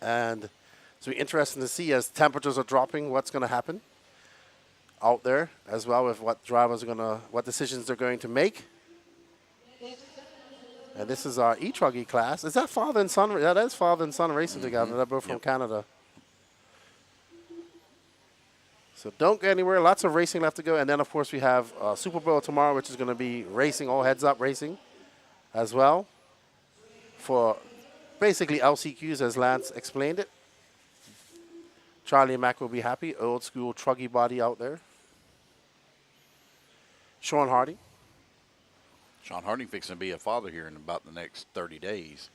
And it's interesting to see as temperatures are dropping, what's going to happen out there as well with what what decisions they're going to make. And this is our e-truggy class. Is that father and son? Yeah, that is father and son racing together. They're both from Canada. So don't get anywhere. Lots of racing left to go. And then, of course, we have Super Bowl tomorrow, which is going to be racing, all heads-up racing as well for basically LCQs, as Lance explained it. Charlie and Mac will be happy. Old school truggy body out there. Sean Hardy.
Sean Harding fixing to be a father here in about the next 30 days.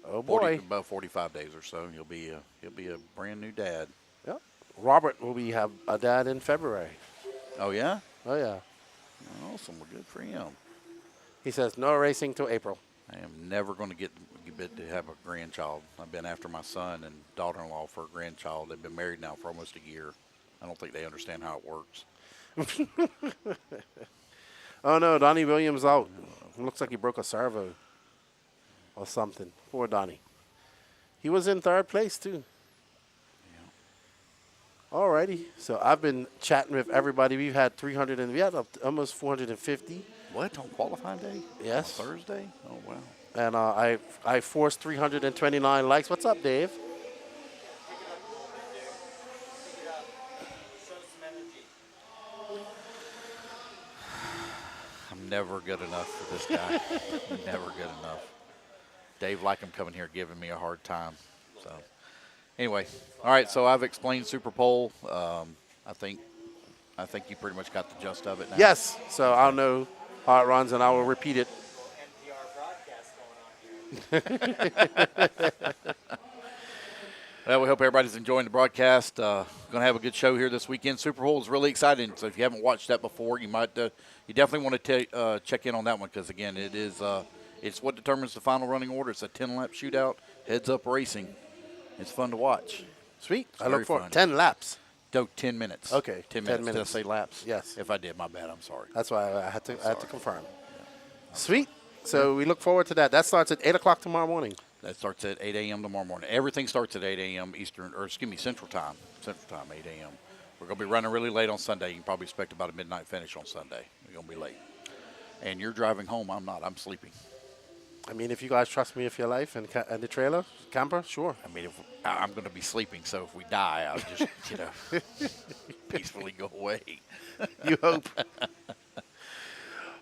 Oh boy.
About 45 days or so. He'll be a brand new dad.
Yep. Robert will have a dad in February.
Oh yeah.
Oh yeah.
Awesome. Well, good for him.
He says no racing till April.
I am never going to get to have a grandchild. I've been after my son and daughter-in-law for a grandchild. They've been married now for almost a year. I don't think they understand how it works.
Oh no, Donnie Williams out. Looks like he broke a servo or something. Poor Donnie. He was in third place too. Alrighty, so I've been chatting with everybody. We've had 300 and we had almost 450.
What, on qualifying day?
Yes.
On Thursday? Oh wow.
And I forced 329 likes. What's up, Dave?
I'm never good enough for this guy. Never good enough. Dave like him coming here giving me a hard time. So anyway, all right. So I've explained Super Pole. I think you pretty much got the gist of it now.
Yes. So I'll know how it runs and I will repeat it.
Well, we hope everybody's enjoying the broadcast. Going to have a good show here this weekend. Super Bowl is really exciting. So if you haven't watched that before, you definitely want to check in on that one because again, it's what determines the final running order. It's a 10-lap shootout, heads up racing. It's fun to watch.
Sweet.
It's
I look
very
for
fun.
10 laps.
No, 10 minutes.
Okay.
10
10
minutes.
minutes.
Did I say laps?
Yes.
If I did, my bad. I'm sorry.
That's why I had to confirm. Sweet. So we look forward to that. That starts at 8 o'clock tomorrow morning.
That starts at 8 a.m. tomorrow morning. Everything starts at 8 a.m. Central Time. Central Time, 8 a.m. We're going to be running really late on Sunday. You can probably expect about a midnight finish on Sunday. We're going to be late. And you're driving home. I'm not. I'm sleeping.
I mean, if you guys trust me with your life and the trailer, camper, sure.
I mean, I'm going to be sleeping, so if we die, I'll just, peacefully go away.
You hope.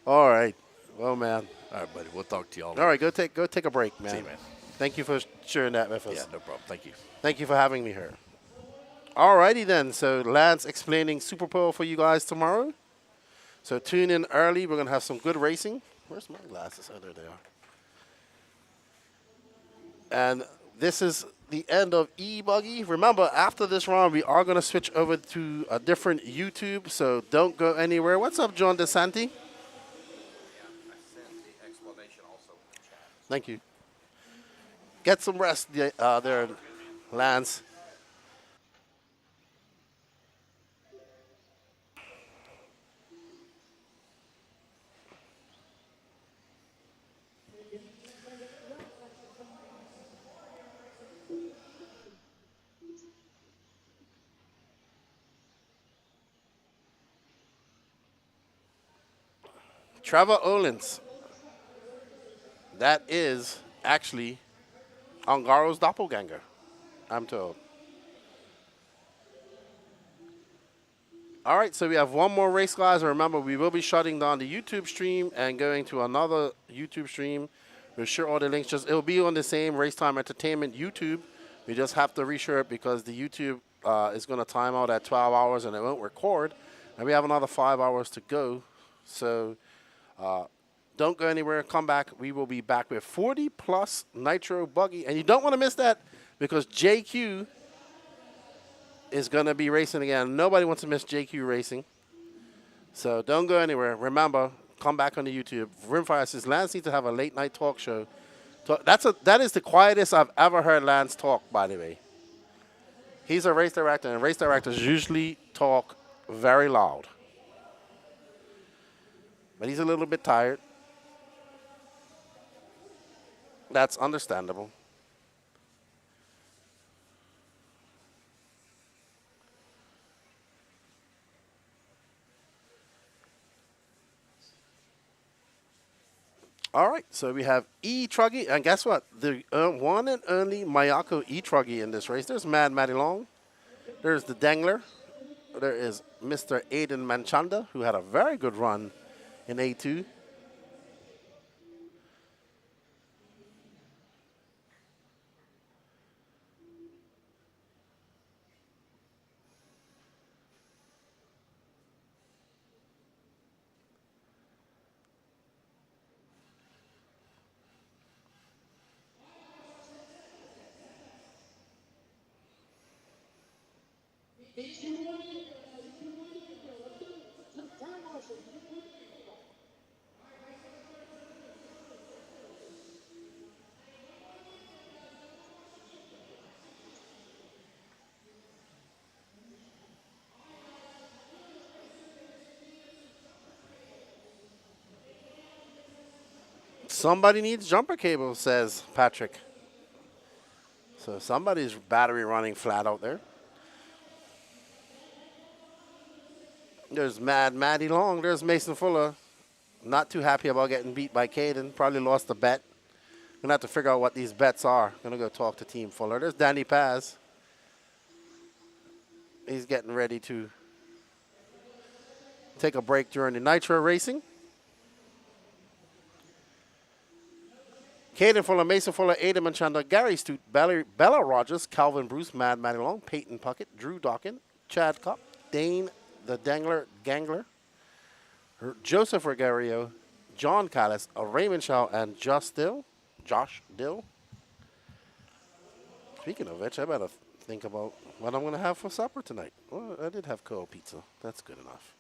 All right. Well, man.
All right, buddy. We'll talk to you all.
All right. Go take a break, man.
See you, man.
Thank you for sharing that with us.
Yeah, no problem. Thank you.
Thank you for having me here. All righty then. So Lance explaining Super Bowl for you guys tomorrow. So tune in early. We're going to have some good racing. Where's my glasses? Oh, there they are. And this is the end of e-buggy. Remember, after this round, we are going to switch over to a different YouTube, so don't go anywhere. What's up, John DeSanti? Thank you. Get some rest there, Lance. Trevor Olins. That is actually Angaro's doppelganger, I'm told. All right, so we have one more race, guys. Remember, we will be shutting down the YouTube stream and going to another YouTube stream. We'll share all the links. It'll be on the same RaceTime Entertainment YouTube. We just have to reshare it because the YouTube is going to time out at 12 hours and it won't record. And we have another 5 hours to go. So don't go anywhere. Come back. We will be back with 40-plus Nitro Buggy. And you don't want to miss that because JQ is going to be racing again. Nobody wants to miss JQ racing. So don't go anywhere. Remember, come back on the YouTube. Rimfire says Lance needs to have a late-night talk show. That is the quietest I've ever heard Lance talk, by the way. He's a race director, and race directors usually talk very loud. But he's a little bit tired. That's understandable. All right, so we have e-truggy, and guess what? The one and only Mayako e-truggy in this race. There's Mad Matty Long. There's the Dangler. There is Mr. Aiden Manchanda, who had a very good run in A2. Somebody needs jumper cables, says Patrick. So somebody's battery running flat out there. There's Mad Matty Long. There's Mason Fuller. Not too happy about getting beat by Caden. Probably lost a bet. Gonna have to figure out what these bets are. Gonna go talk to Team Fuller. There's Danny Paz. He's getting ready to take a break during the Nitro racing. Caden Fuller, Mason Fuller, Aiden Manchanda, Gary Stute, Bella Rogers, Calvin Bruce, Mad Matty Long, Peyton Puckett, Drew Dawkin, Chad Kopp, Dane the Gangler, Joseph Regario, John Callis, Raymond Shaw, and Josh Dill. Speaking of which, I better think about what I'm going to have for supper tonight. Well, I did have cold pizza. That's good enough.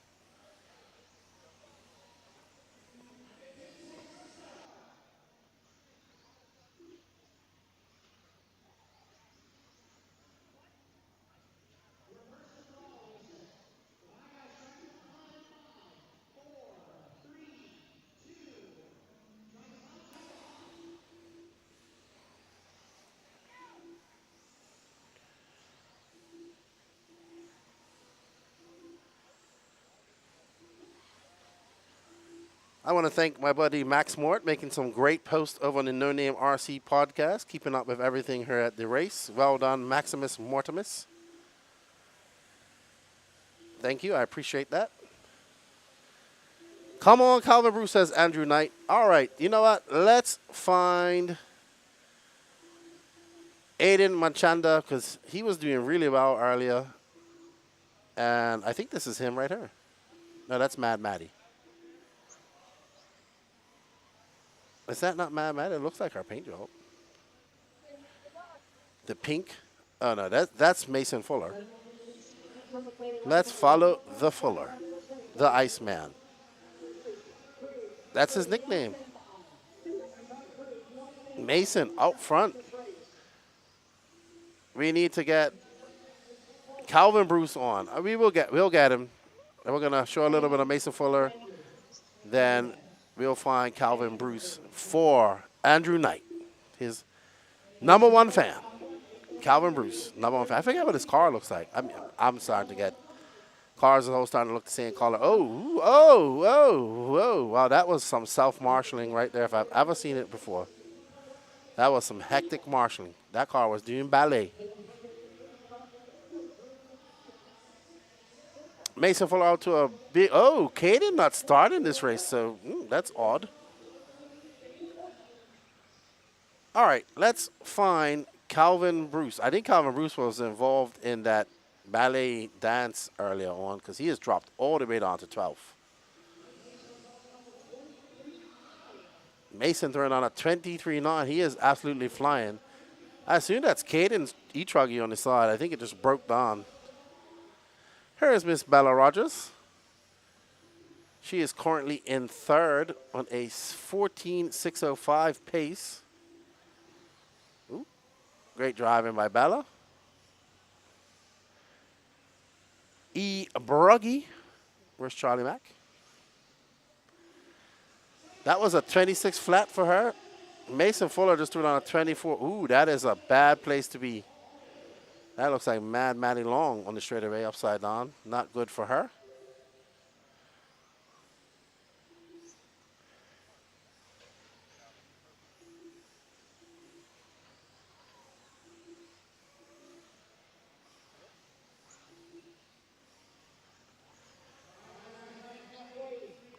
I want to thank my buddy Max Mort, making some great posts over on the No Name RC podcast, keeping up with everything here at the race. Well done, Maximus Mortimus. Thank you. I appreciate that. Come on, Calvin Bruce, says Andrew Knight. All right, you know what? Let's find Aiden Manchanda, because he was doing really well earlier. And I think this is him right here. No, that's Mad Matty. Is that not Mad Matty? It looks like our paint job. The pink. Oh, no, that's Mason Fuller. Let's follow the Fuller, the Iceman. That's his nickname. Mason out front. We need to get Calvin Bruce on. We'll get him. And we're gonna show a little bit of Mason Fuller. Then we'll find Calvin Bruce for Andrew Knight, his #1 fan. Calvin Bruce, #1 fan. I forget what his car looks like. I'm starting to get cars are all starting to look the same color. Oh. Wow, that was some self-marshalling right there if I've ever seen it before. That was some hectic marshalling. That car was doing ballet. Mason Fuller out to a big, Caden not starting this race, so that's odd. All right, let's find Calvin Bruce. I think Calvin Bruce was involved in that ballet dance earlier on because he has dropped all the way down to 12th. Mason throwing on a 23.9. He is absolutely flying. I assume that's Caden's e-truggy on the side. I think it just broke down. Here's Miss Bella Rogers. She is currently in third on a 14.605 pace. Ooh, great driving by Bella. E-buggy. Where's Charlie Mack? That was a 26 flat for her. Mason Fuller just threw it on a 24. Ooh, that is a bad place to be. That looks like Mad Matty Long on the straightaway upside down. Not good for her.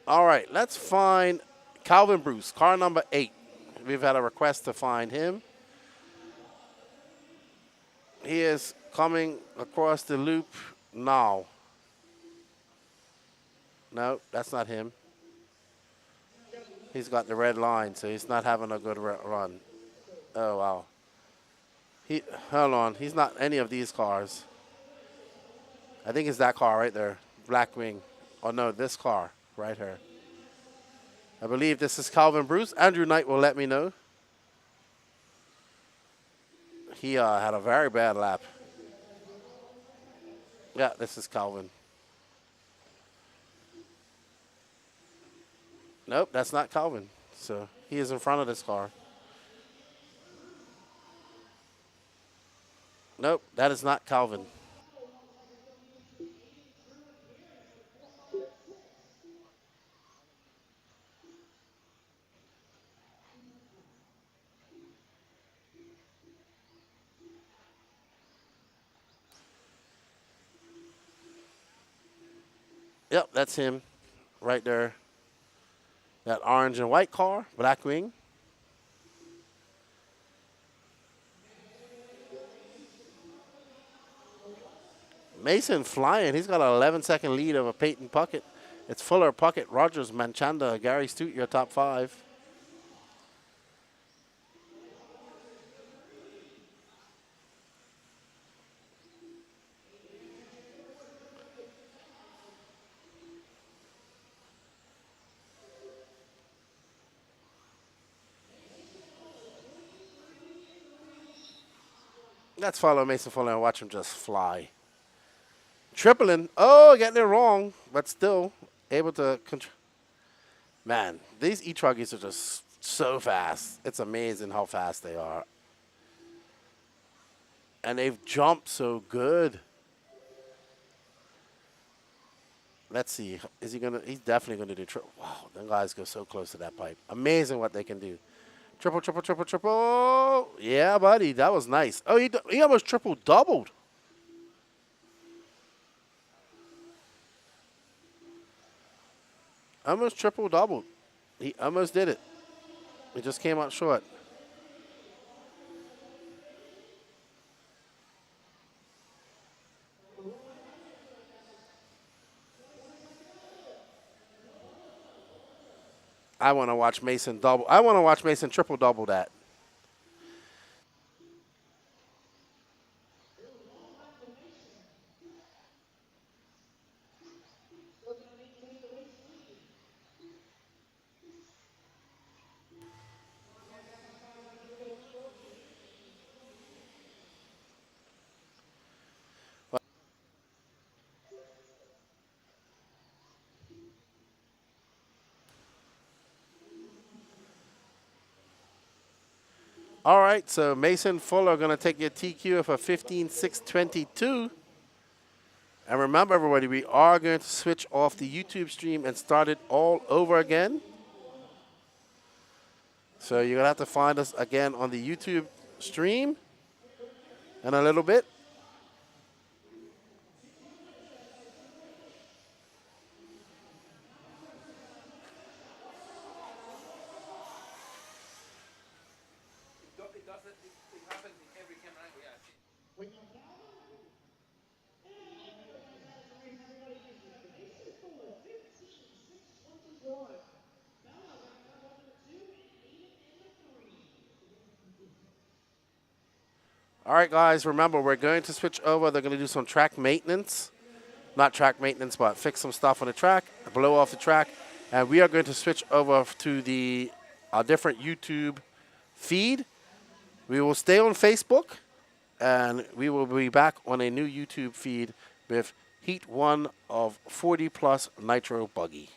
All right, let's find Calvin Bruce, car number 8. We've had a request to find him. He is coming across the loop now. No, that's not him. He's got the red line, so he's not having a good run. Oh, wow. Hold on. He's not any of these cars. I think it's that car right there, Blackwing. Oh no, this car right here. I believe this is Calvin Bruce. Andrew Knight will let me know. He had a very bad lap. Yeah, this is Calvin. Nope, that's not Calvin. So he is in front of this car. Nope, that is not Calvin. Yep, that's him right there. That orange and white car, Blackwing. Mason flying. He's got an 11-second lead over Peyton Puckett. It's Fuller, Puckett, Rogers, Manchanda, Gary Stute, your top 5. Let's follow Mason Fuller and watch him just fly. Tripling. Oh, getting it wrong, but still able to control. Man, these e-truggies are just so fast. It's amazing how fast they are. And they've jumped so good. Let's see. Is he going to? He's definitely going to do triple. Wow, them guys go so close to that pipe. Amazing what they can do. Triple, triple, triple, triple. Yeah, buddy. That was nice. Oh, he almost triple-doubled. Almost triple-doubled. He almost did it. He just came out short. I want to watch Mason double. I want to watch Mason triple-double that. All right, so Mason Fuller going to take your TQ for 15.622. And remember, everybody, we are going to switch off the YouTube stream and start it all over again. So you're going to have to find us again on the YouTube stream in a little bit.
It happens in every camera angle. Yeah, I've seen.
All right, guys, remember, we're going to switch over. They're going to do some track maintenance. Not track maintenance, but fix some stuff on the track, blow off the track. And we are going to switch over to the different YouTube feed. We will stay on Facebook, and we will be back on a new YouTube feed with Heat 1 of 40-plus Nitro Buggy.